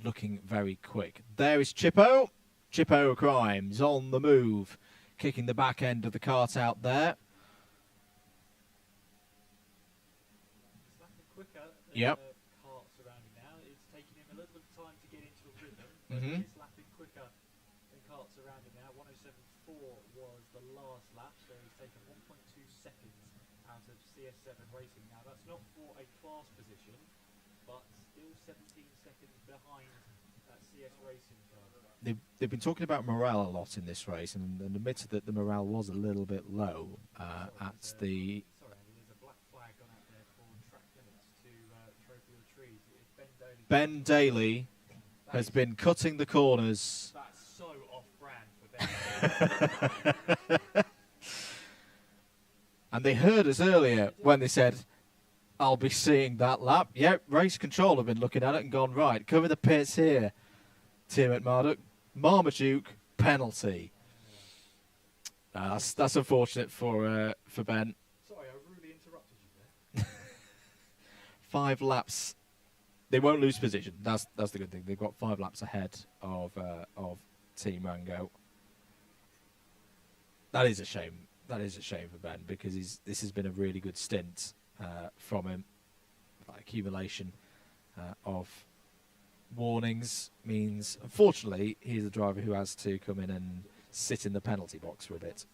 Looking very quick. There is Chippo. Chippo Crimes on the move. Kicking the back end of the cart out there. Quicker than Yep. Carts around him now. It's taking him a little bit of time to get into a rhythm, but Mhm. he is lapping quicker than Carts around him now. 107.4 was the last lap, so he's taken 1.2 seconds out of CS7 Racing. Now that's not for a class position, but still 17 seconds behind that CS Racing car. They've been talking about morale a lot in this race, and admitted that the morale was a little bit low at the. Sorry, there's a black flag gone out there for track limits to Trophy of Trees. It's Ben Daly has been cutting the corners. That's so off-brand for Ben. And they heard us earlier when they said, I'll be seeing that lap. Yep, race control have been looking at it and gone, right, cover the pits here. Tim at Marduk. Marmaduke, penalty. That's unfortunate for Ben. Sorry, I rudely interrupted you there. 5 laps. They won't lose position. That's the good thing. They've got 5 laps ahead of Team Rango. That is a shame. That is a shame for Ben, because this has been a really good stint from him. That accumulation of warnings means, unfortunately, he's a driver who has to come in and sit in the penalty box for a bit.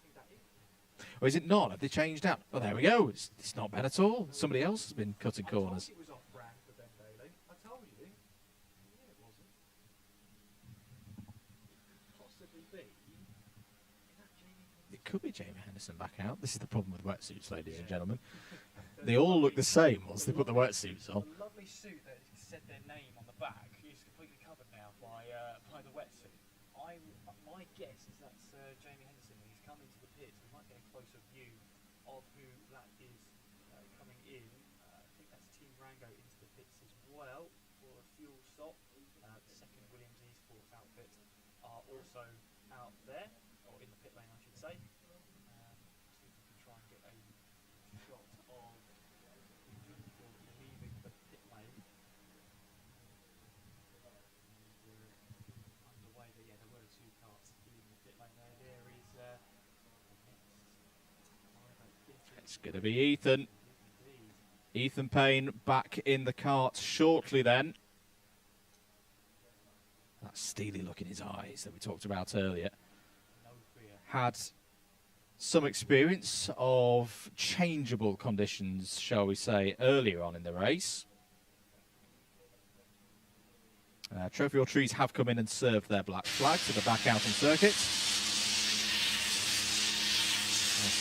Or is it not? Have they changed out? Oh, there we go. It's not Ben at all. Somebody else has been cutting corners. It was off-brand for Ben Daly. I told you. Yeah, it wasn't. Possibly be. It could be Jamie Henderson back out. This is the problem with wetsuits, ladies and gentlemen. They all look the same once they put the wetsuits on. The lovely suit that said their name on the back is completely covered now by the wetsuit. I My guess is that's Jamie Henderson. He's come into the pits. We might get a closer view of who that is coming in. I think that's Team Rango into the pits as well for a fuel stop. The second Williams Esports outfit are also out there, or in the pit lane, I should say. See if we can try and get a shot of the vehicle leaving the pit lane. Underway there, yeah, there were two carts leaving the pit lane there. There is the next. It's going to be Ethan. Ethan Payne back in the cart shortly then. That steely look in his eyes that we talked about earlier. Had some experience of changeable conditions, shall we say, earlier on in the race. Trophy or Trees have come in and served their black flag to the back out on circuit.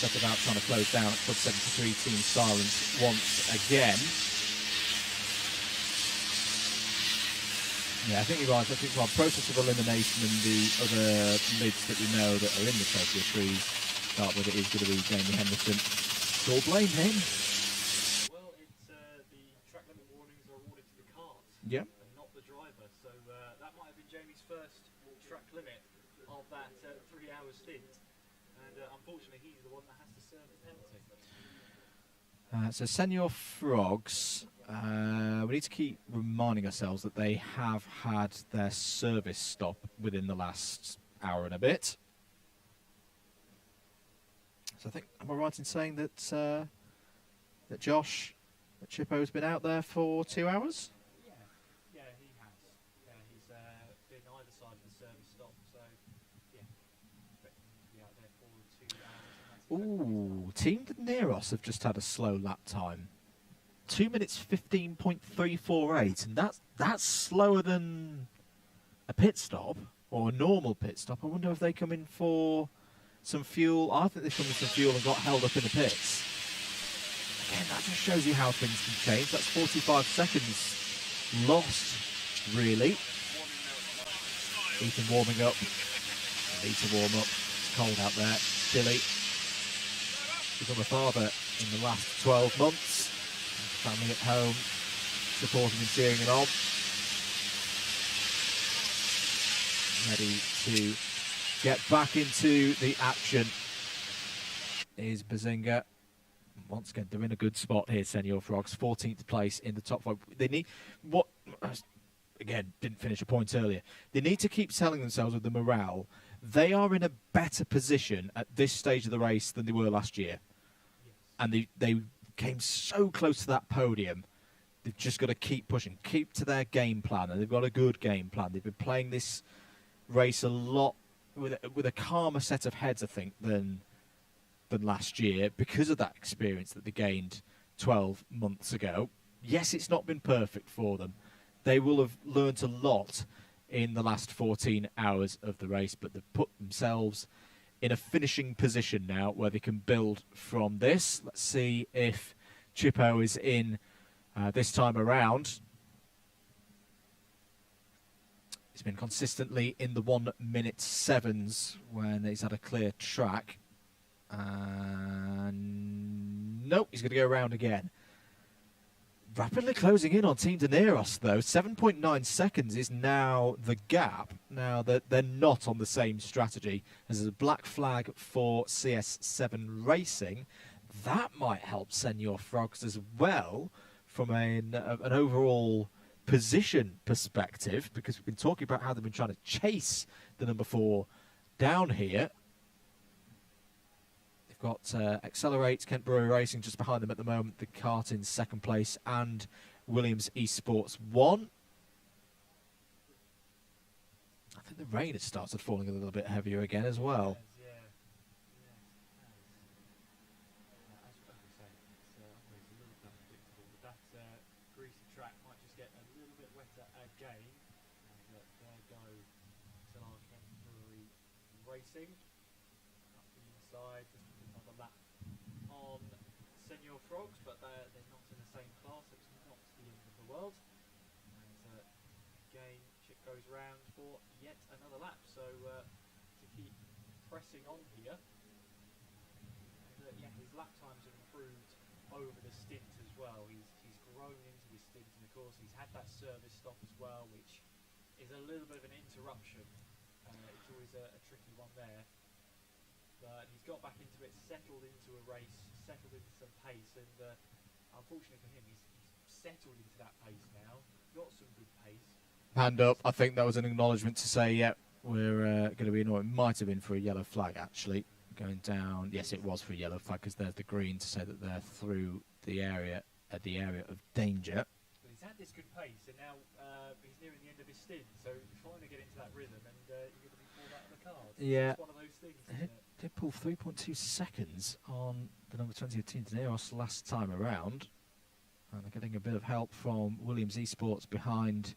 Set about trying to close down at Club 73 Team Silence once again. Yeah, I think you're right. I think our process of elimination and the other lids that we know that are in the Trophy of Trees start with, it is going to be Jamie Henderson. So blame him. Well, it's the track limit warnings are awarded to the cart Yeah. and not the driver. So that might have been Jamie's first track limit of that 3-hour stint. And unfortunately, he's the one that has to serve the penalty. So Senior Frogs, we need to keep reminding ourselves that they have had their service stop within the last hour and a bit. So I think, am I right in saying that that Josh, that Chippo's been out there for 2 hours? Yeah, he has. Yeah, he's been either side of the service stop, so yeah, expecting him to be out there for 2 hours. Ooh, Team Neros have just had a slow lap time. 2 minutes 15.348, and that's slower than a pit stop or a normal pit stop. I wonder if they come in for some fuel. I think they come in for some fuel and got held up in the pits. Again, that just shows you how things can change. That's 45 seconds lost, really. Ethan warming up. Need to warm up. It's cold out there. Chilly. Become a father in the last 12 months. Family at home, supporting and cheering him on. Ready to get back into the action is Bazinga. Once again, they're in a good spot here, Senior Frogs. 14th place in the top 5. They need, what, again, didn't finish a point earlier. They need to keep telling themselves with the morale, they are in a better position at this stage of the race than they were last year. And they came so close to that podium. They've just got to keep pushing, keep to their game plan, and they've got a good game plan. They've been playing this race a lot with a calmer set of heads, I think, than last year because of that experience that they gained 12 months ago. Yes, it's not been perfect for them. They will have learnt a lot in the last 14 hours of the race, but they've put themselves in a finishing position now where they can build from this. Let's see if Chippo is in this time around. He's been consistently in the 1 minute 7s when he's had a clear track. Nope, he's going to go around again. Rapidly closing in on Team Daneros, though. 7.9 seconds is now the gap. Now that they're not on the same strategy as a black flag for CS7 Racing. That might help Senior Frogs as well from an overall position perspective, because we've been talking about how they've been trying to chase the number 4 down here. Got Accelerate, Kent Brewery Racing just behind them at the moment, the kart in second place, and Williams Esports 1. I think the rain has started falling a little bit heavier again as well. That greasy track might just get a little bit wetter again. There go Kent Brewery Racing. Up the inside, just another lap on Senior Frogs, but they're not in the same class, so it's not the end of the world. And again, Chip goes round for yet another lap, so to pressing on here. And, yeah, his lap times have improved over the stint as well. He's grown into this stint, and of course he's had that service stop as well, which is a little bit of an interruption. It's always a tricky one there. But he's got back into it, settled into a race, settled into some pace, and unfortunately for him, he's settled into that pace now. Got some good pace. Hand up. I think that was an acknowledgement to say, yeah, we're going to be annoyed. It might have been for a yellow flag, actually. Going down. Yes, it was for a yellow flag because there's the green to say that they're through the area of danger. But he's had this good pace, and now he's nearing the end of his stint, so trying to get into that rhythm, and you're going to be pulled out of the card. Yeah. It's one of those things, isn't it? Did pull 3.2 seconds on the number 20 of Team Daenerys last time around. And they're getting a bit of help from Williams Esports behind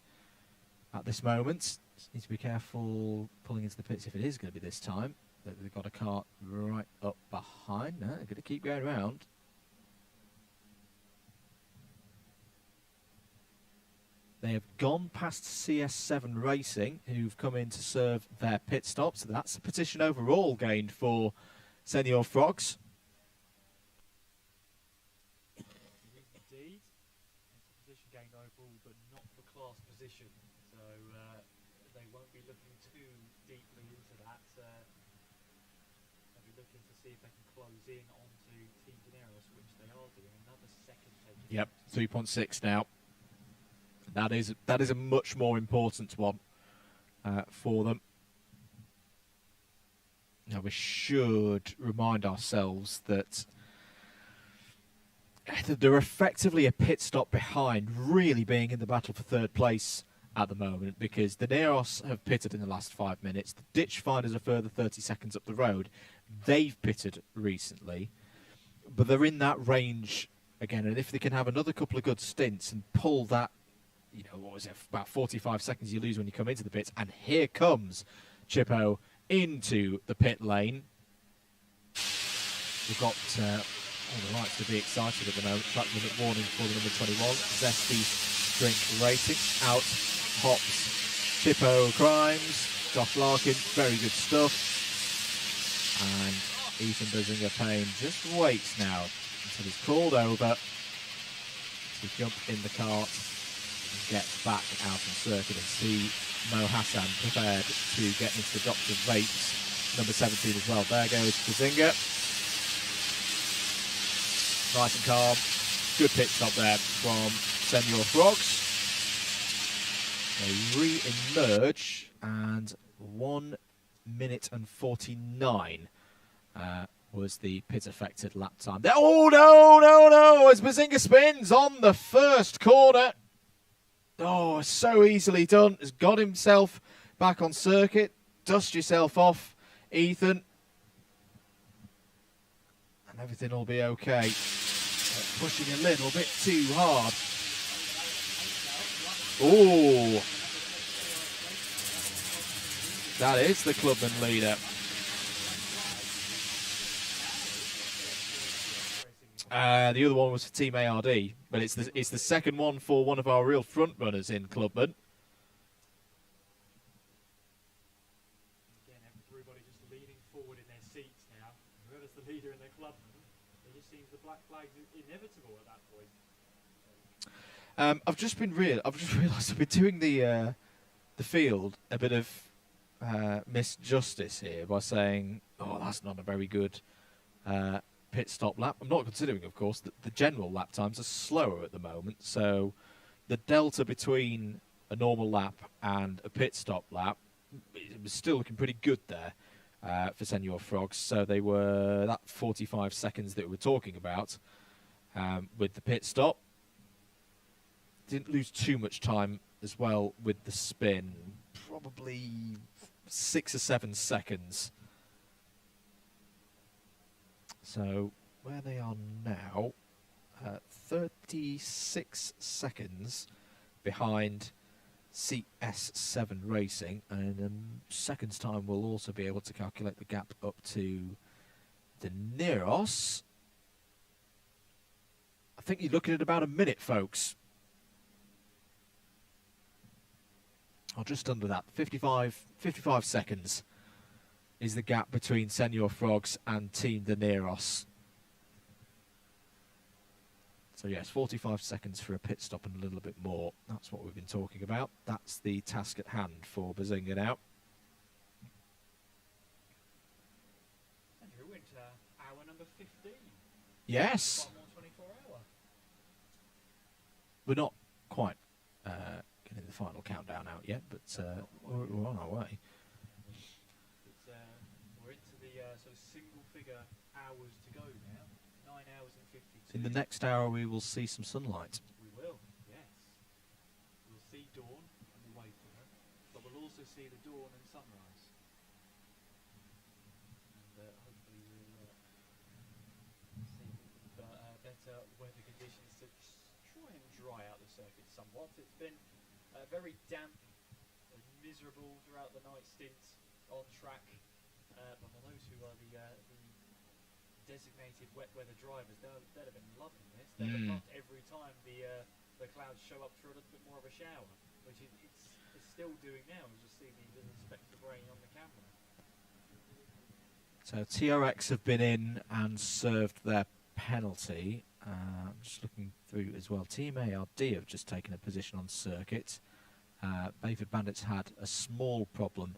at this moment. Just need to be careful pulling into the pits if it is going to be this time. They've got a cart right up behind. No, they're going to keep going around. They have gone past CS7 Racing, who've come in to serve their pit stop. So that's a position overall gained for Senior Frogs. Indeed. It's a position gained overall, but not the class position. So they won't be looking too deeply into that. They'll be looking to see if they can close in onto Team Daenerys, which they are doing. Another second taken. Yep, 3.6 now. That is a much more important one for them. Now we should remind ourselves that they're effectively a pit stop behind, really being in the battle for third place at the moment, because the Daenerys have pitted in the last 5 minutes. The Ditch Finders a further 30 seconds up the road. They've pitted recently, but they're in that range again. And if they can have another couple of good stints and pull that, you know, what was it, about 45 seconds you lose when you come into the pits. And here comes Chippo into the pit lane. We've got all the rights to be excited at the moment. Track limit warning for the number 21. Zesty Drink Rating. Out hops Chippo Crimes. Josh Larkin, very good stuff. And Ethan Bazinga Payne just waits now until he's called over to jump in the cart and get back out on circuit and see Mo Hassan prepared to get into the Dr. Vapes, number 17 as well. There goes Bazinga. Nice and calm. Good pit stop there from Senior Frogs. They re-emerge, and 1 minute and 49 was the pit-affected lap time. Oh, no, as Bazinga spins on the first corner. Oh, so easily done. Has got himself back on circuit. Dust yourself off, Ethan. And everything will be okay. Pushing a little bit too hard. Oh. That is the clubman leader. The other one was for Team ARD, but it's the second one for one of our real front runners in Clubman. Again, everybody just leaning forward in their seats now. Whoever's the leader in their Clubman, it just seems the black flag's inevitable at that point. I've just realised I've been doing the field a bit of misjustice here by saying, oh, that's not a very good pit stop lap. I'm not considering, of course, that the general lap times are slower at the moment, so the delta between a normal lap and a pit stop lap, it was still looking pretty good there for Senior Frogs. So they were that 45 seconds that we were talking about with the pit stop. Didn't lose too much time as well with the spin, probably 6 or 7 seconds. So where they are now, 36 seconds behind CS7 Racing, and in a second's time we'll also be able to calculate the gap up to the Neros. I think you're looking at about a minute, folks. Or just under that, 55 seconds is the gap between Senior Frogs and Team De Neros. So yes, 45 seconds for a pit stop and a little bit more. That's what we've been talking about. That's the task at hand for Bazinga now. Andrew Winter, hour number 15. Yes. Buckmore 24 hour. We're not quite getting the final countdown out yet, but we're on our way. It's, we're into the sort of single figure hours to go now. 9 hours and 52. In the next hour, we will see some sunlight. We will, yes. We'll see dawn on the way for her, but we'll also see the dawn and sunrise. And hopefully we'll see better weather conditions to try and dry out the circuit somewhat. It's been very damp and miserable throughout the night stints on track, but for those who are the designated wet weather drivers, they'd have been loving this. They'd have loved every time the clouds show up for a little bit more of a shower, which it's still doing now. You just see the little specks of rain on the camera. So TRX have been in and served their penalty. I'm just looking through as well. Team ARD have just taken a position on circuit. Bayford Bandits had a small problem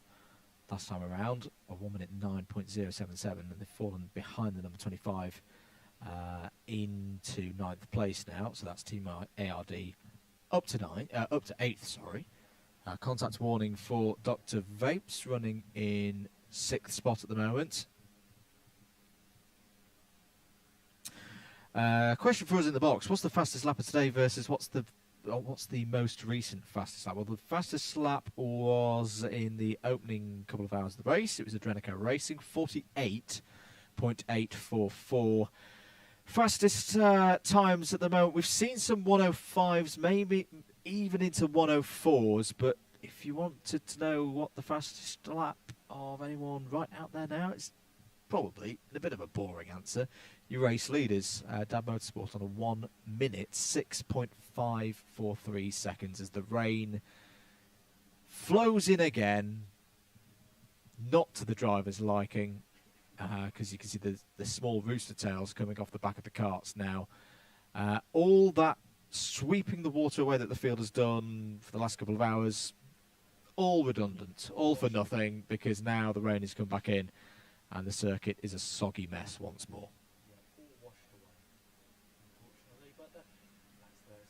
last time around, a 1 minute 9.077, and they've fallen behind the number 25 into 9th place now. So that's Team ARD up to 8th. Sorry. Contact warning for Dr. Vapes, running in 6th spot at the moment. Question for us in the box: what's the fastest lap of today versus what's the most recent fastest lap? Well, the fastest lap was in the opening couple of hours of the race. It was Adrenico Racing, 48.844. Fastest times at the moment, we've seen some 105s, maybe even into 104s, but if you wanted to know what the fastest lap of anyone right out there now, it's probably a bit of a boring answer. Your race leaders, Dab Motorsport on a 1 minute 6.543 seconds as the rain flows in again, not to the driver's liking, because you can see the small rooster tails coming off the back of the carts now. All that sweeping the water away that the field has done for the last couple of hours, all redundant, all for nothing, because now the rain has come back in and the circuit is a soggy mess once more.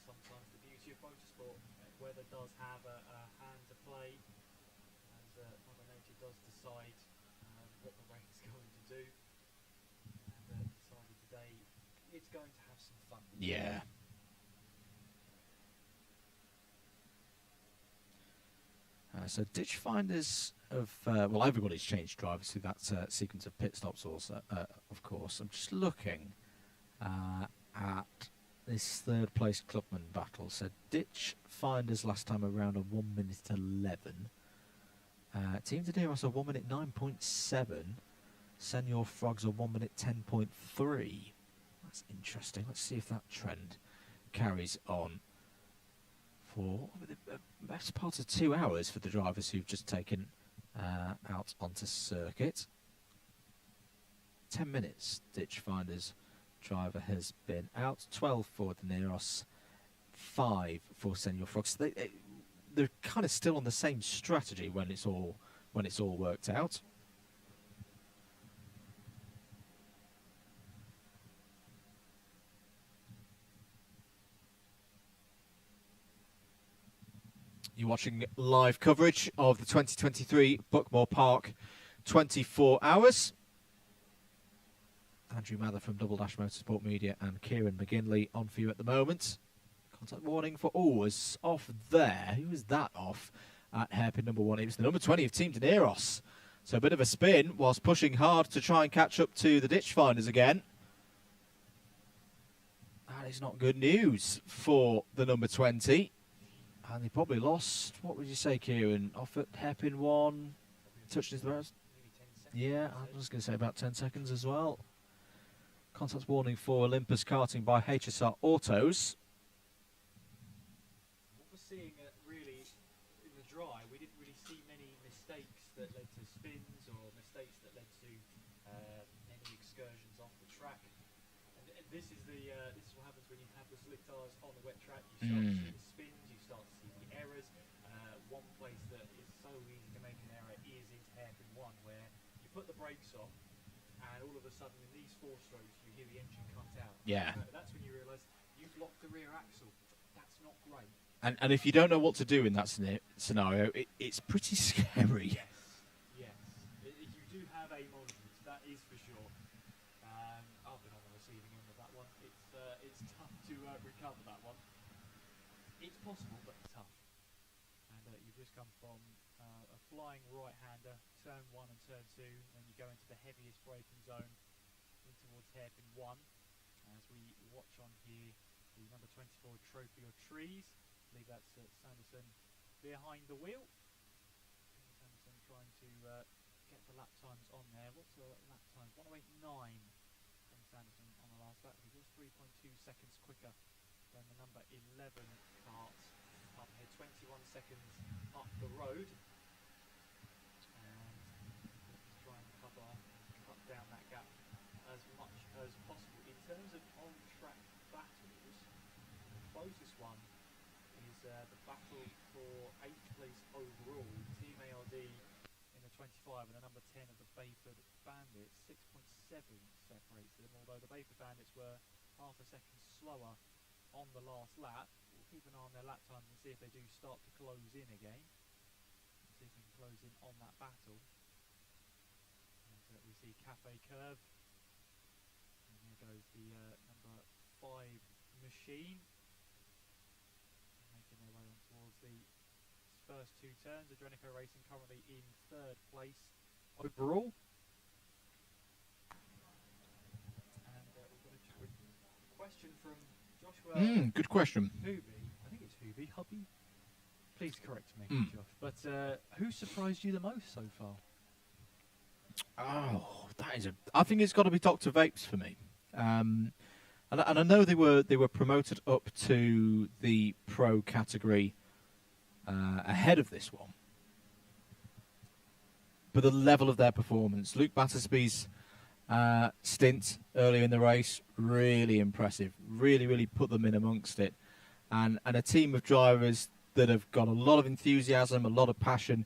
Sometimes the beauty of motorsport. Weather does have a hand to play, as Mother Nature does decide what the rain's going to do. And decided today it's going to have some fun. Yeah. So ditch finders well, everybody's changed drivers through that sequence of pit stops also, of course. I'm just looking at this third place clubman battle. So ditch finders last time around a 1 minute 11. Team De Neros a 1 minute 9.7. Senior Frogs a 1 minute 10.3. That's interesting. Let's see if that trend carries on for the best part of 2 hours for the drivers who've just taken out onto circuit. 10 minutes ditch finders driver has been out. 12 for De Neros, 5 for Senior Frogs. They're kind of still on the same strategy when it's all worked out. You're watching live coverage of the 2023 Buckmore Park 24 Hours. Andrew Mather from Double Dash Motorsport Media and Kieran McGinley on for you at the moment. Contact warning for... Oh, it's off there. Who was that off at hairpin number 1? It was the number 20 of Team De Neros. So a bit of a spin whilst pushing hard to try and catch up to the ditch finders again. That is not good news for the number 20. And they probably lost, what would you say, Kieran? Off at hairpin 1, touched his throws? Yeah, I was going to say about 10 seconds as well. Contact warning for Olympus Karting by HSR Autos. What we're seeing really the dry, we didn't really see many mistakes that led to spins or mistakes that led to any excursions off the track. And this is what happens when you have the slick tyres on the wet track. You start to see the spins, you start to see the errors. One place that is so easy to make an error is into hairpin 1, where you put the brakes on, and all of a sudden in these 4 strokes you hear the engine cut out. Yeah. That's when you realise you've locked the rear axle. That's not great. And if you don't know what to do in that scenario, it's pretty scary. Yes. You do have a moment, that is for sure. I've been on the receiving end of that one. It's tough to recover that one. It's possible, but tough. And you've just come from a flying right-hander, turn 1 and turn 2, and you go into the heaviest braking zone in towards hairpin 1. As we watch on here, the number 24 Trophy of Trees. I believe that's Sanderson behind the wheel. Sanderson trying to get the lap times on there. What's the lap times? 1:08.9 from Sanderson on the last lap. He was 3.2 seconds quicker than the number 11 cart up here. 21 seconds up the road. And let's try and cut down that gap as much as possible. In terms of on-track battles, the closest one is the battle for 8th place overall. Team ARD in the 25 and the number 10 of the Bayford Bandits. 6.7 separates them, although the Bayford Bandits were half a second slower on the last lap. We'll keep an eye on their lap times and see if they do start to close in again. See if they can close in on that battle. And we see Cafe Curve. And here goes the number 5 machine. Making their way on towards the first 2 turns. Adrenico Racing currently in 3rd place overall. And we've got a question from Joshua. Good question. Hubie. I think it's Hubie. Hubby? Please correct me, Josh. But who surprised you the most so far? Oh, I think it's got to be Dr. Vapes for me. And I know they were promoted up to the pro category ahead of this one. But the level of their performance, Luke Battersby's stint earlier in the race, really impressive. Really put them in amongst it. And a team of drivers that have got a lot of enthusiasm, a lot of passion,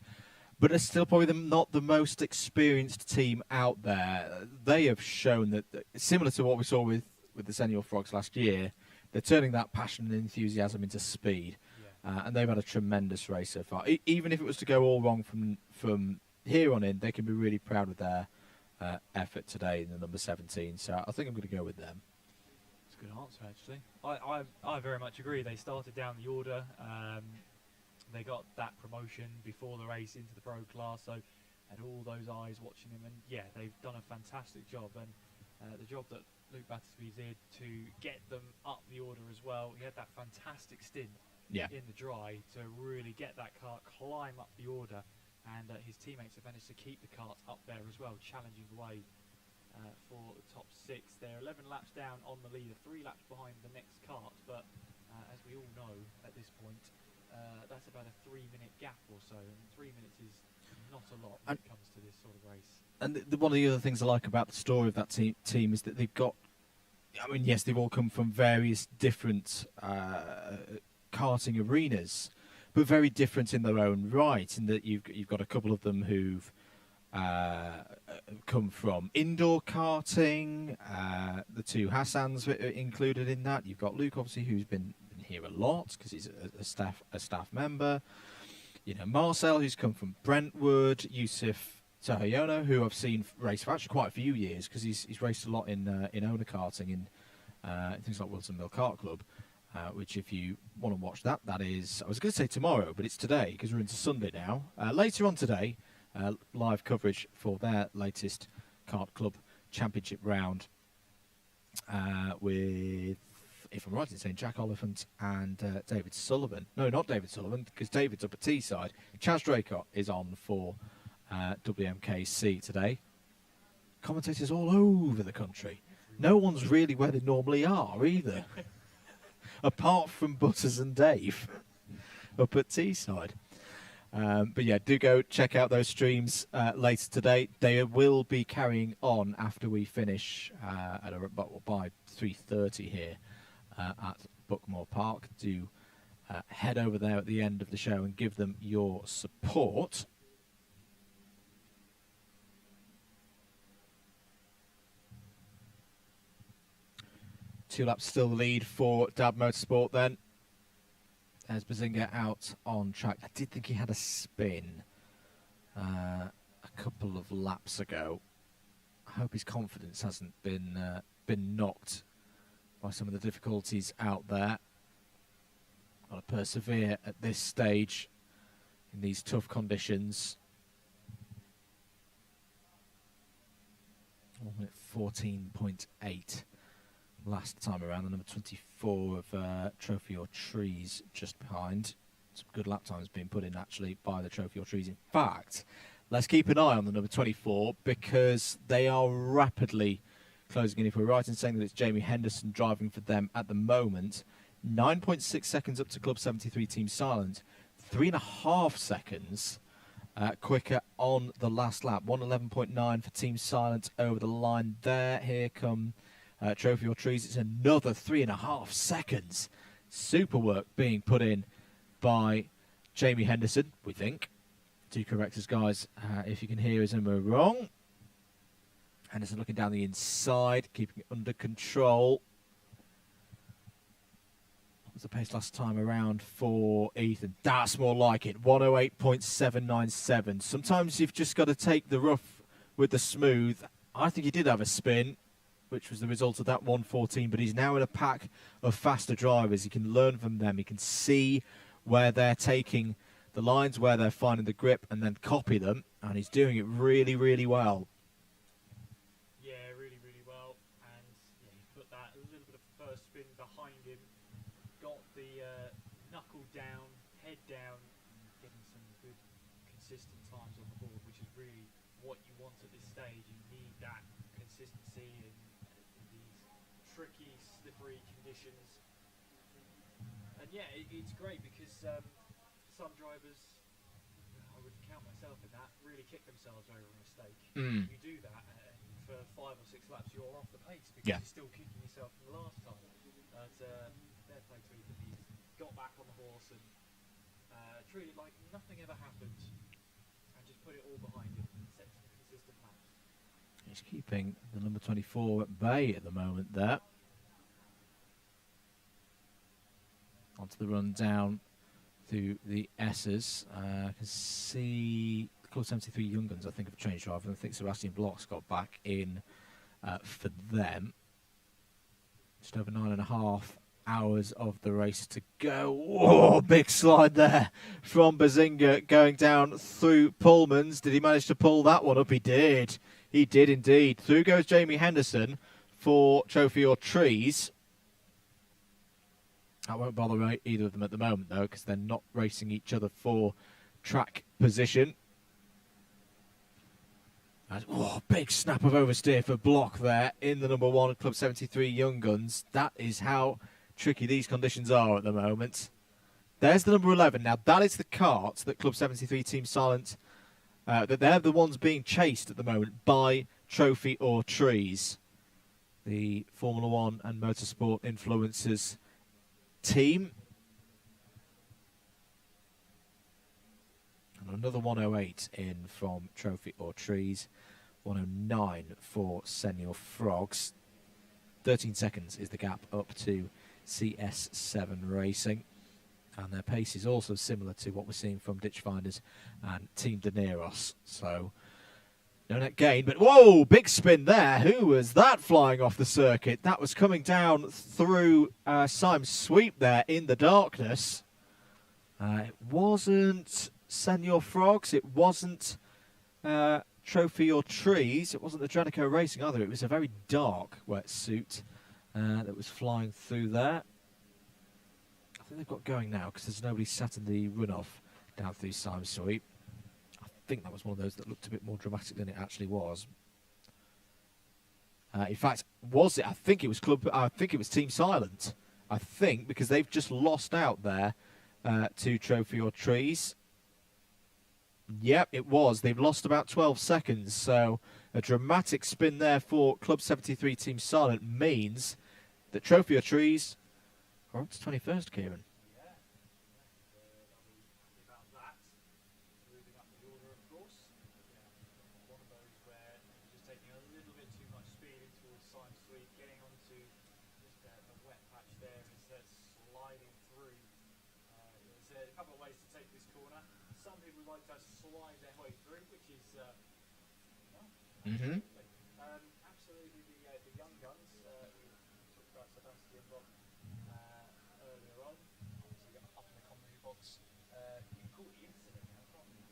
but are still probably not the most experienced team out there. They have shown that, similar to what we saw with the Senior Frogs last year, they're turning that passion and enthusiasm into speed. Yeah. And they've had a tremendous race so far. Even if it was to go all wrong from here on in, they can be really proud of their effort today in the number 17. So I think I'm going to go with them. That's a good answer, actually. I very much agree. They started down the order. They got that promotion before the race into the pro class, so had all those eyes watching him. And yeah, they've done a fantastic job. And the job that Luke Battersby did to get them up the order as well. He had that fantastic stint in the dry to really get that cart climb up the order. And his teammates have managed to keep the cart up there as well, challenging the way for the top 6. They're 11 laps down on the leader, 3 laps behind the next cart. But as we all know at this point, that's about a 3-minute gap or so. And 3 minutes is not a lot when it comes to this sort of race. And one of the other things I like about the story of that team is that they've got, I mean, yes, they've all come from various different karting arenas, but very different in their own right, in that you've got a couple of them who've come from indoor karting, the 2 Hassans included in that. You've got Luke, obviously, who's been here a lot because he's a staff member. You know, Marcel, who's come from Brentwood, Yousuf Bin-Suhayl, who I've seen race for actually quite a few years because he's raced a lot in owner karting in things like Wilson Mill Kart Club. Which, if you want to watch that is, I was going to say tomorrow, but it's today because we're into Sunday now. Later on today, live coverage for their latest Kart Club Championship round with, if I'm right in saying, Jack Oliphant and David Sullivan. No, not David Sullivan, because David's up at Teesside. Chaz Draycott is on for WMKC today. Commentators all over the country. No one's really where they normally are either. Apart from Butters and Dave up at Teesside. But yeah, do go check out those streams later today. They will be carrying on after we finish by 3:30 here at Buckmore Park. Do head over there at the end of the show and give them your support. Two laps still the lead for Dab Motorsport then. There's Bazinga out on track. I did think he had a spin a couple of laps ago. I hope his confidence hasn't been knocked by some of the difficulties out there. Got to persevere at this stage in these tough conditions. 1:14.8 last time around. The number 24 of Trophy or Trees just behind. Some good lap times being put in actually by the Trophy or Trees. In fact, let's keep an eye on the number 24 because they are rapidly closing in. If we're right in saying that it's Jamie Henderson driving for them at the moment, 9.6 seconds up to Club 73 Team Silent, 3.5 seconds quicker on the last lap. 1:11.9 for Team Silent over the line there. Here come Trophy or Trees. It's another 3.5 seconds. Super work being put in by Jamie Henderson, we think. Do correct us, guys, if you can hear us and we're wrong. Henderson looking down the inside, keeping it under control. What was the pace last time around for Ethan? That's more like it. 1:08.797. Sometimes you've just got to take the rough with the smooth. I think he did have a spin, which was the result of that 1:14, but he's now in a pack of faster drivers. He can learn from them. He can see where they're taking the lines, where they're finding the grip, and then copy them, and he's doing it really, really well. Yeah, really, really well, and yeah, he put that a little bit of first spin behind him, got the knuckle down, head down, and getting some good, consistent times on the board, which is really what you want at this stage. You need that consistency in these tricky, slippery conditions. And yeah, it's great because some drivers, I would count myself in that, really kick themselves over a mistake. Mm. You do that for 5 or 6 laps, you're off the pace because Yeah. you're still kicking yourself from the last time. But fair play to Ethan, he's got back on the horse and treated like nothing ever happened and just put it all behind him and set some consistent laps. He's keeping the number 24 at bay at the moment there. Onto the run down through the S's. I can see the Club 73 Young Guns, I think, have changed driver. And I think Sebastian Block's got back in for them. Just over 9.5 hours of the race to go. Whoa, big slide there from Bazinga going down through Pullman's. Did he manage to pull that one up? He did. He did indeed. Through goes Jamie Henderson for Trophy or Trees. I won't bother either of them at the moment, though, because they're not racing each other for track position. And, big snap of oversteer for Block there in the number 1 Club 73 Young Guns. That is how tricky these conditions are at the moment. There's the number 11. Now, that is the kart that Club 73 Team Silent, that they're the ones being chased at the moment by Trophy or Trees. The Formula 1 and motorsport influencers team. And another 1:08 in from Trophy or Trees. 1:09 for Senior Frogs. 13 seconds is the gap up to CS7 Racing. And their pace is also similar to what we're seeing from Ditchfinders and Team De Neros. So, no net gain, but whoa, big spin there. Who was that flying off the circuit? That was coming down through Syme's sweep there in the darkness. It wasn't Senior Frogs. It wasn't Trophy or Trees. It wasn't the Dranico Racing either. It was a very dark wetsuit that was flying through there. I think they've got going now because there's nobody sat in the runoff down through Syme's sweep. I think that was one of those that looked a bit more dramatic than it actually was. In fact, was it? I think it was Team Silent. I think because they've just lost out there to Trophy or Trees. Yep, it was. They've lost about 12 seconds, so a dramatic spin there for Club 73 Team Silent means that Trophy or Trees are up to 21st, Kieran. Mm-hmm. Absolutely, the young guns. We talked about Sebastian Bock earlier on. Obviously, up in the commentary box. You can call it the incident now, can't you?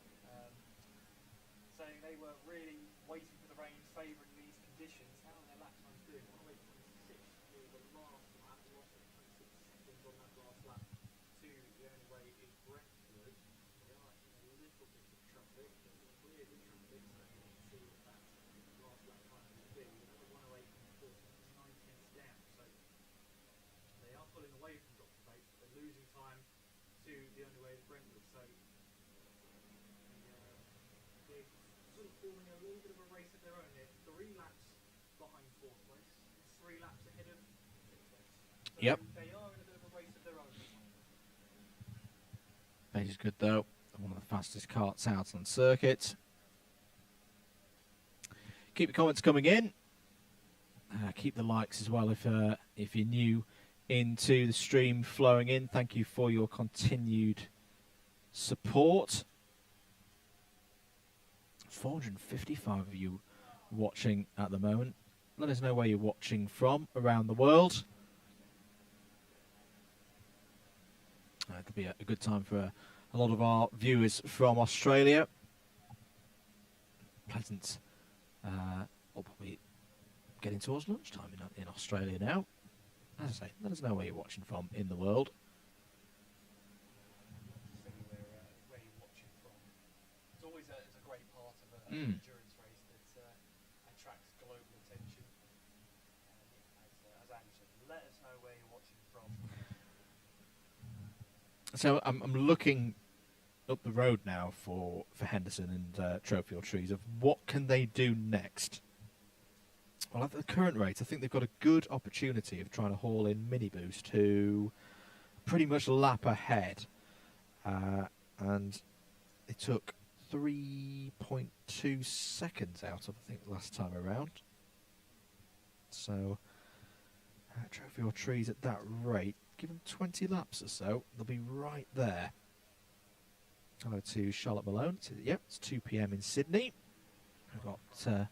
Saying they were really waiting for the rain, favouring these conditions. How are their lap times doing? 1:26 for the last lap. Lost 26 seconds on that last lap. To the only way is Brentford. They are in a little bit of traffic. There's clearly traffic, so you can see what that last lap time will be. Another 108.4, 9 tenths down. So they are pulling away from Dr. Bates, but they're losing time to the only way is Brentford. So they're sort of forming a little bit of a race of their own here. 3 laps behind 4th place, 3 laps ahead of 6th place. So Yep. They are in a bit of a race of their own. Pace is good though. One of the fastest carts out on circuit. Keep the comments coming in. Keep the likes as well if you're new into the stream flowing in. Thank you for your continued support. 455 of you watching at the moment. Let us know where you're watching from around the world. It'll be a good time for a lot of our viewers from Australia. Pleasant. We'll probably getting towards lunchtime in Australia now. As I say, let us know where you're watching from in the world. Where you're watching from. It's always it's a great part of an endurance race that attracts global attention. As Andy said, let us know where you're watching from. So I'm looking up the road now for Henderson and Trophy or Trees of what can they do next. Well, at the current rate, I think they've got a good opportunity of trying to haul in Miniboost to pretty much lap ahead. And they took 3.2 seconds out of, I think, last time around. So, Trophy or Trees at that rate, give them 20 laps or so, they'll be right there. Hello to Charlotte Malone. Yep, it's 2 p.m. in Sydney. I've got, New Zealand,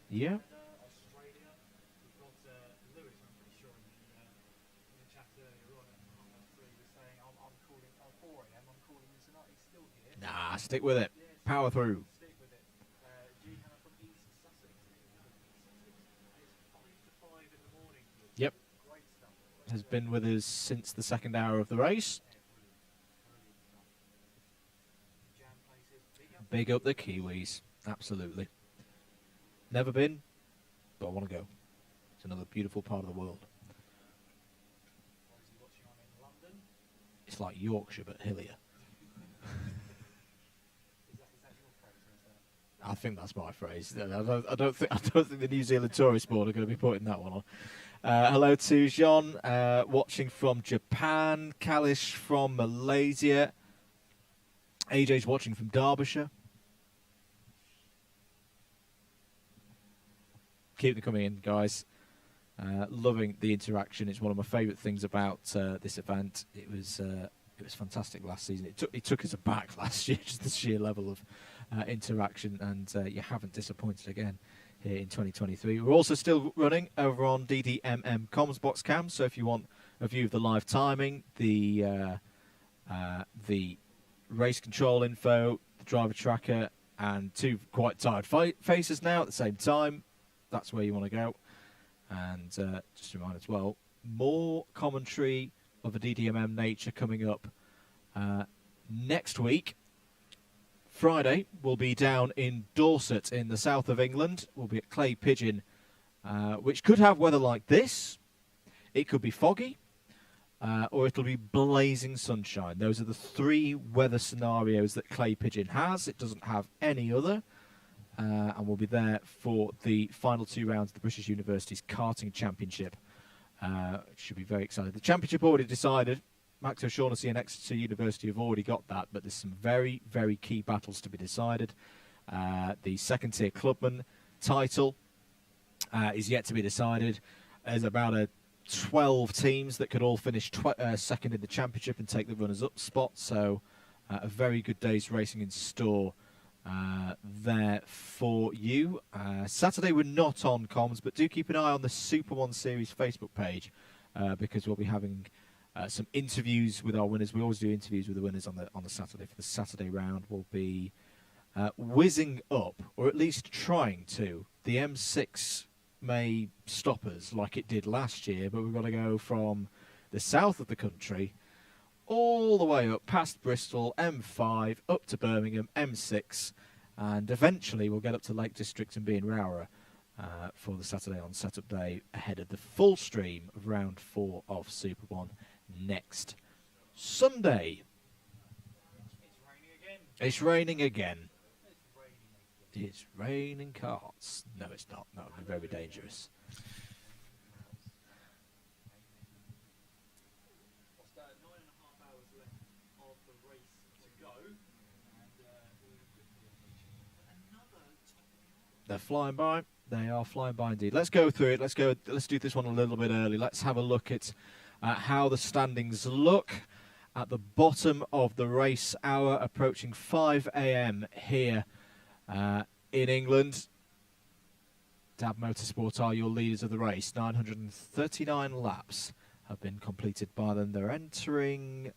yeah. Canada, Australia. We've got Lewis, I'm pretty sure, in the chat earlier on at 3 was saying, I'm calling, 4 a.m., I'm calling you tonight. He's still here. Nah, stick with it. Yeah, Power through. Stick with it. G Hannah from East Sussex. It's 5 to 5 in the morning. Yep. Great stuff. Has been with us since the second hour of the race. Big up the Kiwis. Absolutely. Never been, but I want to go. It's another beautiful part of the world. It's like Yorkshire, but hillier. I think that's my phrase. I don't think the New Zealand Tourist Board are going to be putting that one on. Hello to Jean, watching from Japan. Kalish from Malaysia. AJ's watching from Derbyshire. Keep them coming in, guys. Loving the interaction. It's one of my favourite things about this event. It was fantastic last season. It took us aback last year, just the sheer level of interaction, and you haven't disappointed again here in 2023. We're also still running over on DDMM Comms Box Cam, so if you want a view of the live timing, the race control info, the driver tracker, and 2 quite tired faces now at the same time, that's where you want to go. And just a reminder as well, more commentary of a DDMM nature coming up next week. Friday, we'll be down in Dorset in the south of England. We'll be at Clay Pigeon, which could have weather like this. It could be foggy. or it'll be blazing sunshine. Those are the three weather scenarios that Clay Pigeon has. It doesn't have any other. And we'll be there for the final 2 rounds of the British Universities Karting Championship. It should be very exciting. The championship already decided. Max O'Shaughnessy and Exeter University have already got that, but there's some very, very key battles to be decided. The second-tier clubman title is yet to be decided. There's about 12 teams that could all finish second in the championship and take the runners-up spot, so a very good day's racing in store there for you. Saturday we're not on comms, but do keep an eye on the Super 1 Series Facebook page because we'll be having some interviews with our winners. We always do interviews with the winners on the Saturday. For the Saturday round, we'll be whizzing up, or at least trying to. The M6 may stop us like it did last year, but we've got to go from the south of the country all the way up past Bristol, M5, up to Birmingham, M6, and eventually we'll get up to Lake District and be in Rowra for the Saturday on setup day ahead of the full stream of round 4 of Super 1 next Sunday. It's raining again. It's raining carts. No, it's not. That would be very dangerous. They're flying by. They are flying by indeed. Let's go through it. Let's do this one a little bit early. Let's have a look at how the standings look at the bottom of the race hour, approaching 5 a.m. here in England. DAB Motorsport are your leaders of the race. 939 laps have been completed by them. They're entering,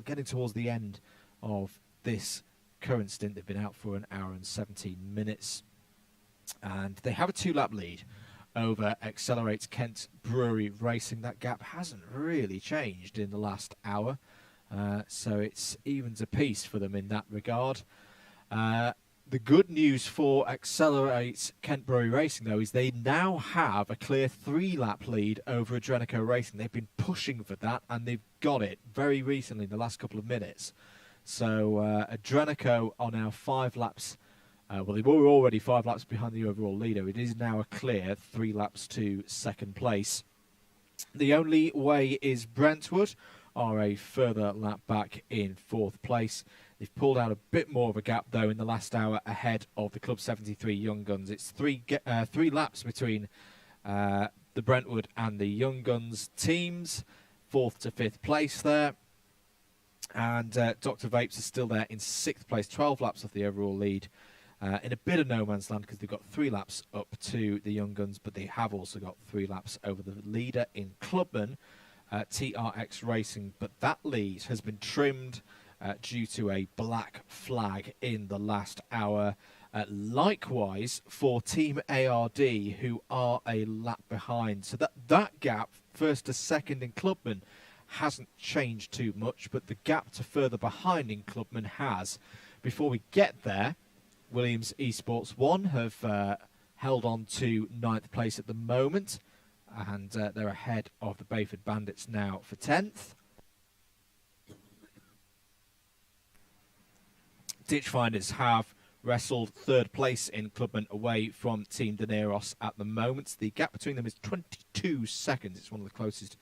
getting towards the end of this current stint. They've been out for an hour and 17 minutes. And they have a 2-lap lead over Accelerate's Kent Brewery Racing. That gap hasn't really changed in the last hour. So it's evens a piece for them in that regard. The good news for Accelerate Kent Brewery Racing, though, is they now have a clear 3-lap lead over Adrenico Racing. They've been pushing for that, and they've got it very recently in the last couple of minutes. So Adrenico are now 5 laps. Well, they were already 5 laps behind the overall leader. It is now a clear 3 laps to second place. The only way is Brentwood are a further lap back in 4th place. They've pulled out a bit more of a gap, though, in the last hour ahead of the Club 73 Young Guns. It's 3 laps between the Brentwood and the Young Guns teams, 4th to 5th place there. And Dr. Vapes is still there in 6th place, 12 laps off the overall lead. In a bit of no man's land because they've got 3 laps up to the Young Guns, but they have also got 3 laps over the leader in Clubman, TRX Racing. But that lead has been trimmed due to a black flag in the last hour. Likewise for Team ARD, who are a lap behind. So that gap, first to second in Clubman, hasn't changed too much, but the gap to further behind in Clubman has. Before we get there, Williams Esports 1 have held on to 9th place at the moment, and they're ahead of the Bayford Bandits now for 10th. Ditchfinders have wrestled 3rd place in Clubman away from Team Daneros at the moment. The gap between them is 22 seconds. It's one of the closest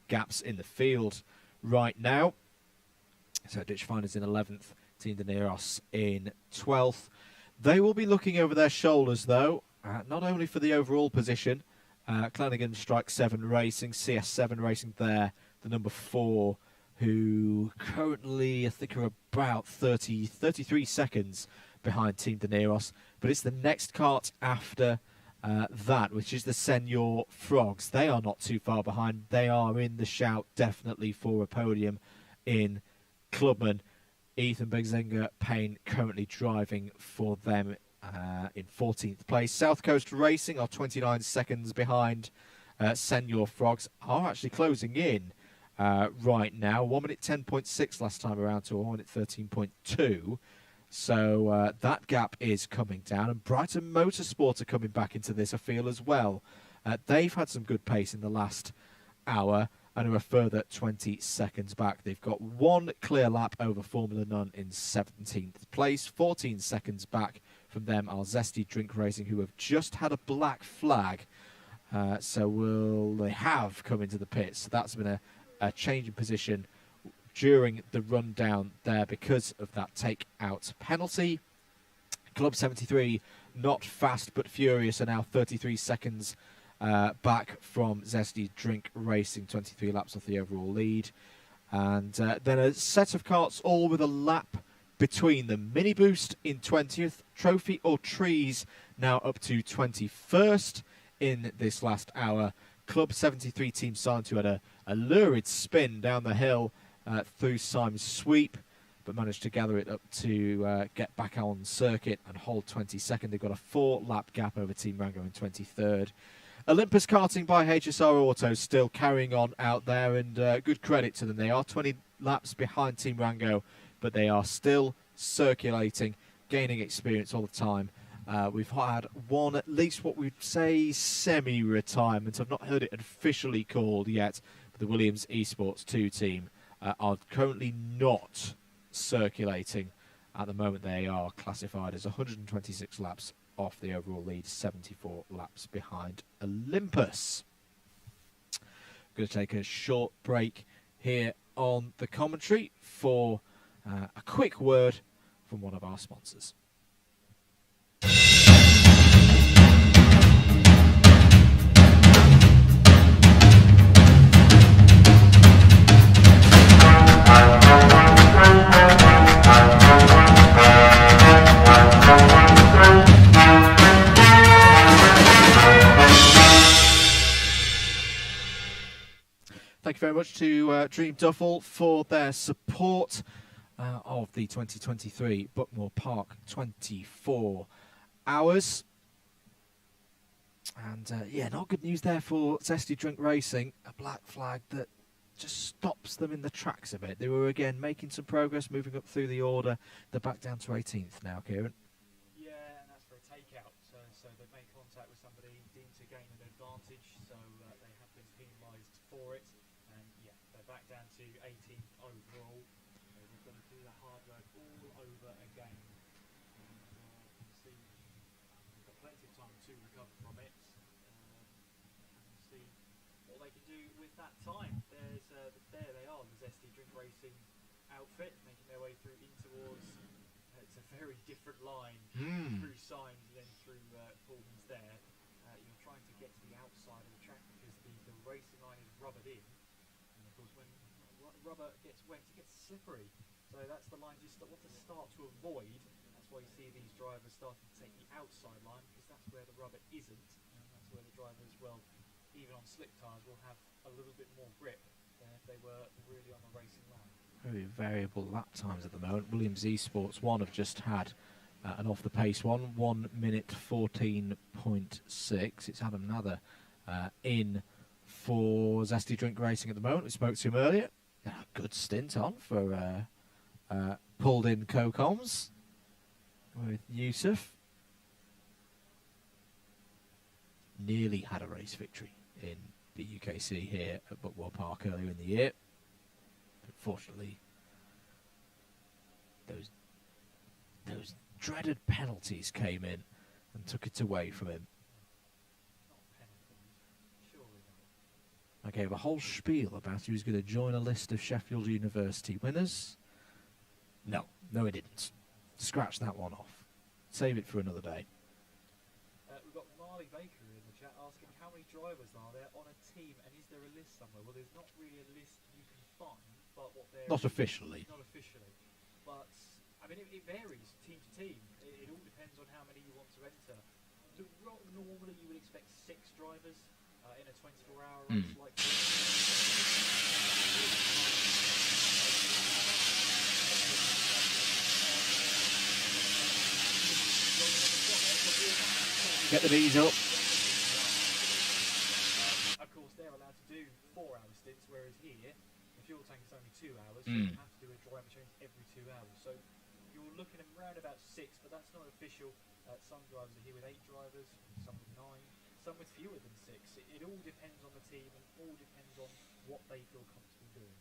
gaps in the field right now. So Ditchfinders in 11th. Team Daneros in 12th. They will be looking over their shoulders, though, not only for the overall position. Clanigan Strike 7 Racing, CS7 Racing there, the number 4, who currently, I think, are about 33 seconds behind Team Daneros. But it's the next cart after that, which is the Senior Frogs. They are not too far behind. They are in the shout, definitely, for a podium in Clubman. Ethan Benzinger Payne currently driving for them in 14th place. South Coast Racing are 29 seconds behind. Senior Frogs are actually closing in right now. 1 minute 10.6 last time around to 1 minute 13.2. So that gap is coming down. And Brighton Motorsport are coming back into this, I feel, as well. They've had some good pace in the last hour. and are a further 20 seconds back. They've got one clear lap over Formula None in 17th place. 14 seconds back from them are Zesty Drink Racing, who have just had a black flag. They have come into the pits. So that's been a change in position during the run down there because of that take-out penalty. Club 73, Not Fast But Furious, are now 33 seconds back from Zesty Drink Racing, 23 laps off the overall lead. And then a set of carts all with a lap between them. Mini Boost in 20th, Trophy or Trees now up to 21st in this last hour. Club 73 Team Silent, who had a lurid spin down the hill through Simon's sweep, but managed to gather it up to get back on circuit and hold 22nd. They've got a 4-lap gap over Team Rango in 23rd. Olympus Karting by HSR Auto still carrying on out there, and good credit to them. They are 20 laps behind Team Rango, but they are still circulating, gaining experience all the time. We've had one, at least what we'd say, semi-retirement. I've not heard it officially called yet, but the Williams Esports 2 team are currently not circulating at the moment. They are classified as 126 laps off the overall lead, 74 laps behind Olympus. Going to take a short break here on the commentary for a quick word from one of our sponsors. Thank you very much to Dream Duffel for their support of the 2023 Buckmore Park 24 hours. And not good news there for Zesty Drink Racing. A black flag that just stops them in the tracks a bit. They were again making some progress, moving up through the order. They're back down to 18th now, Kieran. Yeah, and that's for a takeout. So they've made contact with somebody deemed to gain an advantage, so they have been penalised for it. And yeah, they're back down to 18th overall. So they've got to do the hard work all over again. And you can see they've got plenty of time to recover from it. And see what they can do with that time. There they are, the Zesty Drink Racing outfit, making their way through in towards. It's a very different line through Signs and then through Pullman's there. You're trying to get to the outside of the track because the racing line is rubbered in. And of course, when rubber gets wet, it gets slippery. So that's the line you want to start to avoid. That's why you see these drivers starting to take the outside line, because that's where the rubber isn't. And that's where the drivers, well, even on slick tyres, will have a little bit more grip than if they were really on the racing line. Very variable lap times at the moment. Williams Esports 1 have just had an off-the-pace one, 1 minute 14.6. It's Adam Nather in for Zesty Drink Racing at the moment. We spoke to him earlier. A good stint on for pulled-in co-coms with Yousuf. Nearly had a race victory in the UKC here at Buckmore Park earlier in the year. Unfortunately, those dreaded penalties came in and took it away from him. I gave a whole spiel about he was going to join a list of Sheffield University winners. No, he didn't. Scratch that one off. Save it for another day. We've got Marley Baker in the chat asking how many drivers are there on a team, and is there a list somewhere? Well, there's not really a list you can find, but what there Not officially. Not officially, but I mean it varies team to team. It all depends on how many you want to enter. So normally you would expect 6 drivers in a 24-hour race like Get the knees up. Of course, they're allowed to do 4-hour stints, whereas here, the fuel tank is only 2 hours, so you have to do a driver change every 2 hours. So you're looking at around about 6, but that's not official. Some drivers are here with 8 drivers, some with 9. some with fewer than 6. It all depends on the team and all depends on what they feel comfortable doing.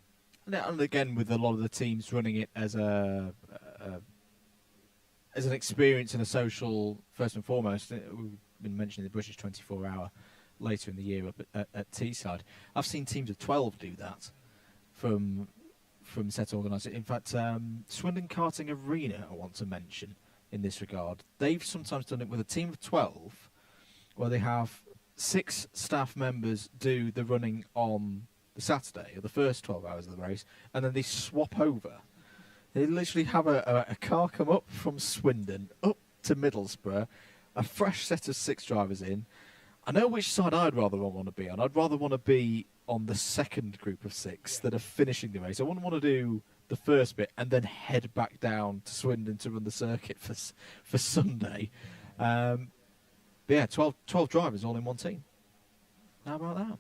And again, with a lot of the teams running it as an experience and a social, first and foremost. We've been mentioning the British 24-hour later in the year up at Teesside. I've seen teams of 12 do that from set organisers. In fact, Swindon Karting Arena, I want to mention in this regard. They've sometimes done it with a team of 12, where they have 6 staff members do the running on the Saturday, or the first 12 hours of the race, and then they swap over. They literally have a car come up from Swindon up to Middlesbrough, a fresh set of 6 drivers in. I know which side I'd rather want to be on. I'd rather want to be on the second group of 6 that are finishing the race. I wouldn't want to do the first bit and then head back down to Swindon to run the circuit for Sunday. But yeah, 12 drivers all in one team. How about that?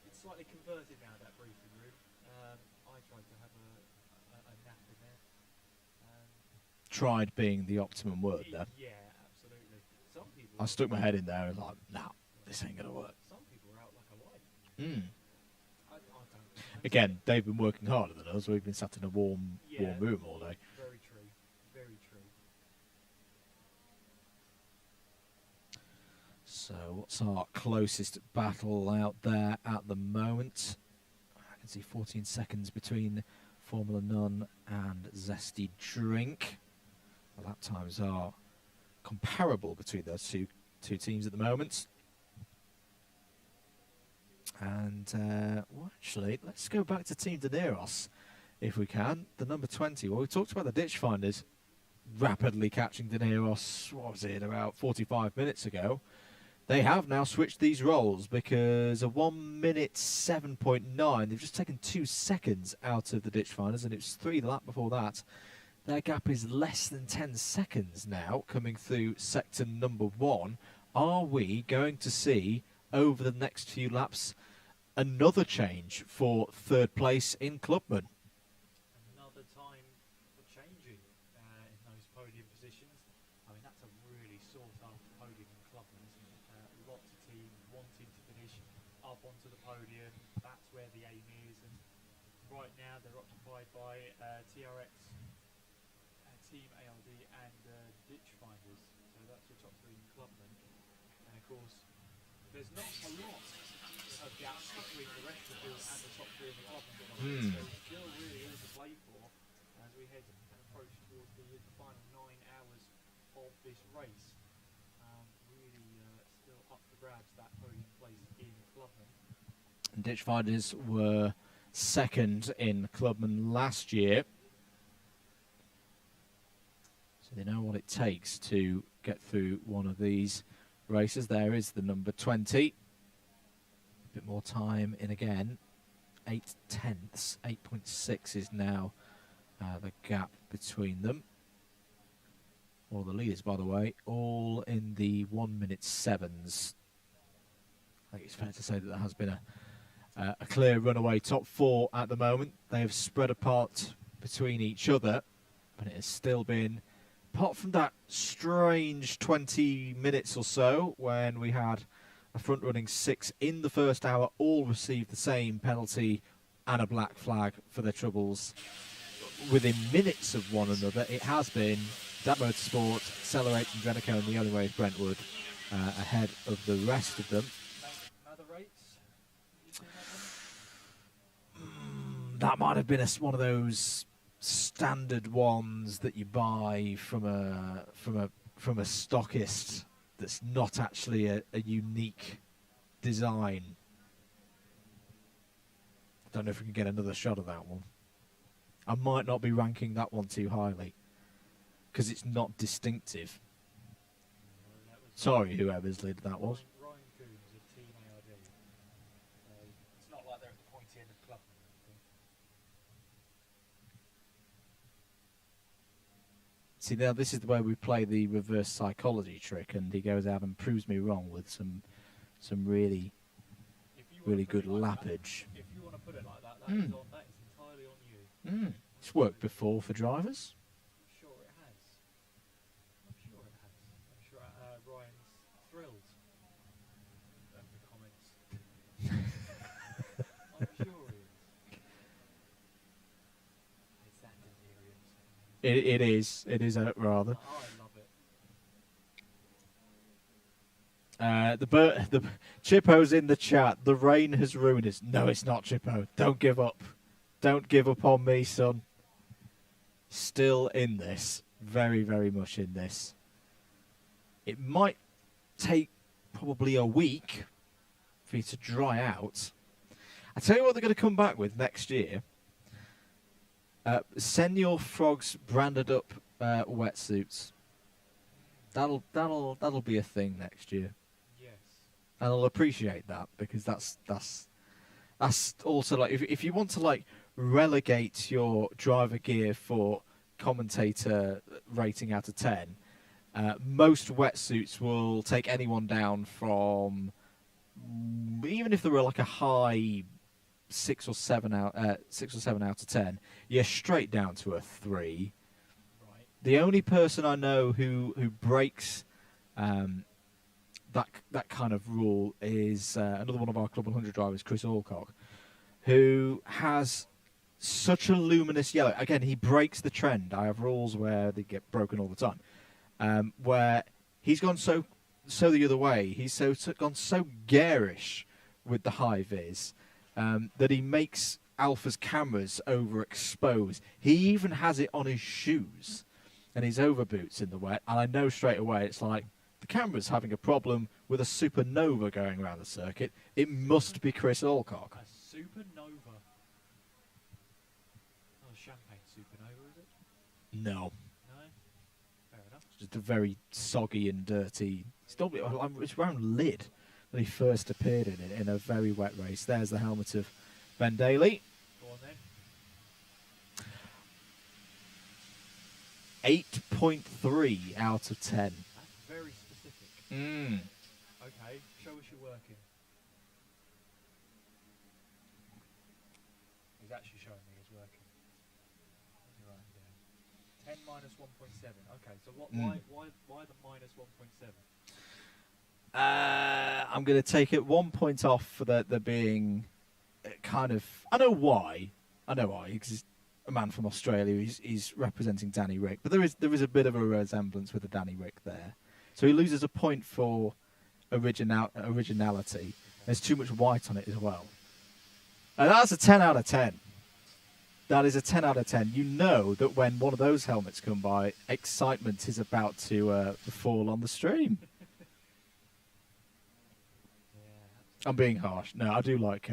It's slightly converted now, that briefing room. I tried to have a nap in there. Tried being the optimum word there. Yeah, absolutely. Some people I stuck my head in there and was like, nah, this ain't going to work. Some people are out like a light. I don't. Again, they've been working harder than us. We've been sat in a warm room all day. Very true. Very true. So what's our closest battle out there at the moment? I can see 14 seconds between Formula None and Zesty Drink. The lap times are comparable between those two teams at the moment. And, well, actually, let's go back to Team Daneros, if we can. The number 20. Well, we talked about the ditch finders rapidly catching Daneros, what was it, about 45 minutes ago. They have now switched these roles because a 1 minute 7.9, they've just taken 2 seconds out of the ditch finders, and it was 3 the lap before that. Their gap is less than 10 seconds now, coming through sector number 1. Are we going to see, over the next few laps, another change for third place in Clubman? Another time for changing in those podium positions. I mean, that's a really sought-after podium in Clubman, isn't it? Lots of teams wanting to finish up onto the podium. That's where the aim is. And right now, they're occupied by TRX, Team ALD, and Ditch Finders. So that's your top 3 in Clubman. And of course, there's not a lot of gaps between the rest of the field and the top 3 in the Clubman. So there still really is to play for as we head and approach towards the final 9 hours of this race. Really still up for grabs, that podium place in Clubman. Ditch Finders were second in Clubman last year. So they know what it takes to get through one of these races. There is the number 20. A bit more time in again. 8 tenths. 8.6 is now the gap between them. All the leaders, by the way, all in the 1 minute 7s. I think it's fair to say that there has been a clear runaway top 4 at the moment. They have spread apart between each other, but it has still been, apart from that strange 20 minutes or so when we had a front-running 6 in the first hour, all received the same penalty and a black flag for their troubles within minutes of one another. It has been that Motorsport, Accelerate and Drenico, and the only way is Brentwood ahead of the rest of them. That might have been one of those standard ones that you buy from a stockist that's not actually a unique design. I don't know if we can get another shot of that one. I might not be ranking that one too highly because it's not distinctive. Sorry, whoever's lead that was. It's not like they're at the pointy end of Clubman. See, now this is the way we play the reverse psychology trick, and he goes out and proves me wrong with some really good lappage. If you want to put it like that, that is entirely on It's worked before for drivers. I'm sure it has. I'm sure Ryan's thrilled at the comments. I'm sure he is. It's that delirium. It is. It is rather. I love it. The Chippo's in the chat. The rain has ruined us. No, it's not, Chippo. Don't give up. Don't give up on me, son. Still in this. Very, very much in this. It might take probably a week for you to dry out. I tell you what they're going to come back with next year. Send your frogs branded up wetsuits. That'll be a thing next year. Yes. And I'll appreciate that, because that's also like if you want to like relegate your driver gear for commentator rating out of 10, most wetsuits will take anyone down from, even if they were like a high 6 or 7 out of 10, you're straight down to a 3. Right. The only person I know who breaks that kind of rule is another one of our Club 100 drivers, Chris Alcock, who has such a luminous yellow. Again, he breaks the trend. I have rules where they get broken all the time, where he's gone so the other way. He's gone so garish with the high vis that he makes Alpha's cameras overexposed. He even has it on his shoes and his overboots in the wet, and I know straight away it's like, the camera's having a problem with a supernova going around the circuit. It must be Chris Alcock. A supernova. Not a champagne supernova, is it? No. No? Fair enough. Just a very soggy and dirty. It's around lid that he first appeared in a very wet race. There's the helmet of Ben Daly. Go on then. 8.3 out of 10. That's very specific. Okay, show us your working. He's actually showing me his working. What's he writing down? 10 minus 1.7. Okay, so why the minus 1.7? I'm going to take it 1 point off for there being kind of... I know why, because he's a man from Australia. He's representing Danny Rick, but there is a bit of a resemblance with the Danny Rick there. So he loses a point for originality. There's too much white on it as well. And that's a 10 out of 10. That is a 10 out of 10. You know that when one of those helmets come by, excitement is about to fall on the stream. I'm being harsh. No, I do like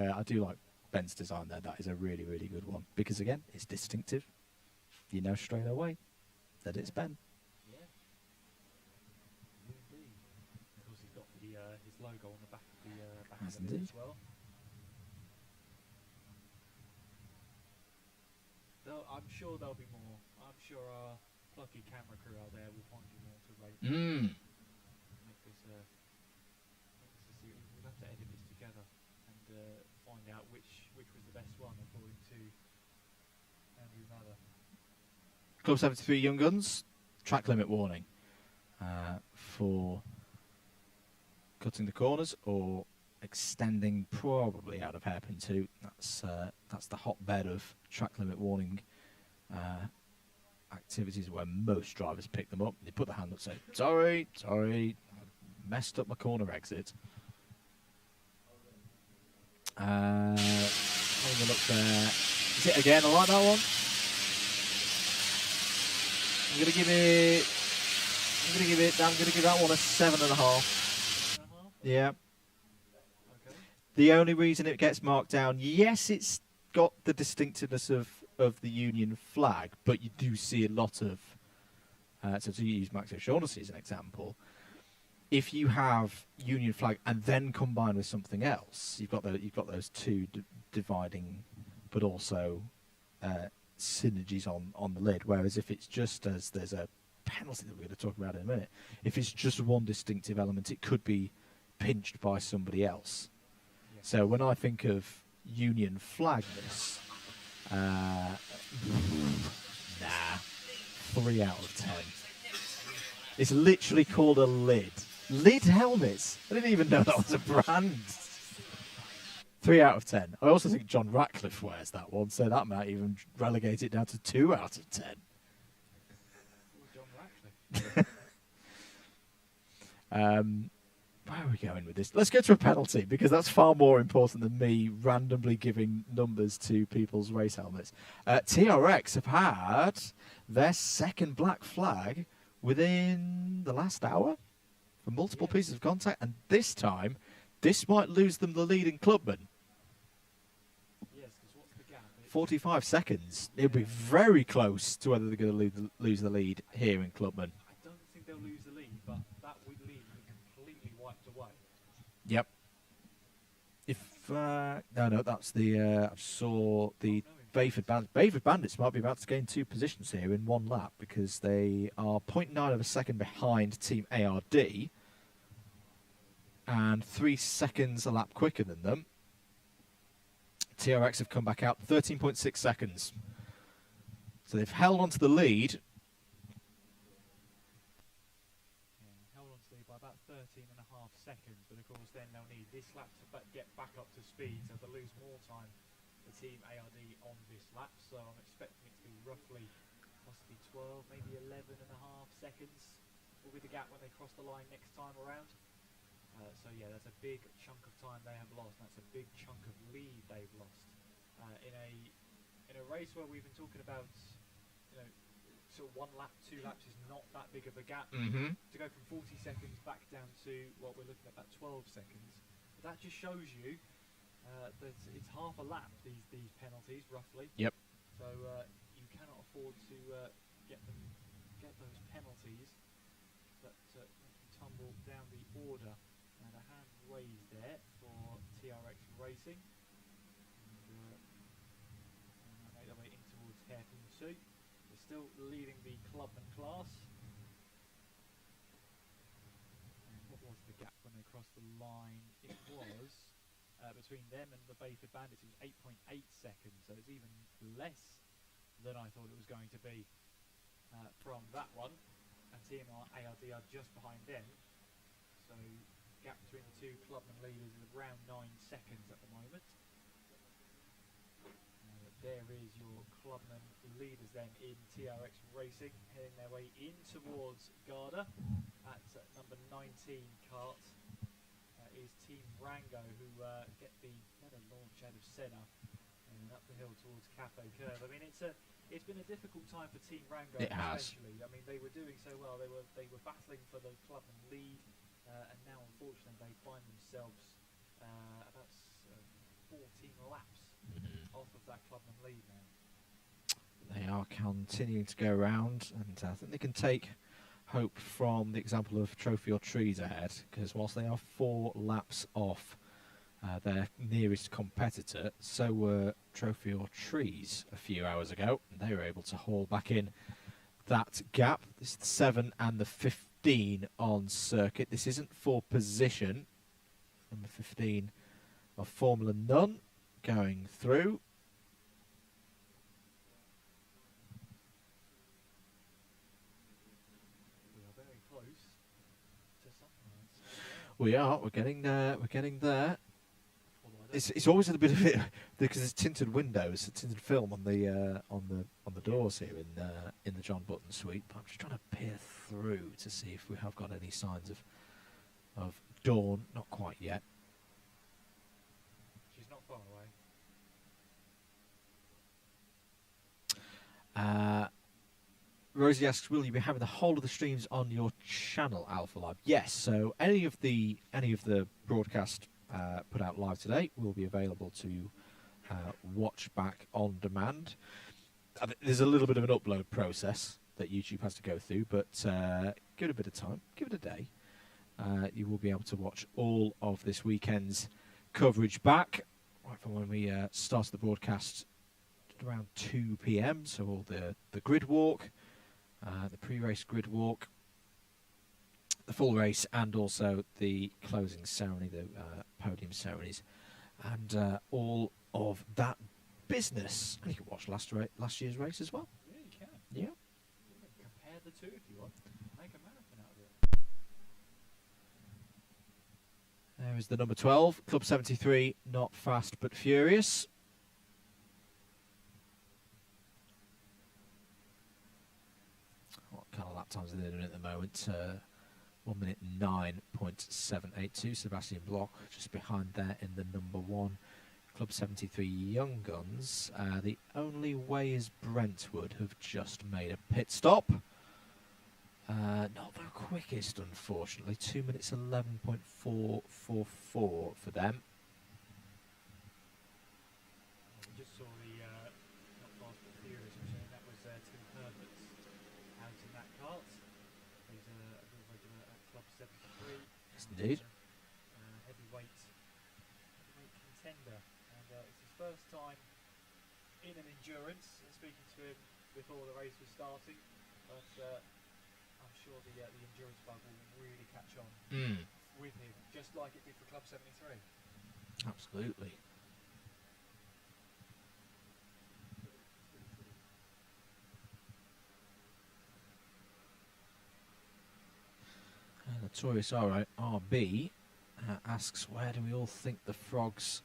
Ben's design there. That is a really, really good one, because again, it's distinctive. You know straight away that it's Ben. Yeah. Indeed. Of course, he's got his logo on the back of the as well. I'm sure there'll be more. I'm sure our plucky camera crew out there will find you more to rate. Make this a series. We'll have to edit this together and find out which was the best one according to Andrew Mather. Club 73 Young Guns, track limit warning for cutting the corners or extending probably out of hairpin 2. That's the hotbed of track limit warning activities where most drivers pick them up. They put their hand up and say, sorry, I messed up my corner exit. Having a look there. Is it again? I like that one. I'm gonna give that one a 7.5. Yeah. Okay. The only reason it gets marked down, yes, it's got the distinctiveness of the Union flag, but you do see a lot of. So to use Max O'Shaughnessy as an example, if you have Union flag and then combine with something else, you've got those two dividing, but also synergies on the lid. Whereas if it's just as there's a penalty that we're going to talk about in a minute, if it's just one distinctive element, it could be pinched by somebody else. Yeah. So when I think of Union flagness, Nah. 3 out of 10. It's literally called a lid. Lid helmets. I didn't even know that was a brand. 3 out of 10. I also think John Ratcliffe wears that one, so that might even relegate it down to 2 out of 10. Where are we going with this? Let's go to a penalty, because that's far more important than me randomly giving numbers to people's race helmets. TRX have had their second black flag within the last hour for multiple pieces of contact, and this time, this might lose them the lead in Clubman. 45 seconds. It'll be very close to whether they're going to lose the lead here in Clubman. I don't think they'll lose the lead, but that lead will be completely wiped away. Yep. If no, that's the I saw the Bayford Bandits. Bayford Bandits might be about to gain 2 positions here in 1 lap, because they are 0.9 of a second behind Team ARD and 3 seconds a lap quicker than them. TRX have come back out 13.6 seconds. So they've held on to the lead. Held on to the lead by about 13.5 seconds, but of course then they'll need this lap to get back up to speed, so they'll lose more time for Team ARD on this lap. So I'm expecting it to be roughly possibly 12, maybe 11.5 seconds will be the gap when they cross the line next time around. So yeah, that's a big chunk of time they have lost. That's a big chunk of lead they've lost in a race where we've been talking about, you know, sort of 1 lap, 2 laps is not that big of a gap. To go from 40 seconds back down to what we're looking at about 12 seconds, but that just shows you that it's half a lap. These penalties roughly. Yep. So you cannot afford to get those penalties that tumble down the order. And a hand raised there for TRX Racing. And make their way in towards Hairpin 2. They're still leading the Clubman class. And what was the gap when they crossed the line? It was between them and the Bayford Bandits. It was 8.8 seconds, so it's even less than I thought it was going to be from that one. And Team ARD are just behind them. So gap between the 2 Clubman leaders is around 9 seconds at the moment. There is your Clubman leaders then in TRX Racing, heading their way in towards Garda. At number 19 cart is Team Rango, who get the better launch out of Senna and up the hill towards Cafe Curve. I mean, it's been a difficult time for Team Rango. It has. Especially. I mean, they were doing so well. They were battling for the Clubman lead. And now, unfortunately, they find themselves about 14 laps off of that Clubman lead now. They are continuing to go around, and I think they can take hope from the example of Trophy or Trees ahead, because whilst they are 4 laps off their nearest competitor, so were Trophy or Trees a few hours ago, and they were able to haul back in that gap. This is the 7 and the 15 on circuit. This isn't for position. Number 15 of Formula None going through. We are very close to sunrise. We are. We're getting there. We're getting there. It's always a bit of it because it's tinted windows, it's tinted film on the doors here in the John Button suite. But I'm just trying to peer through to see if we have got any signs of dawn. Not quite yet. She's not far away. Rosie asks, will you be having the whole of the streams on your channel, Alpha Live? Yes. So any of the broadcast put out live today will be available to watch back on demand. There's a little bit of an upload process that YouTube has to go through, but give it a bit of time, give it a day. You will be able to watch all of this weekend's coverage back right from when we started the broadcast at around 2 p.m. So all the grid walk, the pre-race grid walk, the full race, and also the closing ceremony, the podium ceremonies, and all of that business. And you can watch last year's race as well. Yeah, you can. Yeah. Compare the two if you want. Make a marathon out of it. There is the number 12, Club 73, Not Fast But Furious. What kind of lap times are they doing at the moment? 1 minute 9.782. Sebastian Bloch just behind there in the number 1. Club 73 Young Guns. The only way is Brentwood have just made a pit stop. Not the quickest, unfortunately. 2 minutes 11.444 for them. We just saw the Not Fast But Furious machine. That was Tim Herbert's out in that cart. He's a real regular at Club 73. Yes, indeed. Heavyweight contender. And it's his first time in an endurance. And speaking to him before the race was starting. But I'm sure the endurance bug will really catch on with him, just like it did for Club 73. Absolutely. Notorious RB asks, where do we all think the Frogs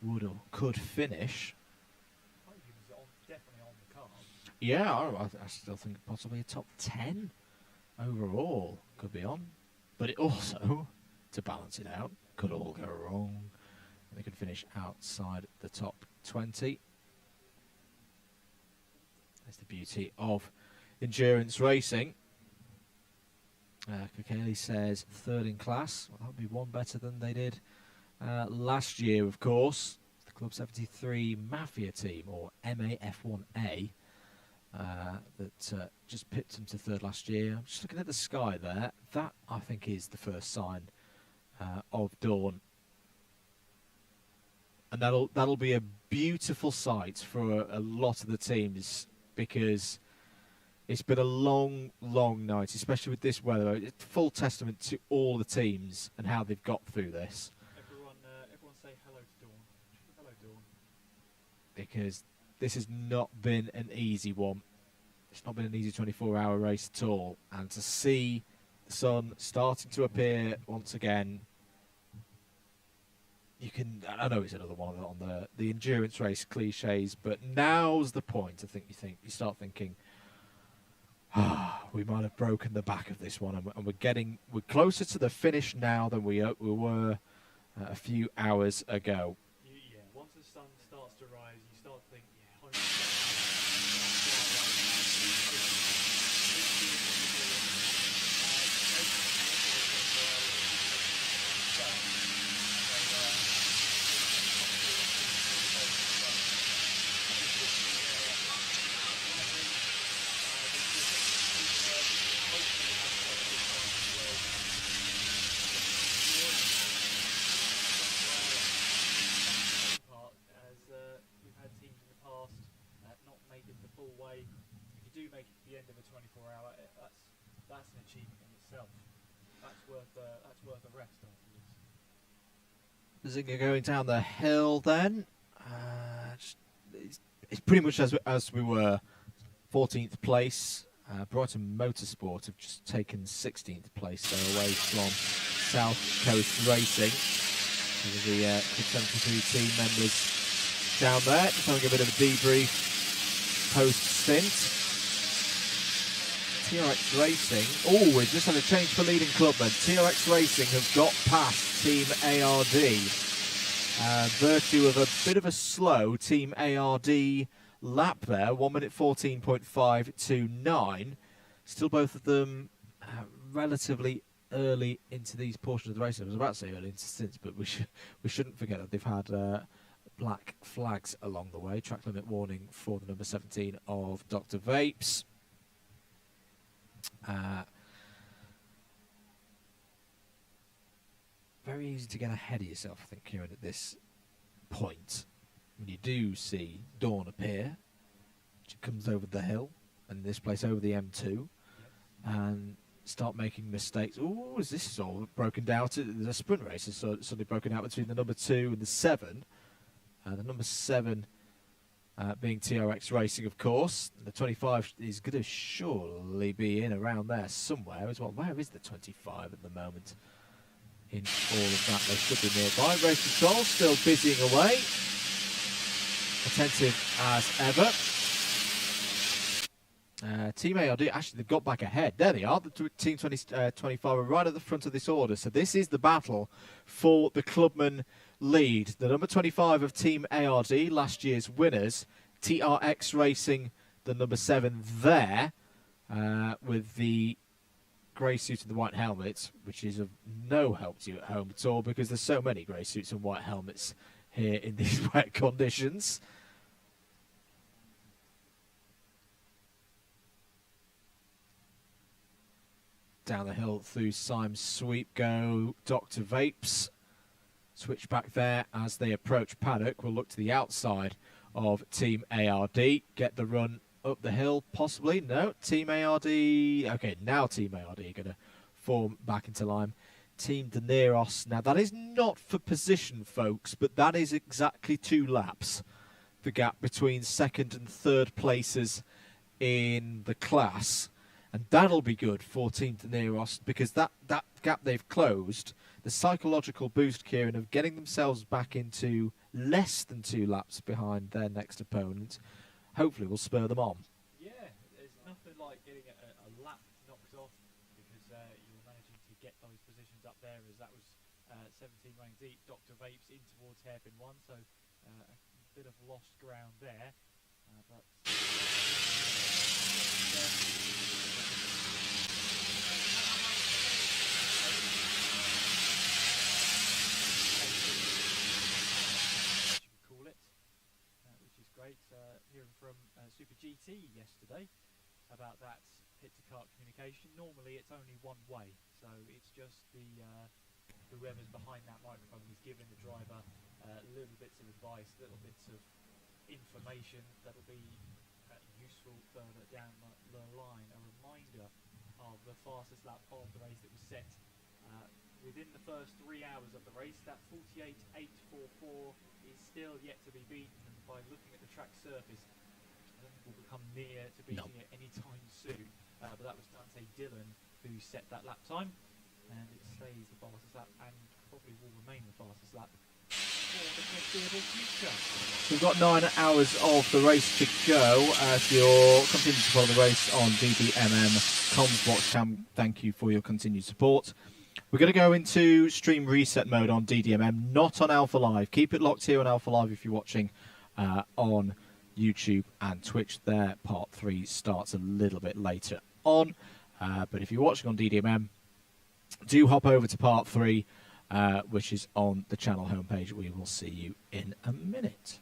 would or could finish? I think he was definitely on the card. Yeah, I still think possibly a top 10 overall could be on. But it also, to balance it out, could all go wrong. They could finish outside the top 20. That's the beauty of endurance racing. Kokeli says third in class. Well, that would be one better than they did last year, of course. The Club 73 Mafia team, or MAF1A, that just pipped them to third last year. I'm just looking at the sky there. That, I think, is the first sign of dawn. And that'll be a beautiful sight for a lot of the teams, because it's been a long, long night, especially with this weather. It's full testament to all the teams and how they've got through this. Everyone say hello to Dawn. Hello, Dawn. Because this has not been an easy one. It's not been an easy 24-hour race at all. And to see the sun starting to appear once again, you can, I know it's another one on the endurance race cliches, but now's the point. I think you start thinking, we might have broken the back of this one, and we're closer to the finish now than we were a few hours ago. Yeah, once the sun starts to rise, you start to think, that's an achievement in itself. That's worth a rest afterwards. Zinger going down the hill then. It's pretty much as we were. 14th place. Brighton Motorsport have just taken 16th place. They're away from South Coast Racing. These are the 73 team members down there. Just having a bit of a debrief post-stint. TRX Racing. Oh, we've just had a change for leading clubmen. TRX Racing have got past Team ARD. Virtue of a bit of a slow Team ARD lap there. 1 minute 14.529. Still both of them relatively early into these portions of the race. I was about to say early into stints, but we shouldn't forget that they've had black flags along the way. Track limit warning for the number 17 of Dr. Vapes. Very easy to get ahead of yourself, I think, Kieran, at this point. When you do see Dawn appear, she comes over the hill, and in this place over the M2, and start making mistakes. Oh, this is all broken down. The sprint race is suddenly broken out between the number 2 and the 7. The number 7 being TRX Racing, of course. The 25 is going to surely be in around there somewhere as well. Where is the 25 at the moment? In all of that, they should be nearby. Race control still busying away. Attentive as ever. Team ARD, actually, they've got back ahead. There they are. The Team 25 are right at the front of this order. So this is the battle for the Clubman lead. The number 25 of Team ARD, last year's winners. TRX Racing, the number 7 there, with the grey suit and the white helmet, which is of no help to you at home at all because there's so many grey suits and white helmets here in these wet conditions. Down the hill through Symes Sweep go Dr. Vapes. Switch back there as they approach paddock. We'll look to the outside of Team ARD. Get the run up the hill, possibly. No, Team ARD. Okay, now Team ARD are going to form back into line. Team De Neros. Now, that is not for position, folks, but that is exactly 2 laps. The gap between second and third places in the class. And that'll be good for Team De Neros because that gap they've closed, the psychological boost, Kieran, of getting themselves back into less than 2 laps behind their next opponent, hopefully will spur them on. Yeah, there's nothing like getting a lap knocked off because you're managing to get those positions up there, as that was 17 running deep. Dr. Vapes in towards hairpin 1, so a bit of lost ground there. But hearing from Super GT yesterday about that pit-to-kart communication. Normally it's only one way, so it's just the whoever's behind that microphone is giving the driver little bits of advice, little bits of information that'll be useful further down the line. A reminder of the fastest lap of the race that was set within the first 3 hours of the race. That 48.844 is still yet to be beaten, and by looking at the track surface, I don't think we'll become near to beating it anytime soon. But that was Dante Dillon who set that lap time, and it stays the fastest lap and probably will remain the fastest lap for the foreseeable future. We've got 9 hours of the race to go. If you're continuing to follow the race on DDMM Comms Watchcam, thank you for your continued support. We're going to go into stream reset mode on DDMM, not on Alpha Live. Keep it locked here on Alpha Live if you're watching on YouTube and Twitch. There, part 3 starts a little bit later on. But if you're watching on DDMM, do hop over to part 3, which is on the channel homepage. We will see you in a minute.